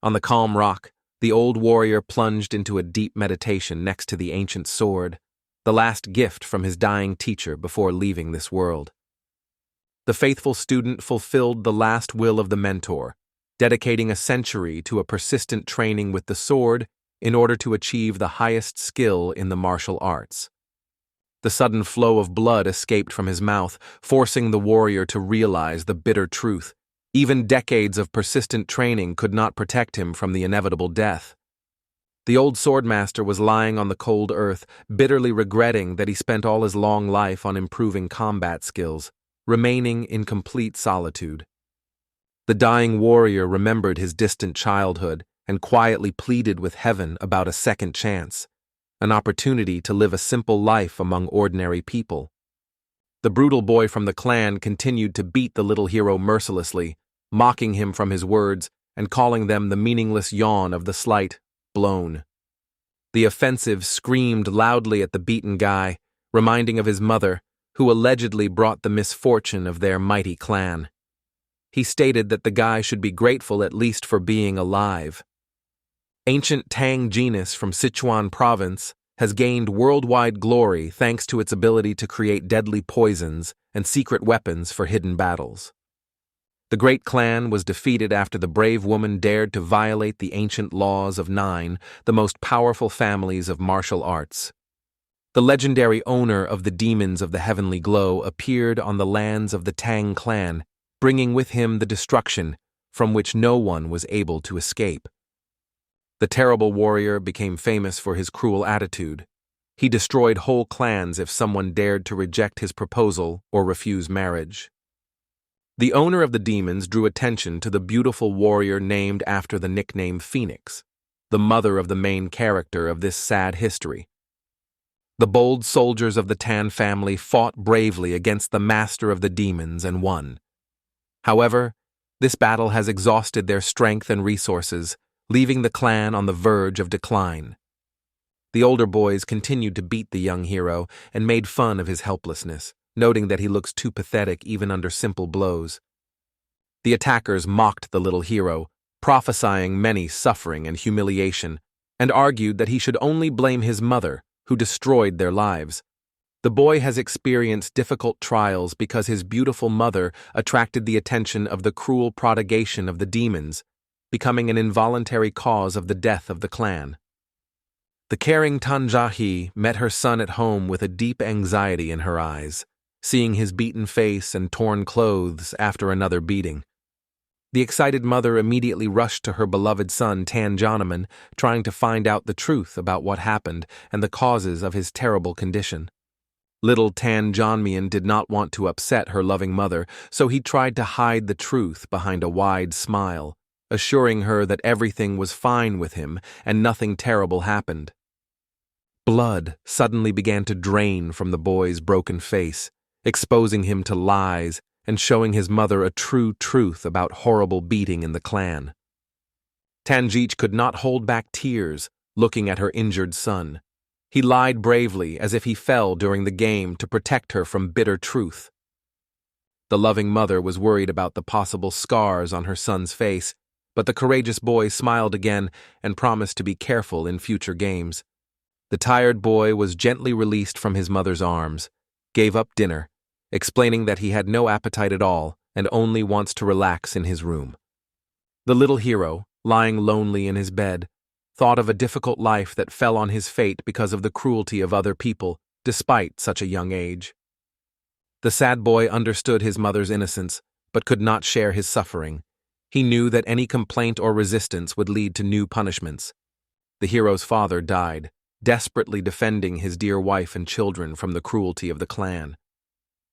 On the calm rock, the old warrior plunged into a deep meditation next to the ancient sword, the last gift from his dying teacher before leaving this world. The faithful student fulfilled the last will of the mentor, dedicating a century to a persistent training with the sword in order to achieve the highest skill in the martial arts. The sudden flow of blood escaped from his mouth, forcing the warrior to realize the bitter truth. Even decades of persistent training could not protect him from the inevitable death. The old swordmaster was lying on the cold earth, bitterly regretting that he spent all his long life on improving combat skills, remaining in complete solitude. The dying warrior remembered his distant childhood and quietly pleaded with heaven about a second chance, an opportunity to live a simple life among ordinary people. The brutal boy from the clan continued to beat the little hero mercilessly, mocking him from his words and calling them the meaningless yawn of the slight, blown. The offensive screamed loudly at the beaten guy, reminding of his mother, who allegedly brought the misfortune of their mighty clan. He stated that the guy should be grateful at least for being alive. Ancient Tang genus from Sichuan province has gained worldwide glory thanks to its ability to create deadly poisons and secret weapons for hidden battles. The great clan was defeated after the brave woman dared to violate the ancient laws of 9, the most powerful families of martial arts. The legendary owner of the demons of the heavenly glow appeared on the lands of the Tang clan, bringing with him the destruction from which no one was able to escape. The terrible warrior became famous for his cruel attitude. He destroyed whole clans if someone dared to reject his proposal or refuse marriage. The owner of the demons drew attention to the beautiful warrior named after the nickname Phoenix, the mother of the main character of this sad history. The bold soldiers of the Tan family fought bravely against the master of the demons and won. However, this battle has exhausted their strength and resources, leaving the clan on the verge of decline. The older boys continued to beat the young hero and made fun of his helplessness, noting that he looks too pathetic even under simple blows. The attackers mocked the little hero, prophesying many suffering and humiliation, and argued that he should only blame his mother, who destroyed their lives. The boy has experienced difficult trials because his beautiful mother attracted the attention of the cruel prodigation of the demons, becoming an involuntary cause of the death of the clan. The caring Tanjahi met her son at home with a deep anxiety in her eyes, seeing his beaten face and torn clothes after another beating. The excited mother immediately rushed to her beloved son Tanjonaman, trying to find out the truth about what happened and the causes of his terrible condition. Little Tanjonaman did not want to upset her loving mother, so he tried to hide the truth behind a wide smile, assuring her that everything was fine with him and nothing terrible happened. Blood suddenly began to drain from the boy's broken face, exposing him to lies and showing his mother a true truth about horrible beating in the clan. Tanjich could not hold back tears, looking at her injured son. He lied bravely as if he fell during the game to protect her from bitter truth. The loving mother was worried about the possible scars on her son's face, but the courageous boy smiled again and promised to be careful in future games. The tired boy was gently released from his mother's arms, gave up dinner, explaining that he had no appetite at all and only wants to relax in his room. The little hero, lying lonely in his bed, thought of a difficult life that fell on his fate because of the cruelty of other people, despite such a young age. The sad boy understood his mother's innocence, but could not share his suffering. He knew that any complaint or resistance would lead to new punishments. The hero's father died, desperately defending his dear wife and children from the cruelty of the clan.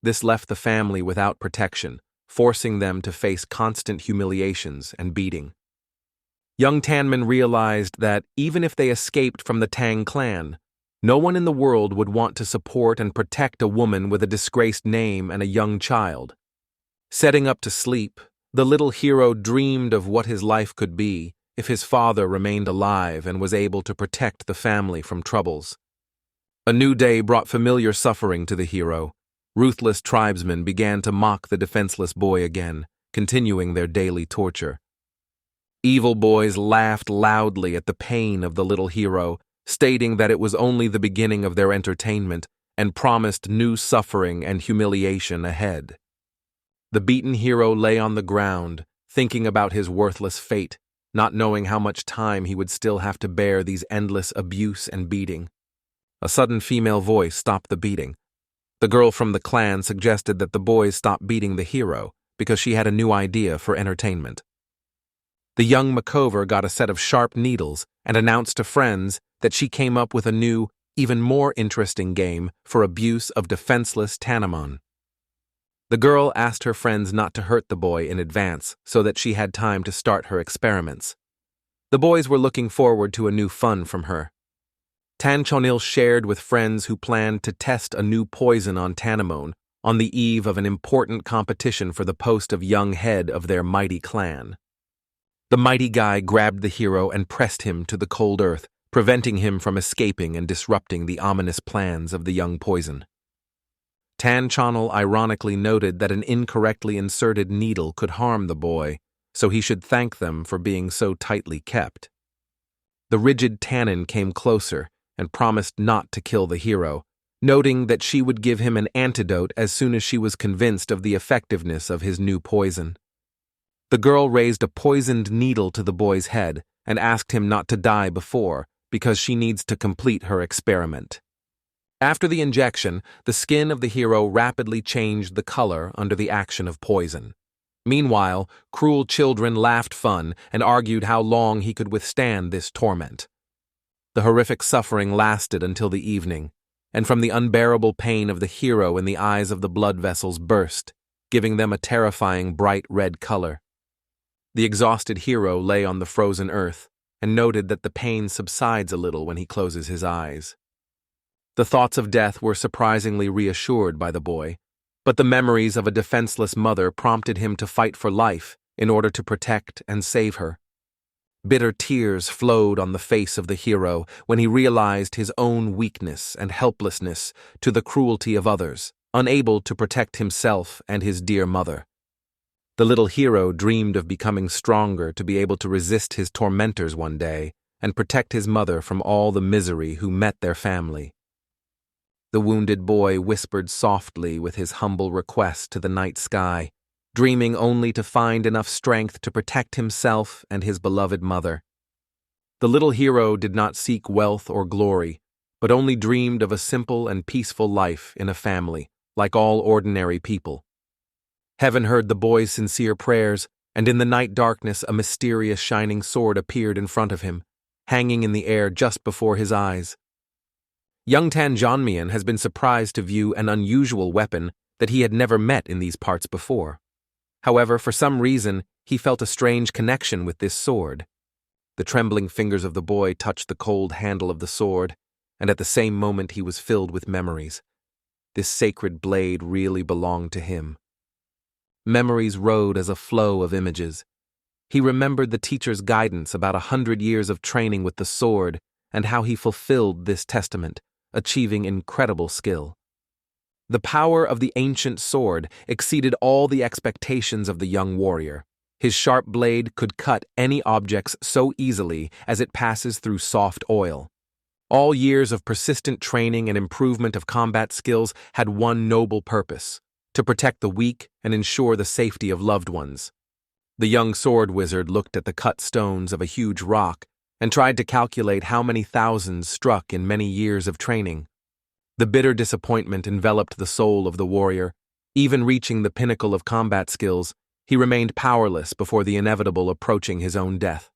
This left the family without protection, forcing them to face constant humiliations and beating. Young Tanman realized that even if they escaped from the Tang clan, no one in the world would want to support and protect a woman with a disgraced name and a young child. Setting up to sleep, the little hero dreamed of what his life could be if his father remained alive and was able to protect the family from troubles. A new day brought familiar suffering to the hero. Ruthless tribesmen began to mock the defenseless boy again, continuing their daily torture. Evil boys laughed loudly at the pain of the little hero, stating that it was only the beginning of their entertainment and promised new suffering and humiliation ahead. The beaten hero lay on the ground, thinking about his worthless fate, not knowing how much time he would still have to bear these endless abuse and beating. A sudden female voice stopped the beating. The girl from the clan suggested that the boys stop beating the hero because she had a new idea for entertainment. The young Makeover got a set of sharp needles and announced to friends that she came up with a new, even more interesting game for abuse of defenseless Tanjonaman. The girl asked her friends not to hurt the boy in advance so that she had time to start her experiments. The boys were looking forward to a new fun from her. Tanjonaman shared with friends who planned to test a new poison on Tanjonaman on the eve of an important competition for the post of young head of their mighty clan. The mighty guy grabbed the hero and pressed him to the cold earth, preventing him from escaping and disrupting the ominous plans of the young poison. Tanjonaman ironically noted that an incorrectly inserted needle could harm the boy, so he should thank them for being so tightly kept. The rigid Tannon came closer and promised not to kill the hero, noting that she would give him an antidote as soon as she was convinced of the effectiveness of his new poison. The girl raised a poisoned needle to the boy's head and asked him not to die before, because she needs to complete her experiment. After the injection, the skin of the hero rapidly changed the color under the action of poison. Meanwhile, cruel children laughed fun and argued how long he could withstand this torment. The horrific suffering lasted until the evening, and from the unbearable pain of the hero in the eyes of the blood vessels burst, giving them a terrifying bright red color. The exhausted hero lay on the frozen earth and noted that the pain subsides a little when he closes his eyes. The thoughts of death were surprisingly reassured by the boy, but the memories of a defenseless mother prompted him to fight for life in order to protect and save her. Bitter tears flowed on the face of the hero when he realized his own weakness and helplessness to the cruelty of others, unable to protect himself and his dear mother. The little hero dreamed of becoming stronger to be able to resist his tormentors one day and protect his mother from all the misery who met their family. The wounded boy whispered softly with his humble request to the night sky, dreaming only to find enough strength to protect himself and his beloved mother. The little hero did not seek wealth or glory, but only dreamed of a simple and peaceful life in a family, like all ordinary people. Heaven heard the boy's sincere prayers, and in the night darkness a mysterious shining sword appeared in front of him, hanging in the air just before his eyes. Young Tanjonaman has been surprised to view an unusual weapon that he had never met in these parts before. However, for some reason, he felt a strange connection with this sword. The trembling fingers of the boy touched the cold handle of the sword, and at the same moment he was filled with memories. This sacred blade really belonged to him. Memories rode as a flow of images. He remembered the teacher's guidance about 100 years of training with the sword and how he fulfilled this testament, achieving incredible skill. The power of the ancient sword exceeded all the expectations of the young warrior. His sharp blade could cut any objects so easily as it passes through soft oil. All years of persistent training and improvement of combat skills had one noble purpose: to protect the weak and ensure the safety of loved ones. The young sword wizard looked at the cut stones of a huge rock and tried to calculate how many thousands struck in many years of training. The bitter disappointment enveloped the soul of the warrior. Even reaching the pinnacle of combat skills, he remained powerless before the inevitable approaching his own death.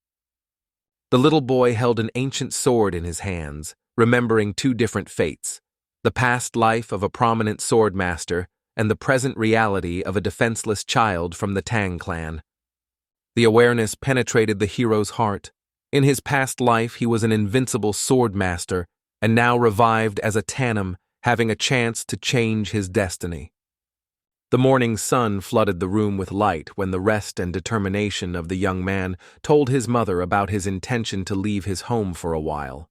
The little boy held an ancient sword in his hands, remembering two different fates: the past life of a prominent sword master and the present reality of a defenseless child from the Tang clan. The awareness penetrated the hero's heart. In his past life, he was an invincible sword master, and now revived as a Tannon, having a chance to change his destiny. The morning sun flooded the room with light when the rest and determination of the young man told his mother about his intention to leave his home for a while.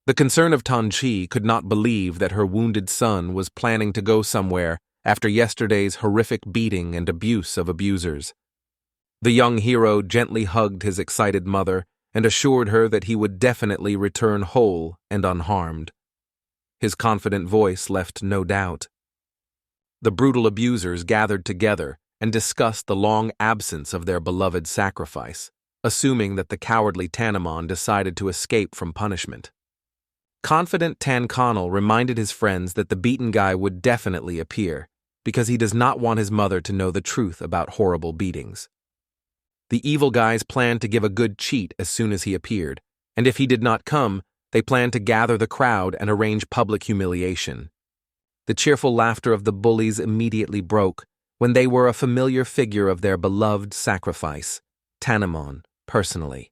The concern of Tanchi could not believe that her wounded son was planning to go somewhere after yesterday's horrific beating and abuse of abusers. The young hero gently hugged his excited mother and assured her that he would definitely return whole and unharmed. His confident voice left no doubt. The brutal abusers gathered together and discussed the long absence of their beloved sacrifice, assuming that the cowardly Tanjonaman decided to escape from punishment. Confident Tanjonaman reminded his friends that the beaten guy would definitely appear, because he does not want his mother to know the truth about horrible beatings. The evil guys planned to give a good cheat as soon as he appeared, and if he did not come, they planned to gather the crowd and arrange public humiliation. The cheerful laughter of the bullies immediately broke when they were a familiar figure of their beloved sacrifice, Tanjonaman, personally.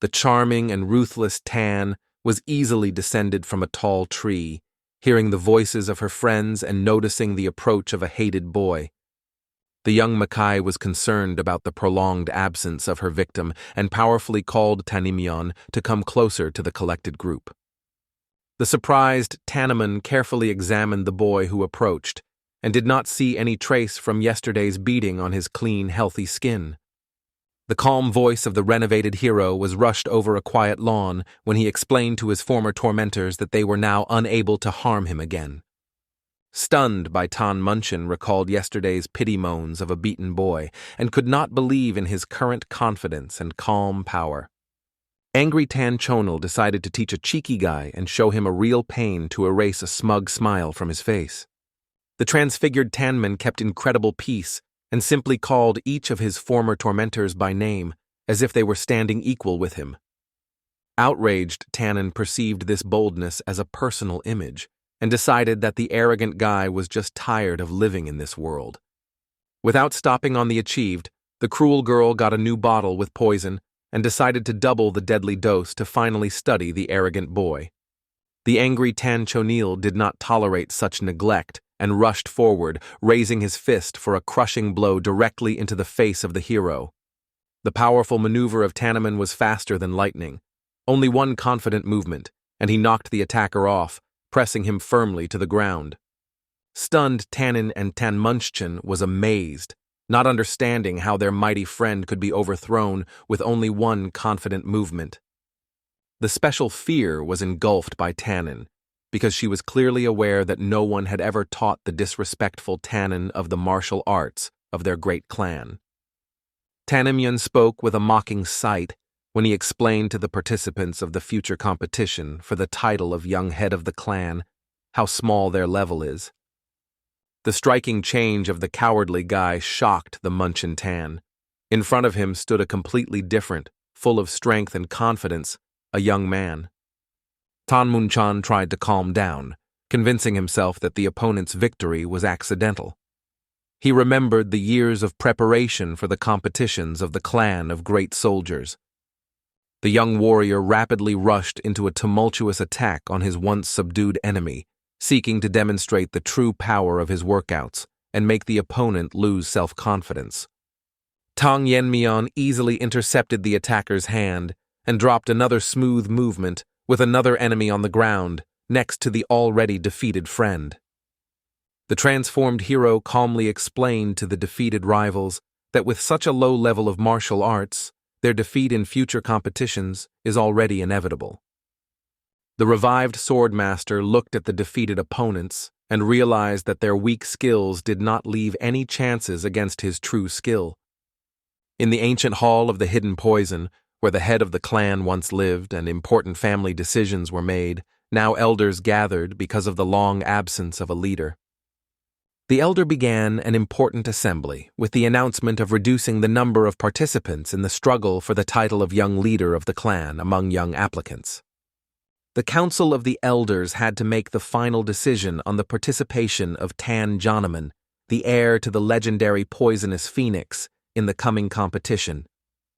The charming and ruthless Tan was easily descended from a tall tree, hearing the voices of her friends and noticing the approach of a hated boy. The young Makai was concerned about the prolonged absence of her victim and powerfully called Tanjonaman to come closer to the collected group. The surprised Tanjonaman carefully examined the boy who approached and did not see any trace from yesterday's beating on his clean, healthy skin. The calm voice of the renovated hero was rushed over a quiet lawn when he explained to his former tormentors that they were now unable to harm him again. Stunned by Tanjonaman recalled yesterday's pity moans of a beaten boy and could not believe in his current confidence and calm power. Angry Tanjonaman decided to teach a cheeky guy and show him a real pain to erase a smug smile from his face. The transfigured Tanman kept incredible peace and simply called each of his former tormentors by name, as if they were standing equal with him. Outraged, Tannon perceived this boldness as a personal image and decided that the arrogant guy was just tired of living in this world. Without stopping on the achieved, the cruel girl got a new bottle with poison and decided to double the deadly dose to finally study the arrogant boy. The angry Tanjonaman did not tolerate such neglect and rushed forward, raising his fist for a crushing blow directly into the face of the hero. The powerful maneuver of Tanjonaman was faster than lightning. Only one confident movement, and he knocked the attacker off, pressing him firmly to the ground. Stunned Tannon and Tanjonaman was amazed, not understanding how their mighty friend could be overthrown with only one confident movement. The special fear was engulfed by Tannon, because she was clearly aware that no one had ever taught the disrespectful Tannon of the martial arts of their great clan. Tanjonaman spoke with a mocking sight when he explained to the participants of the future competition for the title of young head of the clan how small their level is. The striking change of the cowardly guy shocked the Munchin Tan. In front of him stood a completely different, full of strength and confidence, a young man. Tanmunchan tried to calm down, convincing himself that the opponent's victory was accidental. He remembered the years of preparation for the competitions of the clan of great soldiers. The young warrior rapidly rushed into a tumultuous attack on his once subdued enemy, seeking to demonstrate the true power of his workouts and make the opponent lose self-confidence. Tang Yanmian easily intercepted the attacker's hand and dropped another smooth movement with another enemy on the ground next to the already defeated friend. The transformed hero calmly explained to the defeated rivals that with such a low level of martial arts, their defeat in future competitions is already inevitable. The revived swordmaster looked at the defeated opponents and realized that their weak skills did not leave any chances against his true skill. In the ancient hall of the hidden poison, where the head of the clan once lived and important family decisions were made, now elders gathered because of the long absence of a leader. The elder began an important assembly with the announcement of reducing the number of participants in the struggle for the title of young leader of the clan among young applicants. The council of the elders had to make the final decision on the participation of Tanjonaman, the heir to the legendary poisonous phoenix, in the coming competition.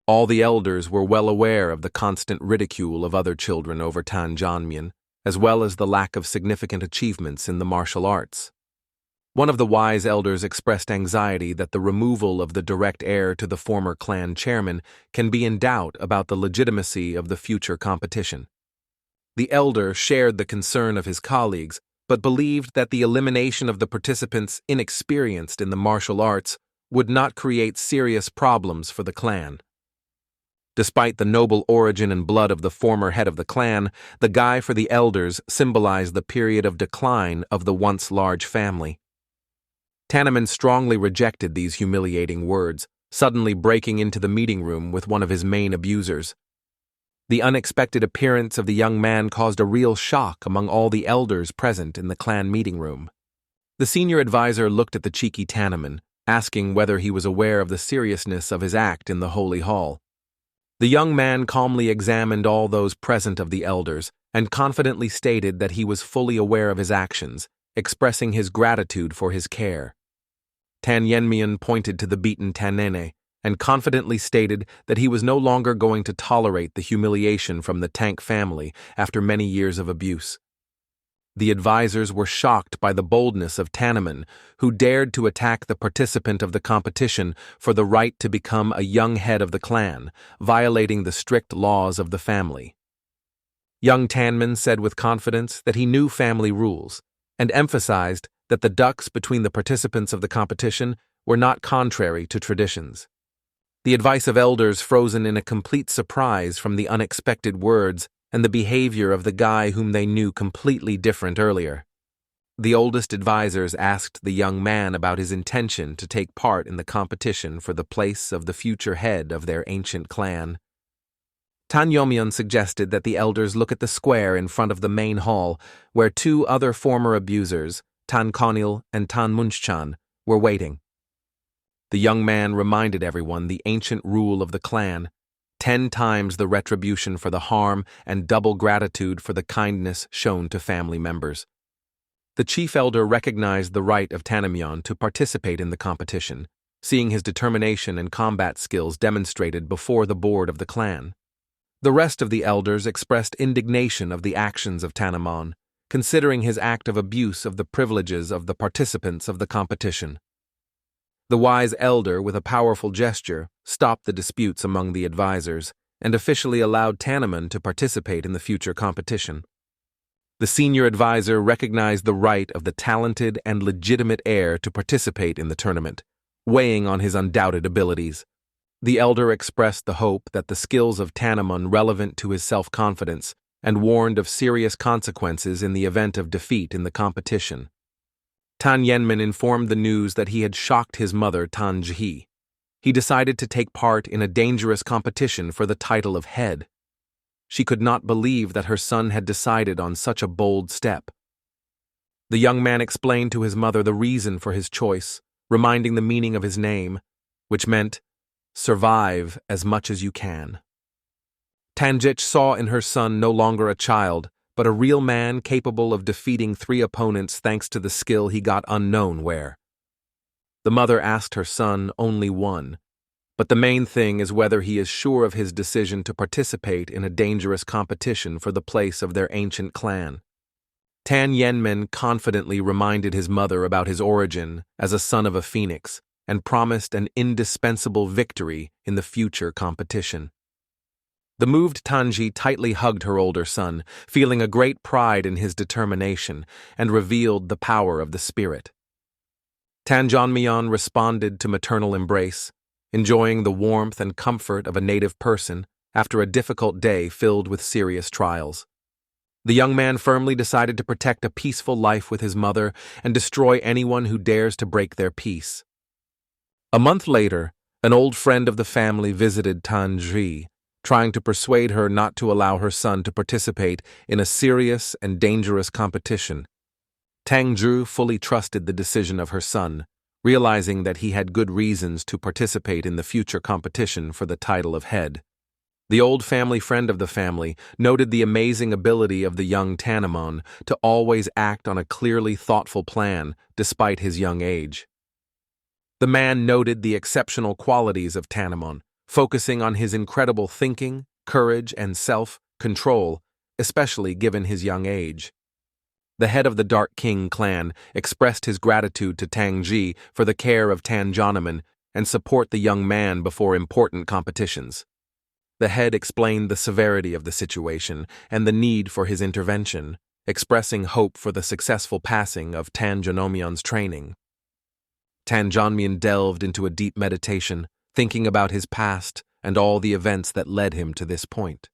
All the elders were well aware of the constant ridicule of other children over Tanjonaman, as well as the lack of significant achievements in the martial arts. One of the wise elders expressed anxiety that the removal of the direct heir to the former clan chairman can be in doubt about the legitimacy of the future competition. The elder shared the concern of his colleagues, but believed that the elimination of the participants inexperienced in the martial arts would not create serious problems for the clan. Despite the noble origin and blood of the former head of the clan, the guy for the elders symbolized the period of decline of the once large family. Tannoman strongly rejected these humiliating words, suddenly breaking into the meeting room with one of his main abusers. The unexpected appearance of the young man caused a real shock among all the elders present in the clan meeting room. The senior advisor looked at the cheeky Tannoman, asking whether he was aware of the seriousness of his act in the holy hall. The young man calmly examined all those present of the elders and confidently stated that he was fully aware of his actions, expressing his gratitude for his care. Tanjonaman pointed to the beaten Tannon and confidently stated that he was no longer going to tolerate the humiliation from the Tang family after many years of abuse. The advisors were shocked by the boldness of Tannoman, who dared to attack the participant of the competition for the right to become a young head of the clan, violating the strict laws of the family. Young Tannoman said with confidence that he knew family rules, and emphasized that the ducks between the participants of the competition were not contrary to traditions. The advice of elders frozen in a complete surprise from the unexpected words and the behavior of the guy whom they knew completely different earlier. The oldest advisors asked the young man about his intention to take part in the competition for the place of the future head of their ancient clan. Tanjonaman suggested that the elders look at the square in front of the main hall, where two other former abusers, Tan Konil and Tan Munchchan, were waiting. The young man reminded everyone the ancient rule of the clan: 10 times the retribution for the harm and double gratitude for the kindness shown to family members. The chief elder recognized the right of Tanjonaman to participate in the competition, seeing his determination and combat skills demonstrated before the board of the clan. The rest of the elders expressed indignation of the actions of Tanjonaman, considering his act of abuse of the privileges of the participants of the competition. The wise elder, with a powerful gesture, stopped the disputes among the advisors and officially allowed Tannoman to participate in the future competition. The senior advisor recognized the right of the talented and legitimate heir to participate in the tournament, weighing on his undoubted abilities. The elder expressed the hope that the skills of Tannoman relevant to his self-confidence and warned of serious consequences in the event of defeat in the competition. Tanjonaman informed the news that he had shocked his mother, Tanji. He decided to take part in a dangerous competition for the title of head. She could not believe that her son had decided on such a bold step. The young man explained to his mother the reason for his choice, reminding the meaning of his name, which meant, "Survive as much as you can." Tanjich saw in her son no longer a child, but a real man capable of defeating 3 opponents thanks to the skill he got unknown where. The mother asked her son only one, but the main thing is whether he is sure of his decision to participate in a dangerous competition for the place of their ancient clan. Tanjonaman confidently reminded his mother about his origin as a son of a phoenix and promised an indispensable victory in the future competition. The moved Tanji tightly hugged her older son, feeling a great pride in his determination, and revealed the power of the spirit. Tanjonaman responded to maternal embrace, enjoying the warmth and comfort of a native person after a difficult day filled with serious trials. The young man firmly decided to protect a peaceful life with his mother and destroy anyone who dares to break their peace. A month later, an old friend of the family visited Tanji, trying to persuade her not to allow her son to participate in a serious and dangerous competition. Tang fully trusted the decision of her son, realizing that he had good reasons to participate in the future competition for the title of head. The old family friend of the family noted the amazing ability of the young Tanjonaman to always act on a clearly thoughtful plan despite his young age. The man noted the exceptional qualities of Tanjonaman, focusing on his incredible thinking, courage, and self-control, especially given his young age. The head of the Dark King clan expressed his gratitude to Tangji for the care of Tanjonaman and support the young man before important competitions. The head explained the severity of the situation and the need for his intervention, expressing hope for the successful passing of Tanjonaman's training. Tanjonaman delved into a deep meditation, thinking about his past and all the events that led him to this point.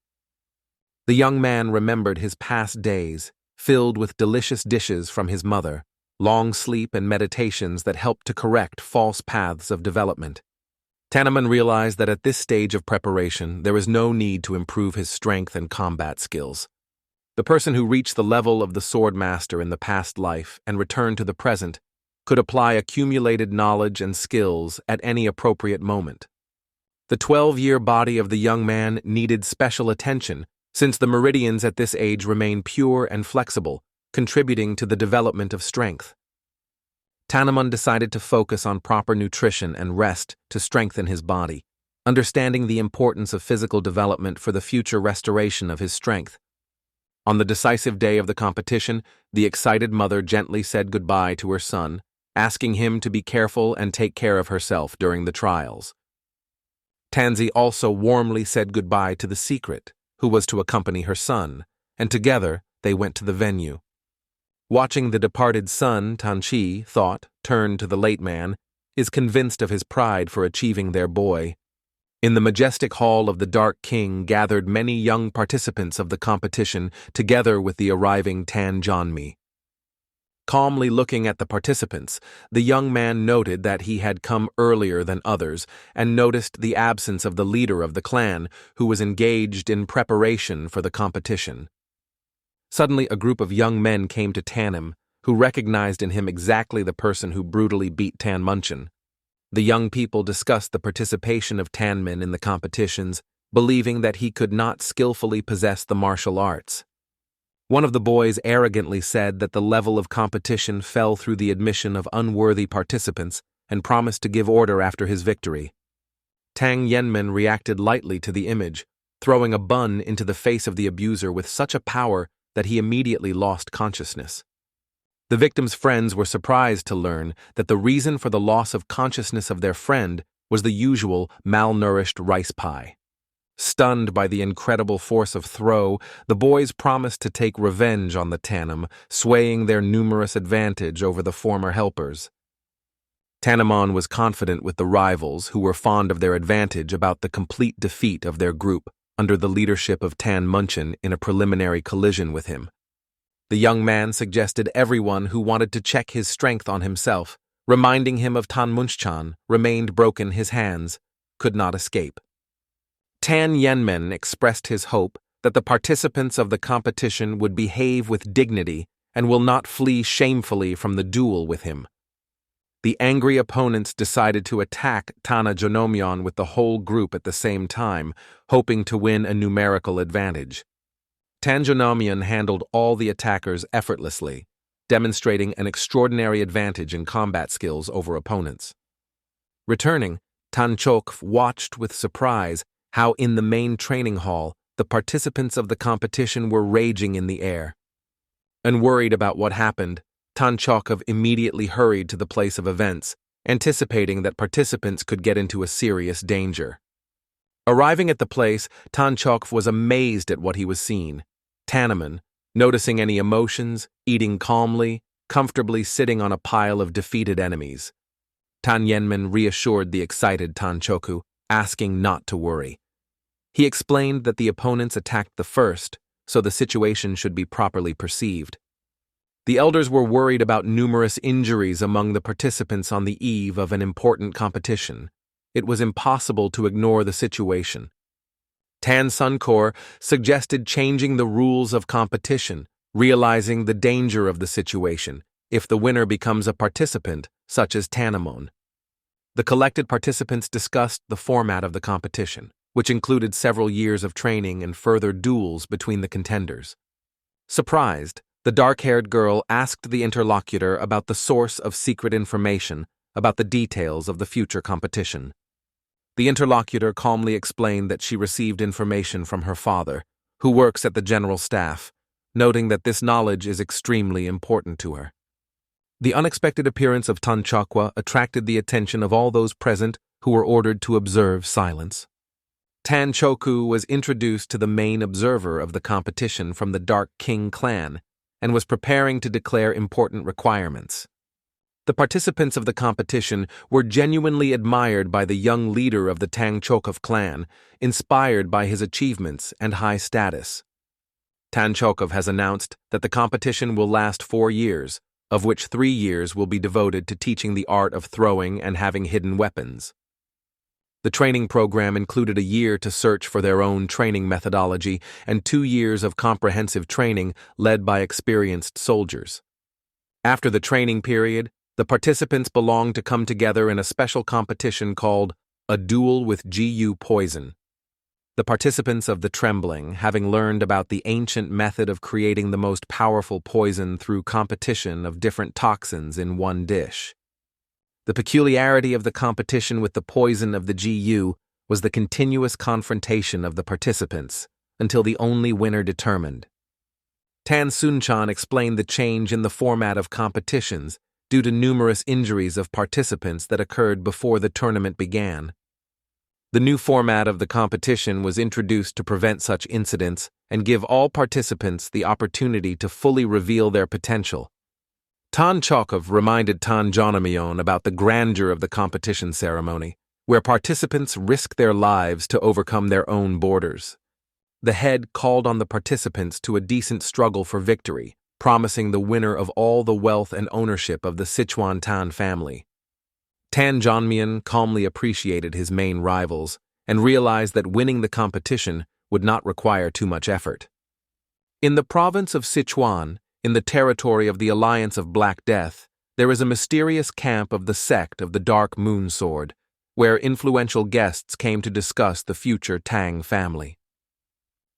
The young man remembered his past days, filled with delicious dishes from his mother, long sleep and meditations that helped to correct false paths of development. Tannon realized that at this stage of preparation, there is no need to improve his strength and combat skills. The person who reached the level of the sword master in the past life and returned to the present could apply accumulated knowledge and skills at any appropriate moment. The 12-year body of the young man needed special attention since the meridians at this age remain pure and flexible, contributing to the development of strength. Tannon decided to focus on proper nutrition and rest to strengthen his body, understanding the importance of physical development for the future restoration of his strength. On the decisive day of the competition, the excited mother gently said goodbye to her son, asking him to be careful and take care of herself during the trials. Tansy also warmly said goodbye to the secret, who was to accompany her son, and together they went to the venue. Watching the departed son, Tanchi, turned to the late man, is convinced of his pride for achieving their boy. In the majestic hall of the Dark King gathered many young participants of the competition together with the arriving Tanjonaman. Calmly looking at the participants, the young man noted that he had come earlier than others and noticed the absence of the leader of the clan, who was engaged in preparation for the competition. Suddenly, a group of young men came to Tannon, who recognized in him exactly the person who brutally beat Tanmunchin. The young people discussed the participation of Tanman in the competitions, believing that he could not skillfully possess the martial arts. One of the boys arrogantly said that the level of competition fell through the admission of unworthy participants and promised to give order after his victory. Tang Yenman reacted lightly to the image, throwing a bun into the face of the abuser with such a power that he immediately lost consciousness. The victim's friends were surprised to learn that the reason for the loss of consciousness of their friend was the usual malnourished rice pie. Stunned by the incredible force of throw, the boys promised to take revenge on the Tannon, swaying their numerous advantage over the former helpers. Tannon was confident with the rivals, who were fond of their advantage, about the complete defeat of their group under the leadership of Tanmunchin in a preliminary collision with him. The young man suggested everyone who wanted to check his strength on himself, reminding him of Tanmunchan, remained broken his hands, could not escape. Tan Yenmen expressed his hope that the participants of the competition would behave with dignity and will not flee shamefully from the duel with him. The angry opponents decided to attack Tanjonaman with the whole group at the same time, hoping to win a numerical advantage. Tanjonaman handled all the attackers effortlessly, demonstrating an extraordinary advantage in combat skills over opponents. Returning, Tanchok watched with surprise how in the main training hall the participants of the competition were raging in the air. Unworried about what happened, Tanchokov immediately hurried to the place of events, anticipating that participants could get into a serious danger. Arriving at the place, Tanchokov was amazed at what he was seeing. Tannon, noticing any emotions, eating calmly, comfortably sitting on a pile of defeated enemies. Tan Yenman reassured the excited Tanchoku, asking not to worry. He explained that the opponents attacked the first, so the situation should be properly perceived. The elders were worried about numerous injuries among the participants on the eve of an important competition. It was impossible to ignore the situation. Tan Sunkor suggested changing the rules of competition, realizing the danger of the situation if the winner becomes a participant, such as Tanamon. The collected participants discussed the format of the competition, which included several years of training and further duels between the contenders. Surprised, the dark-haired girl asked the interlocutor about the source of secret information about the details of the future competition. The interlocutor calmly explained that she received information from her father, who works at the general staff, noting that this knowledge is extremely important to her. The unexpected appearance of Tanchakwa attracted the attention of all those present who were ordered to observe silence. Tanchoku was introduced to the main observer of the competition from the Dark King clan and was preparing to declare important requirements. The participants of the competition were genuinely admired by the young leader of the Tang clan, inspired by his achievements and high status. Tan has announced that the competition will last 4 years, of which 3 years will be devoted to teaching the art of throwing and having hidden weapons. The training program included a year to search for their own training methodology and 2 years of comprehensive training led by experienced soldiers. After the training period, the participants belonged to come together in a special competition called a duel with GU poison. The participants of the Trembling, having learned about the ancient method of creating the most powerful poison through competition of different toxins in one dish. The peculiarity of the competition with the poison of the GU was the continuous confrontation of the participants, until the only winner determined. Tan explained the change in the format of competitions due to numerous injuries of participants that occurred before the tournament began. The new format of the competition was introduced to prevent such incidents and give all participants the opportunity to fully reveal their potential. Tan reminded Tanjonaman about the grandeur of the competition ceremony, where participants risk their lives to overcome their own borders. The head called on the participants to a decent struggle for victory, promising the winner of all the wealth and ownership of the Sichuan Tan family. Tanjonaman calmly appreciated his main rivals and realized that winning the competition would not require too much effort. In the province of Sichuan, in the territory of the Alliance of Black Death, there is a mysterious camp of the sect of the Dark Moon Sword, where influential guests came to discuss the future Tang family.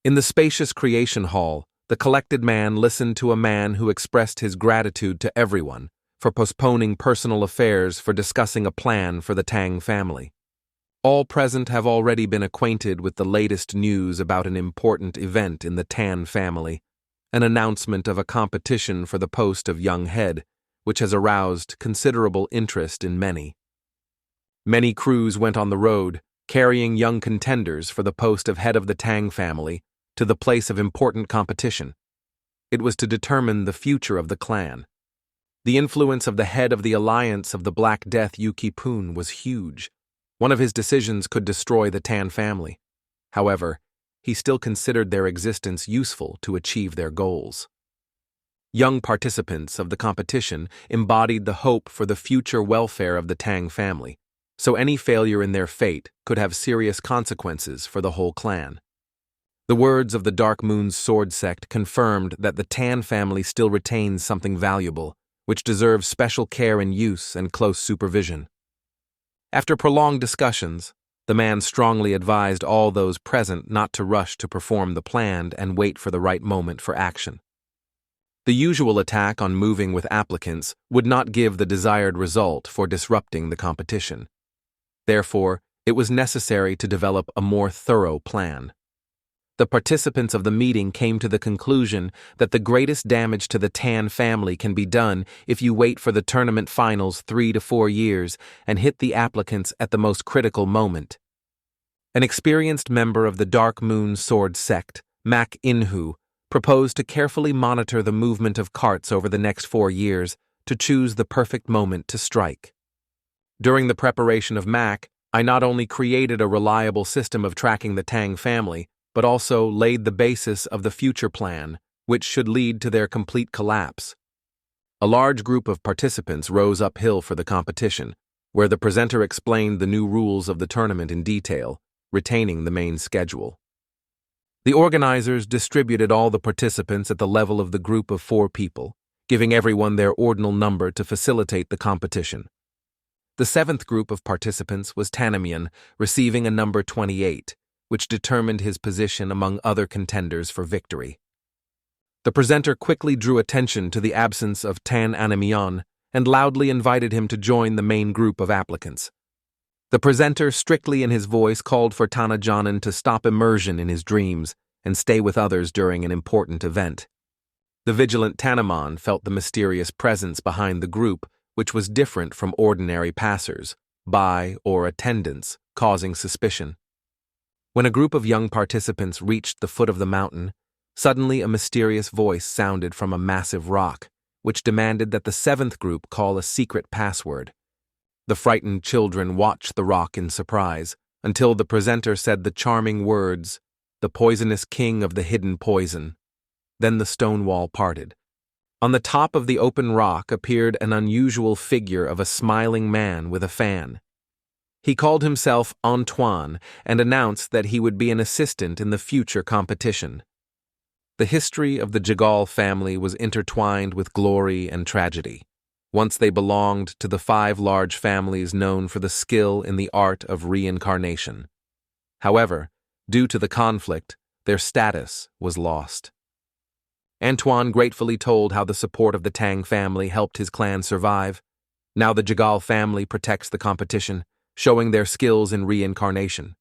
In the spacious creation hall, the collected man listened to a man who expressed his gratitude to everyone for postponing personal affairs for discussing a plan for the Tang family. All present have already been acquainted with the latest news about an important event in the Tan family, an announcement of a competition for the post of young head, which has aroused considerable interest in many. Many crews went on the road, carrying young contenders for the post of head of the Tang family to the place of important competition. It was to determine the future of the clan. The influence of the head of the Alliance of the Black Death Poon was huge. One of his decisions could destroy the Tan family. However, he still considered their existence useful to achieve their goals. Young participants of the competition embodied the hope for the future welfare of the Tang family, so any failure in their fate could have serious consequences for the whole clan. The words of the Dark Moon's sword sect confirmed that the Tan family still retains something valuable, which deserves special care and use and close supervision. After prolonged discussions, the man strongly advised all those present not to rush to perform the planned and wait for the right moment for action. The usual attack on moving with applicants would not give the desired result for disrupting the competition. Therefore, it was necessary to develop a more thorough plan. The participants of the meeting came to the conclusion that the greatest damage to the Tan family can be done if you wait for the tournament finals 3 to 4 years and hit the applicants at the most critical moment. An experienced member of the Dark Moon Sword sect, Mak Inhu, proposed to carefully monitor the movement of carts over the next 4 years to choose the perfect moment to strike. During the preparation of Mak, I not only created a reliable system of tracking the Tang family, but also laid the basis of the future plan, which should lead to their complete collapse. A large group of participants rose uphill for the competition, where the presenter explained the new rules of the tournament in detail, retaining the main schedule. The organizers distributed all the participants at the level of the group of 4 people, giving everyone their ordinal number to facilitate the competition. The 7th group of participants was Tannon, receiving a number 28, which determined his position among other contenders for victory. The presenter quickly drew attention to the absence of Tannon and loudly invited him to join the main group of applicants. The presenter, strictly in his voice, called for Tanjonaman to stop immersion in his dreams and stay with others during an important event. The vigilant Tannon felt the mysterious presence behind the group, which was different from ordinary passers, by, or attendants, causing suspicion. When a group of young participants reached the foot of the mountain, suddenly a mysterious voice sounded from a massive rock, which demanded that the seventh group call a secret password. The frightened children watched the rock in surprise, until the presenter said the charming words, "The poisonous king of the hidden poison." Then the stone wall parted. On the top of the open rock appeared an unusual figure of a smiling man with a fan. He called himself Antoine and announced that he would be an assistant in the future competition. The history of the Jagal family was intertwined with glory and tragedy. Once they belonged to the 5 large families known for the skill in the art of reincarnation. However, due to the conflict, their status was lost. Antoine gratefully told how the support of the Tang family helped his clan survive. Now the Jagal family protects the competition, showing their skills in reincarnation.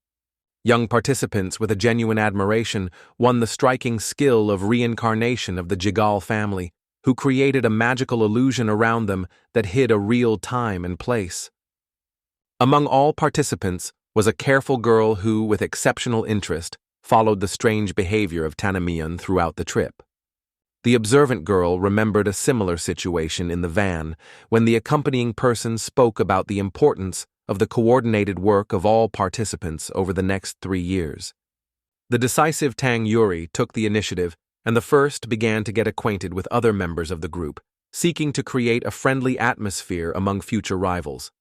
Young participants with a genuine admiration won the striking skill of reincarnation of the Jagal family, who created a magical illusion around them that hid a real time and place. Among all participants was a careful girl who, with exceptional interest, followed the strange behavior of Tanjonaman throughout the trip. The observant girl remembered a similar situation in the van when the accompanying person spoke about the importance of the coordinated work of all participants over the next 3 years. The decisive Tang Yuri took the initiative, and the first began to get acquainted with other members of the group, seeking to create a friendly atmosphere among future rivals.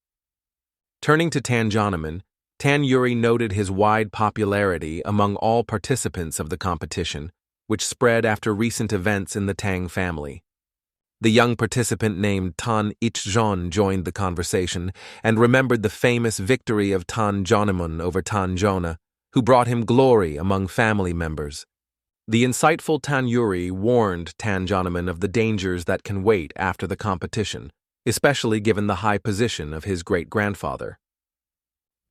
Turning to Tanjonaman, Tang Yuri noted his wide popularity among all participants of the competition, which spread after recent events in the Tang family. The young participant named Tan Ichjon joined the conversation and remembered the famous victory of Tanjonaman over Tanjona, who brought him glory among family members. The insightful Tang Yuri warned Tanjonaman of the dangers that can wait after the competition, especially given the high position of his great-grandfather.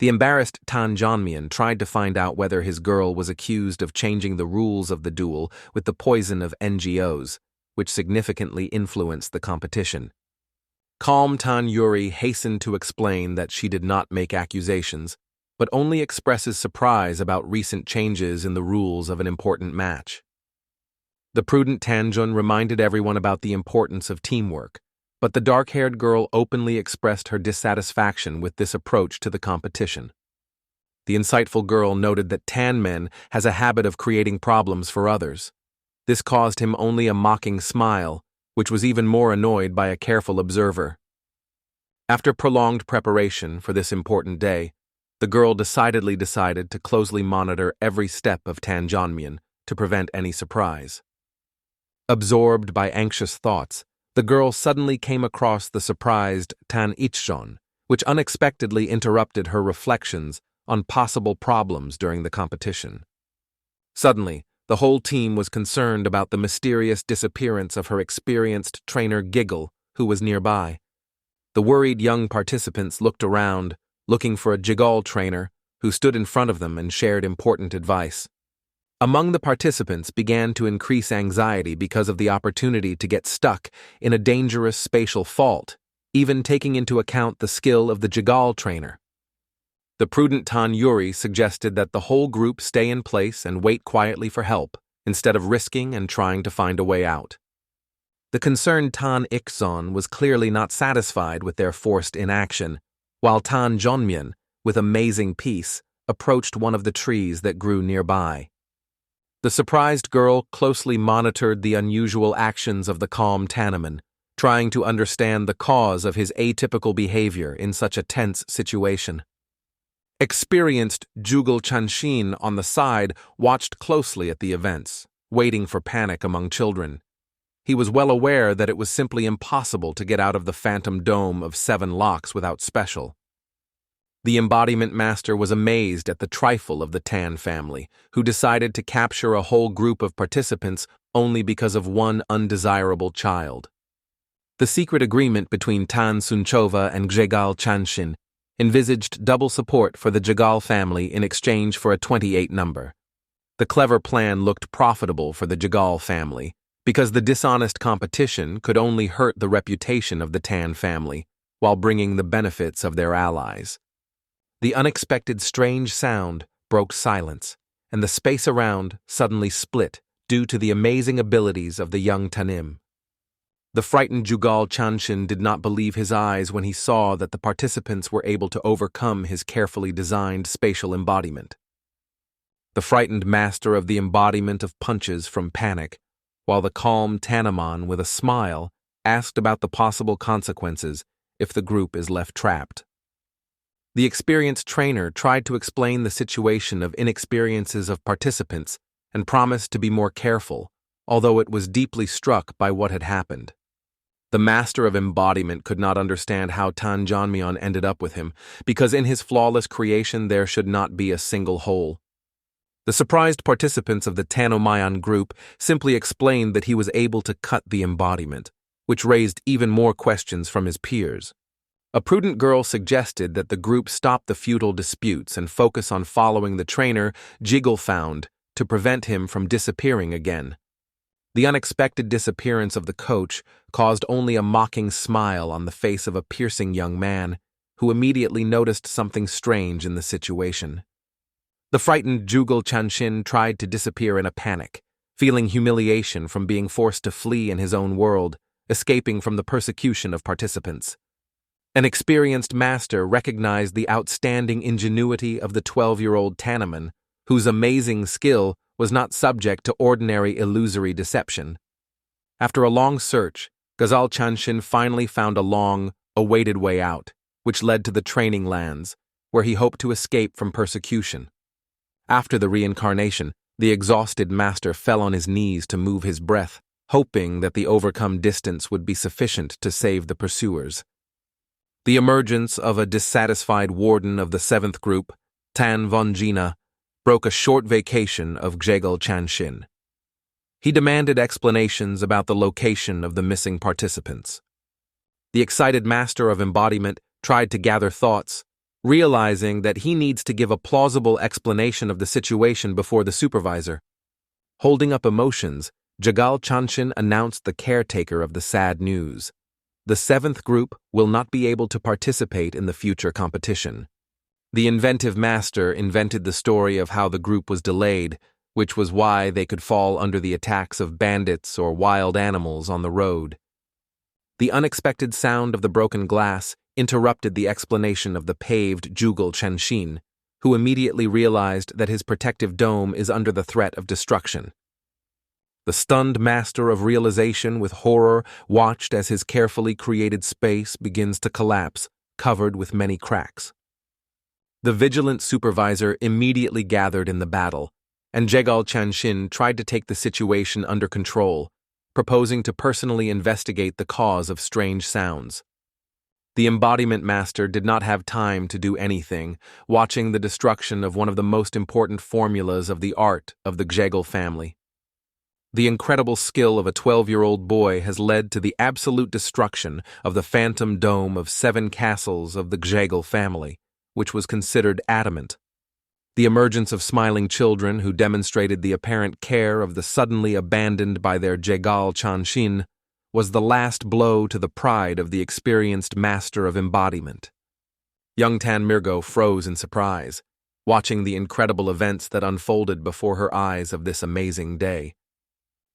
The embarrassed Tanjonaman tried to find out whether his girl was accused of changing the rules of the duel with the poison of NGOs, which significantly influenced the competition. Calm Tang Yuri hastened to explain that she did not make accusations, but only expresses surprise about recent changes in the rules of an important match. The prudent Tanjon reminded everyone about the importance of teamwork, but the dark-haired girl openly expressed her dissatisfaction with this approach to the competition. The insightful girl noted that Tanman has a habit of creating problems for others. This caused him only a mocking smile, which was even more annoyed by a careful observer. After prolonged preparation for this important day, the girl decided to closely monitor every step of Tanjonaman to prevent any surprise. Absorbed by anxious thoughts, the girl suddenly came across the surprised Tan Ichjon, which unexpectedly interrupted her reflections on possible problems during the competition. Suddenly, the whole team was concerned about the mysterious disappearance of her experienced trainer Giggle, who was nearby. The worried young participants looked around, looking for a Jagal trainer who stood in front of them and shared important advice. Among the participants began to increase anxiety because of the opportunity to get stuck in a dangerous spatial fault, even taking into account the skill of the Jagal trainer. The prudent Tang Yuri suggested that the whole group stay in place and wait quietly for help, instead of risking and trying to find a way out. The concerned Tan Ichjon was clearly not satisfied with their forced inaction, while Tanjonaman, with amazing peace, approached one of the trees that grew nearby. The surprised girl closely monitored the unusual actions of the calm Tanjonaman, trying to understand the cause of his atypical behavior in such a tense situation. Experienced Jugal Chanshin on the side watched closely at the events, waiting for panic among children. He was well aware that it was simply impossible to get out of the phantom dome of 7 locks without special. The embodiment master was amazed at the trifle of the Tan family, who decided to capture a whole group of participants only because of one undesirable child. The secret agreement between Tan Sunchova and Jagal Chanshin envisaged double support for the Jagal family in exchange for a 28 number. The clever plan looked profitable for the Jagal family, because the dishonest competition could only hurt the reputation of the Tan family, while bringing the benefits of their allies. The unexpected strange sound broke silence, and the space around suddenly split due to the amazing abilities of the young Tanim. The frightened Jugal Chanshin did not believe his eyes when he saw that the participants were able to overcome his carefully designed spatial embodiment. The frightened master of the embodiment of punches from panic, while the calm Tanjonaman, with a smile, asked about the possible consequences if the group is left trapped. The experienced trainer tried to explain the situation of inexperiences of participants and promised to be more careful, although it was deeply struck by what had happened. The master of embodiment could not understand how Tanjonaman ended up with him, because in his flawless creation there should not be a single hole. The surprised participants of the Tanjonaman group simply explained that he was able to cut the embodiment, which raised even more questions from his peers. A prudent girl suggested that the group stop the futile disputes and focus on following the trainer Jiggle found to prevent him from disappearing again. The unexpected disappearance of the coach caused only a mocking smile on the face of a piercing young man, who immediately noticed something strange in the situation. The frightened Jugal Chanshin tried to disappear in a panic, feeling humiliation from being forced to flee in his own world, escaping from the persecution of participants. An experienced master recognized the outstanding ingenuity of the 12-year-old Tannoman, whose amazing skill was not subject to ordinary illusory deception. After a long search, Ghazal Chanshin finally found a long, awaited way out, which led to the training lands, where he hoped to escape from persecution. After the reincarnation, the exhausted master fell on his knees to move his breath, hoping that the overcome distance would be sufficient to save the pursuers. The emergence of a dissatisfied warden of the 7th group, Tan Vonjina, broke a short vacation of Jugal Chanshin. He demanded explanations about the location of the missing participants. The excited master of embodiment tried to gather thoughts, realizing that he needs to give a plausible explanation of the situation before the supervisor. Holding up emotions, Jugal Chanshin announced the caretaker of the sad news. The 7th group will not be able to participate in the future competition. The inventive master invented the story of how the group was delayed, which was why they could fall under the attacks of bandits or wild animals on the road. The unexpected sound of the broken glass interrupted the explanation of the paved Jugal Chanshin, who immediately realized that his protective dome is under the threat of destruction. The stunned master of realization with horror watched as his carefully created space begins to collapse, covered with many cracks. The vigilant supervisor immediately gathered in the battle, and Jugal Chanshin tried to take the situation under control, proposing to personally investigate the cause of strange sounds. The embodiment master did not have time to do anything, watching the destruction of one of the most important formulas of the art of the Jugal family. The incredible skill of a 12-year-old boy has led to the absolute destruction of the phantom dome of 7 castles of the Jugal family, which was considered adamant. The emergence of smiling children who demonstrated the apparent care of the suddenly abandoned by their Jugal Chanshin was the last blow to the pride of the experienced master of embodiment. Young Tan Mirgo froze in surprise, watching the incredible events that unfolded before her eyes of this amazing day.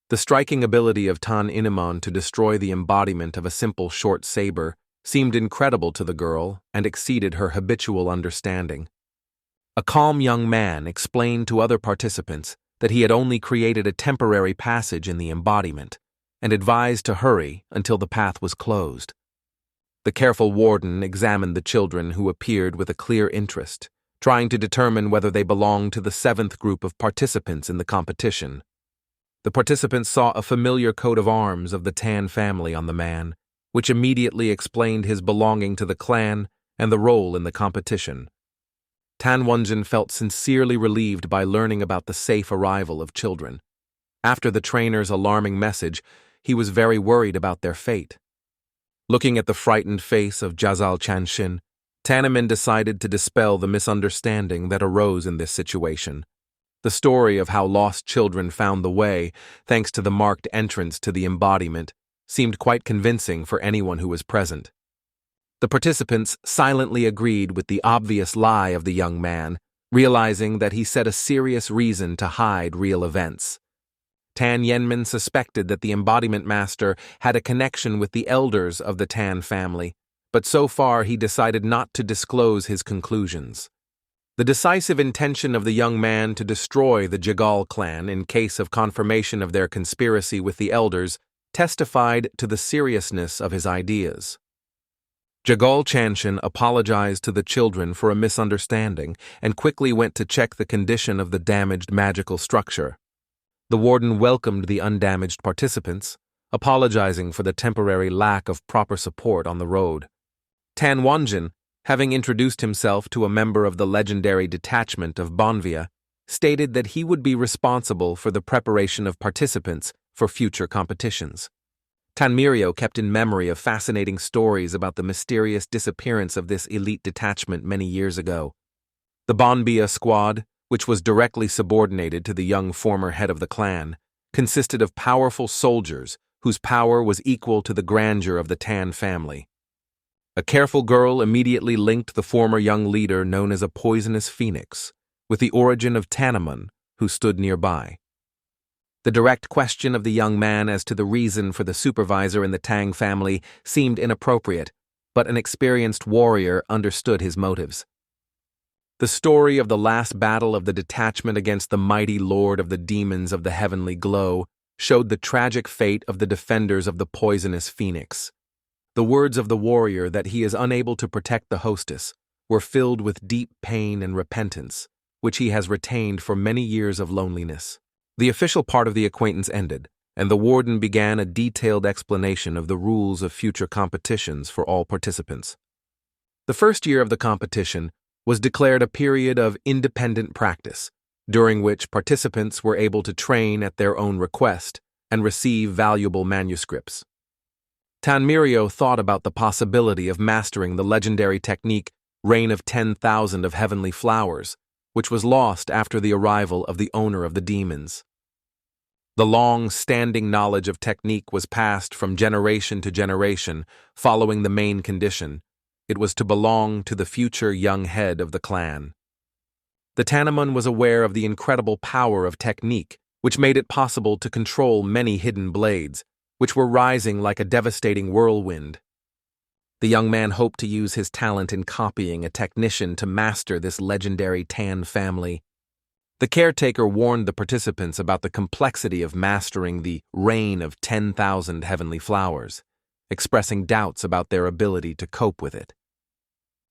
The striking ability of Tanjonaman to destroy the embodiment of a simple short saber seemed incredible to the girl and exceeded her habitual understanding. A calm young man explained to other participants that he had only created a temporary passage in the embodiment and advised to hurry until the path was closed. The careful warden examined the children who appeared with a clear interest, trying to determine whether they belonged to the 7th group of participants in the competition. The participants saw a familiar coat of arms of the Tan family on the man, which immediately explained his belonging to the clan and the role in the competition. Tan Wonjin felt sincerely relieved by learning about the safe arrival of children. After the trainer's alarming message, he was very worried about their fate. Looking at the frightened face of Jugal Chanshin, Tannoman decided to dispel the misunderstanding that arose in this situation. The story of how lost children found the way, thanks to the marked entrance to the embodiment, seemed quite convincing for anyone who was present. The participants silently agreed with the obvious lie of the young man, realizing that he said a serious reason to hide real events. Tanjonaman suspected that the embodiment master had a connection with the elders of the Tan family, but so far he decided not to disclose his conclusions. The decisive intention of the young man to destroy the Jagal clan in case of confirmation of their conspiracy with the elders testified to the seriousness of his ideas. Jagal Chanshin apologized to the children for a misunderstanding and quickly went to check the condition of the damaged magical structure. The warden welcomed the undamaged participants, apologizing for the temporary lack of proper support on the road. Tanjonaman, having introduced himself to a member of the legendary detachment of Manhwa, stated that he would be responsible for the preparation of participants for future competitions. Tanmiro kept in memory of fascinating stories about the mysterious disappearance of this elite detachment many years ago. The Manhwa squad, which was directly subordinated to the young former head of the clan, consisted of powerful soldiers whose power was equal to the grandeur of the Tan family. A careful girl immediately linked the former young leader known as a poisonous phoenix with the origin of Tannoman, who stood nearby. The direct question of the young man as to the reason for the supervisor in the Tang family seemed inappropriate, but an experienced warrior understood his motives. The story of the last battle of the detachment against the mighty lord of the demons of the heavenly glow showed the tragic fate of the defenders of the poisonous phoenix. The words of the warrior that he is unable to protect the hostess were filled with deep pain and repentance, which he has retained for many years of loneliness. The official part of the acquaintance ended, and the warden began a detailed explanation of the rules of future competitions for all participants. The first year of the competition was declared a period of independent practice, during which participants were able to train at their own request and receive valuable manuscripts. Tanmiro thought about the possibility of mastering the legendary technique Reign of 10,000 of Heavenly Flowers, which was lost after the arrival of the owner of the demons. The long-standing knowledge of technique was passed from generation to generation, following the main condition. It was to belong to the future young head of the clan. The Tannoman was aware of the incredible power of technique, which made it possible to control many hidden blades, which were rising like a devastating whirlwind. The young man hoped to use his talent in copying a technician to master this legendary Tan family. The caretaker warned the participants about the complexity of mastering the Reign of 10,000 Heavenly Flowers, expressing doubts about their ability to cope with it.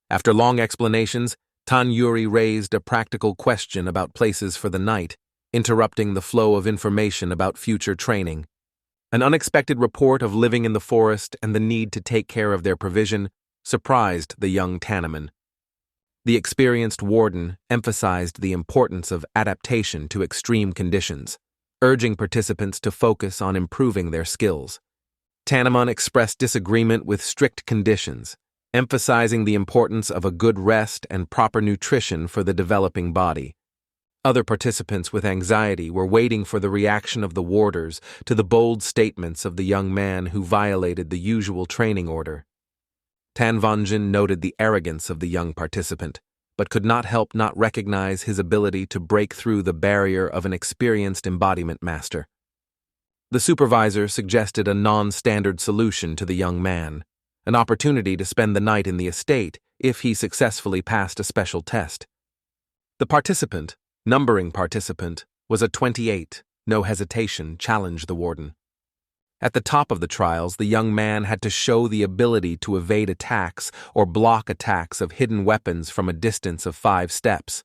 After long explanations, Tanyuri raised a practical question about places for the night, interrupting the flow of information about future training. An unexpected report of living in the forest and the need to take care of their provision surprised the young Tannoman. The experienced warden emphasized the importance of adaptation to extreme conditions, urging participants to focus on improving their skills. Tannoman expressed disagreement with strict conditions, emphasizing the importance of a good rest and proper nutrition for the developing body. Other participants with anxiety were waiting for the reaction of the warders to the bold statements of the young man who violated the usual training order. Tanjonaman noted the arrogance of the young participant, but could not help not recognize his ability to break through the barrier of an experienced embodiment master. The supervisor suggested a non-standard solution to the young man, an opportunity to spend the night in the estate if he successfully passed a special test. The numbering participant, was a 28, no hesitation, challenged the warden. At the top of the trials, the young man had to show the ability to evade attacks or block attacks of hidden weapons from a distance of 5 steps.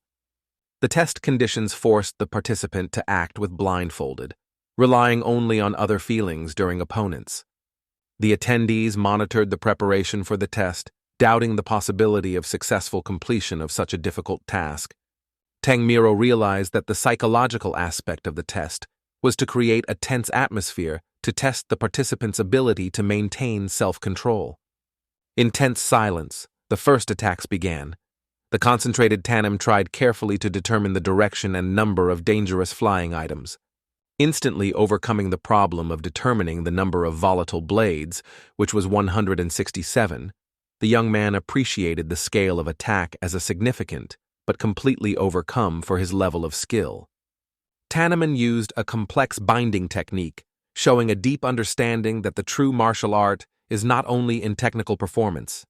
The test conditions forced the participant to act with blindfolded, relying only on other feelings during opponents. The attendees monitored the preparation for the test, doubting the possibility of successful completion of such a difficult task. Tanmiro realized that the psychological aspect of the test was to create a tense atmosphere to test the participants' ability to maintain self-control. In tense silence, the first attacks began. The concentrated Tannon tried carefully to determine the direction and number of dangerous flying items. Instantly overcoming the problem of determining the number of volatile blades, which was 167, the young man appreciated the scale of attack as a significant, but completely overcome for his level of skill. Tannoman used a complex binding technique, showing a deep understanding that the true martial art is not only in technical performance.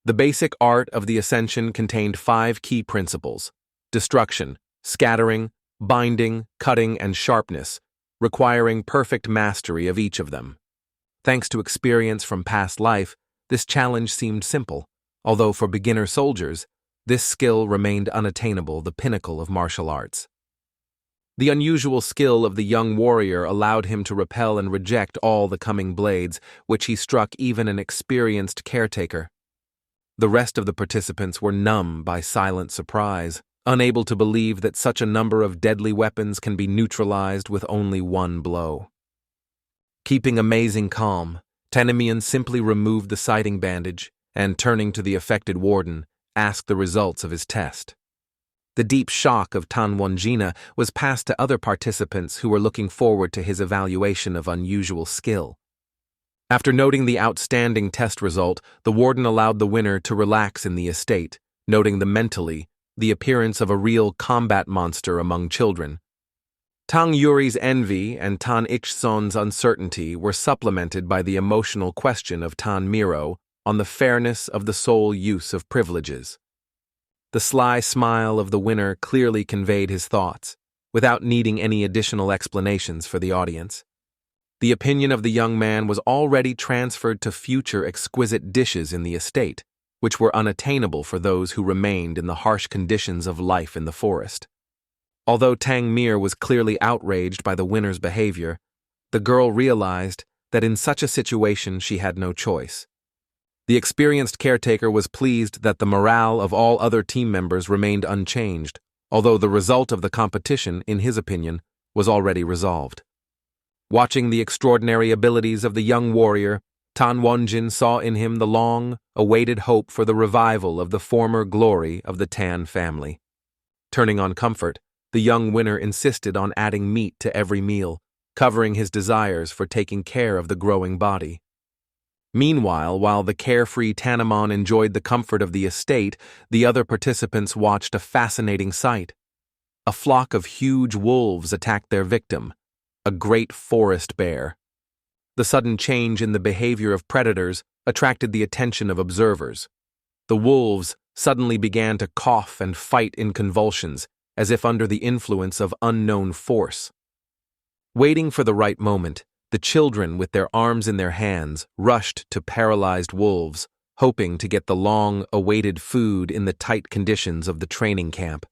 The basic art of the ascension contained 5 key principles: destruction, scattering, binding, cutting, and sharpness, requiring perfect mastery of each of them. Thanks to experience from past life, this challenge seemed simple, although for beginner soldiers, this skill remained unattainable, the pinnacle of martial arts. The unusual skill of the young warrior allowed him to repel and reject all the coming blades, which he struck even an experienced caretaker. The rest of the participants were numb by silent surprise, unable to believe that such a number of deadly weapons can be neutralized with only one blow. Keeping amazing calm, Tannoman simply removed the sighting bandage and, turning to the affected warden, asked the results of his test. The deep shock of Tanjonaman was passed to other participants who were looking forward to his evaluation of unusual skill. After noting the outstanding test result, the warden allowed the winner to relax in the estate, noting the appearance of a real combat monster among children. Tang Yuri's envy and Tan Ichson's uncertainty were supplemented by the emotional question of Tan Miro on the fairness of the sole use of privileges. The sly smile of the winner clearly conveyed his thoughts, without needing any additional explanations for the audience. The opinion of the young man was already transferred to future exquisite dishes in the estate, which were unattainable for those who remained in the harsh conditions of life in the forest. Although Tang Mir was clearly outraged by the winner's behavior, the girl realized that in such a situation she had no choice. The experienced caretaker was pleased that the morale of all other team members remained unchanged, although the result of the competition, in his opinion, was already resolved. Watching the extraordinary abilities of the young warrior, Tanjonaman saw in him the long-awaited hope for the revival of the former glory of the Tan family. Turning on comfort, the young winner insisted on adding meat to every meal, covering his desires for taking care of the growing body. Meanwhile, while the carefree Tannoman enjoyed the comfort of the estate, the other participants watched a fascinating sight. A flock of huge wolves attacked their victim, a great forest bear. The sudden change in the behavior of predators attracted the attention of observers. The wolves suddenly began to cough and fight in convulsions, as if under the influence of unknown force. Waiting for the right moment, the children, with their arms in their hands, rushed to paralyzed wolves, hoping to get the long-awaited food in the tight conditions of the training camp.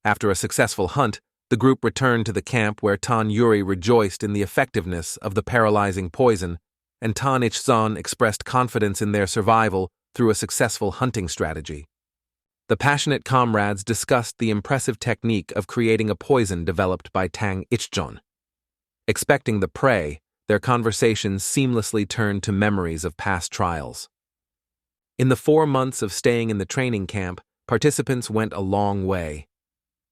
After a successful hunt, the group returned to the camp where Tan Yuri rejoiced in the effectiveness of the paralyzing poison, and Tan Ichson expressed confidence in their survival through a successful hunting strategy. The passionate comrades discussed the impressive technique of creating a poison developed by Tang Ichson. Expecting the prey, their conversations seamlessly turned to memories of past trials. In the 4 months of staying in the training camp, participants went a long way.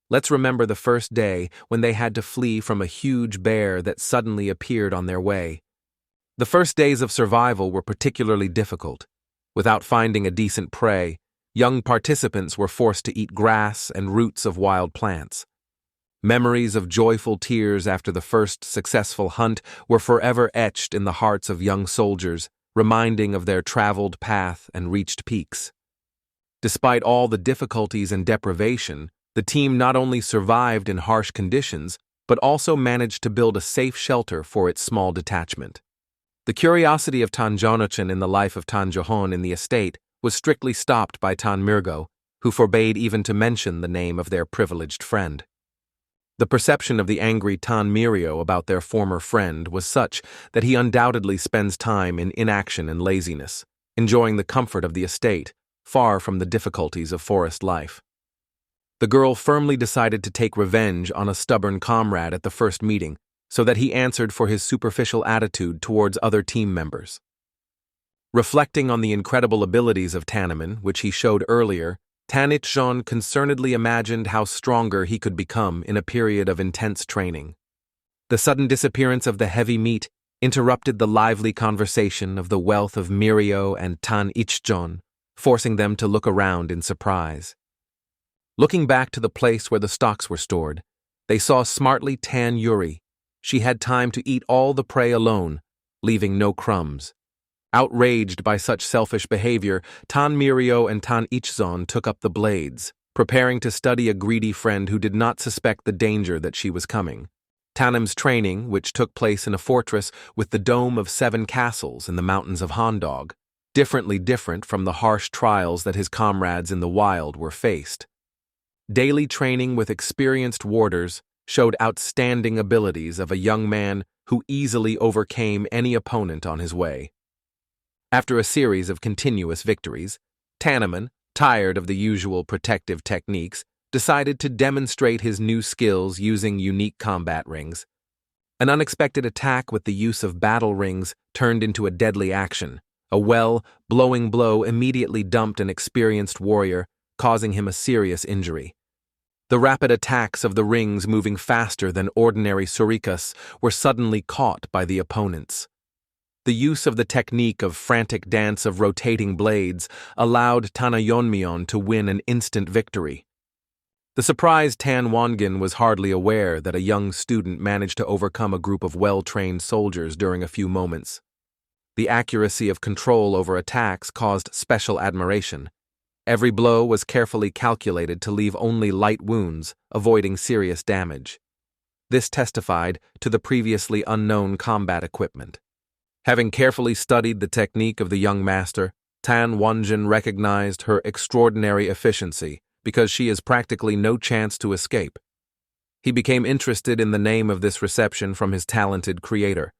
Let's remember the first day when they had to flee from a huge bear that suddenly appeared on their way. The first days of survival were particularly difficult. Without finding a decent prey, young participants were forced to eat grass and roots of wild plants. Memories of joyful tears after the first successful hunt were forever etched in the hearts of young soldiers, reminding of their traveled path and reached peaks. Despite all the difficulties and deprivation, the team not only survived in harsh conditions, but also managed to build a safe shelter for its small detachment. The curiosity of Tanjonaman in the life of Tanjohon in the estate was strictly stopped by Tan Mirgo, who forbade even to mention the name of their privileged friend. The perception of the angry Tan Mirio about their former friend was such that he undoubtedly spends time in inaction and laziness, enjoying the comfort of the estate, far from the difficulties of forest life. The girl firmly decided to take revenge on a stubborn comrade at the first meeting, so that he answered for his superficial attitude towards other team members. Reflecting on the incredible abilities of Tannoman, which he showed earlier, Tanjonaman concernedly imagined how stronger he could become in a period of intense training. The sudden disappearance of the heavy meat interrupted the lively conversation of the wealth of Mirio and Tan Ichjon, forcing them to look around in surprise. Looking back to the place where the stocks were stored, They saw smartly Tan Yuri. She had time to eat all the prey alone, leaving no crumbs. Outraged by such selfish behavior, Tan Mirio and Tan Ichzon took up the blades, preparing to study a greedy friend who did not suspect the danger that she was coming. Tanem's training, which took place in a fortress with the dome of 7 castles in the mountains of Hondog, different from the harsh trials that his comrades in the wild were faced. Daily training with experienced warders showed outstanding abilities of a young man who easily overcame any opponent on his way. After a series of continuous victories, Tanjonaman, tired of the usual protective techniques, decided to demonstrate his new skills using unique combat rings. An unexpected attack with the use of battle rings turned into a deadly action. A blowing blow immediately dumped an experienced warrior, causing him a serious injury. The rapid attacks of the rings moving faster than ordinary surikas were suddenly caught by the opponents. The use of the technique of frantic dance of rotating blades allowed Tanjonaman to win an instant victory. The surprised Tan Wongan was hardly aware that a young student managed to overcome a group of well-trained soldiers during a few moments. The accuracy of control over attacks caused special admiration. Every blow was carefully calculated to leave only light wounds, avoiding serious damage. This testified to the previously unknown combat equipment. Having carefully studied the technique of the young master, Tan Wongan recognized her extraordinary efficiency because she has practically no chance to escape. He became interested in the name of this reception from his talented creator.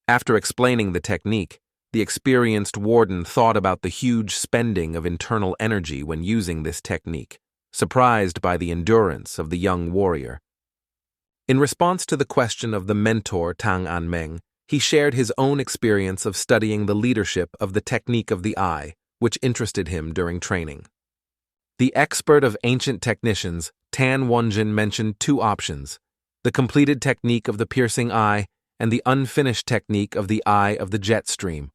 After explaining the technique, the experienced warden thought about the huge spending of internal energy when using this technique, surprised by the endurance of the young warrior. In response to the question of the mentor Tang Anmeng, he shared his own experience of studying the leadership of the technique of the eye, which interested him during training. The expert of ancient technicians, Tan Wongan, mentioned 2 options: the completed technique of the piercing eye and the unfinished technique of the eye of the jet stream.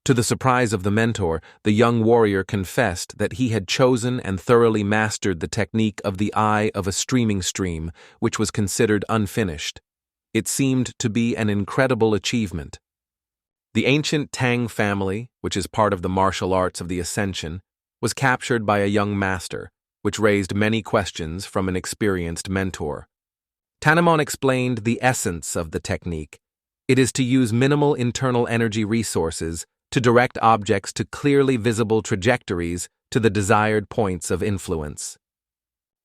To the surprise of the mentor, the young warrior confessed that he had chosen and thoroughly mastered the technique of the eye of a streaming stream, which was considered unfinished. It seemed to be an incredible achievement. The ancient Tang family, which is part of the martial arts of the Ascension, was captured by a young master, which raised many questions from an experienced mentor. Tanjonaman explained the essence of the technique. It is to use minimal internal energy resources to direct objects to clearly visible trajectories to the desired points of influence.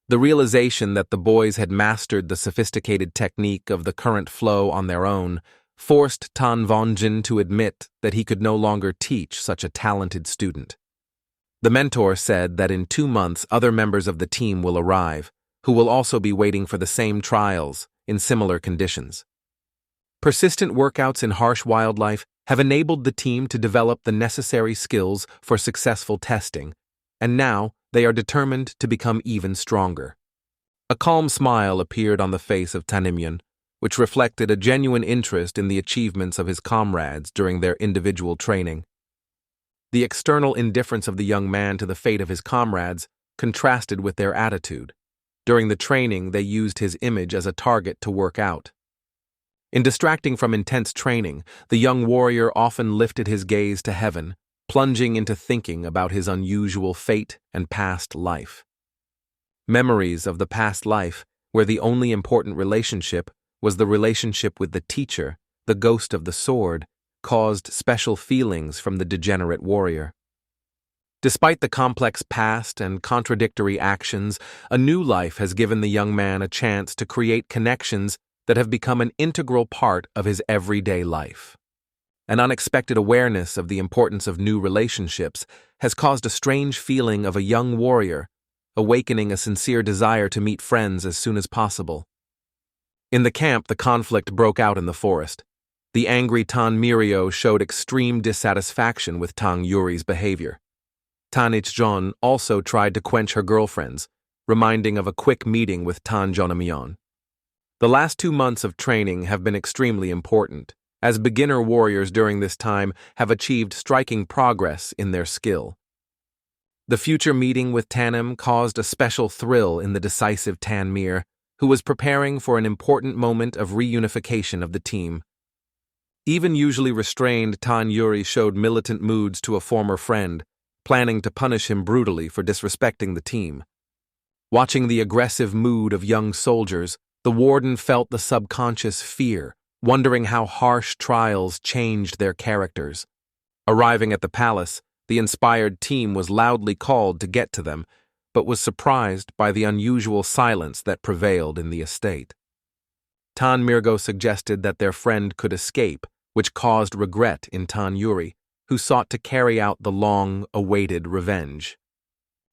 The realization that the boys had mastered the sophisticated technique of the current flow on their own forced Tan Wongan to admit that he could no longer teach such a talented student. The mentor said that in 2 months other members of the team will arrive, who will also be waiting for the same trials in similar conditions. Persistent workouts in harsh wildlife have enabled the team to develop the necessary skills for successful testing, and now they are determined to become even stronger. A calm smile appeared on the face of Tanjonaman, which reflected a genuine interest in the achievements of his comrades during their individual training. The external indifference of the young man to the fate of his comrades contrasted with their attitude. During the training, they used his image as a target to work out. In distracting from intense training, the young warrior often lifted his gaze to heaven, plunging into thinking about his unusual fate and past life. Memories of the past life, where the only important relationship was the relationship with the teacher, the ghost of the sword, caused special feelings from the degenerate warrior. Despite the complex past and contradictory actions, a new life has given the young man a chance to create connections that have become an integral part of his everyday life. An unexpected awareness of the importance of new relationships has caused a strange feeling of a young warrior, awakening a sincere desire to meet friends as soon as possible. In the camp, the conflict broke out in the forest. The angry Tan Mirio showed extreme dissatisfaction with Tang Yuri's behavior. Tan Ichzon also tried to quench her girlfriends, reminding of a quick meeting with Tanjonaman. The last 2 months of training have been extremely important, as beginner warriors during this time have achieved striking progress in their skill. The future meeting with Tannon caused a special thrill in the decisive Tanmir, who was preparing for an important moment of reunification of the team. Even usually restrained Tan Yuri showed militant moods to a former friend, planning to punish him brutally for disrespecting the team. Watching the aggressive mood of young soldiers, the warden felt the subconscious fear, wondering how harsh trials changed their characters. Arriving at the palace, the inspired team was loudly called to get to them, but was surprised by the unusual silence that prevailed in the estate. Tan Mirgo suggested that their friend could escape, which caused regret in Tan Yuri, who sought to carry out the long-awaited revenge.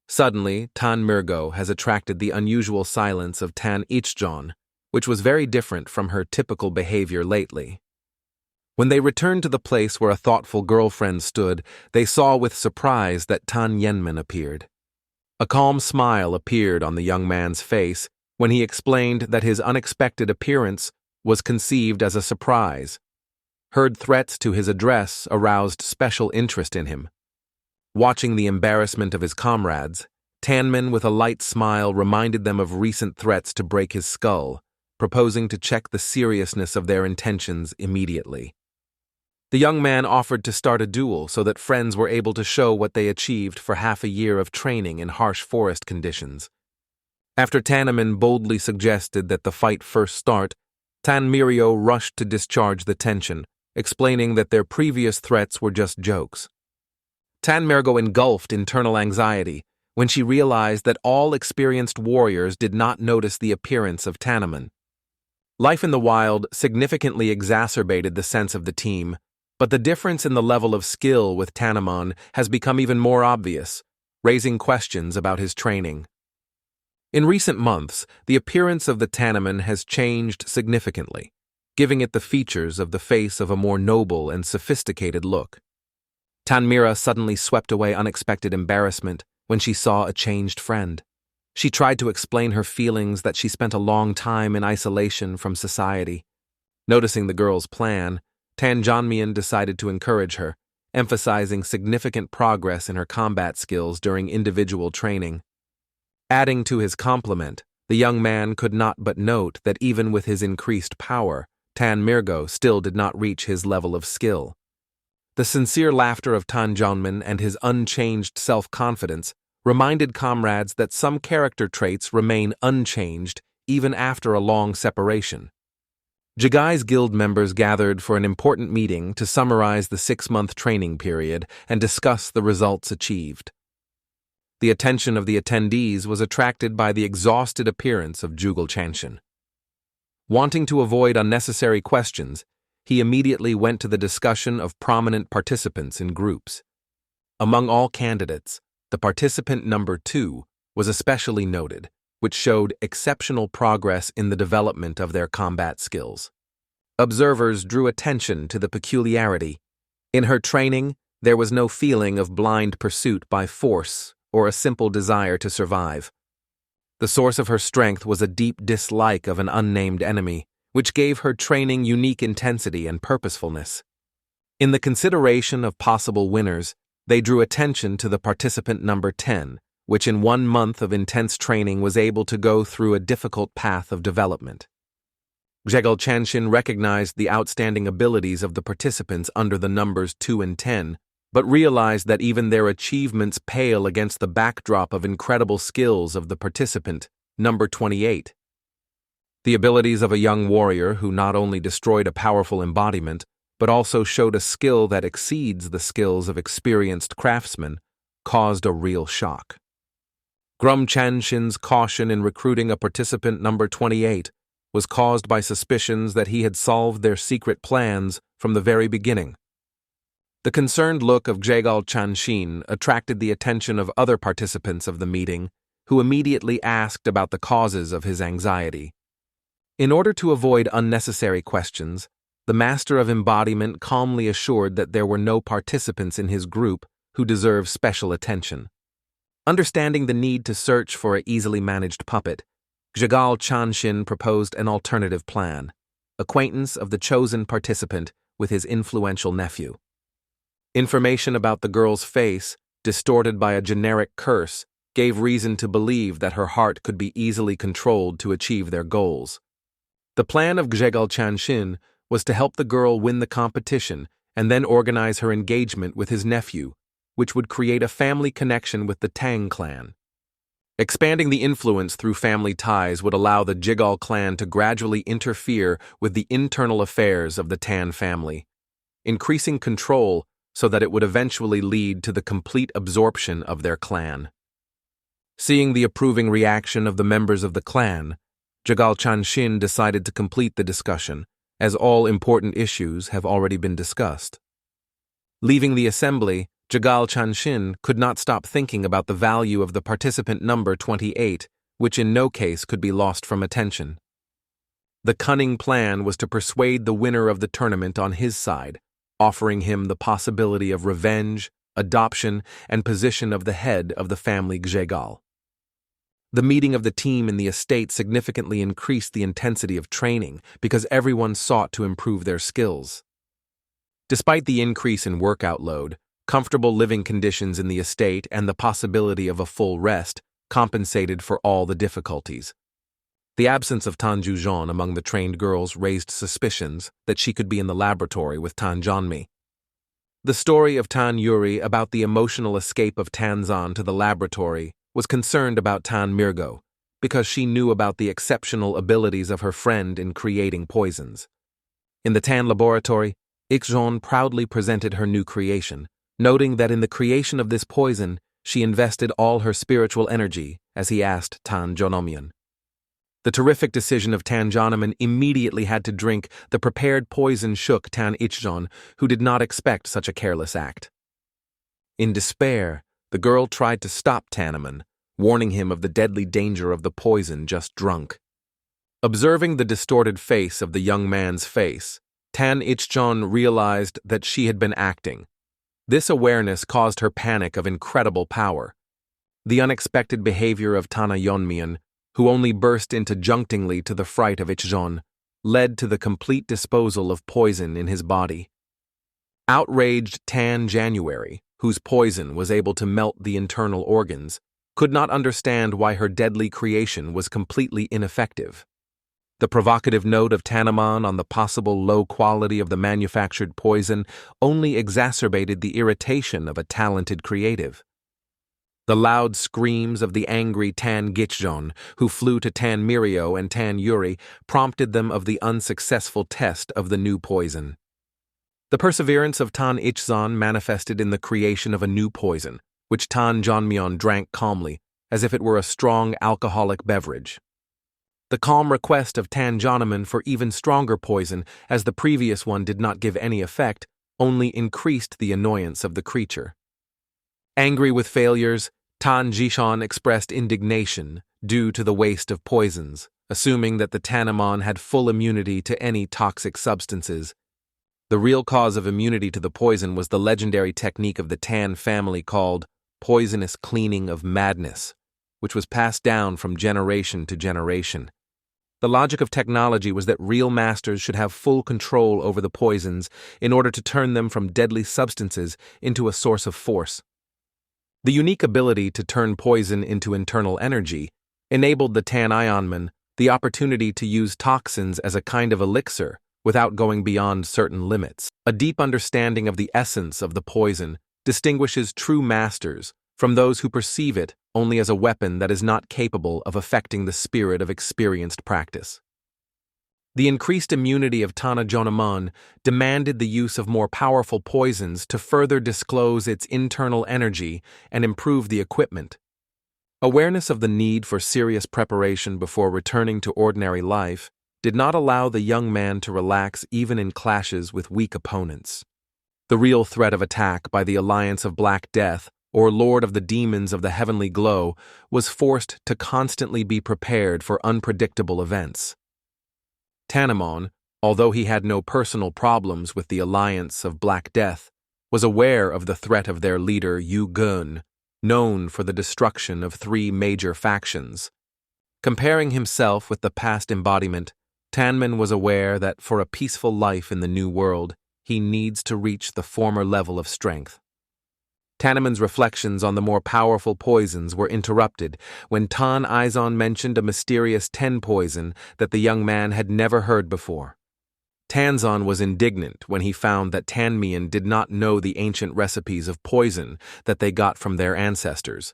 Suddenly, Tan Mirgo has attracted the unusual silence of Tan Ichjon, which was very different from her typical behavior lately. When they returned to the place where a thoughtful girlfriend stood, they saw with surprise that Tan Yenman appeared. A calm smile appeared on the young man's face when he explained that his unexpected appearance was conceived as a surprise. Heard threats to his address aroused special interest in him. Watching the embarrassment of his comrades, Tanman with a light smile reminded them of recent threats to break his skull, proposing to check the seriousness of their intentions immediately. The young man offered to start a duel so that friends were able to show what they achieved for half a year of training in harsh forest conditions. After Tanjonaman boldly suggested that the fight first start, Tan Mirio rushed to discharge the tension, explaining that their previous threats were just jokes. Tan Mirgo engulfed internal anxiety when she realized that all experienced warriors did not notice the appearance of Tanjonaman. Life in the wild significantly exacerbated the sense of the team, but the difference in the level of skill with Tanjonaman has become even more obvious, raising questions about his training. In recent months, the appearance of the Tanjonaman has changed significantly, giving it the features of the face of a more noble and sophisticated look. Tanmira suddenly swept away unexpected embarrassment when she saw a changed friend. She tried to explain her feelings that she spent a long time in isolation from society. Noticing the girl's plan, Tanjonaman decided to encourage her, emphasizing significant progress in her combat skills during individual training. Adding to his compliment, the young man could not but note that even with his increased power, Tan Mirgo still did not reach his level of skill. The sincere laughter of Tanjonaman and his unchanged self-confidence reminded comrades that some character traits remain unchanged even after a long separation. Jagai's guild members gathered for an important meeting to summarize the 6-month training period and discuss the results achieved. The attention of the attendees was attracted by the exhausted appearance of Jugal Chanshin. Wanting to avoid unnecessary questions, he immediately went to the discussion of prominent participants in groups. Among all candidates, the participant number 2 was especially noted, which showed exceptional progress in the development of their combat skills. Observers drew attention to the peculiarity. In her training, there was no feeling of blind pursuit by force or a simple desire to survive. The source of her strength was a deep dislike of an unnamed enemy, which gave her training unique intensity and purposefulness. In the consideration of possible winners, they drew attention to the participant number 10, which in 1 month of intense training was able to go through a difficult path of development. Jegal Chanshin recognized the outstanding abilities of the participants under the numbers 2 and 10, but realized that even their achievements pale against the backdrop of incredible skills of the participant, number 28. The abilities of a young warrior who not only destroyed a powerful embodiment, but also showed a skill that exceeds the skills of experienced craftsmen, caused a real shock. Grum Chanshin's caution in recruiting a participant number 28 was caused by suspicions that he had solved their secret plans from the very beginning. The concerned look of Jegal Chanshin attracted the attention of other participants of the meeting, who immediately asked about the causes of his anxiety. In order to avoid unnecessary questions, the Master of Embodiment calmly assured that there were no participants in his group who deserved special attention. Understanding the need to search for an easily managed puppet, Jegal Chanshin proposed an alternative plan: acquaintance of the chosen participant with his influential nephew. Information about the girl's face, distorted by a generic curse, gave reason to believe that her heart could be easily controlled to achieve their goals. The plan of Gjegal Chanshin was to help the girl win the competition and then organize her engagement with his nephew, which would create a family connection with the Tang clan. Expanding the influence through family ties would allow the Jjegal clan to gradually interfere with the internal affairs of the Tan family, increasing control so that it would eventually lead to the complete absorption of their clan. Seeing the approving reaction of the members of the clan, Jjegal Chanshin decided to complete the discussion, as all important issues have already been discussed. Leaving the assembly, Jjegal Chanshin could not stop thinking about the value of the participant number 28, which in no case could be lost from attention. The cunning plan was to persuade the winner of the tournament on his side, offering him the possibility of revenge, adoption, and position of the head of the family Gjegal. The meeting of the team in the estate significantly increased the intensity of training because everyone sought to improve their skills. Despite the increase in workout load, comfortable living conditions in the estate and the possibility of a full rest compensated for all the difficulties. The absence of Tanjonaman among the trained girls raised suspicions that she could be in the laboratory with Tanjonaman. The story of Tan Yuri about the emotional escape of Tanzan to the laboratory was concerned about Tan Mirgo because she knew about the exceptional abilities of her friend in creating poisons. In the Tan laboratory, Ikjon proudly presented her new creation, noting that in the creation of this poison, she invested all her spiritual energy, as he asked Tanjonaman. The terrific decision of Tanjonaman immediately had to drink the prepared poison shook Tan Ichjon, who did not expect such a careless act. In despair, the girl tried to stop Tannoman, warning him of the deadly danger of the poison just drunk. Observing the distorted face of the young man's face, Tan Ichjon realized that she had been acting. This awareness caused her panic of incredible power. The unexpected behavior of Tanjonaman, who only burst into junctingly to the fright of Ichjon, led to the complete disposal of poison in his body. Outraged Tan January, whose poison was able to melt the internal organs, could not understand why her deadly creation was completely ineffective. The provocative note of Tannoman on the possible low quality of the manufactured poison only exacerbated the irritation of a talented creative. The loud screams of the angry Tan Gitjon, who flew to Tan Mirio and Tan Yuri, prompted them of the unsuccessful test of the new poison. The perseverance of Tan Ichzon manifested in the creation of a new poison, which Tan Jonmyeon drank calmly, as if it were a strong alcoholic beverage. The calm request of Tanjonaman for even stronger poison, as the previous one did not give any effect, only increased the annoyance of the creature. Angry with failures, Tan Jishon expressed indignation due to the waste of poisons, assuming that the Tannoman had full immunity to any toxic substances. The real cause of immunity to the poison was the legendary technique of the Tan family called poisonous cleaning of madness, which was passed down from generation to generation. The logic of technology was that real masters should have full control over the poisons in order to turn them from deadly substances into a source of force. The unique ability to turn poison into internal energy enabled the Tan Ionman the opportunity to use toxins as a kind of elixir without going beyond certain limits. A deep understanding of the essence of the poison distinguishes true masters from those who perceive it only as a weapon that is not capable of affecting the spirit of experienced practice. The increased immunity of Tanjonaman demanded the use of more powerful poisons to further disclose its internal energy and improve the equipment. Awareness of the need for serious preparation before returning to ordinary life did not allow the young man to relax even in clashes with weak opponents. The real threat of attack by the Alliance of Black Death, or Lord of the Demons of the Heavenly Glow, was forced to constantly be prepared for unpredictable events. Tanamon, although he had no personal problems with the Alliance of Black Death, was aware of the threat of their leader Yu Gun, known for the destruction of 3 major factions. Comparing himself with the past embodiment, Tanman was aware that for a peaceful life in the new world, he needs to reach the former level of strength. Tannoman's reflections on the more powerful poisons were interrupted when Tan Izon mentioned a mysterious 10 poison that the young man had never heard before. Tanzon was indignant when he found that Tanmian did not know the ancient recipes of poison that they got from their ancestors.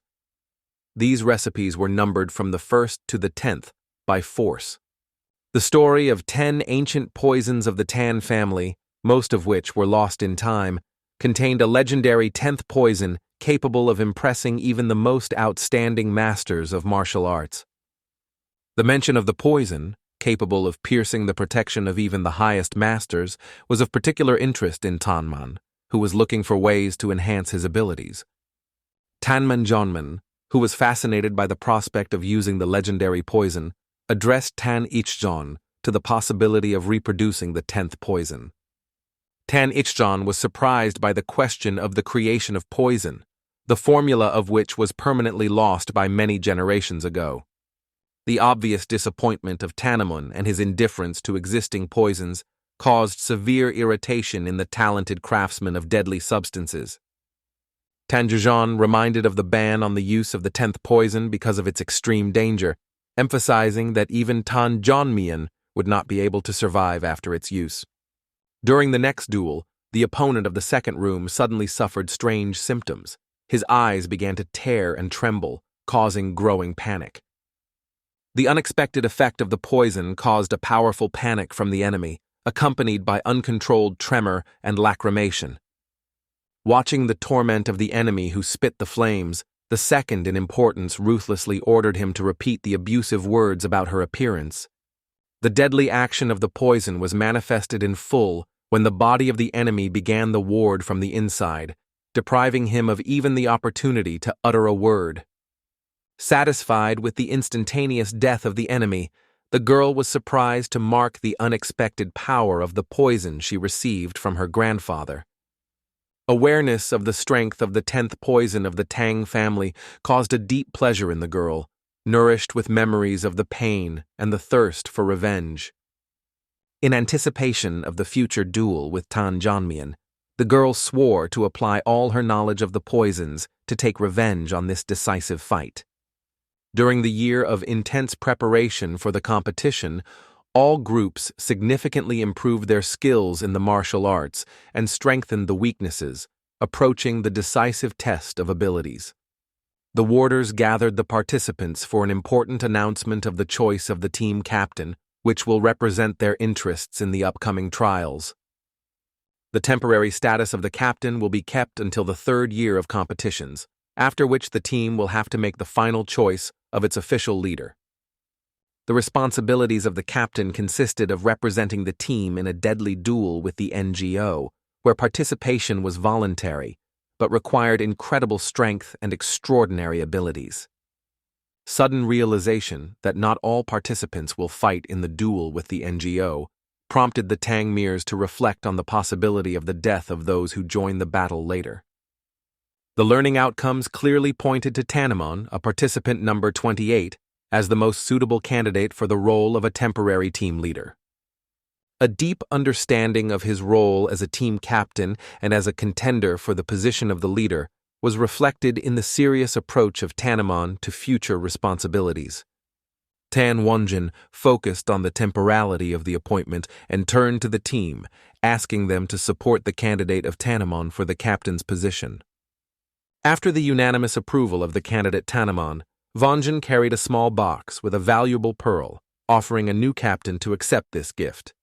These recipes were numbered from the 1st to the 10th by force. The story of 10 ancient poisons of the Tan family, most of which were lost in time, contained a legendary 10th poison capable of impressing even the most outstanding masters of martial arts. The mention of the poison, capable of piercing the protection of even the highest masters, was of particular interest in Tanman, who was looking for ways to enhance his abilities. Tanjonaman, who was fascinated by the prospect of using the legendary poison, addressed Tan Ichjon to the possibility of reproducing the 10th poison. Tan Ichjon was surprised by the question of the creation of poison, the formula of which was permanently lost by many generations ago. The obvious disappointment of Tannon and his indifference to existing poisons caused severe irritation in the talented craftsman of deadly substances. Tanjonaman reminded of the ban on the use of the 10th poison because of its extreme danger, emphasizing that even Tanjonaman would not be able to survive after its use. During the next duel, the opponent of the second room suddenly suffered strange symptoms. His eyes began to tear and tremble, causing growing panic. The unexpected effect of the poison caused a powerful panic from the enemy, accompanied by uncontrolled tremor and lacrimation. Watching the torment of the enemy who spit the flames, the second in importance ruthlessly ordered him to repeat the abusive words about her appearance. The deadly action of the poison was manifested in full when the body of the enemy began the ward from the inside, depriving him of even the opportunity to utter a word. Satisfied with the instantaneous death of the enemy, the girl was surprised to mark the unexpected power of the poison she received from her grandfather. Awareness of the strength of the 10th poison of the Tang family caused a deep pleasure in the girl, nourished with memories of the pain and the thirst for revenge. In anticipation of the future duel with Tanjonaman, the girl swore to apply all her knowledge of the poisons to take revenge on this decisive fight. During the year of intense preparation for the competition, all groups significantly improved their skills in the martial arts and strengthened the weaknesses, approaching the decisive test of abilities. The warders gathered the participants for an important announcement of the choice of the team captain, which will represent their interests in the upcoming trials. The temporary status of the captain will be kept until the 3rd year of competitions, after which the team will have to make the final choice of its official leader. The responsibilities of the captain consisted of representing the team in a deadly duel with the NGO, where participation was voluntary, but required incredible strength and extraordinary abilities. Sudden realization that not all participants will fight in the duel with the NGO prompted the Tangmirs to reflect on the possibility of the death of those who join the battle later. The learning outcomes clearly pointed to Tannon, a participant number 28, as the most suitable candidate for the role of a temporary team leader. A deep understanding of his role as a team captain and as a contender for the position of the leader was reflected in the serious approach of Tannon to future responsibilities. Tan Wonjin focused on the temporality of the appointment and turned to the team, asking them to support the candidate of Tannon for the captain's position. After the unanimous approval of the candidate Tannon, Wonjin carried a small box with a valuable pearl, offering a new captain to accept this gift.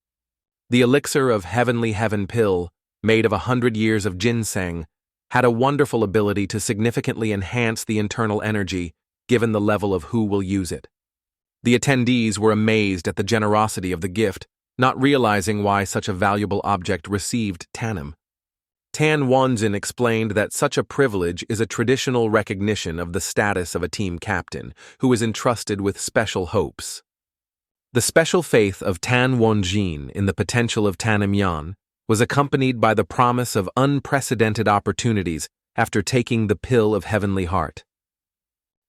The elixir of Heavenly Heaven pill, made of 100 years of ginseng, had a wonderful ability to significantly enhance the internal energy, given the level of who will use it. The attendees were amazed at the generosity of the gift, not realizing why such a valuable object received Tannon. Tan Wonjin explained that such a privilege is a traditional recognition of the status of a team captain, who is entrusted with special hopes. The special faith of Tan Wonjin in the potential of Tannon was accompanied by the promise of unprecedented opportunities after taking the pill of Heavenly Heart.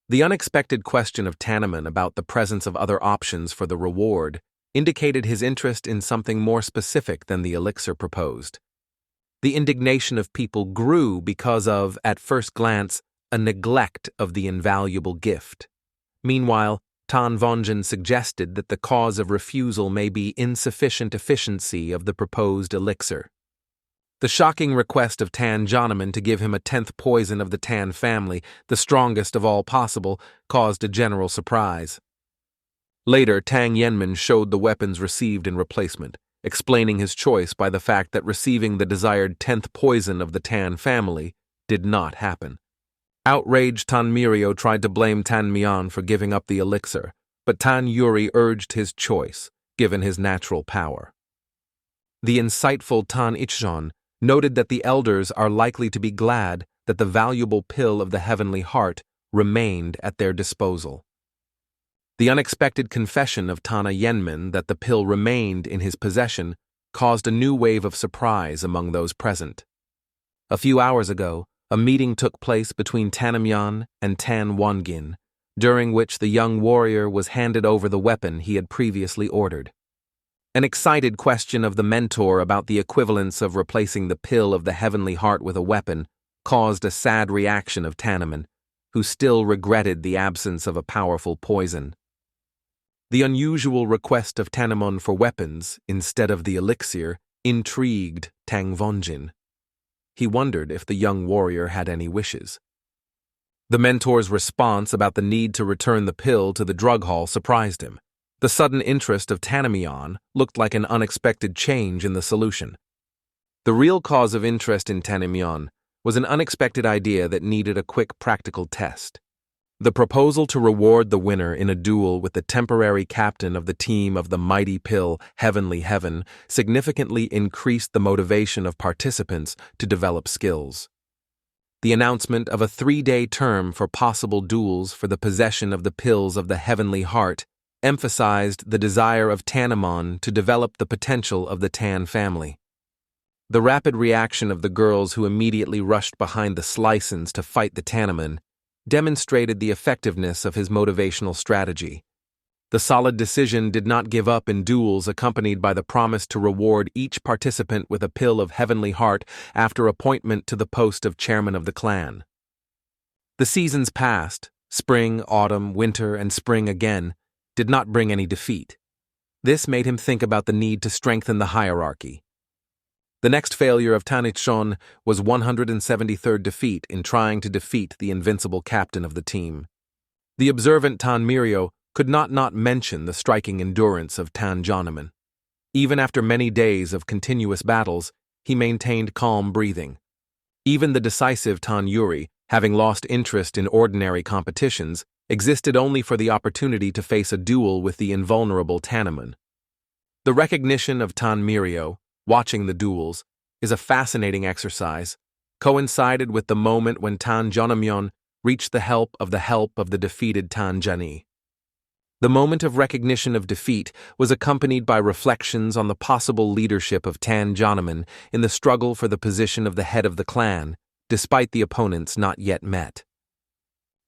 The unexpected question of Tannon about the presence of other options for the reward indicated his interest in something more specific than the elixir proposed. The indignation of people grew because of, at first glance, a neglect of the invaluable gift. Meanwhile, Tan Vonjin suggested that the cause of refusal may be insufficient efficiency of the proposed elixir. The shocking request of Tanjonaman to give him a 10th poison of the Tan family, the strongest of all possible, caused a general surprise. Later, Tang Yenman showed the weapons received in replacement, explaining his choice by the fact that receiving the desired 10th poison of the Tan family did not happen. Outraged, Tan Mirio tried to blame Tan Mian for giving up the elixir, but Tan Yuri urged his choice, given his natural power. The insightful Tan Ichjon noted that the elders are likely to be glad that the valuable pill of the heavenly heart remained at their disposal. The unexpected confession of Tana Yenman that the pill remained in his possession caused a new wave of surprise among those present. A few hours ago, a meeting took place between Tanamyan and Tan Wongin, during which the young warrior was handed over the weapon he had previously ordered. An excited question of the mentor about the equivalence of replacing the pill of the heavenly heart with a weapon caused a sad reaction of Tannoman, who still regretted the absence of a powerful poison. The unusual request of Tanamon for weapons instead of the elixir intrigued Tang Vonjin. He wondered if the young warrior had any wishes. The mentor's response about the need to return the pill to the drug hall surprised him. The sudden interest of Tanamian looked like an unexpected change in the solution. The real cause of interest in Tanamian was an unexpected idea that needed a quick practical test. The proposal to reward the winner in a duel with the temporary captain of the team of the mighty pill Heavenly Heaven significantly increased the motivation of participants to develop skills. The announcement of a 3-day term for possible duels for the possession of the pills of the Heavenly Heart emphasized the desire of Tanamon to develop the potential of the Tan family. The rapid reaction of the girls who immediately rushed behind the Slicens to fight the Tannaman demonstrated the effectiveness of his motivational strategy. The solid decision did not give up in duels accompanied by the promise to reward each participant with a pill of Heavenly Heart after appointment to the post of chairman of the clan. The seasons passed, spring, autumn, winter, and spring again, did not bring any defeat. This made him think about the need to strengthen the hierarchy. The next failure of Tanichon was 173rd defeat in trying to defeat the invincible captain of the team. The observant Tan Mirio could not mention the striking endurance of Tanjonaman. Even after many days of continuous battles, he maintained calm breathing. Even the decisive Tan Yuri, having lost interest in ordinary competitions, existed only for the opportunity to face a duel with the invulnerable Tannaman. The recognition of Tan Mirio, watching the duels, is a fascinating exercise, coincided with the moment when Tanjonaman reached the help of the defeated Tanjani. The moment of recognition of defeat was accompanied by reflections on the possible leadership of Tanjonaman in the struggle for the position of the head of the clan, despite the opponents not yet met.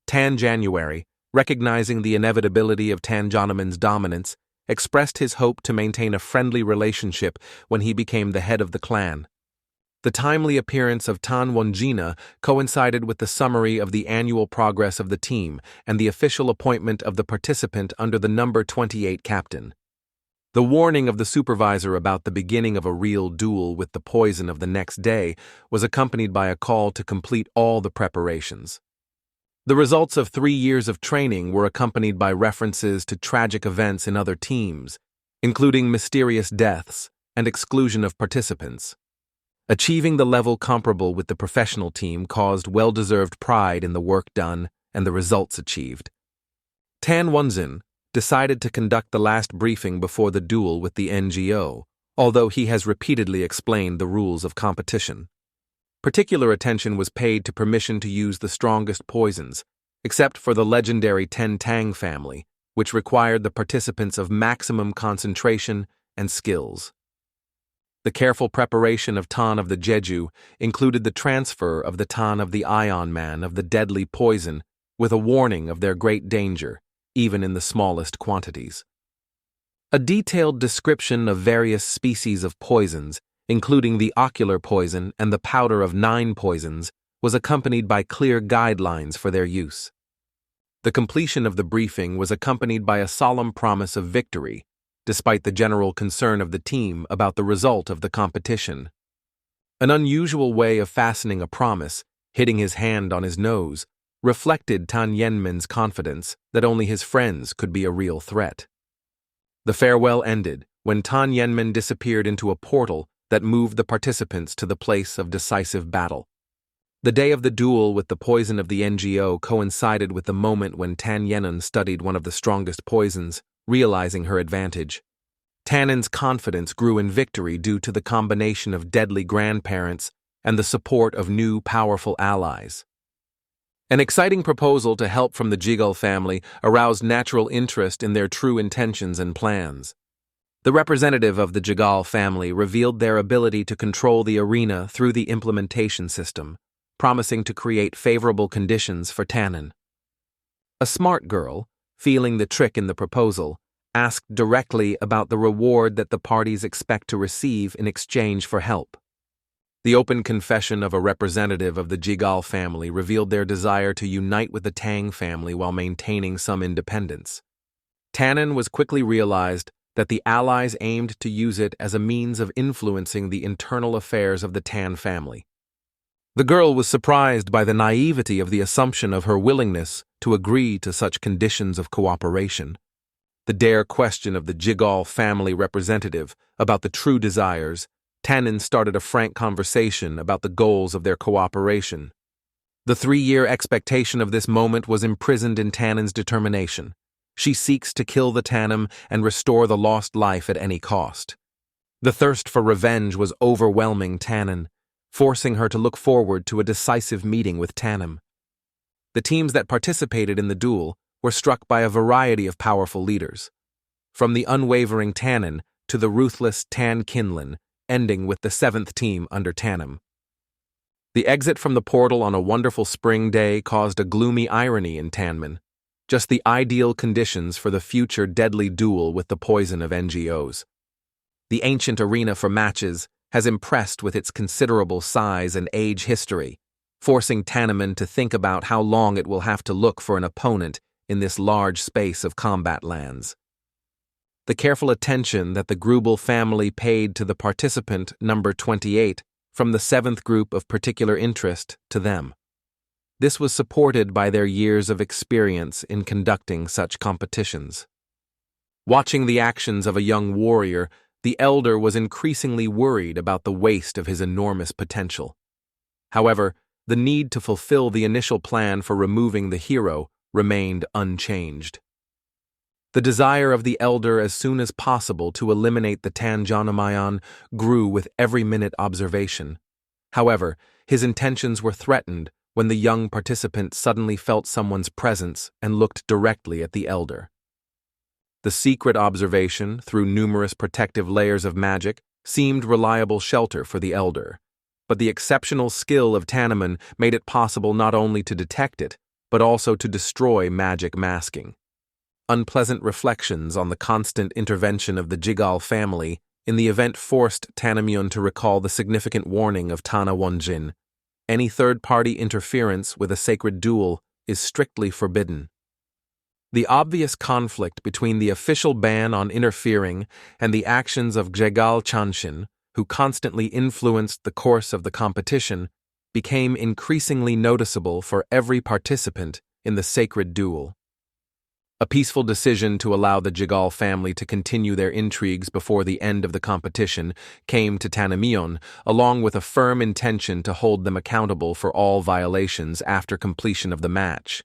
Tan January, recognizing the inevitability of Tanjonaman's dominance, expressed his hope to maintain a friendly relationship when he became the head of the clan. The timely appearance of Tan Wonjina coincided with the summary of the annual progress of the team and the official appointment of the participant under the number 28 captain. The warning of the supervisor about the beginning of a real duel with the poison of the next day was accompanied by a call to complete all the preparations. The results of 3 years of training were accompanied by references to tragic events in other teams, including mysterious deaths and exclusion of participants. Achieving the level comparable with the professional team caused well-deserved pride in the work done and the results achieved. Tan Wonzin decided to conduct the last briefing before the duel with the NGO, although he has repeatedly explained the rules of competition. Particular attention was paid to permission to use the strongest poisons, except for the legendary Tang family, which required the participants of maximum concentration and skills. The careful preparation of Tan of the Jeju included the transfer of the Tan of the Ion Man of the deadly poison with a warning of their great danger, even in the smallest quantities. A detailed description of various species of poisons, including the ocular poison and the powder of 9 poisons, was accompanied by clear guidelines for their use. The completion of the briefing was accompanied by a solemn promise of victory, despite the general concern of the team about the result of the competition. An unusual way of fastening a promise, hitting his hand on his nose, reflected Tanjonaman's confidence that only his friends could be a real threat. The farewell ended when Tanjonaman disappeared into a portal that moved the participants to the place of decisive battle. The day of the duel with the poison of the NGO coincided with the moment when Tannon studied one of the strongest poisons, realizing her advantage. Tannon's confidence grew in victory due to the combination of deadly grandparents and the support of new powerful allies. An exciting proposal to help from the Jigul family aroused natural interest in their true intentions and plans. The representative of the Jigul family revealed their ability to control the arena through the implementation system, promising to create favorable conditions for Tannon. A smart girl, feeling the trick in the proposal, asked directly about the reward that the parties expect to receive in exchange for help. The open confession of a representative of the Jigul family revealed their desire to unite with the Tang family while maintaining some independence. Tannon was quickly realized that the allies aimed to use it as a means of influencing the internal affairs of the Tan family. The girl was surprised by the naivety of the assumption of her willingness to agree to such conditions of cooperation. The dare question of the Jigul family representative about the true desires, Tannon started a frank conversation about the goals of their cooperation. The 3-year expectation of this moment was imprisoned in Tannon's determination. She seeks to kill the Tannon and restore the lost life at any cost. The thirst for revenge was overwhelming Tannon, forcing her to look forward to a decisive meeting with Tannon. The teams that participated in the duel were struck by a variety of powerful leaders, from the unwavering Tannon to the ruthless Tan Kinlan, ending with the 7th team under Tannon. The exit from the portal on a wonderful spring day caused a gloomy irony in Tannon, just the ideal conditions for the future deadly duel with the poison of NGOs. The ancient arena for matches has impressed with its considerable size and age history, forcing Tannon to think about how long it will have to look for an opponent in this large space of combat lands. The careful attention that the Grubel family paid to the participant number 28 from the 7th group of particular interest to them. This was supported by their years of experience in conducting such competitions. Watching the actions of a young warrior, the elder was increasingly worried about the waste of his enormous potential. However, the need to fulfill the initial plan for removing the hero remained unchanged. The desire of the elder as soon as possible to eliminate the Tanjonaman grew with every minute observation. However, his intentions were threatened when the young participant suddenly felt someone's presence and looked directly at the elder. The secret observation, through numerous protective layers of magic, seemed reliable shelter for the elder, but the exceptional skill of Tannon made it possible not only to detect it, but also to destroy magic masking. Unpleasant reflections on the constant intervention of the Jigul family in the event forced Tannon to recall the significant warning of Tana Wonjin. Any third-party interference with a sacred duel is strictly forbidden. The obvious conflict between the official ban on interfering and the actions of Jigul Chanshin, who constantly influenced the course of the competition, became increasingly noticeable for every participant in the sacred duel. A peaceful decision to allow the Jigul family to continue their intrigues before the end of the competition came to Tannon, along with a firm intention to hold them accountable for all violations after completion of the match.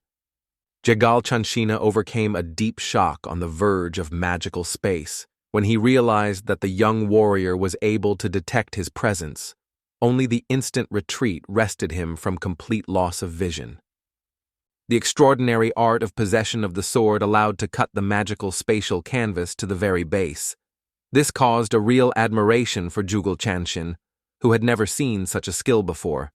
Jigul Chanshina overcame a deep shock on the verge of magical space when he realized that the young warrior was able to detect his presence. Only the instant retreat wrested him from complete loss of vision. The extraordinary art of possession of the sword allowed to cut the magical spatial canvas to the very base. This caused a real admiration for Jigul Chanshin, who had never seen such a skill before.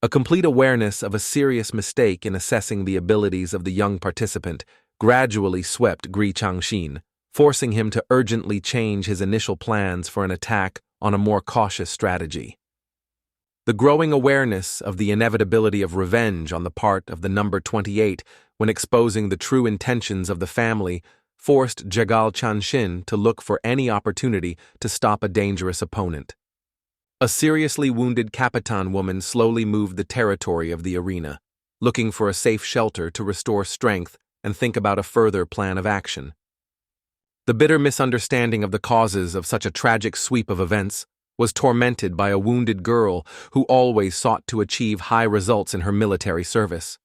A complete awareness of a serious mistake in assessing the abilities of the young participant gradually swept Gri Changshin, forcing him to urgently change his initial plans for an attack on a more cautious strategy. The growing awareness of the inevitability of revenge on the part of the number 28 when exposing the true intentions of the family forced Jagal Chanshin to look for any opportunity to stop a dangerous opponent. A seriously wounded Capitan woman slowly moved the territory of the arena, looking for a safe shelter to restore strength and think about a further plan of action. The bitter misunderstanding of the causes of such a tragic sweep of events was tormented by a wounded girl who always sought to achieve high results in her military service.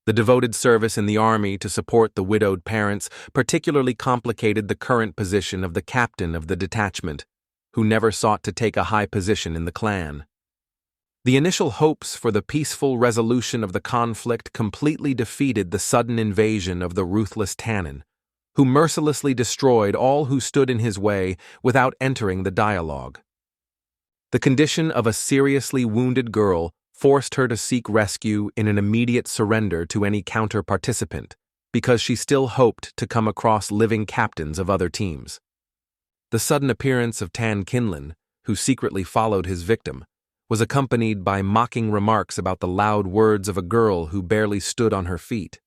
The devoted service in the army to support the widowed parents particularly complicated the current position of the captain of the detachment, who never sought to take a high position in the clan. The initial hopes for the peaceful resolution of the conflict completely defeated the sudden invasion of the ruthless Tannon, who mercilessly destroyed all who stood in his way without entering the dialogue. The condition of a seriously wounded girl forced her to seek rescue in an immediate surrender to any counter-participant, because she still hoped to come across living captains of other teams. The sudden appearance of Tan Kinlan, who secretly followed his victim, was accompanied by mocking remarks about the loud words of a girl who barely stood on her feet.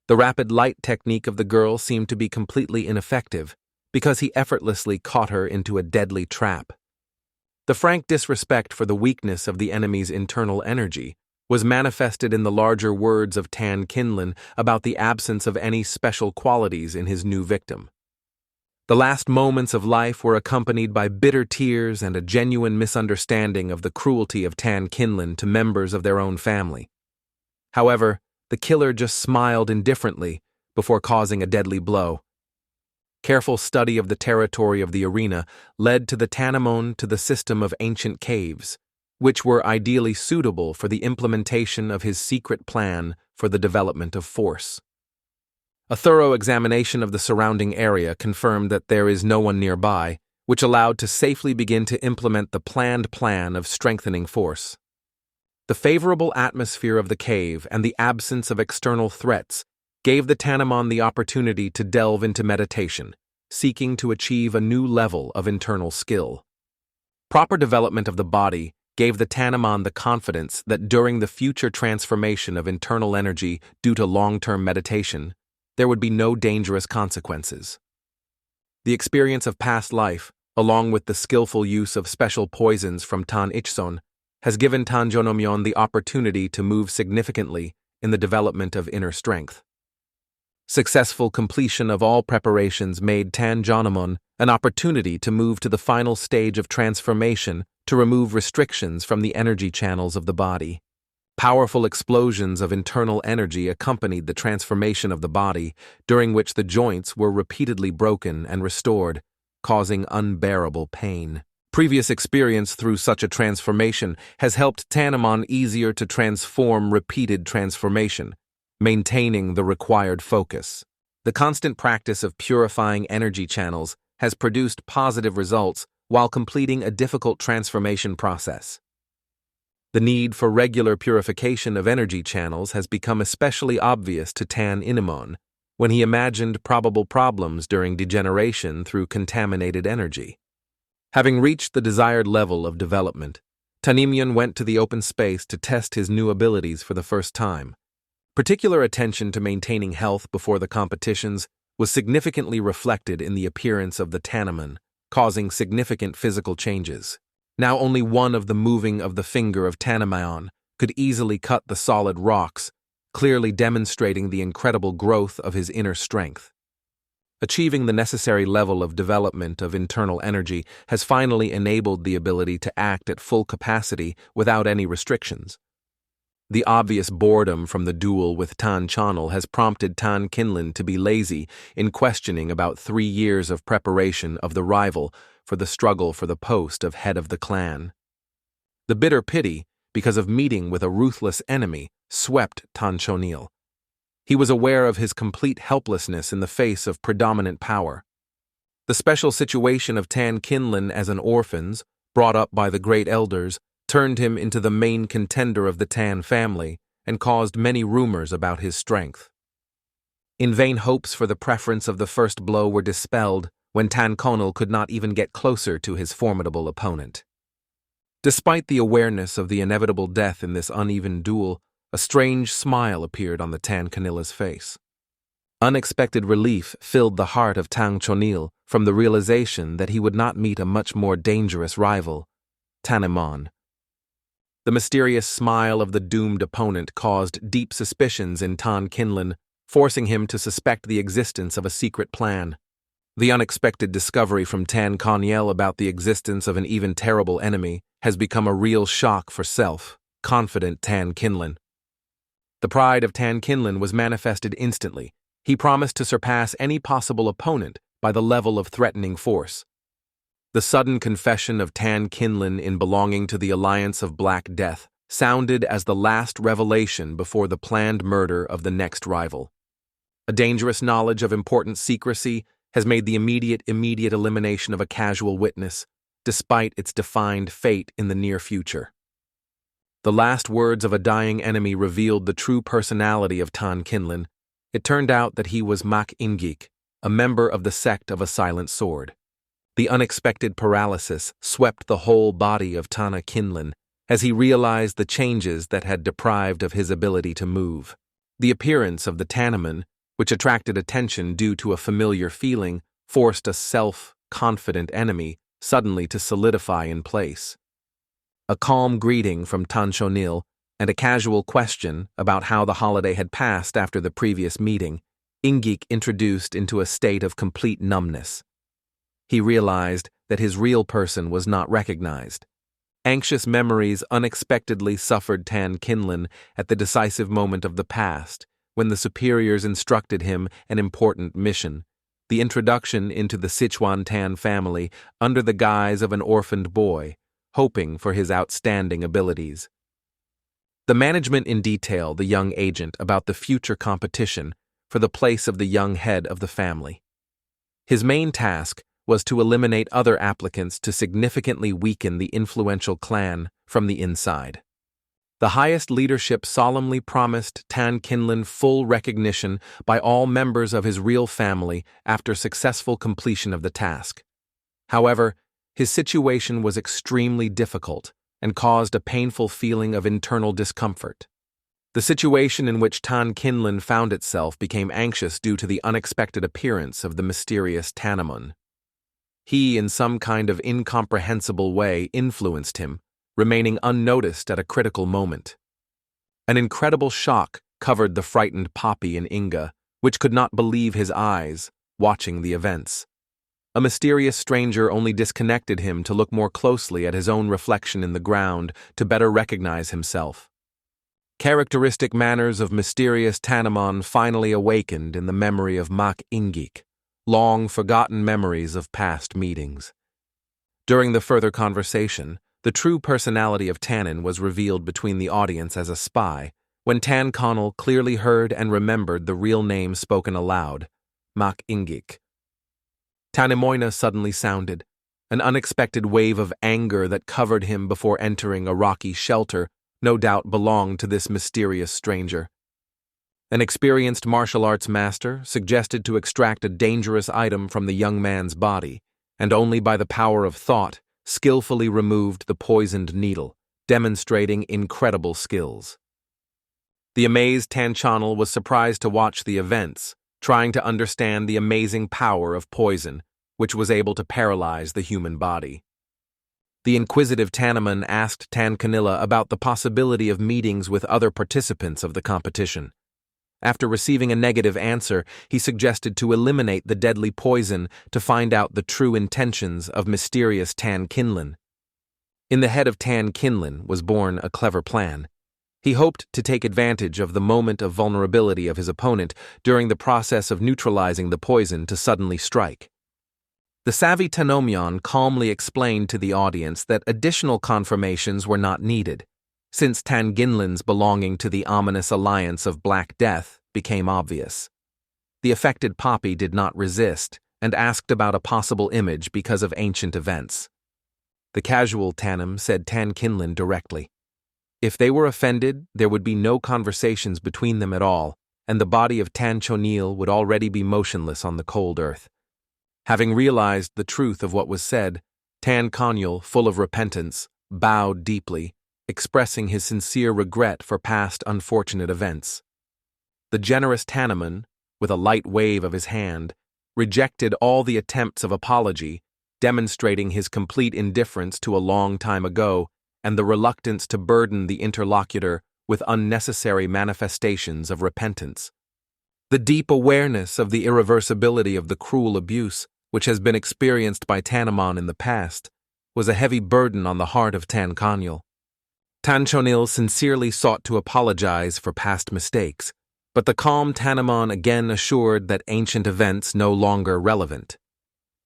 The rapid light technique of the girl seemed to be completely ineffective, because he effortlessly caught her into a deadly trap. The frank disrespect for the weakness of the enemy's internal energy was manifested in the larger words of Tan Kinlan about the absence of any special qualities in his new victim. The last moments of life were accompanied by bitter tears and a genuine misunderstanding of the cruelty of Tan Kinlan to members of their own family. However, the killer just smiled indifferently before causing a deadly blow. Careful study of the territory of the arena led to the Tanjonaman to the system of ancient caves, which were ideally suitable for the implementation of his secret plan for the development of force. A thorough examination of the surrounding area confirmed that there is no one nearby, which allowed to safely begin to implement the planned plan of strengthening force. The favorable atmosphere of the cave and the absence of external threats gave the Tanjonaman the opportunity to delve into meditation, seeking to achieve a new level of internal skill. Proper development of the body gave the Tanjonaman the confidence that during the future transformation of internal energy due to long-term meditation, there would be no dangerous consequences. The experience of past life, along with the skillful use of special poisons from Tan Ichson, has given Tanjonaman the opportunity to move significantly in the development of inner strength. Successful completion of all preparations made Tanjonaman an opportunity to move to the final stage of transformation to remove restrictions from the energy channels of the body. Powerful explosions of internal energy accompanied the transformation of the body, during which the joints were repeatedly broken and restored, causing unbearable pain. Previous experience through such a transformation has helped Tanjonaman easier to transform repeated transformation, maintaining the required focus. The constant practice of purifying energy channels has produced positive results while completing a difficult transformation process. The need for regular purification of energy channels has become especially obvious to Tanjonaman when he imagined probable problems during degeneration through contaminated energy. Having reached the desired level of development, Tanjonaman went to the open space to test his new abilities for the first time. Particular attention to maintaining health before the competitions was significantly reflected in the appearance of the Tanjonaman, causing significant physical changes. Now only one of the moving of the finger of Tanjonaman could easily cut the solid rocks, clearly demonstrating the incredible growth of his inner strength. Achieving the necessary level of development of internal energy has finally enabled the ability to act at full capacity without any restrictions. The obvious boredom from the duel with Tan Chanel has prompted Tan Kinlan to be lazy in questioning about 3 years of preparation of the rival for the struggle for the post of head of the clan. The bitter pity, because of meeting with a ruthless enemy, swept Tan Chonil. He was aware of his complete helplessness in the face of predominant power. The special situation of Tan Kinlan as an orphan, brought up by the great elders, turned him into the main contender of the Tan family and caused many rumors about his strength. In vain hopes for the preference of the first blow were dispelled when Tanjonal could not even get closer to his formidable opponent. Despite the awareness of the inevitable death in this uneven duel, a strange smile appeared on the Tankanila's face. Unexpected relief filled the heart of Tanjonil from the realization that he would not meet a much more dangerous rival, Tanjonaman. The mysterious smile of the doomed opponent caused deep suspicions in Tan Kinlan, forcing him to suspect the existence of a secret plan. The unexpected discovery from Tan Konyel about the existence of an even terrible enemy has become a real shock for self-confident Tan Kinlan. The pride of Tan Kinlan was manifested instantly. He promised to surpass any possible opponent by the level of threatening force. The sudden confession of Tan Kinlan in belonging to the Alliance of Black Death sounded as the last revelation before the planned murder of the next rival. A dangerous knowledge of important secrecy has made the immediate elimination of a casual witness, despite its defined fate in the near future. The last words of a dying enemy revealed the true personality of Tan Kinlan. It turned out that he was Mak Ingik, a member of the sect of a silent sword. The unexpected paralysis swept the whole body of Tana Kinlan as he realized the changes that had deprived of his ability to move. The appearance of the Tanjonaman, which attracted attention due to a familiar feeling, forced a self-confident enemy suddenly to solidify in place. A calm greeting from Tanjonil and a casual question about how the holiday had passed after the previous meeting, Ingik introduced into a state of complete numbness. He realized that his real person was not recognized. Anxious memories unexpectedly suffered Tan Kinlan at the decisive moment of the past, when the superiors instructed him an important mission, the introduction into the Sichuan Tan family under the guise of an orphaned boy, hoping for his outstanding abilities. The management in detail the young agent about the future competition for the place of the young head of the family. His main task was to eliminate other applicants to significantly weaken the influential clan from the inside. The highest leadership solemnly promised Tan Kinlan full recognition by all members of his real family after successful completion of the task. However, his situation was extremely difficult and caused a painful feeling of internal discomfort. The situation in which Tan Kinlan found itself became anxious due to the unexpected appearance of the mysterious Tanjonaman. He, in some kind of incomprehensible way, influenced him, remaining unnoticed at a critical moment. An incredible shock covered the frightened Poppy and Inga, which could not believe his eyes, watching the events. A mysterious stranger only disconnected him to look more closely at his own reflection in the ground to better recognize himself. Characteristic manners of mysterious Tanjonaman finally awakened in the memory of Mak Ingik, long-forgotten memories of past meetings. During the further conversation, the true personality of Tannon was revealed between the audience as a spy, when Tan Connell clearly heard and remembered the real name spoken aloud, Mak Ingik. Tanimoina suddenly sounded, an unexpected wave of anger that covered him before entering a rocky shelter no doubt belonged to this mysterious stranger. An experienced martial arts master suggested to extract a dangerous item from the young man's body, and only by the power of thought skillfully removed the poisoned needle, demonstrating incredible skills. The amazed Tanjonal was surprised to watch the events, trying to understand the amazing power of poison, which was able to paralyze the human body. The inquisitive Tanjonaman asked Tankanilla about the possibility of meetings with other participants of the competition. After receiving a negative answer, he suggested to eliminate the deadly poison to find out the true intentions of mysterious Tan Kinlan. In the head of Tan Kinlan was born a clever plan. He hoped to take advantage of the moment of vulnerability of his opponent during the process of neutralizing the poison to suddenly strike. The savvy Tanjonaman calmly explained to the audience that additional confirmations were not needed, since Tanginlan's belonging to the ominous alliance of Black Death became obvious. The affected Poppy did not resist and asked about a possible image because of ancient events. The casual Tanum said Tan Kinlan directly. If they were offended, there would be no conversations between them at all, and the body of Tan Chonil would already be motionless on the cold earth. Having realized the truth of what was said, Tan Konyul, full of repentance, bowed deeply, expressing his sincere regret for past unfortunate events. The generous Tanjonaman, with a light wave of his hand, rejected all the attempts of apology, demonstrating his complete indifference to a long time ago and the reluctance to burden the interlocutor with unnecessary manifestations of repentance. The deep awareness of the irreversibility of the cruel abuse which has been experienced by Tanjonaman in the past was a heavy burden on the heart of Tan Konyul. Tanjonaman sincerely sought to apologize for past mistakes, but the calm Tanjonaman again assured that ancient events no longer relevant.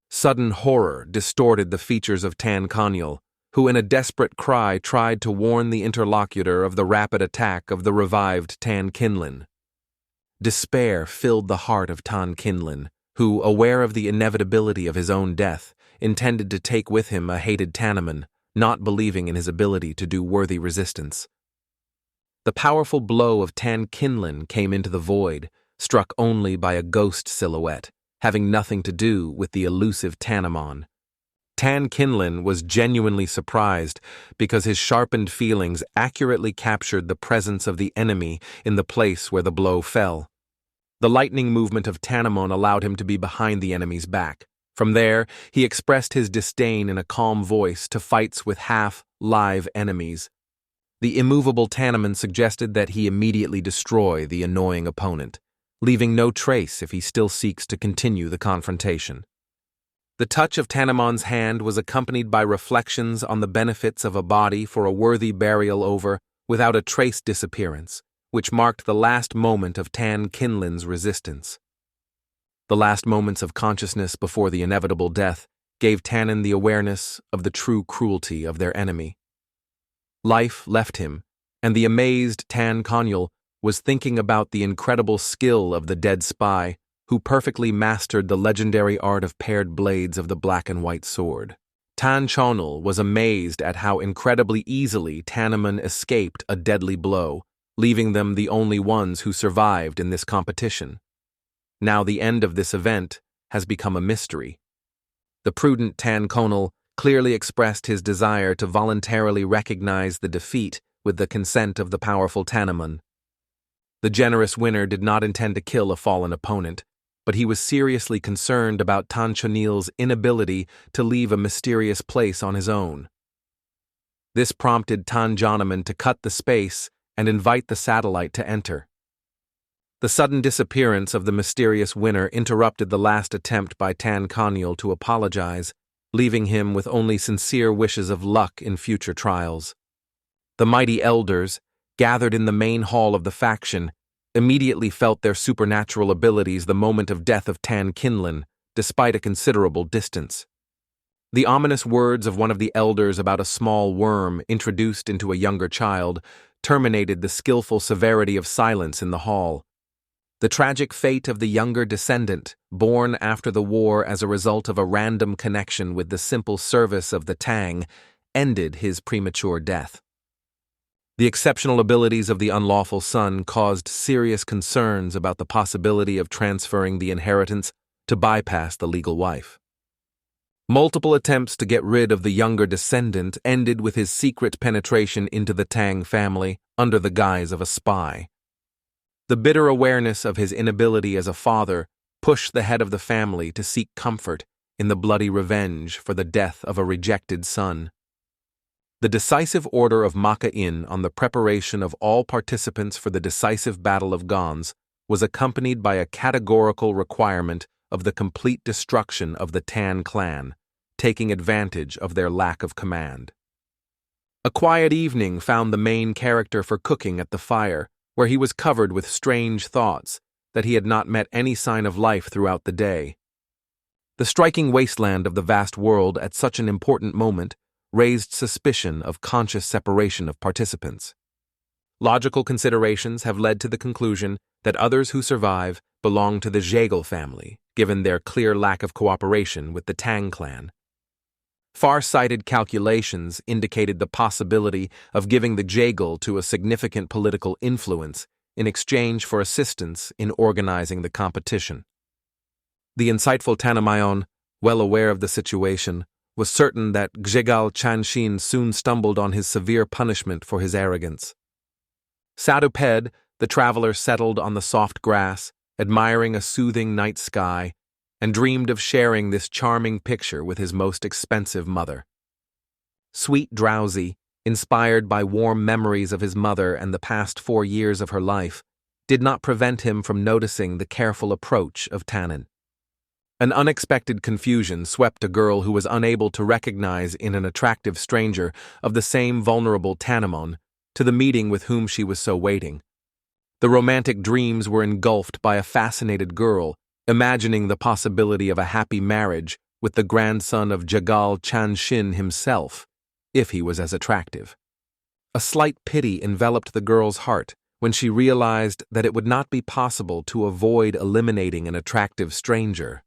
Sudden horror distorted the features of Tan Konyul, who in a desperate cry tried to warn the interlocutor of the rapid attack of the revived Tan Kinlin. Despair filled the heart of Tan Kinlin, who, aware of the inevitability of his own death, intended to take with him a hated Tanjonaman, not believing in his ability to do worthy resistance. The powerful blow of Tan Kinlin came into the void, struck only by a ghost silhouette, having nothing to do with the elusive Tanjonaman. Tan Kinlin was genuinely surprised because his sharpened feelings accurately captured the presence of the enemy in the place where the blow fell. The lightning movement of Tanjonaman allowed him to be behind the enemy's back. From there, he expressed his disdain in a calm voice to fights with half-live enemies. The immovable Tanjonaman suggested that he immediately destroy the annoying opponent, leaving no trace if he still seeks to continue the confrontation. The touch of Tanjonaman's hand was accompanied by reflections on the benefits of a body for a worthy burial over without a trace disappearance, which marked the last moment of Tan Kinlin's resistance. The last moments of consciousness before the inevitable death gave Tannon the awareness of the true cruelty of their enemy. Life left him, and the amazed Tan Konyul was thinking about the incredible skill of the dead spy, who perfectly mastered the legendary art of paired blades of the black and white sword. Tanjonaman was amazed at how incredibly easily Tanjonaman escaped a deadly blow, leaving them the only ones who survived in this competition. Now the end of this event has become a mystery. The prudent Tan Konyul clearly expressed his desire to voluntarily recognize the defeat with the consent of the powerful Tanjonaman. The generous winner did not intend to kill a fallen opponent, but he was seriously concerned about Tanjonil's inability to leave a mysterious place on his own. This prompted Tanjonaman to cut the space and invite the satellite to enter. The sudden disappearance of the mysterious winner interrupted the last attempt by Tan Konyul to apologize, leaving him with only sincere wishes of luck in future trials. The mighty elders, gathered in the main hall of the faction, immediately felt their supernatural abilities the moment of death of Tan Kinlin, despite a considerable distance. The ominous words of one of the elders about a small worm introduced into a younger child terminated the skillful severity of silence in the hall. The tragic fate of the younger descendant, born after the war as a result of a random connection with the simple service of the Tang, ended his premature death. The exceptional abilities of the unlawful son caused serious concerns about the possibility of transferring the inheritance to bypass the legal wife. Multiple attempts to get rid of the younger descendant ended with his secret penetration into the Tang family under the guise of a spy. The bitter awareness of his inability as a father pushed the head of the family to seek comfort in the bloody revenge for the death of a rejected son. The decisive order of Maka-in on the preparation of all participants for the decisive Battle of Gons was accompanied by a categorical requirement of the complete destruction of the Tan clan, taking advantage of their lack of command. A quiet evening found the main character for cooking at the fire, where he was covered with strange thoughts that he had not met any sign of life throughout the day. The striking wasteland of the vast world at such an important moment raised suspicion of conscious separation of participants. Logical considerations have led to the conclusion that others who survive belong to the Jaegel family, given their clear lack of cooperation with the Tang clan. Far-sighted calculations indicated the possibility of giving the Jaegel to a significant political influence in exchange for assistance in organizing the competition. The insightful Tanjonaman well aware of the situation, was certain that Gjegal Chanshin soon stumbled on his severe punishment for his arrogance. Saduped, the traveler, settled on the soft grass, admiring a soothing night sky, and dreamed of sharing this charming picture with his most expensive mother. Sweet drowsy, inspired by warm memories of his mother and the past 4 years of her life, did not prevent him from noticing the careful approach of Tannon. An unexpected confusion swept a girl who was unable to recognize in an attractive stranger of the same vulnerable Tanjonaman to the meeting with whom she was so waiting. The romantic dreams were engulfed by a fascinated girl, imagining the possibility of a happy marriage with the grandson of Gjegal Chanshin himself, if he was as attractive. A slight pity enveloped the girl's heart when she realized that it would not be possible to avoid eliminating an attractive stranger.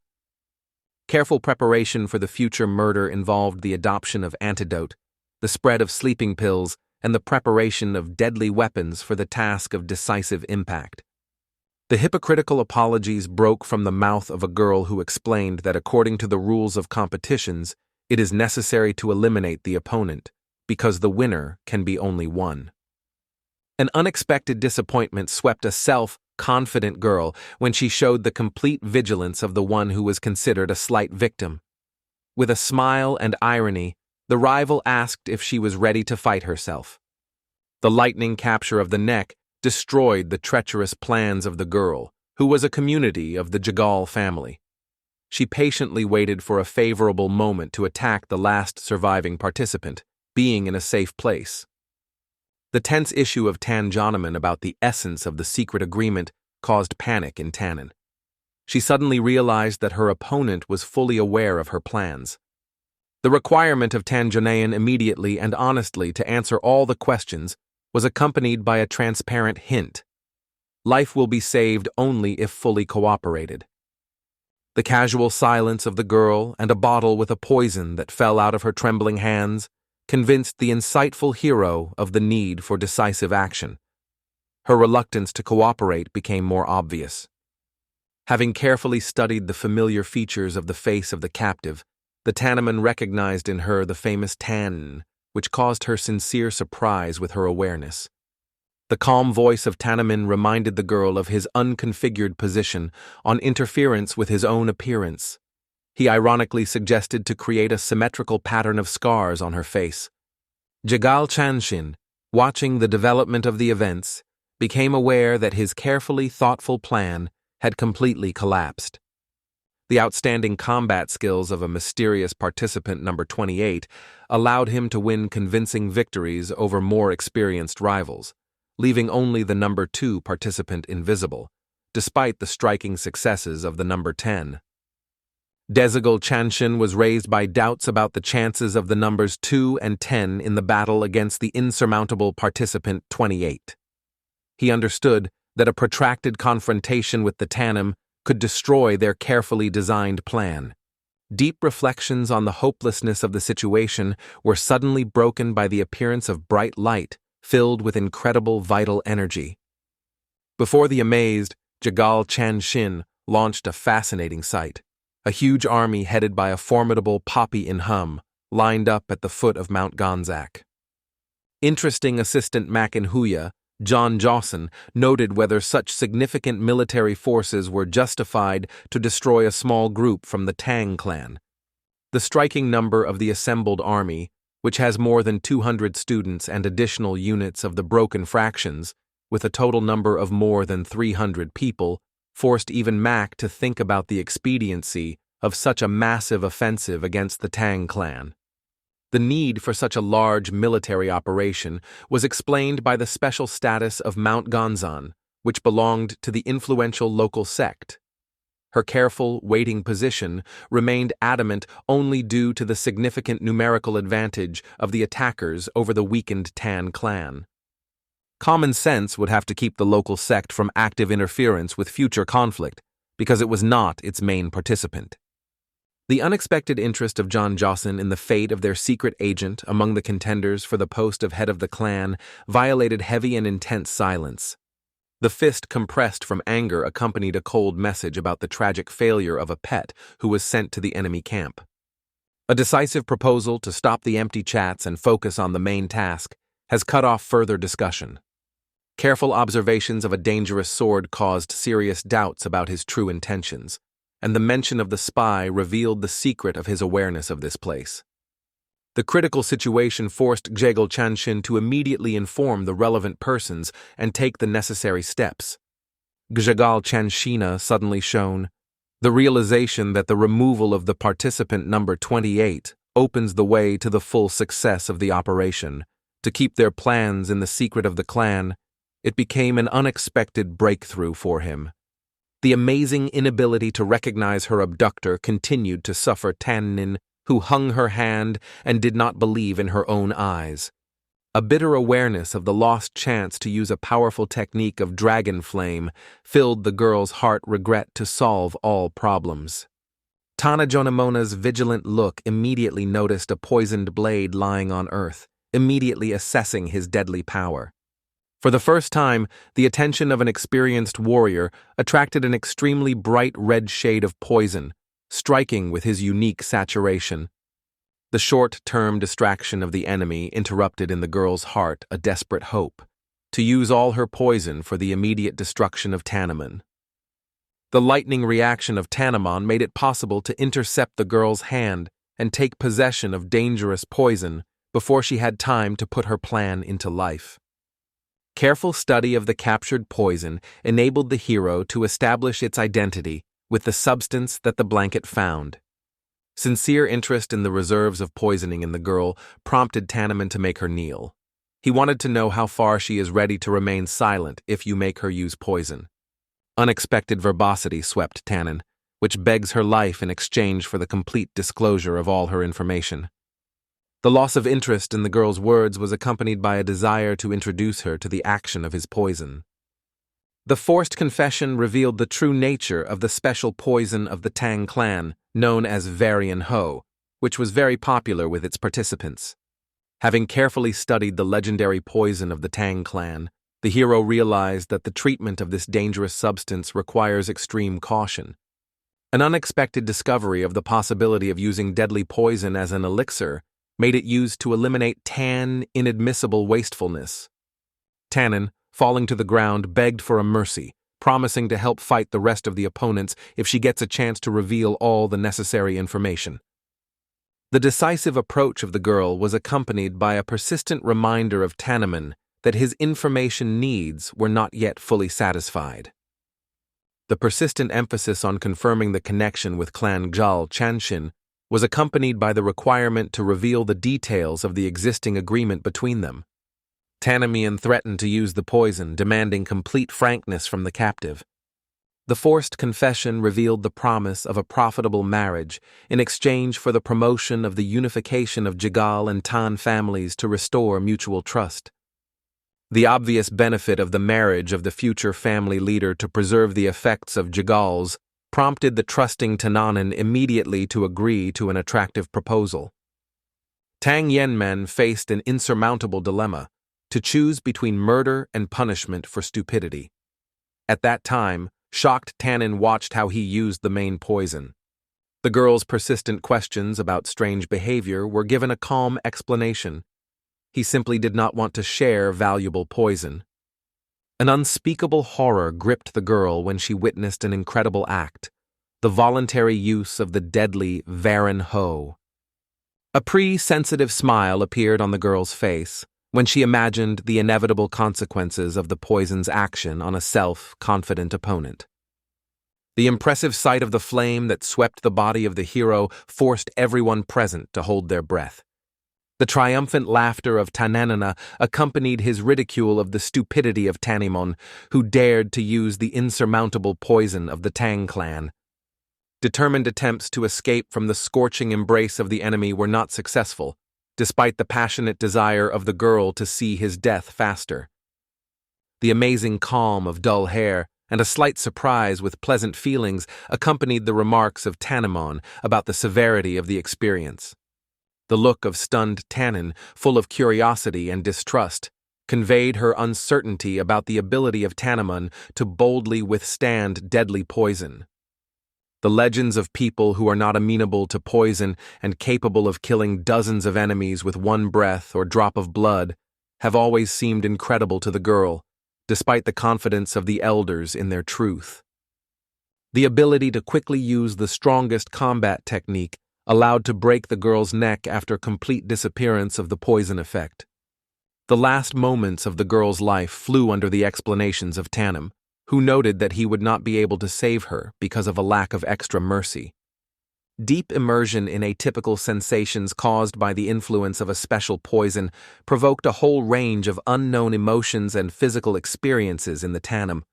Careful preparation for the future murder involved the adoption of antidote, the spread of sleeping pills, and the preparation of deadly weapons for the task of decisive impact. The hypocritical apologies broke from the mouth of a girl who explained that according to the rules of competitions, it is necessary to eliminate the opponent, because the winner can be only one. An unexpected disappointment swept a self-confident girl when she showed the complete vigilance of the one who was considered a slight victim. With a smile and irony, the rival asked if she was ready to fight herself. The lightning capture of the neck destroyed the treacherous plans of the girl, who was a community of the Gjegal family. She patiently waited for a favorable moment to attack the last surviving participant, being in a safe place. The tense issue of Tanjonaman about the essence of the secret agreement caused panic in Tannon. She suddenly realized that her opponent was fully aware of her plans. The requirement of Tanjonaman immediately and honestly to answer all the questions was accompanied by a transparent hint. Life will be saved only if fully cooperated. The casual silence of the girl and a bottle with a poison that fell out of her trembling hands convinced the insightful hero of the need for decisive action. Her reluctance to cooperate became more obvious. Having carefully studied the familiar features of the face of the captive, the Tannoman recognized in her the famous Tannon, which caused her sincere surprise with her awareness. The calm voice of Tannoman reminded the girl of his unconfigured position on interference with his own appearance. He ironically suggested to create a symmetrical pattern of scars on her face. Gjegal Chanshin, watching the development of the events, became aware that his carefully thoughtful plan had completely collapsed. The outstanding combat skills of a mysterious participant number 28 allowed him to win convincing victories over more experienced rivals, leaving only the number 2 participant invisible, despite the striking successes of the number 10. Gjegal Chanshin was raised by doubts about the chances of the numbers 2 and 10 in the battle against the insurmountable participant 28. He understood that a protracted confrontation with the Tannon could destroy their carefully designed plan. Deep reflections on the hopelessness of the situation were suddenly broken by the appearance of bright light filled with incredible vital energy. Before the amazed, Gjegal Chanshin launched a fascinating sight. A huge army headed by a formidable Poppy in Hum lined up at the foot of Mount Gonzak. Interesting assistant ManhwaCapped, John Johnson, noted whether such significant military forces were justified to destroy a small group from the Tang clan. The striking number of the assembled army, which has more than 200 students and additional units of the broken fractions, with a total number of more than 300 people, forced even Mac to think about the expediency of such a massive offensive against the Tang clan. The need for such a large military operation was explained by the special status of Mount Gonzan, which belonged to the influential local sect. Her careful, waiting position remained adamant only due to the significant numerical advantage of the attackers over the weakened Tan clan. Common sense would have to keep the local sect from active interference with future conflict, because it was not its main participant. The unexpected interest of John Johnson in the fate of their secret agent among the contenders for the post of head of the clan violated heavy and intense silence. The fist compressed from anger accompanied a cold message about the tragic failure of a pet who was sent to the enemy camp. A decisive proposal to stop the empty chats and focus on the main task has cut off further discussion. Careful observations of a dangerous sword caused serious doubts about his true intentions, and the mention of the spy revealed the secret of his awareness of this place. The critical situation forced Jegal Chanshin to immediately inform the relevant persons and take the necessary steps. Jegal Chanshina suddenly shone. The realization that the removal of the participant number 28 opens the way to the full success of the operation. To keep their plans in the secret of the clan, it became an unexpected breakthrough for him. The amazing inability to recognize her abductor continued to suffer Tannon, who hung her hand and did not believe in her own eyes. A bitter awareness of the lost chance to use a powerful technique of dragon flame filled the girl's heart regret to solve all problems. Tanjonaman's vigilant look immediately noticed a poisoned blade lying on earth, immediately assessing his deadly power. For the first time, the attention of an experienced warrior attracted an extremely bright red shade of poison, striking with his unique saturation. The short-term distraction of the enemy interrupted in the girl's heart a desperate hope, to use all her poison for the immediate destruction of Tannoman. The lightning reaction of Tannoman made it possible to intercept the girl's hand and take possession of dangerous poison before she had time to put her plan into life. Careful study of the captured poison enabled the hero to establish its identity with the substance that the blanket found. Sincere interest in the reserves of poisoning in the girl prompted Tannoman to make her kneel. He wanted to know how far she is ready to remain silent if you make her use poison. Unexpected verbosity swept Tannon, which begs her life in exchange for the complete disclosure of all her information. The loss of interest in the girl's words was accompanied by a desire to introduce her to the action of his poison. The forced confession revealed the true nature of the special poison of the Tang clan, known as Varian Ho, which was very popular with its participants. Having carefully studied the legendary poison of the Tang clan, the hero realized that the treatment of this dangerous substance requires extreme caution. An unexpected discovery of the possibility of using deadly poison as an elixir made it used to eliminate inadmissible wastefulness. Tannon, falling to the ground, begged for a mercy, promising to help fight the rest of the opponents if she gets a chance to reveal all the necessary information. The decisive approach of the girl was accompanied by a persistent reminder of Tannoman that his information needs were not yet fully satisfied. The persistent emphasis on confirming the connection with Clan Jegal Chanshin was accompanied by the requirement to reveal the details of the existing agreement between them. Tannoman threatened to use the poison, demanding complete frankness from the captive. The forced confession revealed the promise of a profitable marriage in exchange for the promotion of the unification of Jegal and Tan families to restore mutual trust. The obvious benefit of the marriage of the future family leader to preserve the effects of Jegal's prompted the trusting Tannon immediately to agree to an attractive proposal. Tanjonaman faced an insurmountable dilemma, to choose between murder and punishment for stupidity. At that time, shocked Tannon watched how he used the main poison. The girl's persistent questions about strange behavior were given a calm explanation. He simply did not want to share valuable poison. An unspeakable horror gripped the girl when she witnessed an incredible act, the voluntary use of the deadly Varian Ho. A pre-sensitive smile appeared on the girl's face when she imagined the inevitable consequences of the poison's action on a self-confident opponent. The impressive sight of the flame that swept the body of the hero forced everyone present to hold their breath. The triumphant laughter of Tannon accompanied his ridicule of the stupidity of Tannon, who dared to use the insurmountable poison of the Tang clan. Determined attempts to escape from the scorching embrace of the enemy were not successful, despite the passionate desire of the girl to see his death faster. The amazing calm of dull hair and a slight surprise with pleasant feelings accompanied the remarks of Tannon about the severity of the experience. The look of stunned Tannon, full of curiosity and distrust, conveyed her uncertainty about the ability of Tanjonaman to boldly withstand deadly poison. The legends of people who are not amenable to poison and capable of killing dozens of enemies with one breath or drop of blood have always seemed incredible to the girl, despite the confidence of the elders in their truth. The ability to quickly use the strongest combat technique allowed to break the girl's neck after complete disappearance of the poison effect. The last moments of the girl's life flew under the explanations of Tannon, who noted that he would not be able to save her because of a lack of extra mercy. Deep immersion in atypical sensations caused by the influence of a special poison provoked a whole range of unknown emotions and physical experiences in the Tannon.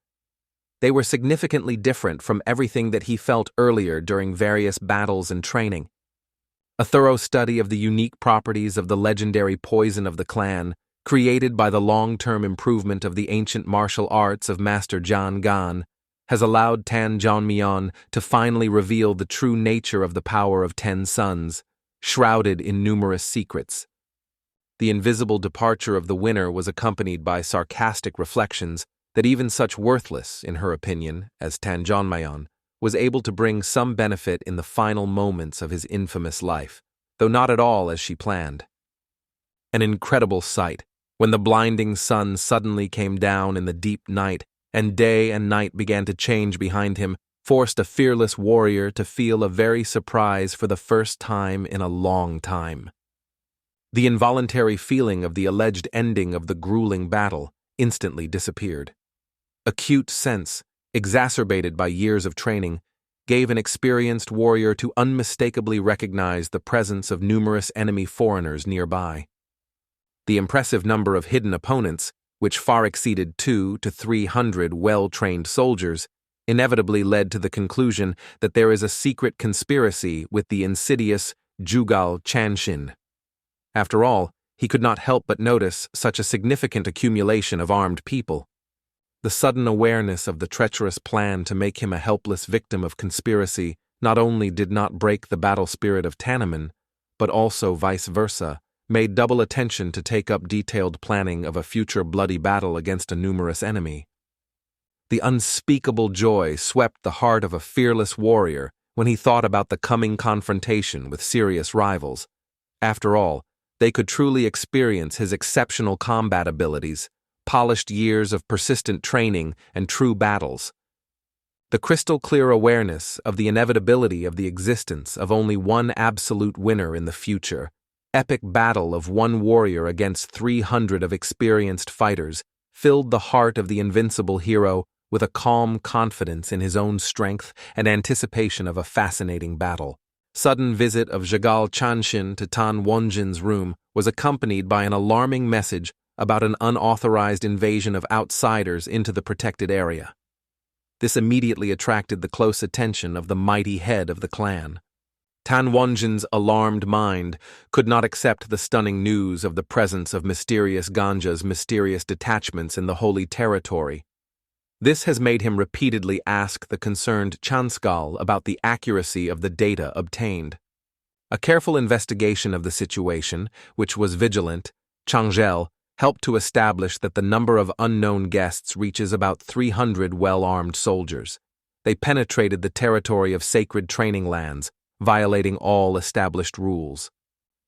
They were significantly different from everything that he felt earlier during various battles and training. A thorough study of the unique properties of the legendary poison of the clan, created by the long-term improvement of the ancient martial arts of Master Jang, has allowed Tanjonaman to finally reveal the true nature of the power of 10 suns, shrouded in numerous secrets. The invisible departure of the winner was accompanied by sarcastic reflections that even such worthless, in her opinion, as Tanjonaman was able to bring some benefit in the final moments of his infamous life, though not at all as she planned. An incredible sight, when the blinding sun suddenly came down in the deep night and day and night began to change behind him, forced a fearless warrior to feel a very surprise for the first time in a long time. The involuntary feeling of the alleged ending of the grueling battle instantly disappeared. Acute sense, exacerbated by years of training, gave an experienced warrior to unmistakably recognize the presence of numerous enemy foreigners nearby. The impressive number of hidden opponents, which far exceeded 200 to 300 well-trained soldiers, inevitably led to the conclusion that there is a secret conspiracy with the insidious Jugal Chanshin. After all, he could not help but notice such a significant accumulation of armed people. The sudden awareness of the treacherous plan to make him a helpless victim of conspiracy not only did not break the battle spirit of Tanjonaman, but also vice versa, made double attention to take up detailed planning of a future bloody battle against a numerous enemy. The unspeakable joy swept the heart of a fearless warrior when he thought about the coming confrontation with serious rivals. After all, they could truly experience his exceptional combat abilities, polished years of persistent training, and true battles. The crystal-clear awareness of the inevitability of the existence of only one absolute winner in the future, epic battle of one warrior against 300 of experienced fighters, filled the heart of the invincible hero with a calm confidence in his own strength and anticipation of a fascinating battle. Sudden visit of Jugal Chanshin to Tan Wonjin's room was accompanied by an alarming message about an unauthorized invasion of outsiders into the protected area. This immediately attracted the close attention of the mighty head of the clan. Tan Wonjin's alarmed mind could not accept the stunning news of the presence of mysterious Ganja's mysterious detachments in the holy territory. This has made him repeatedly ask the concerned Chanskal about the accuracy of the data obtained. A careful investigation of the situation, which was vigilant, Changgel, helped to establish that the number of unknown guests reaches about 300 well-armed soldiers. They penetrated the territory of sacred training lands, violating all established rules.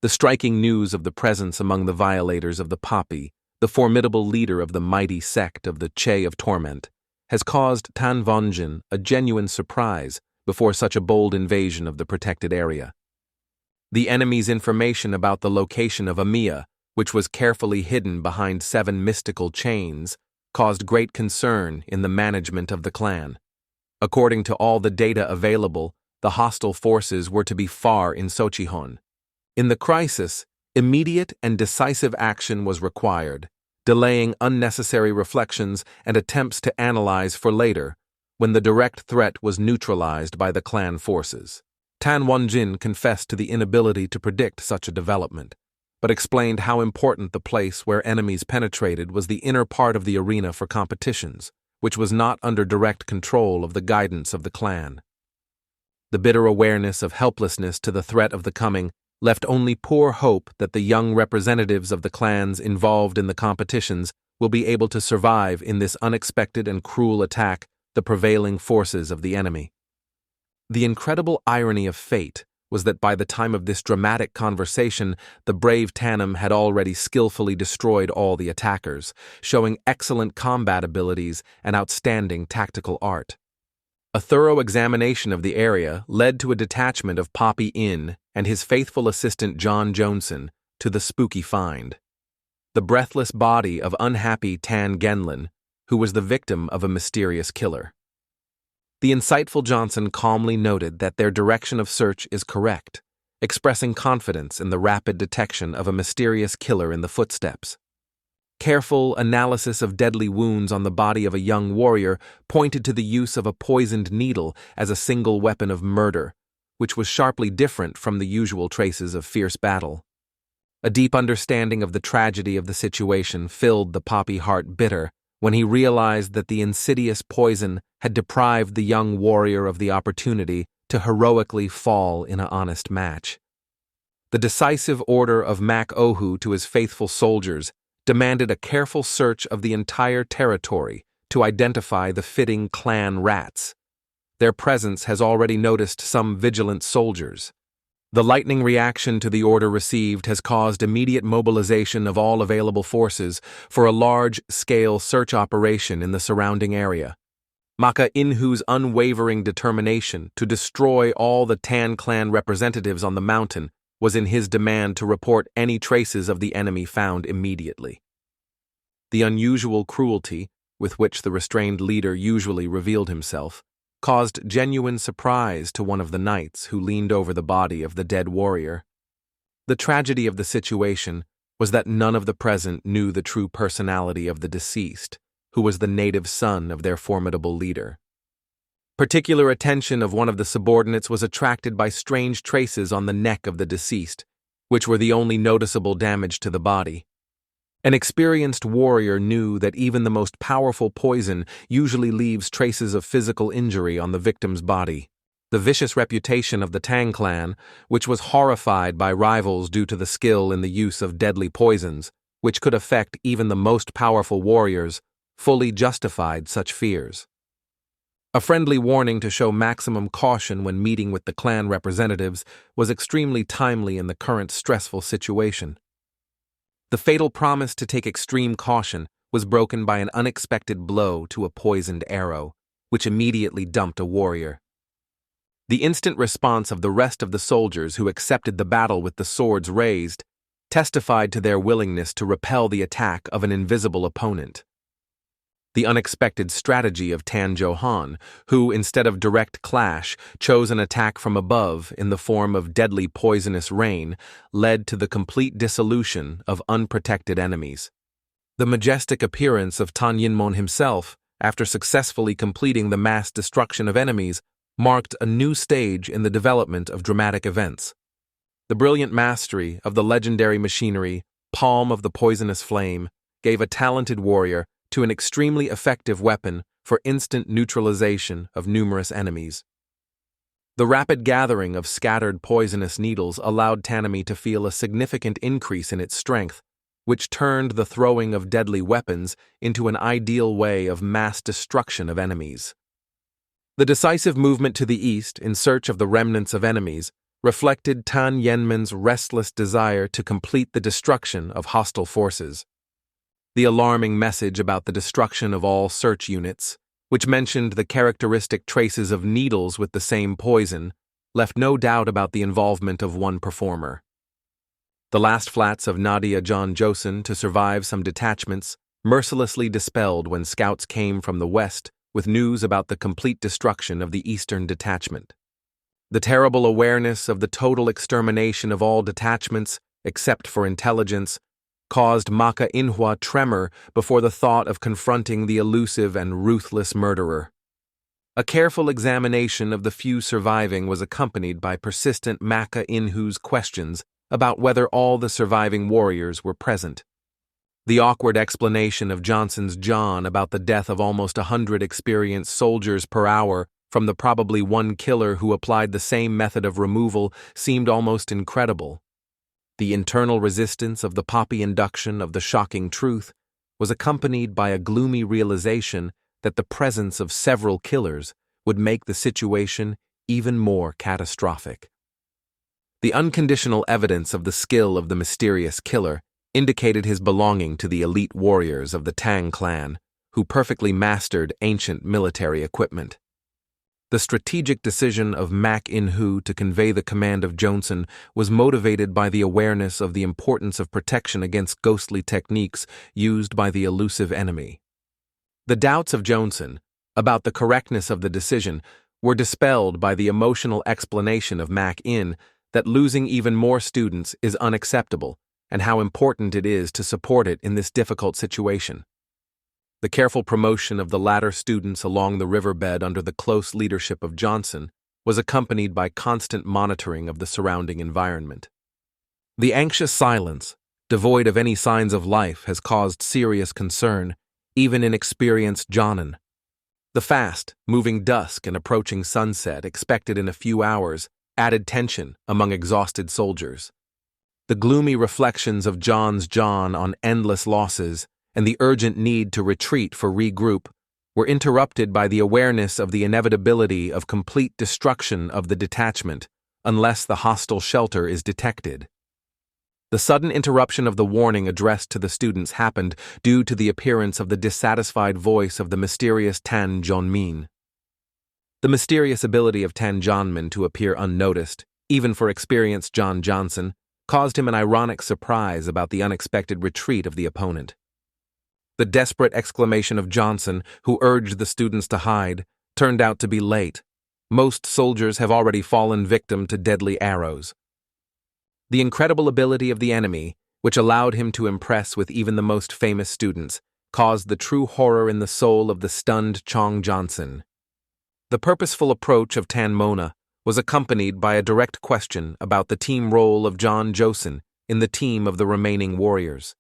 The striking news of the presence among the violators of the Poppy, the formidable leader of the mighty sect of the Che of Torment, has caused Tan Wonjin a genuine surprise before such a bold invasion of the protected area. The enemy's information about the location of Amiya, which was carefully hidden behind 7 mystical chains, caused great concern in the management of the clan. According to all the data available, the hostile forces were to be far in Sichuan. In the crisis, immediate and decisive action was required, delaying unnecessary reflections and attempts to analyze for later, when the direct threat was neutralized by the clan forces. Tan Wonjin confessed to the inability to predict such a development, but explained how important the place where enemies penetrated was the inner part of the arena for competitions, which was not under direct control of the guidance of the clan. The bitter awareness of helplessness to the threat of the coming left only poor hope that the young representatives of the clans involved in the competitions will be able to survive in this unexpected and cruel attack the prevailing forces of the enemy. The incredible irony of fate was that by the time of this dramatic conversation, the brave Tannon had already skillfully destroyed all the attackers, showing excellent combat abilities and outstanding tactical art. A thorough examination of the area led to a detachment of Poppy In and his faithful assistant John Johnson to the spooky find: the breathless body of unhappy Tan Genlin, who was the victim of a mysterious killer. The insightful Johnson calmly noted that their direction of search is correct, expressing confidence in the rapid detection of a mysterious killer in the footsteps. Careful analysis of deadly wounds on the body of a young warrior pointed to the use of a poisoned needle as a single weapon of murder, which was sharply different from the usual traces of fierce battle. A deep understanding of the tragedy of the situation filled the Poppy heart bitter when he realized that the insidious poison had deprived the young warrior of the opportunity to heroically fall in an honest match. The decisive order of Mak Ohu to his faithful soldiers demanded a careful search of the entire territory to identify the fitting clan rats. Their presence has already noticed some vigilant soldiers. The lightning reaction to the order received has caused immediate mobilization of all available forces for a large-scale search operation in the surrounding area. Maka Inhu's unwavering determination to destroy all the Tan clan representatives on the mountain was in his demand to report any traces of the enemy found immediately. The unusual cruelty with which the restrained leader usually revealed himself caused genuine surprise to one of the knights who leaned over the body of the dead warrior. The tragedy of the situation was that none of the present knew the true personality of the deceased, who was the native son of their formidable leader. Particular attention of one of the subordinates was attracted by strange traces on the neck of the deceased, which were the only noticeable damage to the body. An experienced warrior knew that even the most powerful poison usually leaves traces of physical injury on the victim's body. The vicious reputation of the Tang clan, which was horrified by rivals due to the skill in the use of deadly poisons, which could affect even the most powerful warriors, fully justified such fears. A friendly warning to show maximum caution when meeting with the clan representatives was extremely timely in the current stressful situation. The fatal promise to take extreme caution was broken by an unexpected blow to a poisoned arrow, which immediately dumped a warrior. The instant response of the rest of the soldiers who accepted the battle with the swords raised testified to their willingness to repel the attack of an invisible opponent. The unexpected strategy of Tanjonaman, who, instead of direct clash, chose an attack from above in the form of deadly poisonous rain, led to the complete dissolution of unprotected enemies. The majestic appearance of Tanjonaman himself, after successfully completing the mass destruction of enemies, marked a new stage in the development of dramatic events. The brilliant mastery of the legendary machinery, Palm of the Poisonous Flame, gave a talented warrior to an extremely effective weapon for instant neutralization of numerous enemies. The rapid gathering of scattered poisonous needles allowed Tanami to feel a significant increase in its strength, which turned the throwing of deadly weapons into an ideal way of mass destruction of enemies. The decisive movement to the east in search of the remnants of enemies reflected Tan Yenman's restless desire to complete the destruction of hostile forces. The alarming message about the destruction of all search units, which mentioned the characteristic traces of needles with the same poison, left no doubt about the involvement of one performer. The last flats of Nadia John Josen to survive some detachments mercilessly dispelled when scouts came from the west with news about the complete destruction of the eastern detachment. The terrible awareness of the total extermination of all detachments, except for intelligence, caused Maka Inhwa tremor before the thought of confronting the elusive and ruthless murderer. A careful examination of the few surviving was accompanied by persistent Maka Inhu's questions about whether all the surviving warriors were present. The awkward explanation of Johnson's John about the death of almost 100 experienced soldiers per hour from the probably one killer who applied the same method of removal seemed almost incredible, The internal resistance of the poppy induction of the shocking truth was accompanied by a gloomy realization that the presence of several killers would make the situation even more catastrophic. The unconditional evidence of the skill of the mysterious killer indicated his belonging to the elite warriors of the Tang clan, who perfectly mastered ancient military equipment. The strategic decision of ManhwaCapped to convey the command of Johnson was motivated by the awareness of the importance of protection against ghostly techniques used by the elusive enemy. The doubts of Johnson about the correctness of the decision were dispelled by the emotional explanation of ManhwaCapped that losing even more students is unacceptable and how important it is to support it in this difficult situation. The careful promotion of the latter students along the riverbed under the close leadership of Johnson was accompanied by constant monitoring of the surrounding environment. The anxious silence, devoid of any signs of life, has caused serious concern, even in experienced Tannon. The fast, moving dusk and approaching sunset expected in a few hours added tension among exhausted soldiers. The gloomy reflections of John's on endless losses and the urgent need to retreat for regroup were interrupted by the awareness of the inevitability of complete destruction of the detachment unless the hostile shelter is detected. The sudden interruption of the warning addressed to the students happened due to the appearance of the dissatisfied voice of the mysterious Tanjonaman. The mysterious ability of Tanjonaman to appear unnoticed, even for experienced John Johnson, caused him an ironic surprise about the unexpected retreat of the opponent. The desperate exclamation of Johnson, who urged the students to hide, turned out to be late. Most soldiers have already fallen victim to deadly arrows. The incredible ability of the enemy, which allowed him to impress with even the most famous students, caused the true horror in the soul of the stunned Chong Johnson. The purposeful approach of Tanmona was accompanied by a direct question about the team role of John Joseon in the team of the remaining warriors.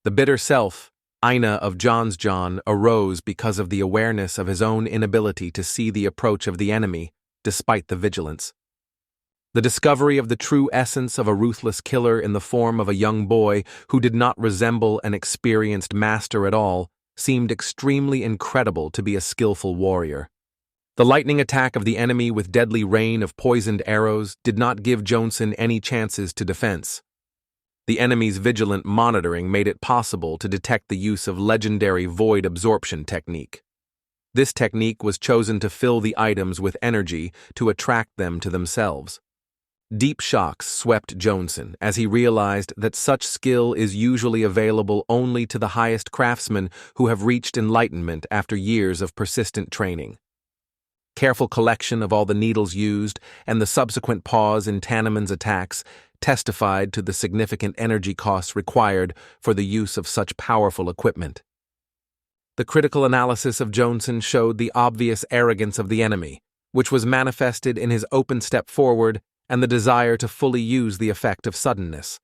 The bitter self, Ina of John's John, arose because of the awareness of his own inability to see the approach of the enemy, despite the vigilance. The discovery of the true essence of a ruthless killer in the form of a young boy who did not resemble an experienced master at all seemed extremely incredible to be a skillful warrior. The lightning attack of the enemy with deadly rain of poisoned arrows did not give Johnson any chances to defense. The enemy's vigilant monitoring made it possible to detect the use of legendary void absorption technique. This technique was chosen to fill the items with energy to attract them to themselves. Deep shocks swept Johnson as he realized that such skill is usually available only to the highest craftsmen who have reached enlightenment after years of persistent training. Careful collection of all the needles used and the subsequent pause in Tannoman's attacks testified to the significant energy costs required for the use of such powerful equipment. The critical analysis of Johnson showed the obvious arrogance of the enemy, which was manifested in his open step forward and the desire to fully use the effect of suddenness.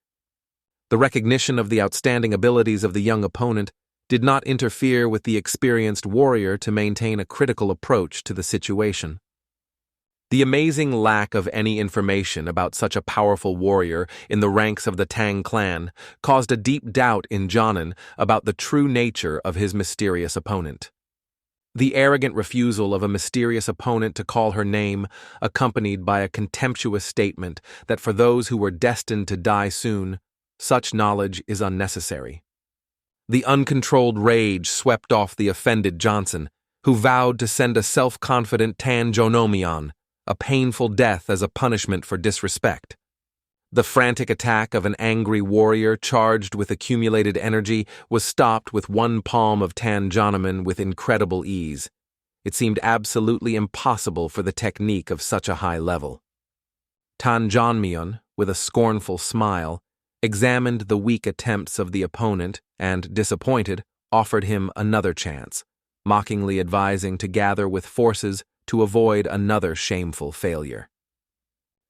The recognition of the outstanding abilities of the young opponent did not interfere with the experienced warrior to maintain a critical approach to the situation. The amazing lack of any information about such a powerful warrior in the ranks of the Tang clan caused a deep doubt in Tannon about the true nature of his mysterious opponent. The arrogant refusal of a mysterious opponent to call her name, accompanied by a contemptuous statement that for those who were destined to die soon, such knowledge is unnecessary. The uncontrolled rage swept off the offended Johnson, who vowed to send a self-confident Tanjonaman a painful death as a punishment for disrespect. The frantic attack of an angry warrior charged with accumulated energy was stopped with one palm of Tanjonaman with incredible ease. It seemed absolutely impossible for the technique of such a high level. Tanjonaman, with a scornful smile, examined the weak attempts of the opponent and, disappointed, offered him another chance, mockingly advising to gather with forces to avoid another shameful failure.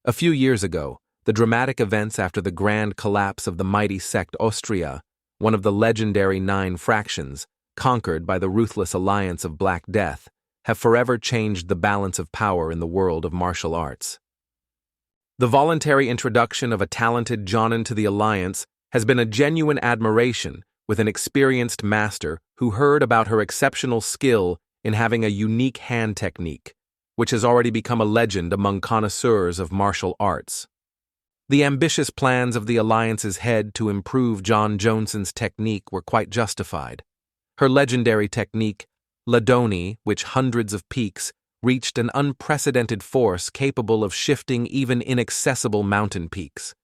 A few years ago, the dramatic events after the grand collapse of the mighty sect Austria, one of the legendary 9 fractions, conquered by the ruthless alliance of Black Death, have forever changed the balance of power in the world of martial arts. The voluntary introduction of a talented Jonin to the alliance has been a genuine admiration with an experienced master who heard about her exceptional skill in having a unique hand technique, which has already become a legend among connoisseurs of martial arts. The ambitious plans of the alliance's head to improve John Joneson's technique were quite justified. Her legendary technique, Ladoni, which hundreds of peaks, reached an unprecedented force capable of shifting even inaccessible mountain peaks.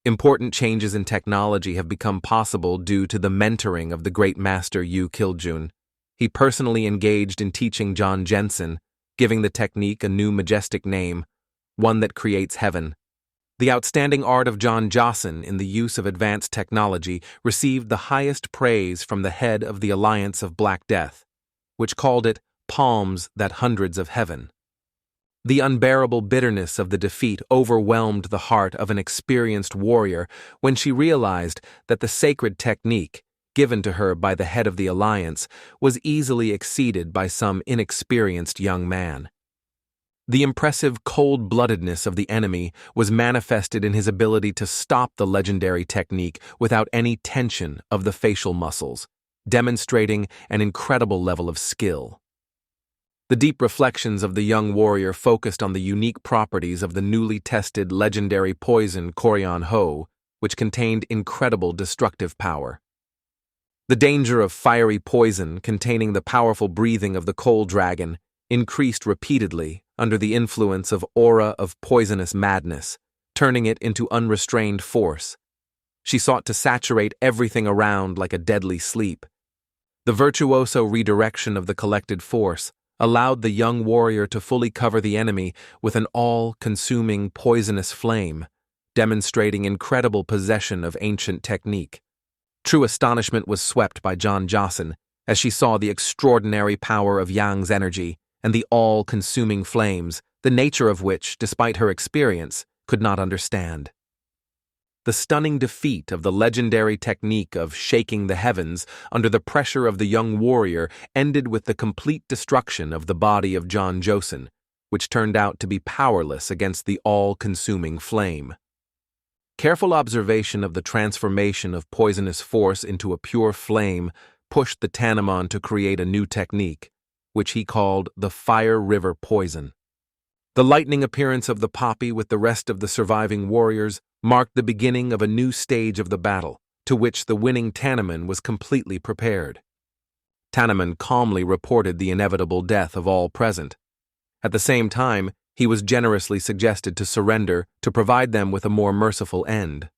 Important changes in technology have become possible due to the mentoring of the great master Yu Kiljun. He personally engaged in teaching John Jensen, giving the technique a new majestic name, one that creates heaven. The outstanding art of John Jossen in the use of advanced technology received the highest praise from the head of the Alliance of Black Death, which called it palms that hundreds of heaven. The unbearable bitterness of the defeat overwhelmed the heart of an experienced warrior when she realized that the sacred technique, given to her by the head of the alliance, was easily exceeded by some inexperienced young man. The impressive cold-bloodedness of the enemy was manifested in his ability to stop the legendary technique without any tension of the facial muscles, demonstrating an incredible level of skill. The deep reflections of the young warrior focused on the unique properties of the newly tested legendary poison Koryon Ho, which contained incredible destructive power. The danger of fiery poison containing the powerful breathing of the coal dragon increased repeatedly under the influence of aura of poisonous madness, turning it into unrestrained force. She sought to saturate everything around like a deadly sleep. The virtuoso redirection of the collected force allowed the young warrior to fully cover the enemy with an all-consuming poisonous flame, demonstrating incredible possession of ancient technique. True astonishment was swept by John Jossen as she saw the extraordinary power of Yang's energy and the all-consuming flames, the nature of which, despite her experience, could not understand. The stunning defeat of the legendary technique of shaking the heavens under the pressure of the young warrior ended with the complete destruction of the body of John Jossen, which turned out to be powerless against the all-consuming flame. Careful observation of the transformation of poisonous force into a pure flame pushed the Tannoman to create a new technique, which he called the Fire River Poison. The lightning appearance of the poppy with the rest of the surviving warriors marked the beginning of a new stage of the battle, to which the winning Tannoman was completely prepared. Tannoman calmly reported the inevitable death of all present. At the same time, he was generously suggested to surrender to provide them with a more merciful end.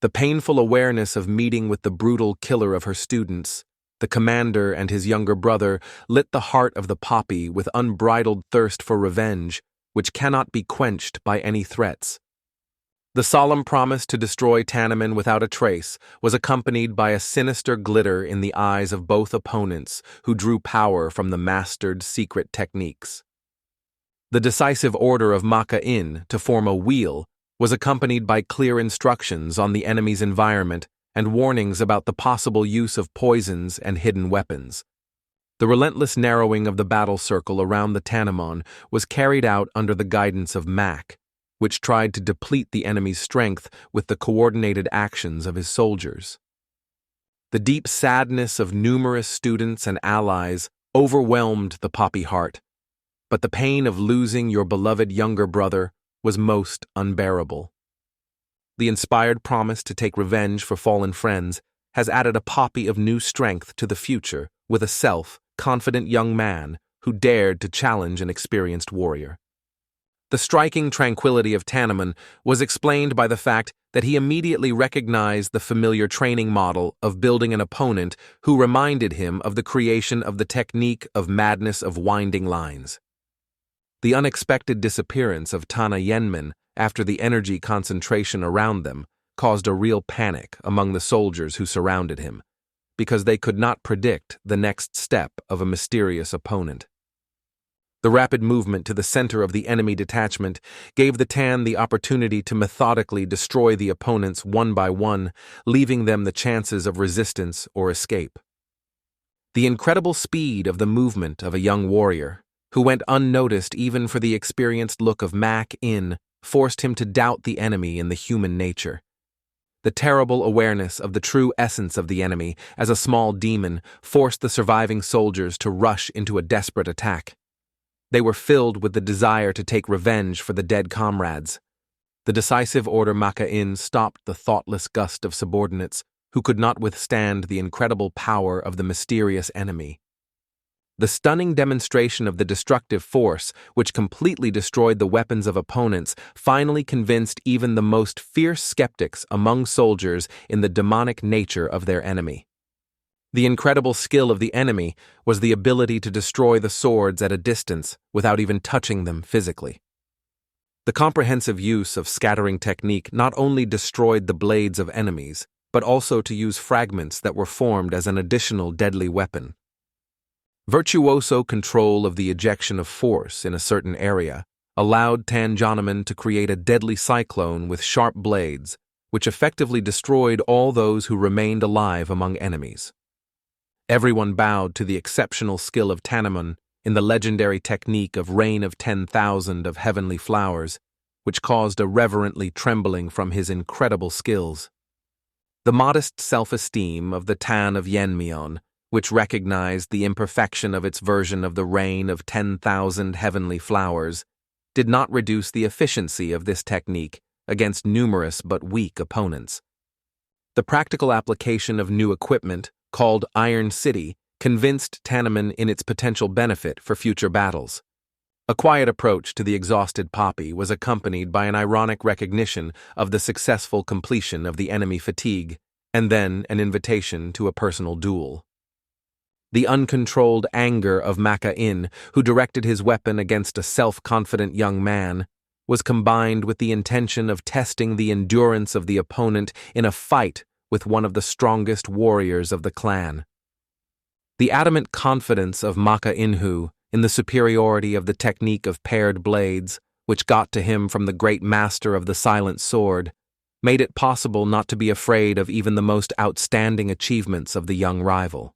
The painful awareness of meeting with the brutal killer of her students, the commander and his younger brother, lit the heart of the poppy with unbridled thirst for revenge, which cannot be quenched by any threats. The solemn promise to destroy Tannoman without a trace was accompanied by a sinister glitter in the eyes of both opponents who drew power from the mastered secret techniques. The decisive order of Maka-in to form a wheel was accompanied by clear instructions on the enemy's environment and warnings about the possible use of poisons and hidden weapons. The relentless narrowing of the battle circle around the Tannoman was carried out under the guidance of Mac, which tried to deplete the enemy's strength with the coordinated actions of his soldiers. The deep sadness of numerous students and allies overwhelmed the poppy heart, but the pain of losing your beloved younger brother was most unbearable. The inspired promise to take revenge for fallen friends has added a poppy of new strength to the future with a self-confident young man who dared to challenge an experienced warrior. The striking tranquility of Tannoman was explained by the fact that he immediately recognized the familiar training model of building an opponent who reminded him of the creation of the technique of madness of winding lines. The unexpected disappearance of Tannon after the energy concentration around them caused a real panic among the soldiers who surrounded him, because they could not predict the next step of a mysterious opponent. The rapid movement to the center of the enemy detachment gave the Tan the opportunity to methodically destroy the opponents one by one, leaving them the chances of resistance or escape. The incredible speed of the movement of a young warrior, who went unnoticed even for the experienced look of Mac-in, forced him to doubt the enemy in the human nature. The terrible awareness of the true essence of the enemy as a small demon forced the surviving soldiers to rush into a desperate attack. They were filled with the desire to take revenge for the dead comrades. The decisive order Maka-in stopped the thoughtless gust of subordinates who could not withstand the incredible power of the mysterious enemy. The stunning demonstration of the destructive force, which completely destroyed the weapons of opponents, finally convinced even the most fierce skeptics among soldiers in the demonic nature of their enemy. The incredible skill of the enemy was the ability to destroy the swords at a distance without even touching them physically. The comprehensive use of scattering technique not only destroyed the blades of enemies, but also to use fragments that were formed as an additional deadly weapon. Virtuoso control of the ejection of force in a certain area allowed Tanjonaman to create a deadly cyclone with sharp blades, which effectively destroyed all those who remained alive among enemies. Everyone bowed to the exceptional skill of Tannon in the legendary technique of Rain of 10,000 of Heavenly Flowers, which caused a reverently trembling from his incredible skills. The modest self-esteem of the Tan of Yenmyeon, which recognized the imperfection of its version of the Rain of 10,000 Heavenly Flowers, did not reduce the efficiency of this technique against numerous but weak opponents. The practical application of new equipment, called Iron City, convinced Tannon in its potential benefit for future battles. A quiet approach to the exhausted Poppy was accompanied by an ironic recognition of the successful completion of the enemy fatigue, and then an invitation to a personal duel. The uncontrolled anger of Maka-in, who directed his weapon against a self-confident young man, was combined with the intention of testing the endurance of the opponent in a fight with one of the strongest warriors of the clan. The adamant confidence of Maka-in in the superiority of the technique of paired blades, which got to him from the great master of the silent sword, made it possible not to be afraid of even the most outstanding achievements of the young rival.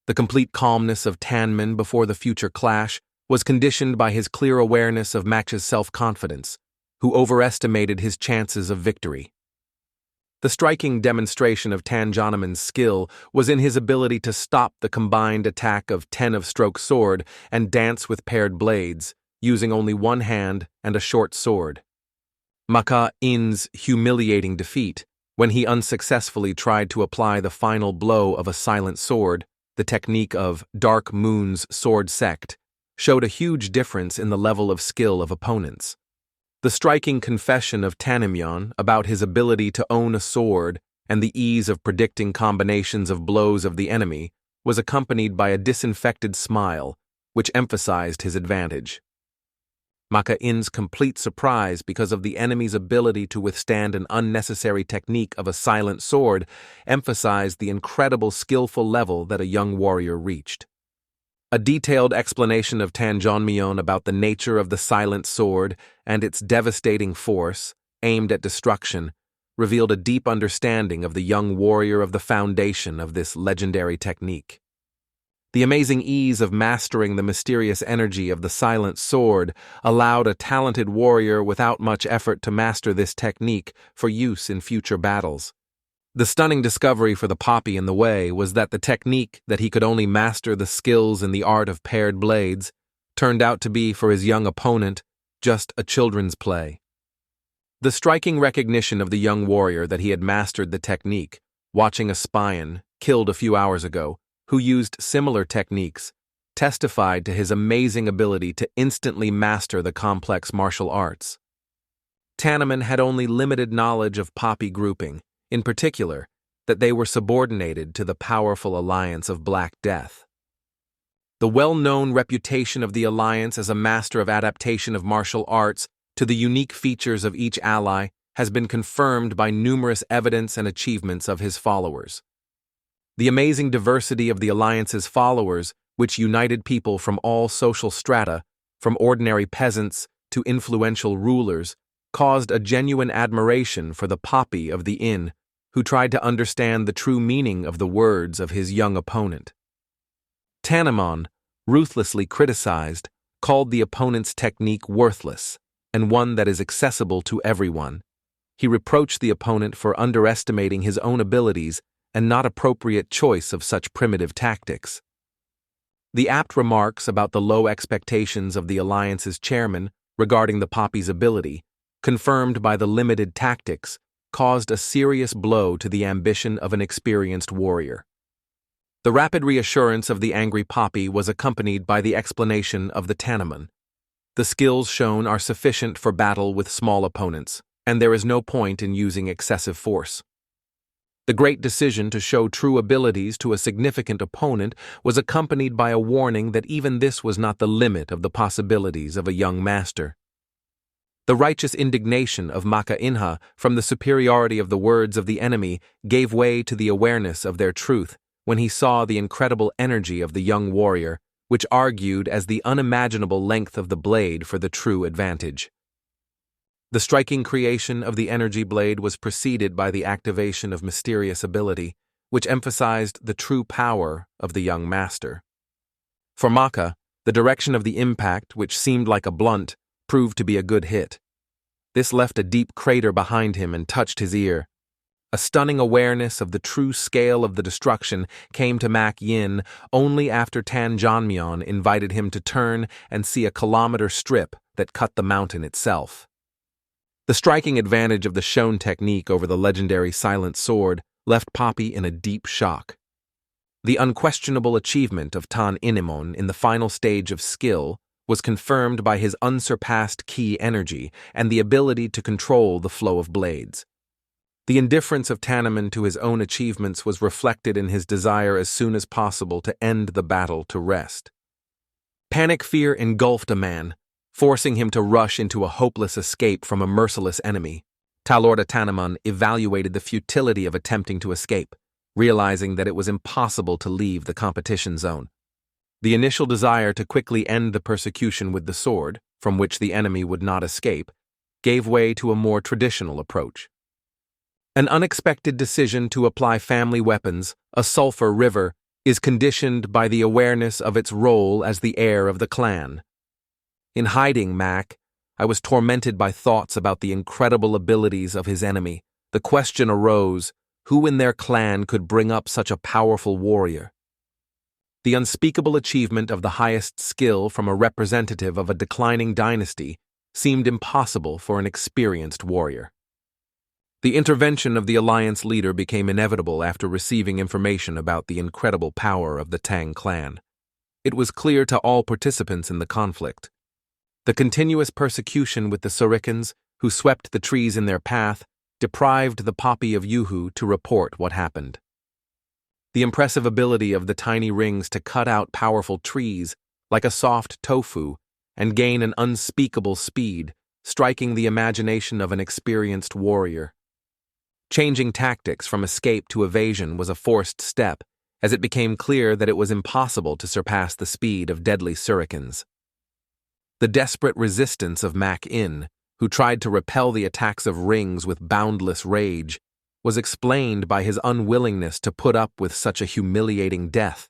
The complete calmness of Tannon before the future clash was conditioned by his clear awareness of Mak's self-confidence, who overestimated his chances of victory. The striking demonstration of Tanjonaman's skill was in his ability to stop the combined attack of 10 of stroke sword and dance with paired blades, using only one hand and a short sword. Maka-in's humiliating defeat, when he unsuccessfully tried to apply the final blow of a silent sword, the technique of Dark Moon's sword sect, showed a huge difference in the level of skill of opponents. The striking confession of Tannon about his ability to own a sword and the ease of predicting combinations of blows of the enemy was accompanied by a disinfected smile, which emphasized his advantage. Maka-in's complete surprise because of the enemy's ability to withstand an unnecessary technique of a silent sword emphasized the incredible skillful level that a young warrior reached. A detailed explanation of Tanjonaman about the nature of the silent sword and its devastating force, aimed at destruction, revealed a deep understanding of the young warrior of the foundation of this legendary technique. The amazing ease of mastering the mysterious energy of the silent sword allowed a talented warrior without much effort to master this technique for use in future battles. The stunning discovery for the Poppy in the way was that the technique that he could only master the skills in the art of paired blades turned out to be for his young opponent just a children's play. The striking recognition of the young warrior that he had mastered the technique, watching a Spion, killed a few hours ago, who used similar techniques, testified to his amazing ability to instantly master the complex martial arts. Tannon had only limited knowledge of Poppy grouping, in particular, that they were subordinated to the powerful alliance of Black Death. The well-known reputation of the alliance as a master of adaptation of martial arts to the unique features of each ally has been confirmed by numerous evidence and achievements of his followers. The amazing diversity of the alliance's followers, which united people from all social strata, from ordinary peasants to influential rulers, caused a genuine admiration for the Poppy of the inn, who tried to understand the true meaning of the words of his young opponent. Tannon, ruthlessly criticized, called the opponent's technique worthless, and one that is accessible to everyone. He reproached the opponent for underestimating his own abilities and not appropriate choice of such primitive tactics. The apt remarks about the low expectations of the alliance's chairman regarding the Poppy's ability, confirmed by the limited tactics, caused a serious blow to the ambition of an experienced warrior. The rapid reassurance of the angry Poppy was accompanied by the explanation of the Tanjonaman. The skills shown are sufficient for battle with small opponents, and there is no point in using excessive force. The great decision to show true abilities to a significant opponent was accompanied by a warning that even this was not the limit of the possibilities of a young master. The righteous indignation of Manhwa from the superiority of the words of the enemy gave way to the awareness of their truth when he saw the incredible energy of the young warrior, which argued as the unimaginable length of the blade for the true advantage. The striking creation of the energy blade was preceded by the activation of mysterious ability, which emphasized the true power of the young master. For Manga, the direction of the impact, which seemed like a blunt, proved to be a good hit. This left a deep crater behind him and touched his ear. A stunning awareness of the true scale of the destruction came to Mak Yin only after Tanjonaman invited him to turn and see a kilometer strip that cut the mountain itself. The striking advantage of the shown technique over the legendary silent sword left Poppy in a deep shock. The unquestionable achievement of Tannon in the final stage of skill was confirmed by his unsurpassed ki energy and the ability to control the flow of blades. The indifference of Tanjonaman to his own achievements was reflected in his desire as soon as possible to end the battle to rest. Panic fear engulfed a man, forcing him to rush into a hopeless escape from a merciless enemy. Talorda Tanjonaman evaluated the futility of attempting to escape, realizing that it was impossible to leave the competition zone. The initial desire to quickly end the persecution with the sword, from which the enemy would not escape, gave way to a more traditional approach. An unexpected decision to apply family weapons, a sulfur river, is conditioned by the awareness of its role as the heir of the clan. In hiding Mak, I was tormented by thoughts about the incredible abilities of his enemy. The question arose, who in their clan could bring up such a powerful warrior? The unspeakable achievement of the highest skill from a representative of a declining dynasty seemed impossible for an experienced warrior. The intervention of the alliance leader became inevitable after receiving information about the incredible power of the Tang clan. It was clear to all participants in the conflict. The continuous persecution with the Surikans, who swept the trees in their path, deprived the Poppy of Yuhu to report what happened. The impressive ability of the tiny rings to cut out powerful trees, like a soft tofu, and gain an unspeakable speed, striking the imagination of an experienced warrior. Changing tactics from escape to evasion was a forced step, as it became clear that it was impossible to surpass the speed of deadly Surikans. The desperate resistance of Mak In, who tried to repel the attacks of rings with boundless rage, was explained by his unwillingness to put up with such a humiliating death.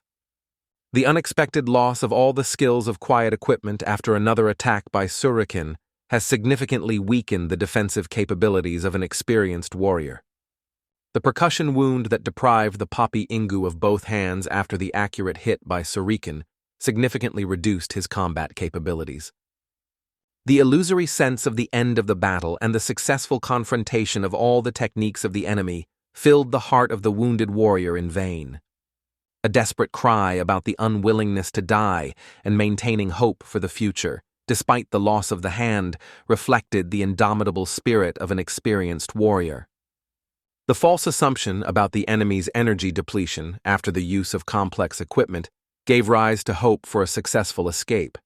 The unexpected loss of all the skills of quiet equipment after another attack by Surikan has significantly weakened the defensive capabilities of an experienced warrior. The percussion wound that deprived the Poppy Ingu of both hands after the accurate hit by Surikan significantly reduced his combat capabilities. The illusory sense of the end of the battle and the successful confrontation of all the techniques of the enemy filled the heart of the wounded warrior in vain. A desperate cry about the unwillingness to die and maintaining hope for the future, despite the loss of the hand, reflected the indomitable spirit of an experienced warrior. The false assumption about the enemy's energy depletion after the use of complex equipment gave rise to hope for a successful escape.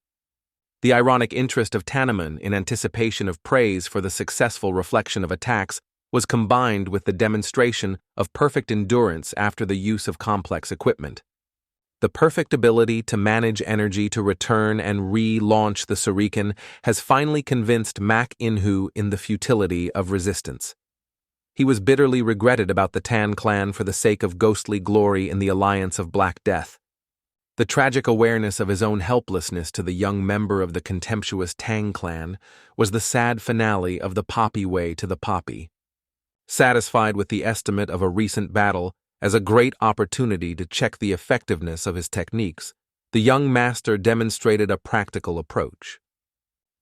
The ironic interest of Tanjonaman in anticipation of praise for the successful reflection of attacks was combined with the demonstration of perfect endurance after the use of complex equipment. The perfect ability to manage energy to return and re-launch the Surikan has finally convinced Mak Inhu in the futility of resistance. He was bitterly regretted about the Tan clan for the sake of ghostly glory in the alliance of Black Death. The tragic awareness of his own helplessness to the young member of the contemptuous Tang clan was the sad finale of the poppy way to the poppy. Satisfied with the estimate of a recent battle as a great opportunity to check the effectiveness of his techniques, the young master demonstrated a practical approach.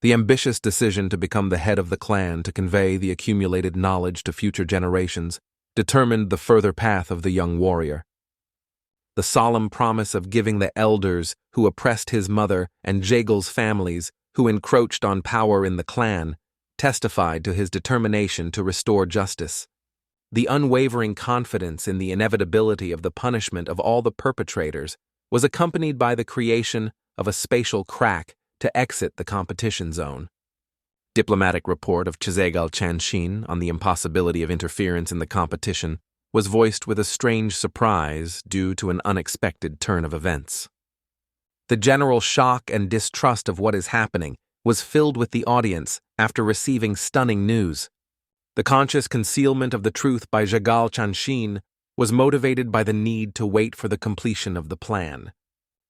The ambitious decision to become the head of the clan to convey the accumulated knowledge to future generations determined the further path of the young warrior. The solemn promise of giving the elders who oppressed his mother and Jagel's families who encroached on power in the clan testified to his determination to restore justice. The unwavering confidence in the inevitability of the punishment of all the perpetrators was accompanied by the creation of a spatial crack to exit the competition zone. Diplomatic report of Chizegal Chanshin on the impossibility of interference in the competition was voiced with a strange surprise due to an unexpected turn of events. The general shock and distrust of what is happening was filled with the audience after receiving stunning news. The conscious concealment of the truth by Chizegal Chanshin was motivated by the need to wait for the completion of the plan.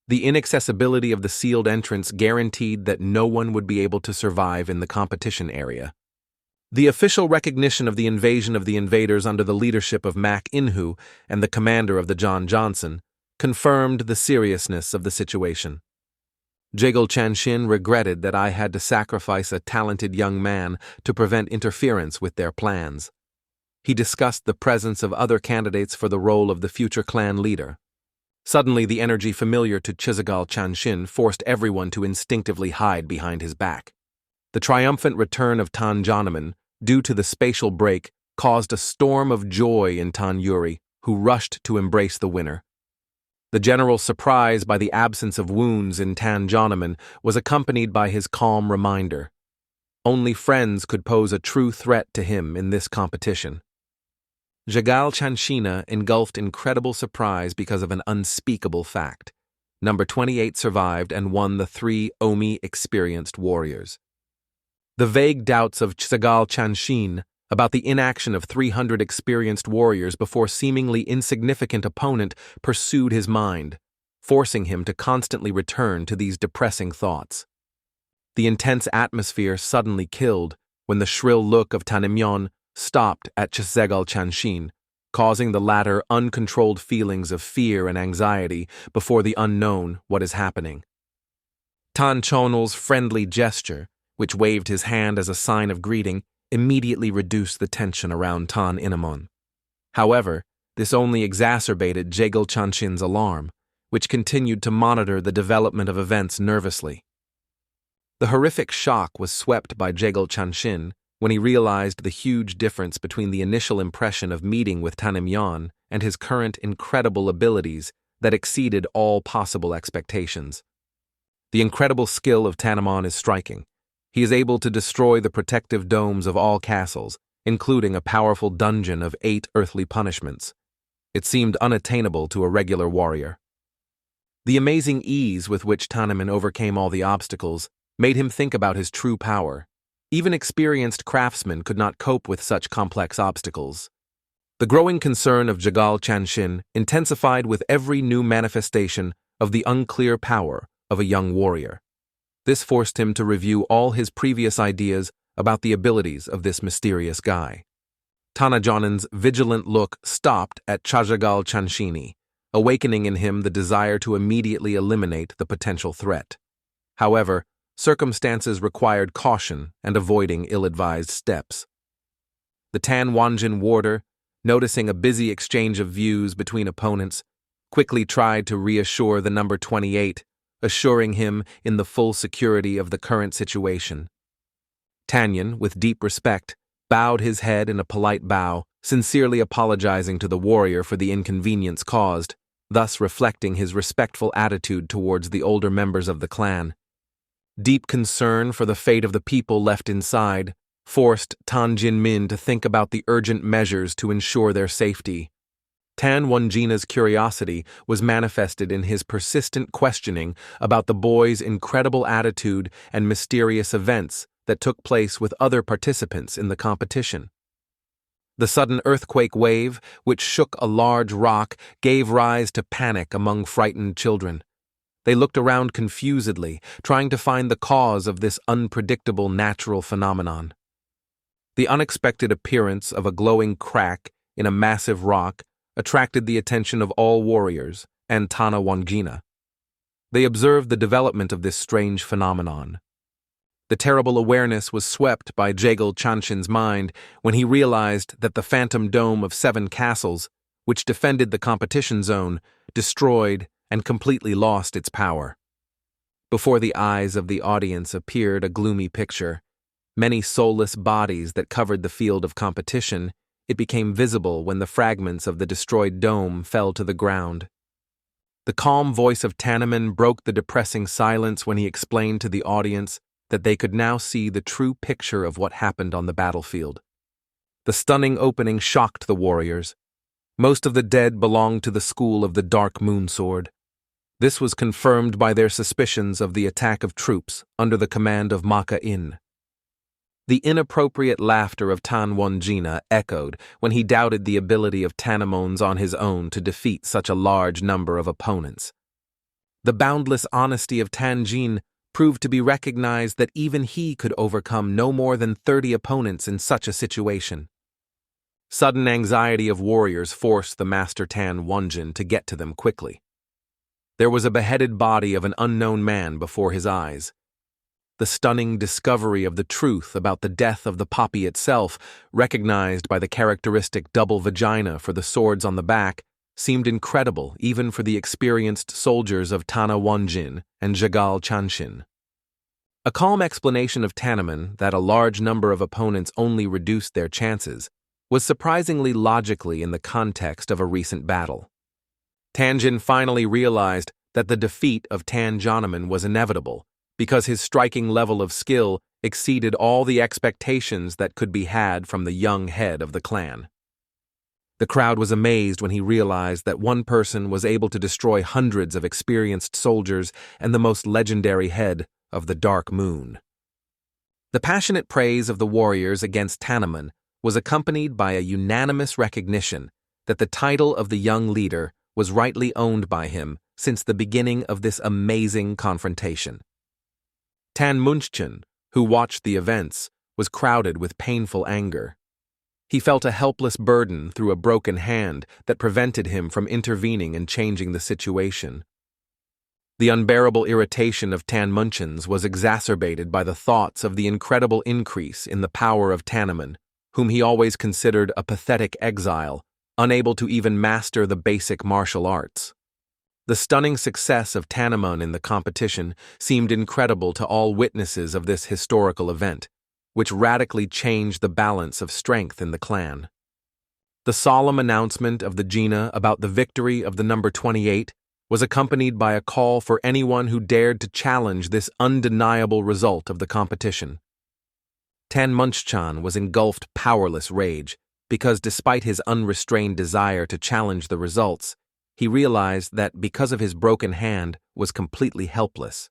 The inaccessibility of the sealed entrance guaranteed that no one would be able to survive in the competition area. The official recognition of the invasion of the invaders under the leadership of ManhwaCapped and the commander of the John Johnson confirmed the seriousness of the situation. Chizegal Chanshin regretted that I had to sacrifice a talented young man to prevent interference with their plans. He discussed the presence of other candidates for the role of the future clan leader. Suddenly, the energy familiar to Chizegal Chanshin forced everyone to instinctively hide behind his back. The triumphant return of Tanjonaman, due to the spatial break, caused a storm of joy in Tanyuri, who rushed to embrace the winner. The general surprise by the absence of wounds in Tanjonaman was accompanied by his calm reminder. Only friends could pose a true threat to him in this competition. Chizegal Chanshin engulfed incredible surprise because of an unspeakable fact. Number 28 survived and won the 3 Omi experienced warriors. The vague doubts of Chizegal Chanshin about the inaction of 300 experienced warriors before seemingly insignificant opponent pursued his mind, forcing him to constantly return to these depressing thoughts. The intense atmosphere suddenly killed when the shrill look of Tannon stopped at Chizegal Chanshin, causing the latter uncontrolled feelings of fear and anxiety before the unknown what is happening. Tanchonal's friendly gesture, which waved his hand as a sign of greeting, immediately reduced the tension around Tanjonaman. However, this only exacerbated Chizegal Chanshin's alarm, which continued to monitor the development of events nervously. The horrific shock was swept by Chizegal Chanshin when he realized the huge difference between the initial impression of meeting with Tannon and his current incredible abilities that exceeded all possible expectations. The incredible skill of Tannon is striking. He is able to destroy the protective domes of all castles, including a powerful dungeon of 8 earthly punishments. It seemed unattainable to a regular warrior. The amazing ease with which Tannon overcame all the obstacles made him think about his true power. Even experienced craftsmen could not cope with such complex obstacles. The growing concern of Chizegal Chanshin intensified with every new manifestation of the unclear power of a young warrior. This forced him to review all his previous ideas about the abilities of this mysterious guy. Tanjonan's vigilant look stopped at Chizegal Chanshin, awakening in him the desire to immediately eliminate the potential threat. However, circumstances required caution and avoiding ill-advised steps. The Tan Wanjin warder, noticing a busy exchange of views between opponents, quickly tried to reassure the number 28, assuring him in the full security of the current situation. Tannon, with deep respect, bowed his head in a polite bow, sincerely apologizing to the warrior for the inconvenience caused, thus reflecting his respectful attitude towards the older members of the clan. Deep concern for the fate of the people left inside forced Tan Jinmin to think about the urgent measures to ensure their safety. Tan Wanjina's curiosity was manifested in his persistent questioning about the boy's incredible attitude and mysterious events that took place with other participants in the competition. The sudden earthquake wave, which shook a large rock, gave rise to panic among frightened children. They looked around confusedly, trying to find the cause of this unpredictable natural phenomenon. The unexpected appearance of a glowing crack in a massive rock attracted the attention of all warriors and Tanjonaman. They observed the development of this strange phenomenon. The terrible awareness was swept by Jagal Chanshin's mind when he realized that the phantom dome of 7 castles, which defended the competition zone, destroyed and completely lost its power. Before the eyes of the audience appeared a gloomy picture. Many soulless bodies that covered the field of competition. It became visible when the fragments of the destroyed dome fell to the ground. The calm voice of Tannoman broke the depressing silence when he explained to the audience that they could now see the true picture of what happened on the battlefield. The stunning opening shocked the warriors. Most of the dead belonged to the school of the Dark Moon Sword. This was confirmed by their suspicions of the attack of troops under the command of Maka-in. The inappropriate laughter of Tanjonaman echoed when he doubted the ability of Tannoman's on his own to defeat such a large number of opponents. The boundless honesty of Tanjin proved to be recognized that even he could overcome no more than 30 opponents in such a situation. Sudden anxiety of warriors forced the Master Tanjonaman to get to them quickly. There was a beheaded body of an unknown man before his eyes. The stunning discovery of the truth about the death of the poppy itself, recognized by the characteristic double vagina for the swords on the back, seemed incredible even for the experienced soldiers of Tanjonaman and Jagal Chanshin. A calm explanation of Tannoman that a large number of opponents only reduced their chances was surprisingly logically in the context of a recent battle. Tanjin finally realized that the defeat of Tanjonaman was inevitable, because his striking level of skill exceeded all the expectations that could be had from the young head of the clan. The crowd was amazed when he realized that one person was able to destroy hundreds of experienced soldiers and the most legendary head of the Dark Moon. The passionate praise of the warriors against Tannoman was accompanied by a unanimous recognition that the title of the young leader was rightly owned by him since the beginning of this amazing confrontation. Tanjonaman, who watched the events, was crowded with painful anger. He felt a helpless burden through a broken hand that prevented him from intervening and changing the situation. The unbearable irritation of Tanjonaman was exacerbated by the thoughts of the incredible increase in the power of Tannoman, whom he always considered a pathetic exile, unable to even master the basic martial arts. The stunning success of Tannoman in the competition seemed incredible to all witnesses of this historical event, which radically changed the balance of strength in the clan. The solemn announcement of the Gina about the victory of the number 28 was accompanied by a call for anyone who dared to challenge this undeniable result of the competition. Tanjonaman was engulfed powerless rage, because despite his unrestrained desire to challenge the results, he realized that because of his broken hand was completely helpless.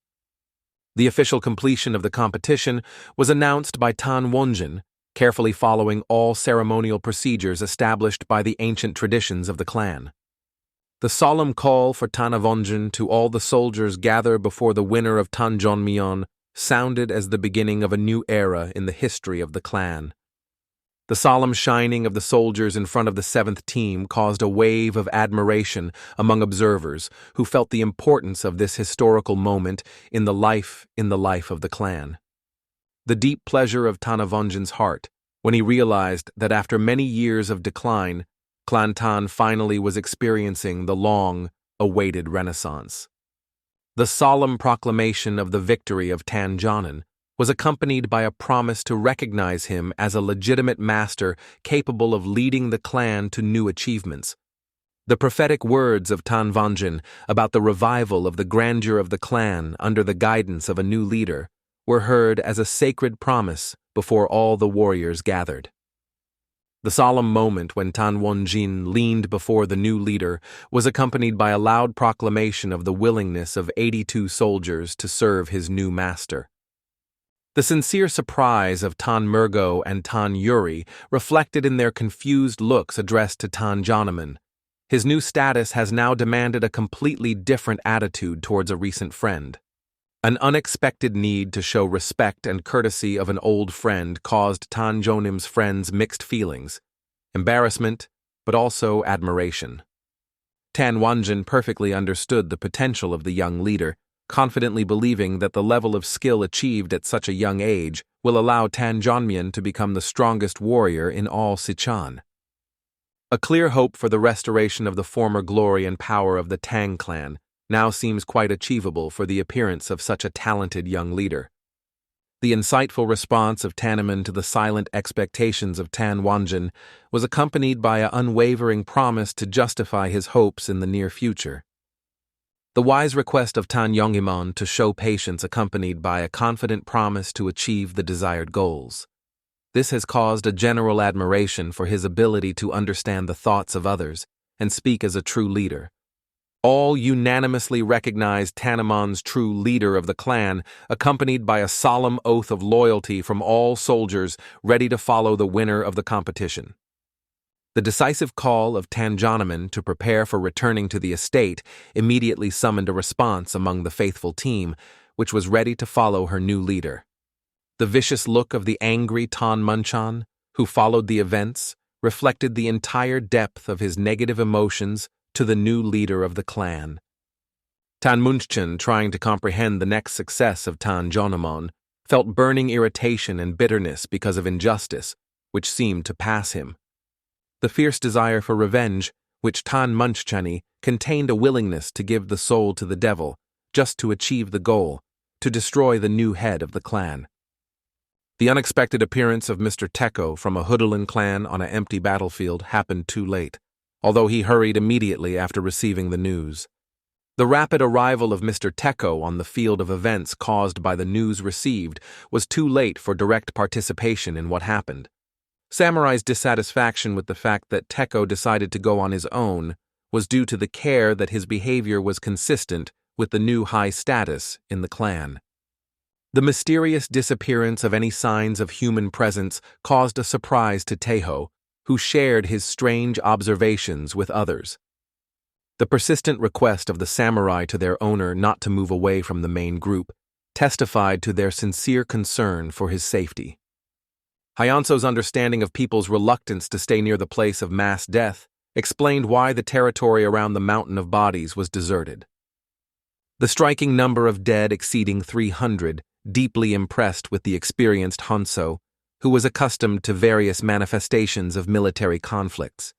The official completion of the competition was announced by Tanjonaman, carefully following all ceremonial procedures established by the ancient traditions of the clan. The solemn call for Tanjonaman to all the soldiers gather before the winner of Tanjonaman sounded as the beginning of a new era in the history of the clan. The solemn shining of the soldiers in front of the 7th team caused a wave of admiration among observers who felt the importance of this historical moment in the life of the clan. The deep pleasure of Tanjonaman's heart when he realized that after many years of decline, Clan Tan finally was experiencing the long-awaited renaissance. The solemn proclamation of the victory of Tanjonaman was accompanied by a promise to recognize him as a legitimate master capable of leading the clan to new achievements. The prophetic words of Tanjonaman about the revival of the grandeur of the clan under the guidance of a new leader were heard as a sacred promise before all the warriors gathered. The solemn moment when Tanjonaman leaned before the new leader was accompanied by a loud proclamation of the willingness of 82 soldiers to serve his new master. The sincere surprise of Tan Mergo and Tan Yuri reflected in their confused looks addressed to Tanjonaman. His new status has now demanded a completely different attitude towards a recent friend. An unexpected need to show respect and courtesy of an old friend caused Tanjonim's friends mixed feelings, embarrassment, but also admiration. Tan Wanjin perfectly understood the potential of the young leader, confidently believing that the level of skill achieved at such a young age will allow Tanjonman to become the strongest warrior in all Sichuan. A clear hope for the restoration of the former glory and power of the Tang clan now seems quite achievable for the appearance of such a talented young leader. The insightful response of Tannoman to the silent expectations of Tan Wanjin was accompanied by an unwavering promise to justify his hopes in the near future. The wise request of Tanjonaman to show patience accompanied by a confident promise to achieve the desired goals. This has caused a general admiration for his ability to understand the thoughts of others and speak as a true leader. All unanimously recognized Tannoman's true leader of the clan, accompanied by a solemn oath of loyalty from all soldiers ready to follow the winner of the competition. The decisive call of Tanjonaman to prepare for returning to the estate immediately summoned a response among the faithful team, which was ready to follow her new leader. The vicious look of the angry Tan Munchan, who followed the events, reflected the entire depth of his negative emotions to the new leader of the clan. Tan Munchan, trying to comprehend the next success of Tanjonaman, felt burning irritation and bitterness because of injustice, which seemed to pass him. The fierce desire for revenge, which Tan Munchani contained a willingness to give the soul to the devil, just to achieve the goal, to destroy the new head of the clan. The unexpected appearance of Mr. Teko from a Hoodlin clan on an empty battlefield happened too late, although he hurried immediately after receiving the news. The rapid arrival of Mr. Teko on the field of events caused by the news received was too late for direct participation in what happened. Samurai's dissatisfaction with the fact that Teko decided to go on his own was due to the care that his behavior was consistent with the new high status in the clan. The mysterious disappearance of any signs of human presence caused a surprise to Teho, who shared his strange observations with others. The persistent request of the samurai to their owner not to move away from the main group testified to their sincere concern for his safety. Hyanso's understanding of people's reluctance to stay near the place of mass death explained why the territory around the mountain of bodies was deserted. The striking number of dead exceeding 300 deeply impressed with the experienced Hanso, who was accustomed to various manifestations of military conflicts.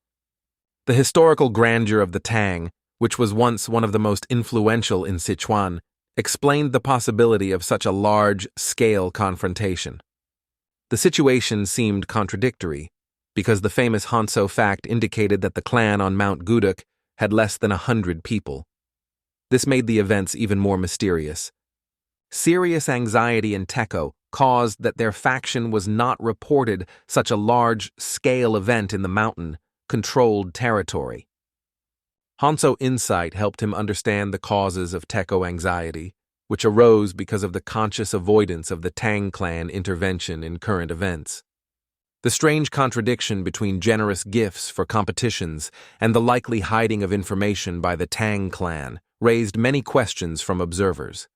The historical grandeur of the Tang, which was once one of the most influential in Sichuan, explained the possibility of such a large-scale confrontation. The situation seemed contradictory, because the famous Hanso fact indicated that the clan on Mount Guduk had less than 100 people. This made the events even more mysterious. Serious anxiety in Teko caused that their faction was not reported such a large-scale event in the mountain-controlled territory. Hanso insight helped him understand the causes of Teko anxiety, which arose because of the conscious avoidance of the Tang clan intervention in current events. The strange contradiction between generous gifts for competitions and the likely hiding of information by the Tang clan raised many questions from observers.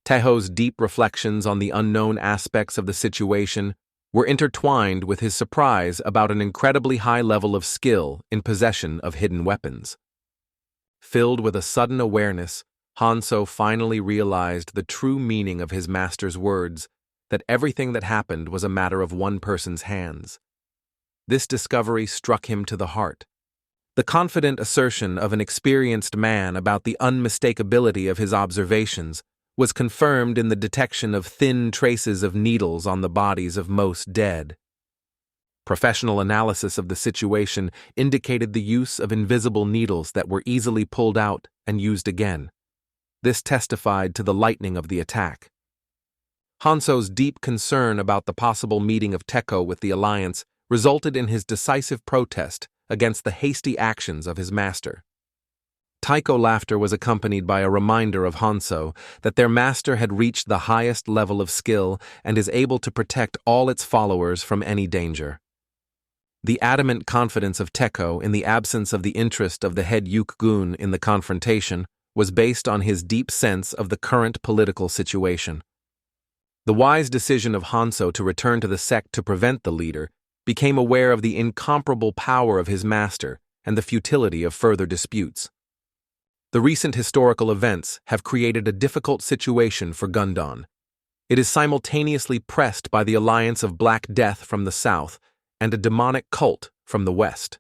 Teho's deep reflections on the unknown aspects of the situation were intertwined with his surprise about an incredibly high level of skill in possession of hidden weapons. Filled with a sudden awareness, Hanso finally realized the true meaning of his master's words, that everything that happened was a matter of one person's hands. This discovery struck him to the heart. The confident assertion of an experienced man about the unmistakability of his observations was confirmed in the detection of thin traces of needles on the bodies of most dead. Professional analysis of the situation indicated the use of invisible needles that were easily pulled out and used again. This testified to the lightning of the attack. Hanso's deep concern about the possible meeting of Teko with the alliance resulted in his decisive protest against the hasty actions of his master. Taiko laughter was accompanied by a reminder of Hanso that their master had reached the highest level of skill and is able to protect all its followers from any danger. The adamant confidence of Teko in the absence of the interest of the head Yuk-gun in the confrontation was based on his deep sense of the current political situation. The wise decision of Hanso to return to the sect to prevent the leader became aware of the incomparable power of his master and the futility of further disputes. The recent historical events have created a difficult situation for Gundon. It is simultaneously pressed by the alliance of Black Death from the south and a demonic cult from the west.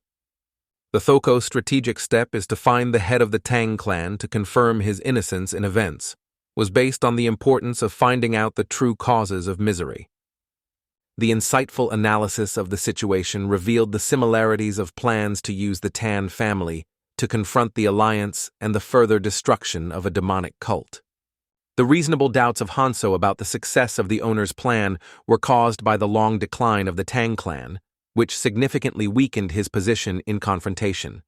The Thoko's strategic step is to find the head of the Tang clan to confirm his innocence in events, was based on the importance of finding out the true causes of misery. The insightful analysis of the situation revealed the similarities of plans to use the Tan family to confront the alliance and the further destruction of a demonic cult. The reasonable doubts of Hanso about the success of the owner's plan were caused by the long decline of the Tang clan, which significantly weakened his position in confrontation.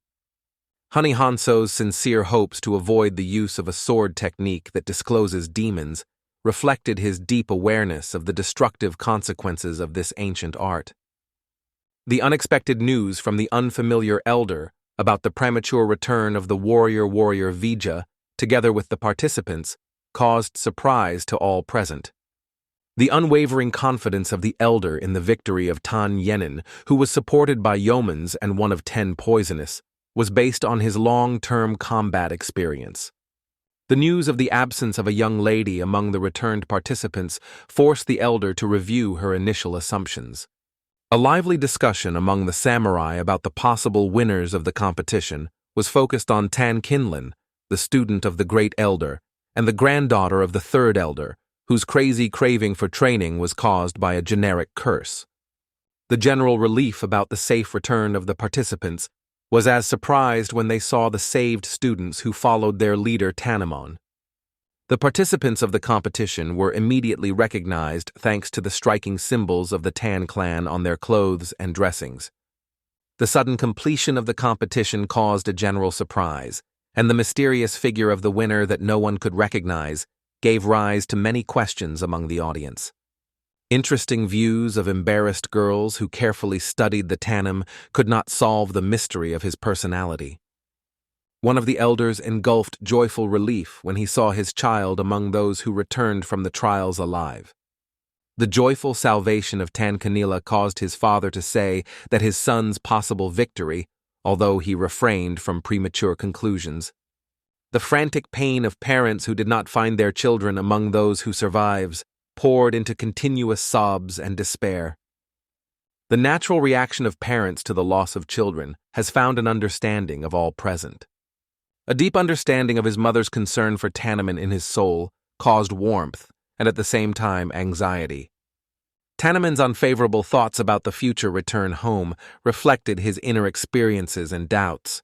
Honey Hanso's sincere hopes to avoid the use of a sword technique that discloses demons reflected his deep awareness of the destructive consequences of this ancient art. The unexpected news from the unfamiliar elder about the premature return of the warrior Vija, together with the participants, caused surprise to all present. The unwavering confidence of the elder in the victory of Tan Yenin, who was supported by yeomans and one of 10 poisonous, was based on his long-term combat experience. The news of the absence of a young lady among the returned participants forced the elder to review her initial assumptions. A lively discussion among the samurai about the possible winners of the competition was focused on Tan Kinlin, the student of the great elder, and the granddaughter of the third elder, whose crazy craving for training was caused by a generic curse. The general relief about the safe return of the participants was as surprised when they saw the saved students who followed their leader Tanjonaman. The participants of the competition were immediately recognized thanks to the striking symbols of the Tan clan on their clothes and dressings. The sudden completion of the competition caused a general surprise, and the mysterious figure of the winner that no one could recognize gave rise to many questions among the audience. Interesting views of embarrassed girls who carefully studied the Tannon could not solve the mystery of his personality. One of the elders engulfed joyful relief when he saw his child among those who returned from the trials alive. The joyful salvation of Tankanila caused his father to say that his son's possible victory, although he refrained from premature conclusions. The frantic pain of parents who did not find their children among those who survives poured into continuous sobs and despair. The natural reaction of parents to the loss of children has found an understanding of all present. A deep understanding of his mother's concern for Tannon in his soul caused warmth and at the same time anxiety. Tannon's unfavorable thoughts about the future return home reflected his inner experiences and doubts.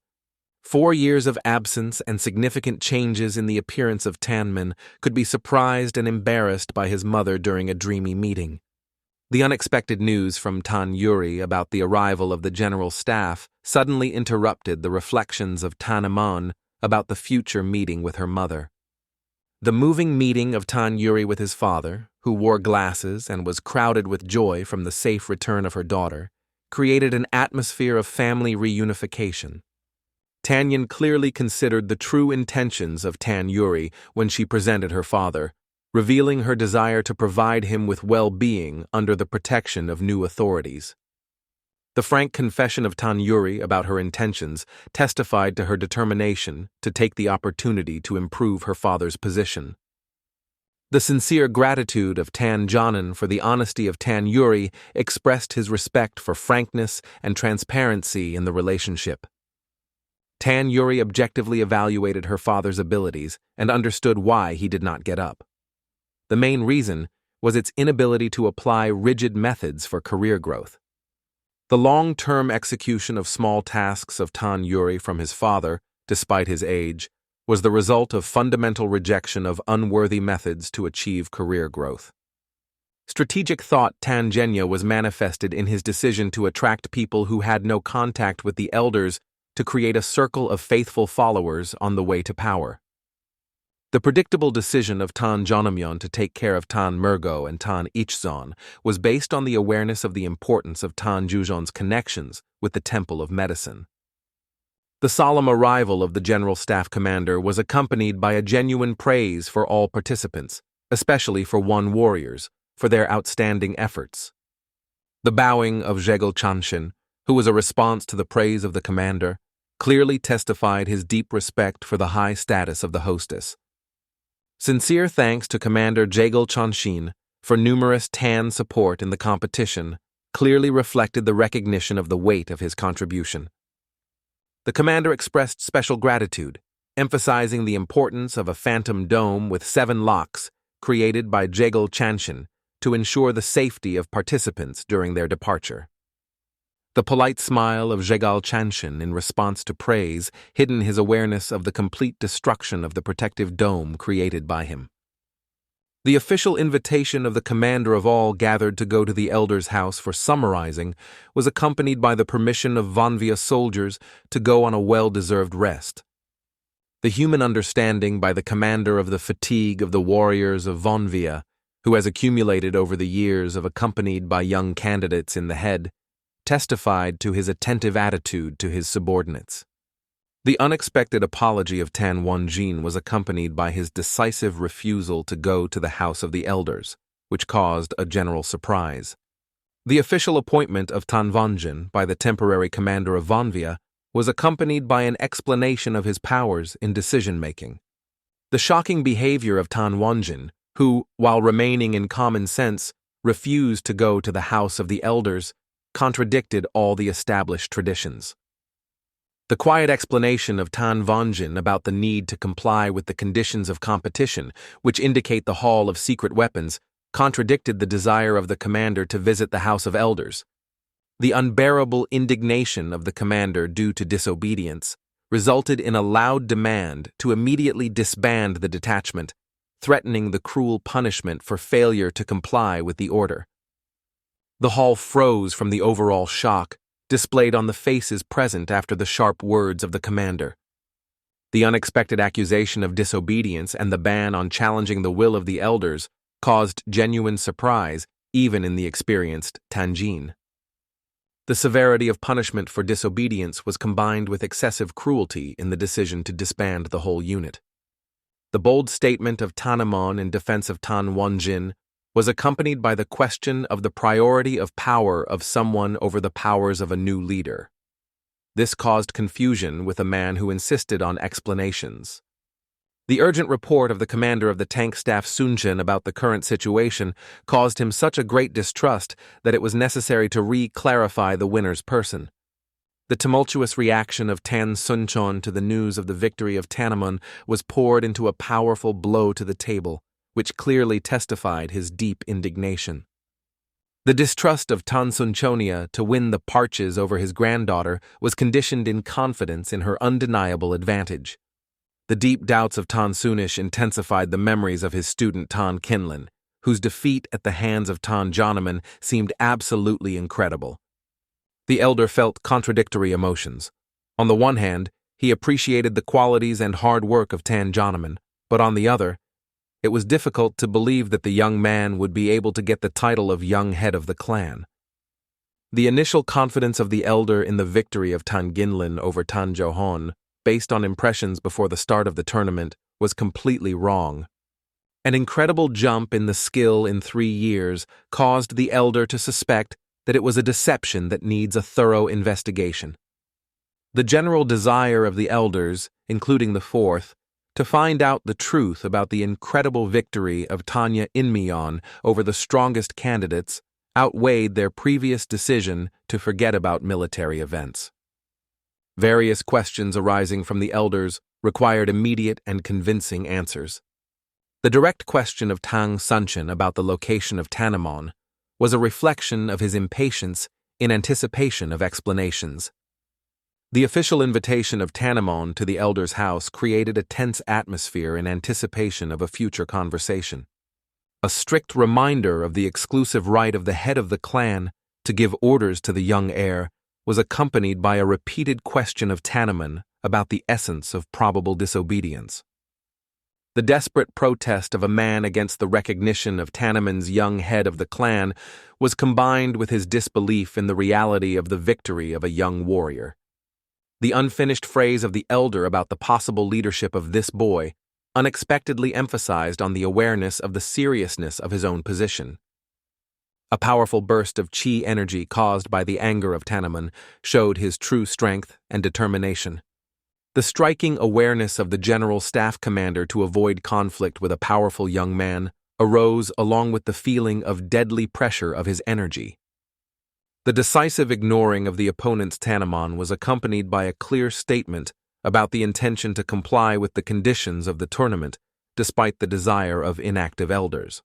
4 years of absence and significant changes in the appearance of Tannon could be surprised and embarrassed by his mother during a dreamy meeting. The unexpected news from Tan Yuri about the arrival of the general staff suddenly interrupted the reflections of Tanjonaman about the future meeting with her mother. The moving meeting of Tan Yuri with his father, who wore glasses and was crowded with joy from the safe return of her daughter, created an atmosphere of family reunification. Tanyon clearly considered the true intentions of Tan Yuri when she presented her father, revealing her desire to provide him with well-being under the protection of new authorities. The frank confession of Tan Yuri about her intentions testified to her determination to take the opportunity to improve her father's position. The sincere gratitude of Tanjonaman for the honesty of Tan Yuri expressed his respect for frankness and transparency in the relationship. Tan Yuri objectively evaluated her father's abilities and understood why he did not get up. The main reason was its inability to apply rigid methods for career growth. The long-term execution of small tasks of Tan Yuri from his father, despite his age, was the result of fundamental rejection of unworthy methods to achieve career growth. Strategic thought Tanjenya was manifested in his decision to attract people who had no contact with the elders to create a circle of faithful followers on the way to power. The predictable decision of Tanjonaman to take care of Tan Mergo and Tan Ichzon was based on the awareness of the importance of Tan Jujon's connections with the Temple of Medicine. The solemn arrival of the General Staff Commander was accompanied by a genuine praise for all participants, especially for One warriors, for their outstanding efforts. The bowing of Jegel Chanshin, who was a response to the praise of the commander, clearly testified his deep respect for the high status of the hostess. Sincere thanks to Commander Jegel Chanshin for numerous Tan support in the competition clearly reflected the recognition of the weight of his contribution. The commander expressed special gratitude, emphasizing the importance of a phantom dome with 7 locks created by Jegel Chanshin to ensure the safety of participants during their departure. The polite smile of Jegel Chanshin in response to praise hidden his awareness of the complete destruction of the protective dome created by him. The official invitation of the commander of all gathered to go to the elder's house for summarizing was accompanied by the permission of Vanvia soldiers to go on a well-deserved rest. The human understanding by the commander of the fatigue of the warriors of Vanvia, who has accumulated over the years of accompanied by young candidates in the head, testified to his attentive attitude to his subordinates. The unexpected apology of Tan Wonjin was accompanied by his decisive refusal to go to the House of the Elders, which caused a general surprise. The official appointment of Tan Wonjin by the temporary commander of Vanvia was accompanied by an explanation of his powers in decision-making. The shocking behavior of Tan Wonjin, who, while remaining in common sense, refused to go to the House of the Elders, contradicted all the established traditions. The quiet explanation of Tan Wonjin about the need to comply with the conditions of competition, which indicate the Hall of Secret Weapons, contradicted the desire of the commander to visit the House of Elders. The unbearable indignation of the commander due to disobedience resulted in a loud demand to immediately disband the detachment, threatening the cruel punishment for failure to comply with the order. The hall froze from the overall shock displayed on the faces present after the sharp words of the commander. The unexpected accusation of disobedience and the ban on challenging the will of the elders caused genuine surprise even in the experienced Tanjin. The severity of punishment for disobedience was combined with excessive cruelty in the decision to disband the whole unit. The bold statement of Tannon in defense of Tan Wonjin was accompanied by the question of the priority of power of someone over the powers of a new leader. This caused confusion with a man who insisted on explanations. The urgent report of the commander of the tank staff Sunjin about the current situation caused him such a great distrust that it was necessary to re-clarify the winner's person. The tumultuous reaction of Tan Sunchon to the news of the victory of Tannon was poured into a powerful blow to the table, which clearly testified his deep indignation. The distrust of Tan Sunchonia to win the parches over his granddaughter was conditioned in confidence in her undeniable advantage. The deep doubts of Tan Sunish intensified the memories of his student Tan Kinlan, whose defeat at the hands of Tanjonaman seemed absolutely incredible. The elder felt contradictory emotions. On the one hand, he appreciated the qualities and hard work of Tanjonaman, but on the other, it was difficult to believe that the young man would be able to get the title of young head of the clan. The initial confidence of the elder in the victory of Tan Ginlin over Tan Johon, based on impressions before the start of the tournament, was completely wrong. An incredible jump in the skill in 3 years caused the elder to suspect that it was a deception that needs a thorough investigation. The general desire of the elders, including the fourth, to find out the truth about the incredible victory of Tanya Inmyeon over the strongest candidates outweighed their previous decision to forget about military events. Various questions arising from the elders required immediate and convincing answers. The direct question of Tang Sunchen about the location of Tanamon was a reflection of his impatience in anticipation of explanations. The official invitation of Tanamon to the elder's house created a tense atmosphere in anticipation of a future conversation. A strict reminder of the exclusive right of the head of the clan to give orders to the young heir was accompanied by a repeated question of Tannon about the essence of probable disobedience. The desperate protest of a man against the recognition of Tannoman's young head of the clan was combined with his disbelief in the reality of the victory of a young warrior. The unfinished phrase of the elder about the possible leadership of this boy unexpectedly emphasized on the awareness of the seriousness of his own position. A powerful burst of chi energy caused by the anger of Tannoman showed his true strength and determination. The striking awareness of the general staff commander to avoid conflict with a powerful young man arose along with the feeling of deadly pressure of his energy. The decisive ignoring of the opponent's Tannoman was accompanied by a clear statement about the intention to comply with the conditions of the tournament, despite the desire of inactive elders.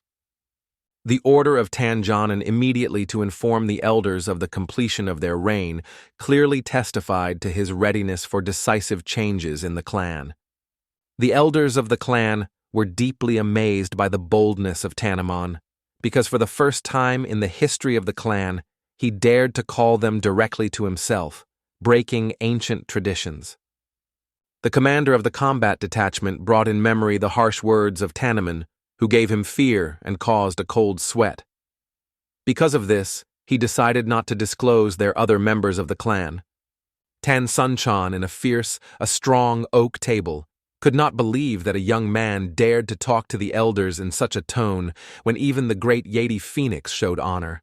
The order of Tanjonaman immediately to inform the elders of the completion of their reign clearly testified to his readiness for decisive changes in the clan. The elders of the clan were deeply amazed by the boldness of Tannoman, because for the first time in the history of the clan, he dared to call them directly to himself, breaking ancient traditions. The commander of the combat detachment brought in memory the harsh words of Tannoman, who gave him fear and caused a cold sweat. Because of this, he decided not to disclose their other members of the clan. Tan Sunchan, in a strong oak table, could not believe that a young man dared to talk to the elders in such a tone when even the great Yeti Phoenix showed honor.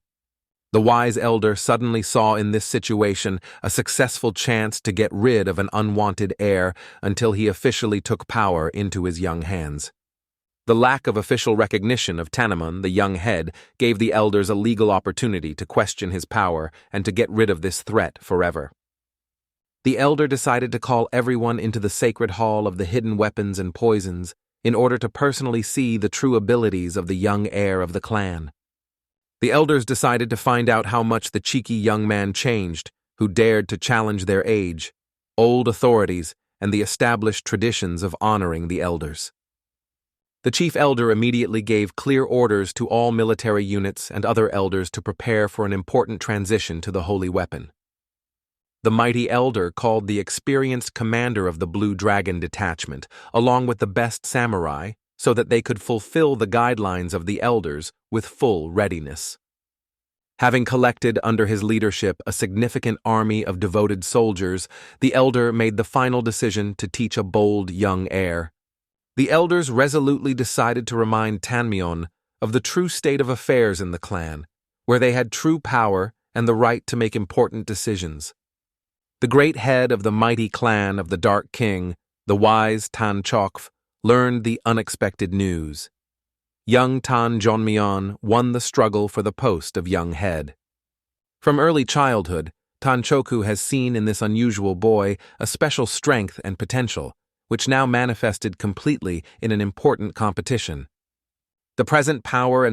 The wise elder suddenly saw in this situation a successful chance to get rid of an unwanted heir until he officially took power into his young hands. The lack of official recognition of Tannoman, the young head, gave the elders a legal opportunity to question his power and to get rid of this threat forever. The elder decided to call everyone into the sacred hall of the hidden weapons and poisons in order to personally see the true abilities of the young heir of the clan. The elders decided to find out how much the cheeky young man changed, who dared to challenge their age, old authorities, and the established traditions of honoring the elders. The chief elder immediately gave clear orders to all military units and other elders to prepare for an important transition to the holy weapon. The mighty elder called the experienced commander of the Blue Dragon detachment, along with the best samurai, so that they could fulfill the guidelines of the elders with full readiness. Having collected under his leadership a significant army of devoted soldiers, the elder made the final decision to teach a bold young heir. The elders resolutely decided to remind Tanmyeon of the true state of affairs in the clan, where they had true power and the right to make important decisions. The great head of the mighty clan of the Dark King, the wise Tan Chokf, learned the unexpected news. Young Tanjonaman won the struggle for the post of young head. From early childhood, Tanchoku has seen in this unusual boy a special strength and potential, which now manifested completely in an important competition. The present power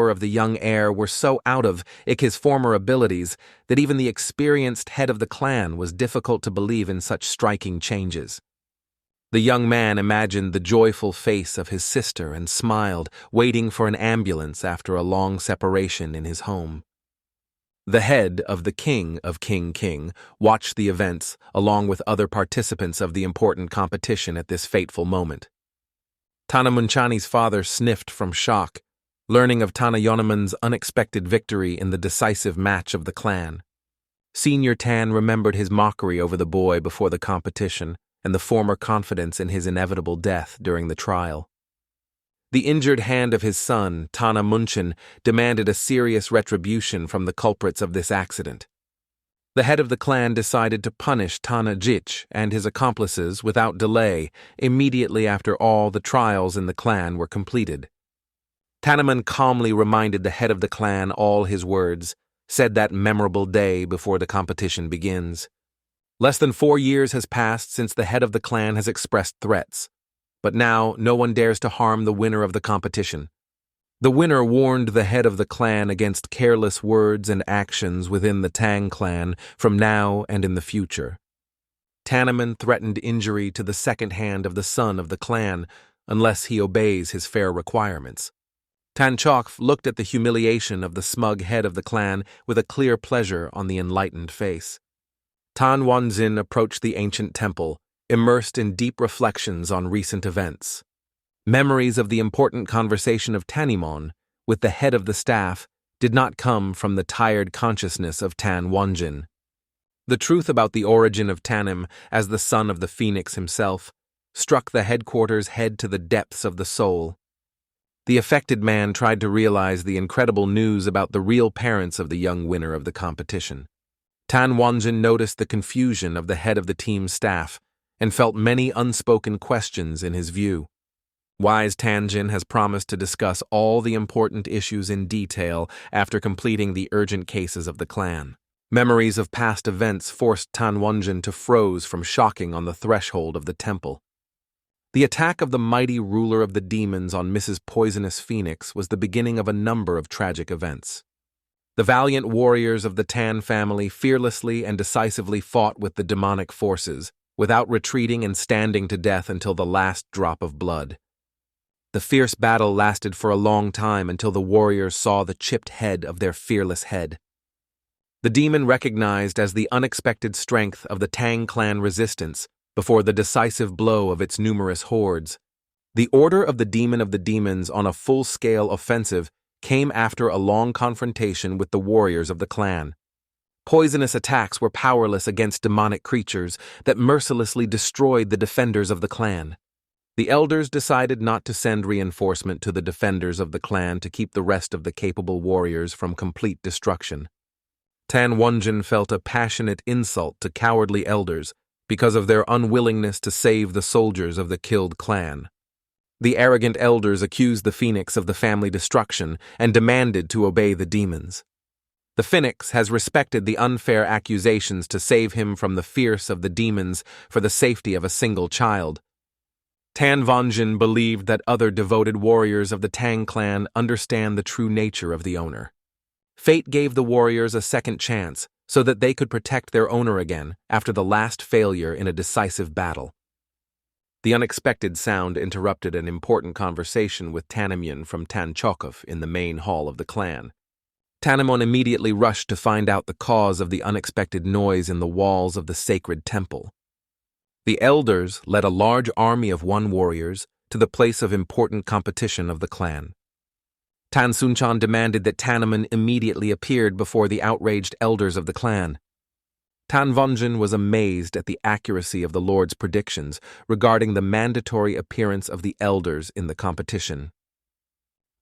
of the young heir were so out of his former abilities that even the experienced head of the clan was difficult to believe in such striking changes. The young man imagined the joyful face of his sister and smiled, waiting for an ambulance after a long separation in his home. The head of the King of King watched the events along with other participants of the important competition at this fateful moment. Tanamunchani's father sniffed from shock, learning of Tanjonaman's unexpected victory in the decisive match of the clan. Senior Tan remembered his mockery over the boy before the competition and the former confidence in his inevitable death during the trial. The injured hand of his son, Tana Munchin, demanded a serious retribution from the culprits of this accident. The head of the clan decided to punish Tana Jich and his accomplices without delay immediately after all the trials in the clan were completed. Tannoman calmly reminded the head of the clan all his words, said that memorable day before the competition begins. Less than 4 years has passed since the head of the clan has expressed threats, but now no one dares to harm the winner of the competition. The winner warned the head of the clan against careless words and actions within the Tang clan from now and in the future. Tannoman threatened injury to the second hand of the son of the clan unless he obeys his fair requirements. Tanchok looked at the humiliation of the smug head of the clan with a clear pleasure on the enlightened face. Tan Wanzin approached the ancient temple, immersed in deep reflections on recent events. Memories of the important conversation of Tanimon with the head of the staff did not come from the tired consciousness of Tan Wanjin. The truth about the origin of Tanim as the son of the Phoenix himself struck the headquarters head to the depths of the soul. The affected man tried to realize the incredible news about the real parents of the young winner of the competition. Tan Wanjin noticed the confusion of the head of the team's staff and felt many unspoken questions in his view. Wise Tanjin has promised to discuss all the important issues in detail after completing the urgent cases of the clan. Memories of past events forced Tan Wanjin to froze from shocking on the threshold of the temple. The attack of the mighty ruler of the demons on Mrs. Poisonous Phoenix was the beginning of a number of tragic events. The valiant warriors of the Tan family fearlessly and decisively fought with the demonic forces, without retreating and standing to death until the last drop of blood. The fierce battle lasted for a long time until the warriors saw the chipped head of their fearless head. The demon recognized as the unexpected strength of the Tang clan resistance before the decisive blow of its numerous hordes. The order of the demon of the demons on a full-scale offensive came after a long confrontation with the warriors of the clan. Poisonous attacks were powerless against demonic creatures that mercilessly destroyed the defenders of the clan. The elders decided not to send reinforcement to the defenders of the clan to keep the rest of the capable warriors from complete destruction. Tan Wanjin felt a passionate insult to cowardly elders because of their unwillingness to save the soldiers of the killed clan. The arrogant elders accused the Phoenix of the family destruction and demanded to obey the demons. The Phoenix has respected the unfair accusations to save him from the fierce of the demons for the safety of a single child. Tan Wanjin believed that other devoted warriors of the Tang clan understand the true nature of the owner. Fate gave the warriors a second chance so that they could protect their owner again after the last failure in a decisive battle. The unexpected sound interrupted an important conversation with Tanimon from Tanchokov in the main hall of the clan. Tanimon immediately rushed to find out the cause of the unexpected noise in the walls of the sacred temple. The elders led a large army of warriors to the place of important competition of the clan. Tan Sunchan demanded that Tannon immediately appeared before the outraged elders of the clan. Tan Wanjin was amazed at the accuracy of the Lord's predictions regarding the mandatory appearance of the elders in the competition.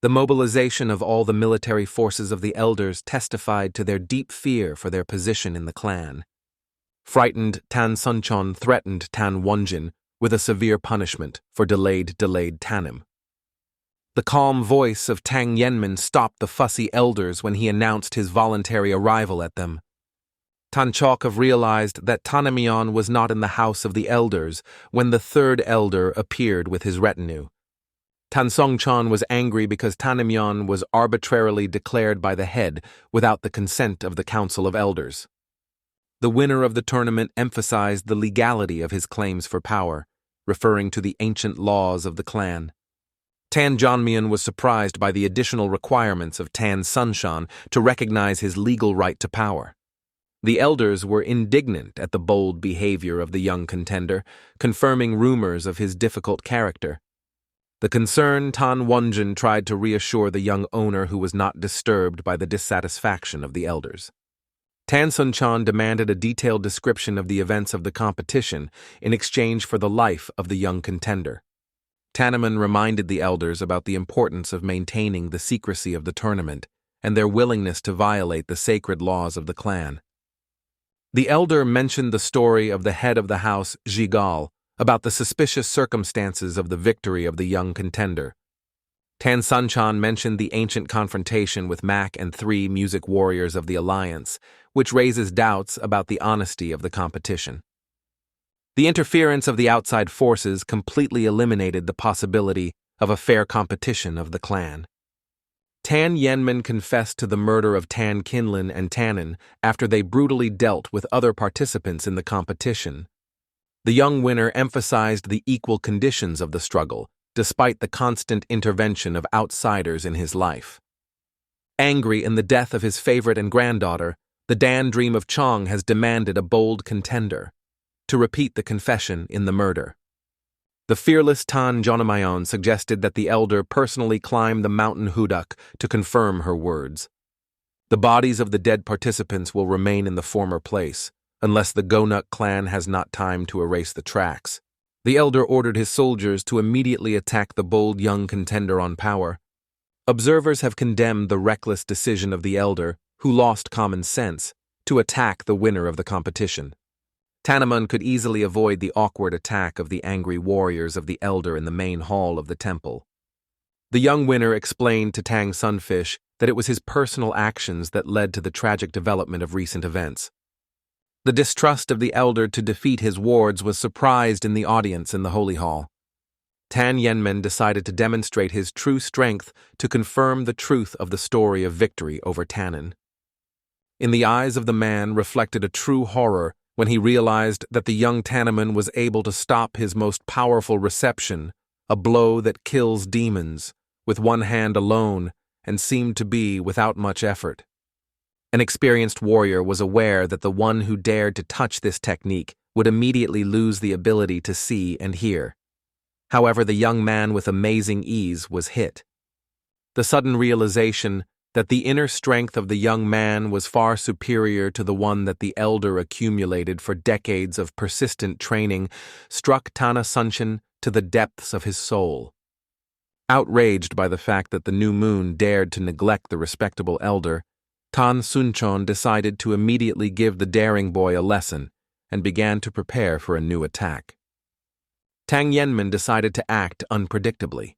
The mobilization of all the military forces of the elders testified to their deep fear for their position in the clan. Frightened, Tan Sunchan threatened Tan Wanjin with a severe punishment for delayed Tanim. The calm voice of Tang Yenman stopped the fussy elders when he announced his voluntary arrival at them. Tanchokov realized that Tanamion was not in the house of the elders when the third elder appeared with his retinue. Tan Songchan was angry because Tanamion was arbitrarily declared by the head without the consent of the Council of Elders. The winner of the tournament emphasized the legality of his claims for power, referring to the ancient laws of the clan. Tanjonaman was surprised by the additional requirements of Tan Sunshan to recognize his legal right to power. The elders were indignant at the bold behavior of the young contender, confirming rumors of his difficult character. The concerned Tan Wanjin tried to reassure the young owner who was not disturbed by the dissatisfaction of the elders. Tan Sunchan demanded a detailed description of the events of the competition in exchange for the life of the young contender. Tannon reminded the elders about the importance of maintaining the secrecy of the tournament and their willingness to violate the sacred laws of the clan. The elder mentioned the story of the head of the house, Zhigal, about the suspicious circumstances of the victory of the young contender. Tan Sunchan mentioned the ancient confrontation with Mac and 3 music warriors of the Alliance, which raises doubts about the honesty of the competition. The interference of the outside forces completely eliminated the possibility of a fair competition of the clan. Tan Yenman confessed to the murder of Tan Kinlin and Tannon after they brutally dealt with other participants in the competition. The young winner emphasized the equal conditions of the struggle, despite the constant intervention of outsiders in his life. Angry in the death of his favorite and granddaughter, the Dan Dream of Chong has demanded a bold contender to repeat the confession in the murder. The fearless Tanjonaman suggested that the elder personally climb the mountain Hudak to confirm her words. The bodies of the dead participants will remain in the former place, unless the Gonuk clan has not time to erase the tracks. The elder ordered his soldiers to immediately attack the bold young contender on power. Observers have condemned the reckless decision of the elder, who lost common sense, to attack the winner of the competition. Tannon could easily avoid the awkward attack of the angry warriors of the elder in the main hall of the temple. The young winner explained to Tang Sunfish that it was his personal actions that led to the tragic development of recent events. The distrust of the elder to defeat his wards was surprised in the audience in the holy hall. Tanjonaman decided to demonstrate his true strength to confirm the truth of the story of victory over Tannon. In the eyes of the man reflected a true horror when he realized that the young Tannon was able to stop his most powerful reception, a blow that kills demons, with one hand alone and seemed to be without much effort. An experienced warrior was aware that the one who dared to touch this technique would immediately lose the ability to see and hear. However, the young man with amazing ease was hit. The sudden realization that the inner strength of the young man was far superior to the one that the elder accumulated for decades of persistent training struck Tana Sunshin to the depths of his soul. Outraged by the fact that the new moon dared to neglect the respectable elder, Tan Sunchon decided to immediately give the daring boy a lesson and began to prepare for a new attack. Tanjonaman decided to act unpredictably.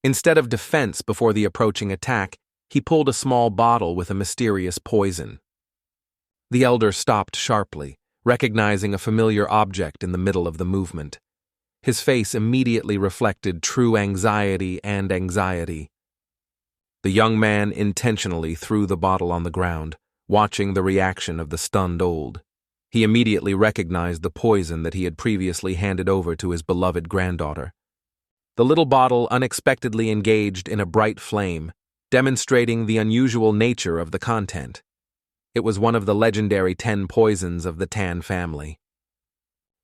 Instead of defense before the approaching attack, he pulled a small bottle with a mysterious poison. The elder stopped sharply, recognizing a familiar object in the middle of the movement. His face immediately reflected true anxiety and anxiety. The young man intentionally threw the bottle on the ground, watching the reaction of the stunned old. He immediately recognized the poison that he had previously handed over to his beloved granddaughter. The little bottle unexpectedly engaged in a bright flame, demonstrating the unusual nature of the content. It was one of the legendary 10 poisons of the Tan family.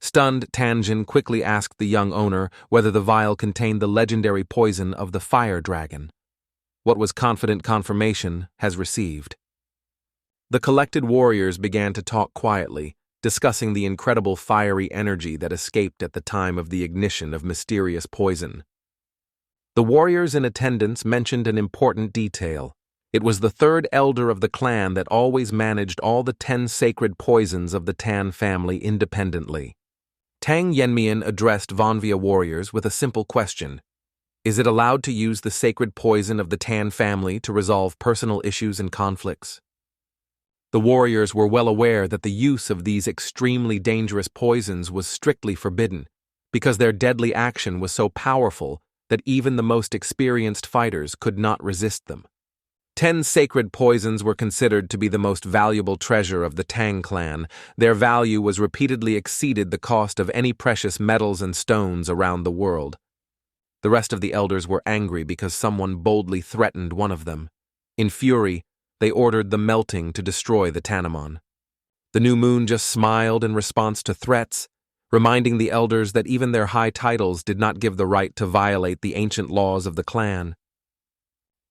Stunned, Tanjin quickly asked the young owner whether the vial contained the legendary poison of the fire dragon. What was confident confirmation has received. The collected warriors began to talk quietly, discussing the incredible fiery energy that escaped at the time of the ignition of mysterious poison. The warriors in attendance mentioned an important detail. It was the third elder of the clan that always managed all the 10 sacred poisons of the Tan family independently. Tanjonaman addressed Vanvia warriors with a simple question. Is it allowed to use the sacred poison of the Tan family to resolve personal issues and conflicts? The warriors were well aware that the use of these extremely dangerous poisons was strictly forbidden, because their deadly action was so powerful that even the most experienced fighters could not resist them. 10 sacred poisons were considered to be the most valuable treasure of the Tang clan. Their value was repeatedly exceeded the cost of any precious metals and stones around the world. The rest of the elders were angry because someone boldly threatened one of them. In fury, they ordered the melting to destroy the Tannon. The new moon just smiled in response to threats, reminding the elders that even their high titles did not give the right to violate the ancient laws of the clan.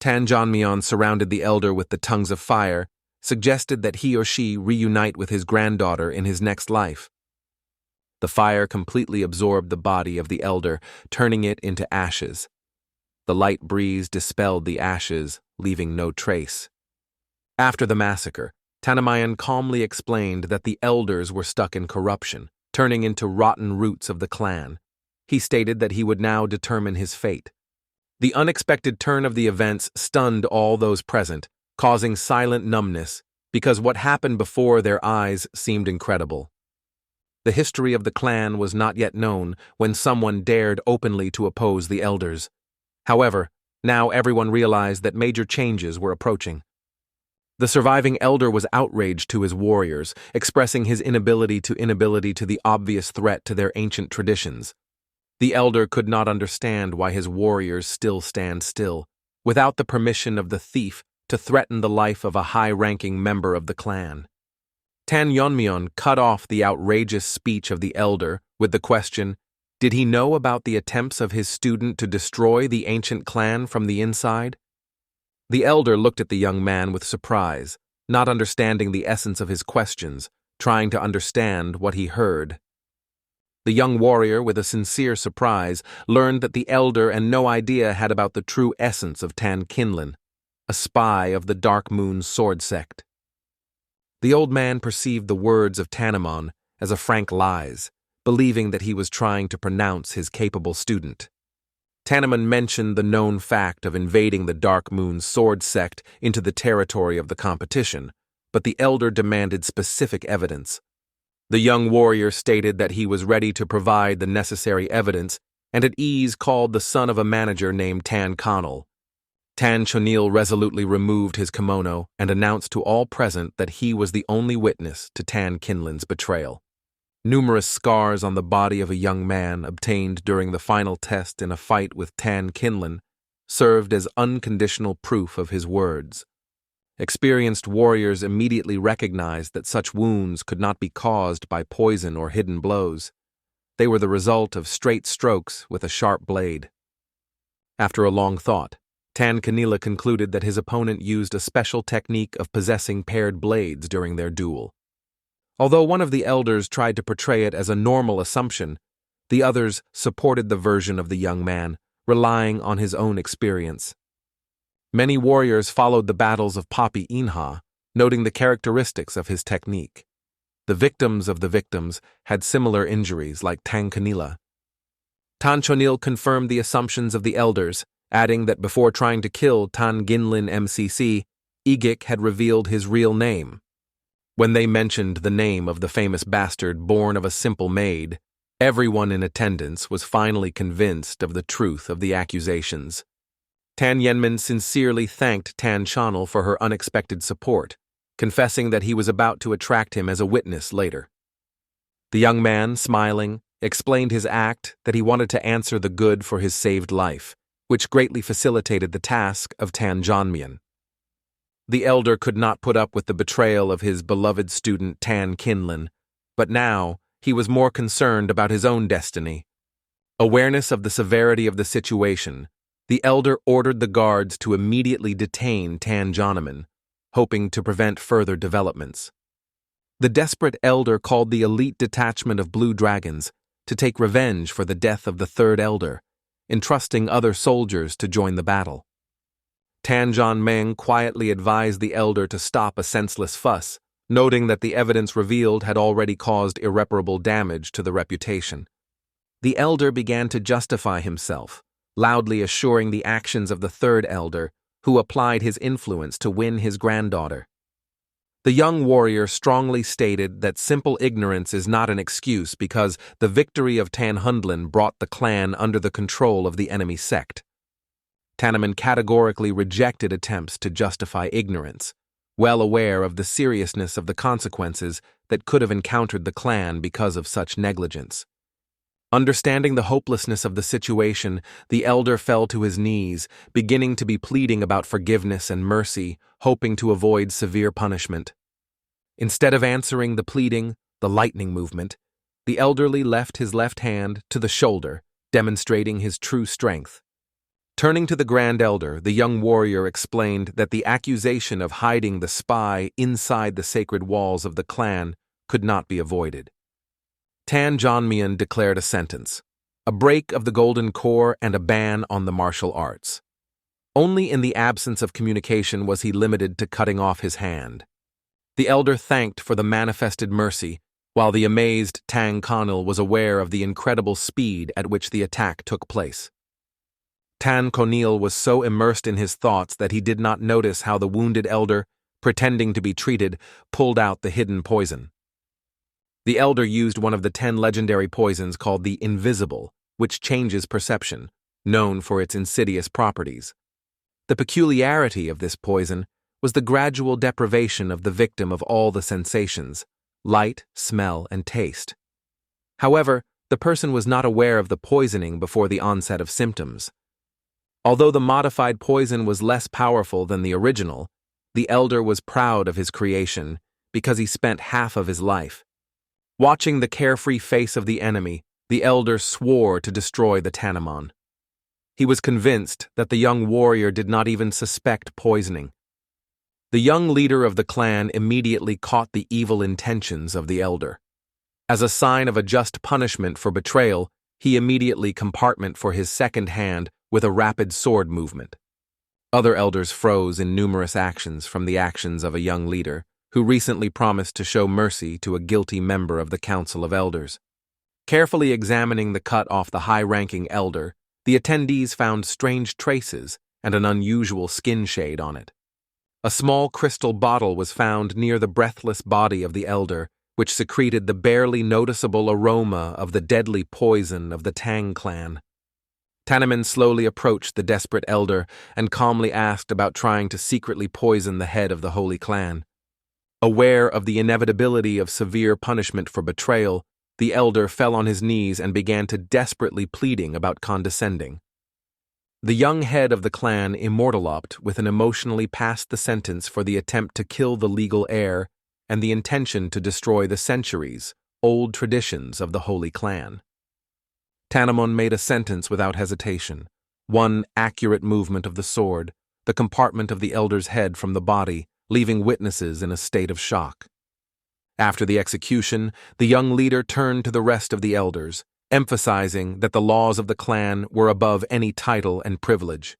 Tanjonaman surrounded the elder with the tongues of fire, suggested that he or she reunite with his granddaughter in his next life. The fire completely absorbed the body of the elder, turning it into ashes. The light breeze dispelled the ashes, leaving no trace. After the massacre, Tanjonaman calmly explained that the elders were stuck in corruption, turning into rotten roots of the clan. He stated that he would now determine his fate. The unexpected turn of the events stunned all those present, causing silent numbness, because what happened before their eyes seemed incredible. The history of the clan was not yet known when someone dared openly to oppose the elders. However, now everyone realized that major changes were approaching. The surviving elder was outraged to his warriors, expressing his inability to the obvious threat to their ancient traditions. The elder could not understand why his warriors still stand still, without the permission of the thief to threaten the life of a high-ranking member of the clan. Tanjonaman cut off the outrageous speech of the elder with the question, Did he know about the attempts of his student to destroy the ancient clan from the inside? The elder looked at the young man with surprise, not understanding the essence of his questions, trying to understand what he heard. The young warrior, with a sincere surprise, learned that the elder and no idea had about the true essence of Tan Kinlan, a spy of the Dark Moon sword sect. The old man perceived the words of Tanjonaman as a frank lies, believing that he was trying to pronounce his capable student. Tannon mentioned the known fact of invading the Dark Moon sword sect into the territory of the competition, but the elder demanded specific evidence. The young warrior stated that he was ready to provide the necessary evidence and at ease called the son of a manager named Tan Connell. Tanjonaman resolutely removed his kimono and announced to all present that he was the only witness to Tan Kinlan's betrayal. Numerous scars on the body of a young man obtained during the final test in a fight with Tan Kinlan served as unconditional proof of his words. Experienced warriors immediately recognized that such wounds could not be caused by poison or hidden blows. They were the result of straight strokes with a sharp blade. After a long thought, Tanjonaman concluded that his opponent used a special technique of possessing paired blades during their duel. Although one of the elders tried to portray it as a normal assumption, the others supported the version of the young man, relying on his own experience. Many warriors followed the battles of Papi Inha, noting the characteristics of his technique. The victims of the victims had similar injuries like Tanjonaman. Tanjonaman confirmed the assumptions of the elders, adding that before trying to kill Tan Ginlin MCC, Egik had revealed his real name. When they mentioned the name of the famous bastard born of a simple maid, everyone in attendance was finally convinced of the truth of the accusations. Tanjonaman sincerely thanked Tanjonaman for her unexpected support, confessing that he was about to attract him as a witness later. The young man, smiling, explained his act that he wanted to answer the good for his saved life, which greatly facilitated the task of Tanjonaman. The elder could not put up with the betrayal of his beloved student Tan Kinlan, but now he was more concerned about his own destiny. Awareness of the severity of the situation, the elder ordered the guards to immediately detain Tanjonaman, hoping to prevent further developments. The desperate elder called the elite detachment of Blue Dragons to take revenge for the death of the third elder, entrusting other soldiers to join the battle. Tanjonaman quietly advised the elder to stop a senseless fuss, noting that the evidence revealed had already caused irreparable damage to the reputation. The elder began to justify himself, loudly assuring the actions of the third elder, who applied his influence to win his granddaughter. The young warrior strongly stated that simple ignorance is not an excuse because the victory of Tanjonaman brought the clan under the control of the enemy sect. Tannon categorically rejected attempts to justify ignorance, well aware of the seriousness of the consequences that could have encountered the clan because of such negligence. Understanding the hopelessness of the situation, the elder fell to his knees, beginning to be pleading about forgiveness and mercy, hoping to avoid severe punishment. Instead of answering the pleading, the lightning movement, the elderly left his left hand to the shoulder, demonstrating his true strength. Turning to the grand elder, the young warrior explained that the accusation of hiding the spy inside the sacred walls of the clan could not be avoided. Tanjonaman declared a sentence, a break of the golden core and a ban on the martial arts. Only in the absence of communication was he limited to cutting off his hand. The elder thanked for the manifested mercy, while the amazed Tang Connell was aware of the incredible speed at which the attack took place. Tan Connell was so immersed in his thoughts that he did not notice how the wounded elder, pretending to be treated, pulled out the hidden poison. The elder used one of the 10 legendary poisons called the Invisible, which changes perception, known for its insidious properties. The peculiarity of this poison was the gradual deprivation of the victim of all the sensations, light, smell, and taste. However, the person was not aware of the poisoning before the onset of symptoms. Although the modified poison was less powerful than the original, the elder was proud of his creation because he spent half of his life. Watching the carefree face of the enemy, the elder swore to destroy the Tanjonaman. He was convinced that the young warrior did not even suspect poisoning. The young leader of the clan immediately caught the evil intentions of the elder. As a sign of a just punishment for betrayal, he immediately compartment for his second hand with a rapid sword movement. Other elders froze in numerous actions from the actions of a young leader who recently promised to show mercy to a guilty member of the Council of Elders. Carefully examining the cut off the high-ranking elder, the attendees found strange traces and an unusual skin shade on it. A small crystal bottle was found near the breathless body of the elder, which secreted the barely noticeable aroma of the deadly poison of the Tang clan. Tannon slowly approached the desperate elder and calmly asked about trying to secretly poison the head of the holy clan. Aware of the inevitability of severe punishment for betrayal, the elder fell on his knees and began to desperately pleading about condescending. The young head of the clan immortalized with an emotionally passed the sentence for the attempt to kill the legal heir and the intention to destroy the centuries-old traditions of the holy clan. Tannon made a sentence without hesitation. One accurate movement of the sword, the compartment of the elder's head from the body, leaving witnesses in a state of shock. After the execution, the young leader turned to the rest of the elders, emphasizing that the laws of the clan were above any title and privilege.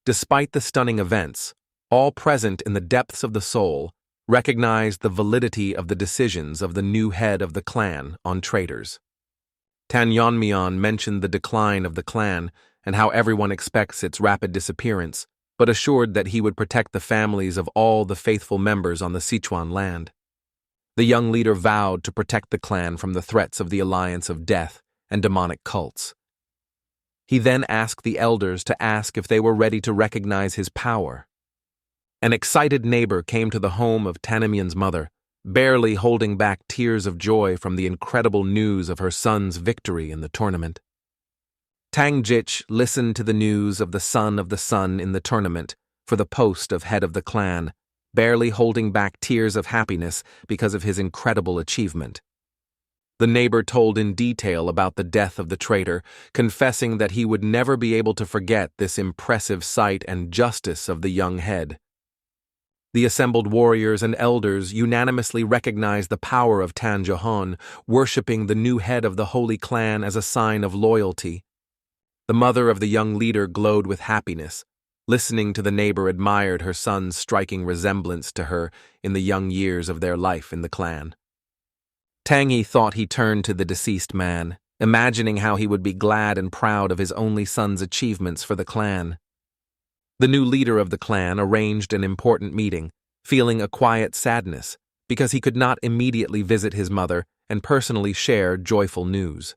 Despite the stunning events, all present in the depths of the soul recognized the validity of the decisions of the new head of the clan on traitors. Tanjonaman mentioned the decline of the clan and how everyone expects its rapid disappearance, but assured that he would protect the families of all the faithful members on the Sichuan land. The young leader vowed to protect the clan from the threats of the alliance of death and demonic cults. He then asked the elders to ask if they were ready to recognize his power. An excited neighbor came to the home of Tanjonman's mother, barely holding back tears of joy from the incredible news of her son's victory in the tournament. Tang listened to the news of the sun in the tournament for the post of head of the clan, barely holding back tears of happiness because of his incredible achievement. The neighbor told in detail about the death of the traitor, confessing that he would never be able to forget this impressive sight and justice of the young head. The assembled warriors and elders unanimously recognized the power of Tanjonaman, worshipping the new head of the holy clan as a sign of loyalty. The mother of the young leader glowed with happiness. Listening to the neighbor admired her son's striking resemblance to her in the young years of their life in the clan. Tangy thought he turned to the deceased man, imagining how he would be glad and proud of his only son's achievements for the clan. The new leader of the clan arranged an important meeting, feeling a quiet sadness because he could not immediately visit his mother and personally share joyful news.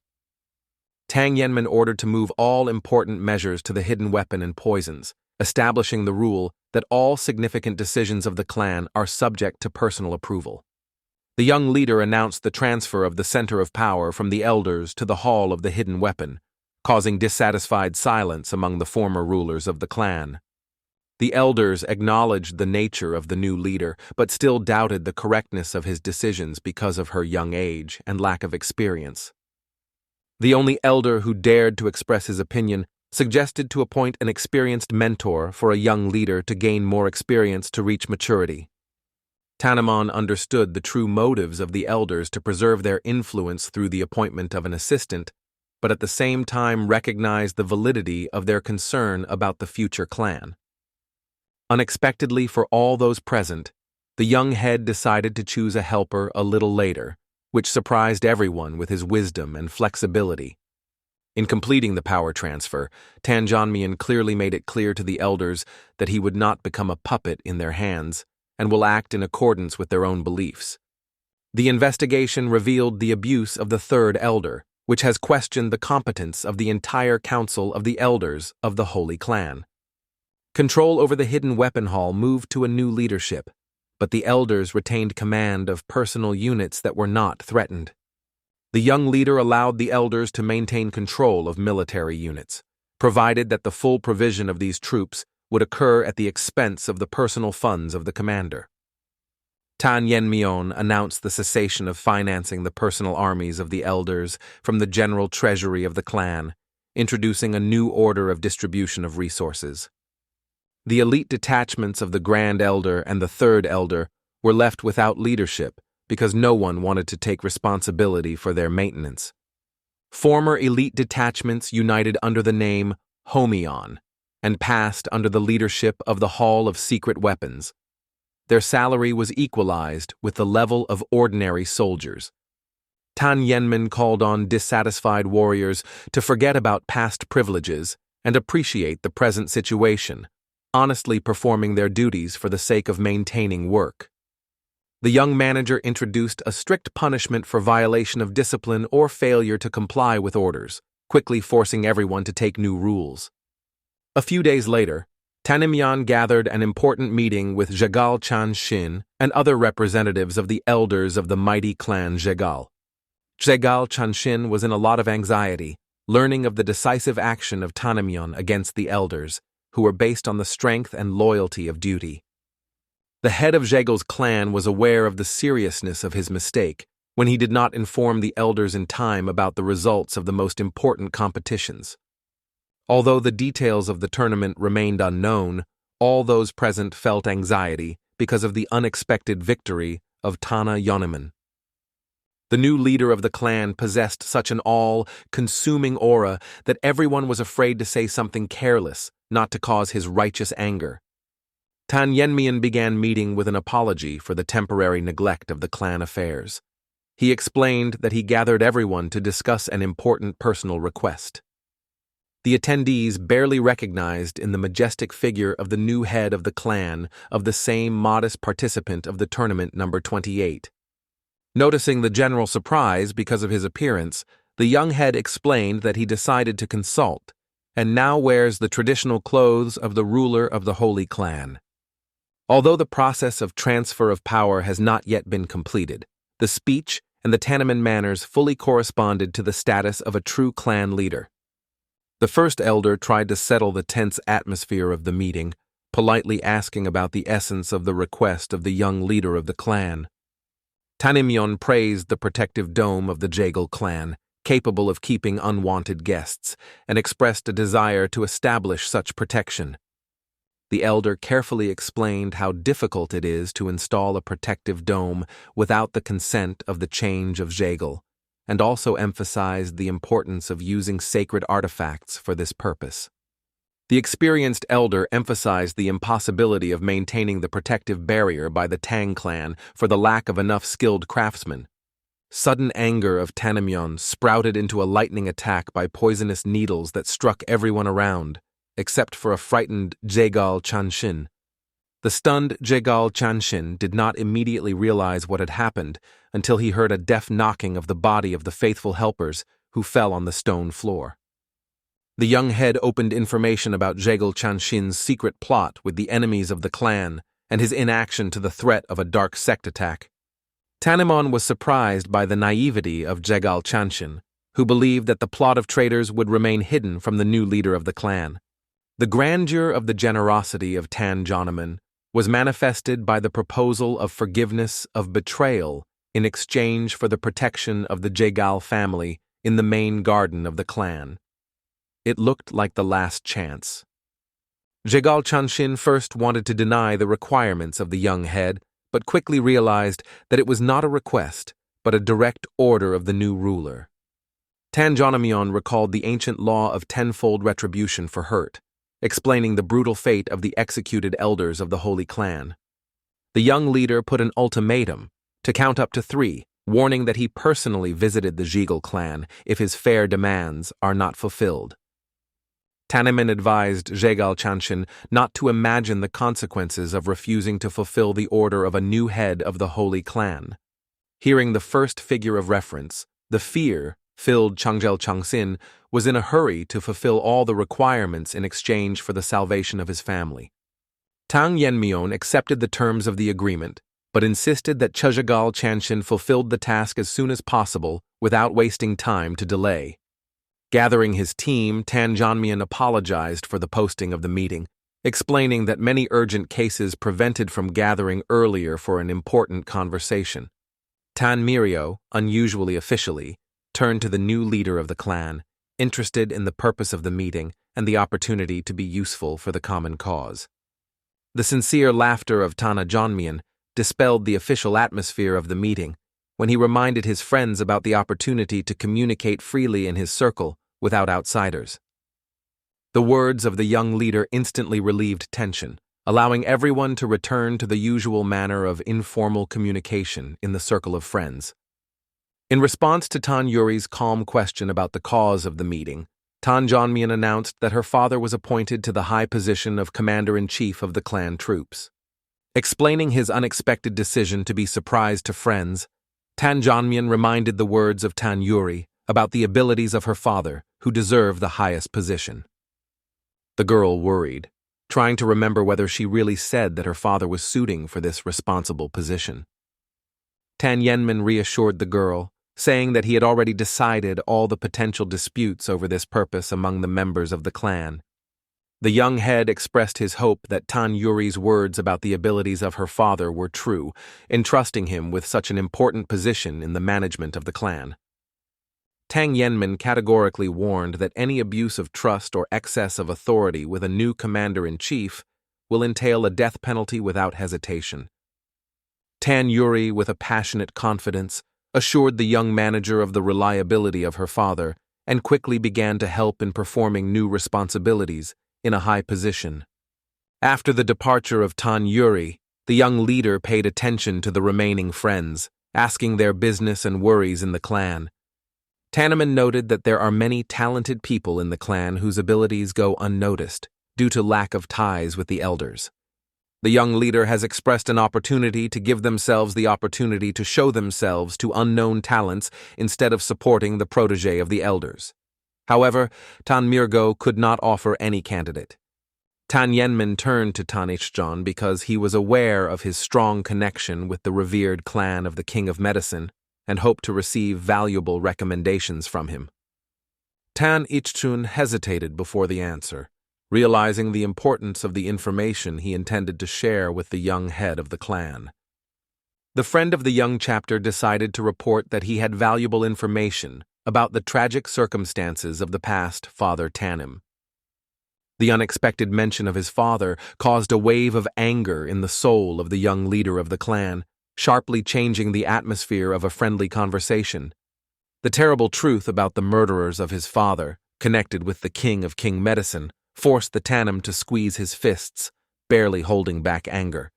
Tanjonaman ordered to move all important measures to the hidden weapon and poisons, establishing the rule that all significant decisions of the clan are subject to personal approval. The young leader announced the transfer of the center of power from the elders to the hall of the hidden weapon, causing dissatisfied silence among the former rulers of the clan. The elders acknowledged the nature of the new leader, but still doubted the correctness of his decisions because of her young age and lack of experience. The only elder who dared to express his opinion suggested to appoint an experienced mentor for a young leader to gain more experience to reach maturity. Tanjonaman understood the true motives of the elders to preserve their influence through the appointment of an assistant, but at the same time recognized the validity of their concern about the future clan. Unexpectedly for all those present, the young head decided to choose a helper a little later, which surprised everyone with his wisdom and flexibility. In completing the power transfer, Tanjonaman clearly made it clear to the elders that he would not become a puppet in their hands and will act in accordance with their own beliefs. The investigation revealed the abuse of the third elder, which has questioned the competence of the entire council of the elders of the Holy Clan. Control over the hidden weapon hall moved to a new leadership, but the elders retained command of personal units that were not threatened. The young leader allowed the elders to maintain control of military units, provided that the full provision of these troops would occur at the expense of the personal funds of the commander. Tanjonaman announced the cessation of financing the personal armies of the elders from the general treasury of the clan, introducing a new order of distribution of resources. The elite detachments of the Grand Elder and the Third Elder were left without leadership because no one wanted to take responsibility for their maintenance. Former elite detachments united under the name Homion and passed under the leadership of the Hall of Secret Weapons. Their salary was equalized with the level of ordinary soldiers. Tanjonaman called on dissatisfied warriors to forget about past privileges and appreciate the present situation, honestly performing their duties for the sake of maintaining work. The young manager introduced a strict punishment for violation of discipline or failure to comply with orders, quickly forcing everyone to take new rules. A few days later, Tanjonaman gathered an important meeting with Jegal Chanshin and other representatives of the elders of the mighty clan Jegal. Jegal Chanshin was in a lot of anxiety, learning of the decisive action of Tanjonaman against the elders, who were based on the strength and loyalty of duty. The head of Jegal's clan was aware of the seriousness of his mistake when he did not inform the elders in time about the results of the most important competitions. Although the details of the tournament remained unknown, all those present felt anxiety because of the unexpected victory of Tanjonaman. The new leader of the clan possessed such an all-consuming aura that everyone was afraid to say something careless, not to cause his righteous anger. Tanjonaman began meeting with an apology for the temporary neglect of the clan affairs. He explained that he gathered everyone to discuss an important personal request. The attendees barely recognized in the majestic figure of the new head of the clan of the same modest participant of the tournament number 28. Noticing the general surprise because of his appearance, the young head explained that he decided to consult and now wears the traditional clothes of the ruler of the Holy Clan. Although the process of transfer of power has not yet been completed, the speech and the Tannoman manners fully corresponded to the status of a true clan leader. The first elder tried to settle the tense atmosphere of the meeting, politely asking about the essence of the request of the young leader of the clan. Tanjonaman praised the protective dome of the Jegal clan, capable of keeping unwanted guests, and expressed a desire to establish such protection. The elder carefully explained how difficult it is to install a protective dome without the consent of the change of Jegal, and also emphasized the importance of using sacred artifacts for this purpose. The experienced elder emphasized the impossibility of maintaining the protective barrier by the Tang clan for the lack of enough skilled craftsmen. Sudden anger of Tanjonaman sprouted into a lightning attack by poisonous needles that struck everyone around, except for a frightened Jegal Chanshin. The stunned Jegal Chanshin did not immediately realize what had happened until he heard a deaf knocking of the body of the faithful helpers who fell on the stone floor. The young head opened information about Jegal Chanshin's secret plot with the enemies of the clan and his inaction to the threat of a dark sect attack. Tanjonaman was surprised by the naivety of Jegal Chanshin, who believed that the plot of traitors would remain hidden from the new leader of the clan. The grandeur of the generosity of Tanjonaman was manifested by the proposal of forgiveness of betrayal in exchange for the protection of the Jegal family in the main garden of the clan. It looked like the last chance. Jegal Chanshin first wanted to deny the requirements of the young head, but quickly realized that it was not a request, but a direct order of the new ruler. Tanjonaman recalled the ancient law of tenfold retribution for hurt, explaining the brutal fate of the executed elders of the Holy Clan. The young leader put an ultimatum to count up to 3, warning that he personally visited the Jegal clan if his fair demands are not fulfilled. Tanjonaman advised Jegal Chanshin not to imagine the consequences of refusing to fulfill the order of a new head of the Holy Clan. Hearing the first figure of reference, the fear-filled Changjel Changsin was in a hurry to fulfill all the requirements in exchange for the salvation of his family. Tanjonaman accepted the terms of the agreement, but insisted that Jegal Chanshin fulfilled the task as soon as possible without wasting time to delay. Gathering his team, Tanjonaman apologized for the posting of the meeting, explaining that many urgent cases prevented from gathering earlier for an important conversation. Tan Mirio, unusually officially, turned to the new leader of the clan, interested in the purpose of the meeting and the opportunity to be useful for the common cause. The sincere laughter of Tanjonaman dispelled the official atmosphere of the meeting when he reminded his friends about the opportunity to communicate freely in his circle without outsiders. The words of the young leader instantly relieved tension, allowing everyone to return to the usual manner of informal communication in the circle of friends. In response to Tan Yuri's calm question about the cause of the meeting, Tanjonaman announced that her father was appointed to the high position of commander-in-chief of the clan troops. Explaining his unexpected decision to be surprise to friends, Tanjonaman reminded the words of Tan Yuri about the abilities of her father, who deserve the highest position. The girl worried, trying to remember whether she really said that her father was suiting for this responsible position. Tanjonaman reassured the girl, saying that he had already decided all the potential disputes over this purpose among the members of the clan. The young head expressed his hope that Tan Yuri's words about the abilities of her father were true, entrusting him with such an important position in the management of the clan. Tanjonaman categorically warned that any abuse of trust or excess of authority with a new commander-in-chief will entail a death penalty without hesitation. Tan Yuri, with a passionate confidence, assured the young manager of the reliability of her father and quickly began to help in performing new responsibilities in a high position. After the departure of Tan Yuri, the young leader paid attention to the remaining friends, asking their business and worries in the clan. Tannon noted that there are many talented people in the clan whose abilities go unnoticed due to lack of ties with the elders. The young leader has expressed an opportunity to give themselves the opportunity to show themselves to unknown talents instead of supporting the protege of the elders. However, Tan Mirgo could not offer any candidate. Tanjonaman turned to Tanichjan because he was aware of his strong connection with the revered clan of the King of Medicine and hoped to receive valuable recommendations from him. Tanichjan hesitated before the answer, realizing the importance of the information he intended to share with the young head of the clan. The friend of the young chapter decided to report that he had valuable information about the tragic circumstances of the past Father Tannon. The unexpected mention of his father caused a wave of anger in the soul of the young leader of the clan, sharply changing the atmosphere of a friendly conversation. The terrible truth about the murderers of his father, connected with the King of King Medicine, forced the Tannon to squeeze his fists, barely holding back anger.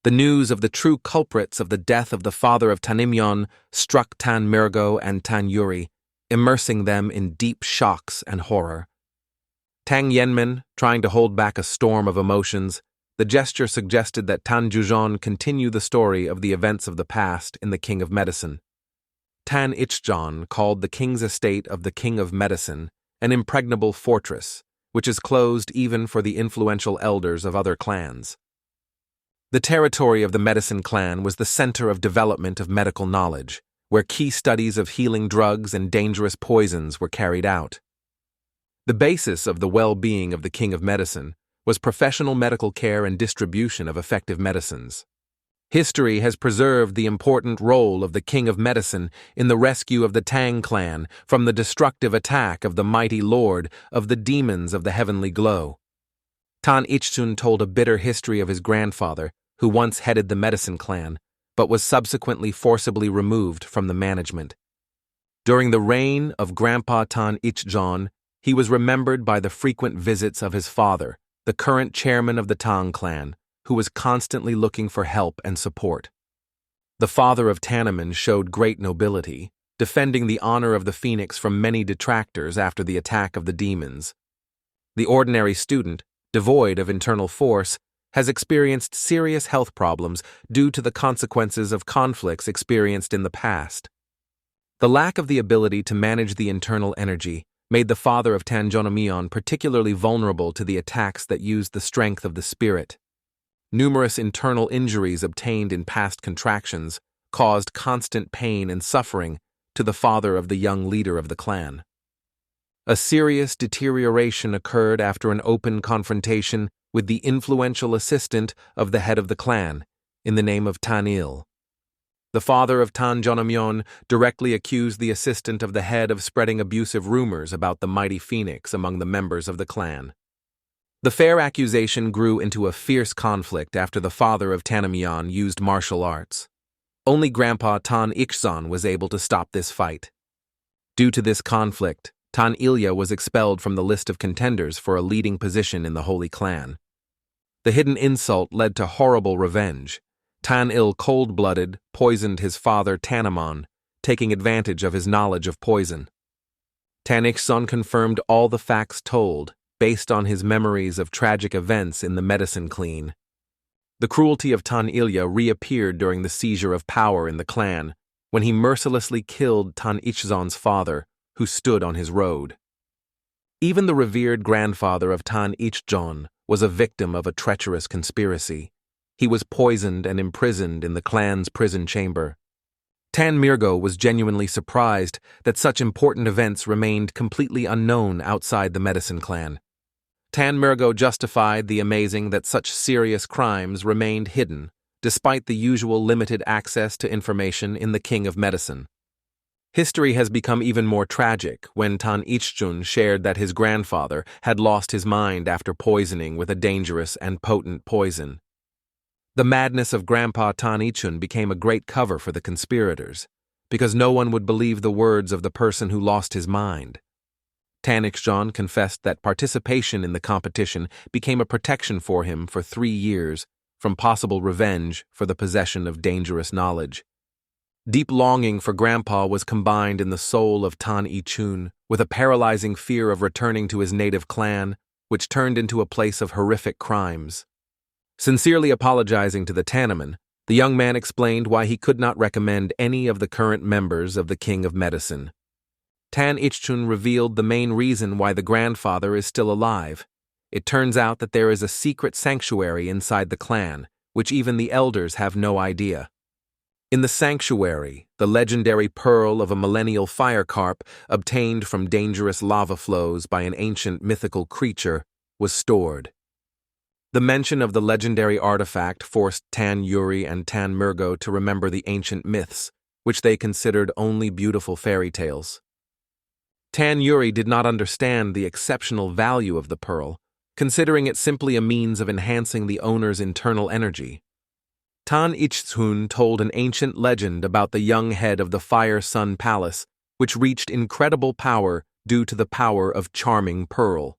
The news of the true culprits of the death of the father of Tanimyon struck Tan Mirgo and Tan Yuri, immersing them in deep shocks and horror. Tanjonaman, trying to hold back a storm of emotions, the gesture suggested that Tanjonaman continue the story of the events of the past in the King of Medicine. Tanichjan called the king's estate of the King of Medicine an impregnable fortress, which is closed even for the influential elders of other clans. The territory of the Medicine clan was the center of development of medical knowledge, where key studies of healing drugs and dangerous poisons were carried out. The basis of the well-being of the King of Medicine was professional medical care and distribution of effective medicines. History has preserved the important role of the King of Medicine in the rescue of the Tang clan from the destructive attack of the mighty lord of the demons of the heavenly glow. Tanichjan told a bitter history of his grandfather, who once headed the Medicine clan, but was subsequently forcibly removed from the management. During the reign of Grandpa Tanichjan, he was remembered by the frequent visits of his father, the current chairman of the Tang clan, who was constantly looking for help and support. The father of Tannon showed great nobility, defending the honor of the Phoenix from many detractors after the attack of the demons. The ordinary student, devoid of internal force, has experienced serious health problems due to the consequences of conflicts experienced in the past. The lack of the ability to manage the internal energy made the father of Tanjonaman particularly vulnerable to the attacks that used the strength of the spirit. Numerous internal injuries obtained in past contractions caused constant pain and suffering to the father of the young leader of the clan. A serious deterioration occurred after an open confrontation with the influential assistant of the head of the clan, in the name of Tanil. The father of Tanjonaman directly accused the assistant of the head of spreading abusive rumors about the mighty phoenix among the members of the clan. The fair accusation grew into a fierce conflict after the father of Tanjonaman used martial arts. Only Grandpa Tan Ichzon was able to stop this fight. Due to this conflict, Tan Ilya was expelled from the list of contenders for a leading position in the Holy Clan. The hidden insult led to horrible revenge. Tan Il cold-blooded poisoned his father Tannoman, taking advantage of his knowledge of poison. Tan Ichzon confirmed all the facts told, based on his memories of tragic events in the medicine clean. The cruelty of Tan Ilya reappeared during the seizure of power in the clan, when he mercilessly killed Tan Ichzon's father, who stood on his road. Even the revered grandfather of Tan Ichzon was a victim of a treacherous conspiracy. He was poisoned and imprisoned in the clan's prison chamber. Tan Mirgo was genuinely surprised that such important events remained completely unknown outside the medicine clan. Tan Mirgo justified the amazing that such serious crimes remained hidden, despite the usual limited access to information in the King of Medicine. History has become even more tragic when Tan Ichzon shared that his grandfather had lost his mind after poisoning with a dangerous and potent poison. The madness of Grandpa Tan Ichzon became a great cover for the conspirators, because no one would believe the words of the person who lost his mind. Tan Ichzon confessed that participation in the competition became a protection for him for 3 years from possible revenge for the possession of dangerous knowledge. Deep longing for Grandpa was combined in the soul of Tan Ichzon with a paralyzing fear of returning to his native clan, which turned into a place of horrific crimes. Sincerely apologizing to the Tannoman, the young man explained why he could not recommend any of the current members of the King of Medicine. Tan Ichzon revealed the main reason why the grandfather is still alive. It turns out that there is a secret sanctuary inside the clan, which even the elders have no idea. In the sanctuary, the legendary pearl of a millennial fire carp, obtained from dangerous lava flows by an ancient mythical creature, was stored. The mention of the legendary artifact forced Tan Yuri and Tan Mirgo to remember the ancient myths, which they considered only beautiful fairy tales. Tan Yuri did not understand the exceptional value of the pearl, considering it simply a means of enhancing the owner's internal energy. Tan Ichzon told an ancient legend about the young head of the Fire Sun Palace, which reached incredible power due to the power of charming pearl.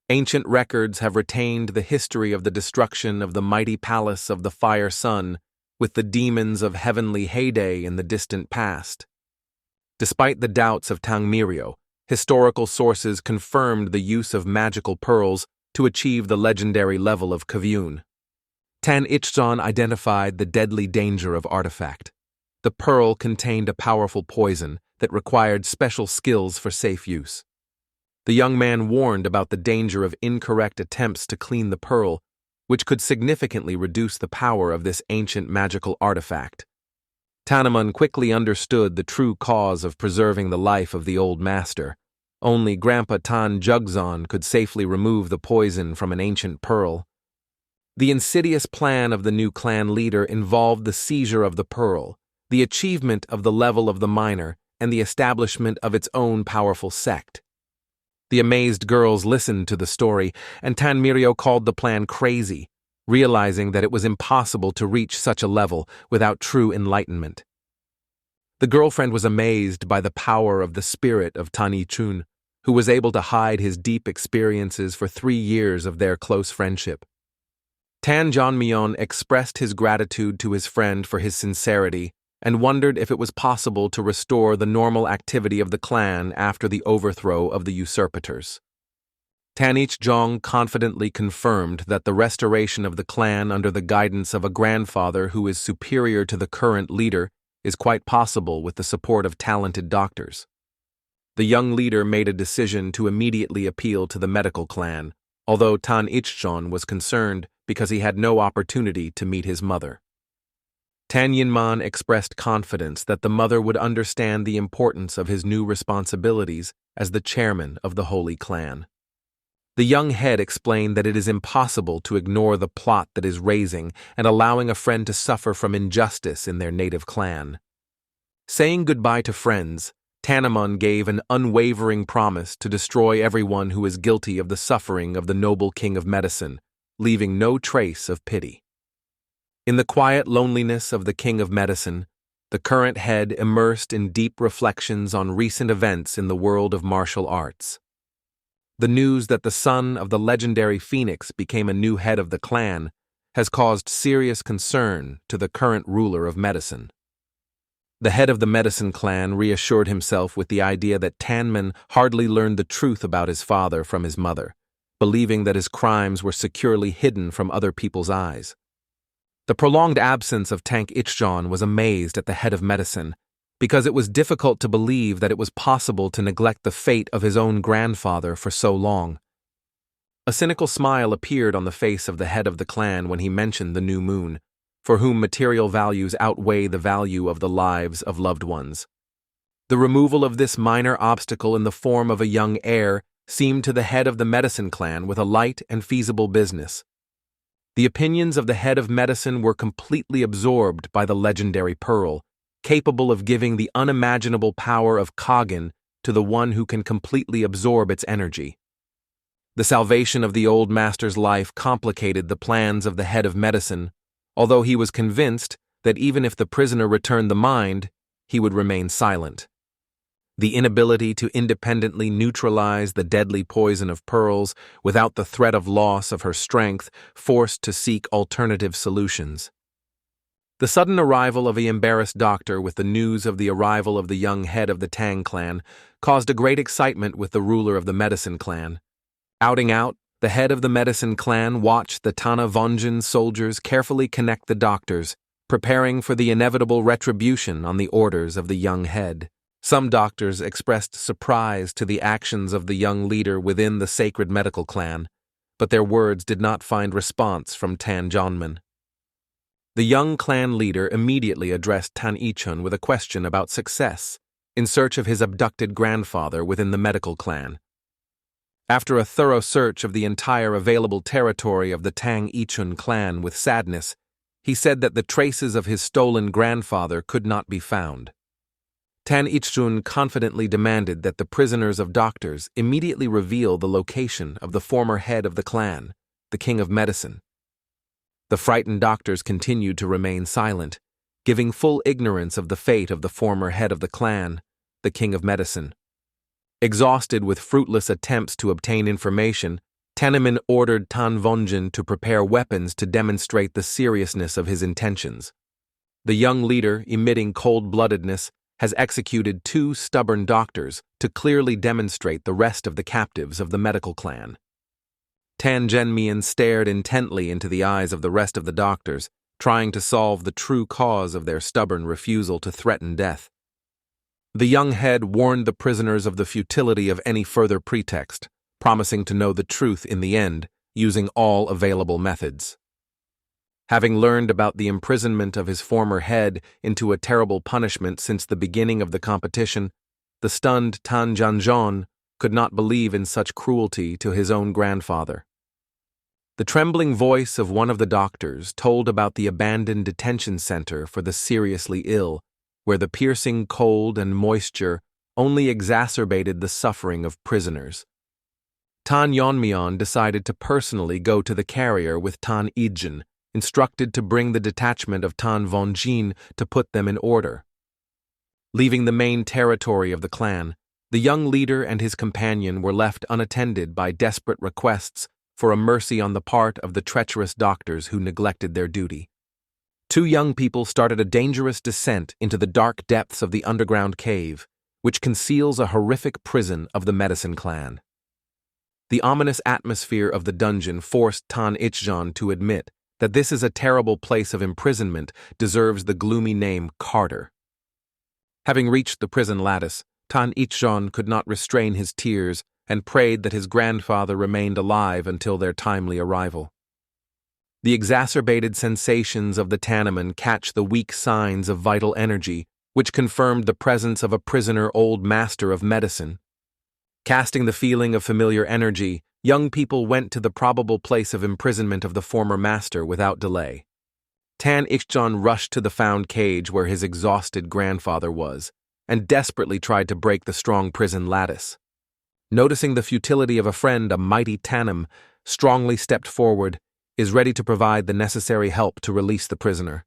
Ancient records have retained the history of the destruction of the mighty palace of the Fire Sun, with the demons of heavenly heyday in the distant past. Despite the doubts of Tang Mirio, historical sources confirmed the use of magical pearls to achieve the legendary level of Kvyun. Tan Ichzon identified the deadly danger of artifact. The pearl contained a powerful poison that required special skills for safe use. The young man warned about the danger of incorrect attempts to clean the pearl, which could significantly reduce the power of this ancient magical artifact. Tannoman quickly understood the true cause of preserving the life of the old master. Only Grandpa Tan Jugzon could safely remove the poison from an ancient pearl. The insidious plan of the new clan leader involved the seizure of the pearl, the achievement of the level of the minor, and the establishment of its own powerful sect. The amazed girls listened to the story, and Tan Mirio called the plan crazy, realizing that it was impossible to reach such a level without true enlightenment. The girlfriend was amazed by the power of the spirit of Tan Ichzon, who was able to hide his deep experiences for 3 years of their close friendship. Tanjonaman expressed his gratitude to his friend for his sincerity and wondered if it was possible to restore the normal activity of the clan after the overthrow of the usurpators. Tan Ichzon confidently confirmed that the restoration of the clan under the guidance of a grandfather who is superior to the current leader is quite possible with the support of talented doctors. The young leader made a decision to immediately appeal to the medical clan, although Tan Ichzon was concerned because he had no opportunity to meet his mother. Tanjonaman expressed confidence that the mother would understand the importance of his new responsibilities as the chairman of the Holy Clan. The young head explained that it is impossible to ignore the plot that is raising and allowing a friend to suffer from injustice in their native clan. Saying goodbye to friends, Tanjonaman gave an unwavering promise to destroy everyone who is guilty of the suffering of the noble king of medicine, leaving no trace of pity. In the quiet loneliness of the king of medicine, the current head immersed in deep reflections on recent events in the world of martial arts. The news that the son of the legendary Phoenix became a new head of the clan has caused serious concern to the current ruler of medicine. The head of the medicine clan reassured himself with the idea that Tannon hardly learned the truth about his father from his mother, believing that his crimes were securely hidden from other people's eyes. The prolonged absence of Tang Ichjon was amazed at the head of medicine, because it was difficult to believe that it was possible to neglect the fate of his own grandfather for so long. A cynical smile appeared on the face of the head of the clan when he mentioned the new moon, for whom material values outweigh the value of the lives of loved ones. The removal of this minor obstacle in the form of a young heir seemed to the head of the medicine clan with a light and feasible business. The opinions of the head of medicine were completely absorbed by the legendary pearl, capable of giving the unimaginable power of Kagen to the one who can completely absorb its energy. The salvation of the old master's life complicated the plans of the head of medicine, although he was convinced that even if the prisoner returned the mind, he would remain silent. The inability to independently neutralize the deadly poison of pearls without the threat of loss of her strength forced to seek alternative solutions. The sudden arrival of the embarrassed doctor with the news of the arrival of the young head of the Tang clan caused a great excitement with the ruler of the medicine clan. Outing out, the head of the medicine clan watched the Tana Vonjin soldiers carefully connect the doctors, preparing for the inevitable retribution on the orders of the young head. Some doctors expressed surprise to the actions of the young leader within the sacred medical clan, but their words did not find response from Tanjonaman. The young clan leader immediately addressed Tan Ichun with a question about success, in search of his abducted grandfather within the medical clan. After a thorough search of the entire available territory of the Tang Ichun clan with sadness, he said that the traces of his stolen grandfather could not be found. Tan Ichun confidently demanded that the prisoners of doctors immediately reveal the location of the former head of the clan, the king of medicine. The frightened doctors continued to remain silent, giving full ignorance of the fate of the former head of the clan, the king of medicine. Exhausted with fruitless attempts to obtain information, Tanjonaman ordered Tan Vonjin to prepare weapons to demonstrate the seriousness of his intentions. The young leader, emitting cold-bloodedness, has executed 2 stubborn doctors to clearly demonstrate the rest of the captives of the medical clan. Tanjonaman stared intently into the eyes of the rest of the doctors, trying to solve the true cause of their stubborn refusal to threaten death. The young head warned the prisoners of the futility of any further pretext, promising to know the truth in the end, using all available methods. Having learned about the imprisonment of his former head into a terrible punishment since the beginning of the competition, the stunned Tanjonaman could not believe in such cruelty to his own grandfather. The trembling voice of one of the doctors told about the abandoned detention center for the seriously ill, where the piercing cold and moisture only exacerbated the suffering of prisoners. Tanjonaman decided to personally go to the carrier with Tan Ichun, instructed to bring the detachment of Tan Vonjin to put them in order. Leaving the main territory of the clan, the young leader and his companion were left unattended by desperate requests for a mercy on the part of the treacherous doctors who neglected their duty. 2 young people started a dangerous descent into the dark depths of the underground cave, which conceals a horrific prison of the medicine clan. The ominous atmosphere of the dungeon forced Tan Ichjon to admit that this is a terrible place of imprisonment deserves the gloomy name Carter. Having reached the prison lattice, Tan Ichjon could not restrain his tears and prayed that his grandfather remained alive until their timely arrival. The exacerbated sensations of the Tanjonaman catch the weak signs of vital energy, which confirmed the presence of a prisoner old master of medicine. Casting the feeling of familiar energy, young people went to the probable place of imprisonment of the former master without delay. Tan Ixchon rushed to the found cage where his exhausted grandfather was, and desperately tried to break the strong prison lattice. Noticing the futility of a friend, a mighty Tannon strongly stepped forward, is ready to provide the necessary help to release the prisoner.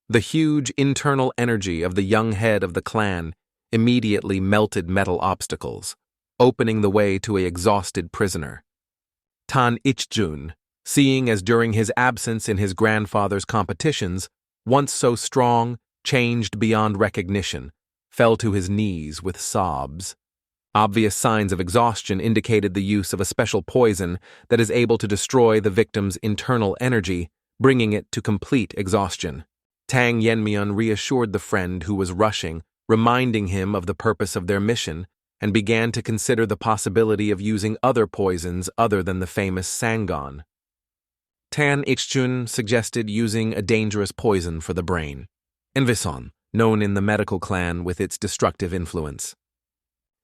The huge internal energy of the young head of the clan immediately melted metal obstacles, opening the way to an exhausted prisoner. Tan Ichjun, seeing as during his absence in his grandfather's competitions, once so strong, changed beyond recognition, fell to his knees with sobs. Obvious signs of exhaustion indicated the use of a special poison that is able to destroy the victim's internal energy, bringing it to complete exhaustion. Tang Yenmian reassured the friend who was rushing, reminding him of the purpose of their mission, and began to consider the possibility of using other poisons other than the famous Sangon. Tan Ichjun suggested using a dangerous poison for the brain, envison, known in the medical clan with its destructive influence.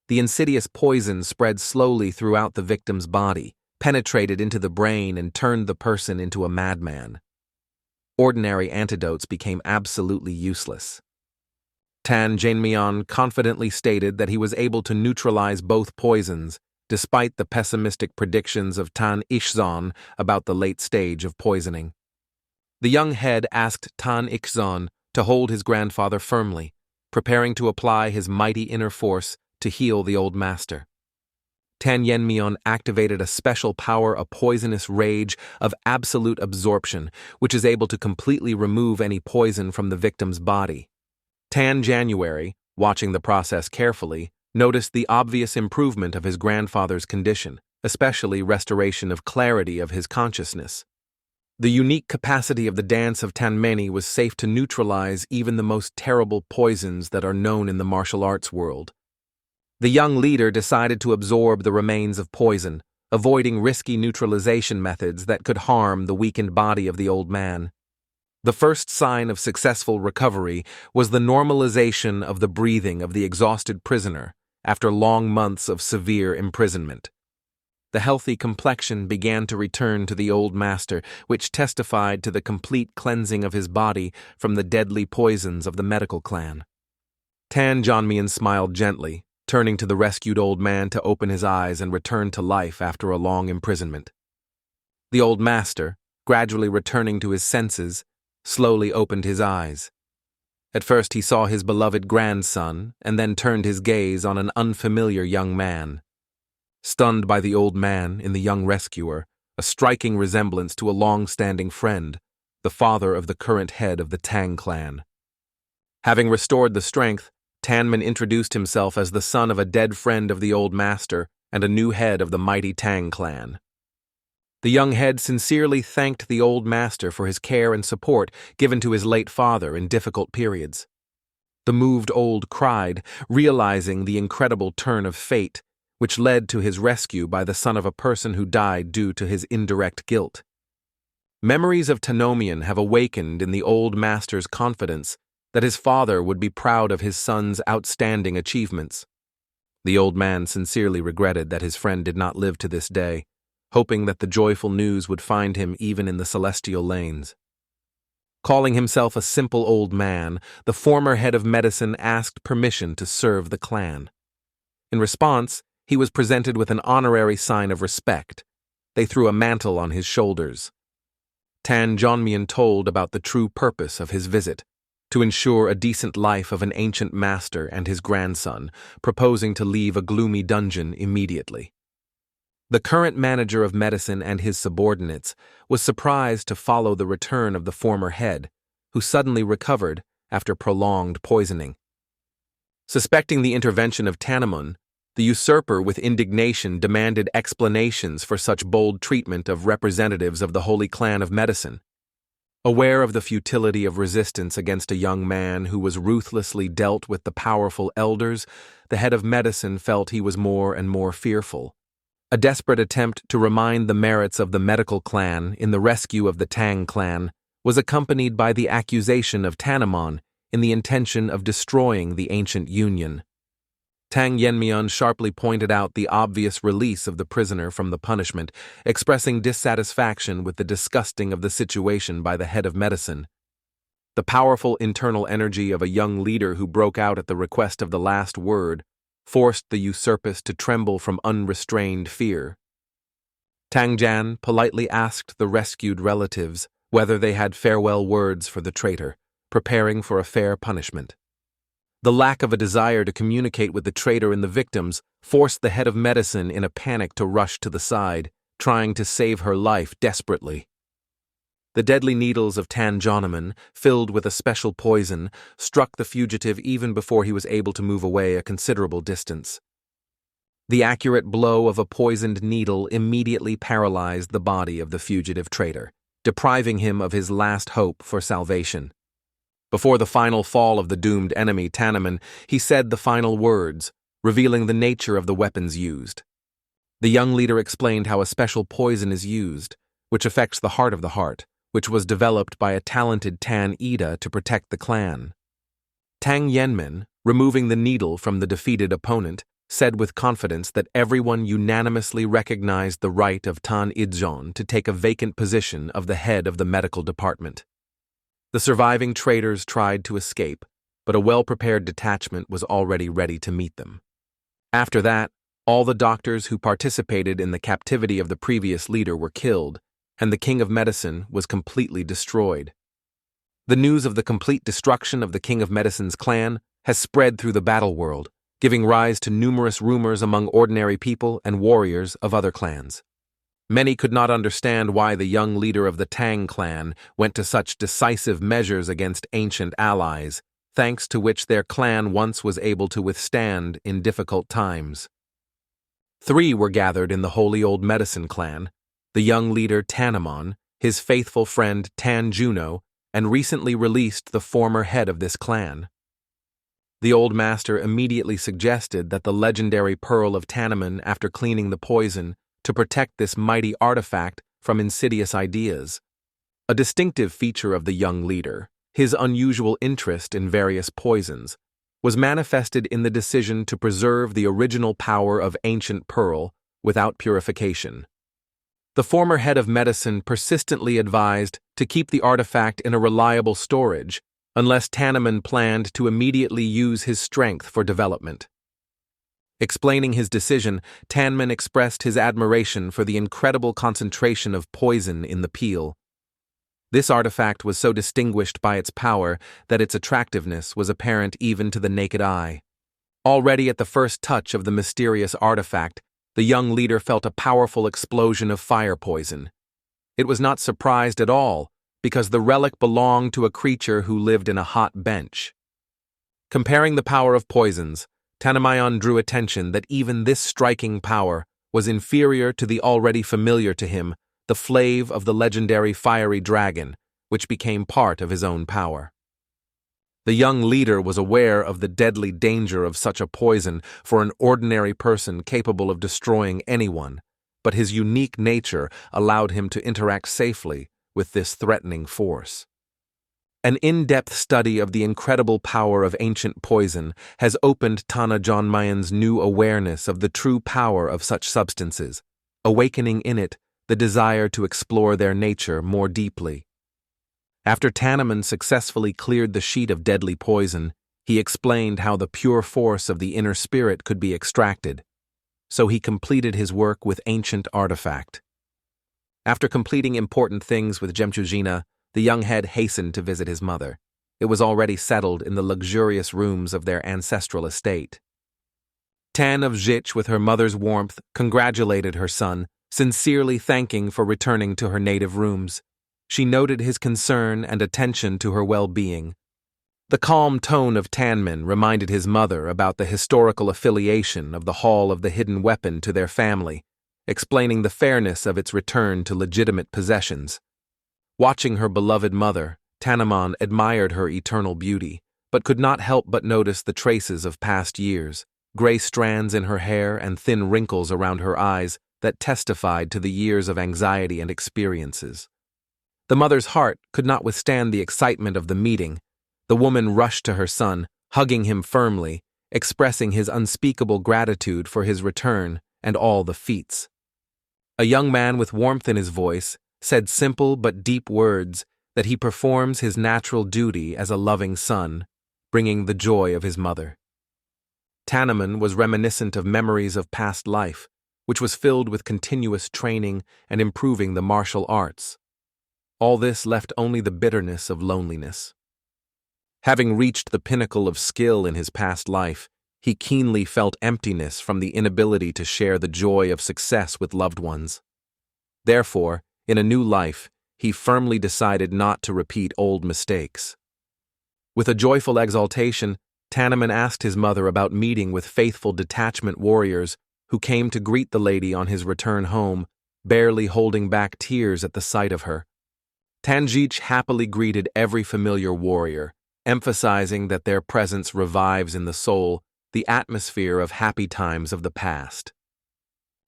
The insidious poison spread slowly throughout the victim's body, penetrated into the brain, and turned the person into a madman. Ordinary antidotes became absolutely useless. Tan Jainmian confidently stated that he was able to neutralize both poisons, despite the pessimistic predictions of Tan Ixzon about the late stage of poisoning. The young head asked Tan Ixzon to hold his grandfather firmly, preparing to apply his mighty inner force to heal the old master. Tan Yenmion activated a special power, a poisonous rage of absolute absorption, which is able to completely remove any poison from the victim's body. Tan January, watching the process carefully, noticed the obvious improvement of his grandfather's condition, especially restoration of clarity of his consciousness. The unique capacity of the dance of Tanmeni was safe to neutralize even the most terrible poisons that are known in the martial arts world. The young leader decided to absorb the remains of poison, avoiding risky neutralization methods that could harm the weakened body of the old man. The first sign of successful recovery was the normalization of the breathing of the exhausted prisoner after long months of severe imprisonment. The healthy complexion began to return to the old master, which testified to the complete cleansing of his body from the deadly poisons of the medical clan. Tan Jonmian smiled gently, turning to the rescued old man to open his eyes and return to life after a long imprisonment. The old master, gradually returning to his senses, slowly opened his eyes. At first he saw his beloved grandson and then turned his gaze on an unfamiliar young man. Stunned by the old man in the young rescuer, a striking resemblance to a long-standing friend, the father of the current head of the Tang clan. Having restored the strength, Tanman introduced himself as the son of a dead friend of the old master and a new head of the mighty Tang clan. The young head sincerely thanked the old master for his care and support given to his late father in difficult periods. The moved old cried, realizing the incredible turn of fate, which led to his rescue by the son of a person who died due to his indirect guilt. Memories of Tanjonaman have awakened in the old master's confidence that his father would be proud of his son's outstanding achievements. The old man sincerely regretted that his friend did not live to this day, hoping that the joyful news would find him even in the celestial lanes. Calling himself a simple old man, the former head of medicine asked permission to serve the clan. In response, he was presented with an honorary sign of respect. They threw a mantle on his shoulders. Tan Jonmian told about the true purpose of his visit, to ensure a decent life of an ancient master and his grandson, proposing to leave a gloomy dungeon immediately. The current manager of medicine and his subordinates was surprised to follow the return of the former head, who suddenly recovered after prolonged poisoning. Suspecting the intervention of Tannon, the usurper with indignation demanded explanations for such bold treatment of representatives of the Holy Clan of Medicine. Aware of the futility of resistance against a young man who was ruthlessly dealt with the powerful elders, the head of medicine felt he was more and more fearful. A desperate attempt to remind the merits of the medical clan in the rescue of the Tang clan was accompanied by the accusation of Tanjonaman in the intention of destroying the ancient union. Tang Yenmian sharply pointed out the obvious release of the prisoner from the punishment, expressing dissatisfaction with the disgusting of the situation by the head of medicine. The powerful internal energy of a young leader who broke out at the request of the last word forced the usurpus to tremble from unrestrained fear. Tang Jan politely asked the rescued relatives whether they had farewell words for the traitor, preparing for a fair punishment. The lack of a desire to communicate with the traitor and the victims forced the head of medicine in a panic to rush to the side, trying to save her life desperately. The deadly needles of Tanjonaman, filled with a special poison, struck the fugitive even before he was able to move away a considerable distance. The accurate blow of a poisoned needle immediately paralyzed the body of the fugitive traitor, depriving him of his last hope for salvation. Before the final fall of the doomed enemy Tannon, he said the final words, revealing the nature of the weapons used. The young leader explained how a special poison is used, which affects the heart of the heart, which was developed by a talented Tan Ida to protect the clan. Tang Yenmin, removing the needle from the defeated opponent, said with confidence that everyone unanimously recognized the right of Tan Idzon to take a vacant position of the head of the medical department. The surviving traitors tried to escape, but a well-prepared detachment was already ready to meet them. After that, all the doctors who participated in the captivity of the previous leader were killed, and the King of Medicine was completely destroyed. The news of the complete destruction of the King of Medicine's clan has spread through the battle world, giving rise to numerous rumors among ordinary people and warriors of other clans. Many could not understand why the young leader of the Tang clan went to such decisive measures against ancient allies, thanks to which their clan once was able to withstand in difficult times. 3 were gathered in the Holy Old Medicine clan: the young leader Tannoman, his faithful friend Tan Juno, and recently released the former head of this clan. The old master immediately suggested that the legendary pearl of Tannoman, after cleaning the poison, to protect this mighty artifact from insidious ideas. A distinctive feature of the young leader, his unusual interest in various poisons, was manifested in the decision to preserve the original power of ancient pearl without purification. The former head of medicine persistently advised to keep the artifact in a reliable storage unless Tannoman planned to immediately use his strength for development. Explaining his decision, Tannon expressed his admiration for the incredible concentration of poison in the peel. This artifact was so distinguished by its power that its attractiveness was apparent even to the naked eye. Already at the first touch of the mysterious artifact, the young leader felt a powerful explosion of fire poison. It was not surprised at all, because the relic belonged to a creature who lived in a hot bench. Comparing the power of poisons, Tanamayan drew attention that even this striking power was inferior to the already familiar to him, the flave of the legendary fiery dragon, which became part of his own power. The young leader was aware of the deadly danger of such a poison for an ordinary person capable of destroying anyone, but his unique nature allowed him to interact safely with this threatening force. An in-depth study of the incredible power of ancient poison has opened Tanjonaman's new awareness of the true power of such substances, awakening in it the desire to explore their nature more deeply. After Tannoman successfully cleared the sheet of deadly poison, he explained how the pure force of the inner spirit could be extracted, so he completed his work with ancient artifact. After completing important things with Jemchujina, the young head hastened to visit his mother. It was already settled in the luxurious rooms of their ancestral estate. Tan of Zich, with her mother's warmth, congratulated her son, sincerely thanking for returning to her native rooms. She noted his concern and attention to her well-being. The calm tone of Tanmin reminded his mother about the historical affiliation of the Hall of the Hidden Weapon to their family, explaining the fairness of its return to legitimate possessions. Watching her beloved mother, Tannoman admired her eternal beauty, but could not help but notice the traces of past years, gray strands in her hair and thin wrinkles around her eyes that testified to the years of anxiety and experiences. The mother's heart could not withstand the excitement of the meeting. The woman rushed to her son, hugging him firmly, expressing his unspeakable gratitude for his return and all the feats. A young man with warmth in his voice said simple but deep words that he performs his natural duty as a loving son, bringing the joy of his mother. Tanjonaman was reminiscent of memories of past life, which was filled with continuous training and improving the martial arts. All this left only the bitterness of loneliness. Having reached the pinnacle of skill in his past life, he keenly felt emptiness from the inability to share the joy of success with loved ones. Therefore, in a new life, he firmly decided not to repeat old mistakes. With a joyful exultation, Tanjonaman asked his mother about meeting with faithful detachment warriors who came to greet the lady on his return home, barely holding back tears at the sight of her. Tanjich happily greeted every familiar warrior, emphasizing that their presence revives in the soul the atmosphere of happy times of the past.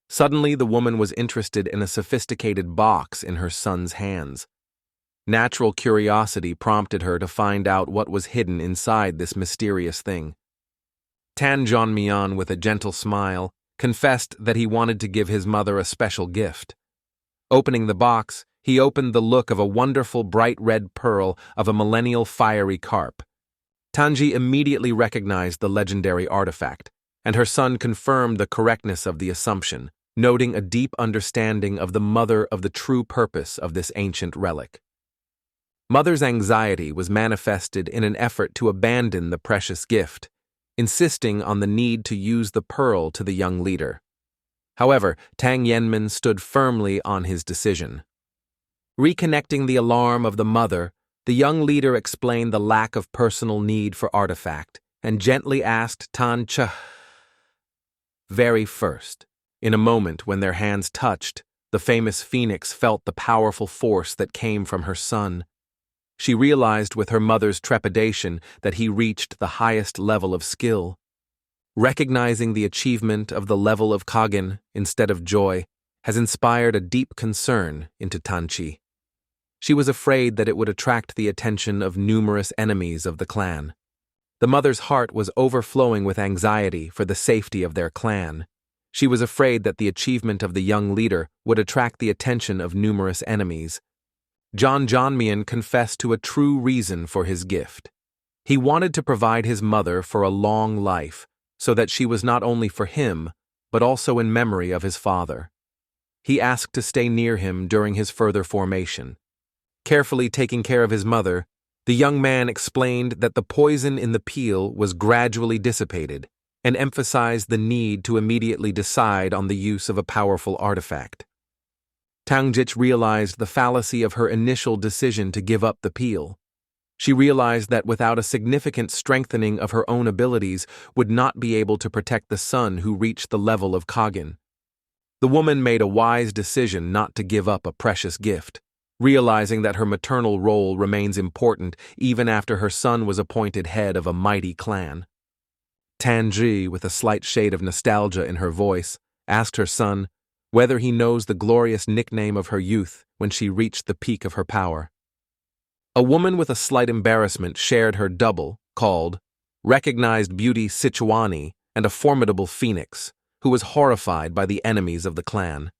Suddenly, the woman was interested in a sophisticated box in her son's hands. Natural curiosity prompted her to find out what was hidden inside this mysterious thing. Tanjonaman, with a gentle smile, confessed that he wanted to give his mother a special gift. Opening the box, he opened the look of a wonderful bright red pearl of a millennial fiery carp. Tanji immediately recognized the legendary artifact, and her son confirmed the correctness of the assumption, noting a deep understanding of the mother of the true purpose of this ancient relic. Mother's anxiety was manifested in an effort to abandon the precious gift, insisting on the need to use the pearl to the young leader. However, Tanjonaman stood firmly on his decision. Reconnecting the alarm of the mother, the young leader explained the lack of personal need for artifact and gently asked Tancha very first. In a moment when their hands touched, the famous phoenix felt the powerful force that came from her son. She realized with her mother's trepidation that he reached the highest level of skill. Recognizing the achievement of the level of Kagen instead of joy has inspired a deep concern into Tanchi. She was afraid that it would attract the attention of numerous enemies of the clan. The mother's heart was overflowing with anxiety for the safety of their clan. She was afraid that the achievement of the young leader would attract the attention of numerous enemies. Tanjonaman confessed to a true reason for his gift. He wanted to provide his mother for a long life, so that she was not only for him, but also in memory of his father. He asked to stay near him during his further formation. Carefully taking care of his mother, the young man explained that the poison in the peel was gradually dissipated, and emphasized the need to immediately decide on the use of a powerful artifact. Tangjich realized the fallacy of her initial decision to give up the peel. She realized that without a significant strengthening of her own abilities would not be able to protect the son who reached the level of Kagen. The woman made a wise decision not to give up a precious gift, realizing that her maternal role remains important even after her son was appointed head of a mighty clan. Tanji, with a slight shade of nostalgia in her voice, asked her son whether he knows the glorious nickname of her youth when she reached the peak of her power. A woman with a slight embarrassment shared her double, called recognized beauty Sichuan, and a formidable phoenix, who was horrified by the enemies of the clan.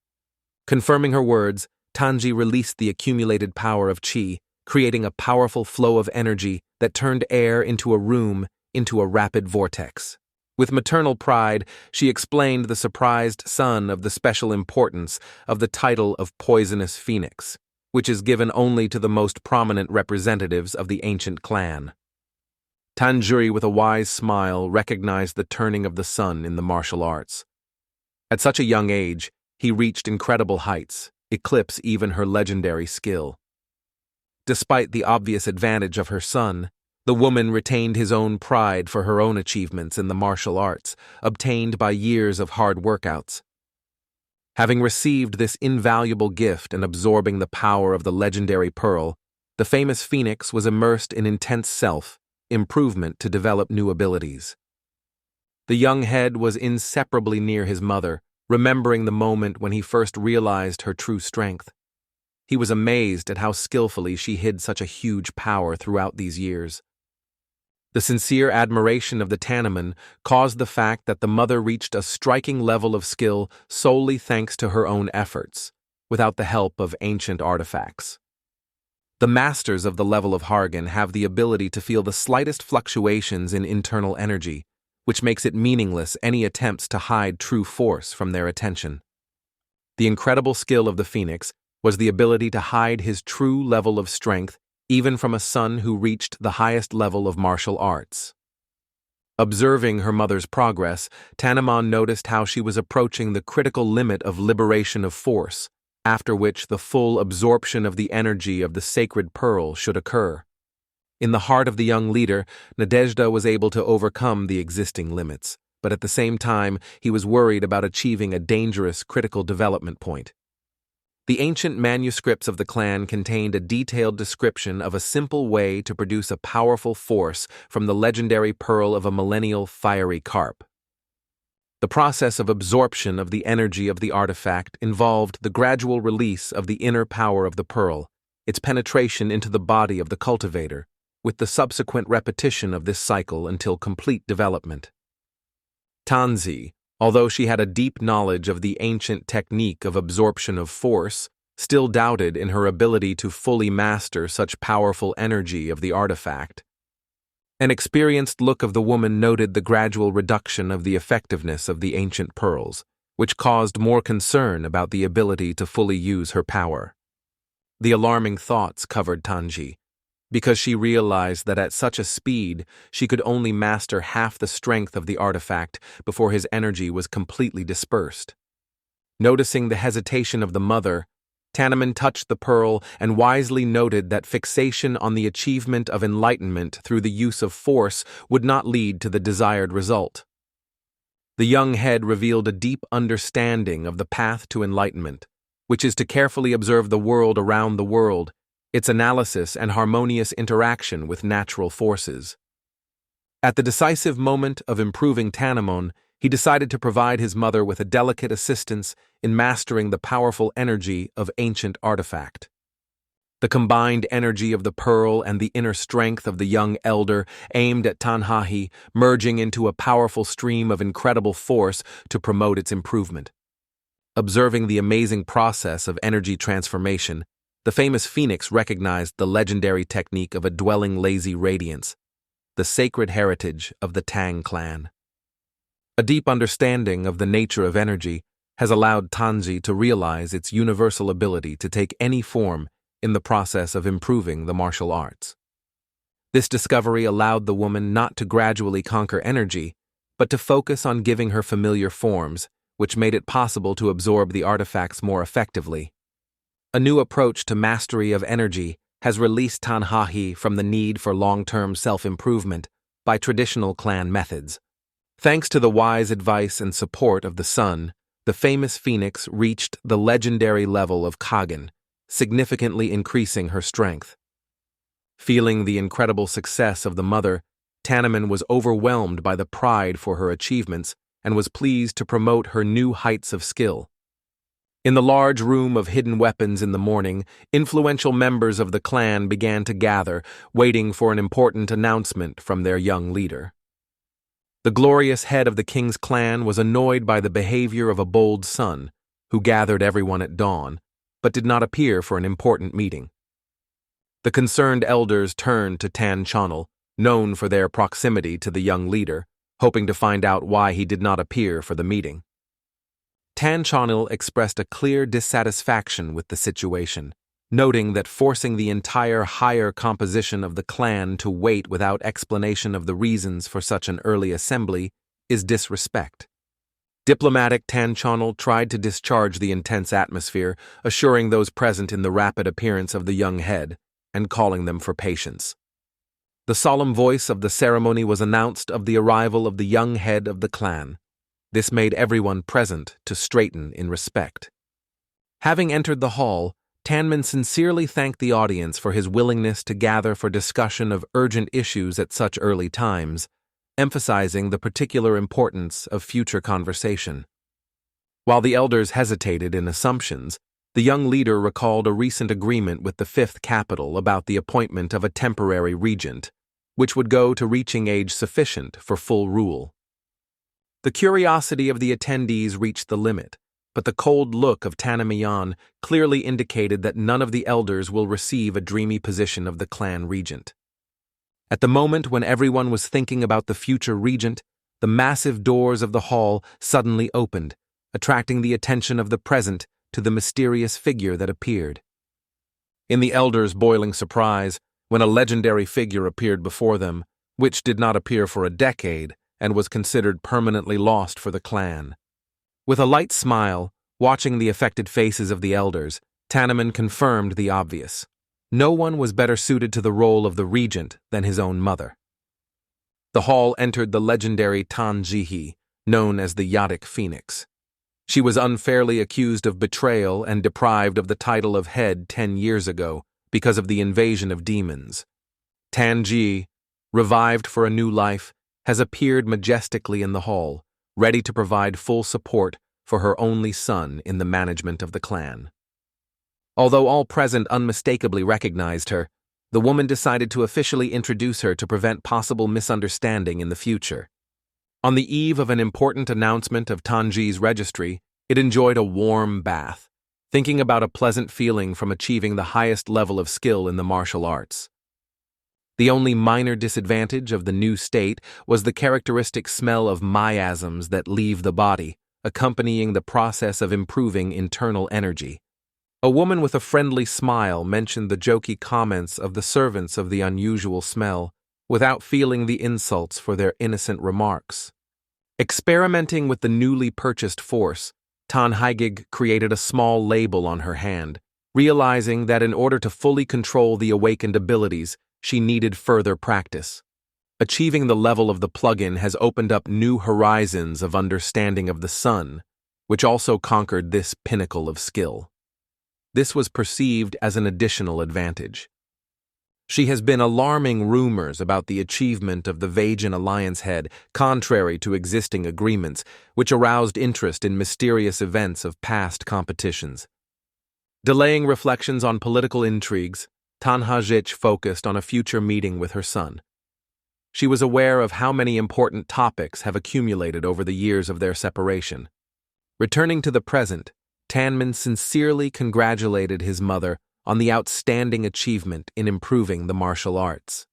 Confirming her words, Tanji released the accumulated power of Qi, creating a powerful flow of energy that turned air into a room into a rapid vortex. With maternal pride, she explained the surprised son of the special importance of the title of Poisonous Phoenix, which is given only to the most prominent representatives of the ancient clan. Tanjuri, with a wise smile, recognized the turning of the sun in the martial arts. At such a young age, he reached incredible heights, eclipse even her legendary skill. Despite the obvious advantage of her son, the woman retained his own pride for her own achievements in the martial arts, obtained by years of hard workouts. Having received this invaluable gift and absorbing the power of the legendary pearl, the famous phoenix was immersed in intense self-improvement to develop new abilities. The young head was inseparably near his mother, remembering the moment when he first realized her true strength. He was amazed at how skillfully she hid such a huge power throughout these years. The sincere admiration of the Tannoman caused the fact that the mother reached a striking level of skill solely thanks to her own efforts, without the help of ancient artifacts. The masters of the level of Hargan have the ability to feel the slightest fluctuations in internal energy, which makes it meaningless any attempts to hide true force from their attention. The incredible skill of the Phoenix was the ability to hide his true level of strength even from a son who reached the highest level of martial arts. Observing her mother's progress, Tanjonaman noticed how she was approaching the critical limit of liberation of force, after which the full absorption of the energy of the sacred pearl should occur. In the heart of the young leader, Nadezhda was able to overcome the existing limits, but at the same time he was worried about achieving a dangerous critical development point. The ancient manuscripts of the clan contained a detailed description of a simple way to produce a powerful force from the legendary pearl of a millennial fiery carp. The process of absorption of the energy of the artifact involved the gradual release of the inner power of the pearl, its penetration into the body of the cultivator, with the subsequent repetition of this cycle until complete development. Tanzi, although she had a deep knowledge of the ancient technique of absorption of force, still doubted in her ability to fully master such powerful energy of the artifact. An experienced look of the woman noted the gradual reduction of the effectiveness of the ancient pearls, which caused more concern about the ability to fully use her power. The alarming thoughts covered Tanji, because she realized that at such a speed she could only master half the strength of the artifact before his energy was completely dispersed. Noticing the hesitation of the mother, Tannoman touched the pearl and wisely noted that fixation on the achievement of enlightenment through the use of force would not lead to the desired result. The young head revealed a deep understanding of the path to enlightenment, which is to carefully observe the world around the world, its analysis and harmonious interaction with natural forces. At the decisive moment of improving Tannoman, he decided to provide his mother with a delicate assistance in mastering the powerful energy of ancient artifact. The combined energy of the pearl and the inner strength of the young elder aimed at Tanhahi, merging into a powerful stream of incredible force to promote its improvement. Observing the amazing process of energy transformation, the famous Phoenix recognized the legendary technique of a dwelling lazy radiance, the sacred heritage of the Tang clan. A deep understanding of the nature of energy has allowed Tanji to realize its universal ability to take any form in the process of improving the martial arts. This discovery allowed the woman not to gradually conquer energy, but to focus on giving her familiar forms, which made it possible to absorb the artifacts more effectively. A new approach to mastery of energy has released Tanhahi from the need for long-term self-improvement by traditional clan methods. Thanks to the wise advice and support of the son, the famous Phoenix reached the legendary level of Kagen, significantly increasing her strength. Feeling the incredible success of the mother, Tannoman was overwhelmed by the pride for her achievements and was pleased to promote her new heights of skill. In the large room of hidden weapons in the morning, influential members of the clan began to gather, waiting for an important announcement from their young leader. The glorious head of the king's clan was annoyed by the behavior of a bold son, who gathered everyone at dawn, but did not appear for an important meeting. The concerned elders turned to Tanjonaman, known for their proximity to the young leader, hoping to find out why he did not appear for the meeting. Tanjonaman expressed a clear dissatisfaction with the situation, noting that forcing the entire higher composition of the clan to wait without explanation of the reasons for such an early assembly is disrespect. Diplomatic Tanjonaman tried to discharge the intense atmosphere, assuring those present in the rapid appearance of the young head and calling them for patience. The solemn voice of the ceremony was announced of the arrival of the young head of the clan. This made everyone present to straighten in respect. Having entered the hall, Tanman sincerely thanked the audience for his willingness to gather for discussion of urgent issues at such early times, emphasizing the particular importance of future conversation. While the elders hesitated in assumptions, the young leader recalled a recent agreement with the fifth capital about the appointment of a temporary regent, which would go to reaching age sufficient for full rule. The curiosity of the attendees reached the limit, but the cold look of Tanjonaman clearly indicated that none of the elders will receive a dreamy position of the clan regent. At the moment when everyone was thinking about the future regent, the massive doors of the hall suddenly opened, attracting the attention of the present to the mysterious figure that appeared. In the elders' boiling surprise, when a legendary figure appeared before them, which did not appear for a decade and was considered permanently lost for the clan. With a light smile, watching the affected faces of the elders, Tannon confirmed the obvious. No one was better suited to the role of the regent than his own mother. The hall entered the legendary Tanjihi, known as the Yadic Phoenix. She was unfairly accused of betrayal and deprived of the title of head 10 years ago because of the invasion of demons. Tanji, revived for a new life, has appeared majestically in the hall, ready to provide full support for her only son in the management of the clan. Although all present unmistakably recognized her, the woman decided to officially introduce her to prevent possible misunderstanding in the future. On the eve of an important announcement of Tanji's registry, it enjoyed a warm bath, thinking about a pleasant feeling from achieving the highest level of skill in the martial arts. The only minor disadvantage of the new state was the characteristic smell of miasms that leave the body, accompanying the process of improving internal energy. A woman with a friendly smile mentioned the jokey comments of the servants of the unusual smell, without feeling the insults for their innocent remarks. Experimenting with the newly purchased force, Tan Haigig created a small label on her hand, realizing that in order to fully control the awakened abilities, she needed further practice. Achieving the level of the plugin has opened up new horizons of understanding of the sun, which also conquered this pinnacle of skill. This was perceived as an additional advantage. She has been alarming rumors about the achievement of the Vajan Alliance head, contrary to existing agreements, which aroused interest in mysterious events of past competitions. Delaying reflections on political intrigues, Tan Hajic focused on a future meeting with her son. She was aware of how many important topics have accumulated over the years of their separation. Returning to the present, Tannon sincerely congratulated his mother on the outstanding achievement in improving the martial arts.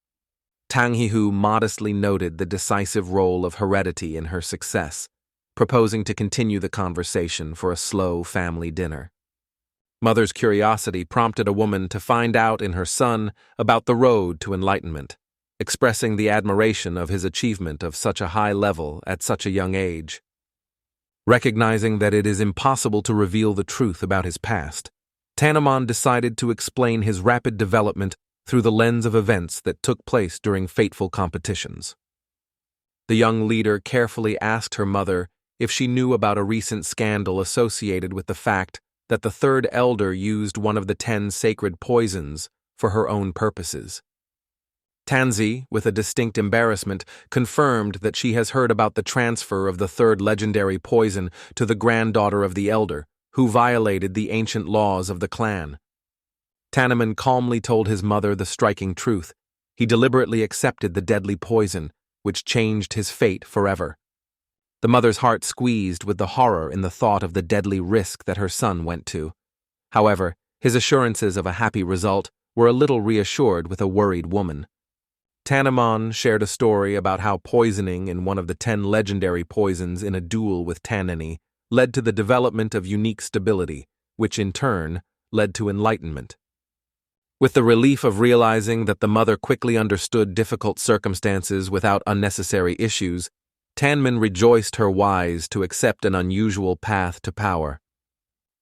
Tang Hihu modestly noted the decisive role of heredity in her success, proposing to continue the conversation for a slow family dinner. Mother's curiosity prompted a woman to find out in her son about the road to enlightenment, expressing the admiration of his achievement of such a high level at such a young age. Recognizing that it is impossible to reveal the truth about his past, Tanjonaman decided to explain his rapid development through the lens of events that took place during fateful competitions. The young leader carefully asked her mother if she knew about a recent scandal associated with the fact that the third elder used one of the 10 sacred poisons for her own purposes. Tanzi, with a distinct embarrassment, confirmed that she has heard about the transfer of the third legendary poison to the granddaughter of the elder, who violated the ancient laws of the clan. Tannon calmly told his mother the striking truth. He deliberately accepted the deadly poison, which changed his fate forever. The mother's heart squeezed with the horror in the thought of the deadly risk that her son went to. However, his assurances of a happy result were a little reassured with a worried woman. Tanjonaman shared a story about how poisoning in one of the 10 legendary poisons in a duel with Tannon led to the development of unique stability, which in turn led to enlightenment. With the relief of realizing that the mother quickly understood difficult circumstances without unnecessary issues, Tannon rejoiced her wise to accept an unusual path to power.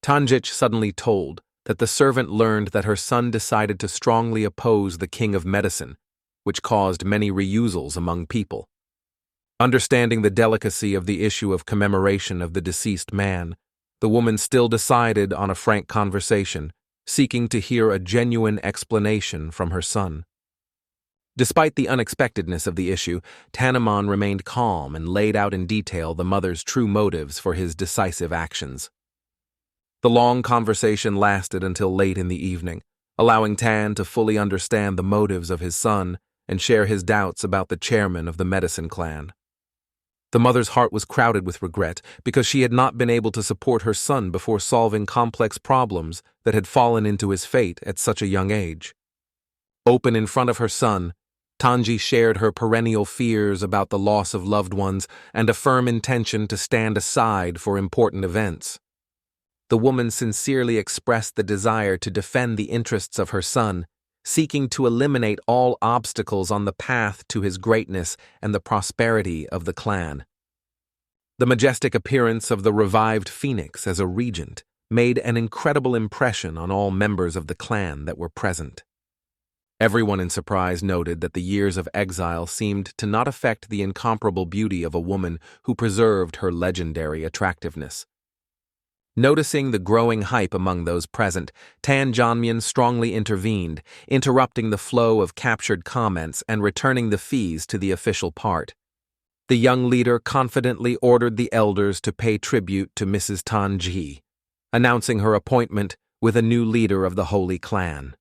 Tanjic suddenly told that the servant learned that her son decided to strongly oppose the king of medicine, which caused many reusals among people. Understanding the delicacy of the issue of commemoration of the deceased man, the woman still decided on a frank conversation, seeking to hear a genuine explanation from her son. Despite the unexpectedness of the issue, Tanjonaman remained calm and laid out in detail the mother's true motives for his decisive actions. The long conversation lasted until late in the evening, allowing Tan to fully understand the motives of his son and share his doubts about the chairman of the medicine clan. The mother's heart was crowded with regret because she had not been able to support her son before solving complex problems that had fallen into his fate at such a young age. Open in front of her son, Tanji shared her perennial fears about the loss of loved ones and a firm intention to stand aside for important events. The woman sincerely expressed the desire to defend the interests of her son, seeking to eliminate all obstacles on the path to his greatness and the prosperity of the clan. The majestic appearance of the revived phoenix as a regent made an incredible impression on all members of the clan that were present. Everyone in surprise noted that the years of exile seemed to not affect the incomparable beauty of a woman who preserved her legendary attractiveness. Noticing the growing hype among those present, Tanjonaman strongly intervened, interrupting the flow of captured comments and returning the fees to the official part. The young leader confidently ordered the elders to pay tribute to Mrs. Tanji, announcing her appointment with a new leader of the Holy Clan.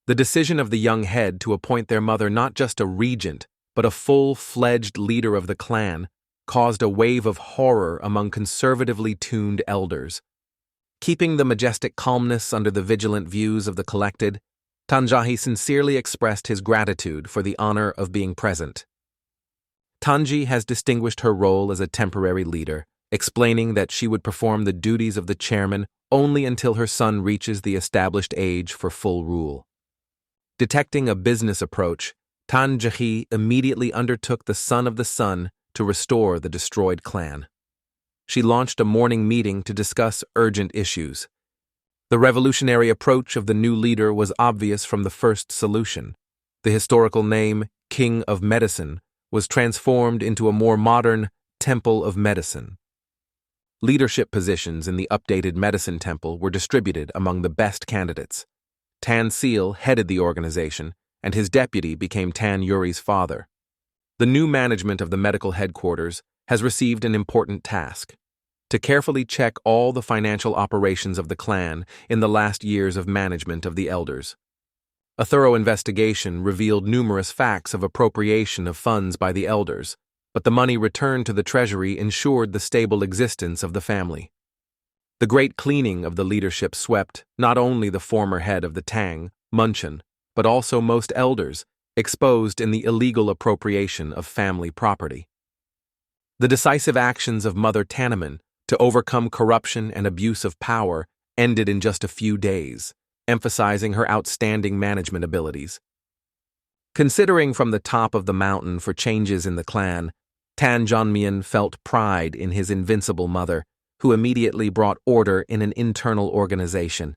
The decision of the young head to appoint their mother not just a regent, but a full-fledged leader of the clan, caused a wave of horror among conservatively tuned elders. Keeping the majestic calmness under the vigilant views of the collected, Tanjahi sincerely expressed his gratitude for the honor of being present. Tanji has distinguished her role as a temporary leader, explaining that she would perform the duties of the chairman only until her son reaches the established age for full rule. Detecting a business approach, Tanjahi immediately undertook the Son of the Sun to restore the destroyed clan. She launched a morning meeting to discuss urgent issues. The revolutionary approach of the new leader was obvious from the first solution. The historical name, King of Medicine, was transformed into a more modern Temple of Medicine. Leadership positions in the updated Medicine Temple were distributed among the best candidates. Tan Seal headed the organization, and his deputy became Tan Yuri's father. The new management of the medical headquarters has received an important task: to carefully check all the financial operations of the clan in the last years of management of the elders. A thorough investigation revealed numerous facts of appropriation of funds by the elders, but the money returned to the treasury ensured the stable existence of the family. The great cleaning of the leadership swept not only the former head of the Tang, Munchen, but also most elders, exposed in the illegal appropriation of family property. The decisive actions of Mother Tannoman to overcome corruption and abuse of power ended in just a few days, emphasizing her outstanding management abilities. Considering from the top of the mountain for changes in the clan, Tanjonaman felt pride in his invincible mother, who immediately brought order in an internal organization.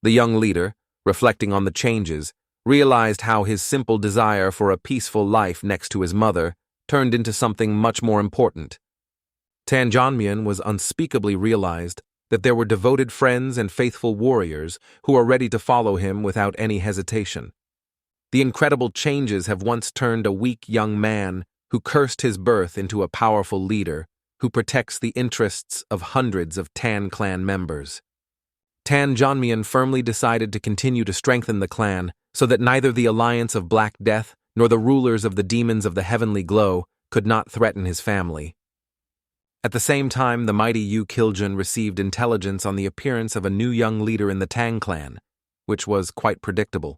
The young leader, reflecting on the changes, realized how his simple desire for a peaceful life next to his mother turned into something much more important. Tanjonaman was unspeakably realized that there were devoted friends and faithful warriors who are ready to follow him without any hesitation. The incredible changes have once turned a weak young man who cursed his birth into a powerful leader who protects the interests of hundreds of Tan clan members. Tanjonaman firmly decided to continue to strengthen the clan so that neither the alliance of Black Death nor the rulers of the demons of the heavenly glow could not threaten his family. At the same time, the mighty Yu Kiljun received intelligence on the appearance of a new young leader in the Tang clan, which was quite predictable.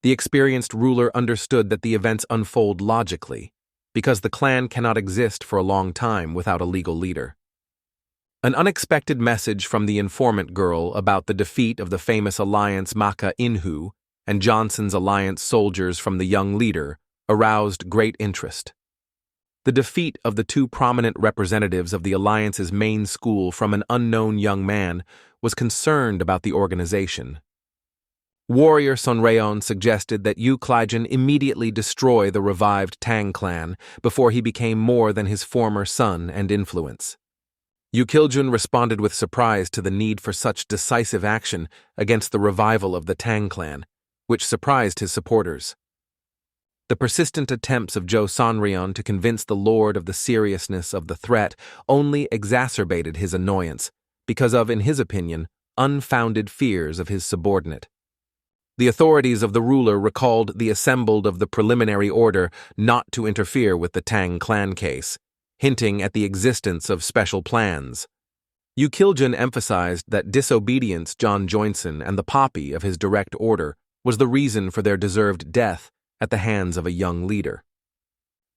The experienced ruler understood that the events unfold logically, because the clan cannot exist for a long time without a legal leader. An unexpected message from the informant girl about the defeat of the famous alliance Maka Inhu and Johnson's alliance soldiers from the young leader aroused great interest. The defeat of the two prominent representatives of the alliance's main school from an unknown young man was concerned about the organization. Warrior Sonrayon suggested that Yu Kligen immediately destroy the revived Tang clan before he became more than his former son and influence. Yu Kiljun responded with surprise to the need for such decisive action against the revival of the Tang clan, which surprised his supporters. The persistent attempts of Zhou Sonrayon to convince the lord of the seriousness of the threat only exacerbated his annoyance because of, in his opinion, unfounded fears of his subordinate. The authorities of the ruler recalled the assembled of the preliminary order not to interfere with the Tang clan case, hinting at the existence of special plans. Yahello emphasized that disobedience John Joinson and the poppy of his direct order was the reason for their deserved death at the hands of a young leader.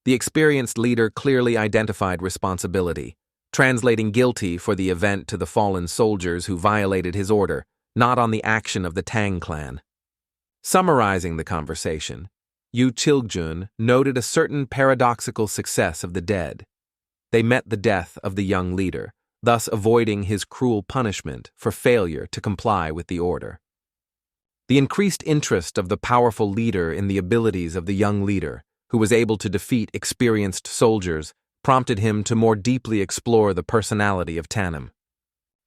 The experienced leader clearly identified responsibility, translating guilty for the event to the fallen soldiers who violated his order, not on the action of the Tang clan. Summarizing the conversation, Yahello noted a certain paradoxical success of the dead. They met the death of the young leader, thus avoiding his cruel punishment for failure to comply with the order. The increased interest of the powerful leader in the abilities of the young leader, who was able to defeat experienced soldiers, prompted him to more deeply explore the personality of Tannon.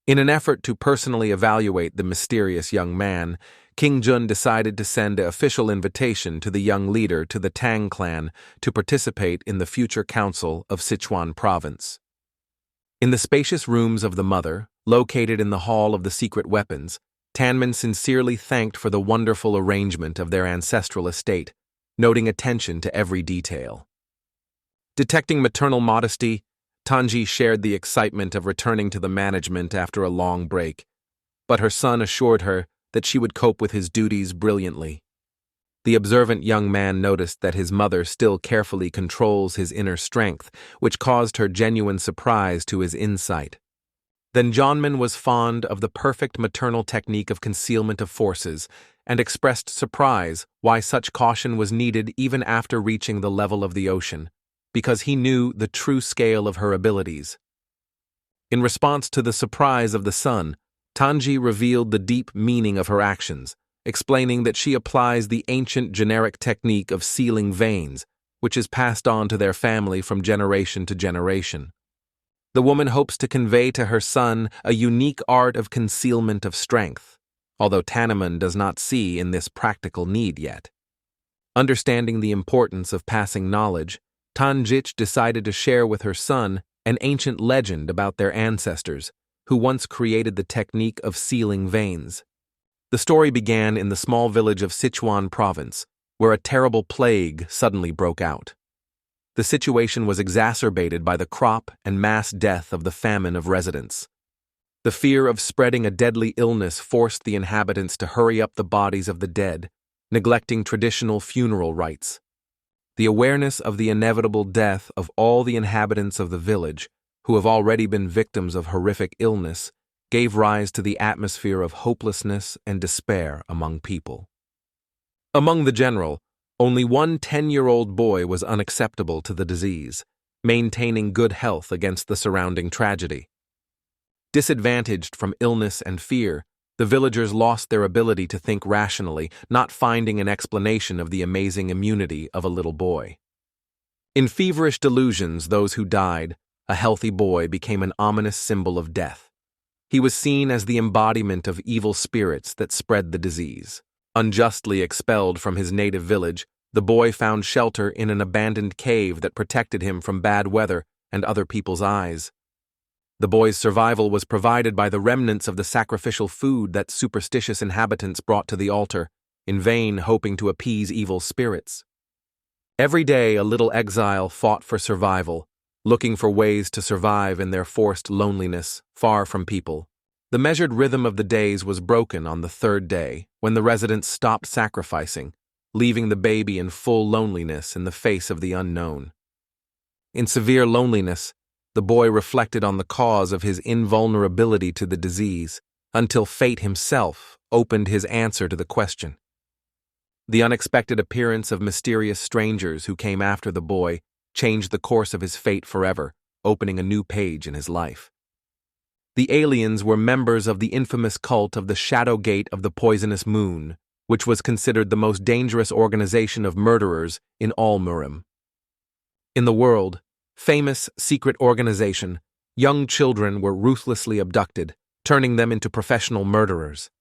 In an effort to personally evaluate the mysterious young man, King Jun decided to send an official invitation to the young leader to the Tang clan to participate in the future council of Sichuan province. In the spacious rooms of the mother, located in the Hall of the Secret Weapons, Tannon sincerely thanked for the wonderful arrangement of their ancestral estate, noting attention to every detail. Detecting maternal modesty, Tanji shared the excitement of returning to the management after a long break, but her son assured her that she would cope with his duties brilliantly. The observant young man noticed that his mother still carefully controls his inner strength, which caused her genuine surprise to his insight. Then Tanjonaman was fond of the perfect maternal technique of concealment of forces and expressed surprise why such caution was needed even after reaching the level of the ocean, because he knew the true scale of her abilities. In response to the surprise of the son, Tanji revealed the deep meaning of her actions, explaining that she applies the ancient generic technique of sealing veins, which is passed on to their family from generation to generation. The woman hopes to convey to her son a unique art of concealment of strength, although Tannon does not see in this practical need yet. Understanding the importance of passing knowledge, Tanjich decided to share with her son an ancient legend about their ancestors, who once created the technique of sealing veins. The story began in the small village of Sichuan province, where a terrible plague suddenly broke out. The situation was exacerbated by the crop and mass death of the famine of residents. The fear of spreading a deadly illness forced the inhabitants to hurry up the bodies of the dead, neglecting traditional funeral rites. The awareness of the inevitable death of all the inhabitants of the village, who have already been victims of horrific illness, gave rise to the atmosphere of hopelessness and despair among people. Among the general, only one 10-year-old boy was unacceptable to the disease, maintaining good health against the surrounding tragedy. Disadvantaged from illness and fear, the villagers lost their ability to think rationally, not finding an explanation of the amazing immunity of a little boy. In feverish delusions, those who died, a healthy boy became an ominous symbol of death. He was seen as the embodiment of evil spirits that spread the disease. Unjustly expelled from his native village, the boy found shelter in an abandoned cave that protected him from bad weather and other people's eyes. The boy's survival was provided by the remnants of the sacrificial food that superstitious inhabitants brought to the altar, in vain hoping to appease evil spirits. Every day a little exile fought for survival, looking for ways to survive in their forced loneliness, far from people. The measured rhythm of the days was broken on the third day, when the residents stopped sacrificing, leaving the baby in full loneliness in the face of the unknown. In severe loneliness, the boy reflected on the cause of his invulnerability to the disease, until fate himself opened his answer to the question. The unexpected appearance of mysterious strangers who came after the boy changed the course of his fate forever, opening a new page in his life. The aliens were members of the infamous cult of the Shadow Gate of the Poisonous Moon, which was considered the most dangerous organization of murderers in all Murim. In the world, famous secret organization, young children were ruthlessly abducted, turning them into professional murderers.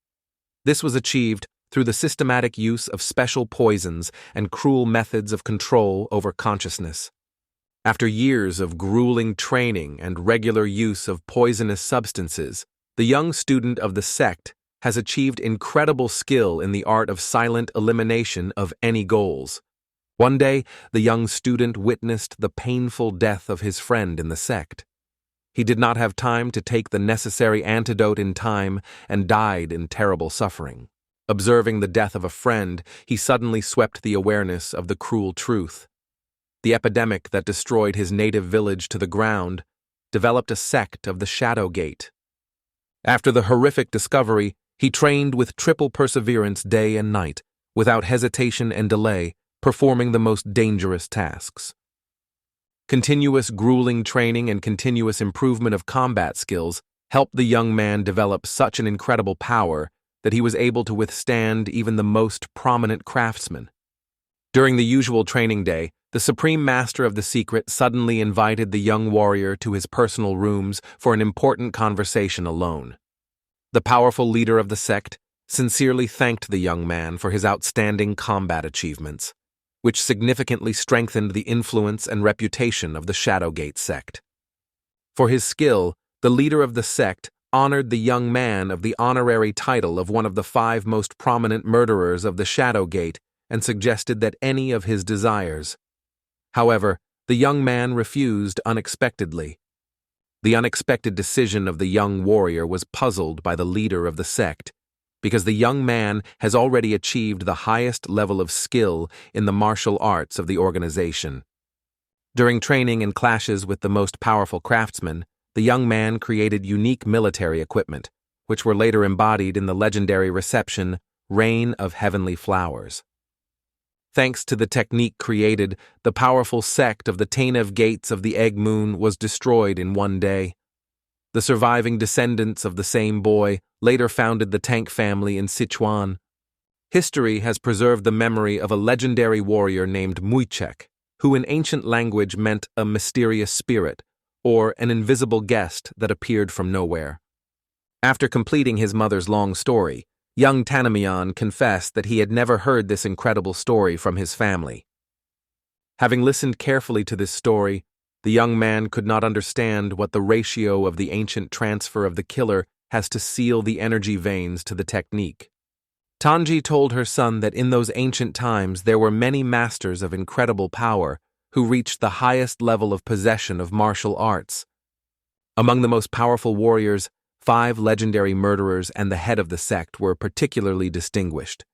This was achieved through the systematic use of special poisons and cruel methods of control over consciousness. After years of grueling training and regular use of poisonous substances, the young student of the sect has achieved incredible skill in the art of silent elimination of any goals. One day, the young student witnessed the painful death of his friend in the sect. He did not have time to take the necessary antidote in time and died in terrible suffering. Observing the death of a friend, he suddenly swept the awareness of the cruel truth. The epidemic that destroyed his native village to the ground developed a sect of the Shadow Gate. After the horrific discovery, he trained with triple perseverance day and night, without hesitation and delay, performing the most dangerous tasks. Continuous grueling training and continuous improvement of combat skills helped the young man develop such an incredible power that he was able to withstand even the most prominent craftsmen. During the usual training day, the Supreme Master of the Secret suddenly invited the young warrior to his personal rooms for an important conversation alone. The powerful leader of the sect sincerely thanked the young man for his outstanding combat achievements, which significantly strengthened the influence and reputation of the Shadowgate sect. For his skill, the leader of the sect honored the young man of the honorary title of one of the 5 most prominent murderers of the Shadowgate and suggested that any of his desires. However, the young man refused unexpectedly. The unexpected decision of the young warrior was puzzled by the leader of the sect, because the young man has already achieved the highest level of skill in the martial arts of the organization. During training and clashes with the most powerful craftsmen, the young man created unique military equipment, which were later embodied in the legendary reception Rain of Heavenly Flowers. Thanks to the technique created, the powerful sect of the Tanev Gates of the Egg Moon was destroyed in one day. The surviving descendants of the same boy later founded the Tang family in Sichuan. History has preserved the memory of a legendary warrior named Muichek, who in ancient language meant a mysterious spirit, or an invisible guest that appeared from nowhere. After completing his mother's long story, young Tanjonaman confessed that he had never heard this incredible story from his family. Having listened carefully to this story, the young man could not understand what the ratio of the ancient transfer of the killer has to seal the energy veins to the technique. Tanji told her son that in those ancient times there were many masters of incredible power who reached the highest level of possession of martial arts. Among the most powerful warriors, 5 legendary murderers and the head of the sect were particularly distinguished.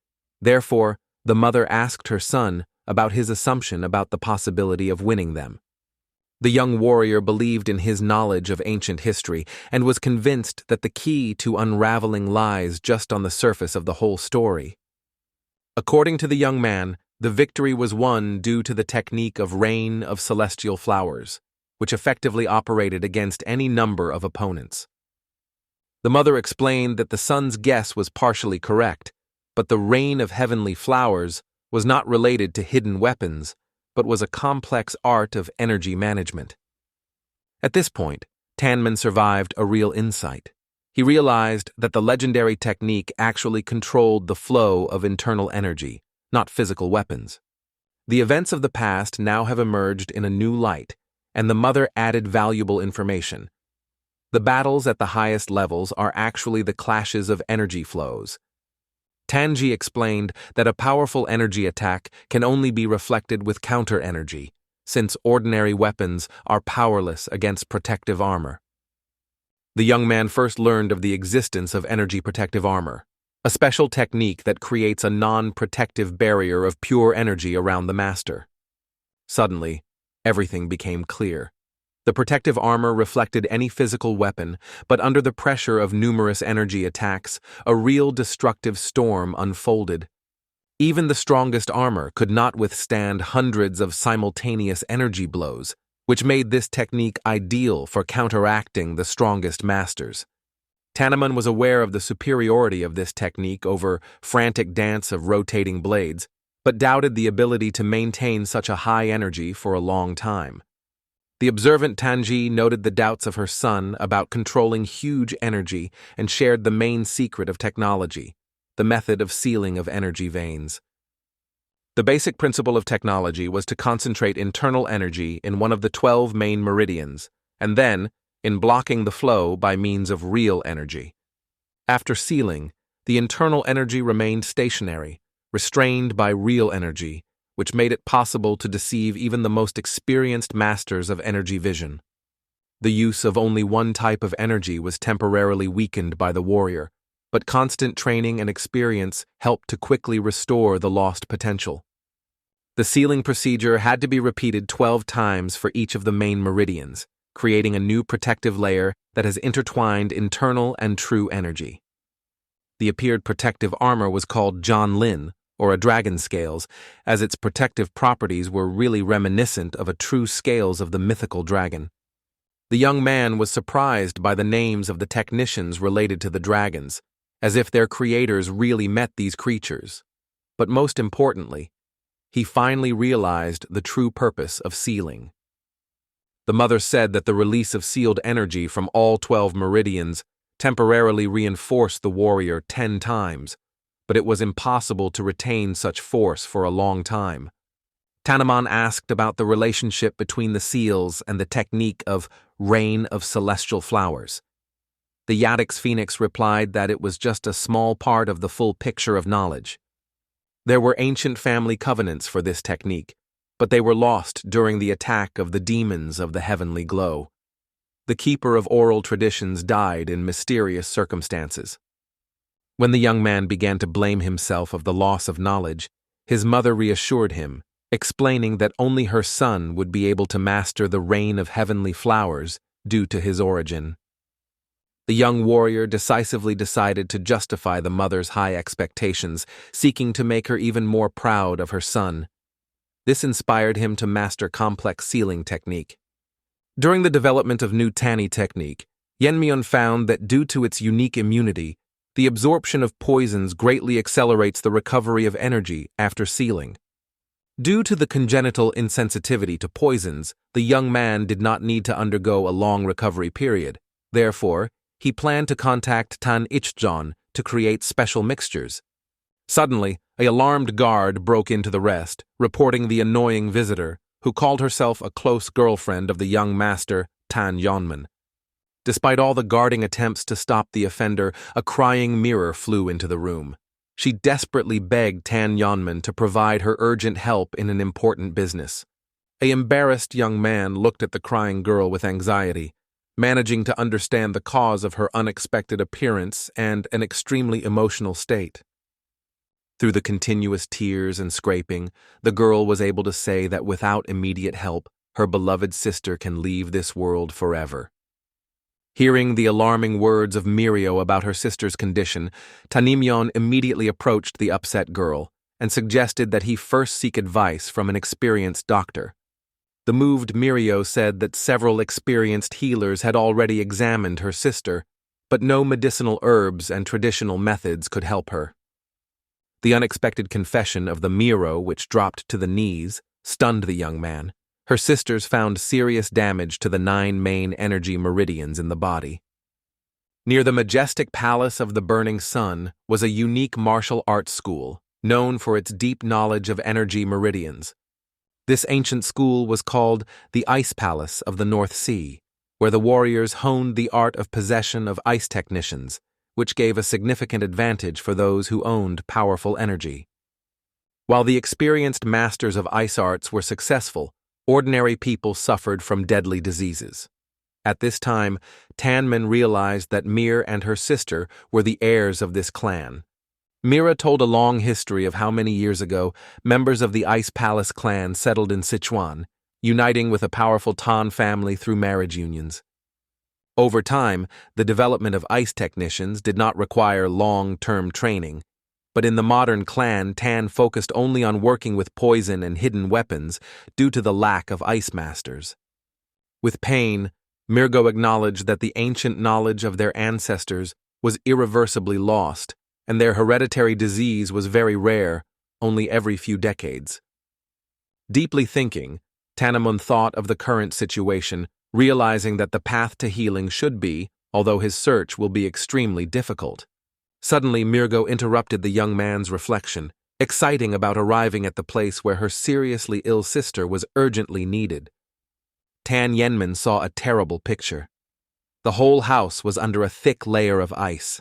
Therefore, the mother asked her son about his assumption about the possibility of winning them. The young warrior believed in his knowledge of ancient history and was convinced that the key to unraveling lies just on the surface of the whole story. According to the young man, the victory was won due to the technique of Rain of Celestial Flowers, which effectively operated against any number of opponents. The mother explained that the son's guess was partially correct, but the Rain of Heavenly Flowers was not related to hidden weapons, but was a complex art of energy management. At this point, Tannon survived a real insight. He realized that the legendary technique actually controlled the flow of internal energy, not physical weapons. The events of the past now have emerged in a new light, and the mother added valuable information. The battles at the highest levels are actually the clashes of energy flows. Tanji explained that a powerful energy attack can only be reflected with counter-energy, since ordinary weapons are powerless against protective armor. The young man first learned of the existence of energy protective armor, a special technique that creates a non-protective barrier of pure energy around the master. Suddenly, everything became clear. The protective armor reflected any physical weapon, but under the pressure of numerous energy attacks, a real destructive storm unfolded. Even the strongest armor could not withstand hundreds of simultaneous energy blows, which made this technique ideal for counteracting the strongest masters. Tannon was aware of the superiority of this technique over frantic dance of rotating blades, but doubted the ability to maintain such a high energy for a long time. The observant Tanji noted the doubts of her son about controlling huge energy and shared the main secret of technology, the method of sealing of energy veins. The basic principle of technology was to concentrate internal energy in one of the 12 main meridians, and then, in blocking the flow by means of real energy. After sealing, the internal energy remained stationary, restrained by real energy, which made it possible to deceive even the most experienced masters of energy vision. The use of only one type of energy was temporarily weakened by the warrior, but constant training and experience helped to quickly restore the lost potential. The sealing procedure had to be repeated 12 times for each of the main meridians, creating a new protective layer that has intertwined internal and true energy. The appeared protective armor was called Lin, or a dragon scales, as its protective properties were really reminiscent of a true scales of the mythical dragon. The young man was surprised by the names of the technicians related to the dragons, as if their creators really met these creatures. But most importantly, he finally realized the true purpose of sealing. The mother said that the release of sealed energy from all 12 meridians temporarily reinforced the warrior 10 times, but it was impossible to retain such force for a long time. Tanjonaman asked about the relationship between the seals and the technique of rain of celestial flowers. The Yadix Phoenix replied that it was just a small part of the full picture of knowledge. There were ancient family covenants for this technique, but they were lost during the attack of the demons of the heavenly glow. The keeper of oral traditions died in mysterious circumstances. When the young man began to blame himself of the loss of knowledge, his mother reassured him, explaining that only her son would be able to master the rain of heavenly flowers due to his origin. The young warrior decisively decided to justify the mother's high expectations, seeking to make her even more proud of her son. This inspired him to master complex sealing technique. During the development of new Tanny technique, Yenmyeon found that due to its unique immunity, the absorption of poisons greatly accelerates the recovery of energy after sealing. Due to the congenital insensitivity to poisons, the young man did not need to undergo a long recovery period. Therefore, he planned to contact Tan Ichjon to create special mixtures. Suddenly, an alarmed guard broke into the rest, reporting the annoying visitor, who called herself a close girlfriend of the young master, Tanjonaman. Despite all the guarding attempts to stop the offender, a crying mirror flew into the room. She desperately begged Tanjonaman to provide her urgent help in an important business. An embarrassed young man looked at the crying girl with anxiety, managing to understand the cause of her unexpected appearance and an extremely emotional state. Through the continuous tears and scraping, the girl was able to say that without immediate help, her beloved sister can leave this world forever. Hearing the alarming words of Mirio about her sister's condition, Tanimyeon immediately approached the upset girl and suggested that he first seek advice from an experienced doctor. The moved Mirio said that several experienced healers had already examined her sister, but no medicinal herbs and traditional methods could help her. The unexpected confession of the Miro, which dropped to the knees, stunned the young man. Her sisters found serious damage to the 9 main energy meridians in the body. Near the majestic palace of the burning sun was a unique martial arts school, known for its deep knowledge of energy meridians. This ancient school was called the Ice Palace of the North Sea, where the warriors honed the art of possession of ice technicians, which gave a significant advantage for those who owned powerful energy. While the experienced masters of ice arts were successful, ordinary people suffered from deadly diseases. At this time, Tanman realized that Mir and her sister were the heirs of this clan. Mira told a long history of how many years ago members of the Ice Palace clan settled in Sichuan, uniting with a powerful Tan family through marriage unions. Over time, the development of ice technicians did not require long-term training, but in the modern clan, Tan focused only on working with poison and hidden weapons due to the lack of ice masters. With pain, Mirgo acknowledged that the ancient knowledge of their ancestors was irreversibly lost, and their hereditary disease was very rare, only every few decades. Deeply thinking, Tanamon thought of the current situation, realizing that the path to healing should be, although his search will be extremely difficult. Suddenly, Mirgo interrupted the young man's reflection, exciting about arriving at the place where her seriously ill sister was urgently needed. Tan Yenman saw a terrible picture. The whole house was under a thick layer of ice.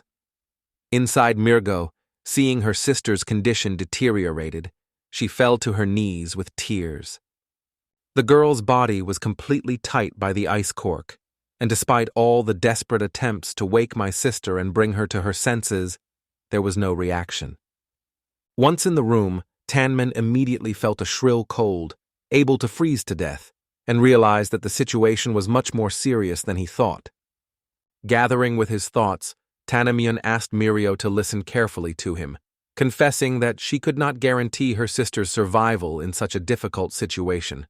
Inside Mirgo, seeing her sister's condition deteriorated, she fell to her knees with tears. The girl's body was completely tight by the ice cork, and despite all the desperate attempts to wake my sister and bring her to her senses, there was no reaction. Once in the room, Tannon immediately felt a shrill cold, able to freeze to death, and realized that the situation was much more serious than he thought. Gathering with his thoughts, Tannon asked Mirio to listen carefully to him, confessing that she could not guarantee her sister's survival in such a difficult situation.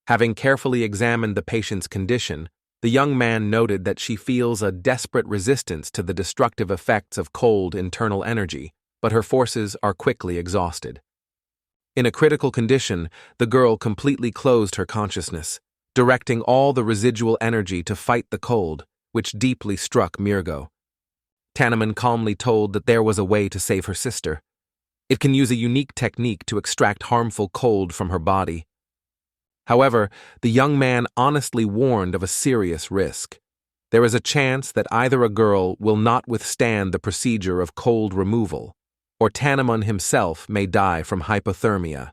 Having carefully examined the patient's condition, the young man noted that she feels a desperate resistance to the destructive effects of cold internal energy, but her forces are quickly exhausted. In a critical condition, the girl completely closed her consciousness, directing all the residual energy to fight the cold, which deeply struck Mirgo. Tannon calmly told that there was a way to save her sister. It can use a unique technique to extract harmful cold from her body. However, the young man honestly warned of a serious risk. There is a chance that either a girl will not withstand the procedure of cold removal, or Tannon himself may die from hypothermia.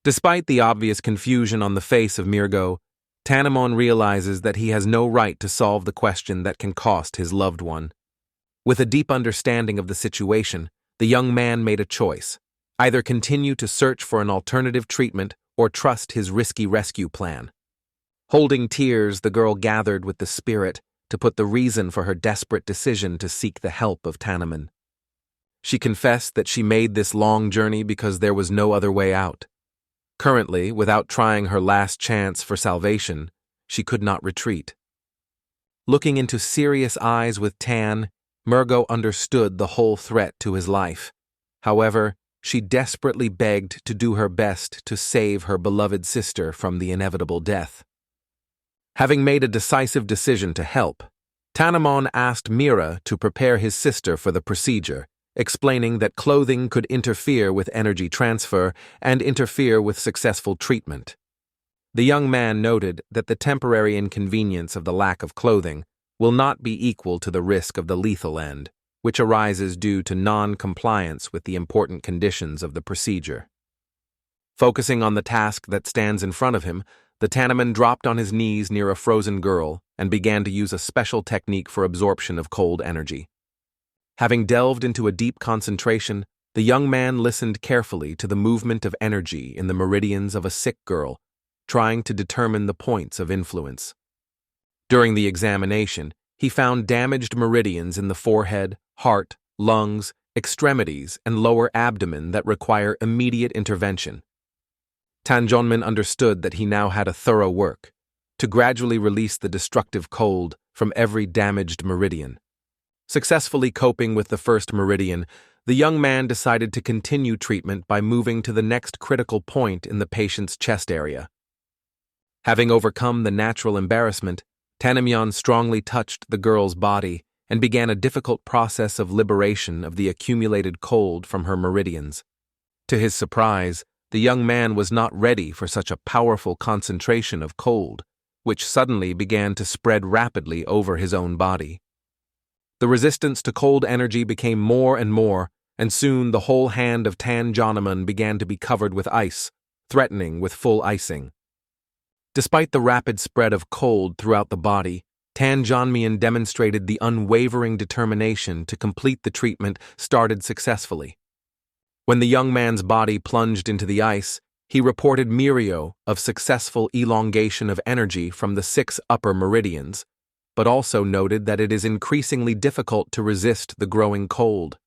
Despite the obvious confusion on the face of Mirgo, Tannon realizes that he has no right to solve the question that can cost his loved one. With a deep understanding of the situation, the young man made a choice: either continue to search for an alternative treatment or trust his risky rescue plan. Holding tears, the girl gathered with the spirit to put the reason for her desperate decision to seek the help of Tannon. She confessed that she made this long journey because there was no other way out. Currently, without trying her last chance for salvation, she could not retreat. Looking into serious eyes with Tan, Mirgo understood the whole threat to his life. However, she desperately begged to do her best to save her beloved sister from the inevitable death. Having made a decisive decision to help, Tannon asked Mira to prepare his sister for the procedure, explaining that clothing could interfere with energy transfer and interfere with successful treatment. The young man noted that the temporary inconvenience of the lack of clothing will not be equal to the risk of the lethal end, which arises due to non-compliance with the important conditions of the procedure. Focusing on the task that stands in front of him, the Tannon dropped on his knees near a frozen girl and began to use a special technique for absorption of cold energy. Having delved into a deep concentration, the young man listened carefully to the movement of energy in the meridians of a sick girl, trying to determine the points of influence. During the examination, he found damaged meridians in the forehead, heart, lungs, extremities, and lower abdomen that require immediate intervention. Tanjonaman understood that he now had a thorough work to gradually release the destructive cold from every damaged meridian. Successfully coping with the first meridian, the young man decided to continue treatment by moving to the next critical point in the patient's chest area. Having overcome the natural embarrassment, Tannon strongly touched the girl's body and began a difficult process of liberation of the accumulated cold from her meridians. To his surprise, the young man was not ready for such a powerful concentration of cold, which suddenly began to spread rapidly over his own body. The resistance to cold energy became more and more, and soon the whole hand of Tanjonaman began to be covered with ice, threatening with full icing. Despite the rapid spread of cold throughout the body, Tanjonaman demonstrated the unwavering determination to complete the treatment started successfully. When the young man's body plunged into the ice, he reported Mirio of successful elongation of energy from the 6 upper meridians, but also noted that it is increasingly difficult to resist the growing cold.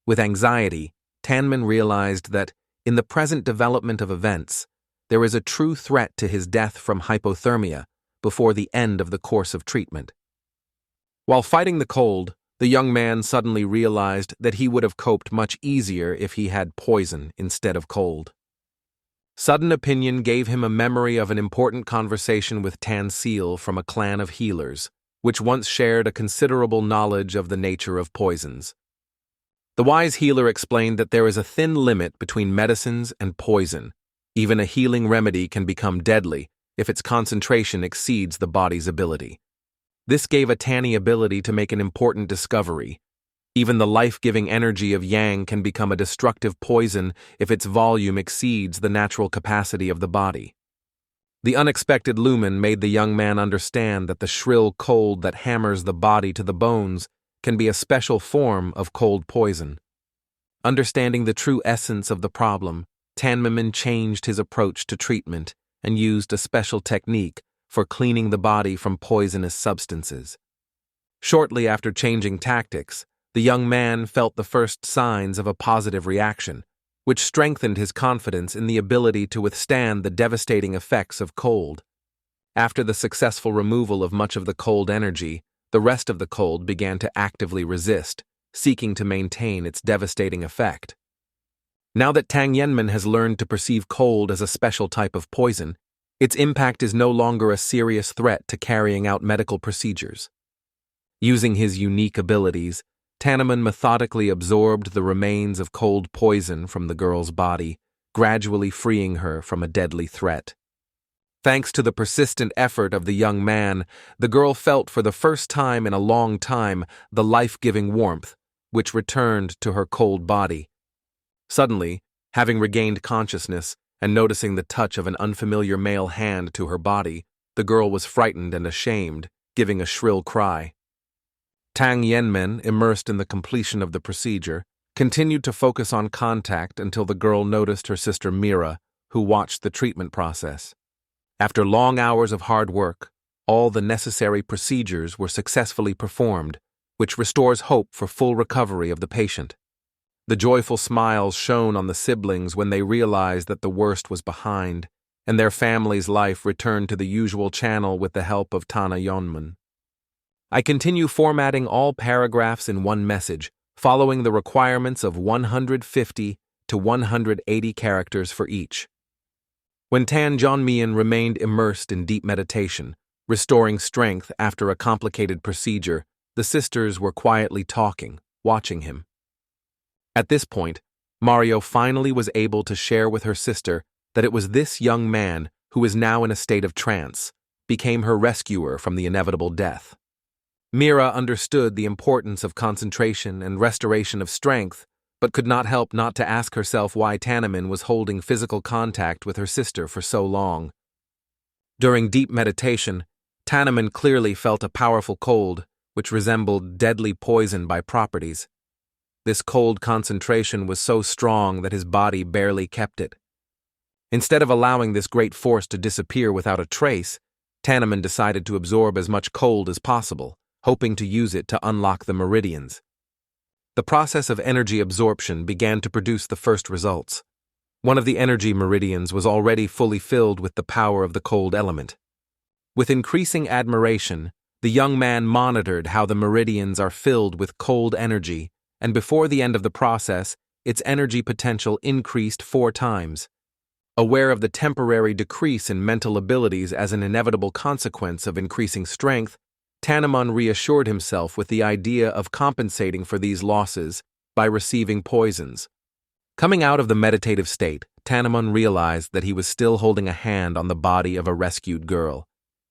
With anxiety, Tannon realized that, in the present development of events, there is a true threat to his death from hypothermia before the end of the course of treatment. While fighting the cold, the young man suddenly realized that he would have coped much easier if he had poison instead of cold. Sudden opinion gave him a memory of an important conversation with Tan Seal from a clan of healers, which once shared a considerable knowledge of the nature of poisons. The wise healer explained that there is a thin limit between medicines and poison. Even a healing remedy can become deadly if its concentration exceeds the body's ability. This gave a Tanny ability to make an important discovery. Even the life-giving energy of Yang can become a destructive poison if its volume exceeds the natural capacity of the body. The unexpected lumen made the young man understand that the shrill cold that hammers the body to the bones can be a special form of cold poison. Understanding the true essence of the problem, Tanjonaman changed his approach to treatment and used a special technique for cleaning the body from poisonous substances. Shortly after changing tactics, the young man felt the first signs of a positive reaction, which strengthened his confidence in the ability to withstand the devastating effects of cold. After the successful removal of much of the cold energy, the rest of the cold began to actively resist, seeking to maintain its devastating effect. Now that Tanjonaman has learned to perceive cold as a special type of poison, its impact is no longer a serious threat to carrying out medical procedures. Using his unique abilities, Tanjonaman methodically absorbed the remains of cold poison from the girl's body, gradually freeing her from a deadly threat. Thanks to the persistent effort of the young man, the girl felt for the first time in a long time the life-giving warmth, which returned to her cold body. Suddenly, having regained consciousness and noticing the touch of an unfamiliar male hand to her body, the girl was frightened and ashamed, giving a shrill cry. Tanjonaman, immersed in the completion of the procedure, continued to focus on contact until the girl noticed her sister Mira, who watched the treatment process. After long hours of hard work, all the necessary procedures were successfully performed, which restores hope for full recovery of the patient. The joyful smiles shone on the siblings when they realized that the worst was behind, and their family's life returned to the usual channel with the help of Tanjonaman. I continue formatting all paragraphs in one message, following the requirements of 150 to 180 characters for each. When Tanjonaman remained immersed in deep meditation, restoring strength after a complicated procedure, the sisters were quietly talking, watching him. At this point, Mario finally was able to share with her sister that it was this young man, who is now in a state of trance, became her rescuer from the inevitable death. Mira understood the importance of concentration and restoration of strength, but could not help not to ask herself why Tanjonaman was holding physical contact with her sister for so long. During deep meditation, Tanjonaman clearly felt a powerful cold, which resembled deadly poison by properties. This cold concentration was so strong that his body barely kept it. Instead of allowing this great force to disappear without a trace, Tanjonaman decided to absorb as much cold as possible, hoping to use it to unlock the meridians. The process of energy absorption began to produce the first results. One of the energy meridians was already fully filled with the power of the cold element. With increasing admiration, the young man monitored how the meridians are filled with cold energy, and before the end of the process, its energy potential increased 4 times. Aware of the temporary decrease in mental abilities as an inevitable consequence of increasing strength, Tanjonaman reassured himself with the idea of compensating for these losses by receiving poisons. Coming out of the meditative state, Tanjonaman realized that he was still holding a hand on the body of a rescued girl.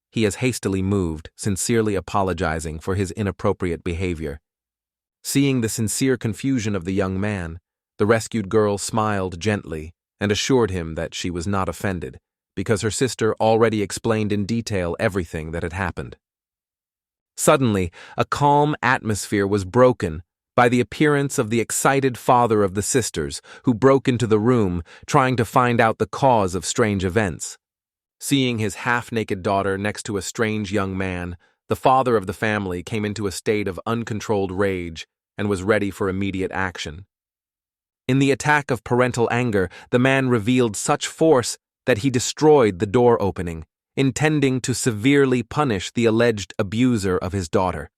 He has hastily moved, sincerely apologizing for his inappropriate behavior. Seeing the sincere confusion of the young man, the rescued girl smiled gently and assured him that she was not offended, because her sister already explained in detail everything that had happened. Suddenly, a calm atmosphere was broken by the appearance of the excited father of the sisters, who broke into the room, trying to find out the cause of strange events. Seeing his half-naked daughter next to a strange young man, the father of the family came into a state of uncontrolled rage and was ready for immediate action. In the attack of parental anger, the man revealed such force that he destroyed the door opening, intending to severely punish the alleged abuser of his daughter.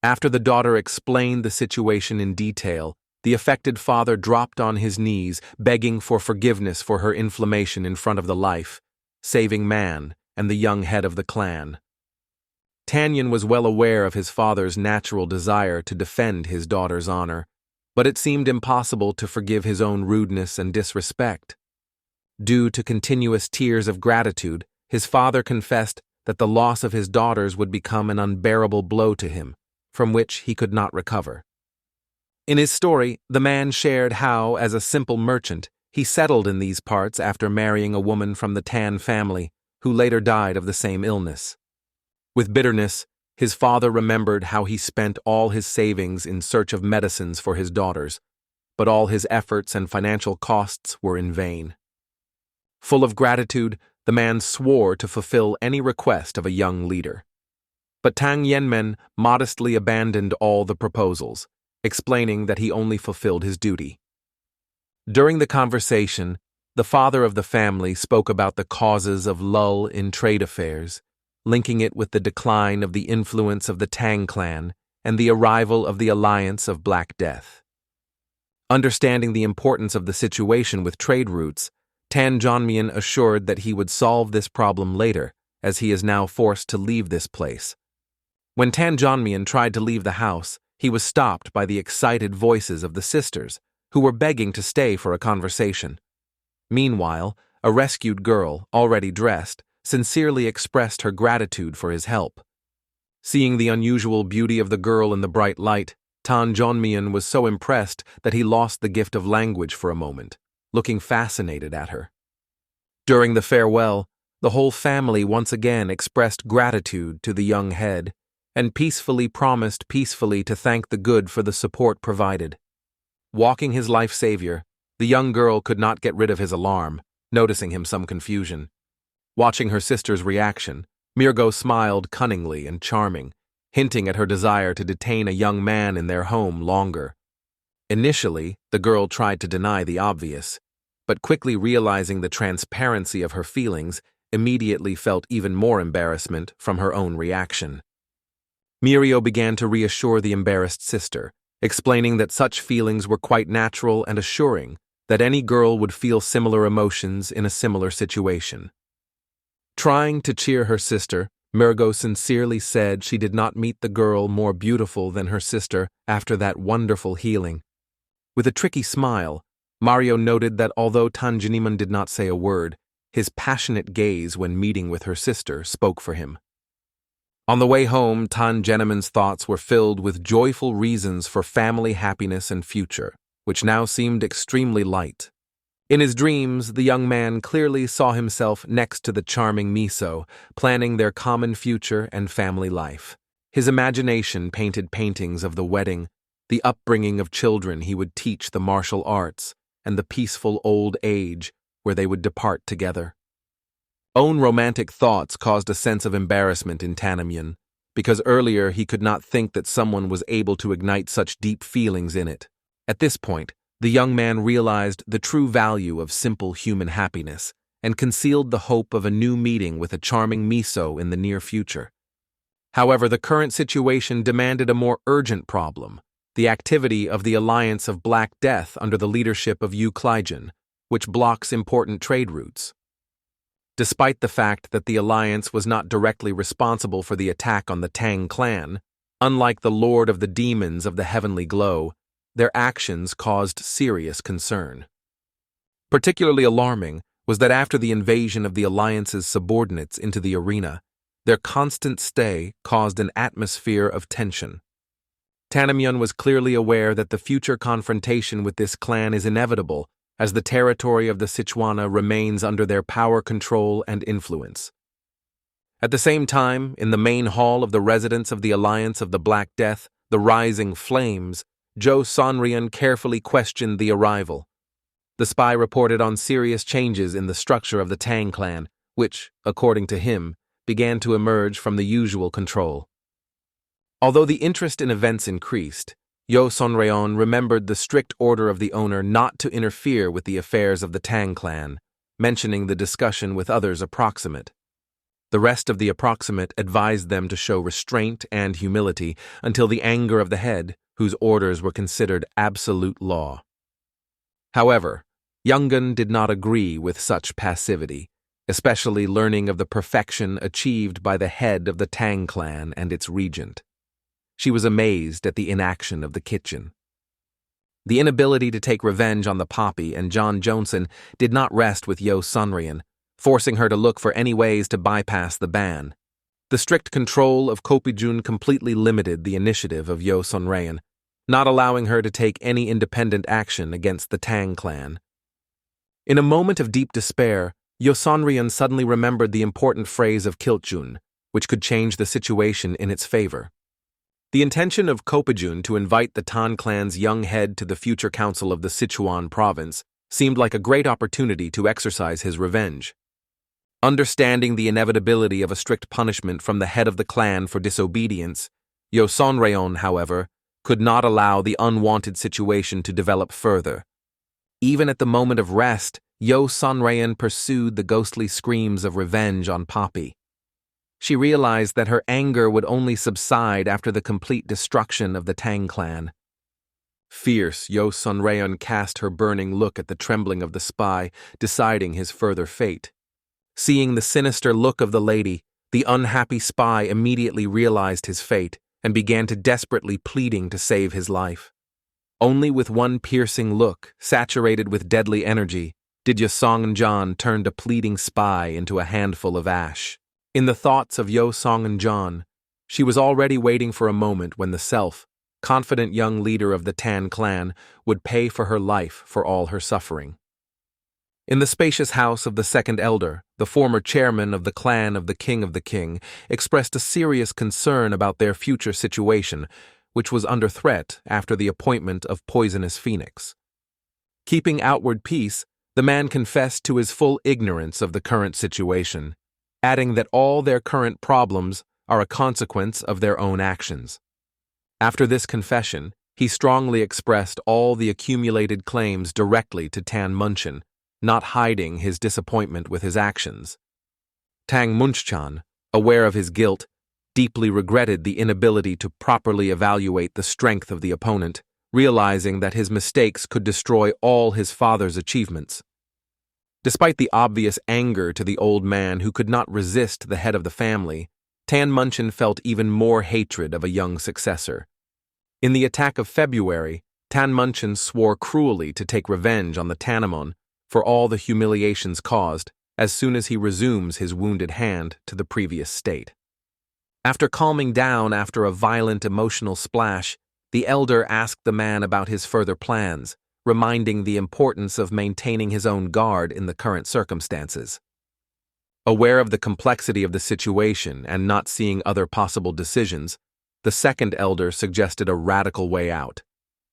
After the daughter explained the situation in detail, the affected father dropped on his knees, begging for forgiveness for her inflammation in front of the life-saving man and the young head of the clan. Tannon was well aware of his father's natural desire to defend his daughter's honor, but it seemed impossible to forgive his own rudeness and disrespect. Due to continuous tears of gratitude, his father confessed that the loss of his daughters would become an unbearable blow to him, from which he could not recover. In his story, the man shared how, as a simple merchant, he settled in these parts after marrying a woman from the Tan family, who later died of the same illness. With bitterness, his father remembered how he spent all his savings in search of medicines for his daughters, but all his efforts and financial costs were in vain. Full of gratitude, the man swore to fulfill any request of a young leader. But Tang Yenmen modestly abandoned all the proposals, explaining that he only fulfilled his duty. During the conversation, the father of the family spoke about the causes of lull in trade affairs, linking it with the decline of the influence of the Tang clan and the arrival of the alliance of Black Death. Understanding the importance of the situation with trade routes, Tanjonaman assured that he would solve this problem later, as he is now forced to leave this place. When Tanjonaman tried to leave the house, he was stopped by the excited voices of the sisters, who were begging to stay for a conversation. Meanwhile, a rescued girl, already dressed, sincerely expressed her gratitude for his help. Seeing the unusual beauty of the girl in the bright light, Tanjonaman was so impressed that he lost the gift of language for a moment, looking fascinated at her. During the farewell, the whole family once again expressed gratitude to the young head, and peacefully promised to thank the good for the support provided. Walking his life savior, the young girl could not get rid of his alarm, noticing him some confusion. Watching her sister's reaction, Mirgo smiled cunningly and charming, hinting at her desire to detain a young man in their home longer. Initially, the girl tried to deny the obvious, but quickly realizing the transparency of her feelings, immediately felt even more embarrassment from her own reaction. Mirio began to reassure the embarrassed sister, explaining that such feelings were quite natural and assuring that any girl would feel similar emotions in a similar situation. Trying to cheer her sister, Mirgo sincerely said she did not meet the girl more beautiful than her sister after that wonderful healing. With a tricky smile, Mario noted that although Tanjonaman did not say a word, his passionate gaze when meeting with her sister spoke for him. On the way home, Tanjonaman's thoughts were filled with joyful reasons for family happiness and future, which now seemed extremely light. In his dreams, the young man clearly saw himself next to the charming Miso, planning their common future and family life. His imagination painted paintings of the wedding, the upbringing of children he would teach the martial arts, and the peaceful old age where they would depart together. Own romantic thoughts caused a sense of embarrassment in Tanjonaman, because earlier he could not think that someone was able to ignite such deep feelings in it. At this point, the young man realized the true value of simple human happiness and concealed the hope of a new meeting with a charming Miso in the near future. However, the current situation demanded a more urgent problem, the activity of the Alliance of Black Death under the leadership of Yahello, which blocks important trade routes. Despite the fact that the Alliance was not directly responsible for the attack on the Tang clan, unlike the Lord of the Demons of the Heavenly Glow, their actions caused serious concern. Particularly alarming was that after the invasion of the Alliance's subordinates into the arena, their constant stay caused an atmosphere of tension. Tanjonaman was clearly aware that the future confrontation with this clan is inevitable, as the territory of the Sichuan remains under their power control and influence. At the same time, in the main hall of the residence of the Alliance of the Black Death, the Rising Flames, Zhou Sanrian carefully questioned the arrival. The spy reported on serious changes in the structure of the Tang clan, which, according to him, began to emerge from the usual control. Although the interest in events increased, Zhou Sanrian remembered the strict order of the owner not to interfere with the affairs of the Tang clan, mentioning the discussion with others approximate. The rest of the approximate advised them to show restraint and humility until the anger of the head, whose orders were considered absolute law. However, Yungan did not agree with such passivity, especially learning of the perfection achieved by the head of the Tang clan and its regent. She was amazed at the inaction of the kitchen. The inability to take revenge on the Poppy and John Johnson did not rest with Zhou Sanrian, forcing her to look for any ways to bypass the ban. The strict control of Kopijun completely limited the initiative of Zhou Sanrian, not allowing her to take any independent action against the Tang clan. In a moment of deep despair, Yosanrian suddenly remembered the important phrase of Kiltjun, which could change the situation in its favor. The intention of Kopajun to invite the Tan clan's young head to the future council of the Sichuan province seemed like a great opportunity to exercise his revenge. Understanding the inevitability of a strict punishment from the head of the clan for disobedience, Yosanrian, however, could not allow the unwanted situation to develop further. Even at the moment of rest, Yosanrian pursued the ghostly screams of revenge on Poppy. She realized that her anger would only subside after the complete destruction of the Tang clan. Fierce, Yosanrian cast her burning look at the trembling of the spy, deciding his further fate. Seeing the sinister look of the lady, the unhappy spy immediately realized his fate and began to desperately pleading to save his life. Only with one piercing look, saturated with deadly energy, did Yosangan turn a pleading spy into a handful of ash. In the thoughts of Yosangan, she was already waiting for a moment when the self-confident young leader of the Tan clan would pay for her life for all her suffering. In the spacious house of the second elder, the former chairman of the clan of the king expressed a serious concern about their future situation, which was under threat after the appointment of Poisonous Phoenix. Keeping outward peace, the man confessed to his full ignorance of the current situation, adding that all their current problems are a consequence of their own actions. After this confession, he strongly expressed all the accumulated claims directly to Tan Munchan, not hiding his disappointment with his actions. Tang Munchan, aware of his guilt, deeply regretted the inability to properly evaluate the strength of the opponent, realizing that his mistakes could destroy all his father's achievements. Despite the obvious anger to the old man who could not resist the head of the family, Tan Munchan felt even more hatred of a young successor. In the attack of February, Tan Munchan swore cruelly to take revenge on the Tanjonaman for all the humiliations caused as soon as he resumes his wounded hand to the previous state. After calming down after a violent emotional splash, the elder asked the man about his further plans, reminding the importance of maintaining his own guard in the current circumstances. Aware of the complexity of the situation and not seeing other possible decisions, the second elder suggested a radical way out.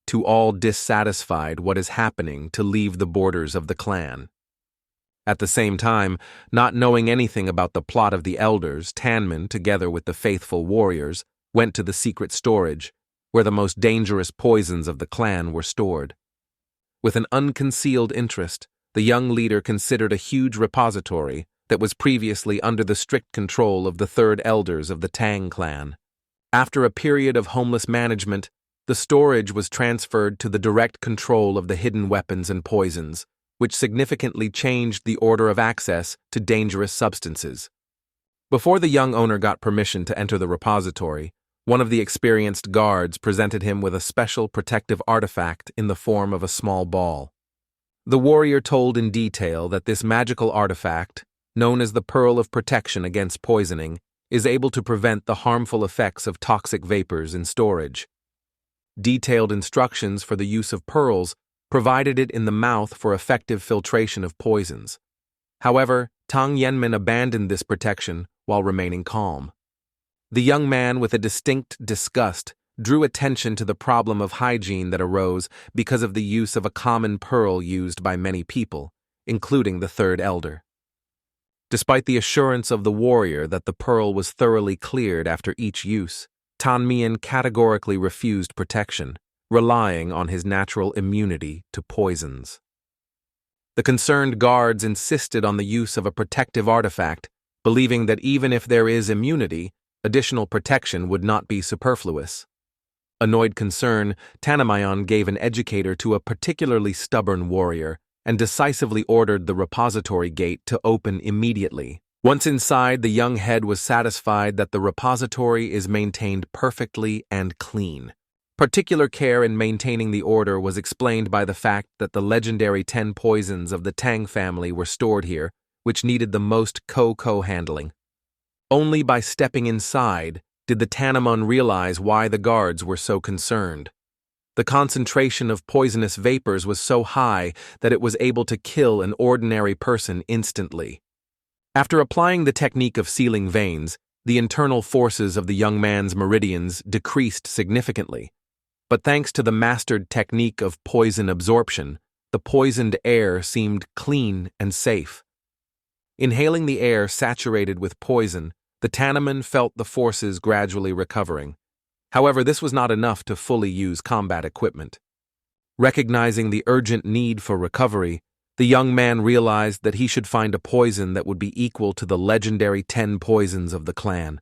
To all dissatisfied what is happening to leave the borders of the clan. At the same time, not knowing anything about the plot of the elders, Tanman, together with the faithful warriors, went to the secret storage, where the most dangerous poisons of the clan were stored. With an unconcealed interest, the young leader considered a huge repository that was previously under the strict control of the third elders of the Tang clan. After a period of homeless management, the storage was transferred to the direct control of the hidden weapons and poisons, which significantly changed the order of access to dangerous substances. Before the young owner got permission to enter the repository, one of the experienced guards presented him with a special protective artifact in the form of a small ball. The warrior told in detail that this magical artifact, known as the Pearl of Protection against poisoning, is able to prevent the harmful effects of toxic vapors in storage. Detailed instructions for the use of pearls provided it in the mouth for effective filtration of poisons. However, Tang Yanmin abandoned this protection while remaining calm. The young man, with a distinct disgust, drew attention to the problem of hygiene that arose because of the use of a common pearl used by many people, including the third elder. Despite the assurance of the warrior that the pearl was thoroughly cleared after each use, Tan Mian categorically refused protection, relying on his natural immunity to poisons. The concerned guards insisted on the use of a protective artifact, believing that even if there is immunity, additional protection would not be superfluous. Annoyed concern, Tanamayan gave an educator to a particularly stubborn warrior and decisively ordered the repository gate to open immediately. Once inside, the young head was satisfied that the repository is maintained perfectly and clean. Particular care in maintaining the order was explained by the fact that the legendary 10 poisons of the Tang family were stored here, which needed the most handling. Only by stepping inside did the Tanamon realize why the guards were so concerned. The concentration of poisonous vapors was so high that it was able to kill an ordinary person instantly. After applying the technique of sealing veins, the internal forces of the young man's meridians decreased significantly. But thanks to the mastered technique of poison absorption, the poisoned air seemed clean and safe. Inhaling the air saturated with poison, the Tannoman felt the forces gradually recovering. However, this was not enough to fully use combat equipment. Recognizing the urgent need for recovery, the young man realized that he should find a poison that would be equal to the legendary 10 poisons of the clan.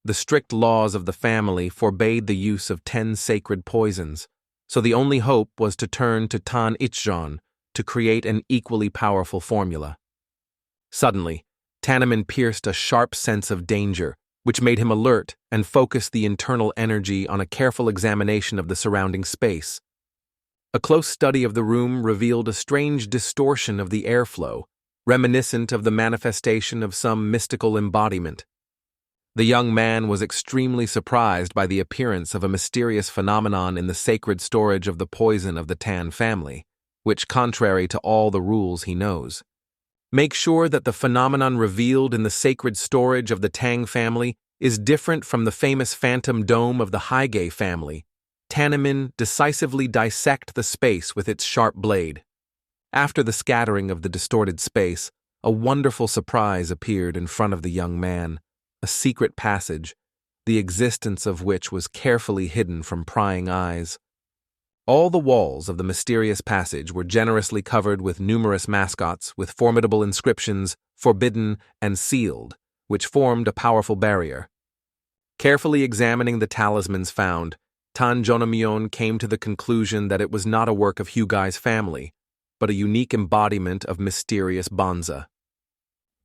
The strict laws of the family forbade the use of 10 sacred poisons, so the only hope was to turn to Tan Ichjon to create an equally powerful formula. Suddenly, Tannoman pierced a sharp sense of danger, which made him alert and focus the internal energy on a careful examination of the surrounding space. A close study of the room revealed a strange distortion of the airflow, reminiscent of the manifestation of some mystical embodiment. The young man was extremely surprised by the appearance of a mysterious phenomenon in the sacred storage of the poison of the Tan family, which, contrary to all the rules he knows, make sure that the phenomenon revealed in the sacred storage of the Tang family is different from the famous phantom dome of the Haige family. Tannoman decisively dissect the space with its sharp blade. After the scattering of the distorted space, a wonderful surprise appeared in front of the young man, a secret passage, the existence of which was carefully hidden from prying eyes. All the walls of the mysterious passage were generously covered with numerous mascots with formidable inscriptions, forbidden and sealed, which formed a powerful barrier. Carefully examining the talismans found, Tanjonaman came to the conclusion that it was not a work of Hugai's family, but a unique embodiment of mysterious bonza.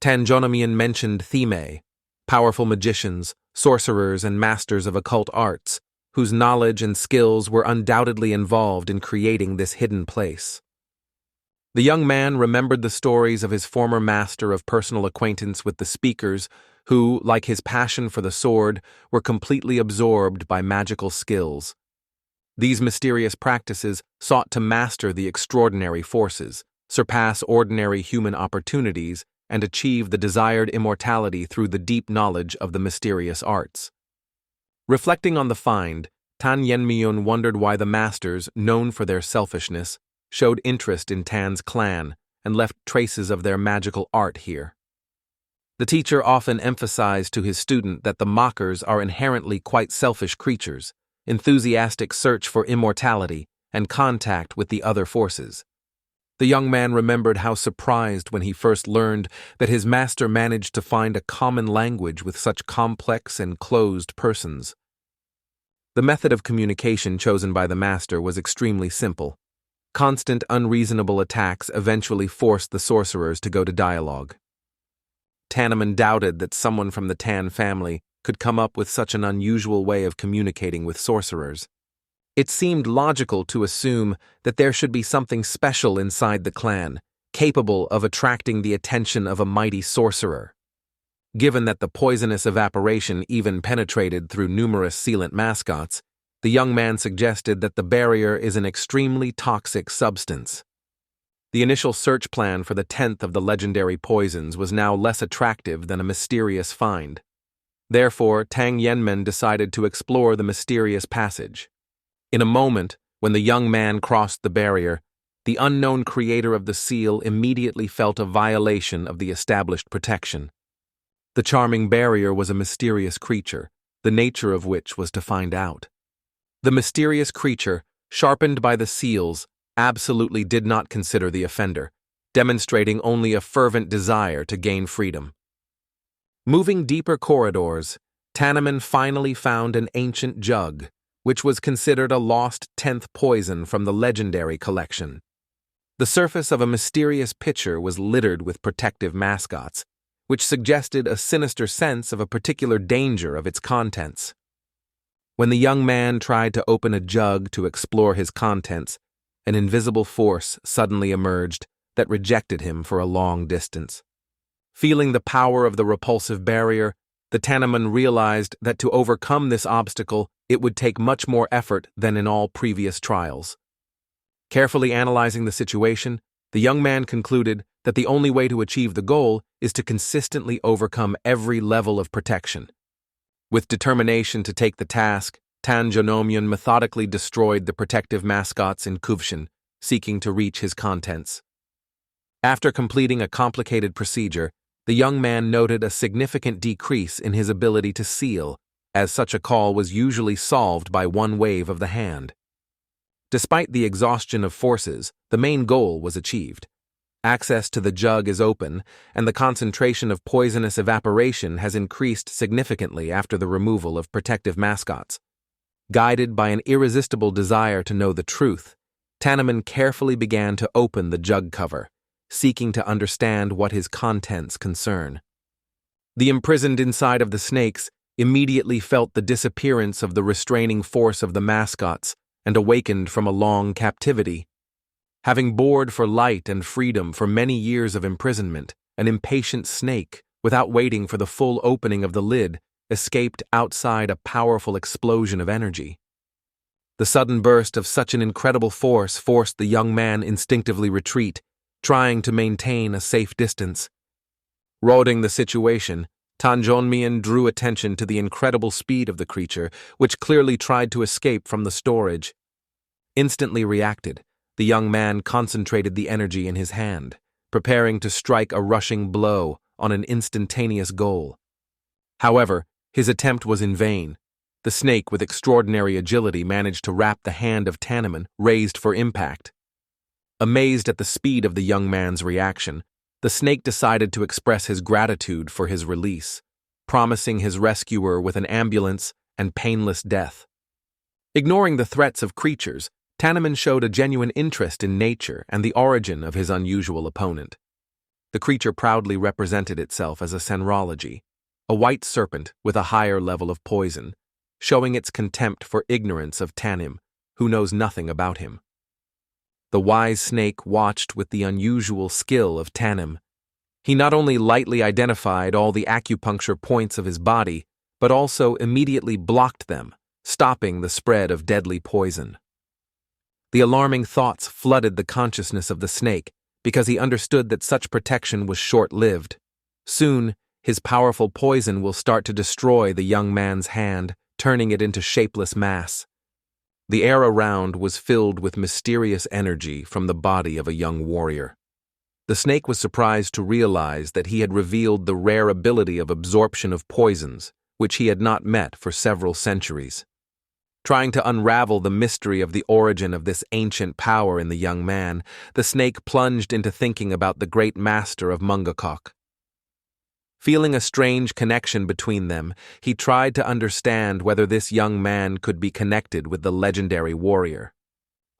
Tanjonaman mentioned Thime, powerful magicians, sorcerers, and masters of occult arts, whose knowledge and skills were undoubtedly involved in creating this hidden place. The young man remembered the stories of his former master of personal acquaintance with the speakers who, like his passion for the sword, were completely absorbed by magical skills. These mysterious practices sought to master the extraordinary forces, surpass ordinary human opportunities, and achieve the desired immortality through the deep knowledge of the mysterious arts. Reflecting on the find, Tan Yenmyeon wondered why the masters, known for their selfishness, showed interest in Tan's clan and left traces of their magical art here. The teacher often emphasized to his student that the mockers are inherently quite selfish creatures, enthusiastic search for immortality and contact with the other forces. The young man remembered how surprised when he first learned that his master managed to find a common language with such complex and closed persons. The method of communication chosen by the master was extremely simple. Constant, unreasonable attacks eventually forced the sorcerers to go to dialogue. Tannoman doubted that someone from the Tan family could come up with such an unusual way of communicating with sorcerers. It seemed logical to assume that there should be something special inside the clan, capable of attracting the attention of a mighty sorcerer. Given that the poisonous evaporation even penetrated through numerous sealant mascots, the young man suggested that the barrier is an extremely toxic substance. The initial search plan for the 10th of the legendary poisons was now less attractive than a mysterious find. Therefore, Tang Yenmen decided to explore the mysterious passage. In a moment, when the young man crossed the barrier, the unknown creator of the seal immediately felt a violation of the established protection. The charming barrier was a mysterious creature, the nature of which was to find out. The mysterious creature, sharpened by the seals, absolutely did not consider the offender, demonstrating only a fervent desire to gain freedom. Moving deeper corridors, Tannoman finally found an ancient jug, which was considered a lost 10th poison from the legendary collection. The surface of a mysterious pitcher was littered with protective mascots, which suggested a sinister sense of a particular danger of its contents. When the young man tried to open a jug to explore his contents, an invisible force suddenly emerged that rejected him for a long distance. Feeling the power of the repulsive barrier, the Tannoman realized that to overcome this obstacle, it would take much more effort than in all previous trials. Carefully analyzing the situation, the young man concluded that the only way to achieve the goal is to consistently overcome every level of protection. With determination to take the task, Tanjonaman methodically destroyed the protective mascots in Kuvshin, seeking to reach his contents. After completing a complicated procedure, the young man noted a significant decrease in his ability to seal, as such a call was usually solved by one wave of the hand. Despite the exhaustion of forces, the main goal was achieved. Access to the jug is open, and the concentration of poisonous evaporation has increased significantly after the removal of protective mascots. Guided by an irresistible desire to know the truth, Tannon carefully began to open the jug cover, seeking to understand what his contents concern. The imprisoned inside of the snakes immediately felt the disappearance of the restraining force of the mascots and awakened from a long captivity. Having bored for light and freedom for many years of imprisonment, an impatient snake, without waiting for the full opening of the lid, escaped outside a powerful explosion of energy. The sudden burst of such an incredible force forced the young man instinctively retreat, trying to maintain a safe distance. Rodding the situation, Tanjonaman drew attention to the incredible speed of the creature, which clearly tried to escape from the storage. Instantly reacted, the young man concentrated the energy in his hand, preparing to strike a rushing blow on an instantaneous goal. However, his attempt was in vain. The snake, with extraordinary agility, managed to wrap the hand of Tannon, raised for impact. Amazed at the speed of the young man's reaction, the snake decided to express his gratitude for his release, promising his rescuer with an ambulance and painless death. Ignoring the threats of creatures, Tannon showed a genuine interest in nature and the origin of his unusual opponent. The creature proudly represented itself as a senrology, a white serpent with a higher level of poison, showing its contempt for ignorance of Tannon, who knows nothing about him. The wise snake watched with the unusual skill of Tannon. He not only lightly identified all the acupuncture points of his body, but also immediately blocked them, stopping the spread of deadly poison. The alarming thoughts flooded the consciousness of the snake because he understood that such protection was short-lived. Soon, his powerful poison will start to destroy the young man's hand, turning it into shapeless mass. The air around was filled with mysterious energy from the body of a young warrior. The snake was surprised to realize that he had revealed the rare ability of absorption of poisons, which he had not met for several centuries. Trying to unravel the mystery of the origin of this ancient power in the young man, the snake plunged into thinking about the great master of mangacap. Feeling a strange connection between them, he tried to understand whether this young man could be connected with the legendary warrior.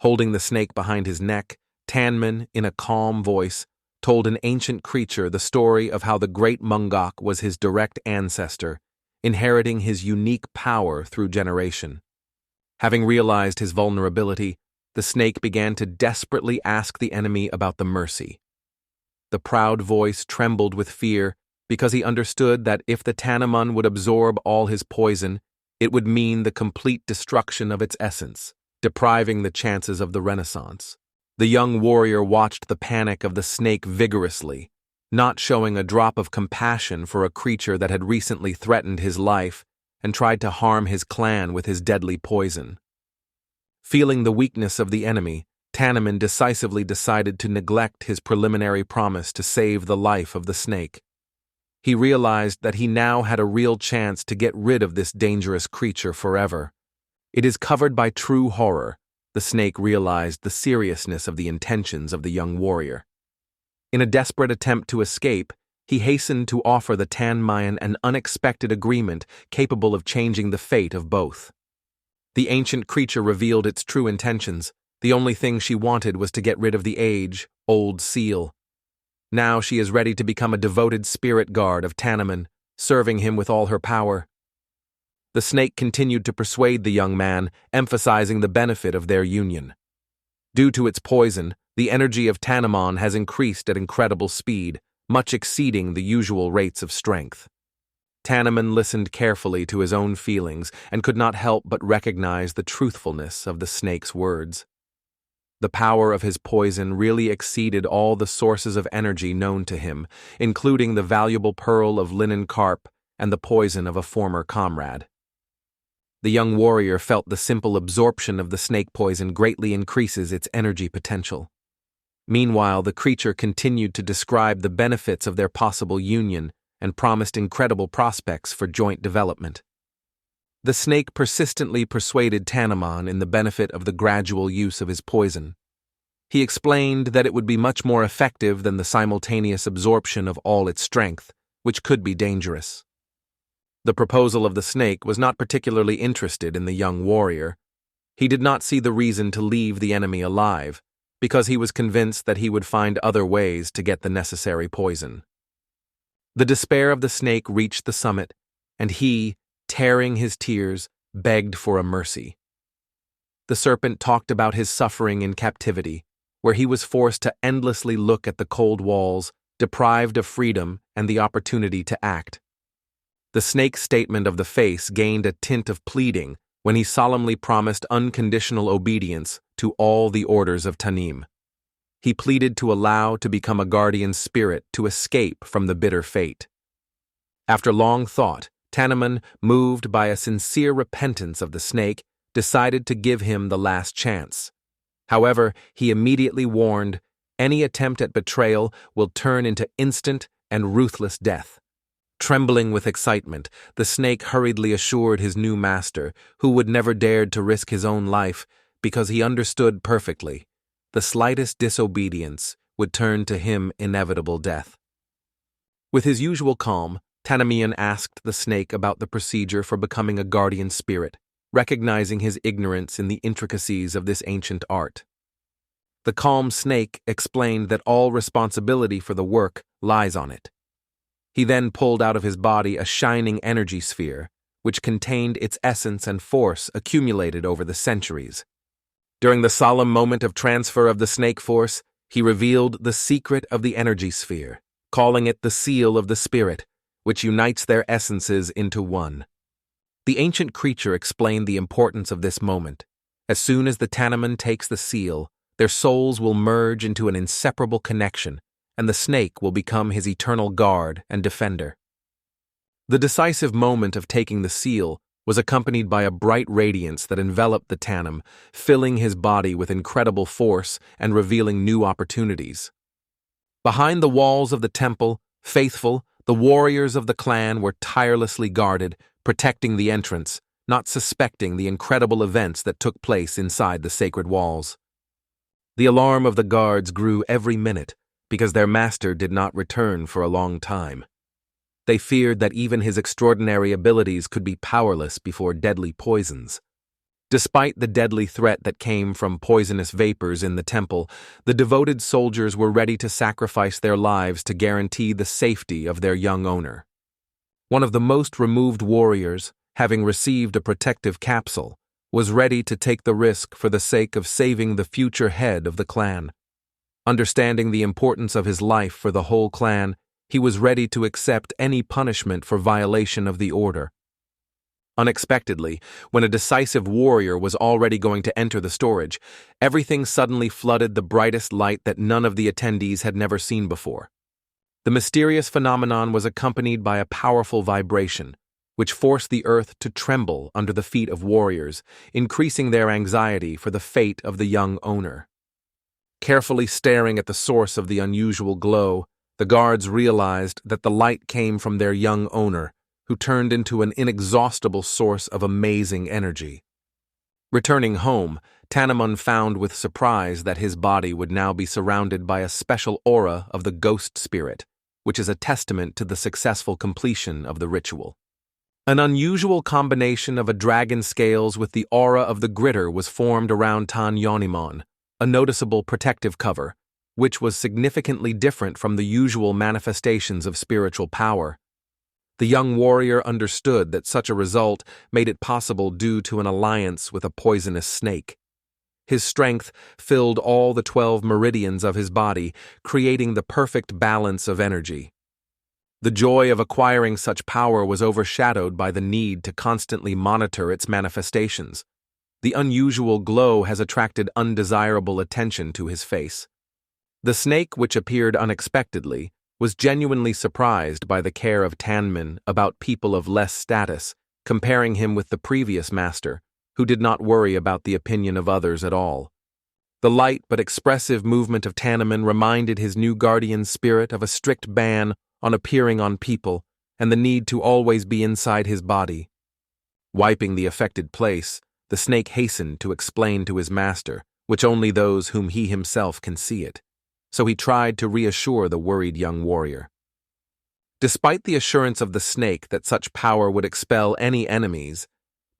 Holding the snake behind his neck, Tannon, in a calm voice, told an ancient creature the story of how the great mangak was his direct ancestor, inheriting his unique power through generation. Having realized his vulnerability, the snake began to desperately ask the enemy about the mercy. The proud voice trembled with fear because he understood that if the Tannon would absorb all his poison, it would mean the complete destruction of its essence, depriving the chances of the Renaissance. The young warrior watched the panic of the snake vigorously, not showing a drop of compassion for a creature that had recently threatened his life and tried to harm his clan with his deadly poison. Feeling the weakness of the enemy, Tannon decisively decided to neglect his preliminary promise to save the life of the snake. He realized that he now had a real chance to get rid of this dangerous creature forever. It is covered by true horror. The snake realized the seriousness of the intentions of the young warrior. In a desperate attempt to escape, he hastened to offer the Tanmayan an unexpected agreement capable of changing the fate of both. The ancient creature revealed its true intentions. The only thing she wanted was to get rid of the age-old seal. Now she is ready to become a devoted spirit guard of Tannon, serving him with all her power. The snake continued to persuade the young man, emphasizing the benefit of their union. Due to its poison, the energy of Tannon has increased at incredible speed, much exceeding the usual rates of strength. Tannoman listened carefully to his own feelings and could not help but recognize the truthfulness of the snake's words. The power of his poison really exceeded all the sources of energy known to him, including the valuable pearl of linen carp and the poison of a former comrade. The young warrior felt the simple absorption of the snake poison greatly increases its energy potential. Meanwhile, the creature continued to describe the benefits of their possible union and promised incredible prospects for joint development. The snake persistently persuaded Tanjonaman in the benefit of the gradual use of his poison. He explained that it would be much more effective than the simultaneous absorption of all its strength, which could be dangerous. The proposal of the snake was not particularly interested in the young warrior. He did not see the reason to leave the enemy alive, because he was convinced that he would find other ways to get the necessary poison. The despair of the snake reached the summit, and he, tearing his tears, begged for a mercy. The serpent talked about his suffering in captivity, where he was forced to endlessly look at the cold walls, deprived of freedom and the opportunity to act. The snake's statement of the face gained a tint of pleading when he solemnly promised unconditional obedience to all the orders of Tanim. He pleaded to allow to become a guardian spirit to escape from the bitter fate. After long thought, Tannoman, moved by a sincere repentance of the snake, decided to give him the last chance. However, he immediately warned, any attempt at betrayal will turn into instant and ruthless death. Trembling with excitement, the snake hurriedly assured his new master, who would never dared to risk his own life because he understood perfectly, the slightest disobedience would turn to him inevitable death. With his usual calm, Tanjonaman asked the snake about the procedure for becoming a guardian spirit, recognizing his ignorance in the intricacies of this ancient art. The calm snake explained that all responsibility for the work lies on it. He then pulled out of his body a shining energy sphere, which contained its essence and force accumulated over the centuries. During the solemn moment of transfer of the snake force, he revealed the secret of the energy sphere, calling it the seal of the spirit, which unites their essences into one. The ancient creature explained the importance of this moment. As soon as the Tannoman takes the seal, their souls will merge into an inseparable connection, and the snake will become his eternal guard and defender. The decisive moment of taking the seal was accompanied by a bright radiance that enveloped the Tannon, filling his body with incredible force and revealing new opportunities. Behind the walls of the temple, faithful, the warriors of the clan were tirelessly guarded, protecting the entrance, not suspecting the incredible events that took place inside the sacred walls. The alarm of the guards grew every minute, because their master did not return for a long time. They feared that even his extraordinary abilities could be powerless before deadly poisons. Despite the deadly threat that came from poisonous vapors in the temple, the devoted soldiers were ready to sacrifice their lives to guarantee the safety of their young owner. One of the most removed warriors, having received a protective capsule, was ready to take the risk for the sake of saving the future head of the clan. Understanding the importance of his life for the whole clan, he was ready to accept any punishment for violation of the order. Unexpectedly, when a decisive warrior was already going to enter the storage, everything suddenly flooded the brightest light that none of the attendees had never seen before. The mysterious phenomenon was accompanied by a powerful vibration, which forced the earth to tremble under the feet of warriors, increasing their anxiety for the fate of the young owner. Carefully staring at the source of the unusual glow, the guards realized that the light came from their young owner, who turned into an inexhaustible source of amazing energy. Returning home, Tanjonaman found with surprise that his body would now be surrounded by a special aura of the ghost spirit, which is a testament to the successful completion of the ritual. An unusual combination of a dragon scales with the aura of the gritter was formed around Tanjonaman, a noticeable protective cover, which was significantly different from the usual manifestations of spiritual power. The young warrior understood that such a result made it possible due to an alliance with a poisonous snake. His strength filled all the 12 meridians of his body, creating the perfect balance of energy. The joy of acquiring such power was overshadowed by the need to constantly monitor its manifestations. The unusual glow has attracted undesirable attention to his face. The snake, which appeared unexpectedly, was genuinely surprised by the care of Tannon about people of less status, comparing him with the previous master, who did not worry about the opinion of others at all. The light but expressive movement of Tanjonaman reminded his new guardian's spirit of a strict ban on appearing on people and the need to always be inside his body. Wiping the affected place, the snake hastened to explain to his master, which only those whom he himself can see it. So he tried to reassure the worried young warrior. Despite the assurance of the snake that such power would expel any enemies,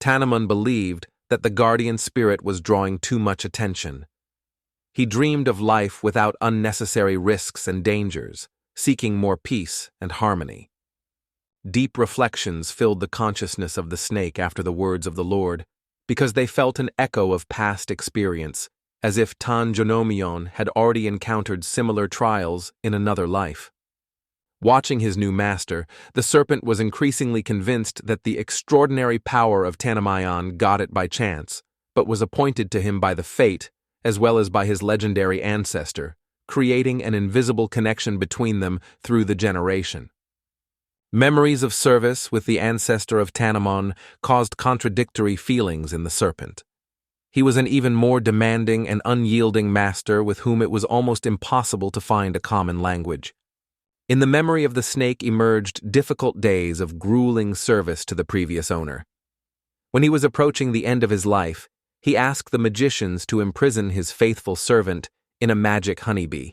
Tanjonaman believed that the guardian spirit was drawing too much attention. He dreamed of life without unnecessary risks and dangers, seeking more peace and harmony. Deep reflections filled the consciousness of the snake after the words of the Lord, because they felt an echo of past experience, as if Tanjonaman had already encountered similar trials in another life. Watching his new master, the serpent was increasingly convinced that the extraordinary power of Tanjonaman got it by chance, but was appointed to him by the fate, as well as by his legendary ancestor, creating an invisible connection between them through the generation. Memories of service with the ancestor of Tanjonaman caused contradictory feelings in the serpent. He was an even more demanding and unyielding master with whom it was almost impossible to find a common language. In the memory of the snake emerged difficult days of grueling service to the previous owner. When he was approaching the end of his life, he asked the magicians to imprison his faithful servant in a magic honeybee.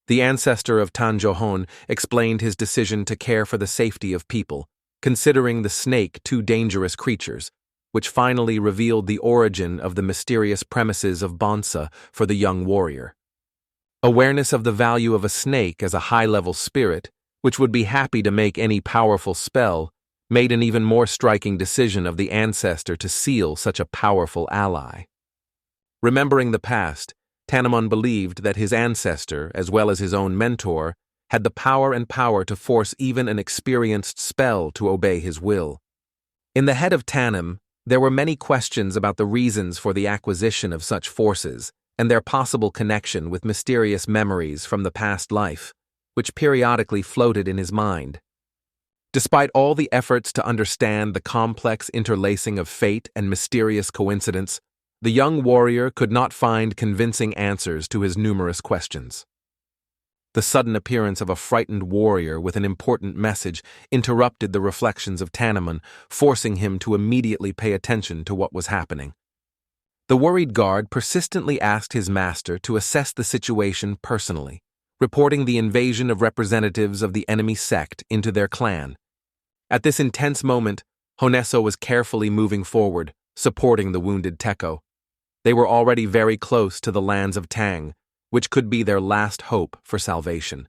The ancestor of Tanjonaman explained his decision to care for the safety of people, considering the snake two dangerous creatures, which finally revealed the origin of the mysterious premises of Bonsa for the young warrior. Awareness of the value of a snake as a high-level spirit, which would be happy to make any powerful spell, made an even more striking decision of the ancestor to seal such a powerful ally. Remembering the past, Tanjonaman believed that his ancestor, as well as his own mentor, had the power to force even an experienced spell to obey his will. In the head of Tannon, there were many questions about the reasons for the acquisition of such forces and their possible connection with mysterious memories from the past life, which periodically floated in his mind. Despite all the efforts to understand the complex interlacing of fate and mysterious coincidence, the young warrior could not find convincing answers to his numerous questions. The sudden appearance of a frightened warrior with an important message interrupted the reflections of Tanjonaman, forcing him to immediately pay attention to what was happening. The worried guard persistently asked his master to assess the situation personally, reporting the invasion of representatives of the enemy sect into their clan. At this intense moment, Honeso was carefully moving forward, supporting the wounded Teko. They were already very close to the lands of Tang, which could be their last hope for salvation.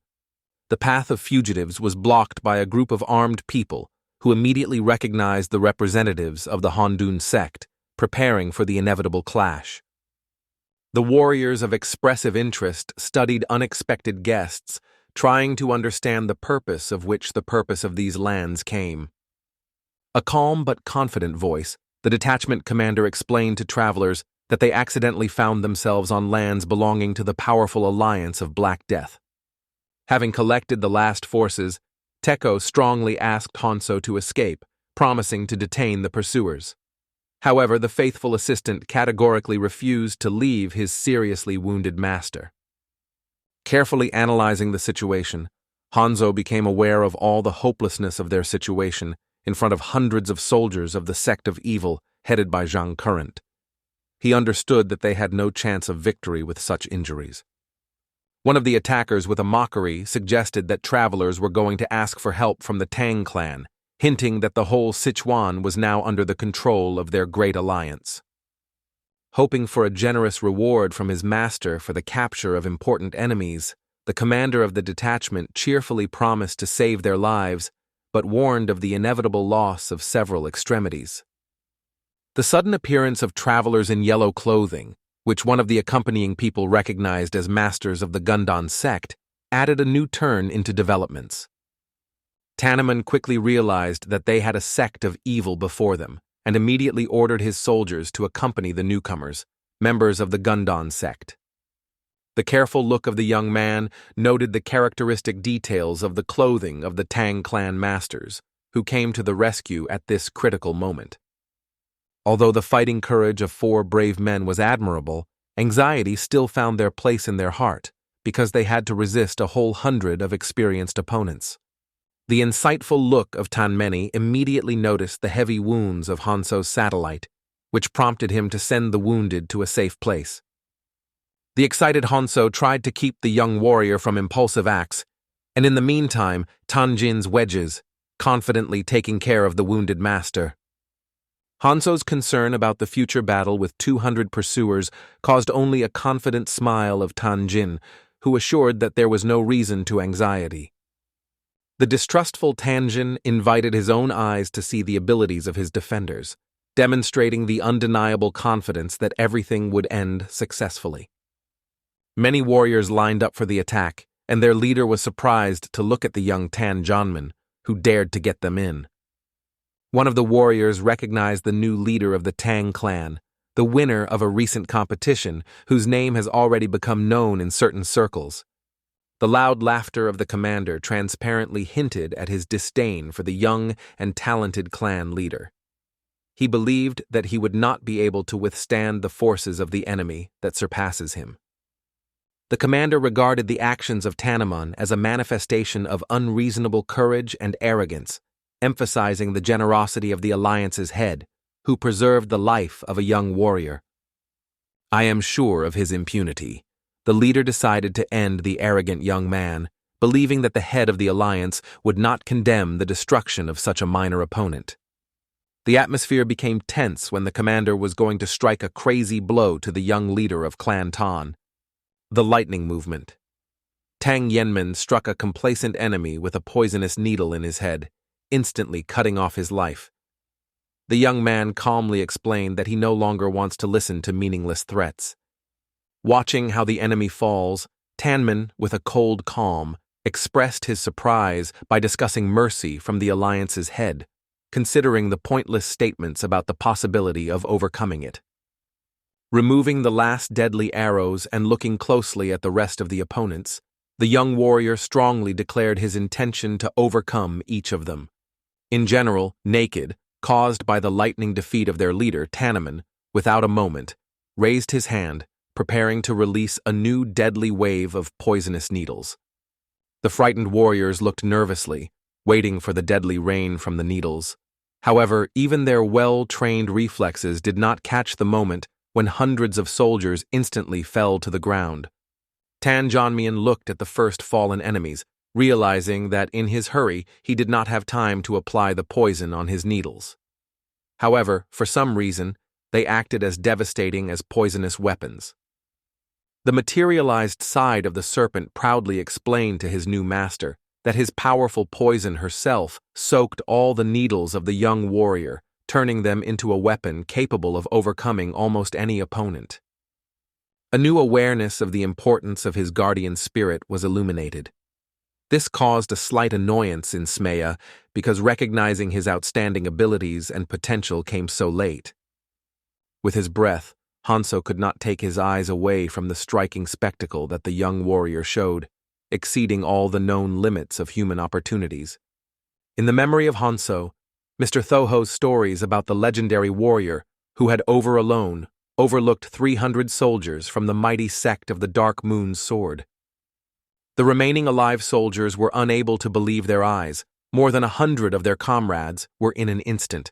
The path of fugitives was blocked by a group of armed people who immediately recognized the representatives of the Hondun sect, preparing for the inevitable clash. The warriors of expressive interest studied unexpected guests, trying to understand the purpose of these lands came. A calm but confident voice, the detachment commander explained to travelers that they accidentally found themselves on lands belonging to the powerful alliance of Black Death. Having collected the last forces, Teko strongly asked Hanso to escape, promising to detain the pursuers. However, the faithful assistant categorically refused to leave his seriously wounded master. Carefully analyzing the situation, Hanzo became aware of all the hopelessness of their situation in front of hundreds of soldiers of the sect of evil headed by Jang Current. He understood that they had no chance of victory with such injuries. One of the attackers, with a mockery, suggested that travelers were going to ask for help from the Tang clan, hinting that the whole Sichuan was now under the control of their great alliance. Hoping for a generous reward from his master for the capture of important enemies, the commander of the detachment cheerfully promised to save their lives, but warned of the inevitable loss of several extremities. The sudden appearance of travelers in yellow clothing, which one of the accompanying people recognized as masters of the Gundon sect, added a new turn into developments. Tannoman quickly realized that they had a sect of evil before them, and immediately ordered his soldiers to accompany the newcomers, members of the Gundon sect. The careful look of the young man noted the characteristic details of the clothing of the Tang clan masters, who came to the rescue at this critical moment. Although the fighting courage of 4 brave men was admirable, anxiety still found their place in their heart, because they had to resist a whole 100 of experienced opponents. The insightful look of Tanmeni immediately noticed the heavy wounds of Hanso's satellite, which prompted him to send the wounded to a safe place. The excited Hanso tried to keep the young warrior from impulsive acts, and in the meantime, Tanjin's wedges, confidently taking care of the wounded master. Hanso's concern about the future battle with 200 pursuers caused only a confident smile of Tanjin, who assured that there was no reason to anxiety. The distrustful Tanjin invited his own eyes to see the abilities of his defenders, demonstrating the undeniable confidence that everything would end successfully. Many warriors lined up for the attack, and their leader was surprised to look at the young Tanjonaman, who dared to get them in. One of the warriors recognized the new leader of the Tang clan, the winner of a recent competition whose name has already become known in certain circles. The loud laughter of the commander transparently hinted at his disdain for the young and talented clan leader. He believed that he would not be able to withstand the forces of the enemy that surpasses him. The commander regarded the actions of Tannoman as a manifestation of unreasonable courage and arrogance, emphasizing the generosity of the alliance's head, who preserved the life of a young warrior. I am sure of his impunity. The leader decided to end the arrogant young man, believing that the head of the alliance would not condemn the destruction of such a minor opponent. The atmosphere became tense when the commander was going to strike a crazy blow to the young leader of Clan Tan. The lightning movement. Tang Yenman struck a complacent enemy with a poisonous needle in his head, instantly cutting off his life. The young man calmly explained that he no longer wants to listen to meaningless threats. Watching how the enemy falls, Tanman, with a cold calm, expressed his surprise by discussing mercy from the alliance's head, considering the pointless statements about the possibility of overcoming it. Removing the last deadly arrows and looking closely at the rest of the opponents, the young warrior strongly declared his intention to overcome each of them. In general, naked, caused by the lightning defeat of their leader, Tannoman, without a moment, raised his hand, preparing to release a new deadly wave of poisonous needles. The frightened warriors looked nervously, waiting for the deadly rain from the needles. However, even their well-trained reflexes did not catch the moment when hundreds of soldiers instantly fell to the ground. Tanjonaman looked at the first fallen enemies, realizing that in his hurry he did not have time to apply the poison on his needles. However, for some reason, they acted as devastating as poisonous weapons. The materialized side of the serpent proudly explained to his new master that his powerful poison herself soaked all the needles of the young warrior, turning them into a weapon capable of overcoming almost any opponent. A new awareness of the importance of his guardian spirit was illuminated. This caused a slight annoyance in Smeya because recognizing his outstanding abilities and potential came so late. With his breath, Hanso could not take his eyes away from the striking spectacle that the young warrior showed, exceeding all the known limits of human opportunities. In the memory of Hanso, Mr. Thoho's stories about the legendary warrior who had overlooked 300 soldiers from the mighty sect of the Dark Moon's sword. The remaining alive soldiers were unable to believe their eyes. More than 100 of their comrades were in an instant.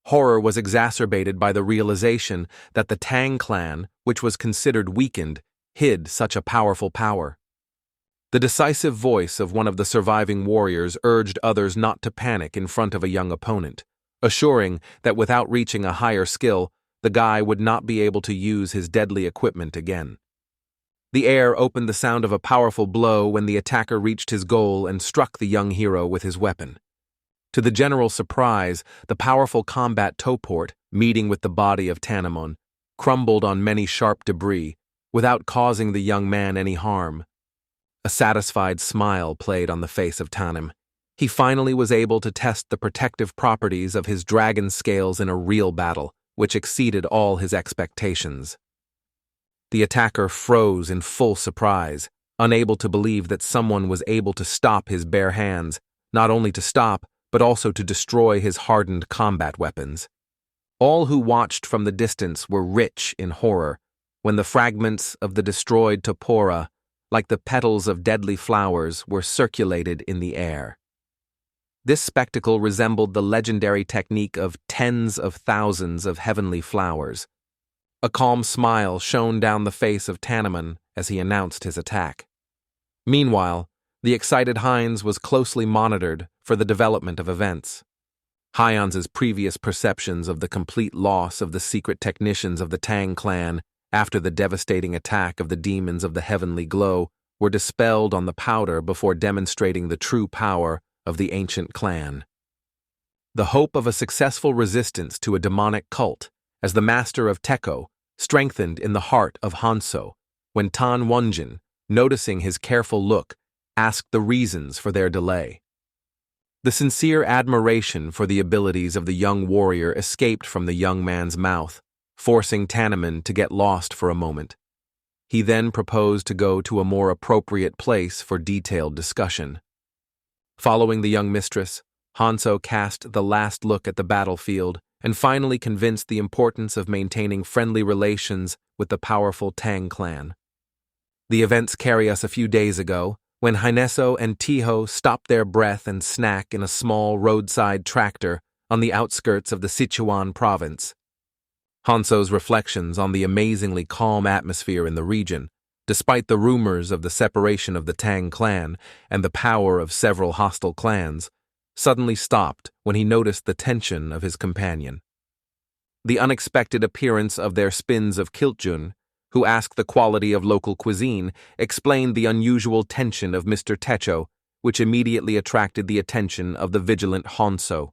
Horror was exacerbated by the realization that the Tang clan, which was considered weakened, hid such a powerful power. The decisive voice of one of the surviving warriors urged others not to panic in front of a young opponent, assuring that without reaching a higher skill, the guy would not be able to use his deadly equipment again. The air opened the sound of a powerful blow when the attacker reached his goal and struck the young hero with his weapon. To the general surprise, the powerful combat towport, meeting with the body of Tannoman, crumbled on many sharp debris, without causing the young man any harm. A satisfied smile played on the face of Tannon. He finally was able to test the protective properties of his dragon scales in a real battle, which exceeded all his expectations. The attacker froze in full surprise, unable to believe that someone was able to stop his bare hands, not only to stop, but also to destroy his hardened combat weapons. All who watched from the distance were rich in horror when the fragments of the destroyed Topora, like the petals of deadly flowers, were circulated in the air. This spectacle resembled the legendary technique of tens of thousands of heavenly flowers. A calm smile shone down the face of Tanjonaman as he announced his attack. Meanwhile, the excited Heinz was closely monitored for the development of events. Heinz's previous perceptions of the complete loss of the secret technicians of the Tang clan after the devastating attack of the demons of the heavenly glow were dispelled on the powder before demonstrating the true power of the ancient clan. The hope of a successful resistance to a demonic cult as the master of Teko strengthened in the heart of Hanso when Tan Wonjin, noticing his careful look, asked the reasons for their delay. The sincere admiration for the abilities of the young warrior escaped from the young man's mouth, forcing Tanjonaman to get lost for a moment. He then proposed to go to a more appropriate place for detailed discussion. Following the young mistress, Hanso cast the last look at the battlefield and finally convinced the importance of maintaining friendly relations with the powerful Tang clan. The events carry us a few days ago, when Heineso and Tiho stopped their breath and snack in a small roadside tractor on the outskirts of the Sichuan province. Hanso's reflections on the amazingly calm atmosphere in the region, despite the rumors of the separation of the Tang clan and the power of several hostile clans, suddenly stopped when he noticed the tension of his companion. The unexpected appearance of their spins of Kiltjun, who asked the quality of local cuisine, explained the unusual tension of Mr. Techo, which immediately attracted the attention of the vigilant Hanso.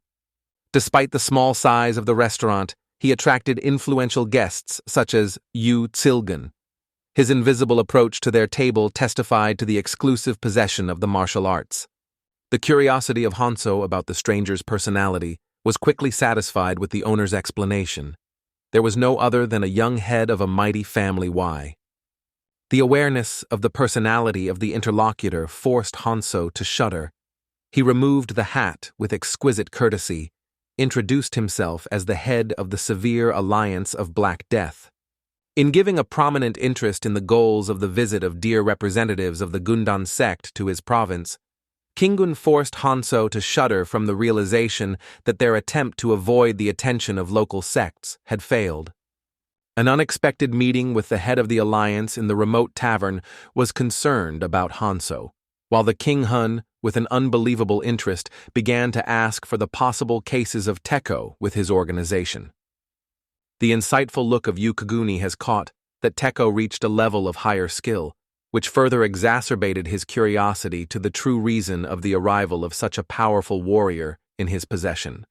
Despite the small size of the restaurant, he attracted influential guests such as Yu Tsilgan. His invisible approach to their table testified to the exclusive possession of the martial arts. The curiosity of Hanso about the stranger's personality was quickly satisfied with the owner's explanation. There was no other than a young head of a mighty family Y. The awareness of the personality of the interlocutor forced Hanso to shudder. He removed the hat with exquisite courtesy, introduced himself as the head of the severe alliance of Black Death. In giving a prominent interest in the goals of the visit of dear representatives of the Gundan sect to his province, Kingun forced Hanso to shudder from the realization that their attempt to avoid the attention of local sects had failed. An unexpected meeting with the head of the alliance in the remote tavern was concerned about Hanso, while the King Hun, with an unbelievable interest, began to ask for the possible cases of Teko with his organization. The insightful look of Yu Kaguni has caught that Teko reached a level of higher skill, which further exacerbated his curiosity to the true reason of the arrival of such a powerful warrior in his possession.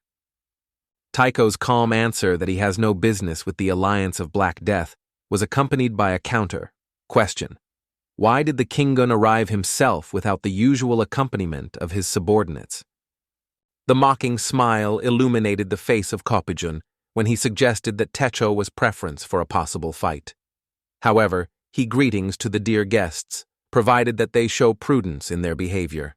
Tycho's calm answer that he has no business with the alliance of Black Death was accompanied by a counter question. Why did the Kingun arrive himself without the usual accompaniment of his subordinates? The mocking smile illuminated the face of Kopijun when he suggested that Techo was preference for a possible fight. However, he greetings to the dear guests, provided that they show prudence in their behavior.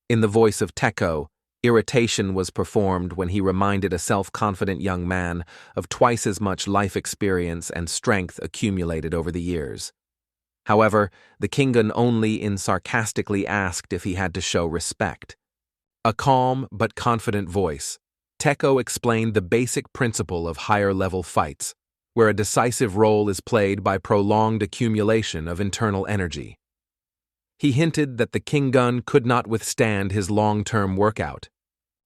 In the voice of Teko, irritation was performed when he reminded a self-confident young man of twice as much life experience and strength accumulated over the years. However, the Kingun only sarcastically asked if he had to show respect. A calm but confident voice, Teko explained the basic principle of higher-level fights, where a decisive role is played by prolonged accumulation of internal energy. He hinted that the Kingun could not withstand his long-term workout.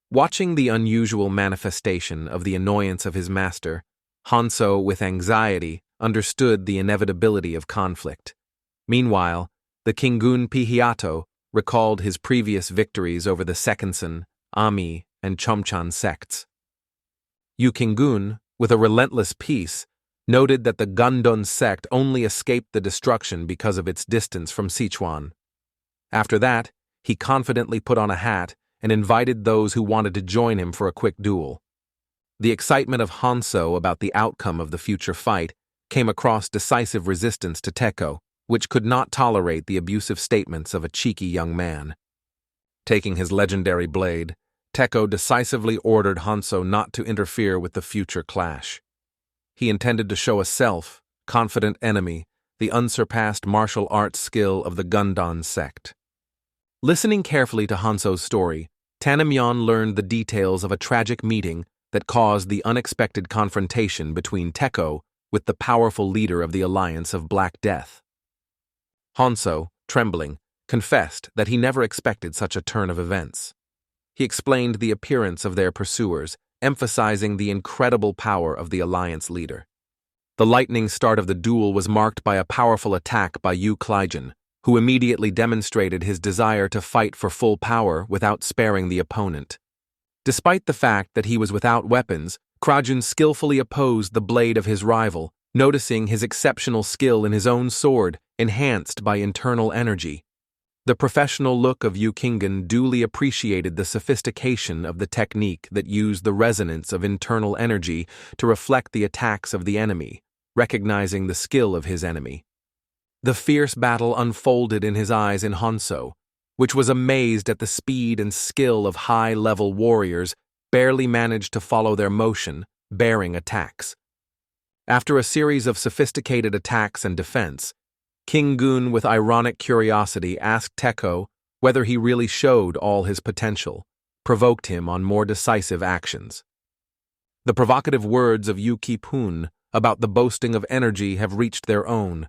Watching the unusual manifestation of the annoyance of his master, Hanso, with anxiety, understood the inevitability of conflict. Meanwhile, the Kingun Pihiato recalled his previous victories over the Sekensan, Ami, and Chomchan sects. Yu Kingun, with a relentless peace, noted that the Gundun sect only escaped the destruction because of its distance from Sichuan. After that, he confidently put on a hat and invited those who wanted to join him for a quick duel. The excitement of Hanso about the outcome of the future fight came across decisive resistance to Teko, which could not tolerate the abusive statements of a cheeky young man. Taking his legendary blade, Teko decisively ordered Hanso not to interfere with the future clash. He intended to show a self-confident enemy the unsurpassed martial arts skill of the Gundam sect. Listening carefully to Hanso's story, Tanjonaman learned the details of a tragic meeting that caused the unexpected confrontation between Teko with the powerful leader of the Alliance of Black Death. Hanso, trembling, confessed that he never expected such a turn of events. He explained the appearance of their pursuers, emphasizing the incredible power of the Alliance leader. The lightning start of the duel was marked by a powerful attack by Yu Klijun, who immediately demonstrated his desire to fight for full power without sparing the opponent. Despite the fact that he was without weapons, Klijun skillfully opposed the blade of his rival, noticing his exceptional skill in his own sword, enhanced by internal energy. The professional look of Yu Kingen duly appreciated the sophistication of the technique that used the resonance of internal energy to reflect the attacks of the enemy, recognizing the skill of his enemy. The fierce battle unfolded in his eyes in Hanso, which was amazed at the speed and skill of high-level warriors barely managed to follow their motion, bearing attacks. After a series of sophisticated attacks and defense, King Gun with ironic curiosity asked Teko whether he really showed all his potential, provoked him on more decisive actions. The provocative words of Yu Ki-pun about the boasting of energy have reached their own.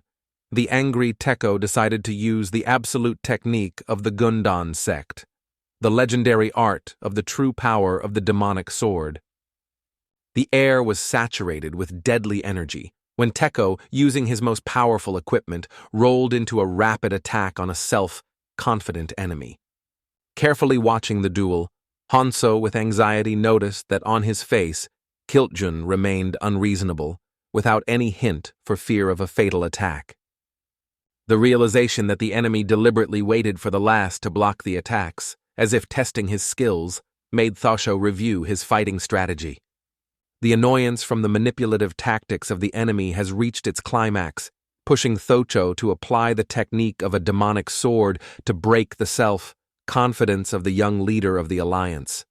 The angry Teko decided to use the absolute technique of the Gundam sect, the legendary art of the true power of the demonic sword. The air was saturated with deadly energy when Teko, using his most powerful equipment, rolled into a rapid attack on a self-confident enemy. Carefully watching the duel, Hanso with anxiety noticed that on his face, Klijun remained unreasonable, without any hint for fear of a fatal attack. The realization that the enemy deliberately waited for the last to block the attacks, as if testing his skills, made Thosho review his fighting strategy. The annoyance from the manipulative tactics of the enemy has reached its climax, pushing Thocho to apply the technique of a demonic sword to break the self-confidence of the young leader of the Alliance.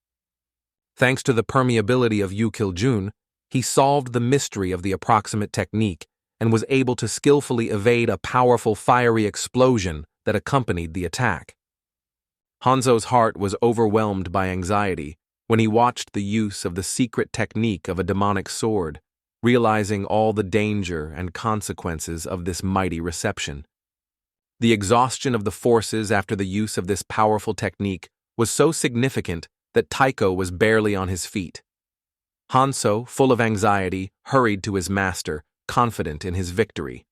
Thanks to the permeability of Yu Klijun, he solved the mystery of the approximate technique and was able to skillfully evade a powerful fiery explosion that accompanied the attack. Hanzo's heart was overwhelmed by anxiety when he watched the use of the secret technique of a demonic sword, realizing all the danger and consequences of this mighty reception. The exhaustion of the forces after the use of this powerful technique was so significant that Taiko was barely on his feet. Hanso, full of anxiety, hurried to his master, confident in his victory.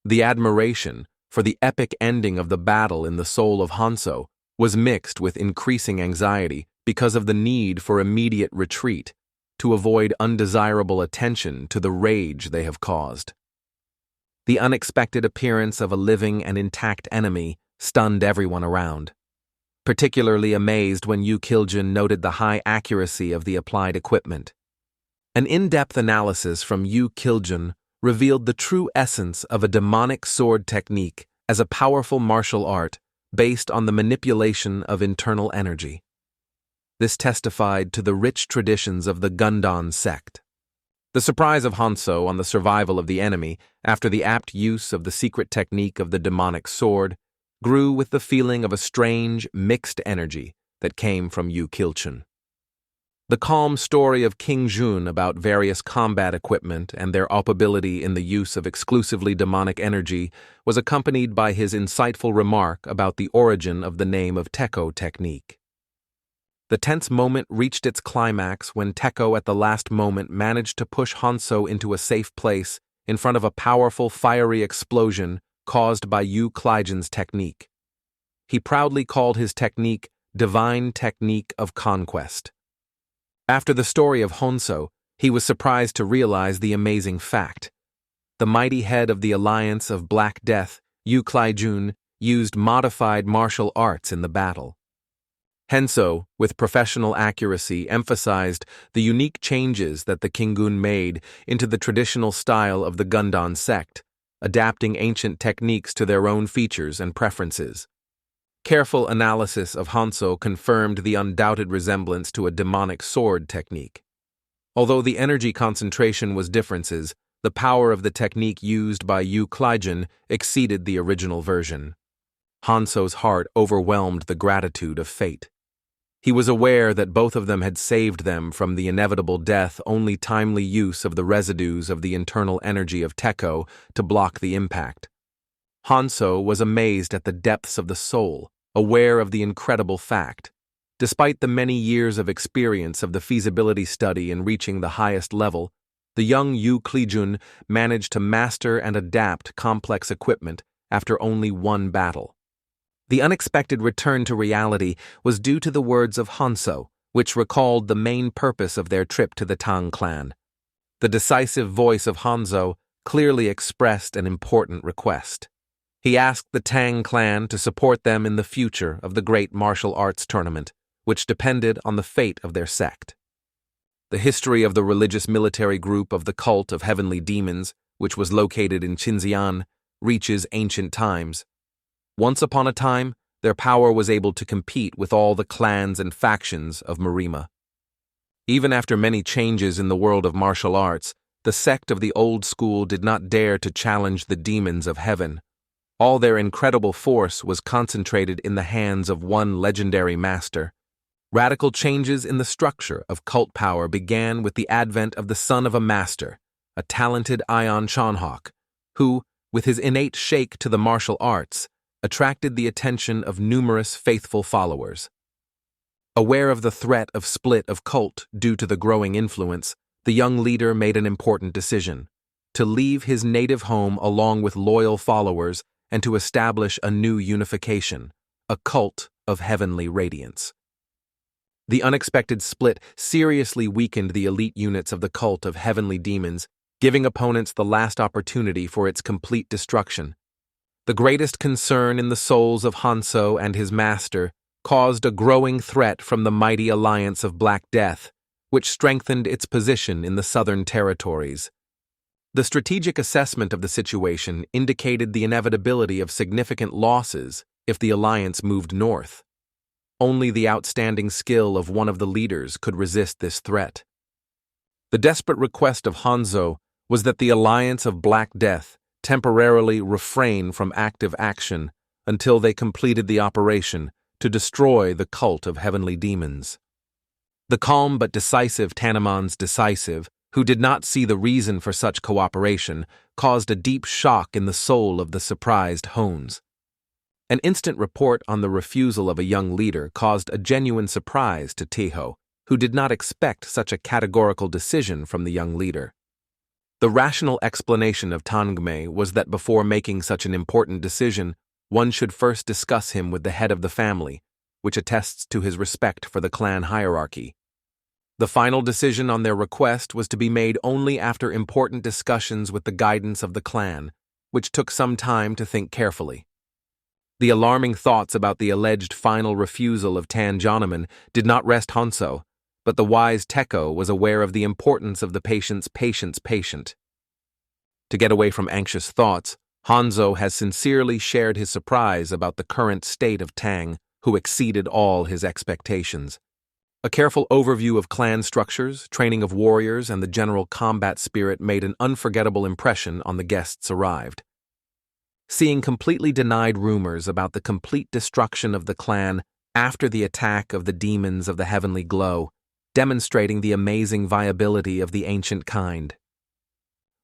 The admiration for the epic ending of the battle in the soul of Hanso was mixed with increasing anxiety because of the need for immediate retreat to avoid undesirable attention to the rage they have caused. The unexpected appearance of a living and intact enemy stunned everyone around, particularly amazed when Yu Klijun noted the high accuracy of the applied equipment. An in-depth analysis from Yu Klijun revealed the true essence of a demonic sword technique as a powerful martial art based on the manipulation of internal energy. This testified to the rich traditions of the Gundam sect. The surprise of Hanso on the survival of the enemy after the apt use of the secret technique of the demonic sword grew with the feeling of a strange, mixed energy that came from Yu Klijun. The calm story of King Jun about various combat equipment and their operability in the use of exclusively demonic energy was accompanied by his insightful remark about the origin of the name of Teko technique. The tense moment reached its climax when Teko at the last moment managed to push Hanso into a safe place in front of a powerful fiery explosion caused by Yu Klijun's technique. He proudly called his technique Divine Technique of Conquest. After the story of Hanso, he was surprised to realize the amazing fact. The mighty head of the Alliance of Black Death, Yu Klijun, used modified martial arts in the battle. Henso, with professional accuracy, emphasized the unique changes that the Kingun made into the traditional style of the Gundam sect, adapting ancient techniques to their own features and preferences. Careful analysis of Hanso confirmed the undoubted resemblance to a demonic sword technique. Although the energy concentration was differences, the power of the technique used by Yu Klijun exceeded the original version. Hanso's heart overwhelmed the gratitude of fate. He was aware that both of them had saved them from the inevitable death, only timely use of the residues of the internal energy of Teko to block the impact. Hanso was amazed at the depths of the soul, aware of the incredible fact. Despite the many years of experience of the feasibility study in reaching the highest level, the young Yu Klijun managed to master and adapt complex equipment after only one battle. The unexpected return to reality was due to the words of Hanso, which recalled the main purpose of their trip to the Tang clan. The decisive voice of Hanso clearly expressed an important request. He asked the Tang clan to support them in the future of the great martial arts tournament, which depended on the fate of their sect. The history of the religious military group of the Cult of Heavenly Demons, which was located in Xinjiang, reaches ancient times. Once upon a time, their power was able to compete with all the clans and factions of Marima. Even after many changes in the world of martial arts, the sect of the old school did not dare to challenge the demons of heaven. All their incredible force was concentrated in the hands of one legendary master. Radical changes in the structure of cult power began with the advent of the son of a master, a talented Ion Chanhawk, who, with his innate shake to the martial arts, attracted the attention of numerous faithful followers. Aware of the threat of split of cult due to the growing influence, the young leader made an important decision: to leave his native home along with loyal followers and to establish a new unification, a cult of heavenly radiance. The unexpected split seriously weakened the elite units of the cult of heavenly demons, giving opponents the last opportunity for its complete destruction. The greatest concern in the souls of Hanso and his master caused a growing threat from the mighty alliance of Black Death, which strengthened its position in the southern territories. The strategic assessment of the situation indicated the inevitability of significant losses if the alliance moved north. Only the outstanding skill of one of the leaders could resist this threat. The desperate request of Hanzo was that the alliance of Black Death temporarily refrain from active action until they completed the operation to destroy the cult of heavenly demons. The calm but decisive Tanjonaman's decisive, who did not see the reason for such cooperation, caused a deep shock in the soul of the surprised Hones. An instant report on the refusal of a young leader caused a genuine surprise to Tiho, who did not expect such a categorical decision from the young leader. The rational explanation of Tangme was that before making such an important decision, one should first discuss him with the head of the family, which attests to his respect for the clan hierarchy. The final decision on their request was to be made only after important discussions with the guidance of the clan, which took some time to think carefully. The alarming thoughts about the alleged final refusal of Tanjonaman did not rest Hanso, but the wise Teko was aware of the importance of the patient's patient. To get away from anxious thoughts, Hanzo has sincerely shared his surprise about the current state of Tang, who exceeded all his expectations. A careful overview of clan structures, training of warriors, and the general combat spirit made an unforgettable impression on the guests arrived. Seeing completely denied rumors about the complete destruction of the clan after the attack of the demons of the heavenly glow, demonstrating the amazing viability of the ancient kind.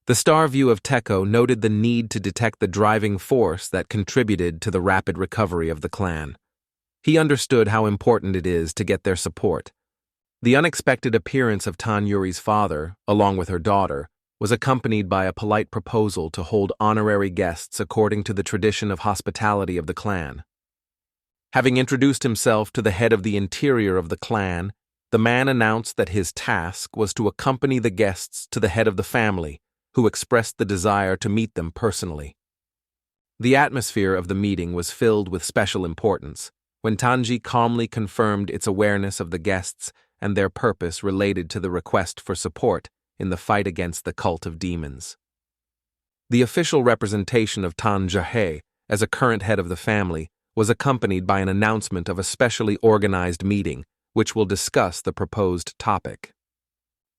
The star view of Teko noted the need to detect the driving force that contributed to the rapid recovery of the clan. He understood how important it is to get their support. The unexpected appearance of Tan Yuri's father, along with her daughter, was accompanied by a polite proposal to hold honorary guests according to the tradition of hospitality of the clan. Having introduced himself to the head of the interior of the clan, the man announced that his task was to accompany the guests to the head of the family, who expressed the desire to meet them personally. The atmosphere of the meeting was filled with special importance. when Tanji calmly confirmed its awareness of the guests and their purpose related to the request for support in the fight against the cult of demons. The official representation of Tanjonaman as a current head of the family was accompanied by an announcement of a specially organized meeting which will discuss the proposed topic.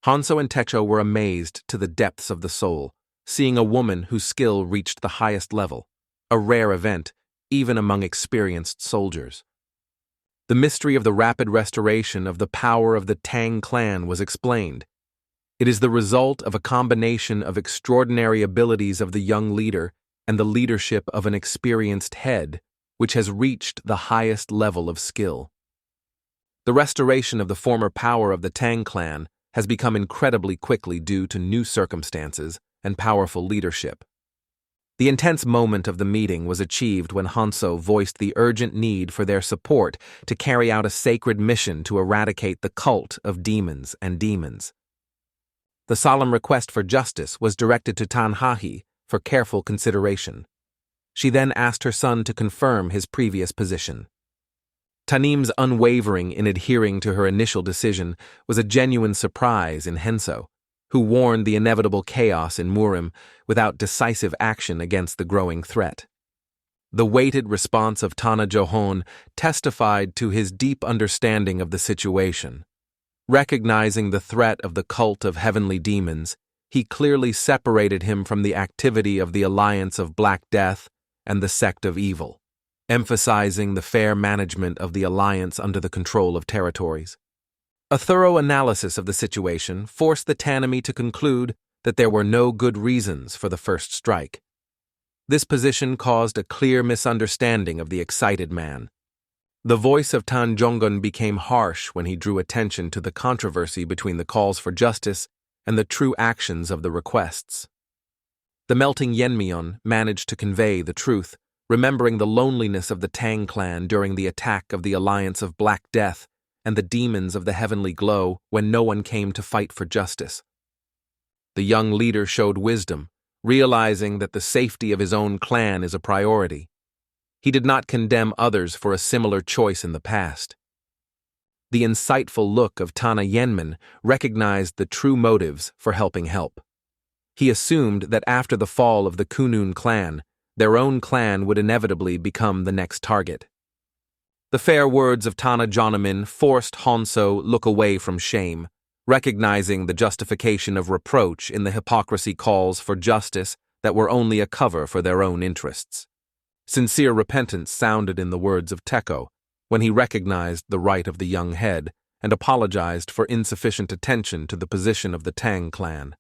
Hanzo and Techo were amazed to the depths of the soul, seeing a woman whose skill reached the highest level, a rare event even among experienced soldiers. The mystery of the rapid restoration of the power of the Tang clan was explained. It is the result of a combination of extraordinary abilities of the young leader and the leadership of an experienced head, which has reached the highest level of skill. The restoration of the former power of the Tang clan has become incredibly quickly due to new circumstances and powerful leadership. The intense moment of the meeting was achieved when Hanzo voiced the urgent need for their support to carry out a sacred mission to eradicate the cult of demons and demons. The solemn request for justice was directed to Tanhahi for careful consideration. She then asked her son to confirm his previous position. Tanim's unwavering in adhering to her initial decision was a genuine surprise in Hanzo, who warned the inevitable chaos in Murim without decisive action against the growing threat. The weighted response of Tana Johon testified to his deep understanding of the situation. Recognizing the threat of the cult of heavenly demons, he clearly separated him from the activity of the Alliance of Black Death and the Sect of Evil, emphasizing the fair management of the alliance under the control of territories. A thorough analysis of the situation forced the Tanami to conclude that there were no good reasons for the first strike. This position caused a clear misunderstanding of the excited man. The voice of Tanjonaman became harsh when he drew attention to the controversy between the calls for justice and the true actions of the requests. The melting Yenmyeon managed to convey the truth, remembering the loneliness of the Tang clan during the attack of the Alliance of Black Death and the demons of the heavenly glow when no one came to fight for justice. The young leader showed wisdom, realizing that the safety of his own clan is a priority. He did not condemn others for a similar choice in the past. The insightful look of Tana Yenman recognized the true motives for helping help. He assumed that after the fall of the Kunun clan, their own clan would inevitably become the next target. The fair words of Tanjonaman forced Hanzo look away from shame, recognizing the justification of reproach in the hypocrisy calls for justice that were only a cover for their own interests. Sincere repentance sounded in the words of Techo when he recognized the right of the young head and apologized for insufficient attention to the position of the Tang clan.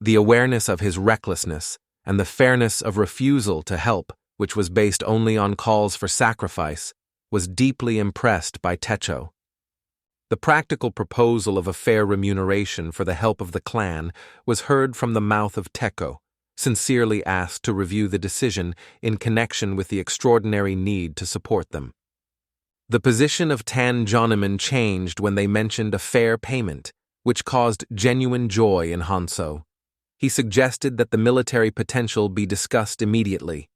The awareness of his recklessness and the fairness of refusal to help, which was based only on calls for sacrifice, was deeply impressed by Techo. The practical proposal of a fair remuneration for the help of the clan was heard from the mouth of Techo, sincerely asked to review the decision in connection with the extraordinary need to support them. The position of Tanjonaman changed when they mentioned a fair payment, which caused genuine joy in Hanzo. He suggested that the military potential be discussed immediately.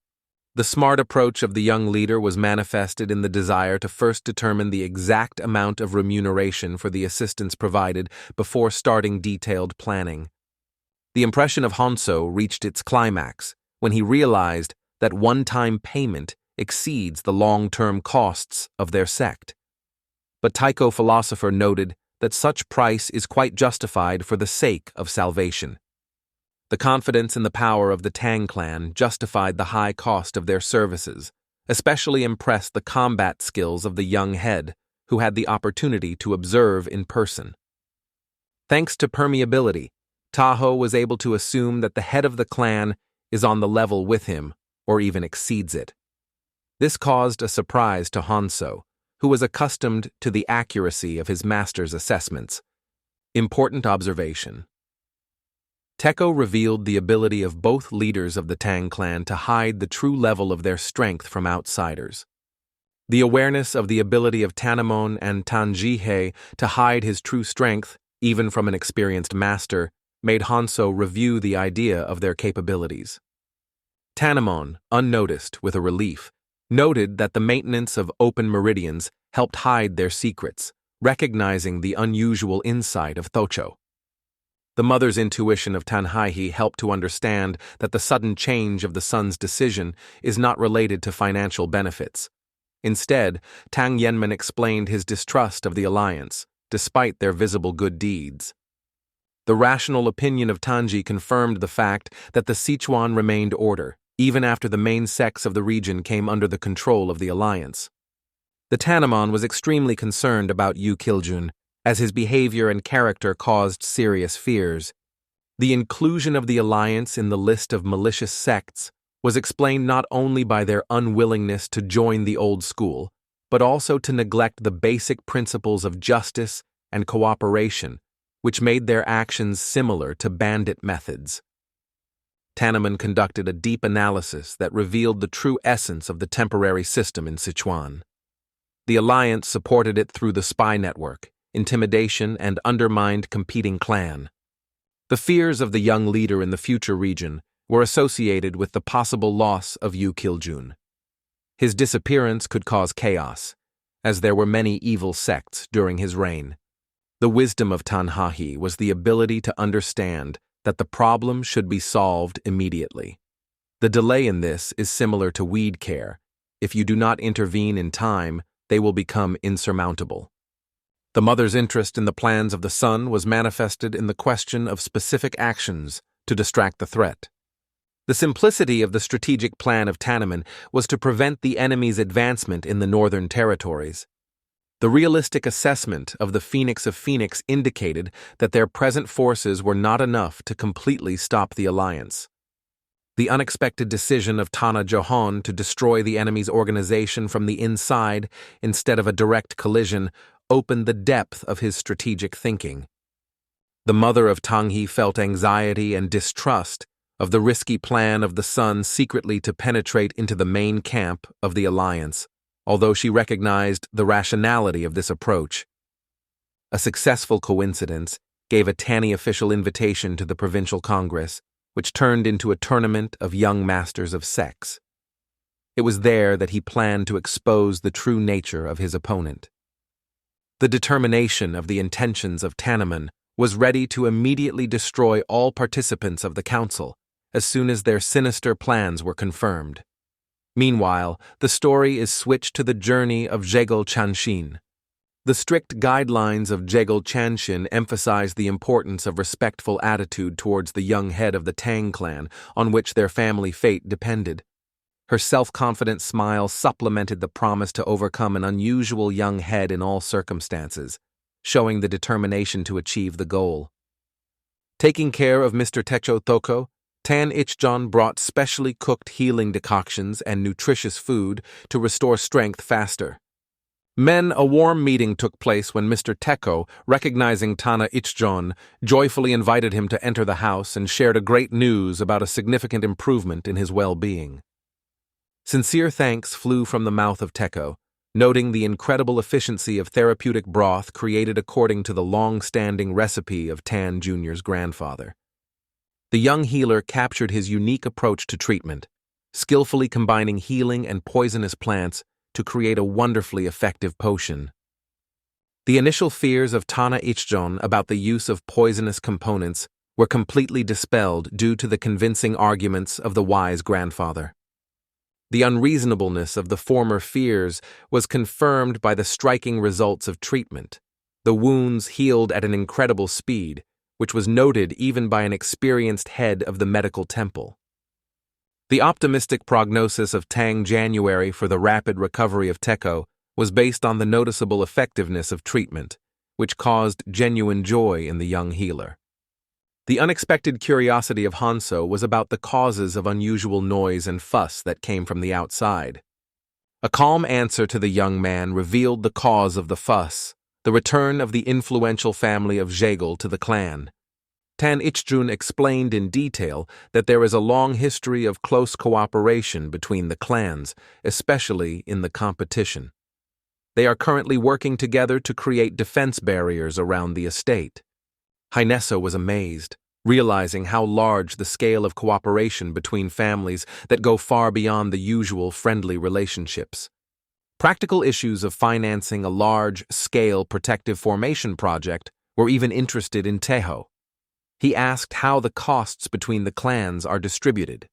The smart approach of the young leader was manifested in the desire to first determine the exact amount of remuneration for the assistance provided before starting detailed planning. The impression of Hanzo reached its climax when he realized that one-time payment exceeds the long-term costs of their sect. But Taiko philosopher noted that such price is quite justified for the sake of salvation. The confidence in the power of the Tang clan justified the high cost of their services, especially impressed the combat skills of the young head, who had the opportunity to observe in person. Thanks to permeability, Taho was able to assume that the head of the clan is on the level with him, or even exceeds it. This caused a surprise to Hanzo, who was accustomed to the accuracy of his master's assessments. Important observation. Techo revealed the ability of both leaders of the Tang clan to hide the true level of their strength from outsiders. The awareness of the ability of Tanamon and Tanjihei to hide his true strength, even from an experienced master, made Hanzo review the idea of their capabilities. Tanamon, unnoticed with a relief, noted that the maintenance of open meridians helped hide their secrets, recognizing the unusual insight of Thocho. The mother's intuition of Tanhaihi helped to understand that the sudden change of the son's decision is not related to financial benefits. Instead, Tang Yenman explained his distrust of the alliance, despite their visible good deeds. The rational opinion of Tanji confirmed the fact that the Sichuan remained order, even after the main sects of the region came under the control of the alliance. The Tanjonaman was extremely concerned about Yu Kiljun, as his behavior and character caused serious fears. The inclusion of the alliance in the list of malicious sects was explained not only by their unwillingness to join the old school, but also to neglect the basic principles of justice and cooperation, which made their actions similar to bandit methods. Tannon conducted a deep analysis that revealed the true essence of the temporary system in Sichuan. The alliance supported it through the spy network, intimidation, and undermined competing clan. The fears of the young leader in the future region were associated with the possible loss of Yu Kiljun. His disappearance could cause chaos, as there were many evil sects during his reign. The wisdom of Tanhaihi was the ability to understand that the problem should be solved immediately. The delay in this is similar to weed care. If you do not intervene in time, they will become insurmountable. The mother's interest in the plans of the son was manifested in the question of specific actions to distract the threat. The simplicity of the strategic plan of Tannon was to prevent the enemy's advancement in the northern territories. The realistic assessment of the Phoenix of Phoenix indicated that their present forces were not enough to completely stop the alliance. The unexpected decision of Tana Johan to destroy the enemy's organization from the inside instead of a direct collision opened the depth of his strategic thinking. The mother of Tanghi felt anxiety and distrust of the risky plan of the son secretly to penetrate into the main camp of the alliance, although she recognized the rationality of this approach. A successful coincidence gave a Tanny official invitation to the provincial congress, which turned into a tournament of young masters of sex. It was there that he planned to expose the true nature of his opponent. The determination of the intentions of Tannon was ready to immediately destroy all participants of the council as soon as their sinister plans were confirmed. Meanwhile, the story is switched to the journey of Jegel Chanshin. The strict guidelines of Jegel Chanshin emphasize the importance of respectful attitude towards the young head of the Tang clan on which their family fate depended. Her self-confident smile supplemented the promise to overcome an unusual young head in all circumstances, showing the determination to achieve the goal. Taking care of Mr. Techo Thoko, Tan Ichjon brought specially cooked healing decoctions and nutritious food to restore strength faster. A warm meeting took place when Mr. Teko, recognizing Tana Ichjon, joyfully invited him to enter the house and shared a great news about a significant improvement in his well-being. Sincere thanks flew from the mouth of Teko, noting the incredible efficiency of therapeutic broth created according to the long-standing recipe of Tan Jr.'s grandfather. The young healer captured his unique approach to treatment, skillfully combining healing and poisonous plants to create a wonderfully effective potion. The initial fears of Tana Ichjon about the use of poisonous components were completely dispelled due to the convincing arguments of the wise grandfather. The unreasonableness of the former fears was confirmed by the striking results of treatment. The wounds healed at an incredible speed, which was noted even by an experienced head of the medical temple. The optimistic prognosis of Tang January for the rapid recovery of Teko was based on the noticeable effectiveness of treatment, which caused genuine joy in the young healer. The unexpected curiosity of Hanso was about the causes of unusual noise and fuss that came from the outside. A calm answer to the young man revealed the cause of the fuss, the return of the influential family of Jegel to the clan. Tan Ichjun explained in detail that there is a long history of close cooperation between the clans, especially in the competition. They are currently working together to create defense barriers around the estate. Hynessa was amazed. realizing how large the scale of cooperation between families that go far beyond the usual friendly relationships. Practical issues of financing a large-scale protective formation project were even interested in Teho. He asked how the costs between the clans are distributed.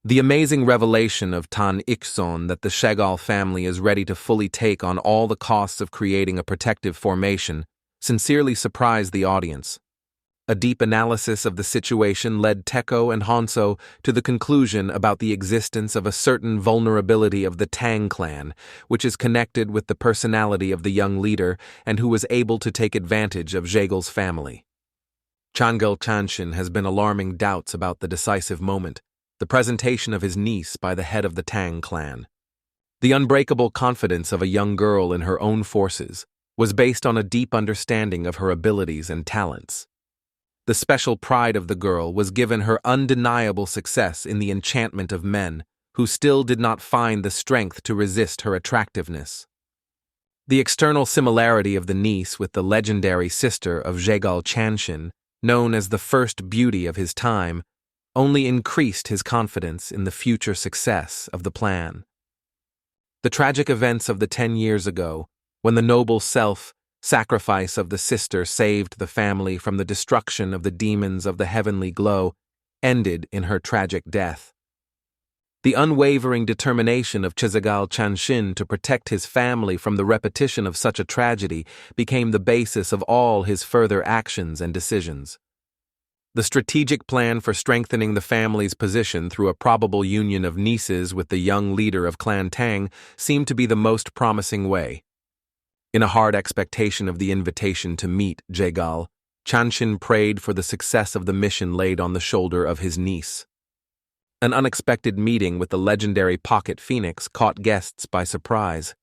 The amazing revelation of Tan Ixon that the Shegal family is ready to fully take on all the costs of creating a protective formation sincerely surprised the audience. A deep analysis of the situation led Teko and Hanso to the conclusion about the existence of a certain vulnerability of the Tang clan, which is connected with the personality of the young leader and who was able to take advantage of Jegel's family. Changel Chanshin has been alarming doubts about the decisive moment, the presentation of his niece by the head of the Tang clan. The unbreakable confidence of a young girl in her own forces was based on a deep understanding of her abilities and talents. The special pride of the girl was given her undeniable success in the enchantment of men, who still did not find the strength to resist her attractiveness. The external similarity of the niece with the legendary sister of Jegal Chanshin, known as the first beauty of his time, only increased his confidence in the future success of the plan. The tragic events of the 10 years ago, when the noble self-sacrifice of the sister saved the family from the destruction of the demons of the heavenly glow, ended in her tragic death. The unwavering determination of Chizagal Chanshin to protect his family from the repetition of such a tragedy became the basis of all his further actions and decisions. The strategic plan for strengthening the family's position through a probable union of nieces with the young leader of Clan Tang seemed to be the most promising way. In a hard expectation of the invitation to meet Jegal, Chanshin prayed for the success of the mission laid on the shoulder of his niece. An unexpected meeting with the legendary Pocket Phoenix caught guests by surprise.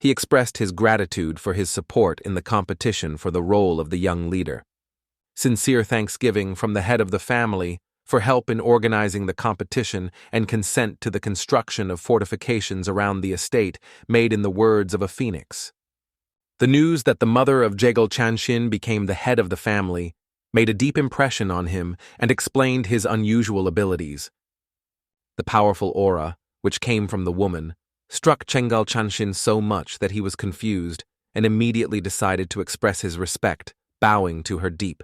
He expressed his gratitude for his support in the competition for the role of the young leader. Sincere thanksgiving from the head of the family for help in organizing the competition and consent to the construction of fortifications around the estate made in the words of a phoenix. The news that the mother of Jegal Chanshin became the head of the family made a deep impression on him and explained his unusual abilities. The powerful aura, which came from the woman, struck Jegal Chanshin so much that he was confused and immediately decided to express his respect, bowing to her deep.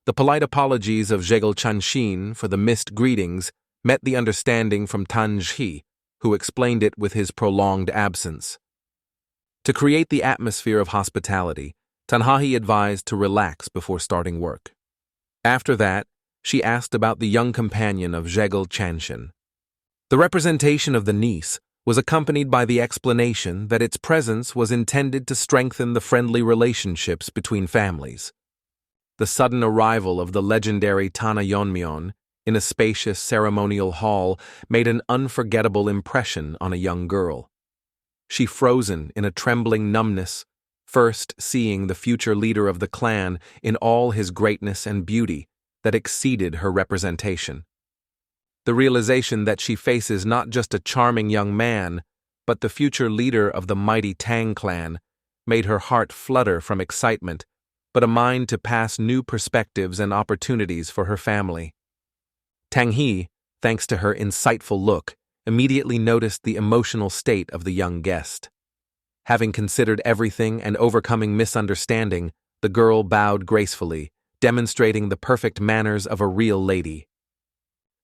The polite apologies of Jegal Chanshin for the missed greetings met the understanding from Tanji, who explained it with his prolonged absence. To create the atmosphere of hospitality, Tanhahi advised to relax before starting work. After that, she asked about the young companion of Jegal Chanshin. The representation of the niece was accompanied by the explanation that its presence was intended to strengthen the friendly relationships between families. The sudden arrival of the legendary Tana Yeonmyeon in a spacious ceremonial hall made an unforgettable impression on a young girl. She frozen in a trembling numbness, first seeing the future leader of the clan in all his greatness and beauty that exceeded her representation. The realization that she faces not just a charming young man, but the future leader of the mighty Tang clan, made her heart flutter from excitement, but a mind to pass new perspectives and opportunities for her family. Tang He, thanks to her insightful look, immediately noticed the emotional state of the young guest. Having considered everything and overcoming misunderstanding, the girl bowed gracefully, demonstrating the perfect manners of a real lady.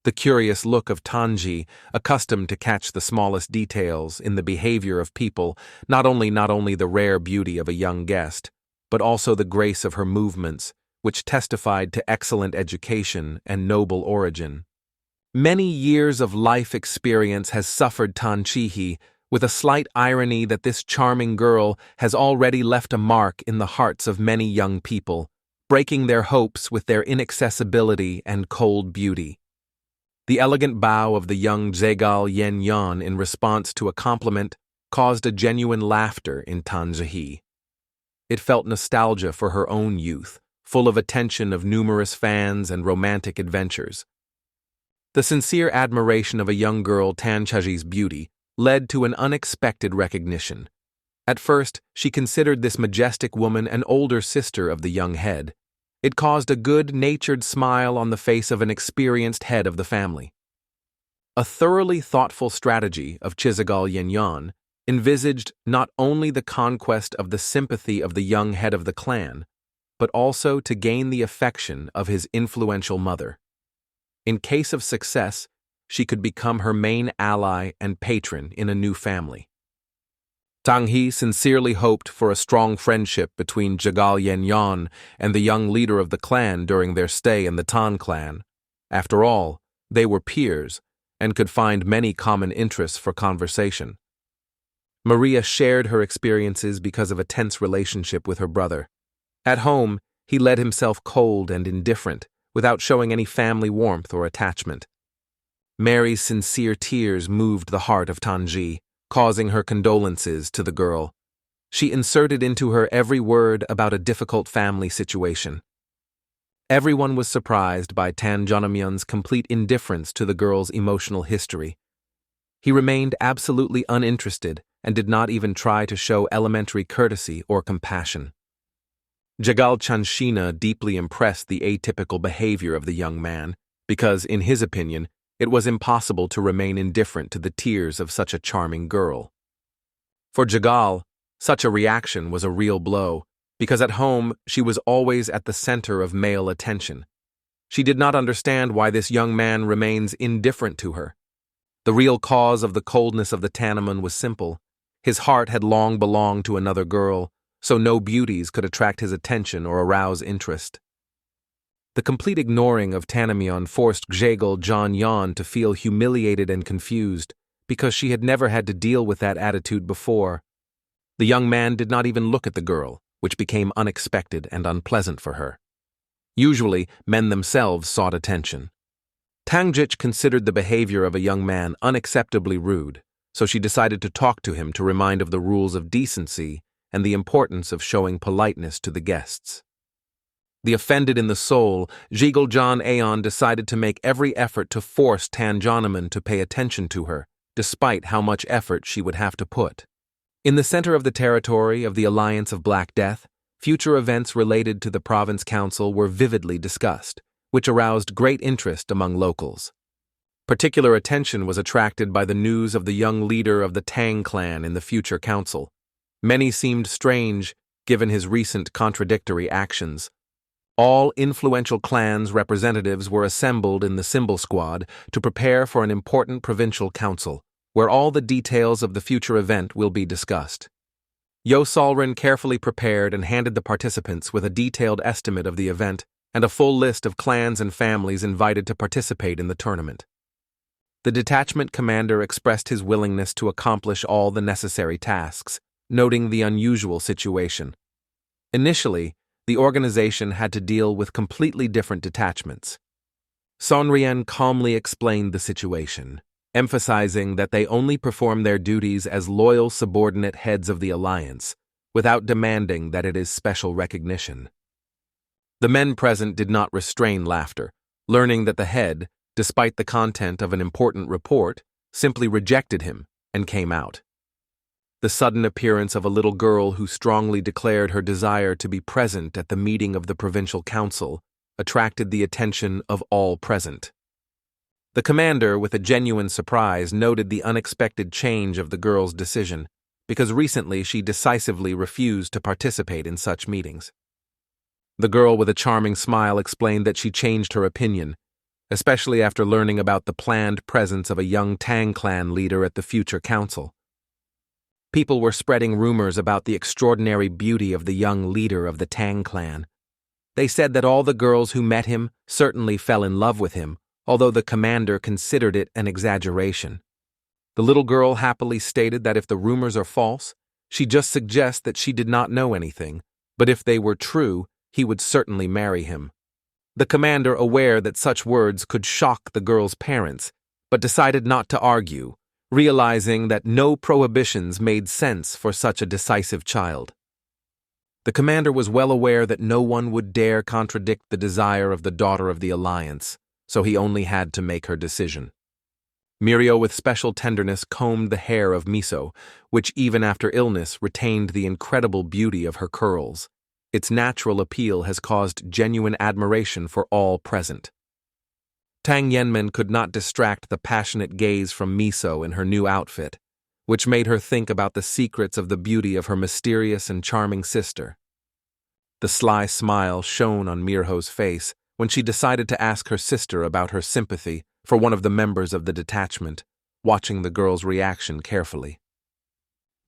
The curious look of Tanji, accustomed to catch the smallest details in the behavior of people, not only the rare beauty of a young guest, but also the grace of her movements, which testified to excellent education and noble origin. Many years of life experience has suffered Tanchihi, with a slight irony that this charming girl has already left a mark in the hearts of many young people, breaking their hopes with their inaccessibility and cold beauty. The elegant bow of the young Jegal Yenyan in response to a compliment caused a genuine laughter in Tanjihi. It felt nostalgia for her own youth, full of attention of numerous fans and romantic adventures. The sincere admiration of a young girl Tanchaji's beauty led to an unexpected recognition. At first, she considered this majestic woman an older sister of the young head. It caused a good-natured smile on the face of an experienced head of the family. A thoroughly thoughtful strategy of Chisagal Yenyan envisaged not only the conquest of the sympathy of the young head of the clan, but also to gain the affection of his influential mother. In case of success, she could become her main ally and patron in a new family. Tang He sincerely hoped for a strong friendship between Jagal Yenyan and the young leader of the clan during their stay in the Tan clan. After all, they were peers and could find many common interests for conversation. Maria shared her experiences because of a tense relationship with her brother. At home, he led himself cold and indifferent, without showing any family warmth or attachment. Mary's sincere tears moved the heart of Tanji, causing her condolences to the girl. She inserted into her every word about a difficult family situation. Everyone was surprised by Tanjonaman's complete indifference to the girl's emotional history. He remained absolutely uninterested and did not even try to show elementary courtesy or compassion. Jagal Chanshina deeply impressed the atypical behavior of the young man, because, in his opinion, it was impossible to remain indifferent to the tears of such a charming girl. For Jagal, such a reaction was a real blow, because at home she was always at the center of male attention. She did not understand why this young man remains indifferent to her. The real cause of the coldness of the Tannoman was simple. His heart had long belonged to another girl, so no beauties could attract his attention or arouse interest. The complete ignoring of Tanamion forced Jagal Janyan to feel humiliated and confused, because she had never had to deal with that attitude before. The young man did not even look at the girl, which became unexpected and unpleasant for her. Usually, men themselves sought attention. Tangjich considered the behavior of a young man unacceptably rude, so she decided to talk to him to remind of the rules of decency and the importance of showing politeness to the guests. The offended in the soul, Jigaljan Aeon decided to make every effort to force Tanjonaman to pay attention to her, despite how much effort she would have to put. In the center of the territory of the Alliance of Black Death, future events related to the province council were vividly discussed, which aroused great interest among locals. Particular attention was attracted by the news of the young leader of the Tang clan in the future council. Many seemed strange, given his recent contradictory actions. All influential clans' representatives were assembled in the Symbol Squad to prepare for an important provincial council, where all the details of the future event will be discussed. Yosalrin carefully prepared and handed the participants with a detailed estimate of the event and a full list of clans and families invited to participate in the tournament. The detachment commander expressed his willingness to accomplish all the necessary tasks, noting the unusual situation. Initially, the organization had to deal with completely different detachments. Sonrian calmly explained the situation, emphasizing that they only perform their duties as loyal subordinate heads of the alliance, without demanding that it is special recognition. The men present did not restrain laughter, learning that the head, despite the content of an important report, simply rejected him and came out. The sudden appearance of a little girl who strongly declared her desire to be present at the meeting of the provincial council attracted the attention of all present. The commander, with a genuine surprise, noted the unexpected change of the girl's decision, because recently she decisively refused to participate in such meetings. The girl with a charming smile explained that she changed her opinion, especially after learning about the planned presence of a young Tang clan leader at the future council. People were spreading rumors about the extraordinary beauty of the young leader of the Tang clan. They said that all the girls who met him certainly fell in love with him, although the commander considered it an exaggeration. The little girl happily stated that if the rumors are false, she just suggests that she did not know anything, but if they were true, he would certainly marry him. The commander, aware that such words could shock the girl's parents, but decided not to argue, realizing that no prohibitions made sense for such a decisive child. The commander was well aware that no one would dare contradict the desire of the daughter of the Alliance, so he only had to make her decision. Mirio with special tenderness combed the hair of Miso, which even after illness retained the incredible beauty of her curls. Its natural appeal has caused genuine admiration for all present. Tang Yanmen could not distract the passionate gaze from Miso in her new outfit, which made her think about the secrets of the beauty of her mysterious and charming sister. The sly smile shone on Mirho's face when she decided to ask her sister about her sympathy for one of the members of the detachment, watching the girl's reaction carefully.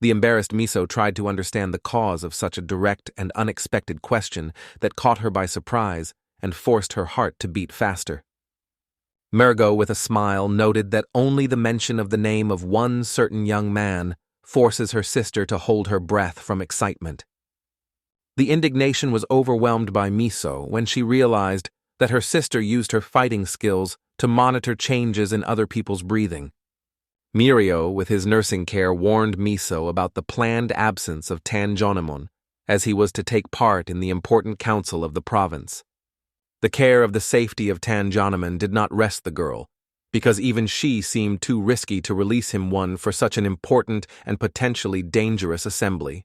The embarrassed Miso tried to understand the cause of such a direct and unexpected question that caught her by surprise and forced her heart to beat faster. Mergo, with a smile, noted that only the mention of the name of one certain young man forces her sister to hold her breath from excitement. The indignation was overwhelmed by Miso when she realized that her sister used her fighting skills to monitor changes in other people's breathing. Mirio, with his nursing care, warned Miso about the planned absence of Tanjonaman, as he was to take part in the important council of the province. The care of the safety of Tanjonaman did not rest the girl, because even she seemed too risky to release him for such an important and potentially dangerous assembly.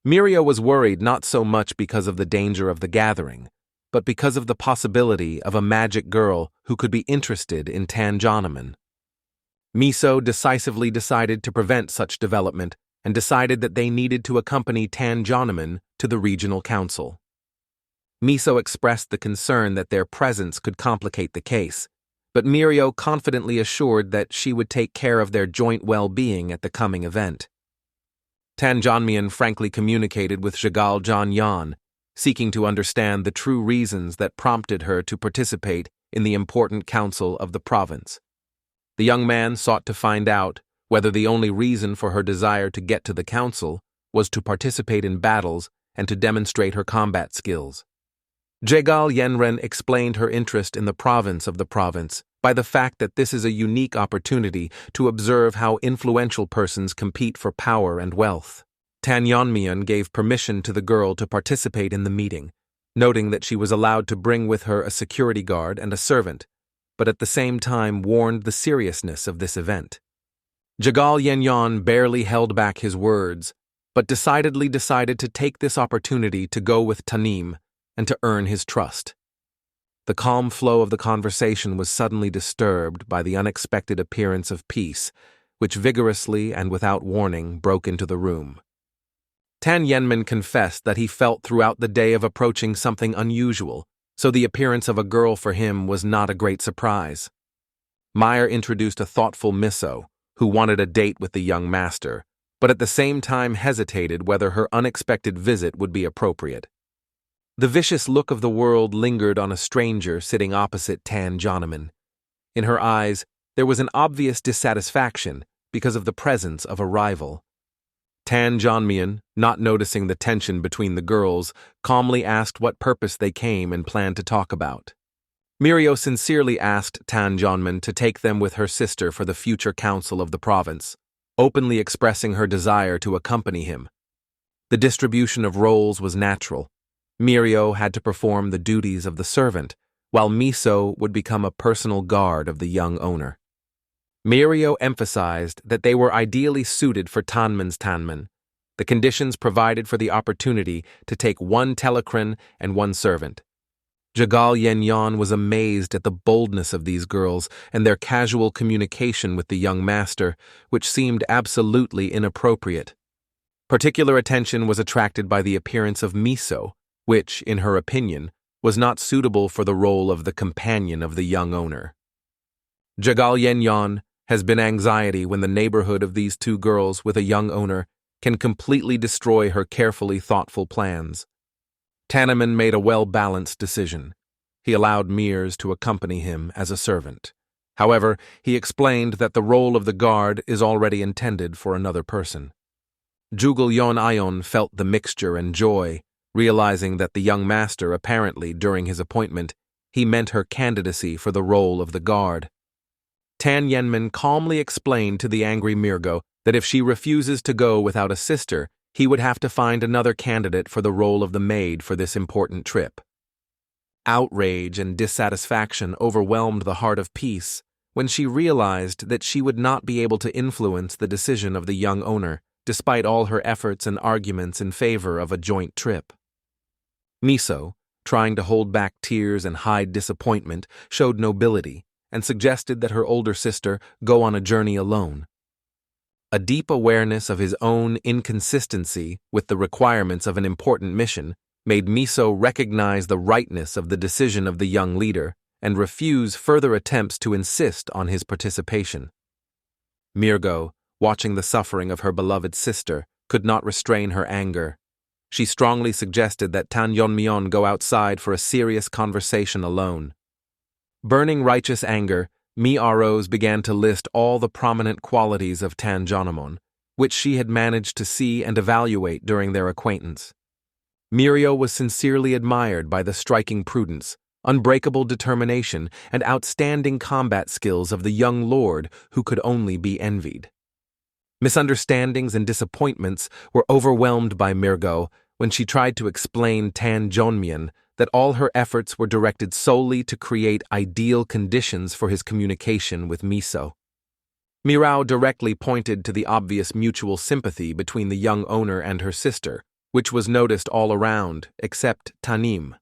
Mirio was worried not so much because of the danger of the gathering, but because of the possibility of a magic girl who could be interested in Tanjonaman. Miso decisively decided to prevent such development and decided that they needed to accompany Tanjonaman to the regional council. Miso expressed the concern that their presence could complicate the case, but Mirio confidently assured that she would take care of their joint well-being at the coming event. Tanjonaman frankly communicated with Zhagal Janyan, seeking to understand the true reasons that prompted her to participate in the important council of the province. The young man sought to find out whether the only reason for her desire to get to the council was to participate in battles and to demonstrate her combat skills. Zhagal Yanren explained her interest in the province by the fact that this is a unique opportunity to observe how influential persons compete for power and wealth. Tanjonaman gave permission to the girl to participate in the meeting, noting that she was allowed to bring with her a security guard and a servant, but at the same time warned the seriousness of this event. Zhagal Yanyan barely held back his words, but decided to take this opportunity to go with Tanim and to earn his trust. The calm flow of the conversation was suddenly disturbed by the unexpected appearance of Peace, which vigorously and without warning broke into the room. Tan Yenman confessed that he felt throughout the day of approaching something unusual, so the appearance of a girl for him was not a great surprise. Meyer introduced a thoughtful Miso, who wanted a date with the young master, but at the same time hesitated whether her unexpected visit would be appropriate. The vicious look of the world lingered on a stranger sitting opposite Tanjonaman. In her eyes, there was an obvious dissatisfaction because of the presence of a rival. Tanjonaman, not noticing the tension between the girls, calmly asked what purpose they came and planned to talk about. Mirio sincerely asked Tanjonaman to take them with her sister for the future council of the province, openly expressing her desire to accompany him. The distribution of roles was natural. Mirio had to perform the duties of the servant, while Miso would become a personal guard of the young owner. Mirio emphasized that they were ideally suited for Tanman's Tanman. The conditions provided for the opportunity to take one telecrin and one servant. Zhagal Yanyan was amazed at the boldness of these girls and their casual communication with the young master, which seemed absolutely inappropriate. Particular attention was attracted by the appearance of Miso, which, in her opinion, was not suitable for the role of the companion of the young owner. Zhagal Yanyan has been anxiety when the neighborhood of these two girls with a young owner can completely destroy her carefully thoughtful plans. Tannon made a well-balanced decision. He allowed Mears to accompany him as a servant. However, he explained that the role of the guard is already intended for another person. Jugal Yon Ion felt the mixture and joy, realizing that the young master apparently, during his appointment, he meant her candidacy for the role of the guard. Tan Yenman calmly explained to the angry Mirgo that if she refuses to go without a sister, he would have to find another candidate for the role of the maid for this important trip. Outrage and dissatisfaction overwhelmed the heart of Peace when she realized that she would not be able to influence the decision of the young owner, despite all her efforts and arguments in favor of a joint trip. Miso, trying to hold back tears and hide disappointment, showed nobility and suggested that her older sister go on a journey alone. A deep awareness of his own inconsistency with the requirements of an important mission made Miso recognize the rightness of the decision of the young leader and refuse further attempts to insist on his participation. Mirgo, watching the suffering of her beloved sister, could not restrain her anger. She strongly suggested that Tanjonaman go outside for a serious conversation alone. Burning righteous anger, Mi-Rose began to list all the prominent qualities of Tanjonaman, which she had managed to see and evaluate during their acquaintance. Mirio was sincerely admired by the striking prudence, unbreakable determination, and outstanding combat skills of the young lord who could only be envied. Misunderstandings and disappointments were overwhelmed by Mirgo when she tried to explain Tanjonaman that all her efforts were directed solely to create ideal conditions for his communication with Miso. Mirao directly pointed to the obvious mutual sympathy between the young owner and her sister, which was noticed all around, except Tanim.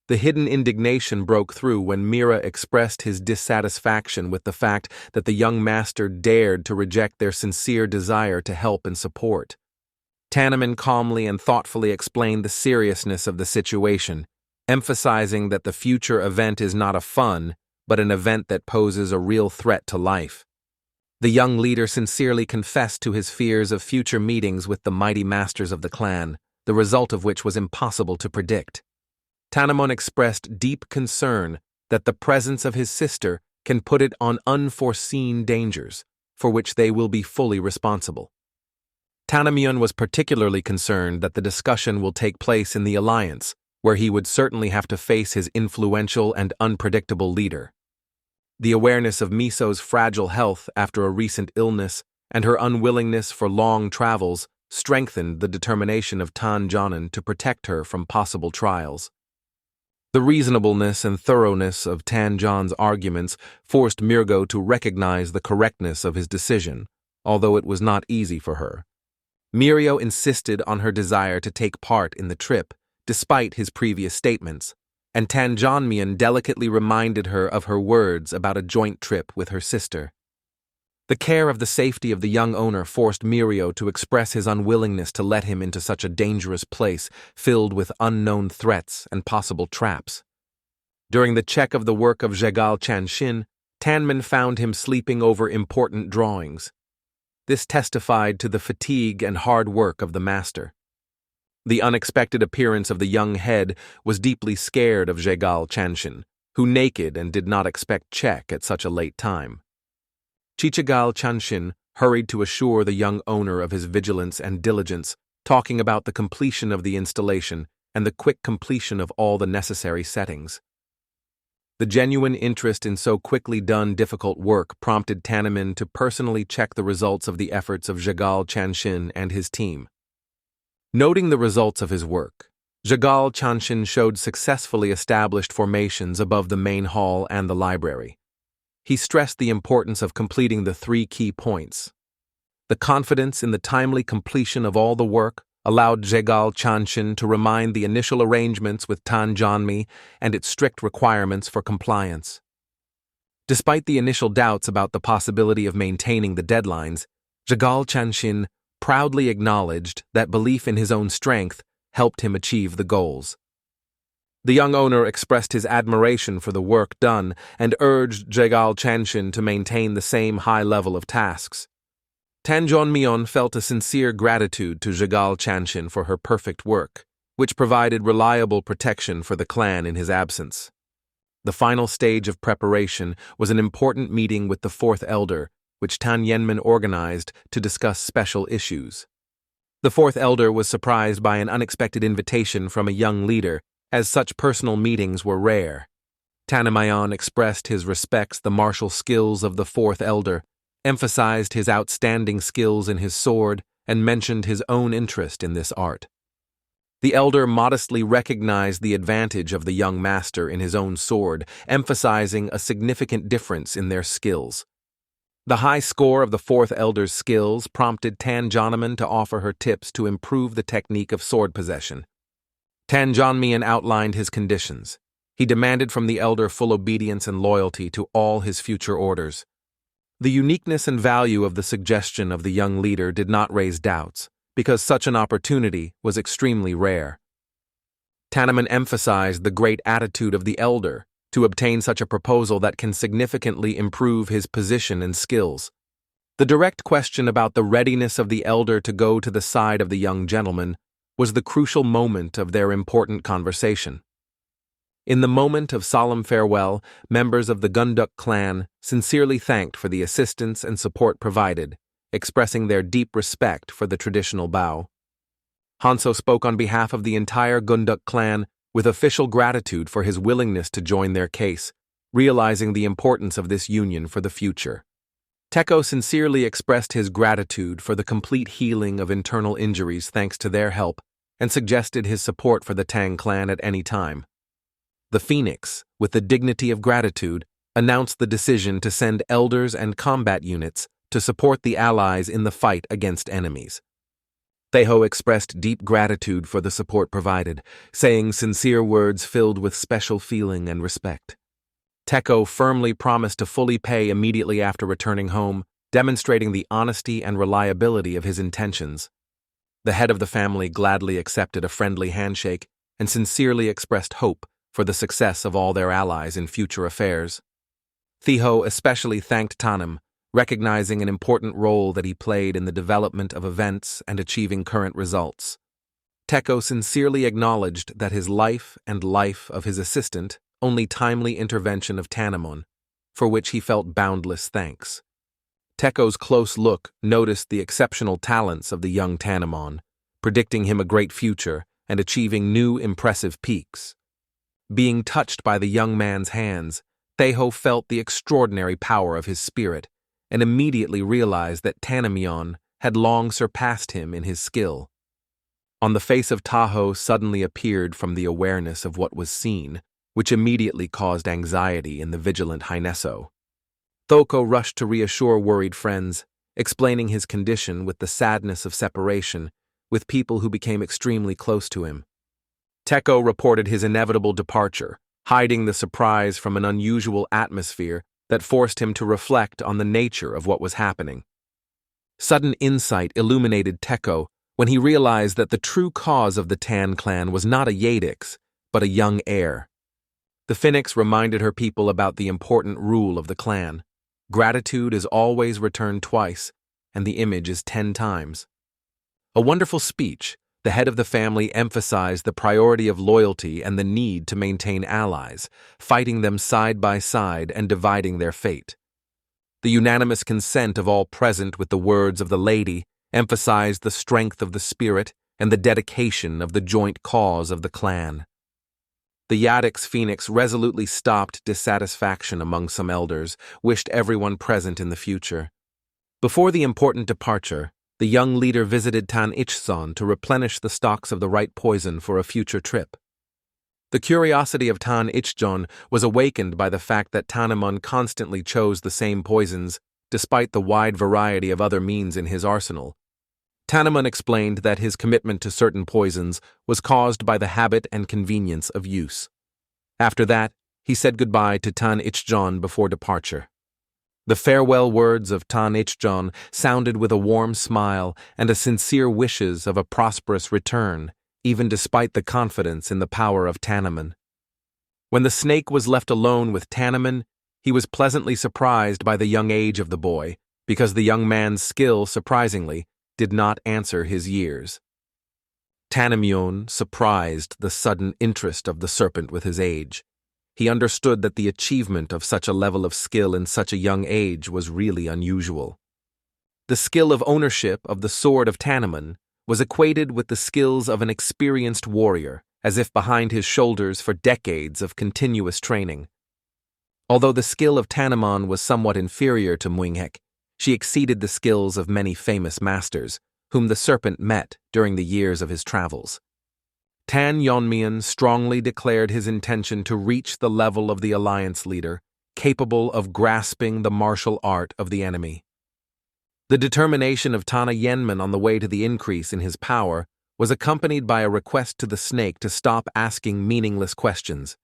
The hidden indignation broke through when Mira expressed his dissatisfaction with the fact that the young master dared to reject their sincere desire to help and support. Tannon calmly and thoughtfully explained the seriousness of the situation, emphasizing that the future event is not a fun, but an event that poses a real threat to life. The young leader sincerely confessed to his fears of future meetings with the mighty masters of the clan, the result of which was impossible to predict. Tannon expressed deep concern that the presence of his sister can put it on unforeseen dangers, for which they will be fully responsible. Tannon was particularly concerned that the discussion will take place in the alliance, where he would certainly have to face his influential and unpredictable leader. The awareness of Miso's fragile health after a recent illness and her unwillingness for long travels strengthened the determination of Tanjonaman to protect her from possible trials. The reasonableness and thoroughness of Tanjon's arguments forced Mirgo to recognize the correctness of his decision, although it was not easy for her. Mirio insisted on her desire to take part in the trip, despite his previous statements, and Tanjonaman delicately reminded her of her words about a joint trip with her sister. The care of the safety of the young owner forced Mirio to express his unwillingness to let him into such a dangerous place filled with unknown threats and possible traps. During the check of the work of Jegal Chanshin, Tanman found him sleeping over important drawings. This testified to the fatigue and hard work of the master. The unexpected appearance of the young head was deeply scared of Jegal Chanshin, who naked and did not expect check at such a late time. Chichagal Chanshin hurried to assure the young owner of his vigilance and diligence, talking about the completion of the installation and the quick completion of all the necessary settings. The genuine interest in so quickly done difficult work prompted Tannon to personally check the results of the efforts of Jegal Chanshin and his team. Noting the results of his work, Jegal Chanshin showed successfully established formations above the main hall and the library. He stressed the importance of completing the 3 key points. The confidence in the timely completion of all the work allowed Jegal Chanshin to remind the initial arrangements with Tanjonaman and its strict requirements for compliance. Despite the initial doubts about the possibility of maintaining the deadlines, Jegal Chanshin proudly acknowledged that belief in his own strength helped him achieve the goals. The young owner expressed his admiration for the work done and urged Jegal Chanshin to maintain the same high level of tasks. Tanjonaman felt a sincere gratitude to Jegal Chanshin for her perfect work, which provided reliable protection for the clan in his absence. The final stage of preparation was an important meeting with the 4th Elder, which Tanjonaman organized to discuss special issues. The 4th Elder was surprised by an unexpected invitation from a young leader, as such personal meetings were rare. Tanjonaman expressed his respects the martial skills of the 4th Elder, emphasized his outstanding skills in his sword, and mentioned his own interest in this art. The elder modestly recognized the advantage of the young master in his own sword, emphasizing a significant difference in their skills. The high score of the 4th Elder's skills prompted Tanjonaman to offer her tips to improve the technique of sword possession. Tanjonaman outlined his conditions. He demanded from the elder full obedience and loyalty to all his future orders. The uniqueness and value of the suggestion of the young leader did not raise doubts, because such an opportunity was extremely rare. Tannon emphasized the great attitude of the elder to obtain such a proposal that can significantly improve his position and skills. The direct question about the readiness of the elder to go to the side of the young gentleman was the crucial moment of their important conversation. In the moment of solemn farewell, members of the Gunduk clan sincerely thanked for the assistance and support provided, expressing their deep respect for the traditional bow. Hanso spoke on behalf of the entire Gunduk clan with official gratitude for his willingness to join their case, realizing the importance of this union for the future. Teko sincerely expressed his gratitude for the complete healing of internal injuries thanks to their help, and suggested his support for the Tang clan at any time. The Phoenix, with the dignity of gratitude, announced the decision to send elders and combat units to support the allies in the fight against enemies. Theho expressed deep gratitude for the support provided, saying sincere words filled with special feeling and respect. Teko firmly promised to fully pay immediately after returning home, demonstrating the honesty and reliability of his intentions. The head of the family gladly accepted a friendly handshake and sincerely expressed hope for the success of all their allies in future affairs. Theho especially thanked Tannon, recognizing an important role that he played in the development of events and achieving current results. Teko sincerely acknowledged that his life and life of his assistant only timely intervention of Tannon, for which he felt boundless thanks. Teko's close look noticed the exceptional talents of the young Tannon, predicting him a great future and achieving new impressive peaks. Being touched by the young man's hands, Theho felt the extraordinary power of his spirit and immediately realized that Tannon had long surpassed him in his skill. On the face of Taho suddenly appeared from the awareness of what was seen, which immediately caused anxiety in the vigilant Haineso. Thoko rushed to reassure worried friends, explaining his condition with the sadness of separation with people who became extremely close to him. Teko reported his inevitable departure, hiding the surprise from an unusual atmosphere that forced him to reflect on the nature of what was happening. Sudden insight illuminated Teko when he realized that the true cause of the Tan clan was not a Yadix, but a young heir. The Phoenix reminded her people about the important rule of the clan. Gratitude is always returned twice, and the image is 10 times. A wonderful speech, the head of the family emphasized the priority of loyalty and the need to maintain allies, fighting them side by side and dividing their fate. The unanimous consent of all present with the words of the lady emphasized the strength of the spirit and the dedication of the joint cause of the clan. The Yadix Phoenix resolutely stopped dissatisfaction among some elders, wished everyone present in the future. Before the important departure, the young leader visited Tan Ichson to replenish the stocks of the right poison for a future trip. The curiosity of Tan Ichjon was awakened by the fact that Tannon constantly chose the same poisons, despite the wide variety of other means in his arsenal. Tannon explained that his commitment to certain poisons was caused by the habit and convenience of use. After that, he said goodbye to Tan Ichjon before departure. The farewell words of Tan Ichjon sounded with a warm smile and a sincere wishes of a prosperous return, even despite the confidence in the power of Tannon. When the snake was left alone with Tannon, he was pleasantly surprised by the young age of the boy, because the young man's skill, surprisingly, did not answer his years. Tannon surprised the sudden interest of the serpent with his age. He understood that the achievement of such a level of skill in such a young age was really unusual. The skill of ownership of the sword of Tannon was equated with the skills of an experienced warrior, as if behind his shoulders for decades of continuous training. Although the skill of Tannon was somewhat inferior to Muinghek, she exceeded the skills of many famous masters, whom the serpent met during the years of his travels. Tanjonaman strongly declared his intention to reach the level of the alliance leader, capable of grasping the martial art of the enemy. The determination of Tanjonaman on the way to the increase in his power was accompanied by a request to the snake to stop asking meaningless questions.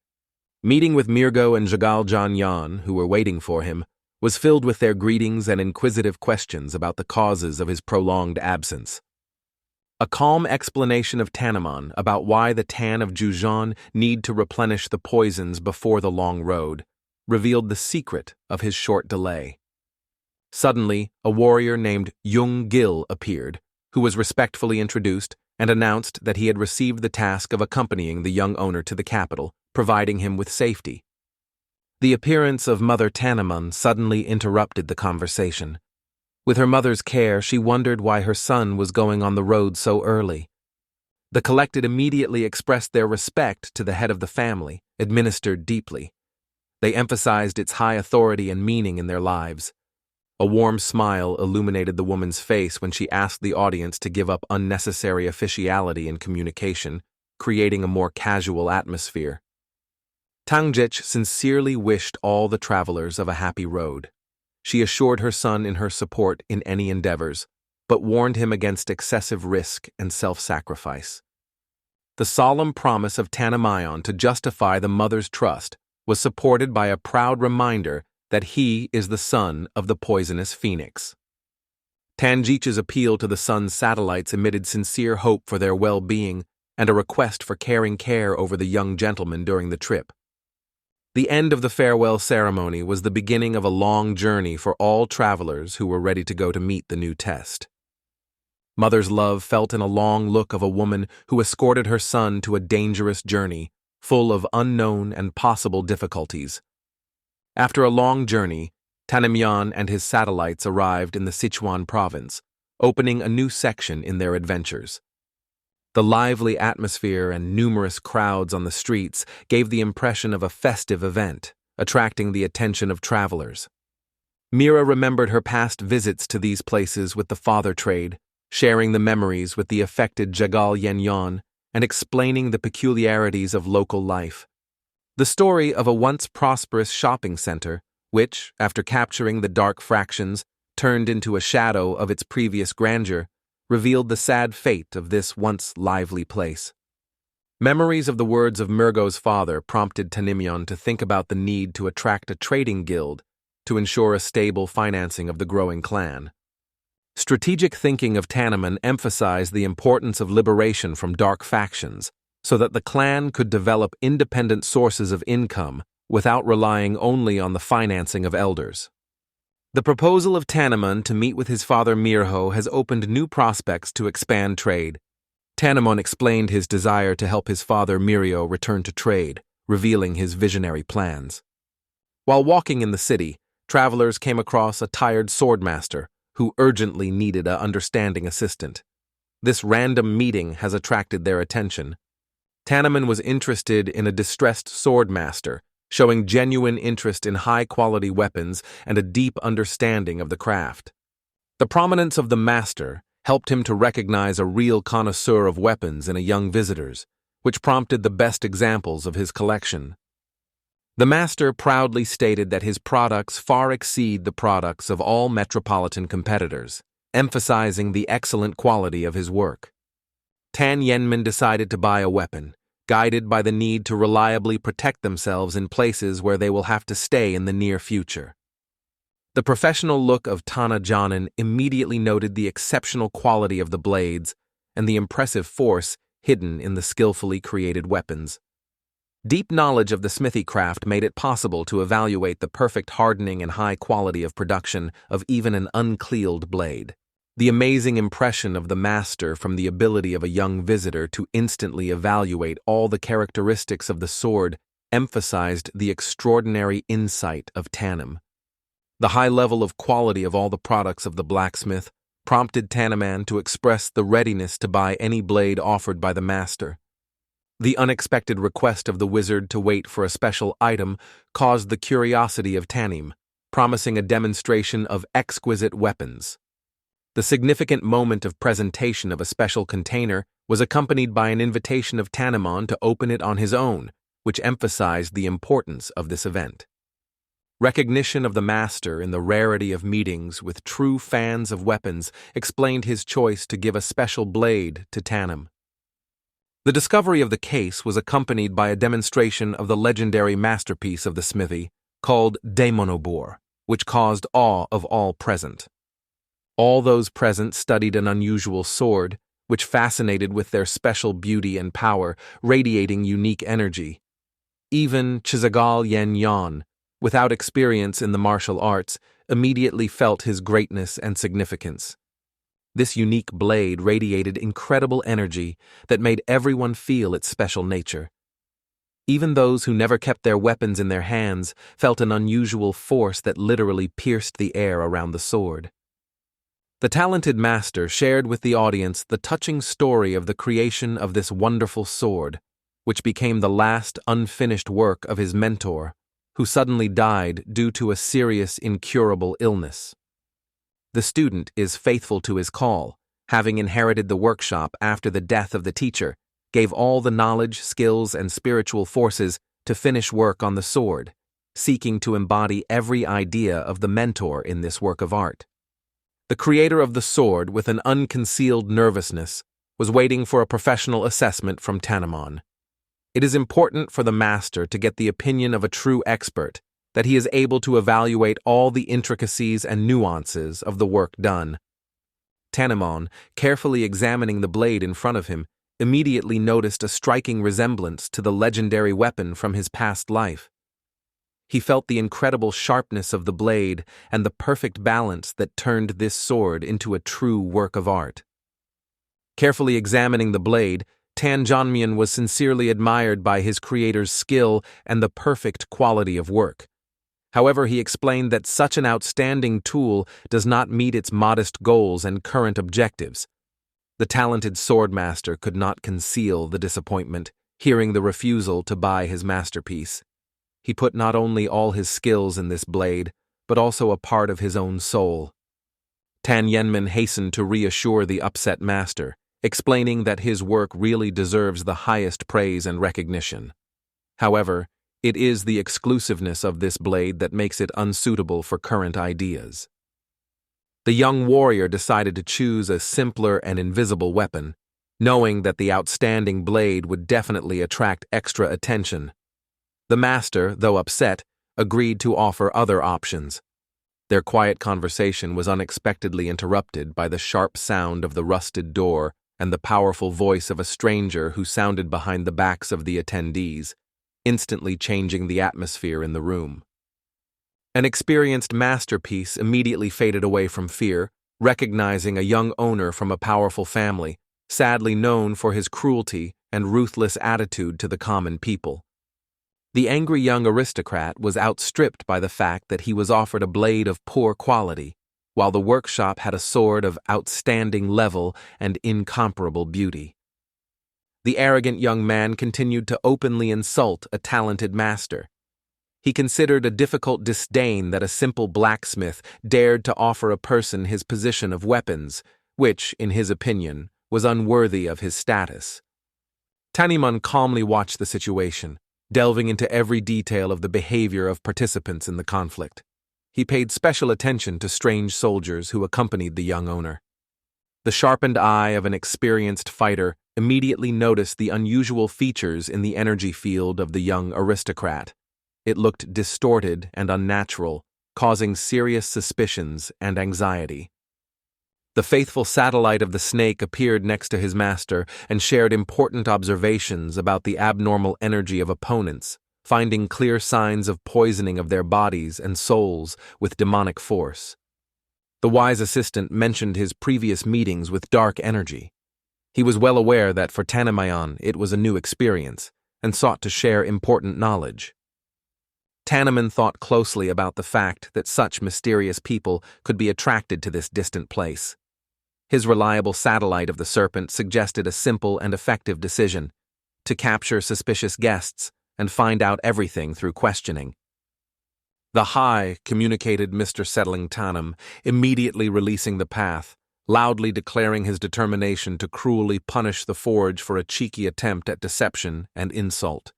Meeting with Mirgo and Jagal Janyan, who were waiting for him, was filled with their greetings and inquisitive questions about the causes of his prolonged absence. A calm explanation of Tanjonaman about why the Tan of Jujan need to replenish the poisons before the long road revealed the secret of his short delay. Suddenly, a warrior named Jung Gil appeared, who was respectfully introduced and announced that he had received the task of accompanying the young owner to the capital, providing him with safety. The appearance of Mother Tanjonaman suddenly interrupted the conversation. With her mother's care, she wondered why her son was going on the road so early. The collected immediately expressed their respect to the head of the family, administered deeply. They emphasized its high authority and meaning in their lives. A warm smile illuminated the woman's face when she asked the audience to give up unnecessary officiality in communication, creating a more casual atmosphere. Tangjich sincerely wished all the travelers of a happy road. She assured her son in her support in any endeavors, but warned him against excessive risk and self-sacrifice. The solemn promise of Tanjonaman to justify the mother's trust was supported by a proud reminder that he is the son of the poisonous phoenix. Tanjich's appeal to the sun's satellites emitted sincere hope for their well-being and a request for caring care over the young gentleman during the trip. The end of the farewell ceremony was the beginning of a long journey for all travelers who were ready to go to meet the new test. Mother's love felt in a long look of a woman who escorted her son to a dangerous journey, full of unknown and possible difficulties. After a long journey, Tanjonaman and his satellites arrived in the Sichuan province, opening a new section in their adventures. The lively atmosphere and numerous crowds on the streets gave the impression of a festive event, attracting the attention of travelers. Mira remembered her past visits to these places with the father trade, sharing the memories with the affected Jagal Yanyan and explaining the peculiarities of local life. The story of a once prosperous shopping center, which, after capturing the dark fractions, turned into a shadow of its previous grandeur, revealed the sad fate of this once lively place. Memories of the words of Mirgo's father prompted Tanjonaman to think about the need to attract a trading guild to ensure a stable financing of the growing clan. Strategic thinking of Tanjonaman emphasized the importance of liberation from dark factions, so that the clan could develop independent sources of income without relying only on the financing of elders. The proposal of Tanjonaman to meet with his father Mirho has opened new prospects to expand trade. Tanjonaman explained his desire to help his father Mirho return to trade, revealing his visionary plans. While walking in the city, travelers came across a tired swordmaster who urgently needed an understanding assistant. This random meeting has attracted their attention. Tanjonaman was interested in a distressed swordmaster, showing genuine interest in high-quality weapons and a deep understanding of the craft. The prominence of the master helped him to recognize a real connoisseur of weapons in a young visitor's, which prompted the best examples of his collection. The master proudly stated that his products far exceed the products of all metropolitan competitors, emphasizing the excellent quality of his work. Tan Yenman decided to buy a weapon, guided by the need to reliably protect themselves in places where they will have to stay in the near future. The professional look of Tanjonaman immediately noted the exceptional quality of the blades and the impressive force hidden in the skillfully created weapons. Deep knowledge of the smithy craft made it possible to evaluate the perfect hardening and high quality of production of even an unclealed blade. The amazing impression of the master from the ability of a young visitor to instantly evaluate all the characteristics of the sword emphasized the extraordinary insight of Tanjonaman. The high level of quality of all the products of the blacksmith prompted Tanjonaman to express the readiness to buy any blade offered by the master. The unexpected request of the wizard to wait for a special item caused the curiosity of Tanjonaman, promising a demonstration of exquisite weapons. The significant moment of presentation of a special container was accompanied by an invitation of Tanjonaman to open it on his own, which emphasized the importance of this event. Recognition of the master in the rarity of meetings with true fans of weapons explained his choice to give a special blade to Tanjonaman. The discovery of the case was accompanied by a demonstration of the legendary masterpiece of the smithy, called Daemonobor, which caused awe of all present. All those present studied an unusual sword, which fascinated with their special beauty and power, radiating unique energy. Even Chizagal Yen Yan, without experience in the martial arts, immediately felt his greatness and significance. This unique blade radiated incredible energy that made everyone feel its special nature. Even those who never kept their weapons in their hands felt an unusual force that literally pierced the air around the sword. The talented master shared with the audience the touching story of the creation of this wonderful sword, which became the last unfinished work of his mentor, who suddenly died due to a serious, incurable illness. The student is faithful to his call, having inherited the workshop after the death of the teacher, gave all the knowledge, skills, and spiritual forces to finish work on the sword, seeking to embody every idea of the mentor in this work of art. The creator of the sword, with an unconcealed nervousness, was waiting for a professional assessment from Tanjonaman. It is important for the master to get the opinion of a true expert, that he is able to evaluate all the intricacies and nuances of the work done. Tanjonaman, carefully examining the blade in front of him, immediately noticed a striking resemblance to the legendary weapon from his past life. He felt the incredible sharpness of the blade and the perfect balance that turned this sword into a true work of art. Carefully examining the blade, Tanjonaman was sincerely admired by his creator's skill and the perfect quality of work. However, he explained that such an outstanding tool does not meet its modest goals and current objectives. The talented swordmaster could not conceal the disappointment, hearing the refusal to buy his masterpiece. He put not only all his skills in this blade, but also a part of his own soul. Tanjonaman hastened to reassure the upset master, explaining that his work really deserves the highest praise and recognition. However, it is the exclusiveness of this blade that makes it unsuitable for current ideas. The young warrior decided to choose a simpler and invisible weapon, knowing that the outstanding blade would definitely attract extra attention. The master, though upset, agreed to offer other options. Their quiet conversation was unexpectedly interrupted by the sharp sound of the rusted door and the powerful voice of a stranger who sounded behind the backs of the attendees, instantly changing the atmosphere in the room. An experienced masterpiece immediately faded away from fear, recognizing a young owner from a powerful family, sadly known for his cruelty and ruthless attitude to the common people. The angry young aristocrat was outstripped by the fact that he was offered a blade of poor quality, while the workshop had a sword of outstanding level and incomparable beauty. The arrogant young man continued to openly insult a talented master. He considered a difficult disdain that a simple blacksmith dared to offer a person his position of weapons, which, in his opinion, was unworthy of his status. Tanjonaman calmly watched the situation, delving into every detail of the behavior of participants in the conflict. He paid special attention to strange soldiers who accompanied the young owner. The sharpened eye of an experienced fighter immediately noticed the unusual features in the energy field of the young aristocrat. It looked distorted and unnatural, causing serious suspicions and anxiety. The faithful satellite of the snake appeared next to his master and shared important observations about the abnormal energy of opponents, finding clear signs of poisoning of their bodies and souls with demonic force. The wise assistant mentioned his previous meetings with dark energy. He was well aware that for Tanjonaman it was a new experience, and sought to share important knowledge. Tanjonaman thought closely about the fact that such mysterious people could be attracted to this distant place. His reliable satellite of the serpent suggested a simple and effective decision: to capture suspicious guests and find out everything through questioning. The High communicated Mr. Settling Tannon, immediately releasing the path, loudly declaring his determination to cruelly punish the forge for a cheeky attempt at deception and insult.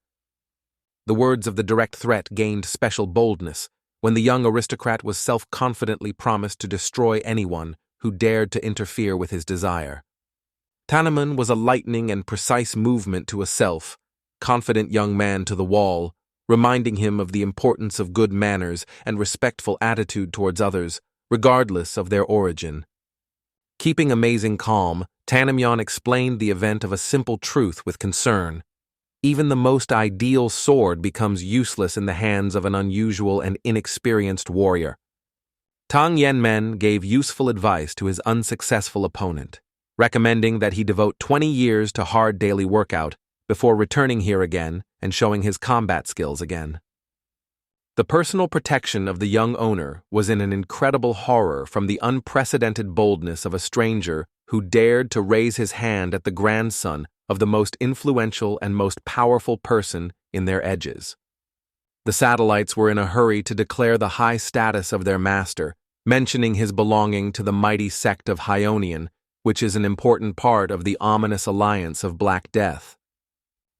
The words of the direct threat gained special boldness when the young aristocrat was self-confidently promised to destroy anyone who dared to interfere with his desire. Tanjonaman was a lightning and precise movement to a confident young man to the wall, reminding him of the importance of good manners and respectful attitude towards others, regardless of their origin. Keeping amazing calm, Tanjonaman explained the event of a simple truth with concern. Even the most ideal sword becomes useless in the hands of an unusual and inexperienced warrior. Tang Yanmen gave useful advice to his unsuccessful opponent, recommending that he devote 20 years to hard daily workout before returning here again and showing his combat skills again. The personal protection of the young owner was in an incredible horror from the unprecedented boldness of a stranger who dared to raise his hand at the grandson of the most influential and most powerful person in their edges. The satellites were in a hurry to declare the high status of their master, mentioning his belonging to the mighty sect of Hyonian, which is an important part of the ominous alliance of Black Death.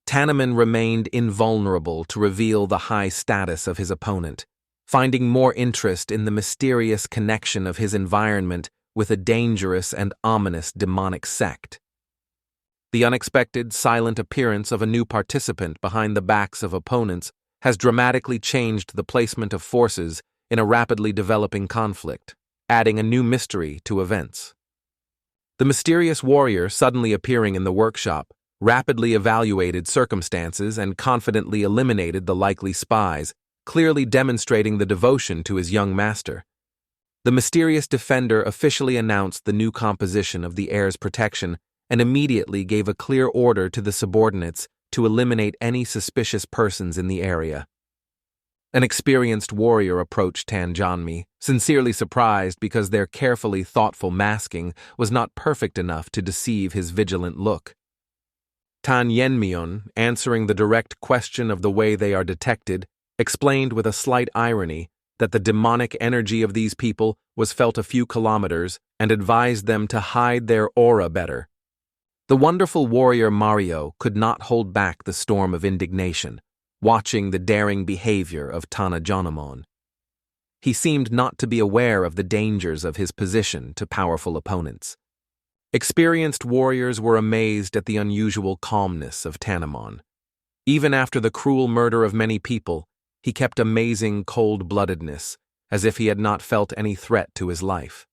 Tanjonaman remained invulnerable to reveal the high status of his opponent, finding more interest in the mysterious connection of his environment with a dangerous and ominous demonic sect. The unexpected, silent appearance of a new participant behind the backs of opponents has dramatically changed the placement of forces in a rapidly developing conflict, adding a new mystery to events. The mysterious warrior suddenly appearing in the workshop rapidly evaluated circumstances and confidently eliminated the likely spies, clearly demonstrating the devotion to his young master. The mysterious defender officially announced the new composition of the heir's protection and immediately gave a clear order to the subordinates to eliminate any suspicious persons in the area. An experienced warrior approached Tanjonaman, sincerely surprised because their carefully thoughtful masking was not perfect enough to deceive his vigilant look. Tanjonaman, answering the direct question of the way they are detected, explained with a slight irony that the demonic energy of these people was felt a few kilometers and advised them to hide their aura better. The wonderful warrior Mario could not hold back the storm of indignation, watching the daring behavior of Tanjonaman. He seemed not to be aware of the dangers of his position to powerful opponents. Experienced warriors were amazed at the unusual calmness of Tanjonaman. Even after the cruel murder of many people, he kept amazing cold-bloodedness, as if he had not felt any threat to his life.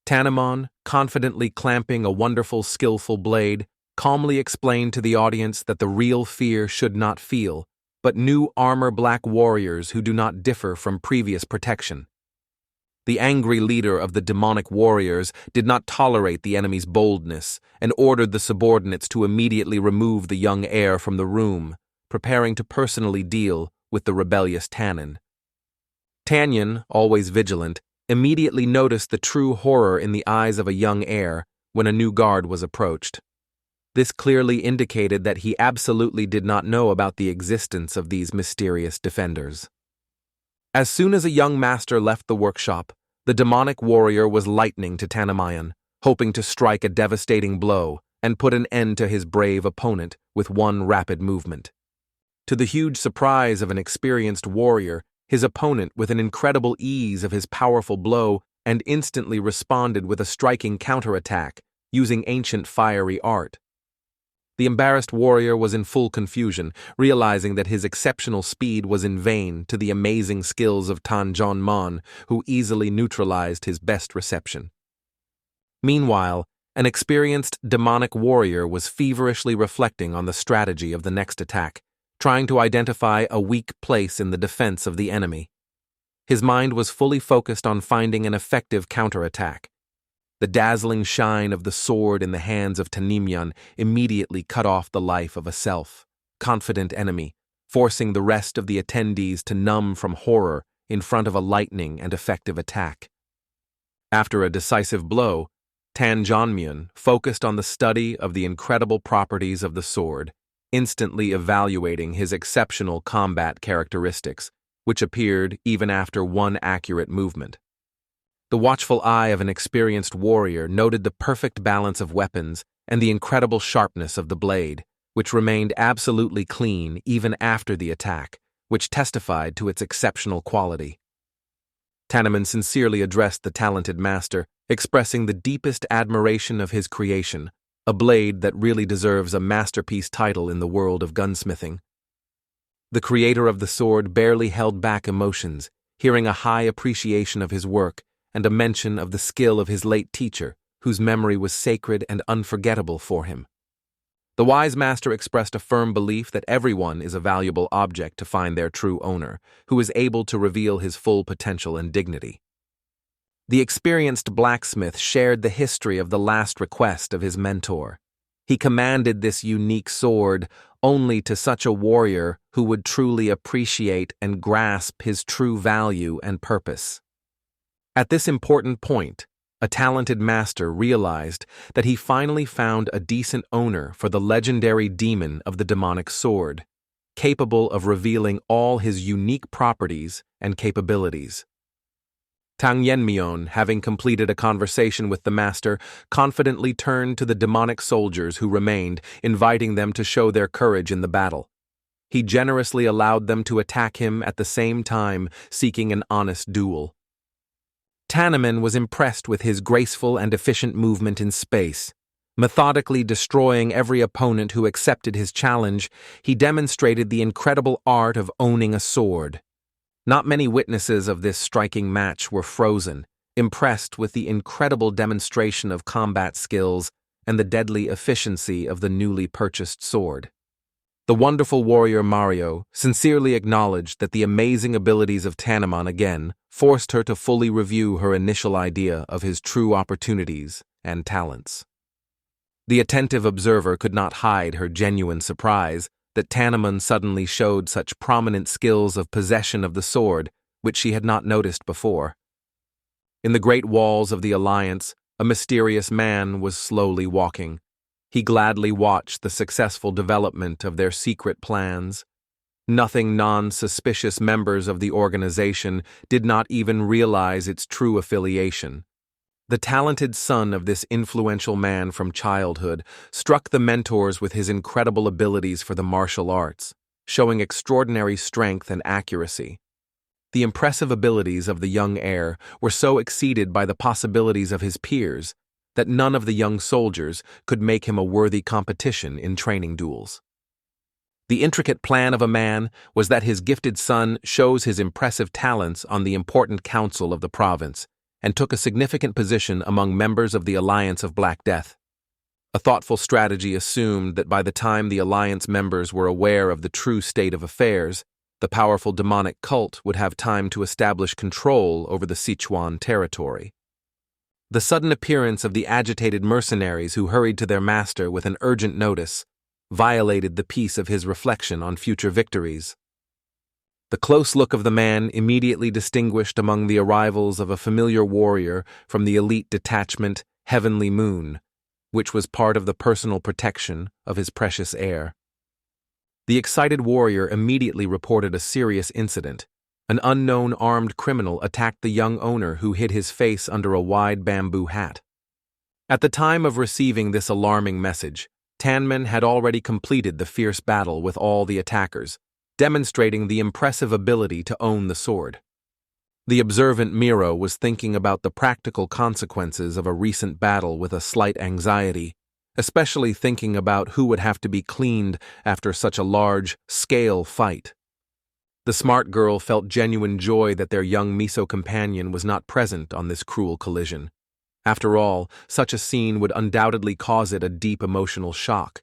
Tanjonaman, confidently clamping a wonderful, skillful blade, calmly explained to the audience that the real fear should not feel, but new armor-black warriors who do not differ from previous protection. The angry leader of the demonic warriors did not tolerate the enemy's boldness and ordered the subordinates to immediately remove the young heir from the room, preparing to personally deal with the rebellious Tannon. Tannon, always vigilant, immediately noticed the true horror in the eyes of a young heir when a new guard was approached. This clearly indicated that he absolutely did not know about the existence of these mysterious defenders. As soon as a young master left the workshop, the demonic warrior was lightning to Tanjonaman, hoping to strike a devastating blow and put an end to his brave opponent with one rapid movement. To the huge surprise of an experienced warrior, his opponent, with an incredible ease of his powerful blow, and instantly responded with a striking counterattack, using ancient fiery art. The embarrassed warrior was in full confusion, realizing that his exceptional speed was in vain to the amazing skills of Tanjonaman, who easily neutralized his best reception. Meanwhile, an experienced demonic warrior was feverishly reflecting on the strategy of the next attack, trying to identify a weak place in the defense of the enemy. His mind was fully focused on finding an effective counterattack. The dazzling shine of the sword in the hands of Tanjonaman immediately cut off the life of a confident enemy, forcing the rest of the attendees to numb from horror in front of a lightning and effective attack. After a decisive blow, Tanjonaman focused on the study of the incredible properties of the sword, instantly evaluating his exceptional combat characteristics, which appeared even after one accurate movement. The watchful eye of an experienced warrior noted the perfect balance of weapons and the incredible sharpness of the blade, which remained absolutely clean even after the attack, which testified to its exceptional quality. Tanjonaman sincerely addressed the talented master, expressing the deepest admiration of his creation, a blade that really deserves a masterpiece title in the world of gunsmithing. The creator of the sword barely held back emotions, hearing a high appreciation of his work and a mention of the skill of his late teacher, whose memory was sacred and unforgettable for him. The wise master expressed a firm belief that everyone is a valuable object to find their true owner, who is able to reveal his full potential and dignity. The experienced blacksmith shared the history of the last request of his mentor. He commanded this unique sword only to such a warrior who would truly appreciate and grasp his true value and purpose. At this important point, a talented master realized that he finally found a decent owner for the legendary demon of the demonic sword, capable of revealing all his unique properties and capabilities. Tang, having completed a conversation with the master, confidently turned to the demonic soldiers who remained, inviting them to show their courage in the battle. He generously allowed them to attack him at the same time, seeking an honest duel. Tanjonaman was impressed with his graceful and efficient movement in space. Methodically destroying every opponent who accepted his challenge, he demonstrated the incredible art of owning a sword. Not many witnesses of this striking match were frozen, impressed with the incredible demonstration of combat skills and the deadly efficiency of the newly purchased sword. The wonderful warrior Mario sincerely acknowledged that the amazing abilities of Tanjonaman again forced her to fully review her initial idea of his true opportunities and talents. The attentive observer could not hide her genuine surprise that Tanjonaman suddenly showed such prominent skills of possession of the sword, which she had not noticed before. In the great walls of the Alliance, a mysterious man was slowly walking. He gladly watched the successful development of their secret plans. Nothing non-suspicious members of the organization did not even realize its true affiliation. The talented son of this influential man from childhood struck the mentors with his incredible abilities for the martial arts, showing extraordinary strength and accuracy. The impressive abilities of the young heir were so exceeded by the possibilities of his peers that none of the young soldiers could make him a worthy competition in training duels. The intricate plan of a man was that his gifted son shows his impressive talents on the important council of the province, and took a significant position among members of the Alliance of Black Death. A thoughtful strategy assumed that by the time the Alliance members were aware of the true state of affairs, the powerful demonic cult would have time to establish control over the Sichuan territory. The sudden appearance of the agitated mercenaries who hurried to their master with an urgent notice violated the peace of his reflection on future victories. The close look of the man immediately distinguished among the arrivals of a familiar warrior from the elite detachment Heavenly Moon, which was part of the personal protection of his precious heir. The excited warrior immediately reported a serious incident. An unknown armed criminal attacked the young owner who hid his face under a wide bamboo hat. At the time of receiving this alarming message, Tanjonaman had already completed the fierce battle with all the attackers, demonstrating the impressive ability to own the sword. The observant Miro was thinking about the practical consequences of a recent battle with a slight anxiety, especially thinking about who would have to be cleaned after such a large-scale fight. The smart girl felt genuine joy that their young miso companion was not present on this cruel collision. After all, such a scene would undoubtedly cause it a deep emotional shock.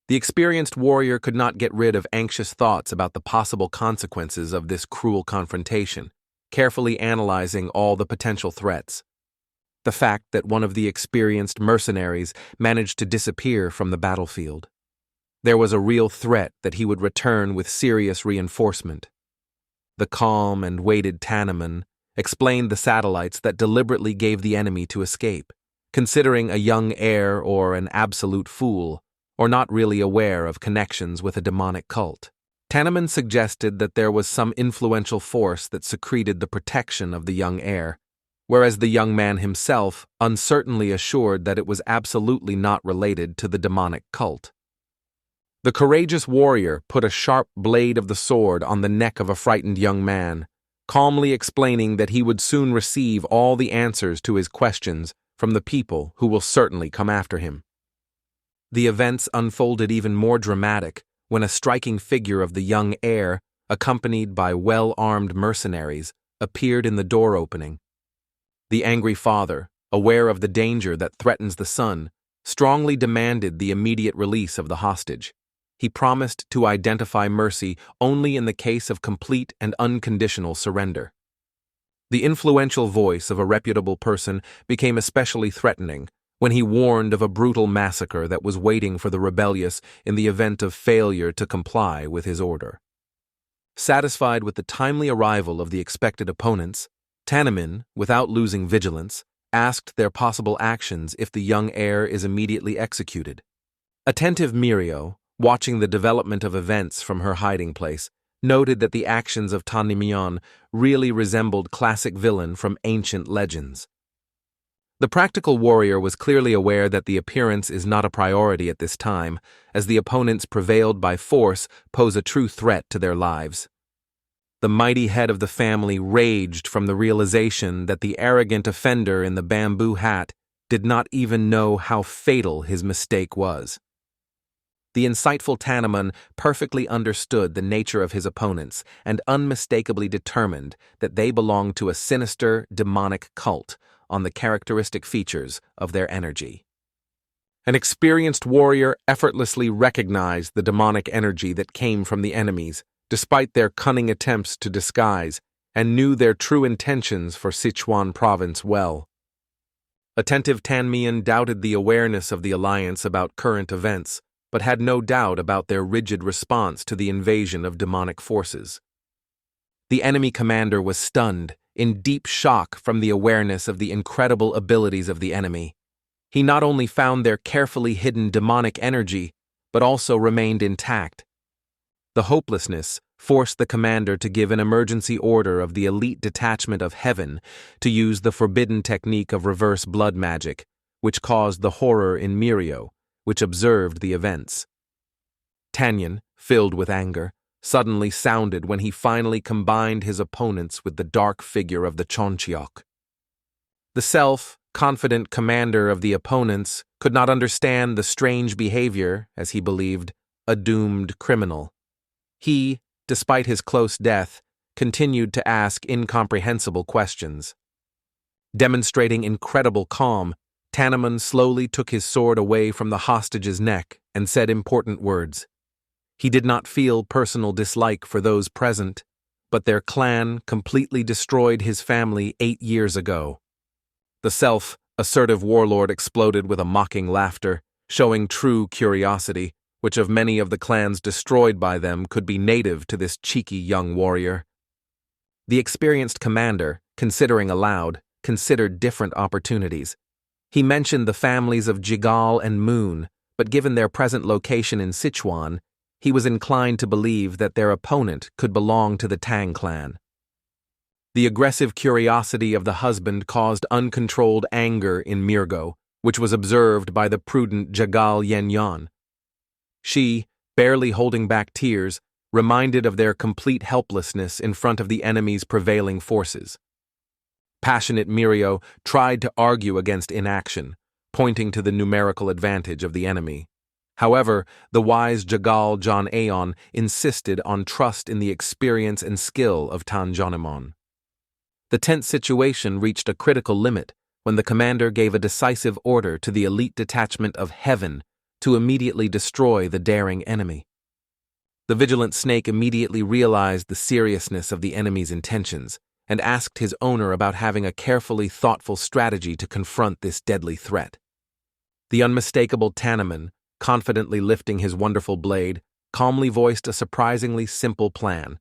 The experienced warrior could not get rid of anxious thoughts about the possible consequences of this cruel confrontation, carefully analyzing all the potential threats. The fact that one of the experienced mercenaries managed to disappear from the battlefield. There was a real threat that he would return with serious reinforcement. The calm and weighted Tanjonaman explained the satellites that deliberately gave the enemy to escape, considering a young heir or an absolute fool, or not really aware of connections with a demonic cult. Tanjonaman suggested that there was some influential force that secreted the protection of the young heir, whereas the young man himself uncertainly assured that it was absolutely not related to the demonic cult. The courageous warrior put a sharp blade of the sword on the neck of a frightened young man, calmly explaining that he would soon receive all the answers to his questions from the people who will certainly come after him. The events unfolded even more dramatic when a striking figure of the young heir, accompanied by well-armed mercenaries, appeared in the door opening. The angry father, aware of the danger that threatens the son, strongly demanded the immediate release of the hostage. He promised to identify mercy only in the case of complete and unconditional surrender. The influential voice of a reputable person became especially threatening when he warned of a brutal massacre that was waiting for the rebellious in the event of failure to comply with his order. Satisfied with the timely arrival of the expected opponents, Tanjonaman, without losing vigilance, asked their possible actions if the young heir is immediately executed. Attentive Mirio, watching the development of events from her hiding place, noted that the actions of Tanjonaman really resembled classic villain from ancient legends. The practical warrior was clearly aware that the appearance is not a priority at this time, as the opponents prevailed by force pose a true threat to their lives. The mighty head of the family raged from the realization that the arrogant offender in the bamboo hat did not even know how fatal his mistake was. The insightful Tanjonaman perfectly understood the nature of his opponents and unmistakably determined that they belonged to a sinister, demonic cult on the characteristic features of their energy. An experienced warrior effortlessly recognized the demonic energy that came from the enemies, despite their cunning attempts to disguise, and knew their true intentions for Sichuan province well. Attentive Tanjonaman doubted the awareness of the alliance about current events, but had no doubt about their rigid response to the invasion of demonic forces. The enemy commander was stunned, in deep shock from the awareness of the incredible abilities of the enemy. He not only found their carefully hidden demonic energy, but also remained intact. The hopelessness forced the commander to give an emergency order of the elite detachment of Heaven to use the forbidden technique of reverse blood magic, which caused the horror in Mirio, which observed the events. Tannon, filled with anger, suddenly sounded when he finally combined his opponents with the dark figure of the Chonchiok. The self-confident commander of the opponents could not understand the strange behavior, as he believed, a doomed criminal. He, despite his close death, continued to ask incomprehensible questions. Demonstrating incredible calm, Tanjonaman slowly took his sword away from the hostage's neck and said important words. He did not feel personal dislike for those present, but their clan completely destroyed his family 8 years ago. The self-assertive warlord exploded with a mocking laughter, showing true curiosity, which of many of the clans destroyed by them could be native to this cheeky young warrior. The experienced commander, considering aloud, considered different opportunities. He mentioned the families of Jigal and Moon, but given their present location in Sichuan, he was inclined to believe that their opponent could belong to the Tang clan. The aggressive curiosity of the husband caused uncontrolled anger in Mirgo, which was observed by the prudent Jigal Yanyan. She, barely holding back tears, reminded of their complete helplessness in front of the enemy's prevailing forces. Passionate Mirio tried to argue against inaction, pointing to the numerical advantage of the enemy. However, the wise Jigal John Aeon insisted on trust in the experience and skill of Tanjonaman. The tense situation reached a critical limit when the commander gave a decisive order to the elite detachment of Heaven to immediately destroy the daring enemy. The vigilant snake immediately realized the seriousness of the enemy's intentions and asked his owner about having a carefully thoughtful strategy to confront this deadly threat. The unmistakable Tanjonaman, confidently lifting his wonderful blade, calmly voiced a surprisingly simple plan: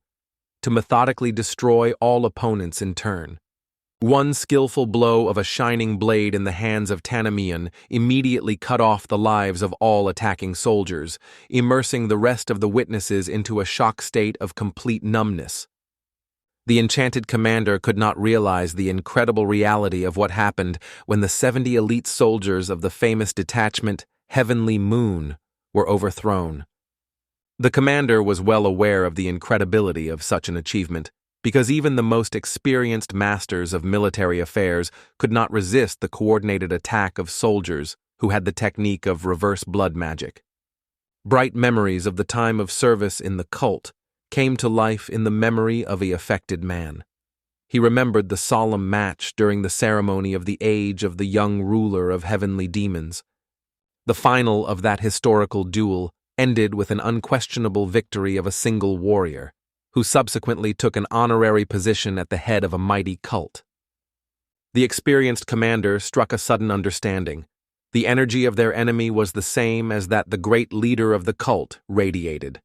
to methodically destroy all opponents in turn. One skillful blow of a shining blade in the hands of Tanjonaman immediately cut off the lives of all attacking soldiers, immersing the rest of the witnesses into a shock state of complete numbness. The enchanted commander could not realize the incredible reality of what happened when the 70 elite soldiers of the famous detachment Heavenly Moon were overthrown. The commander was well aware of the incredibility of such an achievement, because even the most experienced masters of military affairs could not resist the coordinated attack of soldiers who had the technique of reverse blood magic. Bright memories of the time of service in the cult came to life in the memory of a affected man. He remembered the solemn match during the ceremony of the age of the young ruler of heavenly demons. The final of that historical duel ended with an unquestionable victory of a single warrior, who subsequently took an honorary position at the head of a mighty cult. The experienced commander struck a sudden understanding. The energy of their enemy was the same as that the great leader of the cult radiated.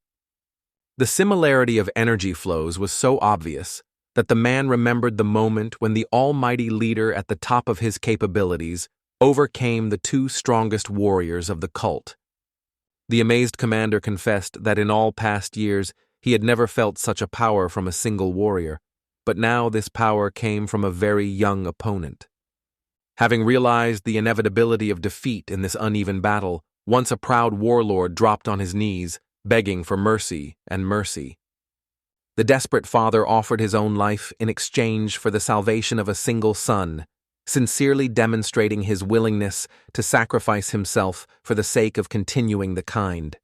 The similarity of energy flows was so obvious that the man remembered the moment when the almighty leader at the top of his capabilities overcame the two strongest warriors of the cult. The amazed commander confessed that in all past years he had never felt such a power from a single warrior, but now this power came from a very young opponent. Having realized the inevitability of defeat in this uneven battle, once a proud warlord dropped on his knees, begging for mercy and mercy. The desperate father offered his own life in exchange for the salvation of a single son, sincerely demonstrating his willingness to sacrifice himself for the sake of continuing the kind.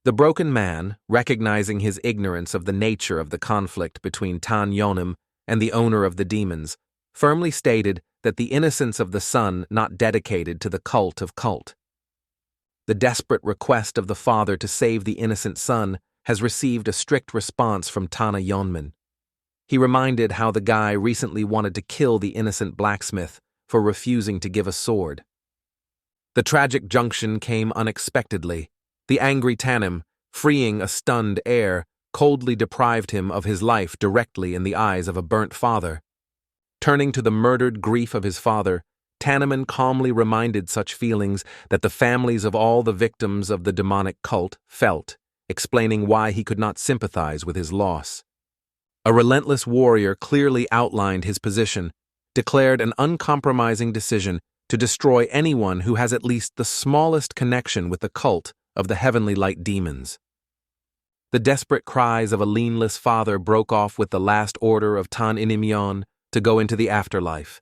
The broken man, recognizing his ignorance of the nature of the conflict between Tanjonaman and the owner of the demons, firmly stated that the innocence of the son not dedicated to the cult of cult. The desperate request of the father to save the innocent son has received a strict response from Tanjonaman. He reminded how the guy recently wanted to kill the innocent blacksmith for refusing to give a sword. The tragic junction came unexpectedly. The angry Tannon, freeing a stunned heir, coldly deprived him of his life directly in the eyes of a burnt father. Turning to the murdered grief of his father, Tannon calmly reminded such feelings that the families of all the victims of the demonic cult felt, explaining why he could not sympathize with his loss. A relentless warrior clearly outlined his position, declared an uncompromising decision to destroy anyone who has at least the smallest connection with the cult of the heavenly light demons. The desperate cries of a leanless father broke off with the last order of Tannon to go into the afterlife.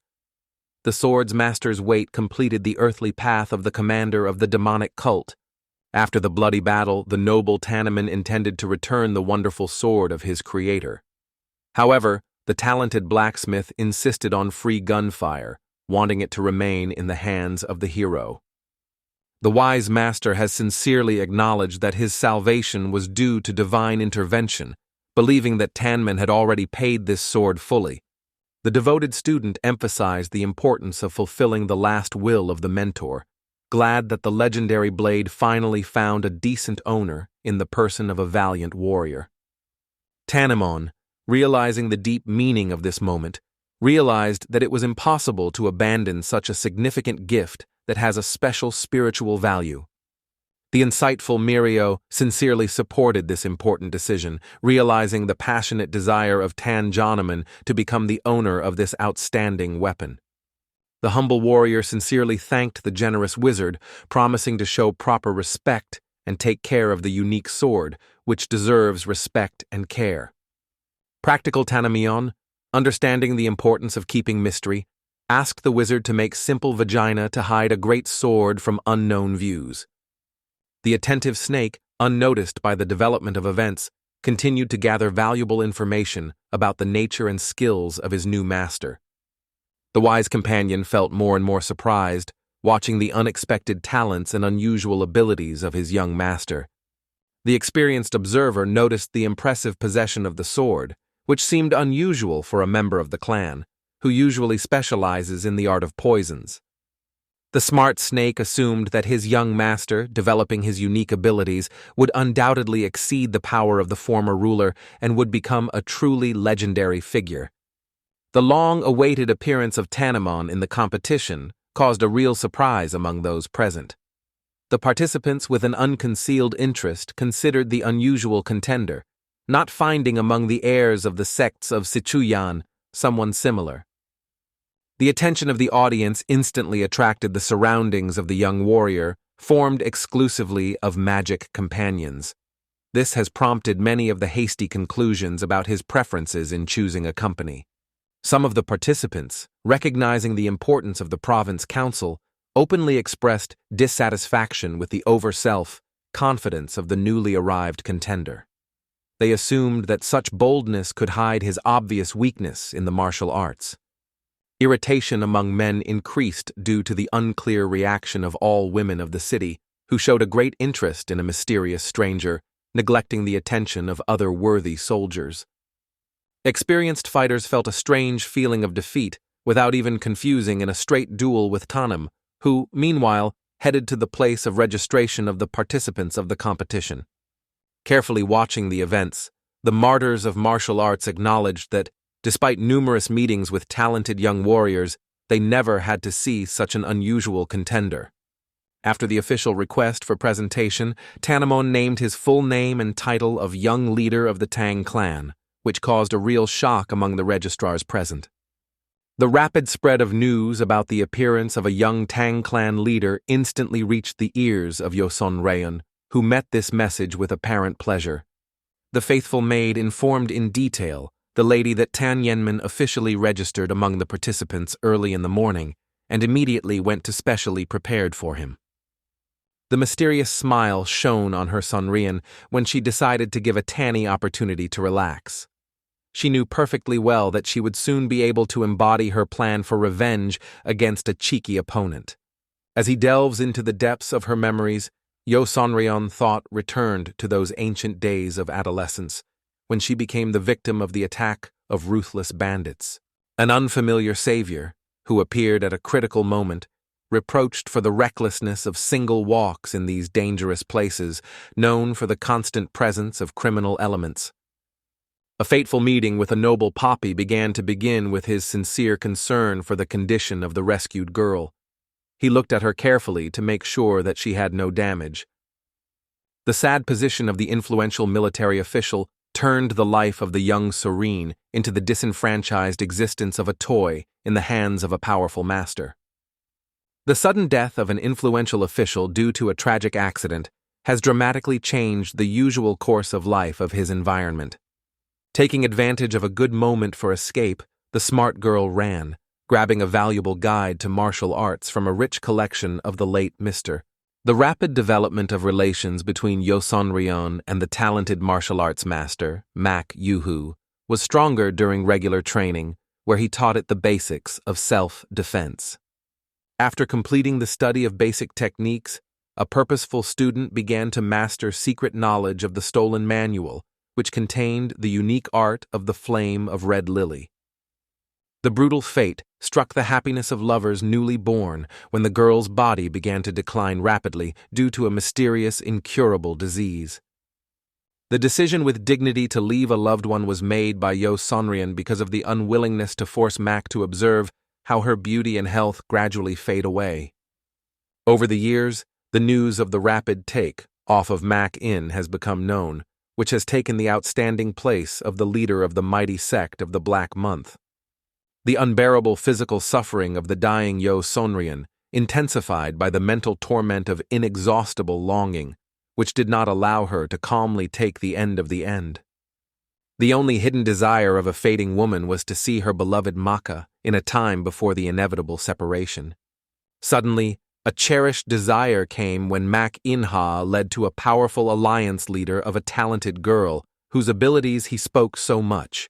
The sword's master's weight completed the earthly path of the commander of the demonic cult. After the bloody battle, the noble Tannon intended to return the wonderful sword of his creator. However, the talented blacksmith insisted on free gunfire, wanting it to remain in the hands of the hero. The wise master has sincerely acknowledged that his salvation was due to divine intervention, believing that Tannon had already paid this sword fully. The devoted student emphasized the importance of fulfilling the last will of the mentor, glad that the legendary blade finally found a decent owner in the person of a valiant warrior. Tannon, realizing the deep meaning of this moment, realized that it was impossible to abandon such a significant gift that has a special spiritual value. The insightful Mirio sincerely supported this important decision, realizing the passionate desire of Tanjonaman to become the owner of this outstanding weapon. The humble warrior sincerely thanked the generous wizard, promising to show proper respect and take care of the unique sword, which deserves respect and care. Practical Tannon, understanding the importance of keeping mystery, asked the wizard to make simple vagina to hide a great sword from unknown views. The attentive snake, unnoticed by the development of events, continued to gather valuable information about the nature and skills of his new master. The wise companion felt more and more surprised, watching the unexpected talents and unusual abilities of his young master. The experienced observer noticed the impressive possession of the sword, which seemed unusual for a member of the clan, who usually specializes in the art of poisons. The smart snake assumed that his young master, developing his unique abilities, would undoubtedly exceed the power of the former ruler and would become a truly legendary figure. The long-awaited appearance of Tannon in the competition caused a real surprise among those present. The participants with an unconcealed interest considered the unusual contender, not finding among the heirs of the sects of Sichuan someone similar. The attention of the audience instantly attracted the surroundings of the young warrior, formed exclusively of magic companions. This has prompted many of the hasty conclusions about his preferences in choosing a company. Some of the participants, recognizing the importance of the province council, openly expressed dissatisfaction with the over-self-confidence of the newly arrived contender. They assumed that such boldness could hide his obvious weakness in the martial arts. Irritation among men increased due to the unclear reaction of all women of the city, who showed a great interest in a mysterious stranger, neglecting the attention of other worthy soldiers. Experienced fighters felt a strange feeling of defeat without even confusing in a straight duel with Tannon, who, meanwhile, headed to the place of registration of the participants of the competition. Carefully watching the events, the martyrs of martial arts acknowledged that, despite numerous meetings with talented young warriors, they never had to see such an unusual contender. After the official request for presentation, Tanjonaman named his full name and title of Young Leader of the Tang clan, which caused a real shock among the registrars present. The rapid spread of news about the appearance of a young Tang clan leader instantly reached the ears of Yoson, who met this message with apparent pleasure. The faithful maid informed in detail the lady that Tanjonaman officially registered among the participants early in the morning and immediately went to specially prepared for him. The mysterious smile shone on her Sonrian when she decided to give a Tanny opportunity to relax. She knew perfectly well that she would soon be able to embody her plan for revenge against a cheeky opponent. As he delves into the depths of her memories, Yoson thought returned to those ancient days of adolescence, when she became the victim of the attack of ruthless bandits. An unfamiliar savior, who appeared at a critical moment, reproached for the recklessness of single walks in these dangerous places, known for the constant presence of criminal elements. A fateful meeting with a noble Poppy began with his sincere concern for the condition of the rescued girl. He looked at her carefully to make sure that she had no damage. The sad position of the influential military official turned the life of the young Serene into the disenfranchised existence of a toy in the hands of a powerful master. The sudden death of an influential official due to a tragic accident has dramatically changed the usual course of life of his environment. Taking advantage of a good moment for escape, the smart girl ran, grabbing a valuable guide to martial arts from a rich collection of the late Mr. The rapid development of relations between Yoson and the talented martial arts master, Mak Yuhu, was stronger during regular training, where he taught it the basics of self-defense. After completing the study of basic techniques, a purposeful student began to master secret knowledge of the stolen manual, which contained the unique art of the flame of red lily. The brutal fate struck the happiness of lovers newly born when the girl's body began to decline rapidly due to a mysterious, incurable disease. The decision with dignity to leave a loved one was made by Yoson because of the unwillingness to force Mak to observe how her beauty and health gradually fade away. Over the years, the news of the rapid take off of Mak has become known, which has taken the outstanding place of the leader of the mighty sect of the Black Month. The unbearable physical suffering of the dying Yoson, intensified by the mental torment of inexhaustible longing, which did not allow her to calmly take the end of the end. The only hidden desire of a fading woman was to see her beloved Maka in a time before the inevitable separation. Suddenly, a cherished desire came when Mak led to a powerful alliance leader of a talented girl whose abilities he spoke so much.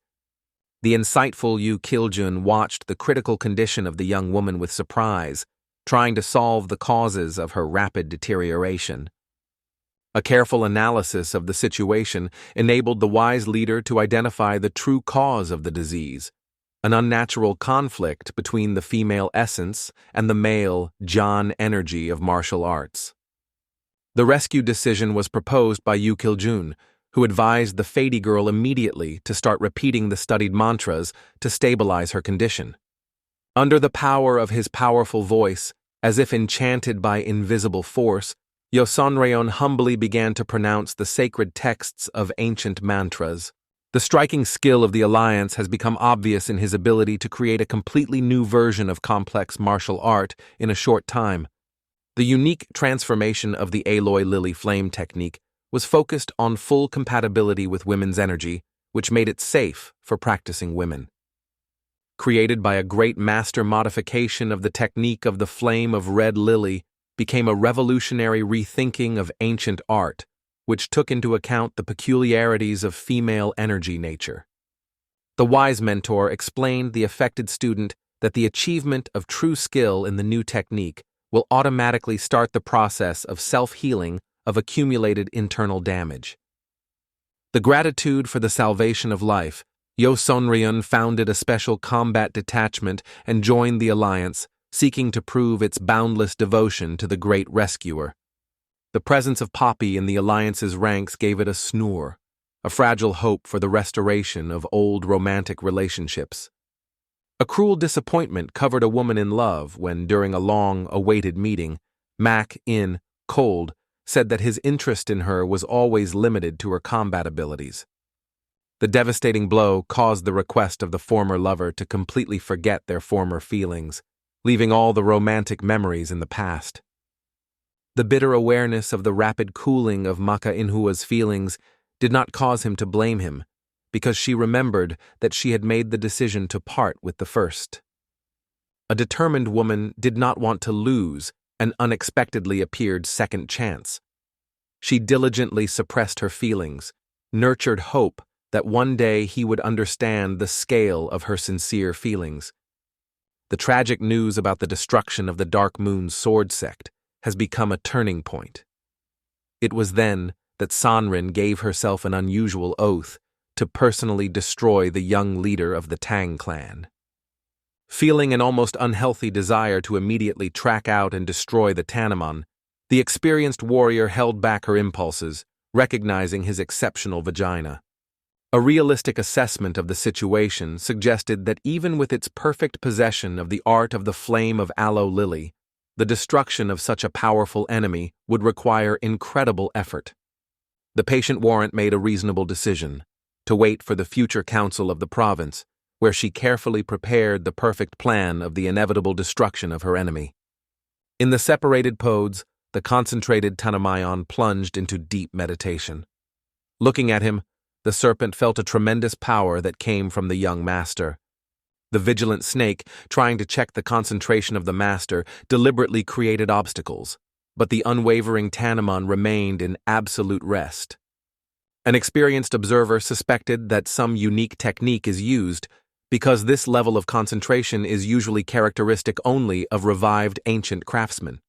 The insightful Yu Kiljun watched the critical condition of the young woman with surprise, trying to solve the causes of her rapid deterioration. A careful analysis of the situation enabled the wise leader to identify the true cause of the disease, an unnatural conflict between the female essence and the male Jan energy of martial arts. The rescue decision was proposed by Yu Kiljun, who advised the Fady girl immediately to start repeating the studied mantras to stabilize her condition. Under the power of his powerful voice, as if enchanted by invisible force, Yoson humbly began to pronounce the sacred texts of ancient mantras. The striking skill of the alliance has become obvious in his ability to create a completely new version of complex martial art in a short time. The unique transformation of the Aloy Lily Flame technique was focused on full compatibility with women's energy, which made it safe for practicing women. created by a great master modification of the technique of the flame of red lily, became a revolutionary rethinking of ancient art, which took into account the peculiarities of female energy nature. The wise mentor explained the affected student that the achievement of true skill in the new technique will automatically start the process of self-healing of accumulated internal damage. The gratitude for the salvation of life, Yosonryon founded a special combat detachment and joined the alliance, seeking to prove its boundless devotion to the great rescuer. The presence of Poppy in the alliance's ranks gave it a snore, a fragile hope for the restoration of old romantic relationships. A cruel disappointment covered a woman in love when, during a long-awaited meeting, Mac, in cold, said that his interest in her was always limited to her combat abilities. The devastating blow caused the request of the former lover to completely forget their former feelings, leaving all the romantic memories in the past. The bitter awareness of the rapid cooling of Manhua's feelings did not cause him to blame him, because she remembered that she had made the decision to part with the first. A determined woman did not want to lose an unexpectedly appeared second chance. She diligently suppressed her feelings, nurtured hope that one day he would understand the scale of her sincere feelings. The tragic news about the destruction of the Dark Moon's sword sect has become a turning point. It was then that Sanrin gave herself an unusual oath to personally destroy the young leader of the Tang clan. Feeling an almost unhealthy desire to immediately track out and destroy the Tanjonaman, the experienced warrior held back her impulses, recognizing his exceptional vagina. A realistic assessment of the situation suggested that even with its perfect possession of the art of the flame of aloe lily, the destruction of such a powerful enemy would require incredible effort. The patient warrant made a reasonable decision, to wait for the future council of the province, where she carefully prepared the perfect plan of the inevitable destruction of her enemy. In the separated pods, the concentrated Tanjonaman plunged into deep meditation. Looking at him, the serpent felt a tremendous power that came from the young master. The vigilant snake, trying to check the concentration of the master, deliberately created obstacles, but the unwavering Tanjonaman remained in absolute rest. An experienced observer suspected that some unique technique is used, because this level of concentration is usually characteristic only of revived ancient craftsmen.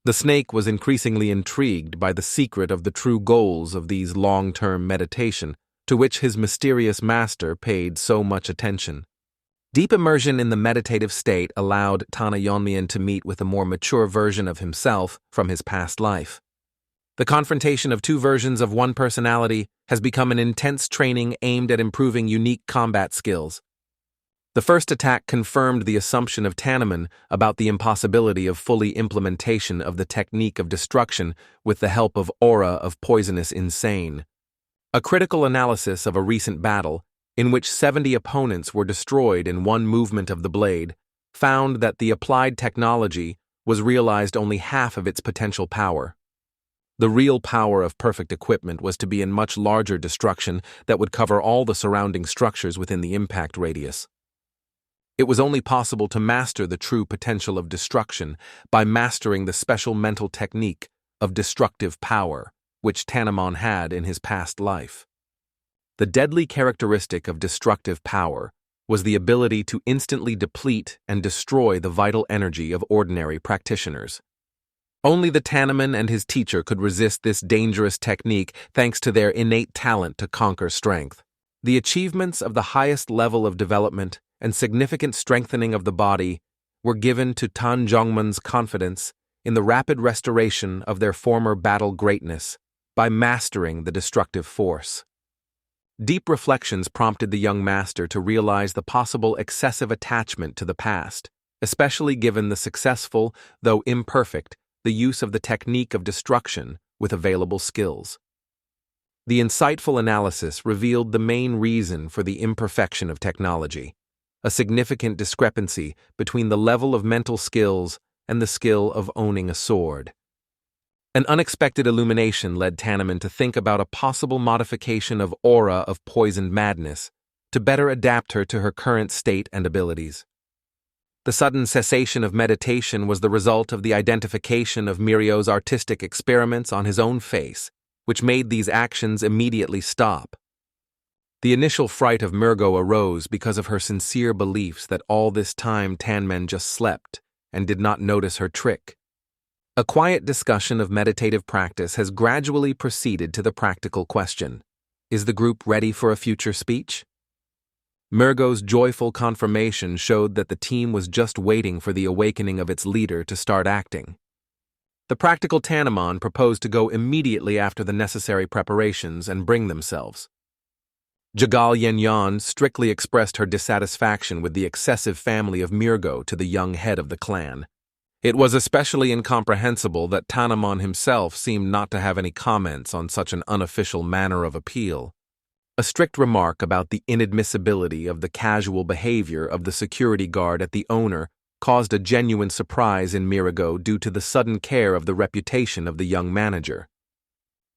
The snake was increasingly intrigued by the secret of the true goals of these long-term meditation, to which his mysterious master paid so much attention. Deep immersion in the meditative state allowed Tanjonaman to meet with a more mature version of himself from his past life. The confrontation of two versions of one personality has become an intense training aimed at improving unique combat skills. The first attack confirmed the assumption of Tannon about the impossibility of fully implementation of the technique of destruction with the help of aura of poisonous insane. A critical analysis of a recent battle, in which 70 opponents were destroyed in one movement of the blade, found that the applied technology was realized only half of its potential power. The real power of perfect equipment was to be in much larger destruction that would cover all the surrounding structures within the impact radius. It was only possible to master the true potential of destruction by mastering the special mental technique of destructive power, which Tanjonaman had in his past life. The deadly characteristic of destructive power was the ability to instantly deplete and destroy the vital energy of ordinary practitioners. Only the Tanjonaman and his teacher could resist this dangerous technique thanks to their innate talent to conquer strength. The achievements of the highest level of development and significant strengthening of the body were given to Tanjonaman's confidence in the rapid restoration of their former battle greatness by mastering the destructive force. Deep reflections prompted the young master to realize the possible excessive attachment to the past, especially given the successful, though imperfect, the use of the technique of destruction with available skills. The insightful analysis revealed the main reason for the imperfection of technology, a significant discrepancy between the level of mental skills and the skill of owning a sword. An unexpected illumination led Tannon to think about a possible modification of aura of poisoned madness to better adapt her to her current state and abilities. The sudden cessation of meditation was the result of the identification of Mirio's artistic experiments on his own face, which made these actions immediately stop. The initial fright of Murgo arose because of her sincere beliefs that all this time Tanman just slept and did not notice her trick. A quiet discussion of meditative practice has gradually proceeded to the practical question: is the group ready for a future speech? Murgo's joyful confirmation showed that the team was just waiting for the awakening of its leader to start acting. The practical Tanjonaman proposed to go immediately after the necessary preparations and bring themselves. Jagal Yenyan strictly expressed her dissatisfaction with the excessive family of Murgo to the young head of the clan. It was especially incomprehensible that Tanjonaman himself seemed not to have any comments on such an unofficial manner of appeal. A strict remark about the inadmissibility of the casual behavior of the security guard at the owner caused a genuine surprise in Murgo due to the sudden care of the reputation of the young manager.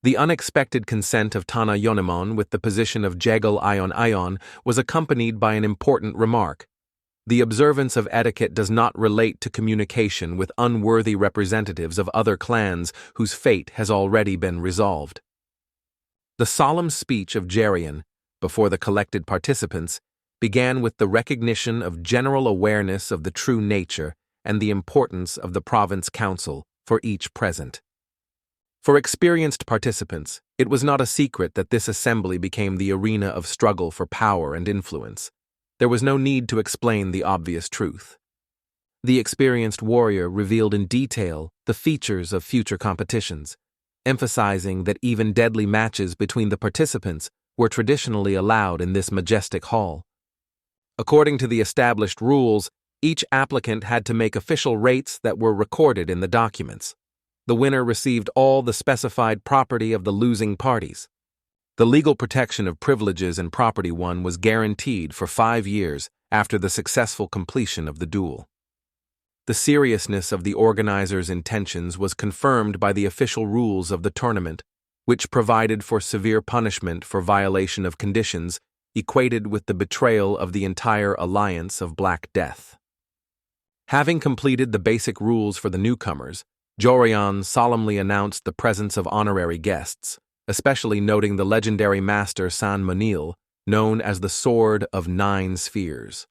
The unexpected consent of Tanjonaman with the position of Jagal Ion was accompanied by an important remark: the observance of etiquette does not relate to communication with unworthy representatives of other clans whose fate has already been resolved. The solemn speech of Jerian, before the collected participants, began with the recognition of general awareness of the true nature and the importance of the province council for each present. For experienced participants, it was not a secret that this assembly became the arena of struggle for power and influence. There was no need to explain the obvious truth. The experienced warrior revealed in detail the features of future competitions, emphasizing that even deadly matches between the participants were traditionally allowed in this majestic hall. According to the established rules, each applicant had to make official rates that were recorded in the documents. The winner received all the specified property of the losing parties. The legal protection of privileges and property won was guaranteed for 5 years after the successful completion of the duel. The seriousness of the organizers' intentions was confirmed by the official rules of the tournament, which provided for severe punishment for violation of conditions equated with the betrayal of the entire alliance of Black Death. Having completed the basic rules for the newcomers, Jorian solemnly announced the presence of honorary guests, especially noting the legendary master San Manil, known as the Sword of 9 Spheres.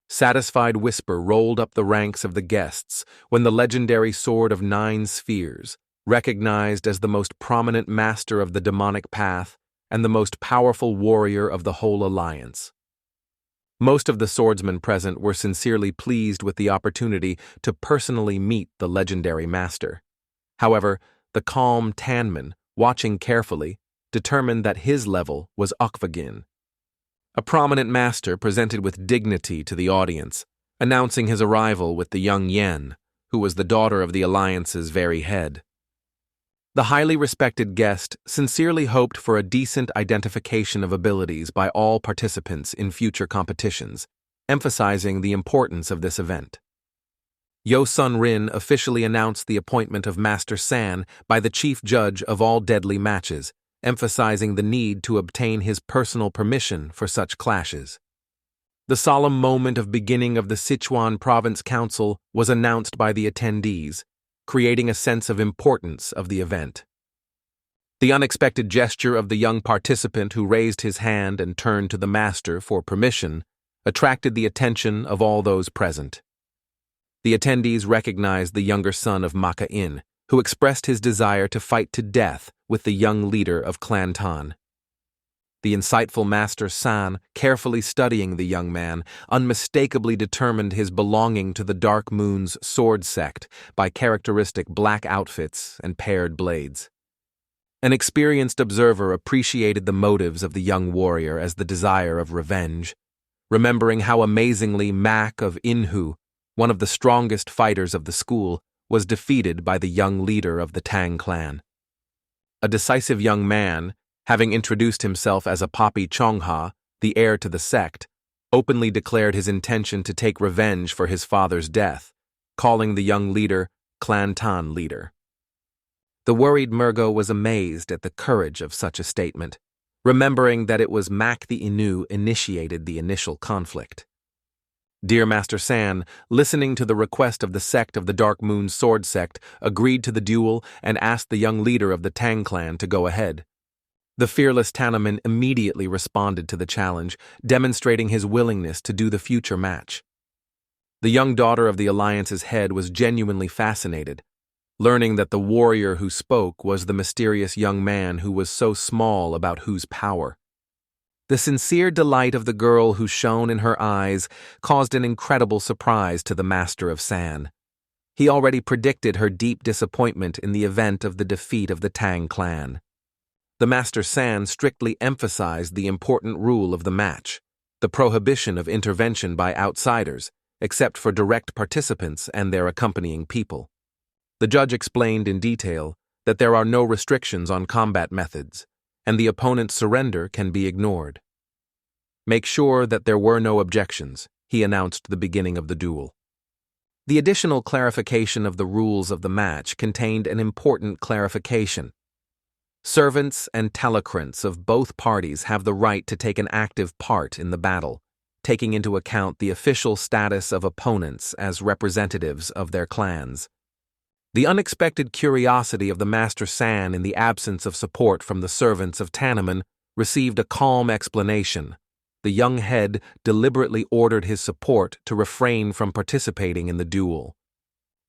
Satisfied whisper rolled up the ranks of the guests when the legendary Sword of 9 Spheres, recognized as the most prominent master of the demonic path and the most powerful warrior of the whole alliance. Most of the swordsmen present were sincerely pleased with the opportunity to personally meet the legendary master. However, the calm Tanman, watching carefully, determined that his level was Okvagin. A prominent master presented with dignity to the audience, announcing his arrival with the young Yen, who was the daughter of the alliance's very head. The highly respected guest sincerely hoped for a decent identification of abilities by all participants in future competitions, emphasizing the importance of this event. Yo Sun Rin officially announced the appointment of Master San by the chief judge of all deadly matches, emphasizing the need to obtain his personal permission for such clashes. The solemn moment of beginning of the Sichuan Province Council was announced by the attendees, creating a sense of importance of the event. The unexpected gesture of the young participant who raised his hand and turned to the master for permission attracted the attention of all those present. The attendees recognized the younger son of Maka-in, who expressed his desire to fight to death with the young leader of Clan Tan. The insightful Master San, carefully studying the young man, unmistakably determined his belonging to the Dark Moon's sword sect by characteristic black outfits and paired blades. An experienced observer appreciated the motives of the young warrior as the desire of revenge, remembering how amazingly Mak of Inhu, one of the strongest fighters of the school, was defeated by the young leader of the Tang clan. A decisive young man, having introduced himself as a Papi Chongha, the heir to the sect, openly declared his intention to take revenge for his father's death, calling the young leader Clan Tan leader. The worried Murgo was amazed at the courage of such a statement, remembering that it was Mak the Inu initiated the initial conflict. Dear Master San, listening to the request of the sect of the Dark Moon Sword Sect, agreed to the duel and asked the young leader of the Tang clan to go ahead. The fearless Tanjonaman immediately responded to the challenge, demonstrating his willingness to do the future match. The young daughter of the Alliance's head was genuinely fascinated, learning that the warrior who spoke was the mysterious young man who was so small about whose power. The sincere delight of the girl who shone in her eyes caused an incredible surprise to the Master of San. He already predicted her deep disappointment in the event of the defeat of the Tang clan. The Master San strictly emphasized the important rule of the match, the prohibition of intervention by outsiders, except for direct participants and their accompanying people. The judge explained in detail that there are no restrictions on combat methods, and the opponent's surrender can be ignored. Make sure that there were no objections, he announced the beginning of the duel. The additional clarification of the rules of the match contained an important clarification. Servants and talocrants of both parties have the right to take an active part in the battle, taking into account the official status of opponents as representatives of their clans. The unexpected curiosity of the Master San in the absence of support from the servants of Tanjonaman received a calm explanation. The young head deliberately ordered his support to refrain from participating in the duel.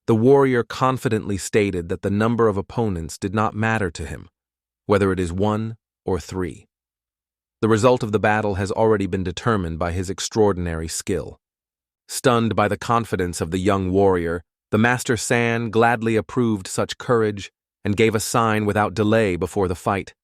The warrior confidently stated that the number of opponents did not matter to him, whether it is 1 or 3. The result of the battle has already been determined by his extraordinary skill. Stunned by the confidence of the young warrior, the Master San gladly approved such courage and gave a sign without delay before the fight.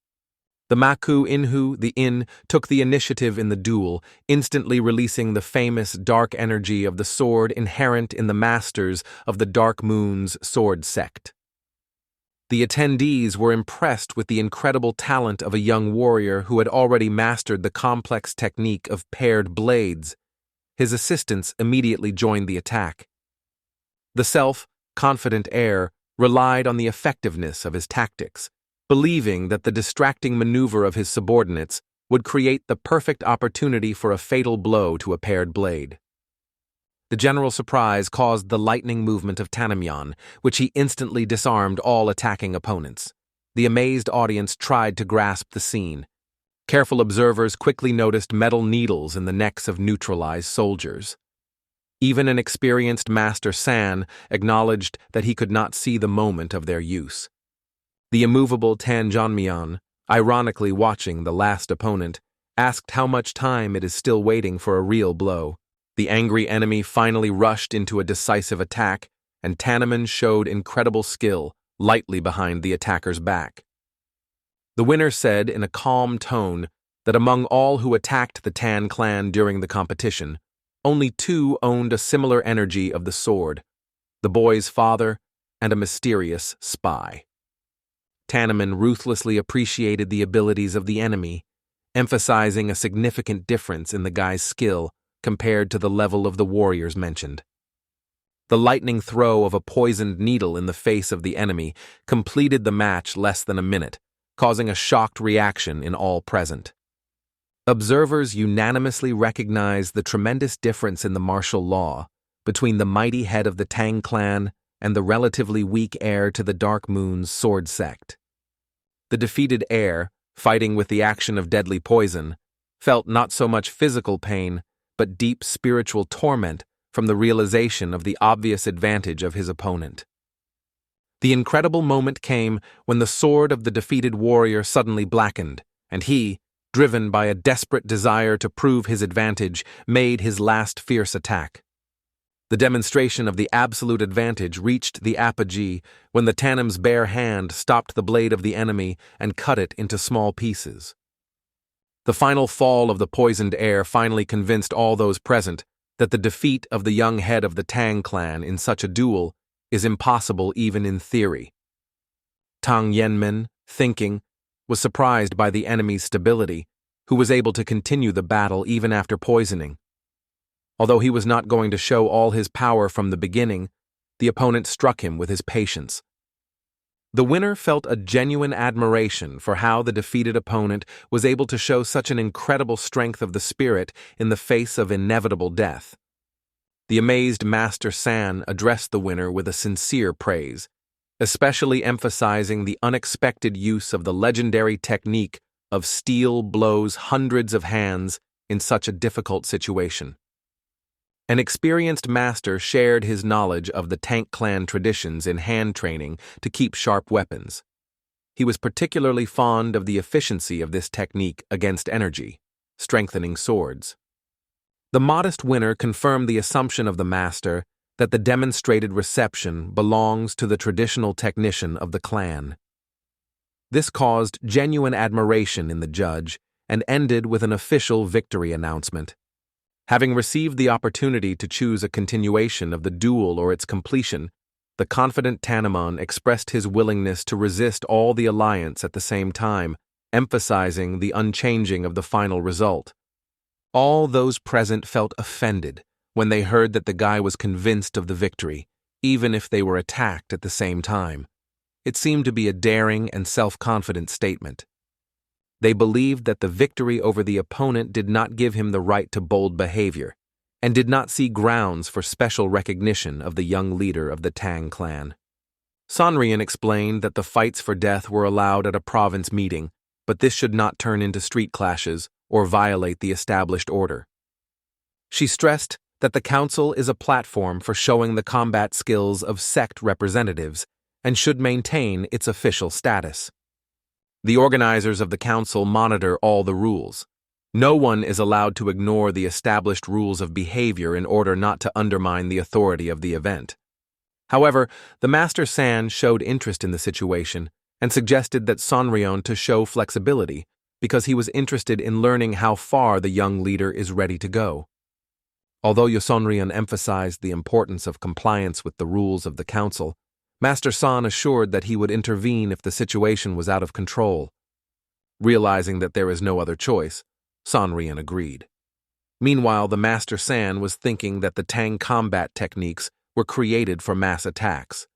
The Maku Inhu, the In, took the initiative in the duel, instantly releasing the famous dark energy of the sword inherent in the masters of the Dark Moon's sword sect. The attendees were impressed with the incredible talent of a young warrior who had already mastered the complex technique of paired blades. His assistants immediately joined the attack. The self-confident heir relied on the effectiveness of his tactics, believing that the distracting maneuver of his subordinates would create the perfect opportunity for a fatal blow to a paired blade. The general surprise caused the lightning movement of Tanjonaman, which he instantly disarmed all attacking opponents. The amazed audience tried to grasp the scene. Careful observers quickly noticed metal needles in the necks of neutralized soldiers. Even an experienced Master San acknowledged that he could not see the moment of their use. The immovable Tanjonaman, ironically watching the last opponent, asked how much time it is still waiting for a real blow. The angry enemy finally rushed into a decisive attack, and Tanjonaman showed incredible skill, lightly behind the attacker's back. The winner said in a calm tone that among all who attacked the Tan clan during the competition, only 2 owned a similar energy of the sword, the boy's father and a mysterious spy. Tanjonaman ruthlessly appreciated the abilities of the enemy, emphasizing a significant difference in the guy's skill compared to the level of the warriors mentioned. The lightning throw of a poisoned needle in the face of the enemy completed the match less than a minute, causing a shocked reaction in all present. Observers unanimously recognized the tremendous difference in the martial law between the mighty head of the Tang clan and the relatively weak heir to the Dark Moon's sword sect. The defeated heir, fighting with the action of deadly poison, felt not so much physical pain, but deep spiritual torment from the realization of the obvious advantage of his opponent. The incredible moment came when the sword of the defeated warrior suddenly blackened, and he, driven by a desperate desire to prove his advantage, made his last fierce attack. The demonstration of the absolute advantage reached the apogee when the Tannon's bare hand stopped the blade of the enemy and cut it into small pieces. The final fall of the poisoned heir finally convinced all those present that the defeat of the young head of the Tang clan in such a duel is impossible even in theory. Tanjonaman, thinking, was surprised by the enemy's stability, who was able to continue the battle even after poisoning. Although he was not going to show all his power from the beginning, the opponent struck him with his patience. The winner felt a genuine admiration for how the defeated opponent was able to show such an incredible strength of the spirit in the face of inevitable death. The amazed Master San addressed the winner with a sincere praise, especially emphasizing the unexpected use of the legendary technique of steel blows hundreds of hands in such a difficult situation. An experienced master shared his knowledge of the Tank clan traditions in hand training to keep sharp weapons. He was particularly fond of the efficiency of this technique against energy, strengthening swords. The modest winner confirmed the assumption of the master that the demonstrated reception belongs to the traditional technician of the clan. This caused genuine admiration in the judge and ended with an official victory announcement. Having received the opportunity to choose a continuation of the duel or its completion, the confident Tanjonaman expressed his willingness to resist all the alliance at the same time, emphasizing the unchanging of the final result. All those present felt offended when they heard that the guy was convinced of the victory, even if they were attacked at the same time. It seemed to be a daring and self-confident statement. They believed that the victory over the opponent did not give him the right to bold behavior, and did not see grounds for special recognition of the young leader of the Tang clan. Sonrian explained that the fights for death were allowed at a province meeting, but this should not turn into street clashes or violate the established order. She stressed that the council is a platform for showing the combat skills of sect representatives and should maintain its official status. The organizers of the council monitor all the rules. No one is allowed to ignore the established rules of behavior in order not to undermine the authority of the event. However, the Master San showed interest in the situation and suggested that Sonrion to show flexibility because he was interested in learning how far the young leader is ready to go. Although Sonrion emphasized the importance of compliance with the rules of the council, Master San assured that he would intervene if the situation was out of control. Realizing that there is no other choice, Sonrian agreed. Meanwhile, the Master San was thinking that the Tang combat techniques were created for mass attacks.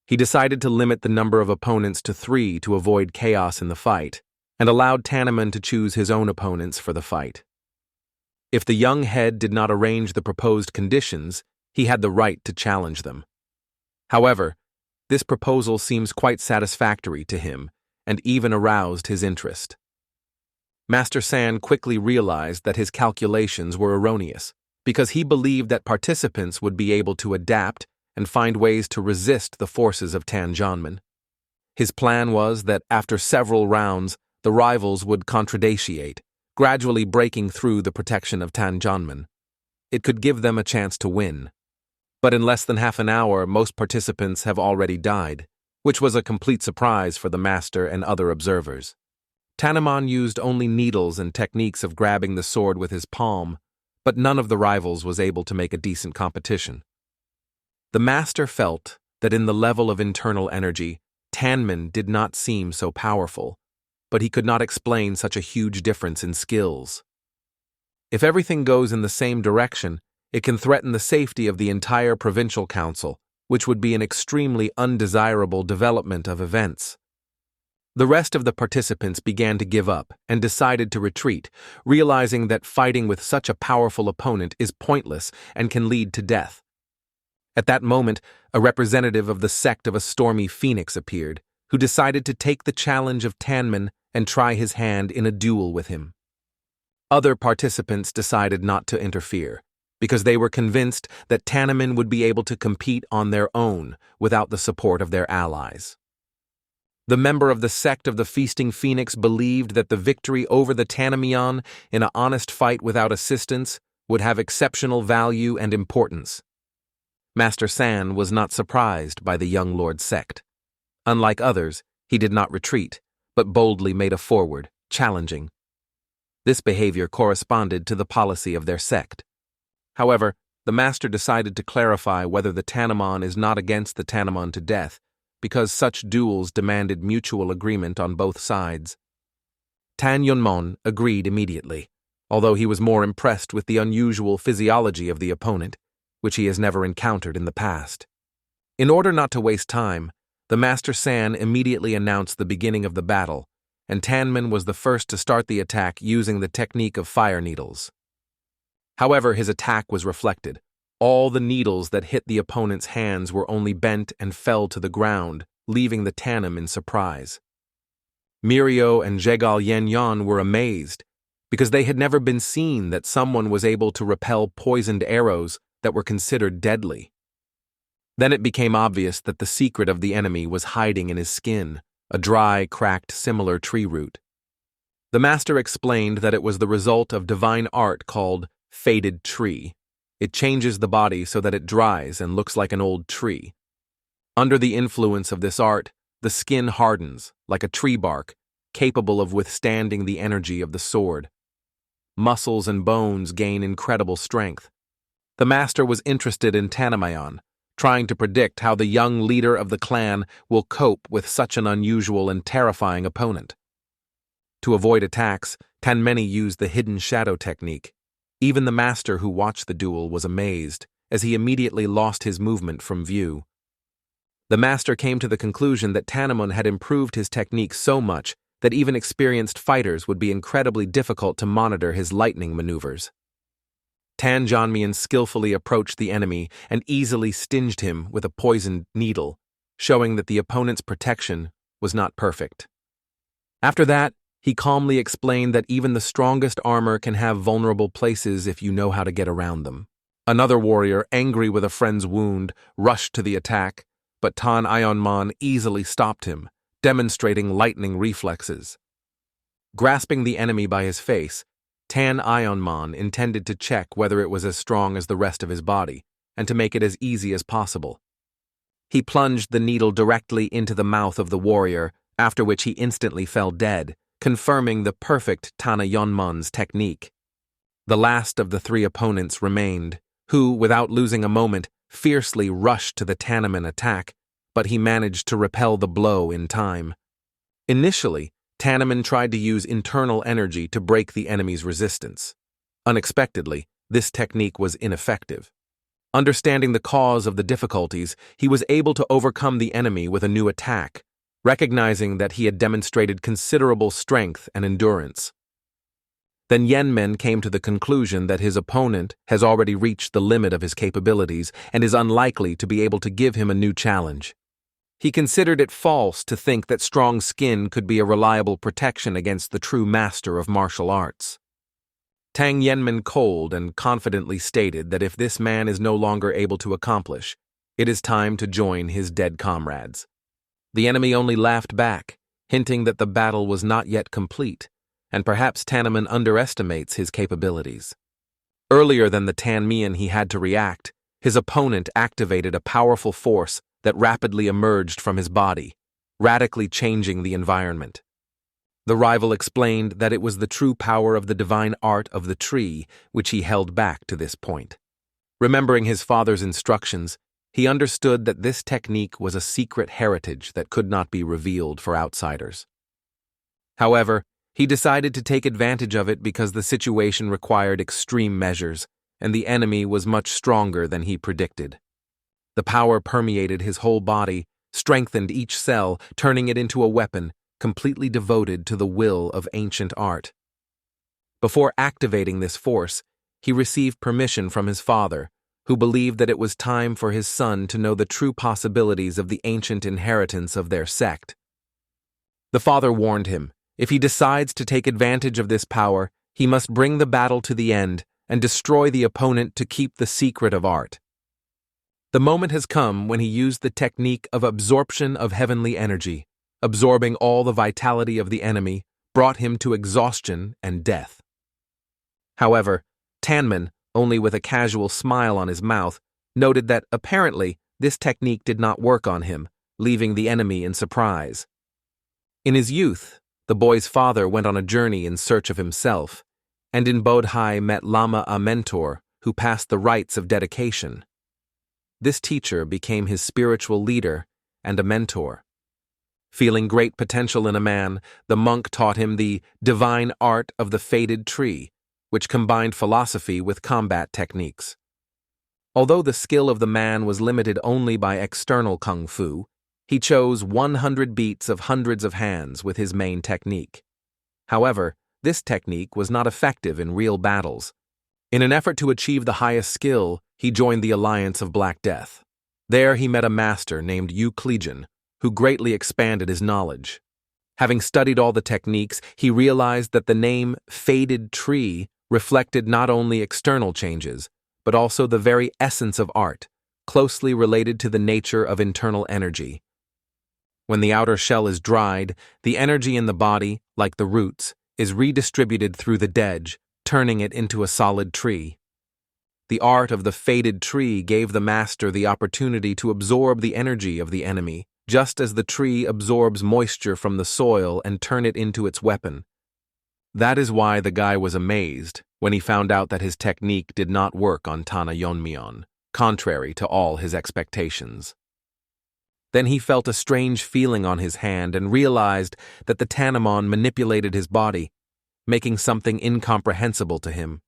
He decided to limit the number of opponents to 3 to avoid chaos in the fight, and allowed Tanjonaman to choose his own opponents for the fight. If the young head did not arrange the proposed conditions, he had the right to challenge them. However, this proposal seems quite satisfactory to him, and even aroused his interest. Master San quickly realized that his calculations were erroneous, because he believed that participants would be able to adapt and find ways to resist the forces of Tanjonaman. His plan was that after several rounds, the rivals would contradatiate, gradually breaking through the protection of Tanjonaman. It could give them a chance to win. But in less than half an hour, most participants have already died, which was a complete surprise for the master and other observers. Tanjonaman used only needles and techniques of grabbing the sword with his palm, but none of the rivals was able to make a decent competition. The master felt that in the level of internal energy, Tanman did not seem so powerful, but he could not explain such a huge difference in skills. If everything goes in the same direction, it can threaten the safety of the entire provincial council, which would be an extremely undesirable development of events. The rest of the participants began to give up and decided to retreat, realizing that fighting with such a powerful opponent is pointless and can lead to death. At that moment, a representative of the sect of a stormy phoenix appeared, who decided to take the challenge of Tanman and try his hand in a duel with him. Other participants decided not to interfere, because they were convinced that Tanjonaman would be able to compete on their own without the support of their allies. The member of the sect of the Feasting Phoenix believed that the victory over the Tanjonaman in an honest fight without assistance would have exceptional value and importance. Master San was not surprised by the young lord's sect. Unlike others, he did not retreat, but boldly made a forward, challenging. This behavior corresponded to the policy of their sect. However, the master decided to clarify whether the Tanjonaman is not against the Tanjonaman to death, because such duels demanded mutual agreement on both sides. Tanjonaman agreed immediately, although he was more impressed with the unusual physiology of the opponent, which he has never encountered in the past. In order not to waste time, The Master San immediately announced the beginning of the battle, and Tanman was the first to start the attack using the technique of fire needles. However, his attack was reflected. All the needles that hit the opponent's hands were only bent and fell to the ground, leaving the Tannon in surprise. Mirio and Jegal Yanyan were amazed, because they had never been seen that someone was able to repel poisoned arrows that were considered deadly. Then it became obvious that the secret of the enemy was hiding in his skin, a dry, cracked, similar tree root. The master explained that it was the result of divine art called faded tree. It changes the body so that it dries and looks like an old tree. Under the influence of this art, the skin hardens, like a tree bark, capable of withstanding the energy of the sword. Muscles and bones gain incredible strength. The master was interested in Tanjonaman, trying to predict how the young leader of the clan will cope with such an unusual and terrifying opponent. To avoid attacks, Tanmeni used the hidden shadow technique. Even the master who watched the duel was amazed, as he immediately lost his movement from view. The master came to the conclusion that Tannon had improved his technique so much that even experienced fighters would be incredibly difficult to monitor his lightning maneuvers. Tanjonaman skillfully approached the enemy and easily stinged him with a poisoned needle, showing that the opponent's protection was not perfect. After that, he calmly explained that even the strongest armor can have vulnerable places if you know how to get around them. Another warrior, angry with a friend's wound, rushed to the attack, but Tanjonaman easily stopped him, demonstrating lightning reflexes. Grasping the enemy by his face, Tanjonaman intended to check whether it was as strong as the rest of his body, and to make it as easy as possible. He plunged the needle directly into the mouth of the warrior, after which he instantly fell dead, confirming the perfect Tanjonaman's technique. The last of the three opponents remained, who, without losing a moment, fiercely rushed to the Tannon attack, but he managed to repel the blow in time. Initially, Tannon tried to use internal energy to break the enemy's resistance. Unexpectedly, this technique was ineffective. Understanding the cause of the difficulties, he was able to overcome the enemy with a new attack, recognizing that he had demonstrated considerable strength and endurance. Then Yenmen came to the conclusion that his opponent has already reached the limit of his capabilities and is unlikely to be able to give him a new challenge. He considered it false to think that strong skin could be a reliable protection against the true master of martial arts. Tang Yenmen cold and confidently stated that if this man is no longer able to accomplish, it is time to join his dead comrades. The enemy only laughed back, hinting that the battle was not yet complete, and perhaps Tannon underestimates his capabilities. Earlier than the Tanmian he had to react, his opponent activated a powerful force that rapidly emerged from his body, radically changing the environment. The rival explained that it was the true power of the divine art of the tree which he held back to this point. Remembering his father's instructions, he understood that this technique was a secret heritage that could not be revealed for outsiders. However, he decided to take advantage of it because the situation required extreme measures, and the enemy was much stronger than he predicted. The power permeated his whole body, strengthened each cell, turning it into a weapon, completely devoted to the will of ancient art. Before activating this force, he received permission from his father, who believed that it was time for his son to know the true possibilities of the ancient inheritance of their sect. The father warned him, if he decides to take advantage of this power, he must bring the battle to the end and destroy the opponent to keep the secret of art. The moment has come when he used the technique of absorption of heavenly energy, absorbing all the vitality of the enemy, brought him to exhaustion and death. However, Tanman, only with a casual smile on his mouth, noted that apparently this technique did not work on him, leaving the enemy in surprise. In his youth, the boy's father went on a journey in search of himself, and in Bodhai met Lama, a mentor who passed the rites of dedication. This teacher became his spiritual leader and a mentor. Feeling great potential in a man, the monk taught him the divine art of the faded tree, which combined philosophy with combat techniques. Although the skill of the man was limited only by external kung fu, He chose 100 beats of hundreds of hands with his main technique. However, this technique was not effective in real battles. In an effort to achieve the highest skill, he joined the Alliance of Black Death. There he met a master named Yahello, who greatly expanded his knowledge. Having studied all the techniques, he realized that the name Faded Tree reflected not only external changes, but also the very essence of art, closely related to the nature of internal energy. When the outer shell is dried, the energy in the body, like the roots, is redistributed through the dedge, turning it into a solid tree. The art of the faded tree gave the master the opportunity to absorb the energy of the enemy, just as the tree absorbs moisture from the soil and turn it into its weapon. That is why the guy was amazed when he found out that his technique did not work on Tanjonaman, contrary to all his expectations. Then he felt a strange feeling on his hand and realized that the Tanjonaman manipulated his body, making something incomprehensible to him.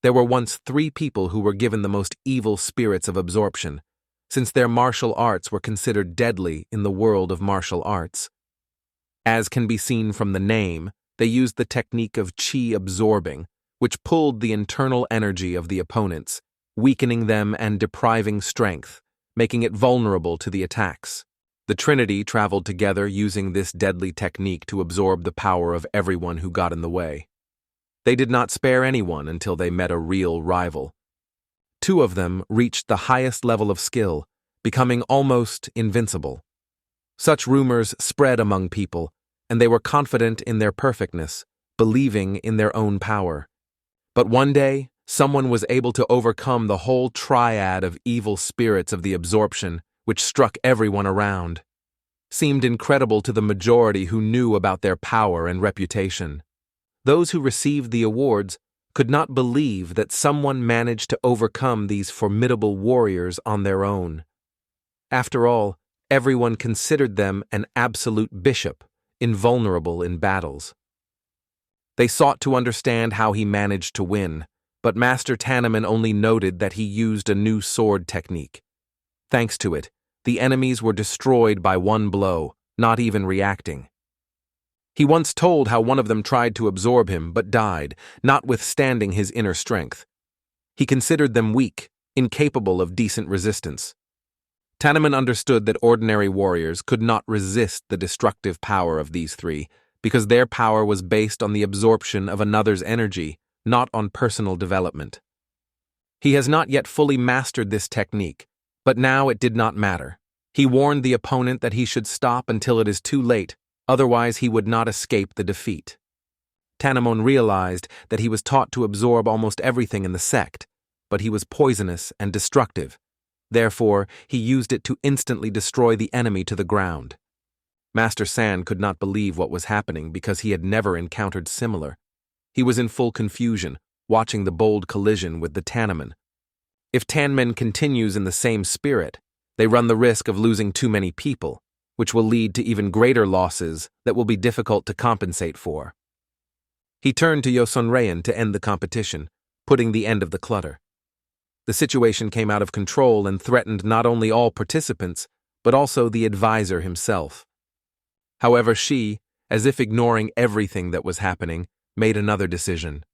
There were once 3 people who were given the most evil spirits of absorption, since their martial arts were considered deadly in the world of martial arts. As can be seen from the name, they used the technique of chi absorbing, which pulled the internal energy of the opponents, weakening them and depriving strength, making it vulnerable to the attacks. The Trinity traveled together using this deadly technique to absorb the power of everyone who got in the way. They did not spare anyone until they met a real rival. 2 of them reached the highest level of skill, becoming almost invincible. Such rumors spread among people, and they were confident in their perfectness, believing in their own power. But one day, someone was able to overcome the whole triad of evil spirits of the absorption, which struck everyone around. Seemed incredible to the majority who knew about their power and reputation. Those who received the awards could not believe that someone managed to overcome these formidable warriors on their own. After all, everyone considered them an absolute bishop, invulnerable in battles. They sought to understand how he managed to win, but Master Tannon only noted that he used a new sword technique. Thanks to it, the enemies were destroyed by one blow, not even reacting. He once told how one of them tried to absorb him but died, notwithstanding his inner strength. He considered them weak, incapable of decent resistance. Tannon understood that ordinary warriors could not resist the destructive power of these 3, because their power was based on the absorption of another's energy, not on personal development. He has not yet fully mastered this technique, but now it did not matter. He warned the opponent that he should stop until it is too late, otherwise he would not escape the defeat. Tannon realized that he was taught to absorb almost everything in the sect, but he was poisonous and destructive. Therefore, he used it to instantly destroy the enemy to the ground. Master San could not believe what was happening because he had never encountered similar. He was in full confusion, watching the bold collision with the Tannon. If Tannon continues in the same spirit, they run the risk of losing too many people, which will lead to even greater losses that will be difficult to compensate for. He turned to Yahello to end the competition, putting the end of the clutter. The situation came out of control and threatened not only all participants, but also the advisor himself. However, she, as if ignoring everything that was happening, made another decision.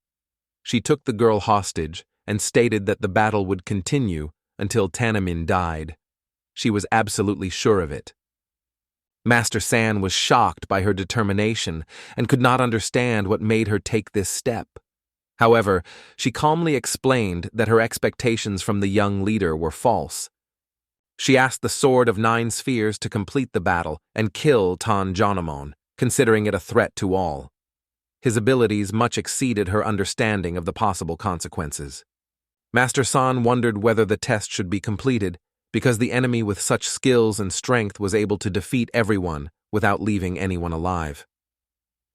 She took the girl hostage and stated that the battle would continue until Tannon died. She was absolutely sure of it. Master San was shocked by her determination and could not understand what made her take this step. However, she calmly explained that her expectations from the young leader were false. She asked the Sword of 9 Spheres to complete the battle and kill Tanjonaman, considering it a threat to all. His abilities much exceeded her understanding of the possible consequences. Master San wondered whether the test should be completed, because the enemy with such skills and strength was able to defeat everyone without leaving anyone alive.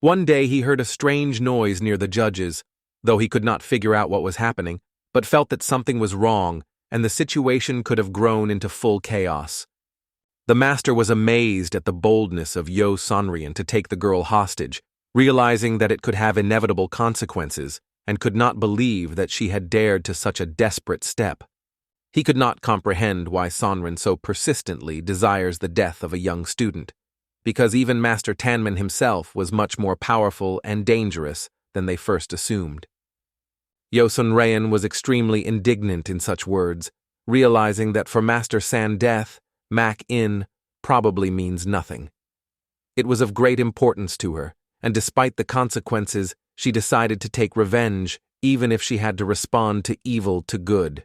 One day he heard a strange noise near the judges, though he could not figure out what was happening, but felt that something was wrong, and the situation could have grown into full chaos. The master was amazed at the boldness of Yahello to take the girl hostage, realizing that it could have inevitable consequences, and could not believe that she had dared to such a desperate step. He could not comprehend why Sonren so persistently desires the death of a young student, because even Master Tanman himself was much more powerful and dangerous than they first assumed. Yosunrayan was extremely indignant in such words, realizing that for Master San death, Mak-in probably means nothing. It was of great importance to her, and despite the consequences, she decided to take revenge, even if she had to respond to evil to good.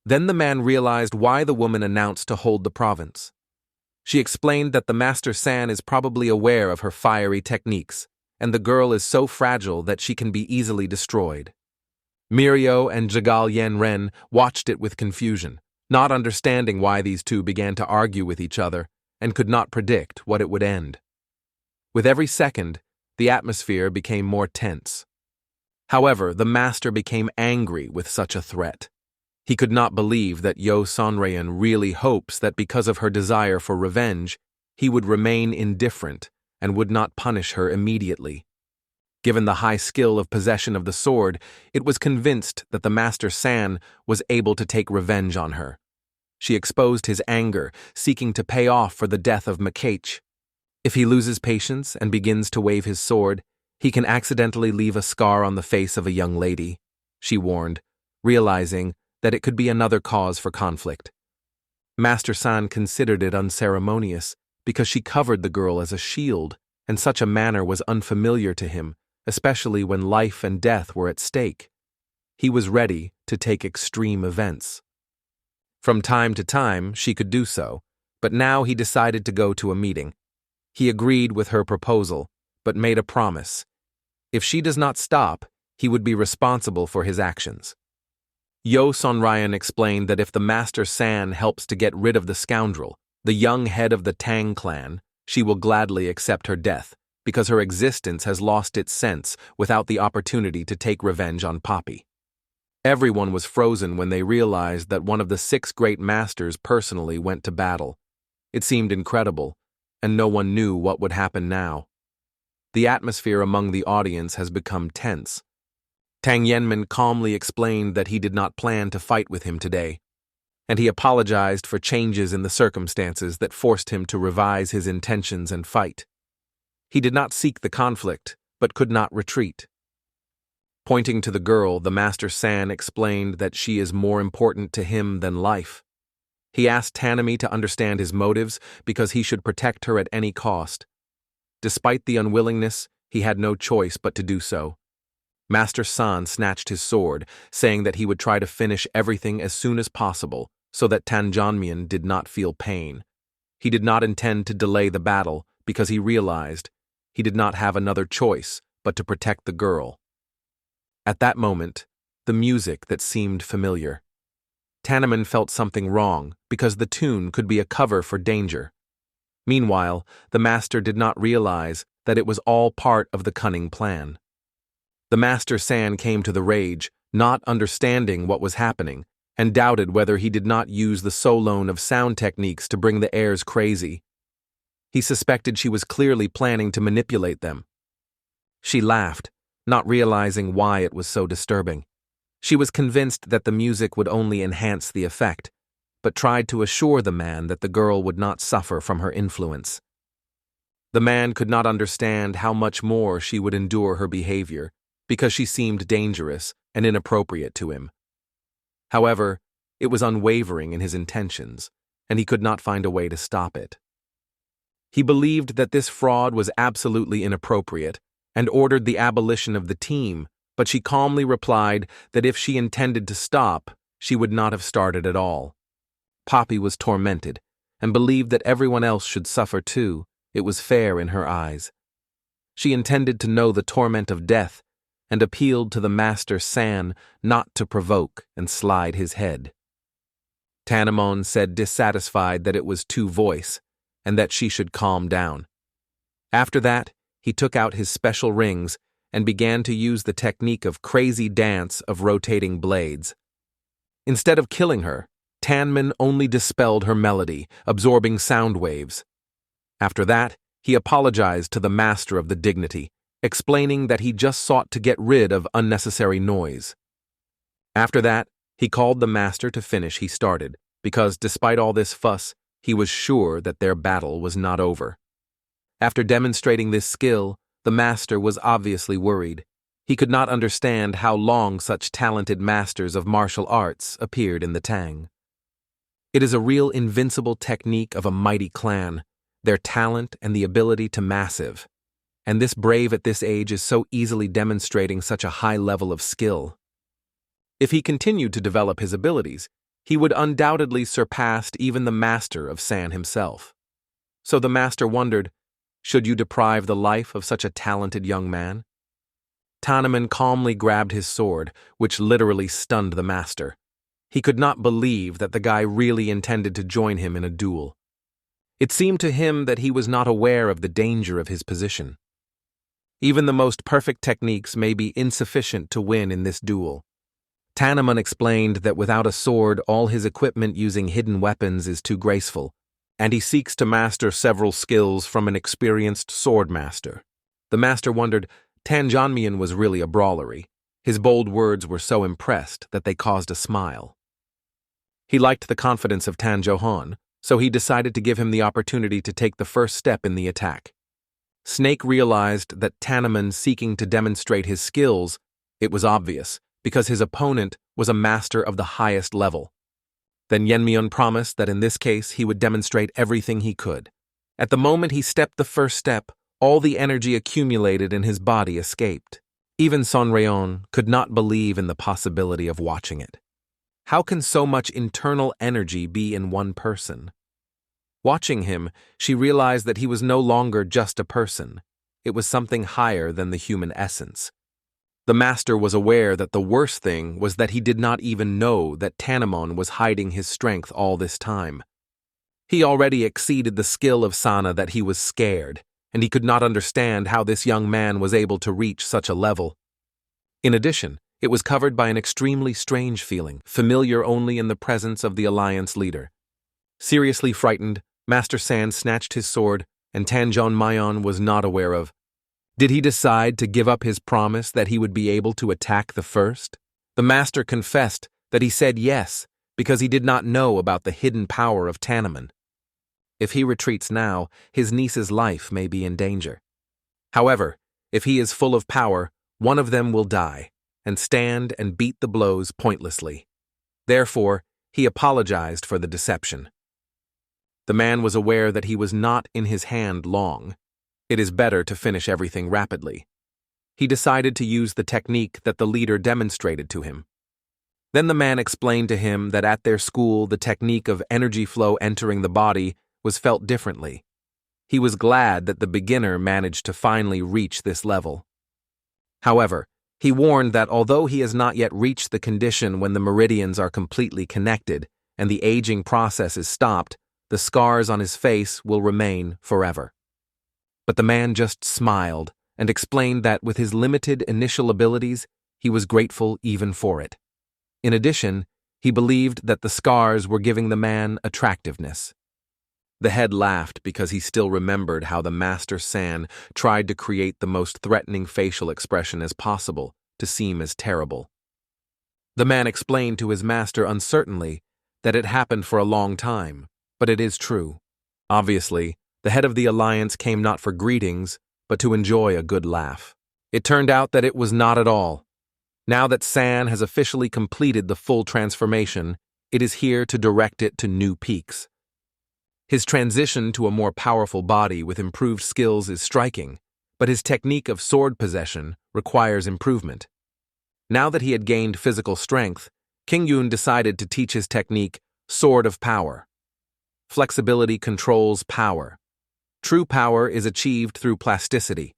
Then the man realized why the woman announced to hold the province. She explained that the Master San is probably aware of her fiery techniques, and the girl is so fragile that she can be easily destroyed. Mirio and Jagal Yanren watched it with confusion, not understanding why these two began to argue with each other, and could not predict what it would end. With every second, the atmosphere became more tense. However, the master became angry with such a threat. He could not believe that Yosunrayan really hopes that because of her desire for revenge, he would remain indifferent and would not punish her immediately. Given the high skill of possession of the sword, it was convinced that the Master San was able to take revenge on her. She exposed his anger, seeking to pay off for the death of Makach. If he loses patience and begins to wave his sword, he can accidentally leave a scar on the face of a young lady, she warned, realizing that it could be another cause for conflict. Master San considered it unceremonious because she covered the girl as a shield, and such a manner was unfamiliar to him, especially when life and death were at stake. He was ready to take extreme events. From time to time, she could do so, but now he decided to go to a meeting. He agreed with her proposal, but made a promise. If she does not stop, he would be responsible for his actions. Yosunrayan explained that if the Master San helps to get rid of the scoundrel, the young head of the Tang clan, she will gladly accept her death, because her existence has lost its sense without the opportunity to take revenge on Poppy. Everyone was frozen when they realized that one of the 6 great masters personally went to battle. It seemed incredible, and no one knew what would happen now. The atmosphere among the audience has become tense. Tang Yenman calmly explained that he did not plan to fight with him today, and he apologized for changes in the circumstances that forced him to revise his intentions and fight. He did not seek the conflict, but could not retreat. Pointing to the girl, the Master San explained that she is more important to him than life. He asked Tanami to understand his motives because he should protect her at any cost. Despite the unwillingness, he had no choice but to do so. Master San snatched his sword, saying that he would try to finish everything as soon as possible so that Tanjonaman did not feel pain. He did not intend to delay the battle because he realized he did not have another choice but to protect the girl. At that moment, the music that seemed familiar. Tannon felt something wrong because the tune could be a cover for danger. Meanwhile, the master did not realize that it was all part of the cunning plan. The Master San came to the rage, not understanding what was happening, and doubted whether he did not use the Solon of sound techniques to bring the heirs crazy. He suspected she was clearly planning to manipulate them. She laughed, not realizing why it was so disturbing. She was convinced that the music would only enhance the effect, but tried to assure the man that the girl would not suffer from her influence. The man could not understand how much more she would endure her behavior, because she seemed dangerous and inappropriate to him. However, it was unwavering in his intentions, and he could not find a way to stop it. He believed that this fraud was absolutely inappropriate, and ordered the abolition of the team, but she calmly replied that if she intended to stop, she would not have started at all. Poppy was tormented, and believed that everyone else should suffer too. It was fair in her eyes. She intended to know the torment of death, and appealed to the Master San not to provoke and slide his head. Tannon said dissatisfied that it was too voice, and that she should calm down. After that, he took out his special rings and began to use the technique of crazy dance of rotating blades. Instead of killing her, Tanman only dispelled her melody, absorbing sound waves. After that, he apologized to the master of the dignity, explaining that he just sought to get rid of unnecessary noise. After that, He called the master to finish he started, because despite all this fuss, he was sure that their battle was not over. After demonstrating this skill, the master was obviously worried. He could not understand how long such talented masters of martial arts appeared in the Tang. It is a real invincible technique of a mighty clan, their talent and the ability to massive. And this brave at this age is so easily demonstrating such a high level of skill. If he continued to develop his abilities, he would undoubtedly surpass even the master of San himself. So the master wondered, should you deprive the life of such a talented young man? Tanjonaman calmly grabbed his sword, which literally stunned the master. He could not believe that the guy really intended to join him in a duel. It seemed to him that he was not aware of the danger of his position. Even the most perfect techniques may be insufficient to win in this duel. Tanjonaman explained that without a sword, all his equipment using hidden weapons is too graceful, and he seeks to master several skills from an experienced sword master. The master wondered, Tanjonaman was really a brawlery. His bold words were so impressed that they caused a smile. He liked the confidence of Tanjonaman, so he decided to give him the opportunity to take the first step in the attack. Snake realized that Tanjonaman seeking to demonstrate his skills, it was obvious, because his opponent was a master of the highest level. Then Yenmyeon promised that in this case he would demonstrate everything he could. At the moment he stepped the first step, all the energy accumulated in his body escaped. Even Sonrayon could not believe in the possibility of watching it. How can so much internal energy be in one person? Watching him, she realized that he was no longer just a person. It was something higher than the human essence. The master was aware that the worst thing was that he did not even know that Tanjonaman was hiding his strength all this time. He already exceeded the skill of Sana that he was scared, and he could not understand how this young man was able to reach such a level. In addition, it was covered by an extremely strange feeling, familiar only in the presence of the alliance leader. Seriously frightened, Master San snatched his sword, and Tanjonaman was not aware of. Did he decide to give up his promise that he would be able to attack the first? The master confessed that he said yes, because he did not know about the hidden power of Tanjonaman. If he retreats now, his niece's life may be in danger. However, if he is full of power, one of them will die, and stand and beat the blows pointlessly. Therefore, he apologized for the deception. The man was aware that he was not in his hand long. It is better to finish everything rapidly. He decided to use the technique that the leader demonstrated to him. Then the man explained to him that at their school the technique of energy flow entering the body was felt differently. He was glad that the beginner managed to finally reach this level. However, he warned that although he has not yet reached the condition when the meridians are completely connected and the aging process is stopped, the scars on his face will remain forever. But the man just smiled and explained that with his limited initial abilities, he was grateful even for it. In addition, he believed that the scars were giving the man attractiveness. The head laughed because he still remembered how the Master San tried to create the most threatening facial expression as possible to seem as terrible. The man explained to his master uncertainly that it happened for a long time, but it is true. Obviously, the head of the alliance came not for greetings, but to enjoy a good laugh. It turned out that it was not at all. Now that San has officially completed the full transformation, it is here to direct it to new peaks. His transition to a more powerful body with improved skills is striking, but his technique of sword possession requires improvement. Now that he had gained physical strength, King Yun decided to teach his technique, Sword of Power. Flexibility controls power. True power is achieved through plasticity.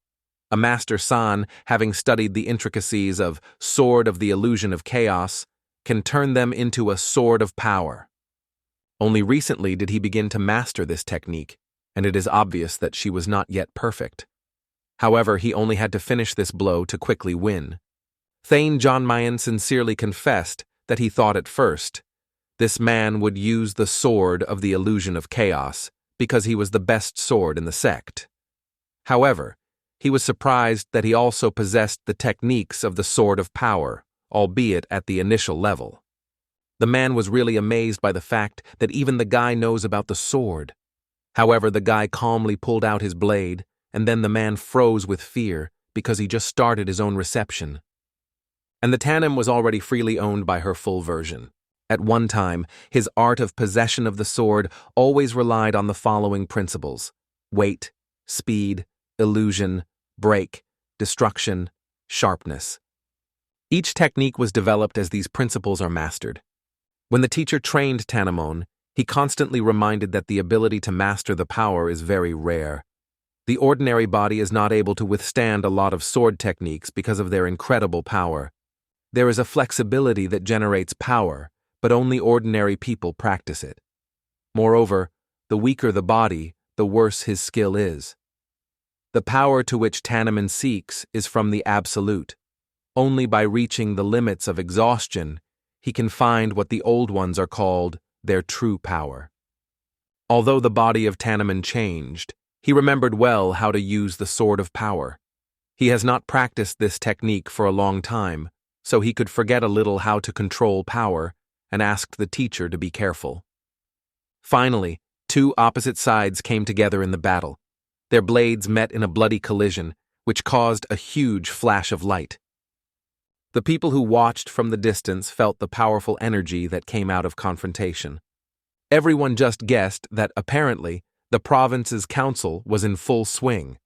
A Master San, having studied the intricacies of Sword of the Illusion of Chaos, can turn them into a Sword of Power. Only recently did he begin to master this technique, and it is obvious that she was not yet perfect. However, he only had to finish this blow to quickly win. Tanjonaman sincerely confessed that he thought at first this man would use the Sword of the Illusion of Chaos because he was the best sword in the sect. However, he was surprised that he also possessed the techniques of the Sword of Power, albeit at the initial level. The man was really amazed by the fact that even the guy knows about the sword. However, the guy calmly pulled out his blade, and then the man froze with fear because he just started his own reception. And the Tannon was already freely owned by her full version. At one time, his art of possession of the sword always relied on the following principles: weight, speed, illusion, break, destruction, sharpness. Each technique was developed as these principles are mastered. When the teacher trained Tanjonaman, he constantly reminded that the ability to master the power is very rare. The ordinary body is not able to withstand a lot of sword techniques because of their incredible power. There is a flexibility that generates power, but only ordinary people practice it. Moreover, the weaker the body, the worse his skill is. The power to which Tanjonaman seeks is from the absolute. Only by reaching the limits of exhaustion, he can find what the old ones are called their true power. Although the body of Tanjonaman changed, he remembered well how to use the sword of power. He has not practiced this technique for a long time, so he could forget a little how to control power, and asked the teacher to be careful. Finally, two opposite sides came together in the battle. Their blades met in a bloody collision, which caused a huge flash of light. The people who watched from the distance felt the powerful energy that came out of confrontation. Everyone just guessed that, apparently, the province's council was in full swing.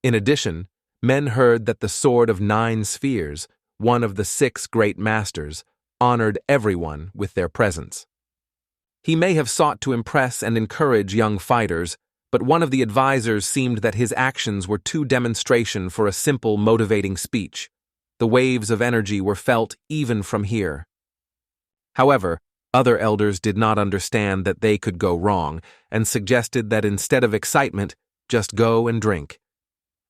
In addition, men heard that the Sword of 9 Spheres, one of the 6 great masters, honored everyone with their presence. He may have sought to impress and encourage young fighters, but one of the advisors seemed that his actions were too demonstration for a simple motivating speech. The waves of energy were felt even from here. However, other elders did not understand that they could go wrong and suggested that instead of excitement, just go and drink.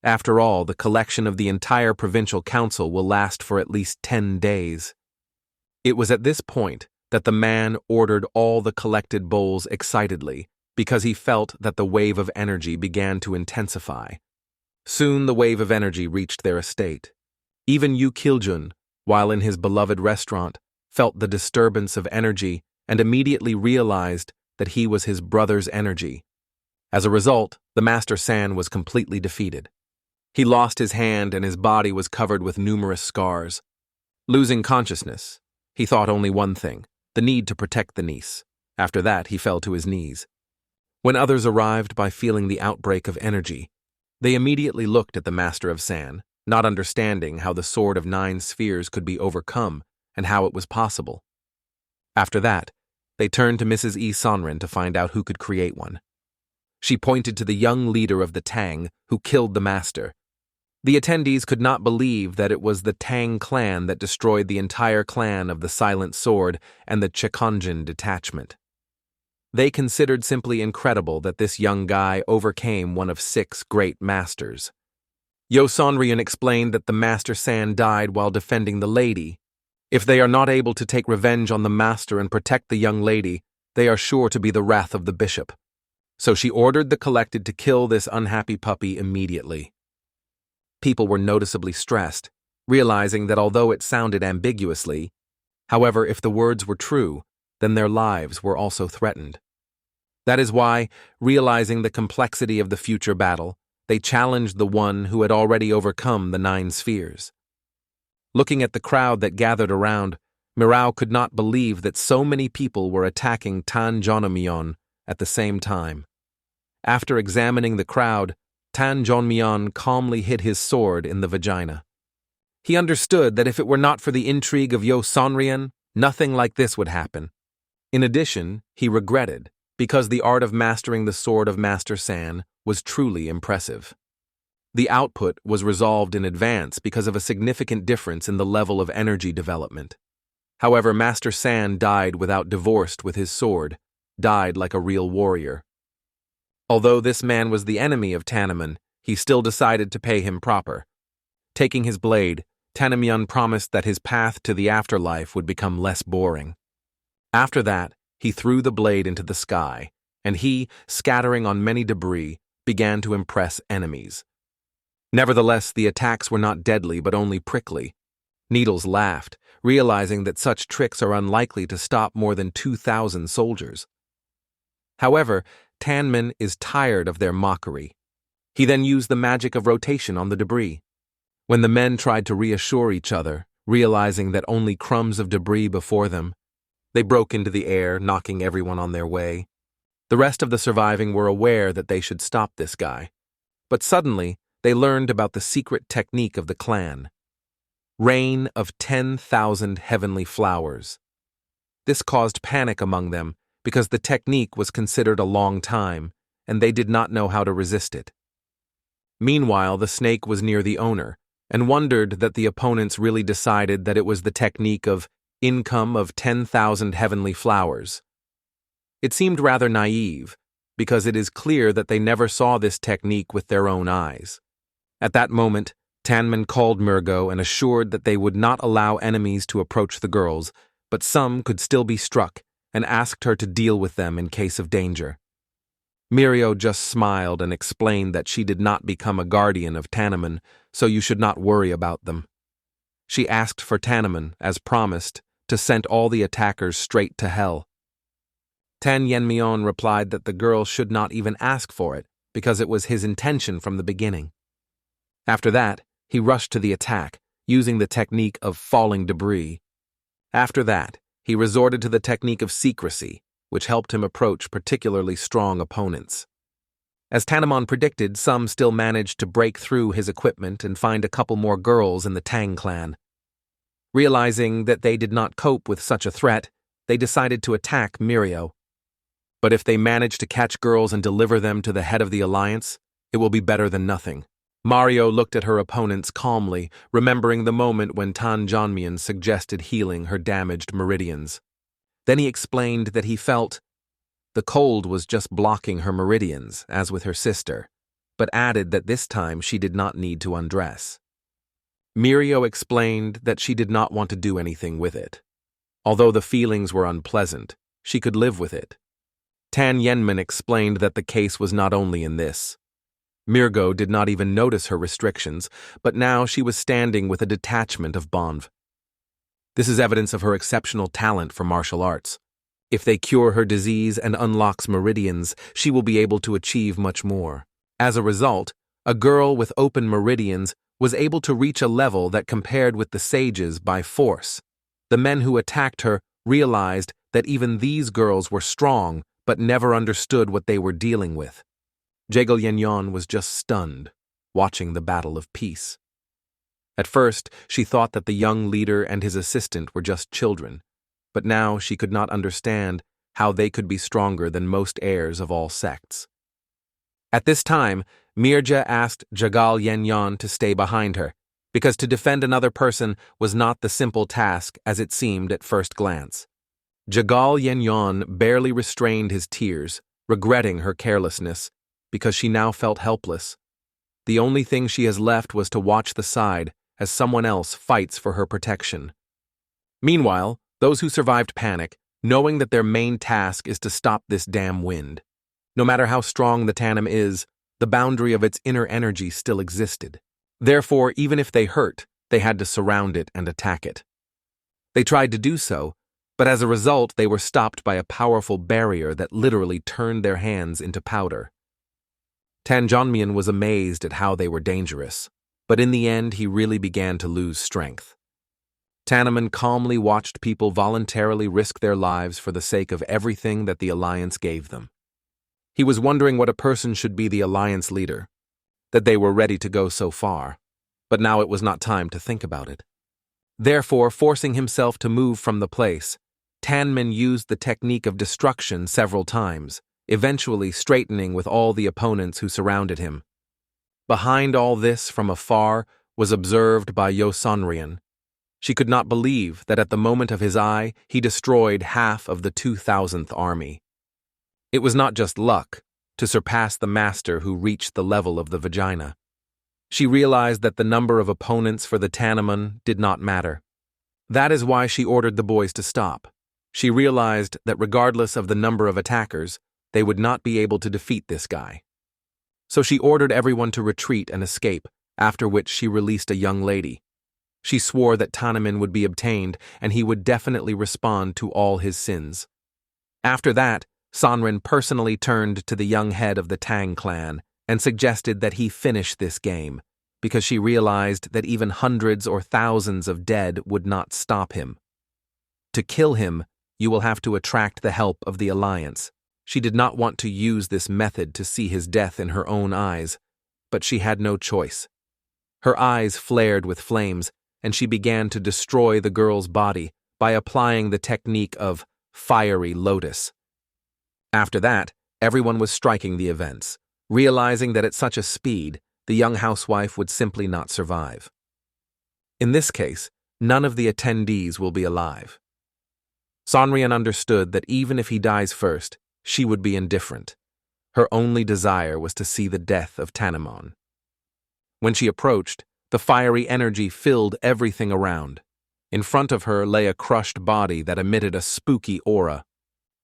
After all, the collection of the entire provincial council will last for at least 10 days. It was at this point that the man ordered all the collected bowls excitedly because he felt that the wave of energy began to intensify. Soon the wave of energy reached their estate. Even Yu Kiljun, while in his beloved restaurant, felt the disturbance of energy and immediately realized that he was his brother's energy. As a result, the Master San was completely defeated. He lost his hand and his body was covered with numerous scars. Losing consciousness, he thought only one thing: the need to protect the niece. After that, he fell to his knees. When others arrived by feeling the outbreak of energy, they immediately looked at the Master of San, not understanding how the Sword of 9 Spheres could be overcome and how it was possible. After that, they turned to Mrs. E. Sonrin to find out who could create one. She pointed to the young leader of the Tang who killed the master. The attendees could not believe that it was the Tang clan that destroyed the entire clan of the Silent Sword and the Chekonjin detachment. They considered simply incredible that this young guy overcame one of 6 great masters. Yo Sonrian explained that the Master San died while defending the lady. If they are not able to take revenge on the master and protect the young lady, they are sure to be the wrath of the bishop. So she ordered the collected to kill this unhappy puppy immediately. People were noticeably stressed, realizing that although it sounded ambiguously, however, if the words were true, then their lives were also threatened. That is why, realizing the complexity of the future battle, they challenged the one who had already overcome the 9 spheres. Looking at the crowd that gathered around, Mirao could not believe that so many people were attacking Tanjonaman at the same time. After examining the crowd, Tanjonaman calmly hid his sword in the vagina. He understood that if it were not for the intrigue of Yo Sonrian, nothing like this would happen. In addition, he regretted, because the art of mastering the sword of Master San was truly impressive. The output was resolved in advance because of a significant difference in the level of energy development. However, Master San died without divorced with his sword, died like a real warrior. Although this man was the enemy of Tanjonaman, he still decided to pay him proper. Taking his blade, Tanjonaman promised that his path to the afterlife would become less boring. After that, he threw the blade into the sky, and he, scattering on many debris, began to impress enemies. Nevertheless, the attacks were not deadly but only prickly. Needles laughed, realizing that such tricks are unlikely to stop more than 2,000 soldiers. However, Tannon is tired of their mockery. He then used the magic of rotation on the debris. When the men tried to reassure each other, realizing that only crumbs of debris before them, they broke into the air, knocking everyone on their way. The rest of the surviving were aware that they should stop this guy. But suddenly, they learned about the secret technique of the clan. Rain of 10,000 heavenly flowers. This caused panic among them because the technique was considered a long time, and they did not know how to resist it. Meanwhile, the snake was near the owner, and wondered that the opponents really decided that it was the technique of income of 10,000 heavenly flowers. It seemed rather naive, because it is clear that they never saw this technique with their own eyes. At that moment, Tannon called Murgo and assured that they would not allow enemies to approach the girls, but some could still be struck, and asked her to deal with them in case of danger. Mirio just smiled and explained that she did not become a guardian of Tannon, so you should not worry about them. She asked for Tannon, as promised, to send all the attackers straight to hell. Tan Yenmion replied that the girl should not even ask for it, because it was his intention from the beginning. After that, he rushed to the attack, using the technique of falling debris. After that, he resorted to the technique of secrecy, which helped him approach particularly strong opponents. As Tanjonaman predicted, some still managed to break through his equipment and find a couple more girls in the Tang clan. Realizing that they did not cope with such a threat, they decided to attack Mirio. But if they manage to catch girls and deliver them to the head of the alliance, it will be better than nothing. Mario looked at her opponents calmly, remembering the moment when Tanjonaman suggested healing her damaged meridians. Then he explained that he felt the cold was just blocking her meridians, as with her sister, but added that this time she did not need to undress. Mirio explained that she did not want to do anything with it. Although the feelings were unpleasant, she could live with it. Tanjonaman explained that the case was not only in this. Mirgo did not even notice her restrictions, but now she was standing with a detachment of Bonv. This is evidence of her exceptional talent for martial arts. If they cure her disease and unlocks meridians, she will be able to achieve much more. As a result, a girl with open meridians was able to reach a level that compared with the sages by force. The men who attacked her realized that even these girls were strong, but never understood what they were dealing with. Jaegel Yenyon was just stunned, watching the battle of peace. At first, she thought that the young leader and his assistant were just children, but now she could not understand how they could be stronger than most heirs of all sects. At this time, Mirja asked Jagal Yenyon to stay behind her, because to defend another person was not the simple task as it seemed at first glance. Jagal Yenyon barely restrained his tears, regretting her carelessness, because she now felt helpless. The only thing she has left was to watch the side as someone else fights for her protection. Meanwhile, those who survived panic, knowing that their main task is to stop this damn wind. No matter how strong the Tannon is, the boundary of its inner energy still existed. Therefore, even if they hurt, they had to surround it and attack it. They tried to do so, but as a result they were stopped by a powerful barrier that literally turned their hands into powder. Tanjonaman was amazed at how they were dangerous, but in the end he really began to lose strength. Tanjonaman calmly watched people voluntarily risk their lives for the sake of everything that the alliance gave them. He was wondering what a person should be the alliance leader, that they were ready to go so far, but now it was not time to think about it. Therefore, forcing himself to move from the place, Tanjonaman used the technique of destruction several times, eventually straightening with all the opponents who surrounded him. Behind all this, from afar, was observed by Yosanrian. She could not believe that at the moment of his eye, he destroyed half of the 2,000th army. It was not just luck to surpass the master who reached the level of the vagina. She realized that the number of opponents for the Tanjonaman did not matter. That is why she ordered the boys to stop. She realized that regardless of the number of attackers, they would not be able to defeat this guy. So she ordered everyone to retreat and escape, after which she released a young lady. She swore that Tanjonaman would be obtained and he would definitely respond to all his sins. After that, Sonrin personally turned to the young head of the Tang clan and suggested that he finish this game, because she realized that even hundreds or thousands of dead would not stop him. To kill him, you will have to attract the help of the Alliance. She did not want to use this method to see his death in her own eyes, but she had no choice. Her eyes flared with flames, and she began to destroy the girl's body by applying the technique of fiery lotus. After that, everyone was striking the events, realizing that at such a speed, the young housewife would simply not survive. In this case, none of the attendees will be alive. Sonrian understood that even if he dies first, she would be indifferent. Her only desire was to see the death of Tanjonaman. When she approached, the fiery energy filled everything around. In front of her lay a crushed body that emitted a spooky aura.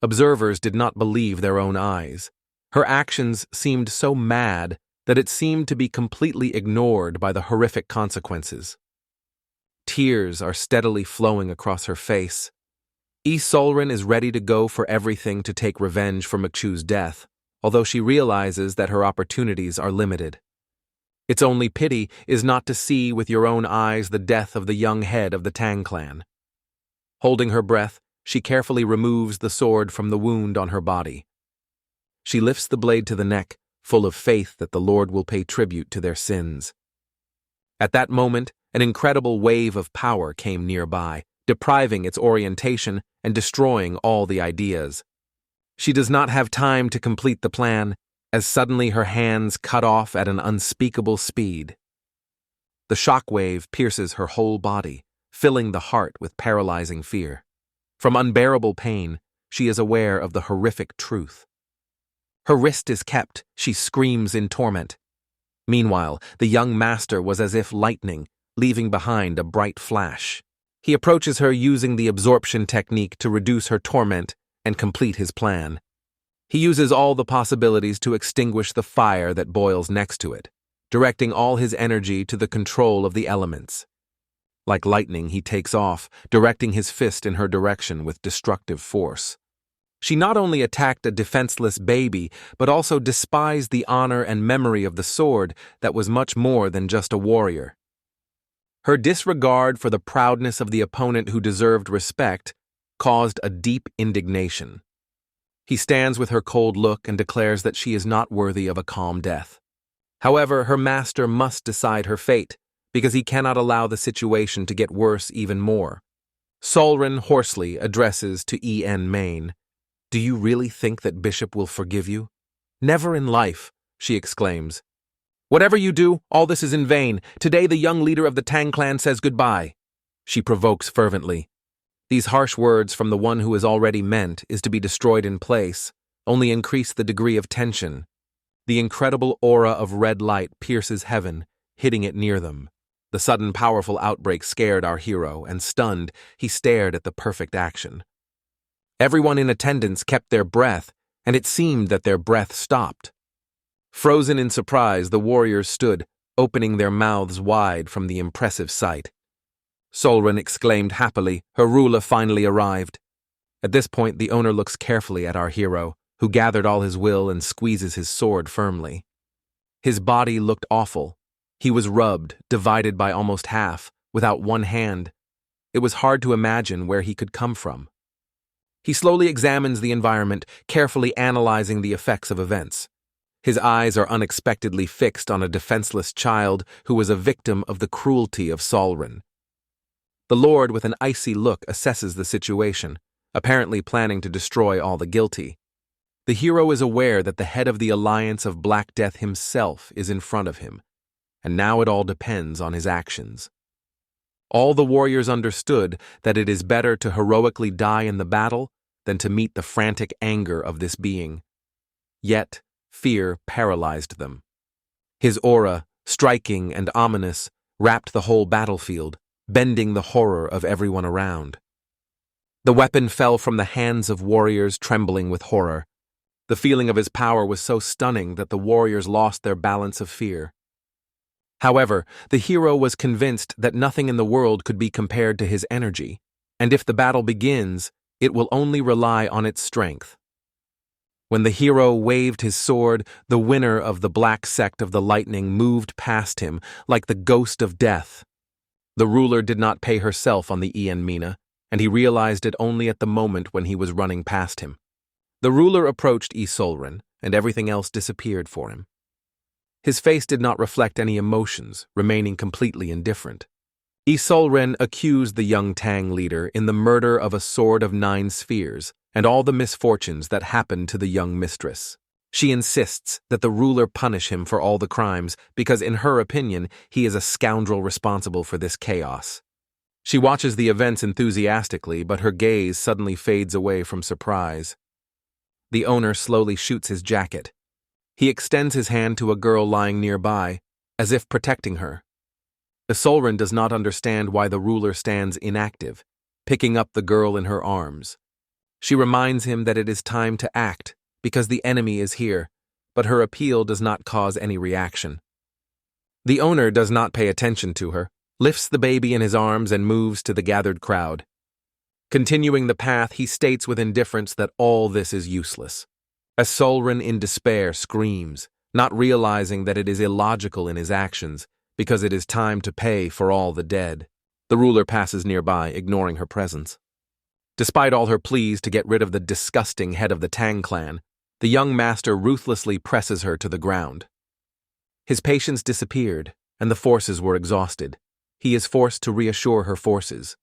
Observers did not believe their own eyes. Her actions seemed so mad that it seemed to be completely ignored by the horrific consequences. Tears are steadily flowing across her face. Solrin is ready to go for everything to take revenge for Mengchu's death, although she realizes that her opportunities are limited. Its only pity is not to see with your own eyes the death of the young head of the Tang clan. Holding her breath, she carefully removes the sword from the wound on her body. She lifts the blade to the neck, full of faith that the Lord will pay tribute to their sins. At that moment, an incredible wave of power came nearby, depriving its orientation and destroying all the ideas. She does not have time to complete the plan, as suddenly her hands cut off at an unspeakable speed. The shock wave pierces her whole body, filling the heart with paralyzing fear. From unbearable pain, she is aware of the horrific truth. Her wrist is kept, she screams in torment. Meanwhile, the young master was as if lightning, leaving behind a bright flash. He approaches her using the absorption technique to reduce her torment and complete his plan. He uses all the possibilities to extinguish the fire that boils next to it, directing all his energy to the control of the elements. Like lightning, he takes off, directing his fist in her direction with destructive force. She not only attacked a defenseless baby, but also despised the honor and memory of the sword that was much more than just a warrior. Her disregard for the proudness of the opponent who deserved respect caused a deep indignation. He stands with her cold look and declares that she is not worthy of a calm death. However, her master must decide her fate, because he cannot allow the situation to get worse even more. Solrin hoarsely addresses to En Main. "Do you really think that Bishop will forgive you?" "Never in life," she exclaims. "Whatever you do, all this is in vain. Today the young leader of the Tang clan says goodbye," she provokes fervently. These harsh words from the one who is already meant is to be destroyed in place only increase the degree of tension. The incredible aura of red light pierces heaven, hitting it near them. The sudden powerful outbreak scared our hero, and stunned, he stared at the perfect action. Everyone in attendance kept their breath, and it seemed that their breath stopped. Frozen in surprise, the warriors stood, opening their mouths wide from the impressive sight. Solrin exclaimed happily, her ruler finally arrived. At this point, the owner looks carefully at our hero, who gathered all his will and squeezes his sword firmly. His body looked awful. He was rubbed, divided by almost half, without one hand. It was hard to imagine where he could come from. He slowly examines the environment, carefully analyzing the effects of events. His eyes are unexpectedly fixed on a defenseless child who was a victim of the cruelty of Solrin. The Lord, with an icy look, assesses the situation, apparently planning to destroy all the guilty. The hero is aware that the head of the Alliance of Black Death himself is in front of him, and now it all depends on his actions. All the warriors understood that it is better to heroically die in the battle than to meet the frantic anger of this being. Yet, fear paralyzed them. His aura, striking and ominous, wrapped the whole battlefield, bending the horror of everyone around. The weapon fell from the hands of warriors trembling with horror. The feeling of his power was so stunning that the warriors lost their balance of fear. However, the hero was convinced that nothing in the world could be compared to his energy, and if the battle begins, it will only rely on its strength. When the hero waved his sword, the winner of the black sect of the lightning moved past him like the ghost of death. The ruler did not pay herself on the Mina, and he realized it only at the moment when he was running past him. The ruler approached Isolren, and everything else disappeared for him. His face did not reflect any emotions, remaining completely indifferent. Isolren accused the young Tang leader in the murder of a sword of 9 spheres and all the misfortunes that happened to the young mistress. She insists that the ruler punish him for all the crimes because, in her opinion, he is a scoundrel responsible for this chaos. She watches the events enthusiastically, but her gaze suddenly fades away from surprise. The owner slowly shoots his jacket. He extends his hand to a girl lying nearby, as if protecting her. Isolren does not understand why the ruler stands inactive, picking up the girl in her arms. She reminds him that it is time to act, because the enemy is here, but her appeal does not cause any reaction. The owner does not pay attention to her, lifts the baby in his arms and moves to the gathered crowd. Continuing the path, he states with indifference that all this is useless. Isolren in despair screams, not realizing that it is illogical in his actions, because it is time to pay for all the dead. The ruler passes nearby, ignoring her presence. Despite all her pleas to get rid of the disgusting head of the Tang clan, the young master ruthlessly presses her to the ground. His patience disappeared, and the forces were exhausted. He is forced to reassure her forces.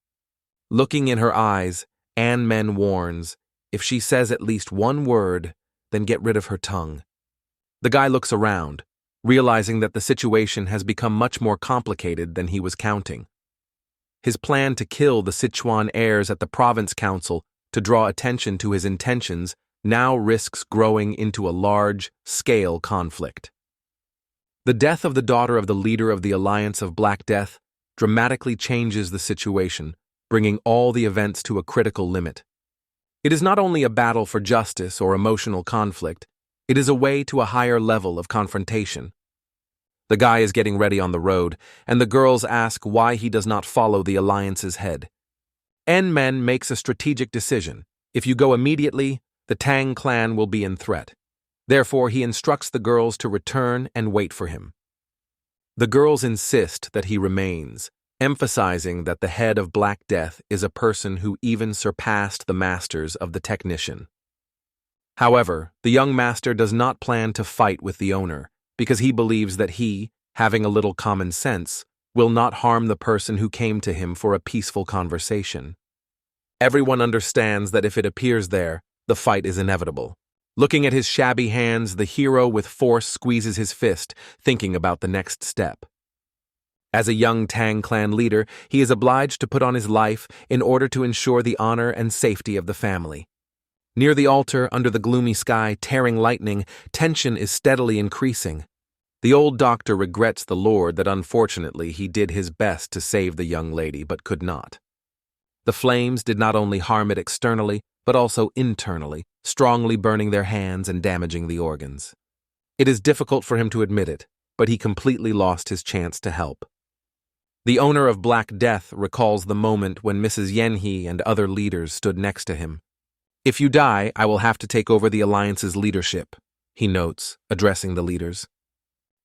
Looking in her eyes, Men warns, if she says at least one word, then get rid of her tongue. The guy looks around, realizing that the situation has become much more complicated than he was counting. His plan to kill the Sichuan heirs at the province council to draw attention to his intentions now risks growing into a large-scale conflict. The death of the daughter of the leader of the Alliance of Black Death dramatically changes the situation, bringing all the events to a critical limit. It is not only a battle for justice or emotional conflict, it is a way to a higher level of confrontation. The guy is getting ready on the road, and the girls ask why he does not follow the Alliance's head. Men makes a strategic decision. If you go immediately, the Tang clan will be in threat. Therefore, he instructs the girls to return and wait for him. The girls insist that he remains, emphasizing that the head of Black Death is a person who even surpassed the masters of the technician. However, the young master does not plan to fight with the owner, because he believes that he, having a little common sense, will not harm the person who came to him for a peaceful conversation. Everyone understands that if it appears there, the fight is inevitable. Looking at his shabby hands, the hero with force squeezes his fist, thinking about the next step. As a young Tang clan leader, he is obliged to put on his life in order to ensure the honor and safety of the family. Near the altar, under the gloomy sky, tearing lightning, tension is steadily increasing. The old doctor regrets the Lord that unfortunately he did his best to save the young lady but could not. The flames did not only harm it externally, but also internally, strongly burning their hands and damaging the organs. It is difficult for him to admit it, but he completely lost his chance to help. The owner of Black Death recalls the moment when Mrs. Yenhe and other leaders stood next to him. "If you die, I will have to take over the Alliance's leadership," he notes, addressing the leaders.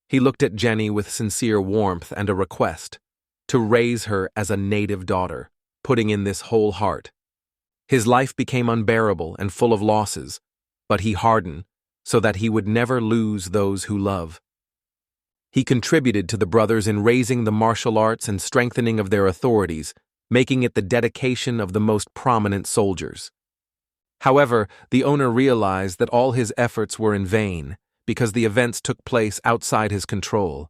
He looked at Jenny with sincere warmth and a request to raise her as a native daughter, putting in this whole heart. His life became unbearable and full of losses, but he hardened so that he would never lose those who love. He contributed to the brothers in raising the martial arts and strengthening of their authorities, making it the dedication of the most prominent soldiers. However, the owner realized that all his efforts were in vain because the events took place outside his control.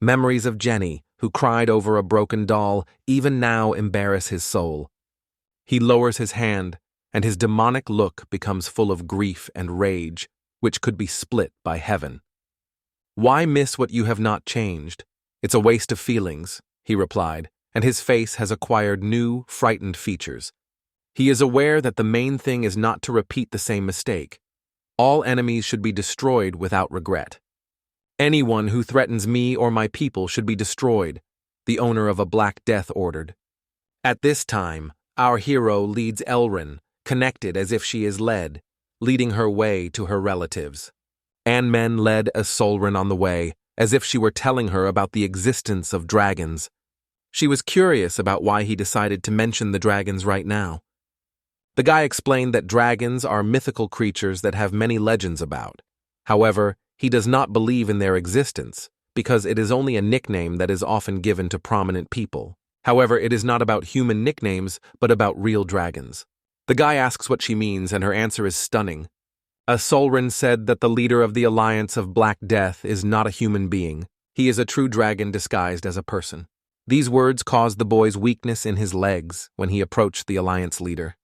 Memories of Jenny, who cried over a broken doll, even now embarrass his soul. He lowers his hand, and his demonic look becomes full of grief and rage, which could be split by heaven. "Why miss what you have not changed? It's a waste of feelings," he replied, and his face has acquired new, frightened features. He is aware that the main thing is not to repeat the same mistake. All enemies should be destroyed without regret. Anyone who threatens me or my people should be destroyed, the owner of a Black Death ordered. At this time, our hero leads Elrin, connected as if she is led, leading her way to her relatives. Men led Asolrin on the way, as if she were telling her about the existence of dragons. She was curious about why he decided to mention the dragons right now. The guy explained that dragons are mythical creatures that have many legends about. However, he does not believe in their existence, because it is only a nickname that is often given to prominent people. However, it is not about human nicknames, but about real dragons. The guy asks what she means, and her answer is stunning. Asolrin said that the leader of the Alliance of Black Death is not a human being. He is a true dragon disguised as a person. These words caused the boy's weakness in his legs when he approached the Alliance leader.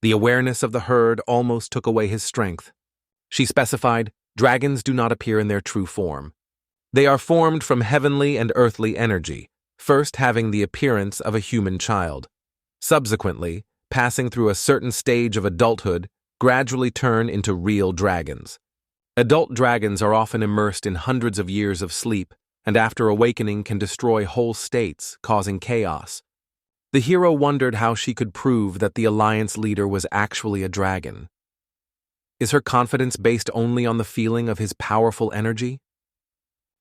The awareness of the herd almost took away his strength. She specified, dragons do not appear in their true form. They are formed from heavenly and earthly energy, first having the appearance of a human child. Subsequently, passing through a certain stage of adulthood, gradually turn into real dragons. Adult dragons are often immersed in hundreds of years of sleep, and after awakening can destroy whole states, causing chaos. The hero wondered how she could prove that the Alliance leader was actually a dragon. Is her confidence based only on the feeling of his powerful energy?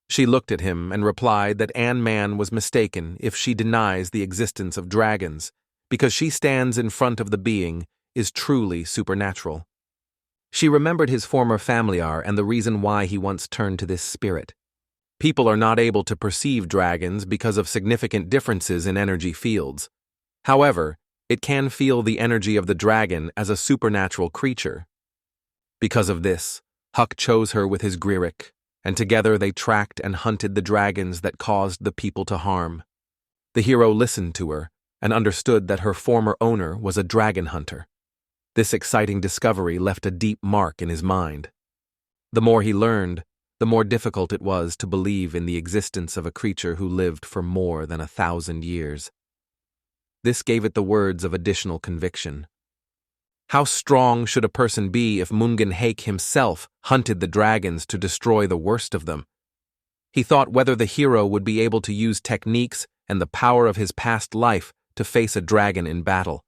She looked at him and replied that Man was mistaken if she denies the existence of dragons, because she stands in front of the being is truly supernatural. She remembered his former familiar and the reason why he once turned to this spirit. People are not able to perceive dragons because of significant differences in energy fields. However, it can feel the energy of the dragon as a supernatural creature. Because of this, Huck chose her with his Gririk, and together they tracked and hunted the dragons that caused the people to harm. The hero listened to her and understood that her former owner was a dragon hunter. This exciting discovery left a deep mark in his mind. The more he learned, the more difficult it was to believe in the existence of a creature who lived for more than 1,000 years. This gave it the words of additional conviction. How strong should a person be if Mungan Hake himself hunted the dragons to destroy the worst of them? He thought whether the hero would be able to use techniques and the power of his past life to face a dragon in battle.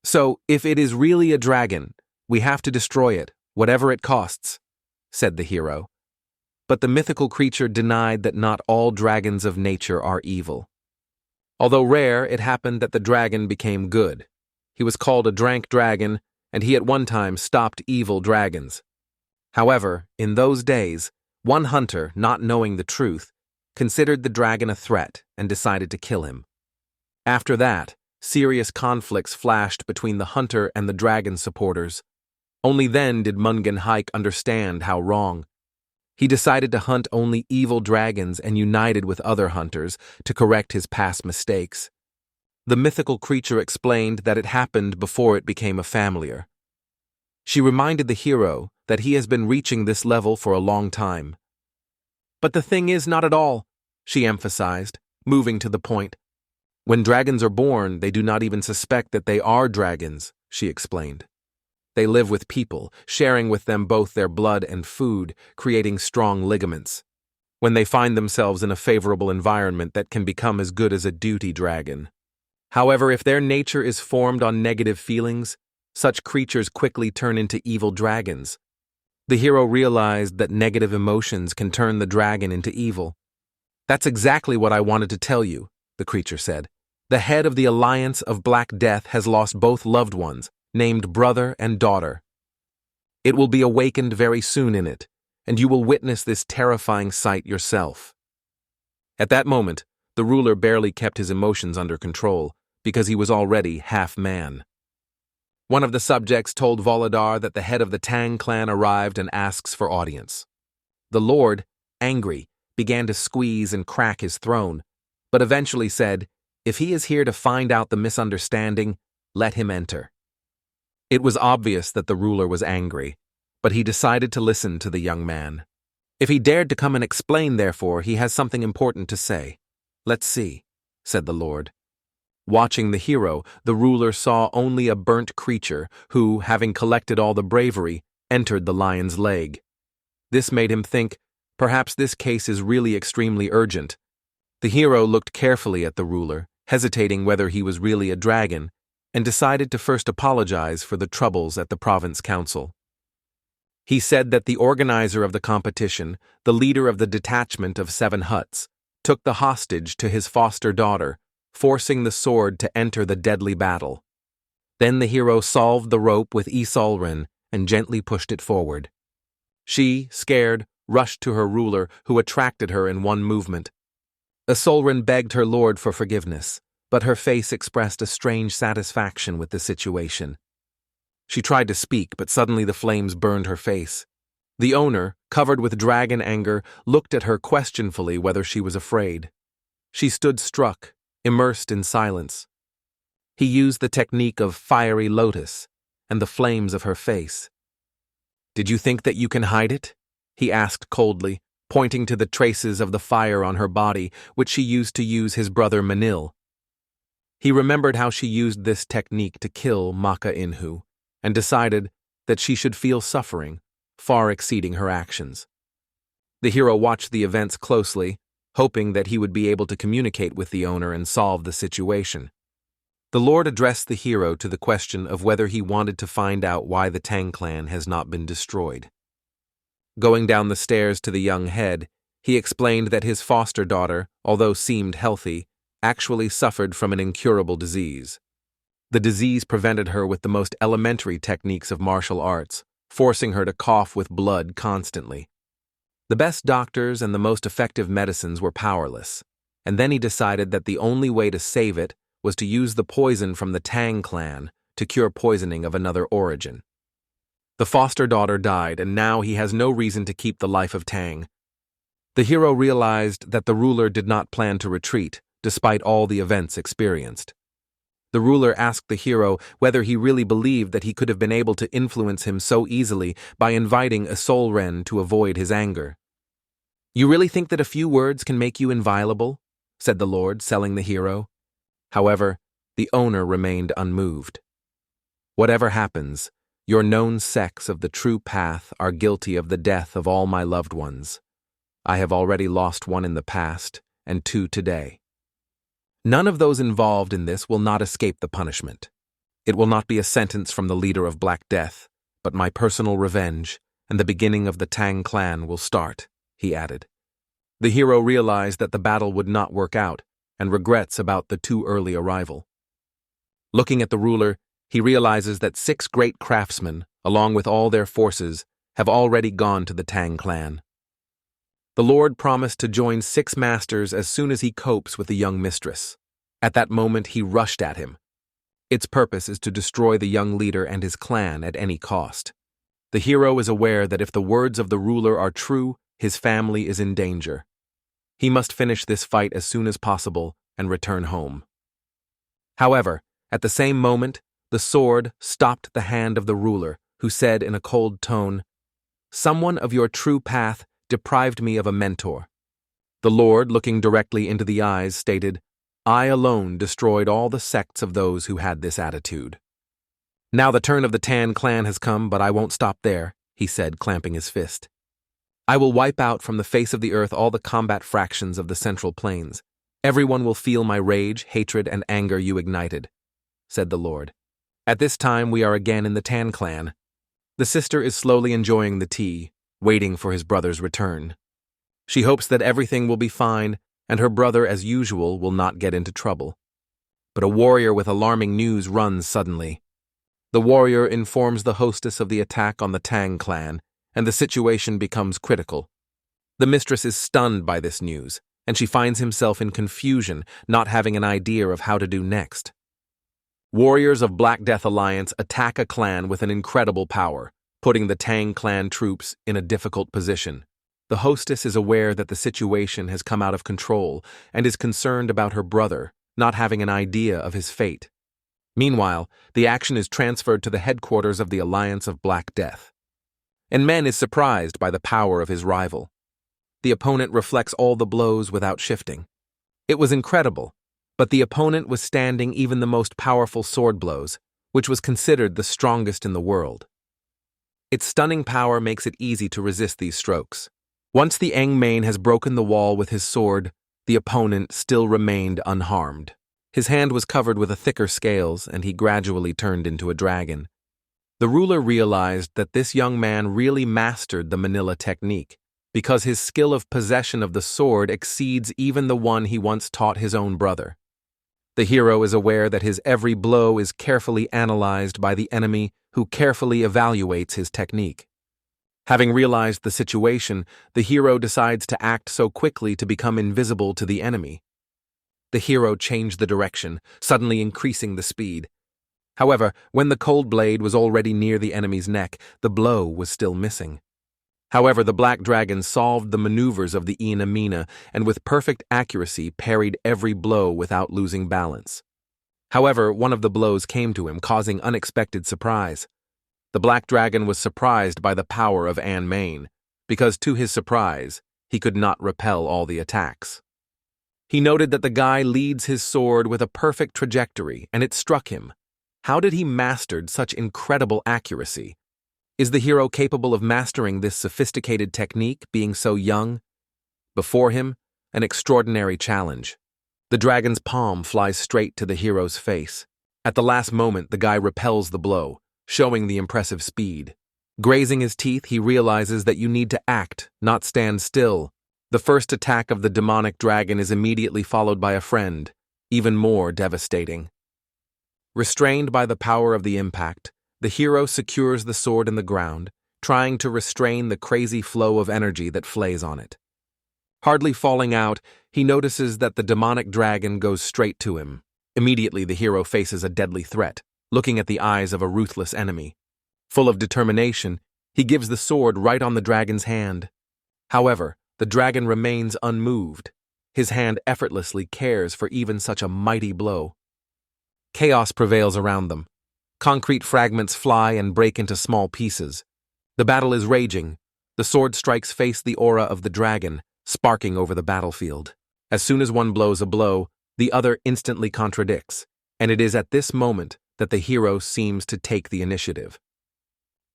So, if it is really a dragon, we have to destroy it, whatever it costs, said the hero. But the mythical creature denied that not all dragons of nature are evil. Although rare, it happened that the dragon became good. He was called a Drank Dragon, and he at one time stopped evil dragons. However, in those days, one hunter, not knowing the truth, considered the dragon a threat and decided to kill him. After that, serious conflicts flashed between the hunter and the dragon supporters. Only then did Mungan Hake understand how wrong. He decided to hunt only evil dragons and united with other hunters to correct his past mistakes. The mythical creature explained that it happened before it became a familiar. She reminded the hero that he has been reaching this level for a long time. But the thing is not at all, she emphasized, moving to the point. When dragons are born, they do not even suspect that they are dragons, she explained. They live with people, sharing with them both their blood and food, creating strong ligaments. When they find themselves in a favorable environment, that can become as good as a duty dragon. However, if their nature is formed on negative feelings, such creatures quickly turn into evil dragons. The hero realized that negative emotions can turn the dragon into evil. That's exactly what I wanted to tell you, the creature said. The head of the Alliance of Black Death has lost both loved ones, named brother and daughter. It will be awakened very soon in it, and you will witness this terrifying sight yourself. At that moment, the ruler barely kept his emotions under control, because he was already half man. One of the subjects told Voladar that the head of the Tang clan arrived and asks for audience. The lord, angry, began to squeeze and crack his throne, but eventually said, if he is here to find out the misunderstanding, let him enter. It was obvious that the ruler was angry, but he decided to listen to the young man. If he dared to come and explain, therefore, he has something important to say. Let's see, said the lord. Watching the hero, the ruler saw only a burnt creature who, having collected all the bravery, entered the lion's leg. This made him think, Perhaps this case is really extremely urgent. The hero looked carefully at the ruler, hesitating whether he was really a dragon, and decided to first apologize for the troubles at the province council. He said that the organizer of the competition, the leader of the detachment of 7 huts, took the hostage to his foster daughter, forcing the sword to enter the deadly battle. Then the hero solved the rope with Isolren and gently pushed it forward. She, scared, rushed to her ruler, who attracted her in one movement. Isolren begged her lord for forgiveness, but her face expressed a strange satisfaction with the situation. She tried to speak, but suddenly the flames burned her face. The owner, covered with dragon anger, looked at her questionfully whether she was afraid. She stood struck, immersed in silence. He used the technique of fiery lotus and the flames of her face. "Did you think that you can hide it?" he asked coldly, pointing to the traces of the fire on her body, which she used to use his brother Manil. He remembered how she used this technique to kill Maka-Inhu, and decided that she should feel suffering, far exceeding her actions. The hero watched the events closely, hoping that he would be able to communicate with the owner and solve the situation. The Lord addressed the hero to the question of whether he wanted to find out why the Tang clan has not been destroyed. Going down the stairs to the young head, he explained that his foster daughter, although seemed healthy, actually suffered from an incurable disease. The disease prevented her with the most elementary techniques of martial arts, forcing her to cough with blood constantly. The best doctors and the most effective medicines were powerless, and then he decided that the only way to save it was to use the poison from the Tang clan to cure poisoning of another origin. The foster daughter died, and now he has no reason to keep the life of Tang. The hero realized that the ruler did not plan to retreat, despite all the events experienced. The ruler asked the hero whether he really believed that he could have been able to influence him so easily by inviting Isolren to avoid his anger. "You really think that a few words can make you inviolable?" said the lord, selling the hero. However, the owner remained unmoved. "Whatever happens, your known sects of the true path are guilty of the death of all my loved ones. I have already lost 1 in the past, and 2 today. None of those involved in this will not escape the punishment. It will not be a sentence from the leader of Black Death, but my personal revenge, and the beginning of the Tang clan will start," he added. The hero realized that the battle would not work out, and regrets about the too early arrival. Looking at the ruler, he realizes that 6 great craftsmen, along with all their forces, have already gone to the Tang clan. The lord promised to join 6 masters as soon as he copes with the young mistress. At that moment, he rushed at him. Its purpose is to destroy the young leader and his clan at any cost. The hero is aware that if the words of the ruler are true, his family is in danger. He must finish this fight as soon as possible and return home. However, at the same moment, the sword stopped the hand of the ruler, who said in a cold tone, "Someone of your true path deprived me of a mentor." The Lord, looking directly into the eyes, stated, "I alone destroyed all the sects of those who had this attitude." "Now the turn of the Tan clan has come, but I won't stop there," he said, clamping his fist. "I will wipe out from the face of the earth all the combat fractions of the Central Plains. Everyone will feel my rage, hatred, and anger you ignited," said the Lord. At this time we are again in the Tan clan. The sister is slowly enjoying the tea, waiting for his brother's return. She hopes that everything will be fine and her brother, as usual, will not get into trouble. But a warrior with alarming news runs suddenly. The warrior informs the hostess of the attack on the Tang clan, and the situation becomes critical. The mistress is stunned by this news, and she finds himself in confusion, not having an idea of how to do next. Warriors of Black Death Alliance attack a clan with an incredible power, putting the Tang clan troops in a difficult position. The hostess is aware that the situation has come out of control and is concerned about her brother, not having an idea of his fate. Meanwhile, the action is transferred to the headquarters of the Alliance of Black Death. And Men is surprised by the power of his rival. The opponent reflects all the blows without shifting. It was incredible, but the opponent was standing even the most powerful sword blows, which was considered the strongest in the world. Its stunning power makes it easy to resist these strokes. Once the Engmain has broken the wall with his sword, the opponent still remained unharmed. His hand was covered with a thicker scales, and he gradually turned into a dragon. The ruler realized that this young man really mastered the Manila technique, because his skill of possession of the sword exceeds even the one he once taught his own brother. The hero is aware that his every blow is carefully analyzed by the enemy, who carefully evaluates his technique. Having realized the situation, the hero decides to act so quickly to become invisible to the enemy. The hero changed the direction, suddenly increasing the speed. However, when the cold blade was already near the enemy's neck, the blow was still missing. However, the black dragon solved the maneuvers of the Inamina and with perfect accuracy parried every blow without losing balance. However, one of the blows came to him, causing unexpected surprise. The black dragon was surprised by the power of Anmain, because to his surprise, he could not repel all the attacks. He noted that the guy leads his sword with a perfect trajectory, and it struck him. How did he master such incredible accuracy? Is the hero capable of mastering this sophisticated technique, being so young? Before him, an extraordinary challenge. The dragon's palm flies straight to the hero's face. At the last moment, the guy repels the blow, showing the impressive speed. Grazing his teeth, he realizes that you need to act, not stand still. The first attack of the demonic dragon is immediately followed by a friend, even more devastating. Restrained by the power of the impact, the hero secures the sword in the ground, trying to restrain the crazy flow of energy that flays on it. Hardly falling out, he notices that the demonic dragon goes straight to him. Immediately, the hero faces a deadly threat, looking at the eyes of a ruthless enemy. Full of determination, he gives the sword right on the dragon's hand. However, the dragon remains unmoved. His hand effortlessly cares for even such a mighty blow. Chaos prevails around them. Concrete fragments fly and break into small pieces. The battle is raging. The sword strikes face the aura of the dragon, sparking over the battlefield. As soon as one blows a blow, the other instantly contradicts, and it is at this moment that the hero seems to take the initiative.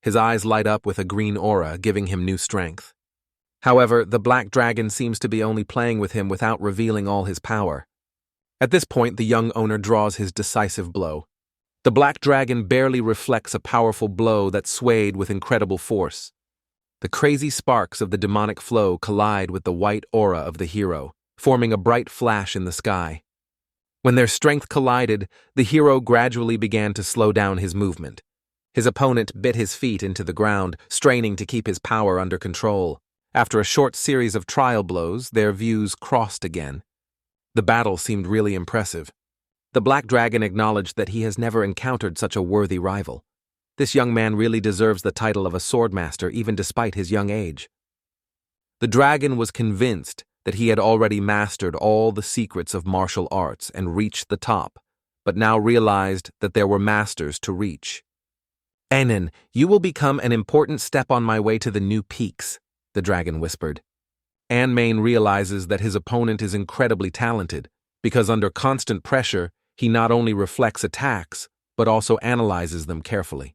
His eyes light up with a green aura, giving him new strength. However, the black dragon seems to be only playing with him without revealing all his power. At this point, the young owner draws his decisive blow. The black dragon barely reflects a powerful blow that swayed with incredible force. The crazy sparks of the demonic flow collide with the white aura of the hero, forming a bright flash in the sky. When their strength collided, the hero gradually began to slow down his movement. His opponent bit his feet into the ground, straining to keep his power under control. After a short series of trial blows, their views crossed again. The battle seemed really impressive. The black dragon acknowledged that he has never encountered such a worthy rival. This young man really deserves the title of a swordmaster even despite his young age. The dragon was convinced that he had already mastered all the secrets of martial arts and reached the top, but now realized that there were masters to reach. "Anon, you will become an important step on my way to the new peaks," the dragon whispered. Anmain realizes that his opponent is incredibly talented, because under constant pressure, he not only reflects attacks, but also analyzes them carefully.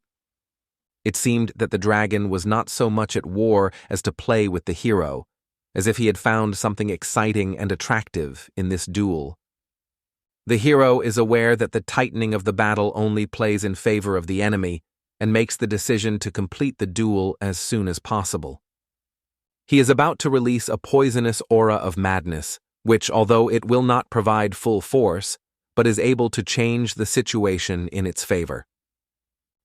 It seemed that the dragon was not so much at war as to play with the hero, as if he had found something exciting and attractive in this duel. The hero is aware that the tightening of the battle only plays in favor of the enemy, and makes the decision to complete the duel as soon as possible. He is about to release a poisonous aura of madness, which, although it will not provide full force, but is able to change the situation in its favor.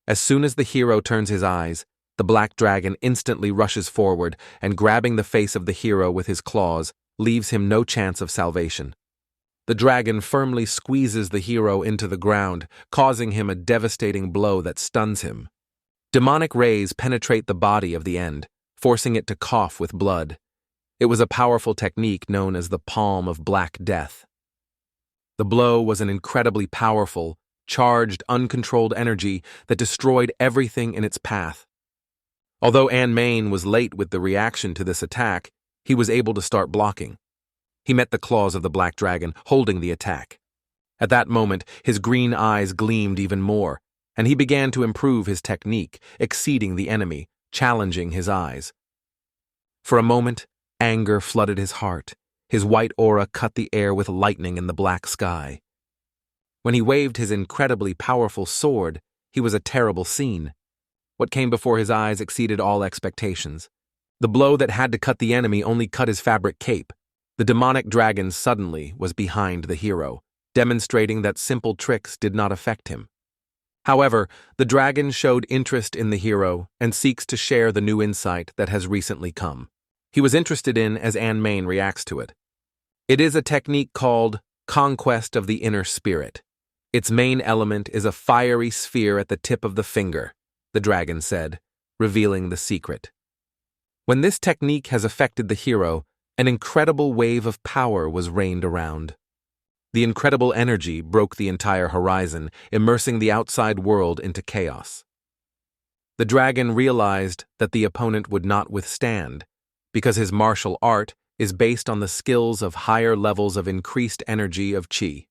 As soon as the hero turns his eyes, the black dragon instantly rushes forward and, grabbing the face of the hero with his claws, leaves him no chance of salvation. The dragon firmly squeezes the hero into the ground, causing him a devastating blow that stuns him. Demonic rays penetrate the body of the end, forcing it to cough with blood. It was a powerful technique known as the Palm of Black Death. The blow was an incredibly powerful, charged, uncontrolled energy that destroyed everything in its path. Although Anmain was late with the reaction to this attack, he was able to start blocking. He met the claws of the black dragon, holding the attack. At that moment, his green eyes gleamed even more, and he began to improve his technique, exceeding the enemy, challenging his eyes. For a moment, Anger flooded his heart. His white aura cut the air with lightning in the black sky. When he waved his incredibly powerful sword, he was a terrible scene. What came before his eyes exceeded all expectations. The blow that had to cut the enemy only cut his fabric cape. The demonic dragon suddenly was behind the hero, demonstrating that simple tricks did not affect him. However, the dragon showed interest in the hero and seeks to share the new insight that has recently come. He was interested in as Anne reacts to it. It is a technique called Conquest of the Inner Spirit. Its main element is a fiery sphere at the tip of the finger, the dragon said, revealing the secret. When this technique has affected the hero, an incredible wave of power was rained around. The incredible energy broke the entire horizon, immersing the outside world into chaos. The dragon realized that the opponent would not withstand, because his martial art is based on the skills of higher levels of increased energy of qi.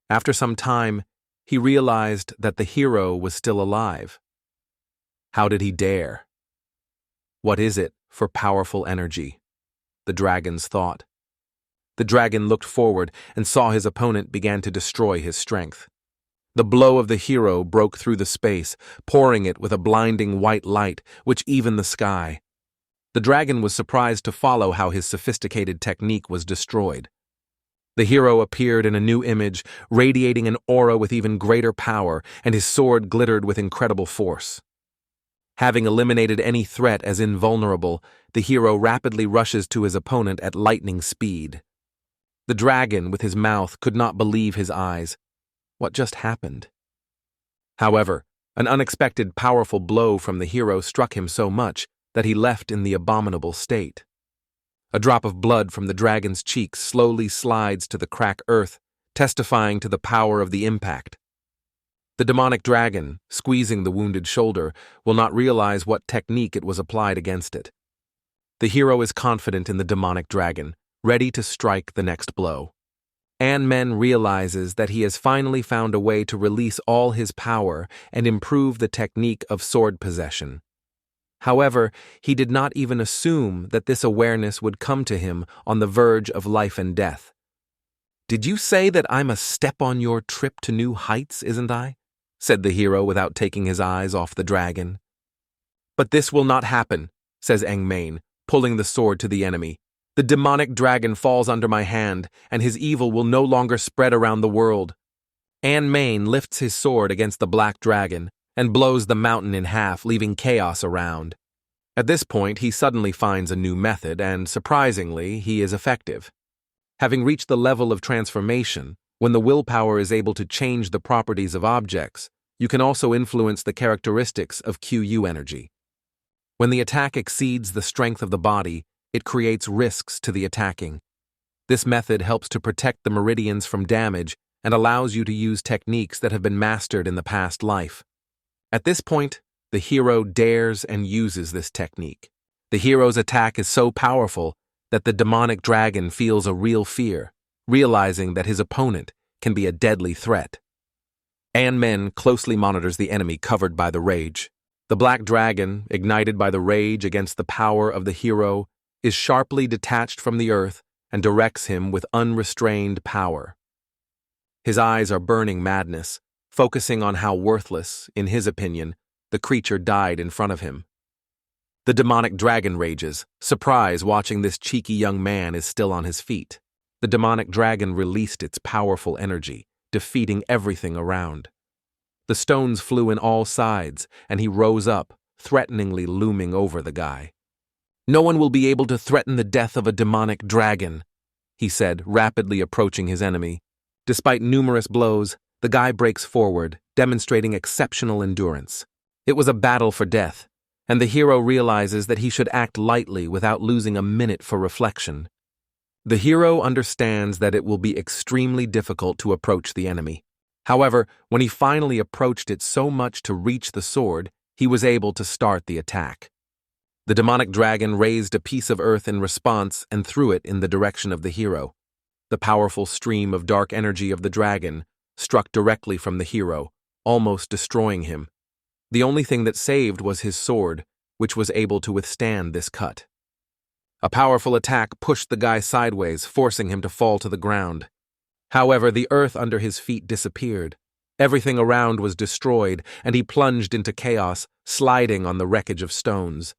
After some time, he realized that the hero was still alive. How did he dare? What is it for powerful energy? The dragon's thought. The dragon looked forward and saw his opponent began to destroy his strength. The blow of the hero broke through the space, pouring it with a blinding white light which evened the sky. The dragon was surprised to follow how his sophisticated technique was destroyed. The hero appeared in a new image, radiating an aura with even greater power, and his sword glittered with incredible force. Having eliminated any threat as invulnerable, the hero rapidly rushes to his opponent at lightning speed. The dragon, with his mouth, could not believe his eyes. What just happened? However, an unexpected powerful blow from the hero struck him so much that he left in the abominable state. A drop of blood from the dragon's cheek slowly slides to the crack earth, testifying to the power of the impact. The demonic dragon, squeezing the wounded shoulder, will not realize what technique it was applied against it. The hero is confident in the demonic dragon, ready to strike the next blow. Anne realizes that he has finally found a way to release all his power and improve the technique of sword possession. However, he did not even assume that this awareness would come to him on the verge of life and death. "Did you say that I'm a step on your trip to new heights, isn't I?" said the hero without taking his eyes off the dragon. "But this will not happen," says Engmain, pulling the sword to the enemy. "The demonic dragon falls under my hand, and his evil will no longer spread around the world." Anne lifts his sword against the black dragon and blows the mountain in half, leaving chaos around. At this point, he suddenly finds a new method, and surprisingly, he is effective. Having reached the level of transformation, when the willpower is able to change the properties of objects, you can also influence the characteristics of QU energy. When the attack exceeds the strength of the body, it creates risks to the attacking. This method helps to protect the meridians from damage and allows you to use techniques that have been mastered in the past life. At this point, the hero dares and uses this technique. The hero's attack is so powerful that the demonic dragon feels a real fear, realizing that his opponent can be a deadly threat. Anne closely monitors the enemy covered by the rage. The black dragon, ignited by the rage against the power of the hero, is sharply detached from the earth and directs him with unrestrained power. His eyes are burning madness, focusing on how worthless, in his opinion, the creature died in front of him. The demonic dragon rages, surprised watching this cheeky young man is still on his feet. The demonic dragon released its powerful energy, defeating everything around. The stones flew in all sides, and he rose up, threateningly looming over the guy. "No one will be able to threaten the death of a demonic dragon," he said, rapidly approaching his enemy. Despite numerous blows, the guy breaks forward, demonstrating exceptional endurance. It was a battle for death, and the hero realizes that he should act lightly without losing a minute for reflection. The hero understands that it will be extremely difficult to approach the enemy. However, when he finally approached it so much to reach the sword, he was able to start the attack. The demonic dragon raised a piece of earth in response and threw it in the direction of the hero. The powerful stream of dark energy of the dragon struck directly from the hero, almost destroying him. The only thing that saved was his sword, which was able to withstand this cut. A powerful attack pushed the guy sideways, forcing him to fall to the ground. However, the earth under his feet disappeared. Everything around was destroyed, and he plunged into chaos, sliding on the wreckage of stones.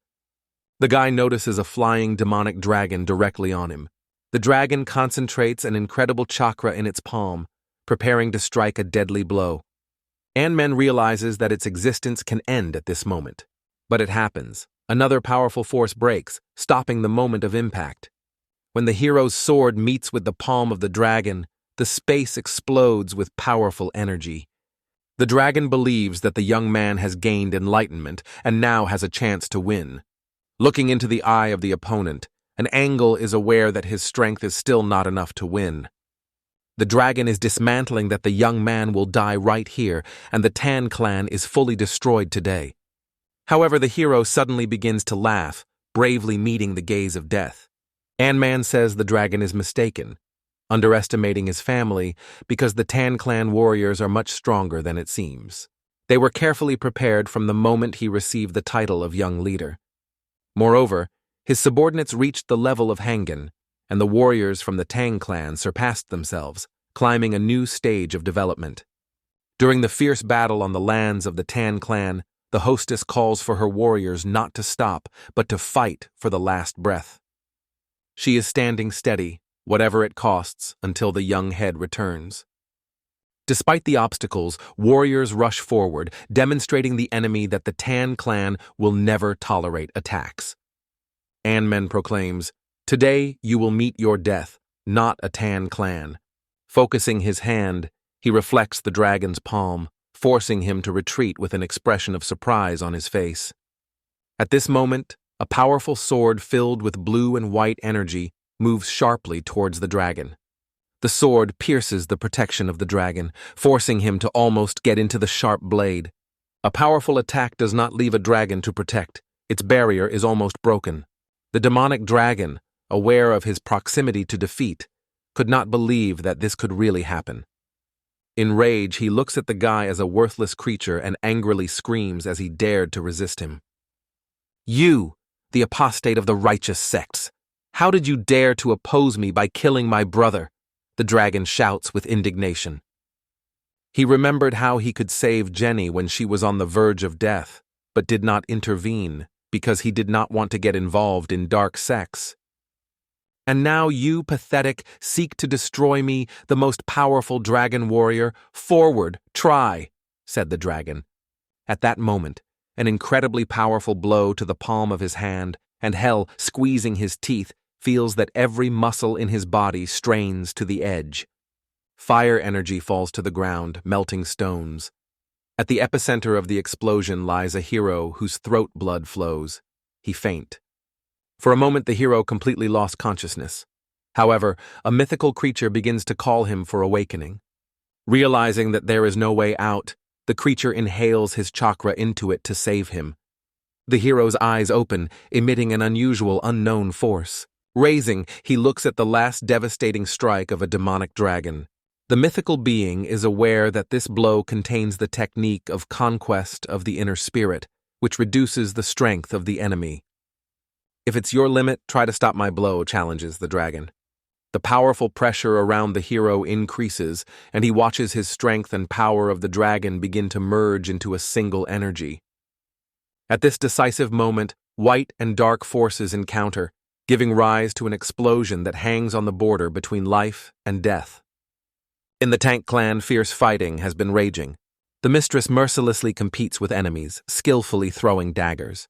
The guy notices a flying demonic dragon directly on him. The dragon concentrates an incredible chakra in its palm, preparing to strike a deadly blow. Ant-Man realizes that its existence can end at this moment. But it happens. Another powerful force breaks, stopping the moment of impact. When the hero's sword meets with the palm of the dragon, the space explodes with powerful energy. The dragon believes that the young man has gained enlightenment and now has a chance to win. Looking into the eye of the opponent, an angle is aware that his strength is still not enough to win. The dragon is dismantling that the young man will die right here, and the Tan clan is fully destroyed today. However, the hero suddenly begins to laugh, bravely meeting the gaze of death. Ant-Man says the dragon is mistaken, underestimating his family because the Tan clan warriors are much stronger than it seems. They were carefully prepared from the moment he received the title of young leader. Moreover, his subordinates reached the level of Hangan, and the warriors from the Tang clan surpassed themselves, climbing a new stage of development. During the fierce battle on the lands of the Tan clan, the hostess calls for her warriors not to stop, but to fight for the last breath. She is standing steady, whatever it costs, until the young head returns. Despite the obstacles, warriors rush forward, demonstrating the enemy that the Tan clan will never tolerate attacks. Ant-Man proclaims, "Today you will meet your death, not a Tan clan." Focusing his hand, he reflects the dragon's palm, forcing him to retreat with an expression of surprise on his face. At this moment, a powerful sword filled with blue and white energy moves sharply towards the dragon. The sword pierces the protection of the dragon, forcing him to almost get into the sharp blade. A powerful attack does not leave a dragon to protect. Its barrier is almost broken. The demonic dragon, aware of his proximity to defeat, could not believe that this could really happen. In rage, he looks at the guy as a worthless creature and angrily screams as he dared to resist him. "You, the apostate of the righteous sects! How did you dare to oppose me by killing my brother?" the dragon shouts with indignation. He remembered how he could save Jenny when she was on the verge of death, but did not intervene because he did not want to get involved in dark sects. "And now you, pathetic, seek to destroy me, the most powerful dragon warrior. Forward, try," said the dragon. At that moment, an incredibly powerful blow to the palm of his hand, and Hell, squeezing his teeth, feels that every muscle in his body strains to the edge. Fire energy falls to the ground, melting stones. At the epicenter of the explosion lies a hero whose throat blood flows. He faints. For a moment, the hero completely lost consciousness. However, a mythical creature begins to call him for awakening. Realizing that there is no way out, the creature inhales his chakra into it to save him. The hero's eyes open, emitting an unusual, unknown force. Raising, he looks at the last devastating strike of a demonic dragon. The mythical being is aware that this blow contains the technique of conquest of the inner spirit, which reduces the strength of the enemy. "If it's your limit, try to stop my blow," challenges the dragon. The powerful pressure around the hero increases, and he watches his strength and power of the dragon begin to merge into a single energy. At this decisive moment, white and dark forces encounter, giving rise to an explosion that hangs on the border between life and death. In the Tank clan, fierce fighting has been raging. The mistress mercilessly competes with enemies, skillfully throwing daggers.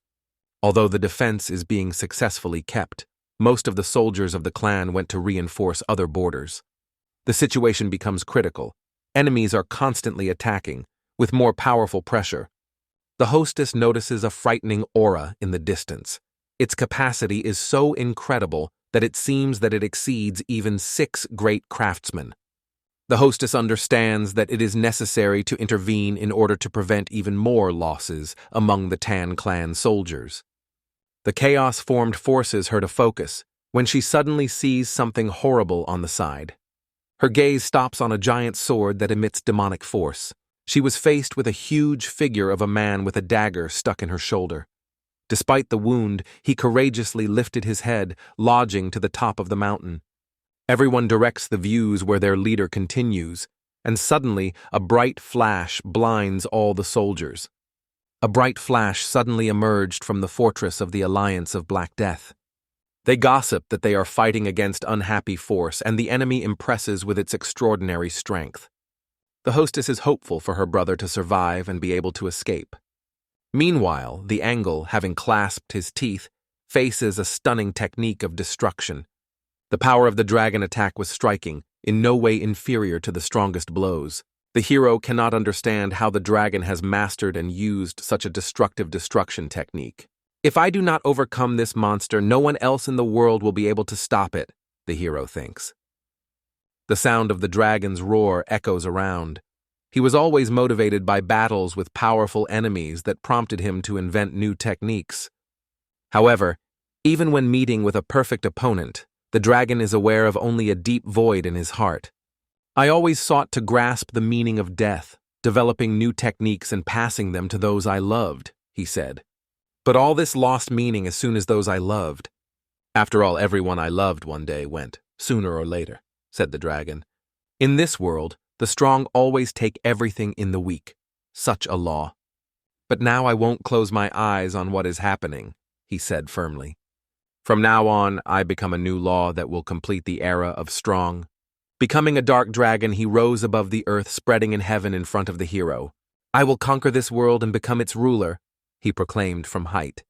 Although the defense is being successfully kept, most of the soldiers of the clan went to reinforce other borders. The situation becomes critical. Enemies are constantly attacking, with more powerful pressure. The hostess notices a frightening aura in the distance. Its capacity is so incredible that it seems that it exceeds even 6 great craftsmen. The hostess understands that it is necessary to intervene in order to prevent even more losses among the Tan clan soldiers. The chaos-formed forces her to focus when she suddenly sees something horrible on the side. Her gaze stops on a giant sword that emits demonic force. She was faced with a huge figure of a man with a dagger stuck in her shoulder. Despite the wound, he courageously lifted his head, lodging to the top of the mountain. Everyone directs the views where their leader continues, and suddenly a bright flash blinds all the soldiers. A bright flash suddenly emerged from the fortress of the Alliance of Black Death. They gossip that they are fighting against unhappy force, and the enemy impresses with its extraordinary strength. The hostess is hopeful for her brother to survive and be able to escape. Meanwhile, the Angle, having clasped his teeth, faces a stunning technique of destruction. The power of the dragon attack was striking, in no way inferior to the strongest blows. The hero cannot understand how the dragon has mastered and used such a destructive destruction technique. If I do not overcome this monster, no one else in the world will be able to stop it, the hero thinks. The sound of the dragon's roar echoes around. He was always motivated by battles with powerful enemies that prompted him to invent new techniques. However, even when meeting with a perfect opponent, the dragon is aware of only a deep void in his heart. I always sought to grasp the meaning of death, developing new techniques and passing them to those I loved, he said. But all this lost meaning as soon as those I loved. After all, everyone I loved one day went, sooner or later, said the dragon. In this world, the strong always take everything in the weak. Such a law. But now I won't close my eyes on what is happening, he said firmly. From now on, I become a new law that will complete the era of strong. Becoming a dark dragon, he rose above the earth, spreading in heaven in front of the hero. I will conquer this world and become its ruler, he proclaimed from height.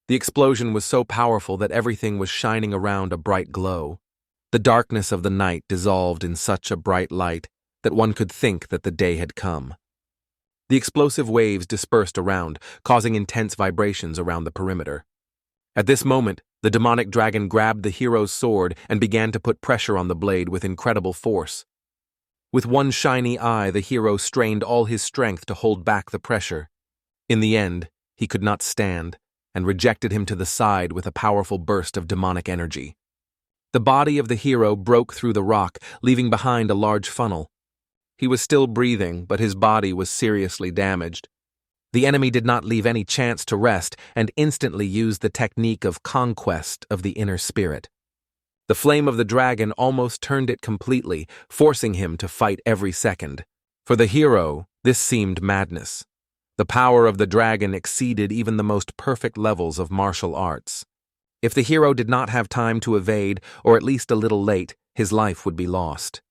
The explosion was so powerful that everything was shining around a bright glow. The darkness of the night dissolved in such a bright light that one could think that the day had come. The explosive waves dispersed around, causing intense vibrations around the perimeter. At this moment, the demonic dragon grabbed the hero's sword and began to put pressure on the blade with incredible force. With one shiny eye, the hero strained all his strength to hold back the pressure. In the end, he could not stand, and rejected him to the side with a powerful burst of demonic energy. The body of the hero broke through the rock, leaving behind a large funnel. He was still breathing, but his body was seriously damaged. The enemy did not leave any chance to rest and instantly used the technique of conquest of the inner spirit. The flame of the dragon almost turned it completely, forcing him to fight every second. For the hero, this seemed madness. The power of the dragon exceeded even the most perfect levels of martial arts. If the hero did not have time to evade, or at least a little late, his life would be lost.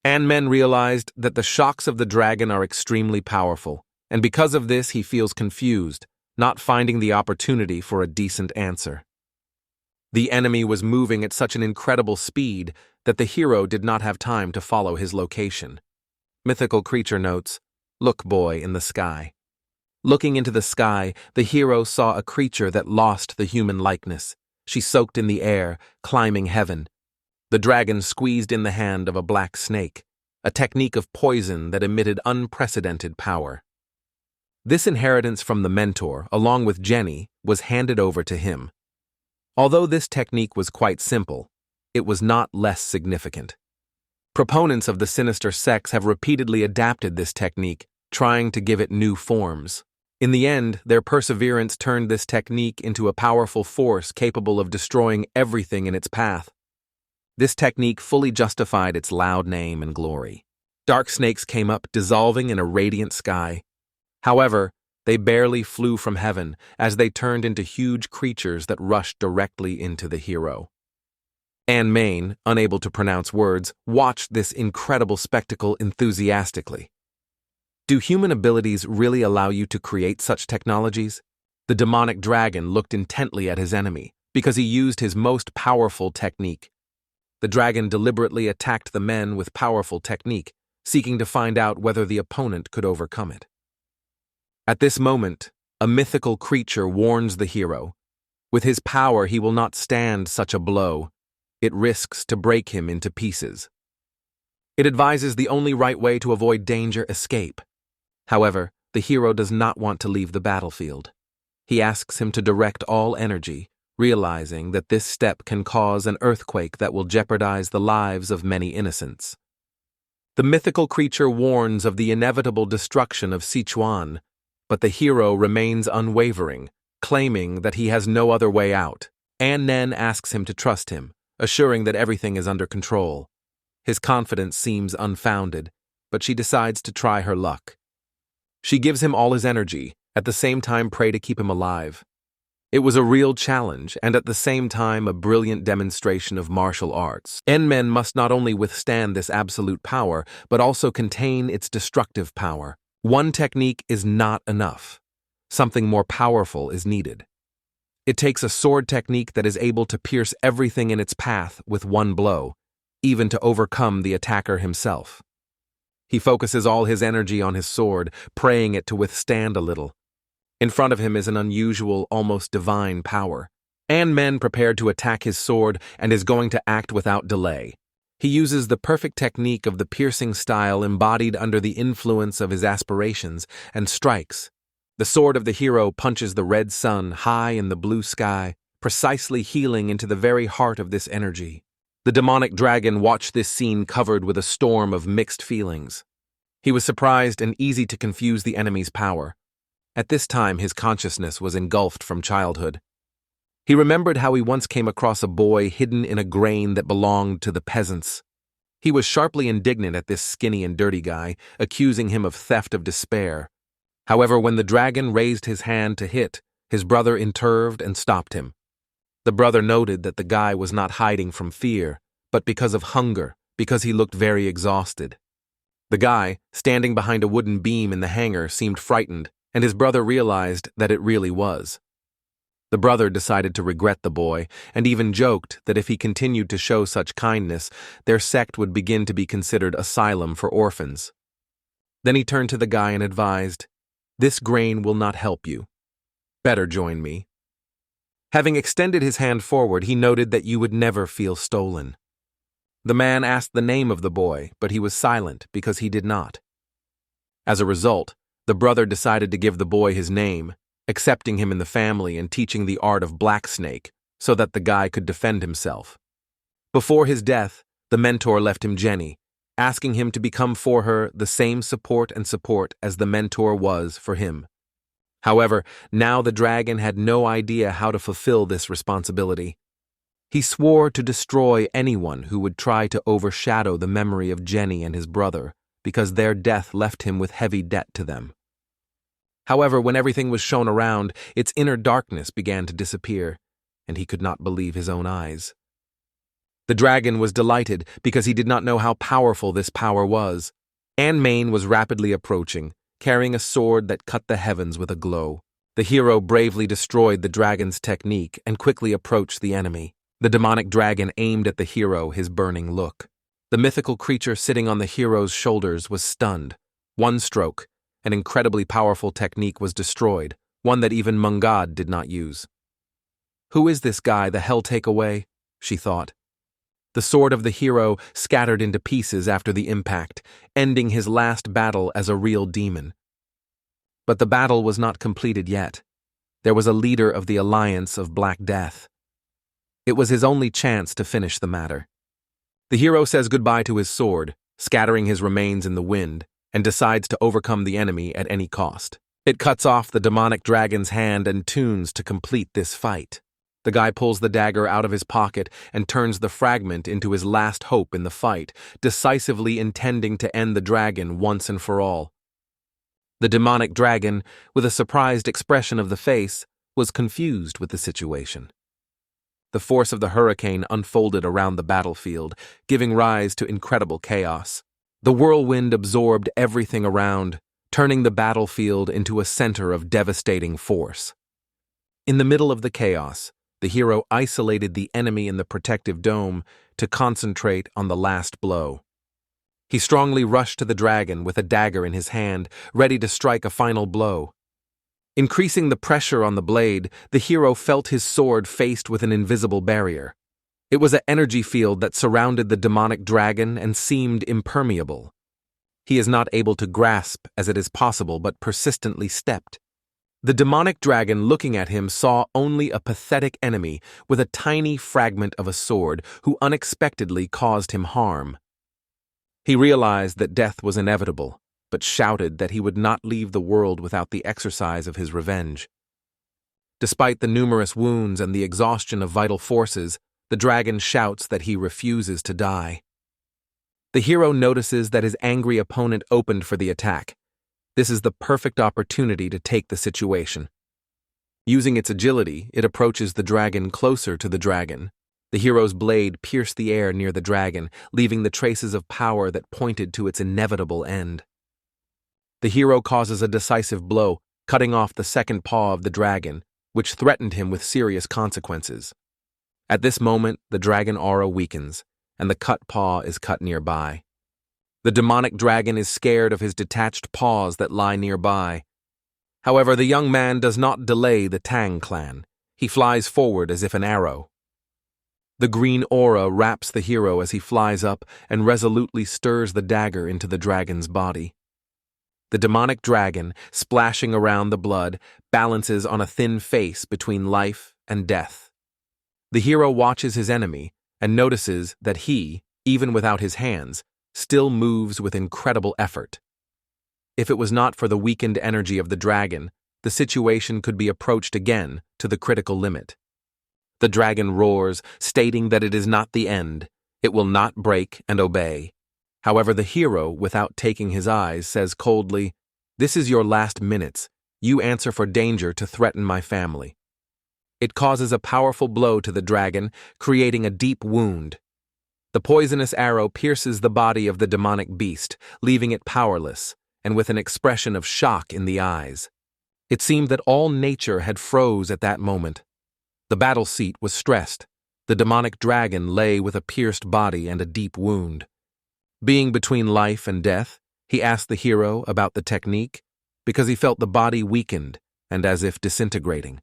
Men realized that the shocks of the dragon are extremely powerful, and because of this he feels confused, not finding the opportunity for a decent answer. The enemy was moving at such an incredible speed that the hero did not have time to follow his location. Mythical creature notes, "Look, boy, in the sky." Looking into the sky, the hero saw a creature that lost the human likeness. She soaked in the air, climbing heaven. The dragon squeezed in the hand of a black snake, a technique of poison that emitted unprecedented power. This inheritance from the mentor, along with Jenny, was handed over to him. Although this technique was quite simple, it was not less significant. Proponents of the sinister sex have repeatedly adapted this technique, trying to give it new forms. In the end, their perseverance turned this technique into a powerful force capable of destroying everything in its path. This technique fully justified its loud name and glory. Dark snakes came up, dissolving in a radiant sky. However, they barely flew from heaven as they turned into huge creatures that rushed directly into the hero. Anne Main, unable to pronounce words, watched this incredible spectacle enthusiastically. Do human abilities really allow you to create such technologies? The demonic dragon looked intently at his enemy because he used his most powerful technique. The dragon deliberately attacked the men with powerful technique, seeking to find out whether the opponent could overcome it. At this moment, a mythical creature warns the hero. With his power, he will not stand such a blow. It risks to break him into pieces. It advises the only right way to avoid danger: escape. However, the hero does not want to leave the battlefield. He asks him to direct all energy, realizing that this step can cause an earthquake that will jeopardize the lives of many innocents. The mythical creature warns of the inevitable destruction of Sichuan, but the hero remains unwavering, claiming that he has no other way out. Nen asks him to trust him, assuring that everything is under control. His confidence seems unfounded, but she decides to try her luck. She gives him all his energy, at the same time pray to keep him alive. It was a real challenge, and at the same time a brilliant demonstration of martial arts. Men must not only withstand this absolute power, but also contain its destructive power. One technique is not enough. Something more powerful is needed. It takes a sword technique that is able to pierce everything in its path with one blow, even to overcome the attacker himself. He focuses all his energy on his sword, praying it to withstand a little. In front of him is an unusual, almost divine power. Men prepared to attack his sword and is going to act without delay. He uses the perfect technique of the piercing style embodied under the influence of his aspirations and strikes. The sword of the hero punches the red sun high in the blue sky, precisely healing into the very heart of this energy. The demonic dragon watched this scene covered with a storm of mixed feelings. He was surprised and easy to confuse the enemy's power. At this time, his consciousness was engulfed from childhood. He remembered how he once came across a boy hidden in a grain that belonged to the peasants. He was sharply indignant at this skinny and dirty guy, accusing him of theft of despair. However, when the dragon raised his hand to hit, his brother intervened and stopped him. The brother noted that the guy was not hiding from fear, but because of hunger, because he looked very exhausted. The guy, standing behind a wooden beam in the hangar, seemed frightened, and his brother realized that it really was. The brother decided to regret the boy, and even joked that if he continued to show such kindness, their sect would begin to be considered asylum for orphans. Then he turned to the guy and advised, "This grain will not help you. Better join me." Having extended his hand forward, he noted that you would never feel stolen. The man asked the name of the boy, but he was silent because he did not. As a result, the brother decided to give the boy his name, accepting him in the family and teaching the art of blacksnake so that the guy could defend himself. Before his death, the mentor left him Jenny, asking him to become for her the same support as the mentor was for him. However, now the dragon had no idea how to fulfill this responsibility. He swore to destroy anyone who would try to overshadow the memory of Jenny and his brother, because their death left him with heavy debt to them. However, when everything was shown around, its inner darkness began to disappear, and he could not believe his own eyes. The dragon was delighted because he did not know how powerful this power was. Mane was rapidly approaching, carrying a sword that cut the heavens with a glow. The hero bravely destroyed the dragon's technique and quickly approached the enemy. The demonic dragon aimed at the hero his burning look. The mythical creature sitting on the hero's shoulders was stunned. One stroke, an incredibly powerful technique was destroyed, one that even Manga did not use. "Who is this guy the hell take away?" she thought. The sword of the hero scattered into pieces after the impact, ending his last battle as a real demon. But the battle was not completed yet. There was a leader of the Alliance of Black Death. It was his only chance to finish the matter. The hero says goodbye to his sword, scattering his remains in the wind, and decides to overcome the enemy at any cost. It cuts off the demonic dragon's hand and tunes to complete this fight. The guy pulls the dagger out of his pocket and turns the fragment into his last hope in the fight, decisively intending to end the dragon once and for all. The demonic dragon, with a surprised expression of the face, was confused with the situation. The force of the hurricane unfolded around the battlefield, giving rise to incredible chaos. The whirlwind absorbed everything around, turning the battlefield into a center of devastating force. In the middle of the chaos, the hero isolated the enemy in the protective dome to concentrate on the last blow. He strongly rushed to the dragon with a dagger in his hand, ready to strike a final blow. Increasing the pressure on the blade, the hero felt his sword faced with an invisible barrier. It was an energy field that surrounded the demonic dragon and seemed impermeable. He is not able to grasp as it is possible, but persistently stepped. The demonic dragon, looking at him, saw only a pathetic enemy with a tiny fragment of a sword who unexpectedly caused him harm. He realized that death was inevitable, but shouted that he would not leave the world without the exercise of his revenge. Despite the numerous wounds and the exhaustion of vital forces, the dragon shouts that he refuses to die. The hero notices that his angry opponent opened for the attack. This is the perfect opportunity to take the situation. Using its agility, it approaches the dragon closer to the dragon. The hero's blade pierced the air near the dragon, leaving the traces of power that pointed to its inevitable end. The hero causes a decisive blow, cutting off the second paw of the dragon, which threatened him with serious consequences. At this moment, the dragon aura weakens, and the cut paw is cut nearby. The demonic dragon is scared of his detached paws that lie nearby. However, the young man does not delay the Tang clan. He flies forward as if an arrow. The green aura wraps the hero as he flies up and resolutely stirs the dagger into the dragon's body. The demonic dragon, splashing around the blood, balances on a thin face between life and death. The hero watches his enemy and notices that he, even without his hands, still moves with incredible effort. If it was not for the weakened energy of the dragon, the situation could be approached again to the critical limit. The dragon roars, stating that it is not the end. It will not break and obey. However, the hero, without taking his eyes, says coldly, "This is your last minutes. You answer for danger to threaten my family." It causes a powerful blow to the dragon, creating a deep wound. The poisonous arrow pierces the body of the demonic beast, leaving it powerless, and with an expression of shock in the eyes. It seemed that all nature had froze at that moment. The battle seat was stressed. The demonic dragon lay with a pierced body and a deep wound. Being between life and death, he asked the hero about the technique, because he felt the body weakened and as if disintegrating.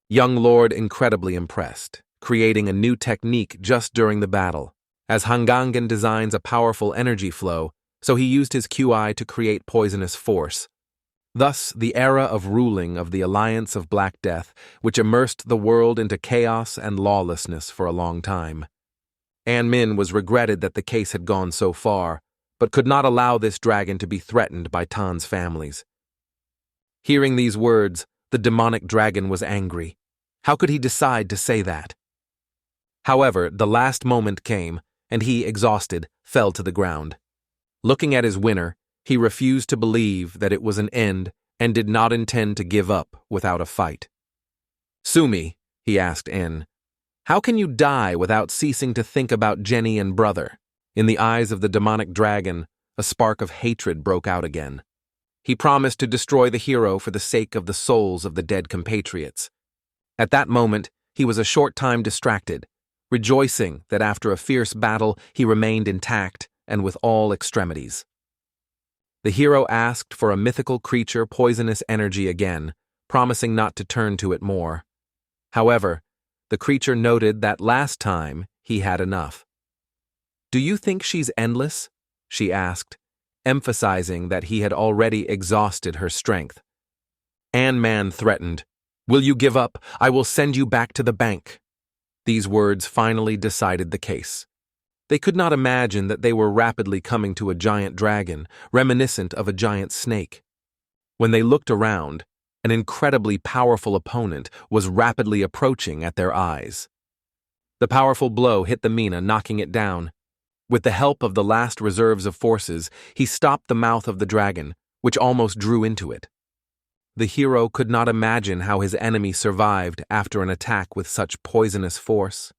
Young Lord incredibly impressed, creating a new technique just during the battle, as Hangangen designs a powerful energy flow, so he used his QI to create poisonous force. Thus, the era of ruling of the Alliance of Black Death, which immersed the world into chaos and lawlessness for a long time. An Min was regretted that the case had gone so far, but could not allow this dragon to be threatened by Tan's families. Hearing these words, the demonic dragon was angry. How could he decide to say that? However, the last moment came, and he, exhausted, fell to the ground. Looking at his winner, he refused to believe that it was an end and did not intend to give up without a fight. "Sumi," he asked En, "how can you die without ceasing to think about Jenny and brother?" In the eyes of the demonic dragon, a spark of hatred broke out again. He promised to destroy the hero for the sake of the souls of the dead compatriots. At that moment, he was a short time distracted, rejoicing that after a fierce battle he remained intact and with all extremities. The hero asked for a mythical creature poisonous energy again, promising not to turn to it more. However, the creature noted that last time he had enough. "Do you think she's endless?" she asked, emphasizing that he had already exhausted her strength. An Man threatened, "Will you give up? I will send you back to the bank." These words finally decided the case. They could not imagine that they were rapidly coming to a giant dragon, reminiscent of a giant snake. When they looked around, an incredibly powerful opponent was rapidly approaching at their eyes. The powerful blow hit the Mina, knocking it down. With the help of the last reserves of forces, he stopped the mouth of the dragon, which almost drew into it. The hero could not imagine how his enemy survived after an attack with such poisonous force.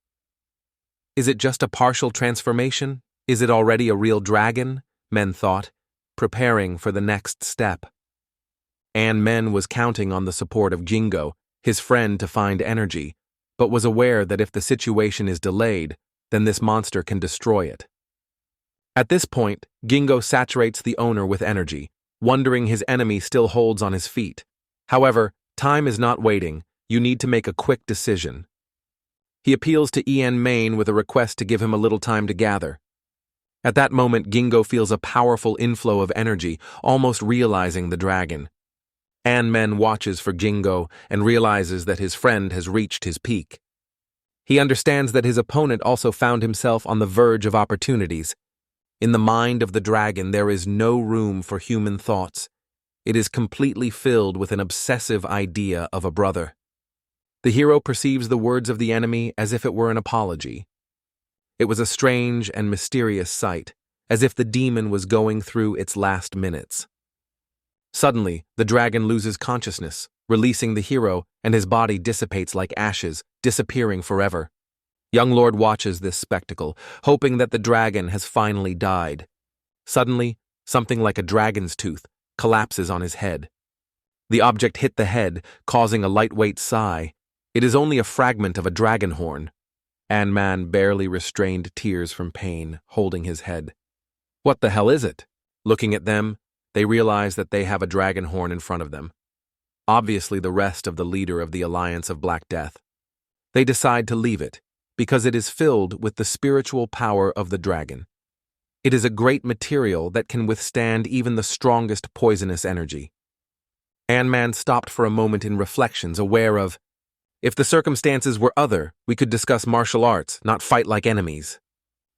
Is it just a partial transformation? Is it already a real dragon? Men thought, preparing for the next step. An Men was counting on the support of Jingo, his friend, to find energy, but was aware that if the situation is delayed, then this monster can destroy it. At this point, Gingo saturates the owner with energy, wondering his enemy still holds on his feet. However, time is not waiting. You need to make a quick decision. He appeals to Ian Main with a request to give him a little time to gather. At that moment, Gingo feels a powerful inflow of energy, almost realizing the dragon. An Men watches for Gingo and realizes that his friend has reached his peak. He understands that his opponent also found himself on the verge of opportunities. In the mind of the dragon, there is no room for human thoughts. It is completely filled with an obsessive idea of a brother. The hero perceives the words of the enemy as if it were an apology. It was a strange and mysterious sight, as if the demon was going through its last minutes. Suddenly, the dragon loses consciousness, releasing the hero, and his body dissipates like ashes, disappearing forever. Young Lord watches this spectacle, hoping that the dragon has finally died. Suddenly, something like a dragon's tooth collapses on his head. The object hit the head, causing a lightweight sigh. It is only a fragment of a dragon horn. Man barely restrained tears from pain, holding his head. What the hell is it? Looking at them, they realize that they have a dragon horn in front of them. Obviously the rest of the leader of the Alliance of Black Death. They decide to leave it, because it is filled with the spiritual power of the dragon. It is a great material that can withstand even the strongest poisonous energy. Man stopped for a moment in reflections, aware of, if the circumstances were other, we could discuss martial arts, not fight like enemies.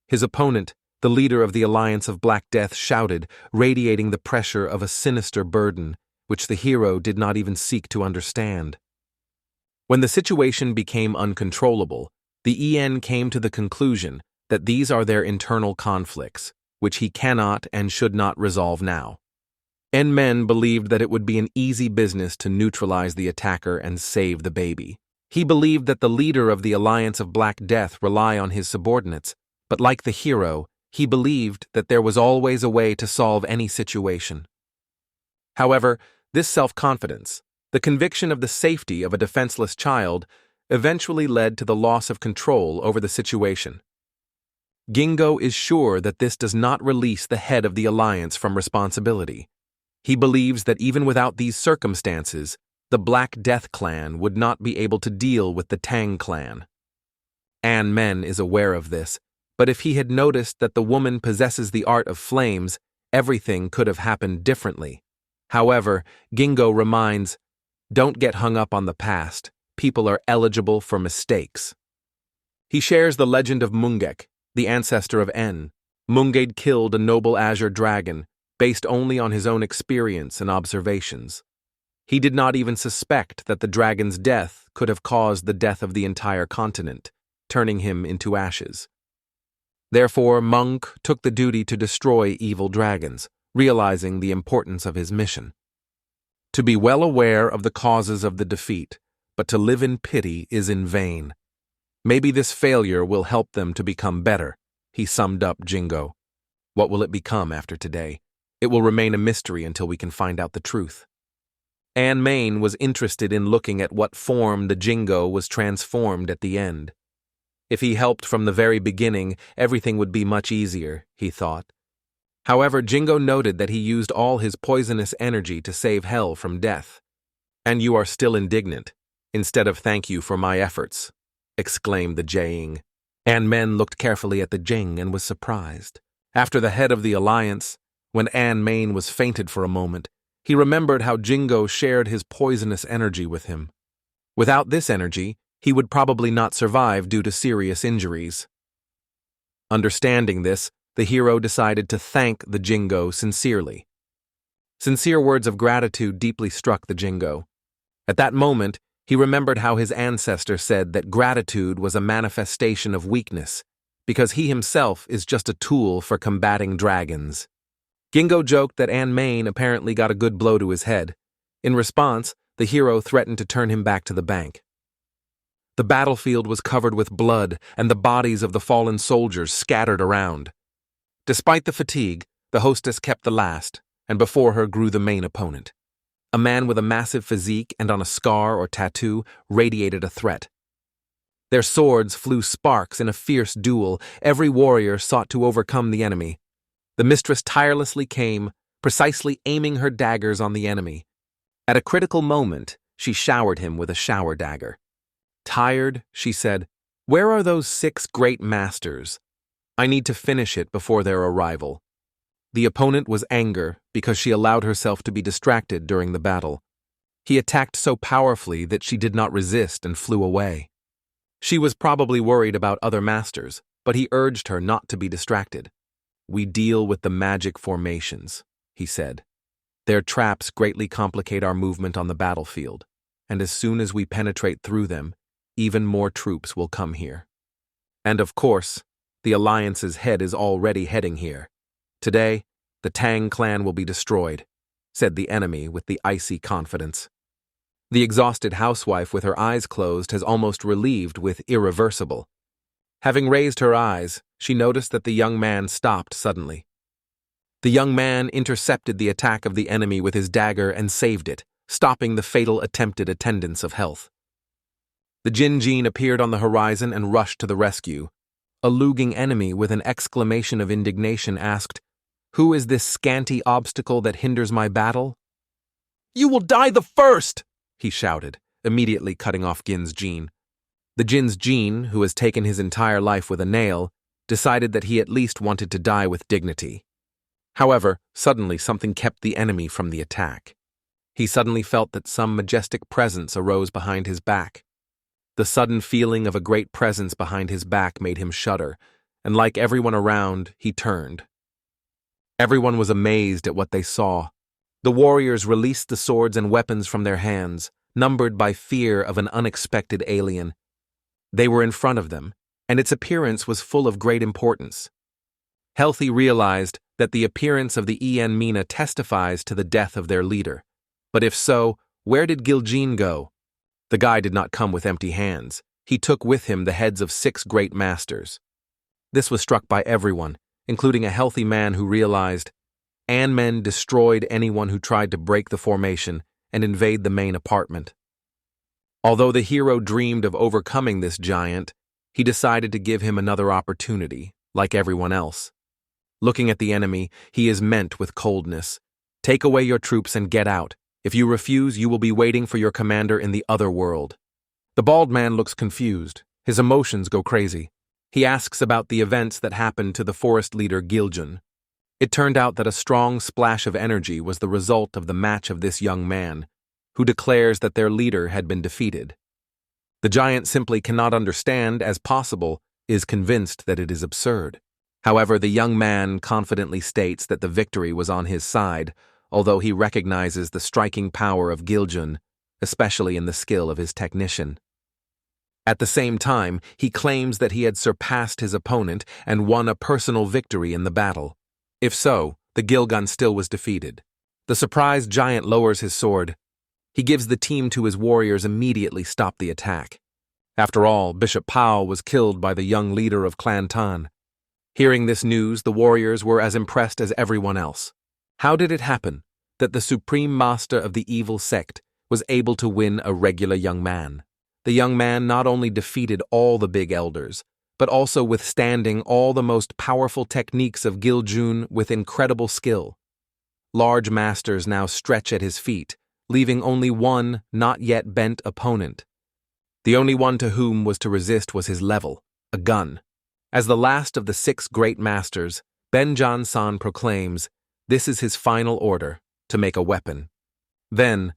His opponent, the leader of the Alliance of Black Death, shouted, radiating the pressure of a sinister burden, which the hero did not even seek to understand. When the situation became uncontrollable, the EN came to the conclusion that these are their internal conflicts, which he cannot and should not resolve now. Men believed that it would be an easy business to neutralize the attacker and save the baby. He believed that the leader of the Alliance of Black Death rely on his subordinates, but like the hero, he believed that there was always a way to solve any situation. However, this self-confidence, the conviction of the safety of a defenseless child, eventually led to the loss of control over the situation. Gingo is sure that this does not release the head of the Alliance from responsibility. He believes that even without these circumstances, the Black Death clan would not be able to deal with the Tang clan. Men is aware of this, but if he had noticed that the woman possesses the art of flames, everything could have happened differently. However, Gingo reminds, don't get hung up on the past. People are eligible for mistakes. He shares the legend of Mungek, the ancestor of En. Munged killed a noble azure dragon, based only on his own experience and observations. He did not even suspect that the dragon's death could have caused the death of the entire continent, turning him into ashes. Therefore, Munk took the duty to destroy evil dragons, realizing the importance of his mission. To be well aware of the causes of the defeat, but to live in pity is in vain. Maybe this failure will help them to become better, he summed up Jingo. What will it become after today? It will remain a mystery until we can find out the truth. Main was interested in looking at what form the Jingo was transformed at the end. If he helped from the very beginning, everything would be much easier, he thought. However, Jingo noted that he used all his poisonous energy to save Hell from death. And you are still indignant, instead of thank you for my efforts, exclaimed the Jang. Men looked carefully at the Jang and was surprised. After the head of the Alliance, when Main was fainted for a moment, he remembered how Jingo shared his poisonous energy with him. Without this energy, he would probably not survive due to serious injuries. Understanding this, the hero decided to thank the Jingo sincerely. Sincere words of gratitude deeply struck the Jingo. At that moment, he remembered how his ancestor said that gratitude was a manifestation of weakness, because he himself is just a tool for combating dragons. Gingo joked that Main apparently got a good blow to his head. In response, the hero threatened to turn him back to the bank. The battlefield was covered with blood, and the bodies of the fallen soldiers scattered around. Despite the fatigue, the hostess kept the last, and before her grew the main opponent. A man with a massive physique and on a scar or tattoo radiated a threat. Their swords flew sparks in a fierce duel. Every warrior sought to overcome the enemy. The mistress tirelessly came, precisely aiming her daggers on the enemy. At a critical moment, she showered him with a shower dagger. Tired, she said, "Where are those 6 great masters? I need to finish it before their arrival." The opponent was anger because she allowed herself to be distracted during the battle. He attacked so powerfully that she did not resist and flew away. She was probably worried about other masters, but he urged her not to be distracted. "We deal with the magic formations," he said. "Their traps greatly complicate our movement on the battlefield, and as soon as we penetrate through them, even more troops will come here. And of course, the Alliance's head is already heading here. Today, the Tang clan will be destroyed, said the enemy with the icy confidence. The exhausted housewife with her eyes closed has almost relieved with irreversible. Having raised her eyes, she noticed that the young man stopped suddenly. The young man intercepted the attack of the enemy with his dagger and saved it, stopping the fatal attempted attendance of health. The Jin appeared on the horizon and rushed to the rescue. A luging enemy with an exclamation of indignation asked, "Who is this scanty obstacle that hinders my battle?" "You will die the first!" he shouted, immediately cutting off Gin's Jin. The Jin's Jin, who has taken his entire life with a nail, decided that he at least wanted to die with dignity. However, suddenly something kept the enemy from the attack. He suddenly felt that some majestic presence arose behind his back. The sudden feeling of a great presence behind his back made him shudder, and like everyone around, he turned. Everyone was amazed at what they saw. The warriors released the swords and weapons from their hands, numbered by fear of an unexpected alien. They were in front of them, and its appearance was full of great importance. Healthy realized that the appearance of the Mina testifies to the death of their leader. But if so, where did Giljin go? The guy did not come with empty hands. He took with him the heads of 6 great masters. This was struck by everyone, including a healthy man who realized men destroyed anyone who tried to break the formation and invade the main apartment. Although the hero dreamed of overcoming this giant, he decided to give him another opportunity, like everyone else. Looking at the enemy, he is met with coldness. "Take away your troops and get out. If you refuse, you will be waiting for your commander in the other world." The bald man looks confused. His emotions go crazy. He asks about the events that happened to the forest leader Giljin. It turned out that a strong splash of energy was the result of the match of this young man, who declares that their leader had been defeated. The giant simply cannot understand, as possible, is convinced that it is absurd. However, the young man confidently states that the victory was on his side, although he recognizes the striking power of Giljin, especially in the skill of his technician. At the same time, he claims that he had surpassed his opponent and won a personal victory in the battle. If so, the Gilgun still was defeated. The surprised giant lowers his sword. He gives the team to his warriors immediately stop the attack. After all, Bishop Pao was killed by the young leader of Clan Tan. Hearing this news, the warriors were as impressed as everyone else. How did it happen that the supreme master of the evil sect was able to win a regular young man? The young man not only defeated all the big elders, but also withstanding all the most powerful techniques of Giljun with incredible skill. Large masters now stretch at his feet, leaving only one not yet bent opponent. The only one to whom was to resist was his level, a gun. As the last of the 6 great masters, Benjan-san proclaims, this is his final order, to make a weapon. Then,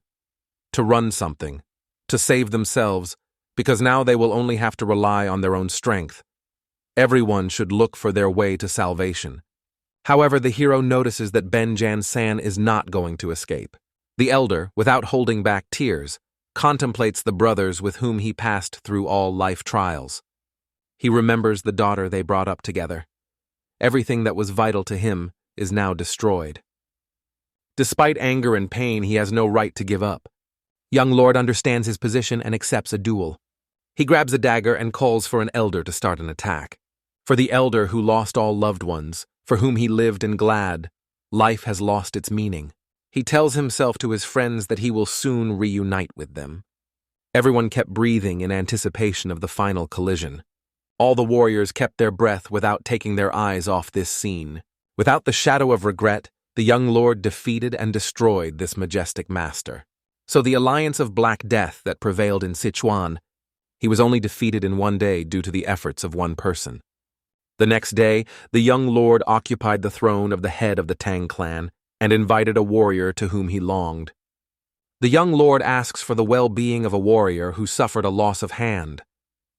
to run something, to save themselves, because now they will only have to rely on their own strength. Everyone should look for their way to salvation. However, the hero notices that Benjan-san is not going to escape. The elder, without holding back tears, contemplates the brothers with whom he passed through all life trials. He remembers the daughter they brought up together. Everything that was vital to him is now destroyed. Despite anger and pain, he has no right to give up. Young Lord understands his position and accepts a duel. He grabs a dagger and calls for an elder to start an attack. For the elder who lost all loved ones, for whom he lived and glad, life has lost its meaning. He tells himself to his friends that he will soon reunite with them. Everyone kept breathing in anticipation of the final collision. All the warriors kept their breath without taking their eyes off this scene. Without the shadow of regret, the young lord defeated and destroyed this majestic master. So the alliance of Black Death that prevailed in Sichuan, he was only defeated in one day due to the efforts of one person. The next day, the young lord occupied the throne of the head of the Tang clan and invited a warrior to whom he longed. The young lord asks for the well-being of a warrior who suffered a loss of hand.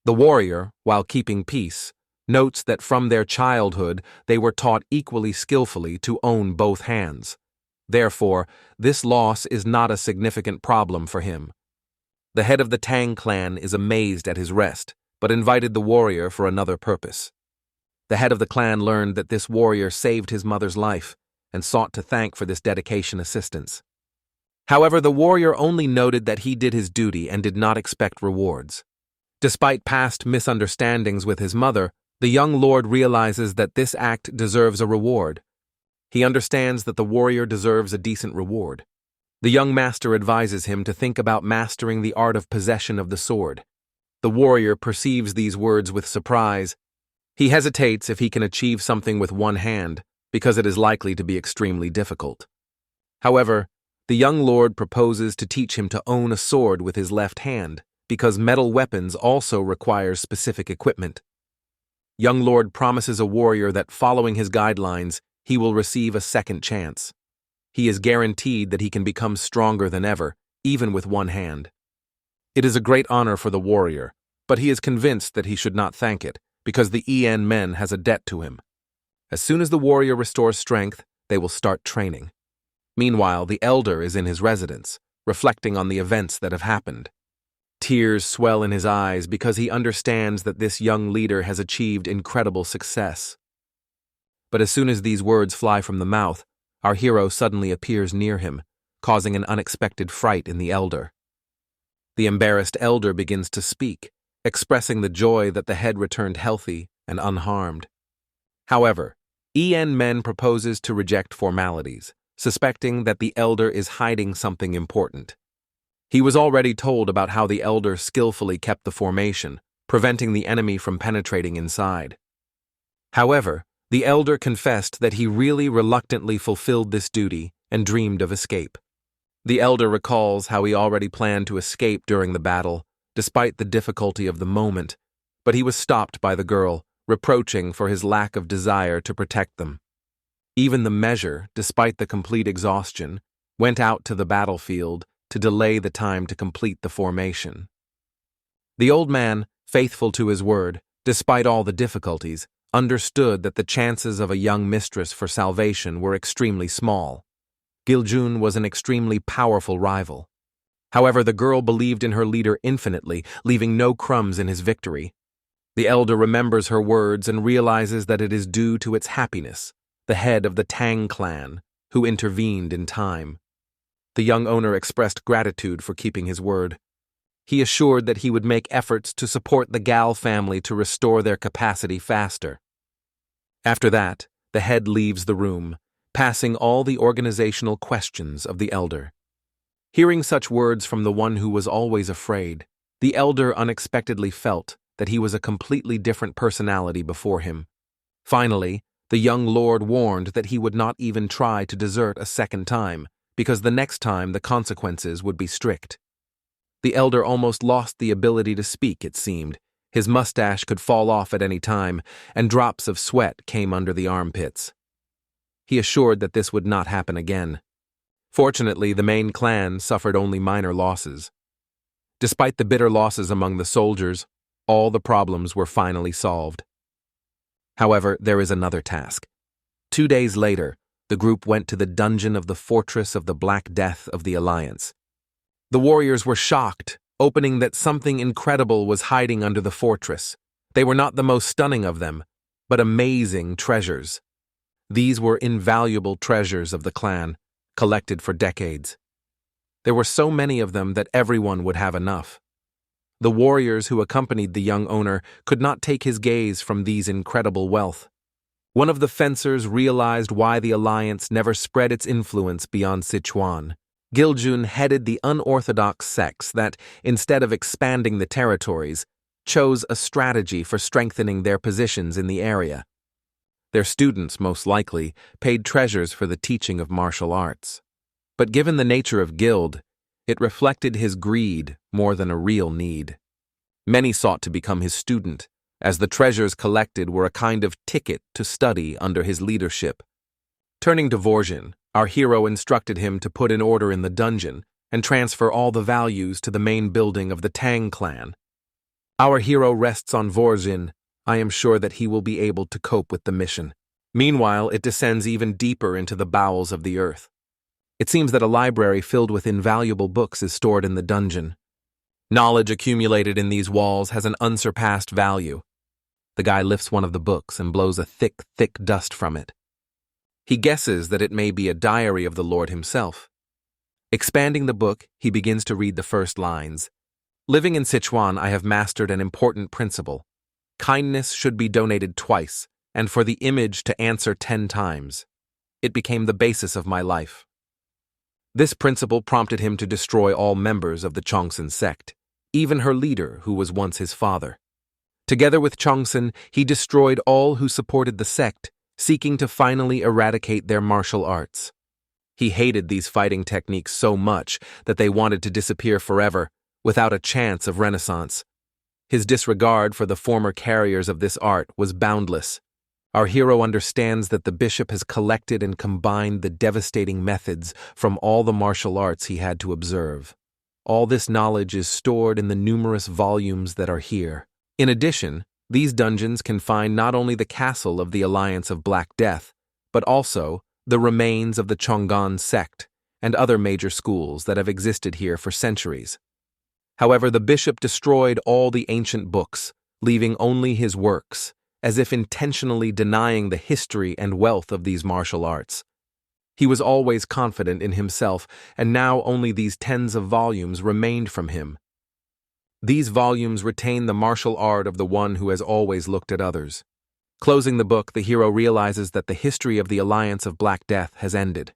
The warrior, while keeping peace, notes that from their childhood they were taught equally skillfully to own both hands. Therefore, this loss is not a significant problem for him. The head of the Tang clan is amazed at his rest, but invited the warrior for another purpose. The head of the clan learned that this warrior saved his mother's life and sought to thank for this dedication assistance. However, the warrior only noted that he did his duty and did not expect rewards. Despite past misunderstandings with his mother, the young lord realizes that this act deserves a reward. He understands that the warrior deserves a decent reward. The young master advises him to think about mastering the art of possession of the sword. The warrior perceives these words with surprise. He hesitates if he can achieve something with one hand, because it is likely to be extremely difficult. However, the young lord proposes to teach him to own a sword with his left hand, because metal weapons also require specific equipment. Young lord promises a warrior that following his guidelines, he will receive a second chance. He is guaranteed that he can become stronger than ever, even with one hand. It is a great honor for the warrior, but he is convinced that he should not thank it, because the men has a debt to him. As soon as the warrior restores strength, they will start training. Meanwhile, the elder is in his residence, reflecting on the events that have happened. Tears swell in his eyes because he understands that this young leader has achieved incredible success. But as soon as these words fly from the mouth, our hero suddenly appears near him, causing an unexpected fright in the elder. The embarrassed elder begins to speak, expressing the joy that the head returned healthy and unharmed. However, men proposes to reject formalities, suspecting that the elder is hiding something important. He was already told about how the elder skillfully kept the formation, preventing the enemy from penetrating inside. However, the elder confessed that he really reluctantly fulfilled this duty and dreamed of escape. The elder recalls how he already planned to escape during the battle, despite the difficulty of the moment, but he was stopped by the girl, reproaching for his lack of desire to protect them. Even the measure, despite the complete exhaustion, went out to the battlefield to delay the time to complete the formation. The old man, faithful to his word, despite all the difficulties, understood that the chances of a young mistress for salvation were extremely small. Giljun was an extremely powerful rival. However, the girl believed in her leader infinitely, leaving no crumbs in his victory. The elder remembers her words and realizes that it is due to its happiness, the head of the Tang clan, who intervened in time. The young owner expressed gratitude for keeping his word. He assured that he would make efforts to support the Gal family to restore their capacity faster. After that, the head leaves the room, passing all the organizational questions of the elder. Hearing such words from the one who was always afraid, the elder unexpectedly felt that he was a completely different personality before him. Finally, the young lord warned that he would not even try to desert a second time, because the next time the consequences would be strict. The elder almost lost the ability to speak, it seemed. His mustache could fall off at any time, and drops of sweat came under the armpits. He assured that this would not happen again. Fortunately, the main clan suffered only minor losses. Despite the bitter losses among the soldiers, all the problems were finally solved. However, there is another task. 2 days later, the group went to the dungeon of the Fortress of the Black Death of the Alliance. The warriors were shocked, opening that something incredible was hiding under the fortress. They were not the most stunning of them, but amazing treasures. These were invaluable treasures of the clan, collected for decades. There were so many of them that everyone would have enough. The warriors who accompanied the young owner could not take his gaze from these incredible wealth. One of the fencers realized why the alliance never spread its influence beyond Sichuan. Giljun headed the unorthodox sects that, instead of expanding the territories, chose a strategy for strengthening their positions in the area. Their students, most likely, paid treasures for the teaching of martial arts. But given the nature of Guild, it reflected his greed more than a real need. Many sought to become his student, as the treasures collected were a kind of ticket to study under his leadership. Turning to Vorzhin, our hero instructed him to put in order in the dungeon and transfer all the values to the main building of the Tang clan. Our hero rests on Vorzhin. I am sure that he will be able to cope with the mission. Meanwhile, it descends even deeper into the bowels of the earth. It seems that a library filled with invaluable books is stored in the dungeon. Knowledge accumulated in these walls has an unsurpassed value. The guy lifts one of the books and blows a thick, thick dust from it. He guesses that it may be a diary of the Lord himself. Expanding the book, he begins to read the first lines. Living in Sichuan, I have mastered an important principle. Kindness should be donated twice, and for the image to answer 10 times. It became the basis of my life. This principle prompted him to destroy all members of the Chongsun sect, even her leader, who was once his father. Together with Chongsun, he destroyed all who supported the sect, seeking to finally eradicate their martial arts. He hated these fighting techniques so much that they wanted to disappear forever, without a chance of renaissance. His disregard for the former carriers of this art was boundless. Our hero understands that the bishop has collected and combined the devastating methods from all the martial arts he had to observe. All this knowledge is stored in the numerous volumes that are here. In addition, these dungeons confine not only the castle of the Alliance of Black Death, but also the remains of the Chong'an sect and other major schools that have existed here for centuries. However, the bishop destroyed all the ancient books, leaving only his works, as if intentionally denying the history and wealth of these martial arts. He was always confident in himself, and now only these tens of volumes remained from him. These volumes retain the martial art of the one who has always looked at others. Closing the book, the hero realizes that the history of the Alliance of Black Death has ended.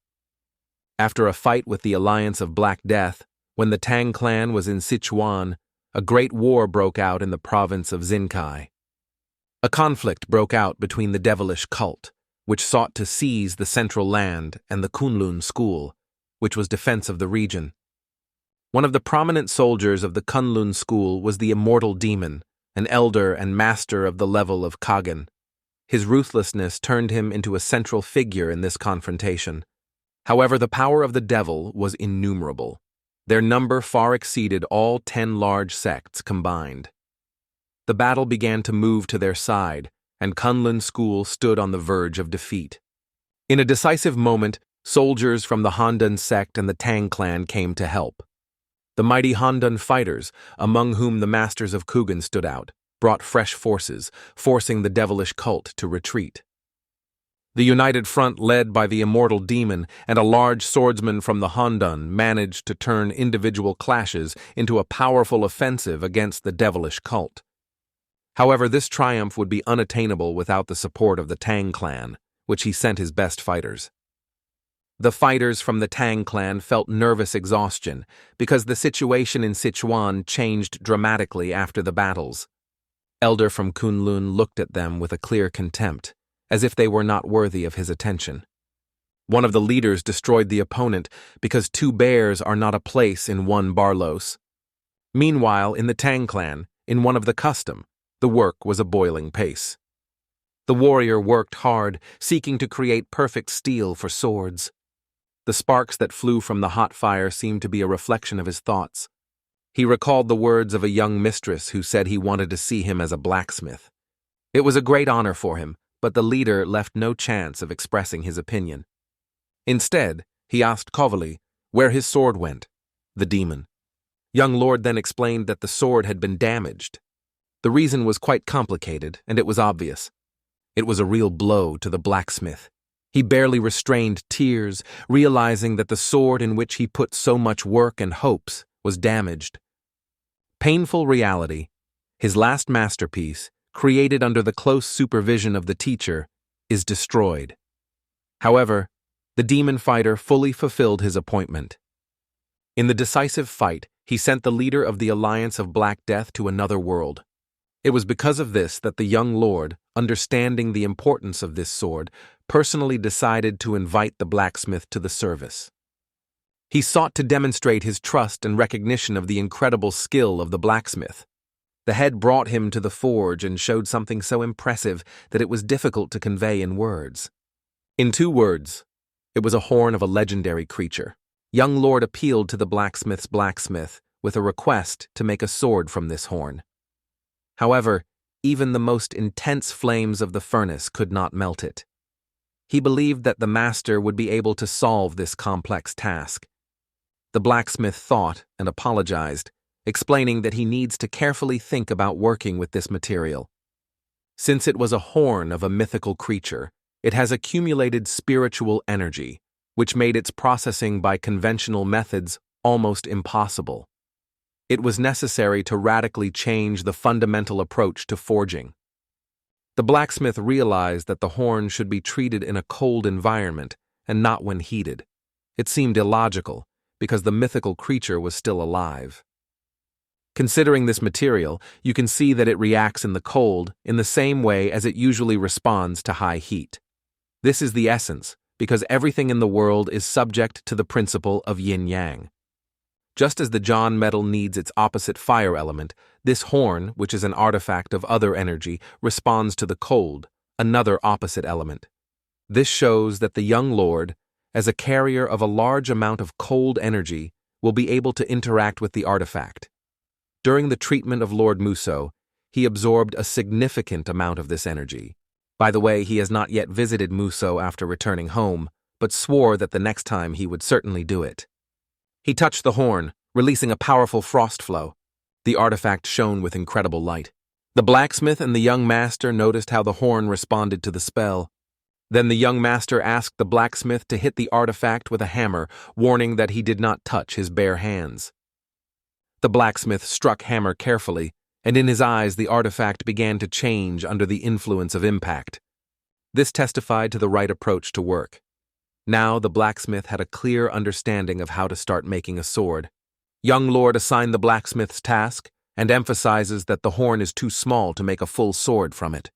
After a fight with the Alliance of Black Death, when the Tang clan was in Sichuan, a great war broke out in the province of Xinkai. A conflict broke out between the devilish cult, which sought to seize the central land, and the Kunlun school, which was defense of the region. One of the prominent soldiers of the Kunlun school was the immortal demon, an elder and master of the level of Kagen. His ruthlessness turned him into a central figure in this confrontation. However, the power of the devil was innumerable. Their number far exceeded all 10 large sects combined. The battle began to move to their side, and Kunlun school stood on the verge of defeat. In a decisive moment, soldiers from the Handan sect and the Tang clan came to help. The mighty Handan fighters, among whom the masters of Kugan stood out, brought fresh forces, forcing the devilish cult to retreat. The united front led by the immortal demon and a large swordsman from the Handan managed to turn individual clashes into a powerful offensive against the devilish cult. However, this triumph would be unattainable without the support of the Tang clan, which he sent his best fighters. The fighters from the Tang clan felt nervous exhaustion because the situation in Sichuan changed dramatically after the battles. Elder from Kunlun looked at them with a clear contempt, as if they were not worthy of his attention. One of the leaders destroyed the opponent because 2 bears are not a place in one Barlos. Meanwhile, in the Tang clan, in one of the custom, the work was a boiling pace. The warrior worked hard, seeking to create perfect steel for swords. The sparks that flew from the hot fire seemed to be a reflection of his thoughts. He recalled the words of a young mistress who said he wanted to see him as a blacksmith. It was a great honor for him, but the leader left no chance of expressing his opinion. Instead, he asked Kovali where his sword went, the demon. Young Lord then explained that the sword had been damaged. The reason was quite complicated, and it was obvious. It was a real blow to the blacksmith. He barely restrained tears, realizing that the sword in which he put so much work and hopes was damaged. Painful reality, his last masterpiece, created under the close supervision of the teacher, is destroyed. However, the demon fighter fully fulfilled his appointment. In the decisive fight, he sent the leader of the Alliance of Black Death to another world. It was because of this that the young lord, understanding the importance of this sword, personally decided to invite the blacksmith to the service. He sought to demonstrate his trust and recognition of the incredible skill of the blacksmith. The head brought him to the forge and showed something so impressive that it was difficult to convey in words. In 2 words, it was a horn of a legendary creature. Young lord appealed to the blacksmith's blacksmith with a request to make a sword from this horn. However, even the most intense flames of the furnace could not melt it. He believed that the master would be able to solve this complex task. The blacksmith thought and apologized, explaining that he needs to carefully think about working with this material. Since it was a horn of a mythical creature, it has accumulated spiritual energy, which made its processing by conventional methods almost impossible. It was necessary to radically change the fundamental approach to forging. The blacksmith realized that the horn should be treated in a cold environment and not when heated. It seemed illogical, because the mythical creature was still alive. Considering this material, you can see that it reacts in the cold in the same way as it usually responds to high heat. This is the essence, because everything in the world is subject to the principle of yin-yang. Just as the John metal needs its opposite fire element, this horn, which is an artifact of other energy, responds to the cold, another opposite element. This shows that the young lord, as a carrier of a large amount of cold energy, will be able to interact with the artifact. During the treatment of Lord Muso, he absorbed a significant amount of this energy. By the way, he has not yet visited Muso after returning home, but swore that the next time he would certainly do it. He touched the horn, releasing a powerful frost flow. The artifact shone with incredible light. The blacksmith and the young master noticed how the horn responded to the spell. Then the young master asked the blacksmith to hit the artifact with a hammer, warning that he did not touch his bare hands. The blacksmith struck hammer carefully, and in his eyes the artifact began to change under the influence of impact. This testified to the right approach to work. Now the blacksmith had a clear understanding of how to start making a sword. Young Lord assigned the blacksmith's task and emphasizes that the horn is too small to make a full sword from it.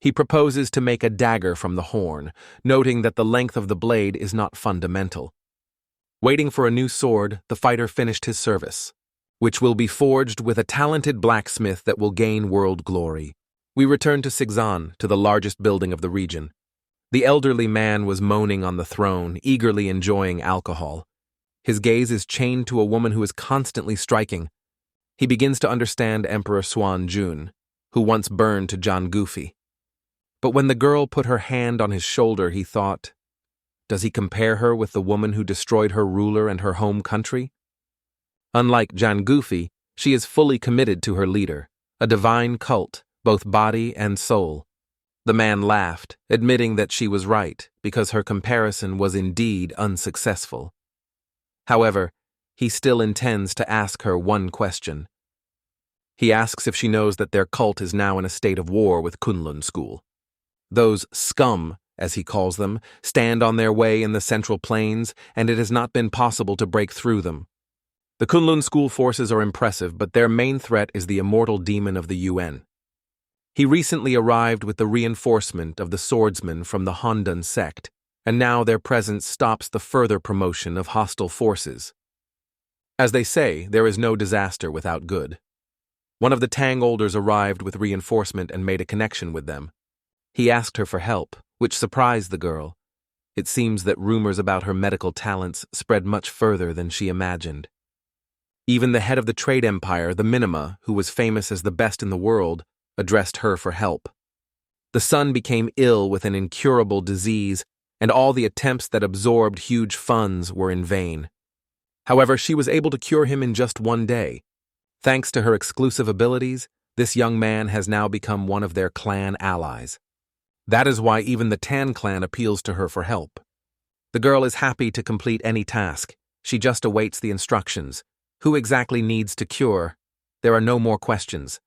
He proposes to make a dagger from the horn, noting that the length of the blade is not fundamental. Waiting for a new sword, the fighter finished his service, which will be forged with a talented blacksmith that will gain world glory. We return to Sichuan, to the largest building of the region. The elderly man was moaning on the throne, eagerly enjoying alcohol. His gaze is chained to a woman who is constantly striking. He begins to understand Emperor Swan Jun, who once burned to John Goofy. But when the girl put her hand on his shoulder, he thought, does he compare her with the woman who destroyed her ruler and her home country? Unlike John Goofy, she is fully committed to her leader, a divine cult, both body and soul. The man laughed, admitting that she was right, because her comparison was indeed unsuccessful. However, he still intends to ask her one question. He asks if she knows that their cult is now in a state of war with Kunlun School. Those scum, as he calls them, stand on their way in the Central Plains, and it has not been possible to break through them. The Kunlun School forces are impressive, but their main threat is the immortal demon of the UN. He recently arrived with the reinforcement of the swordsmen from the Hondan sect, and now their presence stops the further promotion of hostile forces. As they say, there is no disaster without good. One of the Tang elders arrived with reinforcement and made a connection with them. He asked her for help, which surprised the girl. It seems that rumors about her medical talents spread much further than she imagined. Even the head of the trade empire, the Minima, who was famous as the best in the world, addressed her for help. The son became ill with an incurable disease, and all the attempts that absorbed huge funds were in vain. However, she was able to cure him in just one day. Thanks to her exclusive abilities, this young man has now become one of their clan allies. That is why even the Tan clan appeals to her for help. The girl is happy to complete any task. She just awaits the instructions. Who exactly needs to cure? There are no more questions.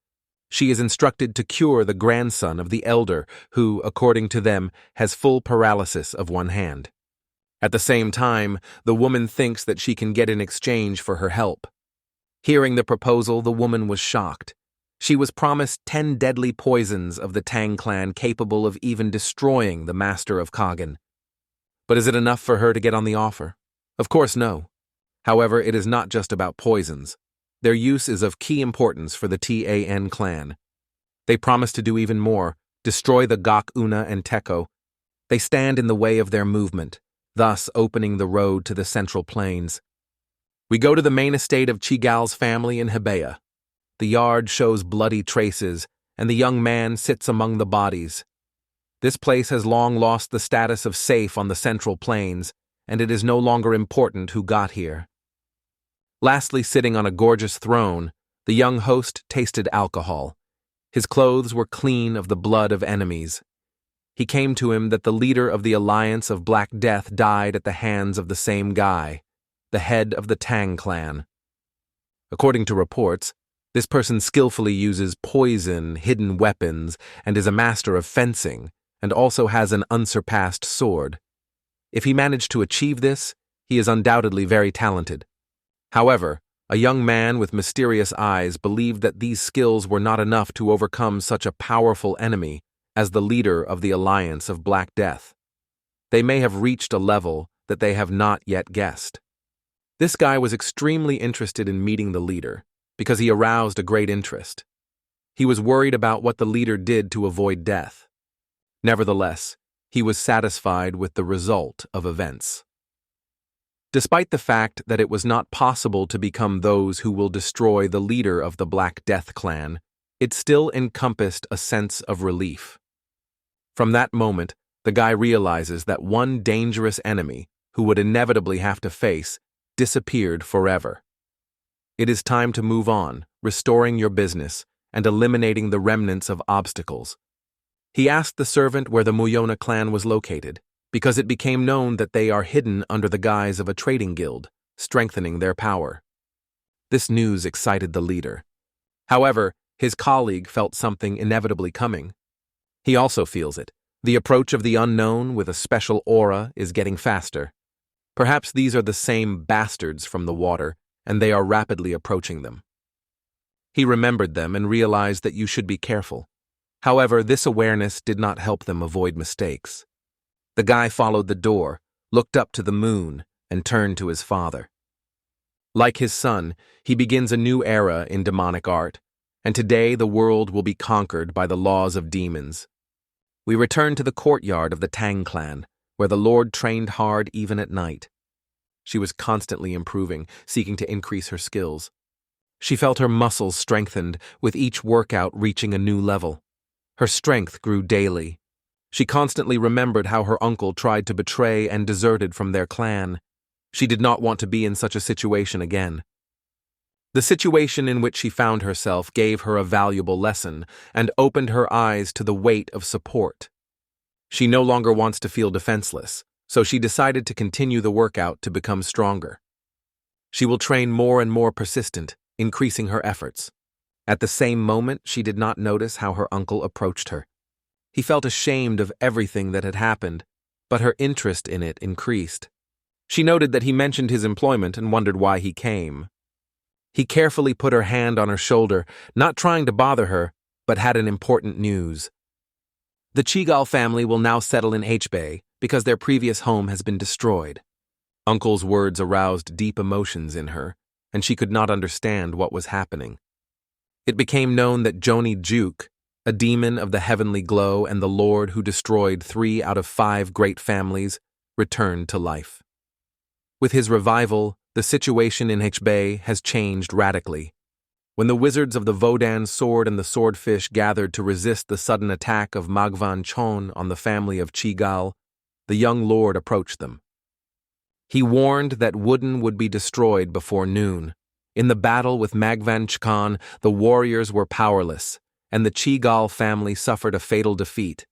She is instructed to cure the grandson of the elder, who, according to them, has full paralysis of one hand. At the same time, the woman thinks that she can get in exchange for her help. Hearing the proposal, the woman was shocked. She was promised 10 deadly poisons of the Tang clan capable of even destroying the master of Kagan. But is it enough for her to get on the offer? Of course no. However, it is not just about poisons. Their use is of key importance for the Tan clan. They promise to do even more, destroy the Gok Una and Teko. They stand in the way of their movement, thus opening the road to the Central Plains. We go to the main estate of Chigal's family in Hebea. The yard shows bloody traces, and the young man sits among the bodies. This place has long lost the status of safe on the Central Plains, and it is no longer important who got here. Lastly, sitting on a gorgeous throne, the young host tasted alcohol. His clothes were clean of the blood of enemies. He came to him that the leader of the Alliance of Black Death died at the hands of the same guy, the head of the Tang clan. According to reports, this person skillfully uses poison, hidden weapons, and is a master of fencing, and also has an unsurpassed sword. If he managed to achieve this, he is undoubtedly very talented. However, a young man with mysterious eyes believed that these skills were not enough to overcome such a powerful enemy as the leader of the Alliance of Black Death. They may have reached a level that they have not yet guessed. This guy was extremely interested in meeting the leader, because he aroused a great interest. He was worried about what the leader did to avoid death. Nevertheless, he was satisfied with the result of events. Despite the fact that it was not possible to become those who will destroy the leader of the Black Death clan, it still encompassed a sense of relief. From that moment, the guy realizes that one dangerous enemy, who would inevitably have to face, disappeared forever. It is time to move on, restoring your business, and eliminating the remnants of obstacles. He asked the servant where the Muyona clan was located, because it became known that they are hidden under the guise of a trading guild, strengthening their power. This news excited the leader. However, his colleague felt something inevitably coming. He also feels it. The approach of the unknown with a special aura is getting faster. Perhaps these are the same bastards from the water, and they are rapidly approaching them. He remembered them and realized that you should be careful. However, this awareness did not help them avoid mistakes. The guy followed the door, looked up to the moon, and turned to his father. Like his son, he begins a new era in demonic art, and today the world will be conquered by the laws of demons. We return to the courtyard of the Tang clan, where the Lord trained hard even at night. She was constantly improving, seeking to increase her skills. She felt her muscles strengthened, with each workout reaching a new level. Her strength grew daily. She constantly remembered how her uncle tried to betray and deserted from their clan. She did not want to be in such a situation again. The situation in which she found herself gave her a valuable lesson and opened her eyes to the weight of support. She no longer wants to feel defenseless, so she decided to continue the workout to become stronger. She will train more and more persistent, increasing her efforts. At the same moment, she did not notice how her uncle approached her. He felt ashamed of everything that had happened, but her interest in it increased. She noted that he mentioned his employment and wondered why he came. He carefully put her hand on her shoulder, not trying to bother her, but had an important news. The Chigal family will now settle in H-Bay because their previous home has been destroyed. Uncle's words aroused deep emotions in her, and she could not understand what was happening. It became known that Joni Juke, a demon of the heavenly glow and the Lord who destroyed 3 out of 5 great families, returned to life. With his revival, the situation in H-Bay has changed radically. When the wizards of the Vodan sword and the swordfish gathered to resist the sudden attack of Magvan Chon on the family of Chigal, the young lord approached them. He warned that Wooden would be destroyed before noon. In the battle with Magvan Chkan, the warriors were powerless, and the Chigal family suffered a fatal defeat.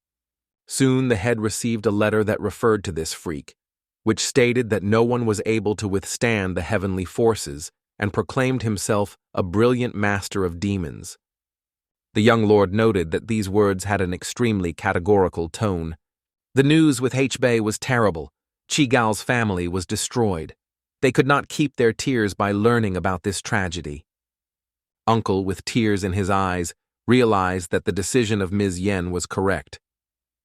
Soon the head received a letter that referred to this freak, which stated that no one was able to withstand the heavenly forces and proclaimed himself a brilliant master of demons. The young lord noted that these words had an extremely categorical tone. The news with H-Bay was terrible. Chigal's family was destroyed. They could not keep their tears by learning about this tragedy. Uncle, with tears in his eyes, realized that the decision of Ms. Yen was correct.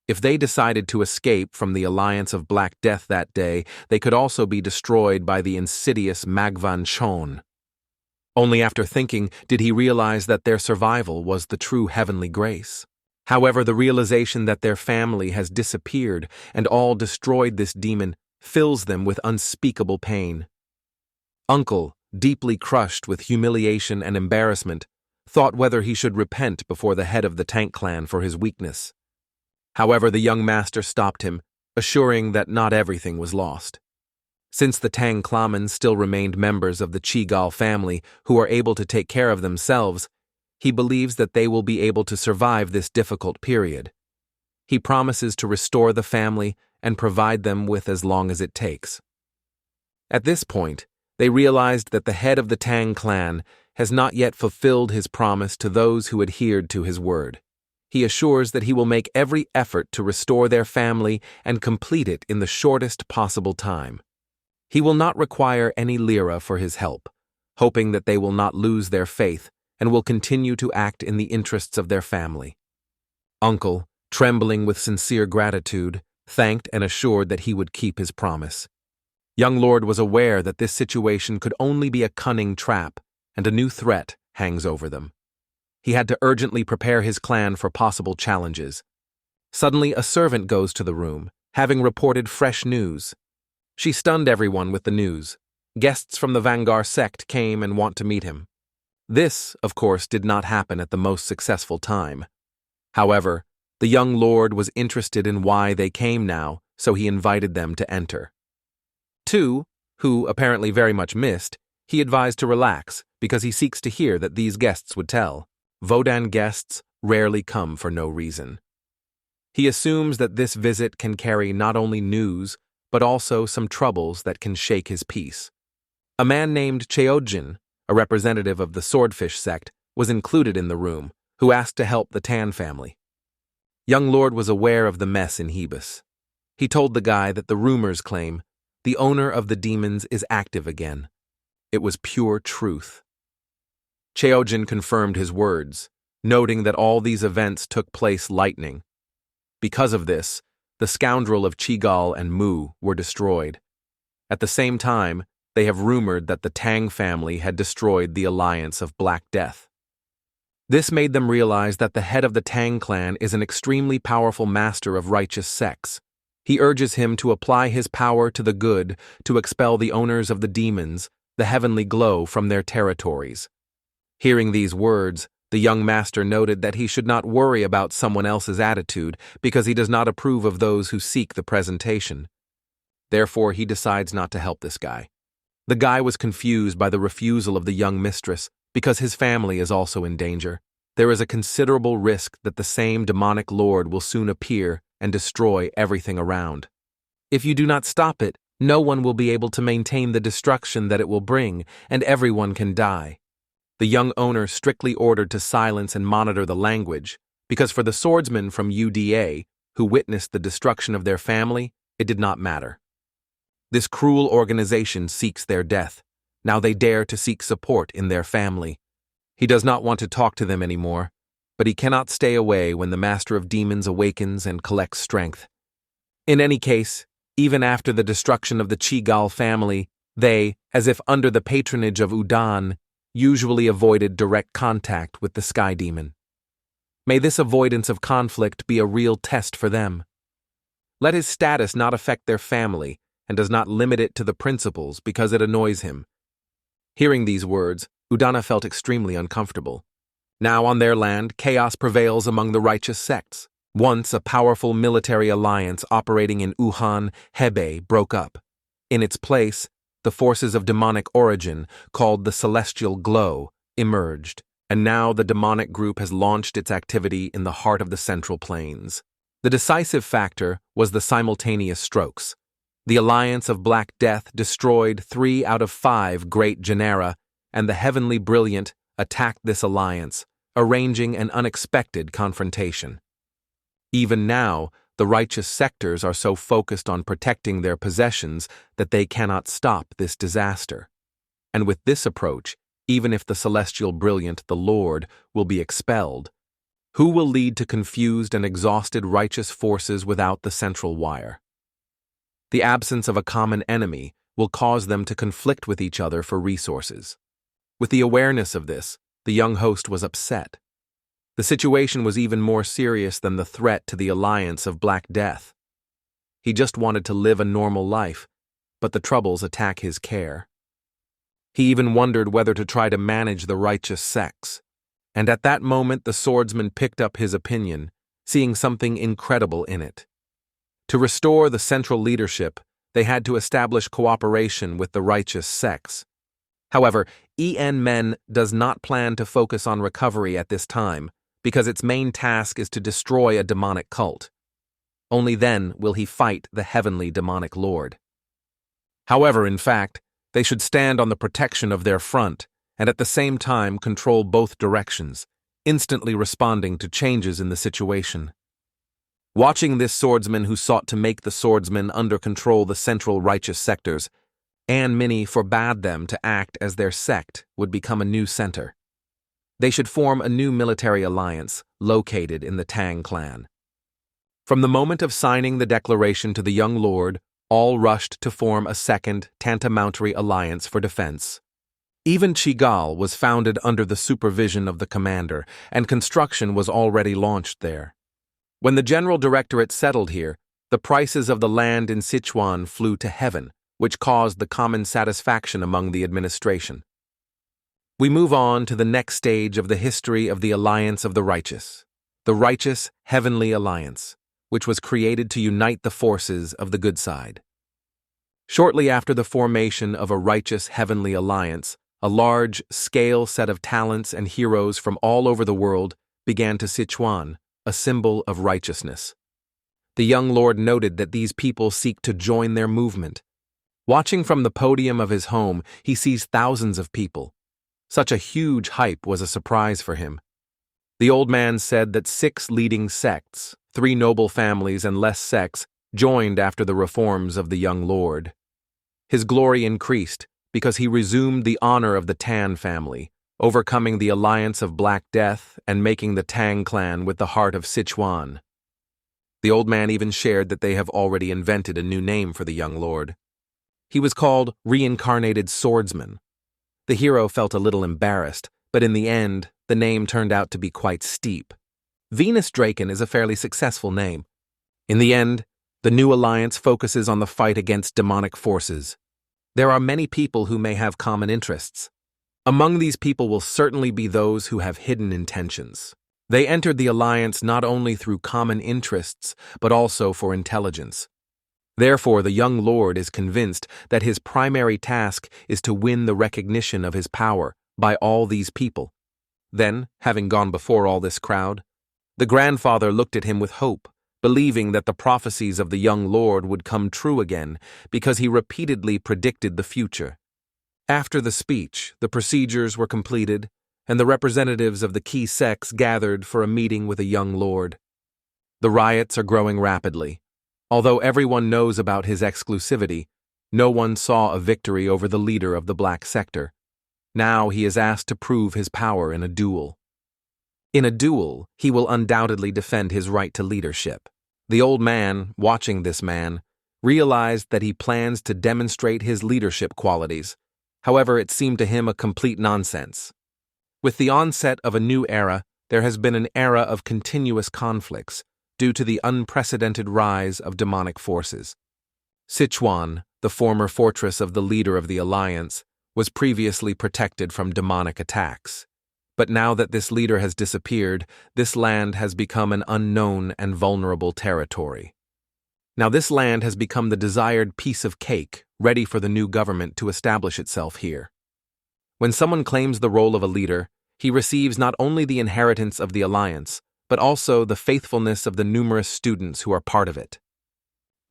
If they decided to escape from the Alliance of Black Death that day, they could also be destroyed by the insidious Magvan Chon. Only after thinking did he realize that their survival was the true heavenly grace. However, the realization that their family has disappeared and all destroyed this demon fills them with unspeakable pain. Uncle, deeply crushed with humiliation and embarrassment, thought whether he should repent before the head of the Tank clan for his weakness. However, the young master stopped him, assuring that not everything was lost. Since the Tang clamans still remained members of the Chigal family who are able to take care of themselves, he believes that they will be able to survive this difficult period. He promises to restore the family and provide them with as long as it takes. At this point, they realized that the head of the Tang clan has not yet fulfilled his promise to those who adhered to his word. He assures that he will make every effort to restore their family and complete it in the shortest possible time. He will not require any lira for his help, hoping that they will not lose their faith and will continue to act in the interests of their family. Uncle, trembling with sincere gratitude, thanked and assured that he would keep his promise. Young Lord was aware that this situation could only be a cunning trap, and a new threat hangs over them. He had to urgently prepare his clan for possible challenges. Suddenly, a servant goes to the room, having reported fresh news. She stunned everyone with the news. Guests from the Vanguard sect came and want to meet him. This, of course, did not happen at the most successful time. However, the young lord was interested in why they came now, so he invited them to enter. Two, who apparently very much missed, he advised to relax because he seeks to hear that these guests would tell. Vodan guests rarely come for no reason. He assumes that this visit can carry not only news, but also some troubles that can shake his peace. A man named Cheojin, a representative of the Swordfish sect, was included in the room, who asked to help the Tan family. Young Lord was aware of the mess in Hebus. He told the guy that the rumors claim the owner of the demons is active again. It was pure truth. Cheojin confirmed his words, noting that all these events took place lightning. Because of this, the scoundrel of Chigal and Mu were destroyed. At the same time, they have rumored that the Tang family had destroyed the alliance of Black Death. This made them realize that the head of the Tang clan is an extremely powerful master of righteous sects. He urges him to apply his power to the good to expel the owners of the demons, the heavenly glow, from their territories. Hearing these words, the young master noted that he should not worry about someone else's attitude because he does not approve of those who seek the presentation. Therefore, he decides not to help this guy. The guy was confused by the refusal of the young mistress because his family is also in danger. There is a considerable risk that the same demonic lord will soon appear and destroy everything around. If you do not stop it, no one will be able to maintain the destruction that it will bring, and everyone can die. The young owner strictly ordered to silence and monitor the language, because for the swordsmen from UDA, who witnessed the destruction of their family, it did not matter. This cruel organization seeks their death. Now they dare to seek support in their family. He does not want to talk to them anymore, but he cannot stay away when the Master of Demons awakens and collects strength. In any case, even after the destruction of the Chigal family, they, as if under the patronage of Udan, usually avoided direct contact with the Sky Demon. May this avoidance of conflict be a real test for them. Let his status not affect their family, and does not limit it to the principals because it annoys him. Hearing these words, Udana felt extremely uncomfortable. Now on their land, chaos prevails among the righteous sects. Once a powerful military alliance operating in Wuhan, Hebei, broke up. In its place, the forces of demonic origin, called the Celestial Glow, emerged, and now the demonic group has launched its activity in the heart of the Central Plains. The decisive factor was the simultaneous strokes. The alliance of Black Death destroyed 3 out of 5 great genera, and the Heavenly Brilliant attacked this alliance, arranging an unexpected confrontation. Even now, the righteous sectors are so focused on protecting their possessions that they cannot stop this disaster. And with this approach, even if the Celestial Brilliant, the Lord, will be expelled, who will lead to confused and exhausted righteous forces without the central wire? The absence of a common enemy will cause them to conflict with each other for resources. With the awareness of this, the young host was upset. The situation was even more serious than the threat to the alliance of Black Death. He just wanted to live a normal life, but the troubles attack his care. He even wondered whether to try to manage the righteous sects. And at that moment the swordsman picked up his opinion, seeing something incredible in it. To restore the central leadership, they had to establish cooperation with the righteous sects. However, En Men does not plan to focus on recovery at this time, because its main task is to destroy a demonic cult. Only then will he fight the heavenly demonic lord. However, in fact, they should stand on the protection of their front and at the same time control both directions, instantly responding to changes in the situation. Watching this swordsman who sought to make the swordsmen under control the central righteous sectors, Minnie forbade them to act as their sect would become a new center. They should form a new military alliance located in the Tang clan. From the moment of signing the declaration to the young lord, all rushed to form a second, tantamountary alliance for defense. Even Chigal was founded under the supervision of the commander, and construction was already launched there. When the general directorate settled here, the prices of the land in Sichuan flew to heaven, which caused the common satisfaction among the administration. We move on to the next stage of the history of the Alliance of the Righteous Heavenly Alliance, which was created to unite the forces of the good side. Shortly after the formation of a righteous heavenly alliance, a large-scale set of talents and heroes from all over the world began to Sichuan, a symbol of righteousness. The young lord noted that these people seek to join their movement. Watching from the podium of his home, he sees thousands of people. Such a huge hype was a surprise for him. The old man said that 6 leading sects, 3 noble families and less sects, joined after the reforms of the young lord. His glory increased because he resumed the honor of the Tan family, overcoming the alliance of Black Death and making the Tang clan with the heart of Sichuan. The old man even shared that they have already invented a new name for the young lord. He was called Reincarnated Swordsman. The hero felt a little embarrassed, but in the end, the name turned out to be quite steep. Venus Draken is a fairly successful name. In the end, the new alliance focuses on the fight against demonic forces. There are many people who may have common interests. Among these people will certainly be those who have hidden intentions. They entered the alliance not only through common interests, but also for intelligence. Therefore, the young lord is convinced that his primary task is to win the recognition of his power by all these people. Then, having gone before all this crowd, the grandfather looked at him with hope, believing that the prophecies of the young lord would come true again because he repeatedly predicted the future. After the speech, the procedures were completed, and the representatives of the key sects gathered for a meeting with a young lord. The riots are growing rapidly. Although everyone knows about his exclusivity, no one saw a victory over the leader of the black sector. Now he is asked to prove his power in a duel. In a duel, he will undoubtedly defend his right to leadership. The old man, watching this man, realized that he plans to demonstrate his leadership qualities. However, it seemed to him a complete nonsense. With the onset of a new era, there has been an era of continuous conflicts due to the unprecedented rise of demonic forces. Sichuan, the former fortress of the leader of the alliance, was previously protected from demonic attacks. But now that this leader has disappeared, this land has become an unknown and vulnerable territory. Now this land has become the desired piece of cake, ready for the new government to establish itself here. When someone claims the role of a leader, he receives not only the inheritance of the alliance, but also the faithfulness of the numerous students who are part of it.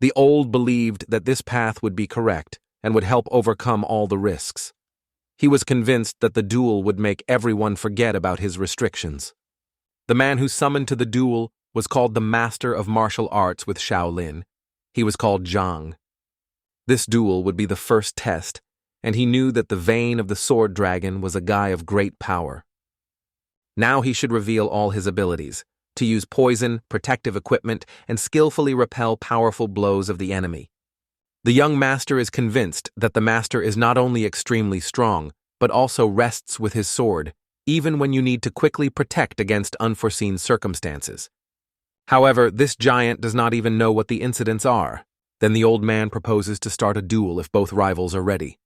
The old believed that this path would be correct and would help overcome all the risks. He was convinced that the duel would make everyone forget about his restrictions. The man who summoned to the duel was called the Master of Martial Arts with Shaolin. He was called Jang. This duel would be the first test, and he knew that the vein of the sword dragon was a guy of great power. Now he should reveal all his abilities, to use poison, protective equipment, and skillfully repel powerful blows of the enemy. The young master is convinced that the master is not only extremely strong, but also rests with his sword, even when you need to quickly protect against unforeseen circumstances. However, this giant does not even know what the incidents are. Then the old man proposes to start a duel if both rivals are ready.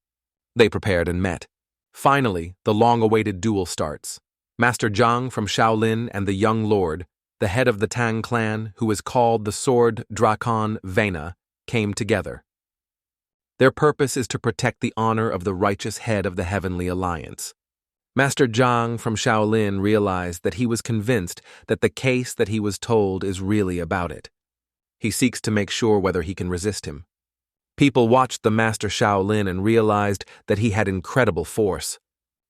They prepared and met. Finally, the long-awaited duel starts. Master Jang from Shaolin and the young lord, the head of the Tang clan, who is called the Sword Drakon Vena, came together. Their purpose is to protect the honor of the righteous head of the Heavenly Alliance. Master Jang from Shaolin realized that he was convinced that the case that he was told is really about it. He seeks to make sure whether he can resist him. People watched the Master Shaolin and realized that he had incredible force.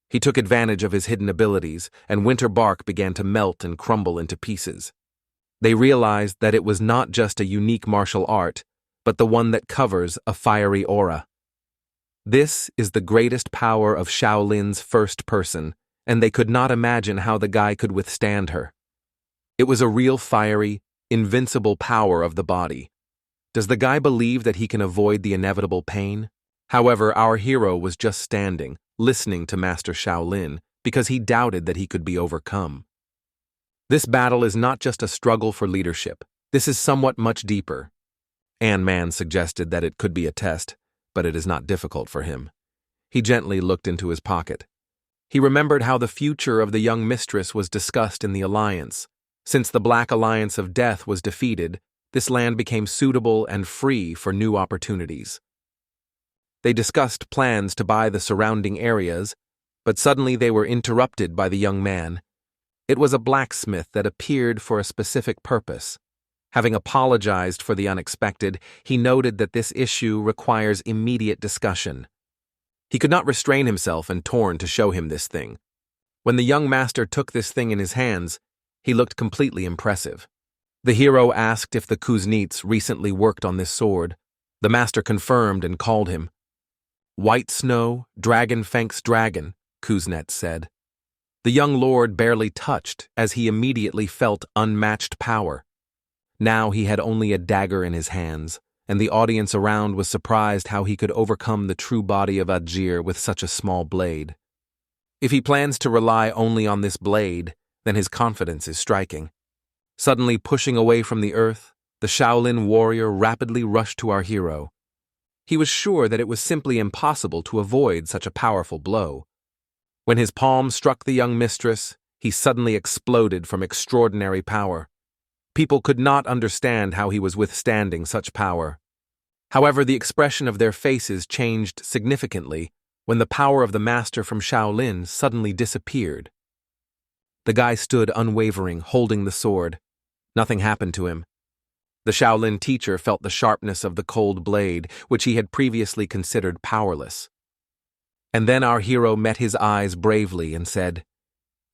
He took advantage of his hidden abilities, and winter bark began to melt and crumble into pieces. They realized that it was not just a unique martial art, but the one that covers a fiery aura. This is the greatest power of Shaolin's first person, and they could not imagine how the guy could withstand her. It was a real fiery, invincible power of the body. Does the guy believe that he can avoid the inevitable pain? However, our hero was just standing, listening to Master Shaolin, because he doubted that he could be overcome. This battle is not just a struggle for leadership. This is somewhat much deeper. Man suggested that it could be a test, but it is not difficult for him. He gently looked into his pocket. He remembered how the future of the young mistress was discussed in the alliance. Since the Black Alliance of Death was defeated, this land became suitable and free for new opportunities. They discussed plans to buy the surrounding areas, but suddenly they were interrupted by the young man. It was a blacksmith that appeared for a specific purpose. Having apologized for the unexpected, he noted that this issue requires immediate discussion. He could not restrain himself and torn to show him this thing. When the young master took this thing in his hands, he looked completely impressive. The hero asked if the Kuznets recently worked on this sword. The master confirmed and called him. "White Snow, Dragon Fank's dragon," Kuznet said. The young lord barely touched as he immediately felt unmatched power. Now he had only a dagger in his hands, and the audience around was surprised how he could overcome the true body of Ajir with such a small blade. If he plans to rely only on this blade, then his confidence is striking. Suddenly pushing away from the earth, the Shaolin warrior rapidly rushed to our hero. He was sure that it was simply impossible to avoid such a powerful blow. When his palm struck the young mistress, he suddenly exploded from extraordinary power. People could not understand how he was withstanding such power. However, the expression of their faces changed significantly when the power of the master from Shaolin suddenly disappeared. The guy stood unwavering, holding the sword. Nothing happened to him. The Shaolin teacher felt the sharpness of the cold blade, which he had previously considered powerless. And then our hero met his eyes bravely and said,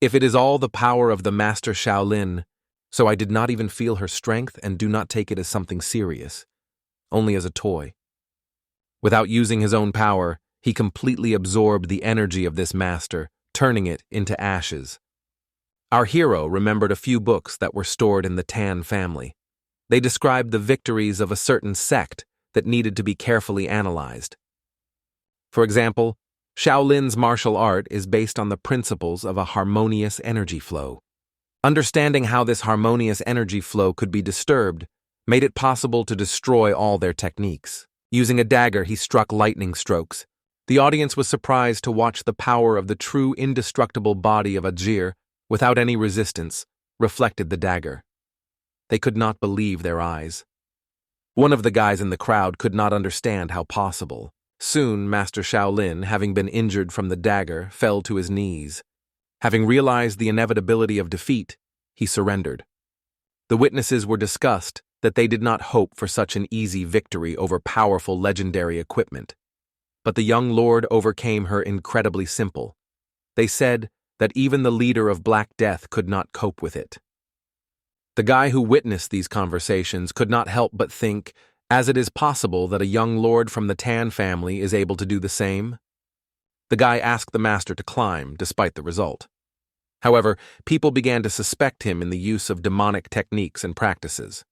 "If it is all the power of the Master Shaolin, so I did not even feel her strength and do not take it as something serious, only as a toy." Without using his own power, he completely absorbed the energy of this master, turning it into ashes. Our hero remembered a few books that were stored in the Tan family. They described the victories of a certain sect that needed to be carefully analyzed. For example, Shaolin's martial art is based on the principles of a harmonious energy flow. Understanding how this harmonious energy flow could be disturbed made it possible to destroy all their techniques. Using a dagger, he struck lightning strokes. The audience was surprised to watch the power of the true indestructible body of Ajir, without any resistance, reflected the dagger. They could not believe their eyes. One of the guys in the crowd could not understand how possible. Soon, Master Shaolin, having been injured from the dagger, fell to his knees. Having realized the inevitability of defeat, he surrendered. The witnesses were disgusted that they did not hope for such an easy victory over powerful legendary equipment. But the young lord overcame her incredibly simple. They said that even the leader of Black Death could not cope with it. The guy who witnessed these conversations could not help but think, as it is possible that a young lord from the Tan family is able to do the same. The guy asked the master to climb, despite the result. However, people began to suspect him in the use of demonic techniques and practices.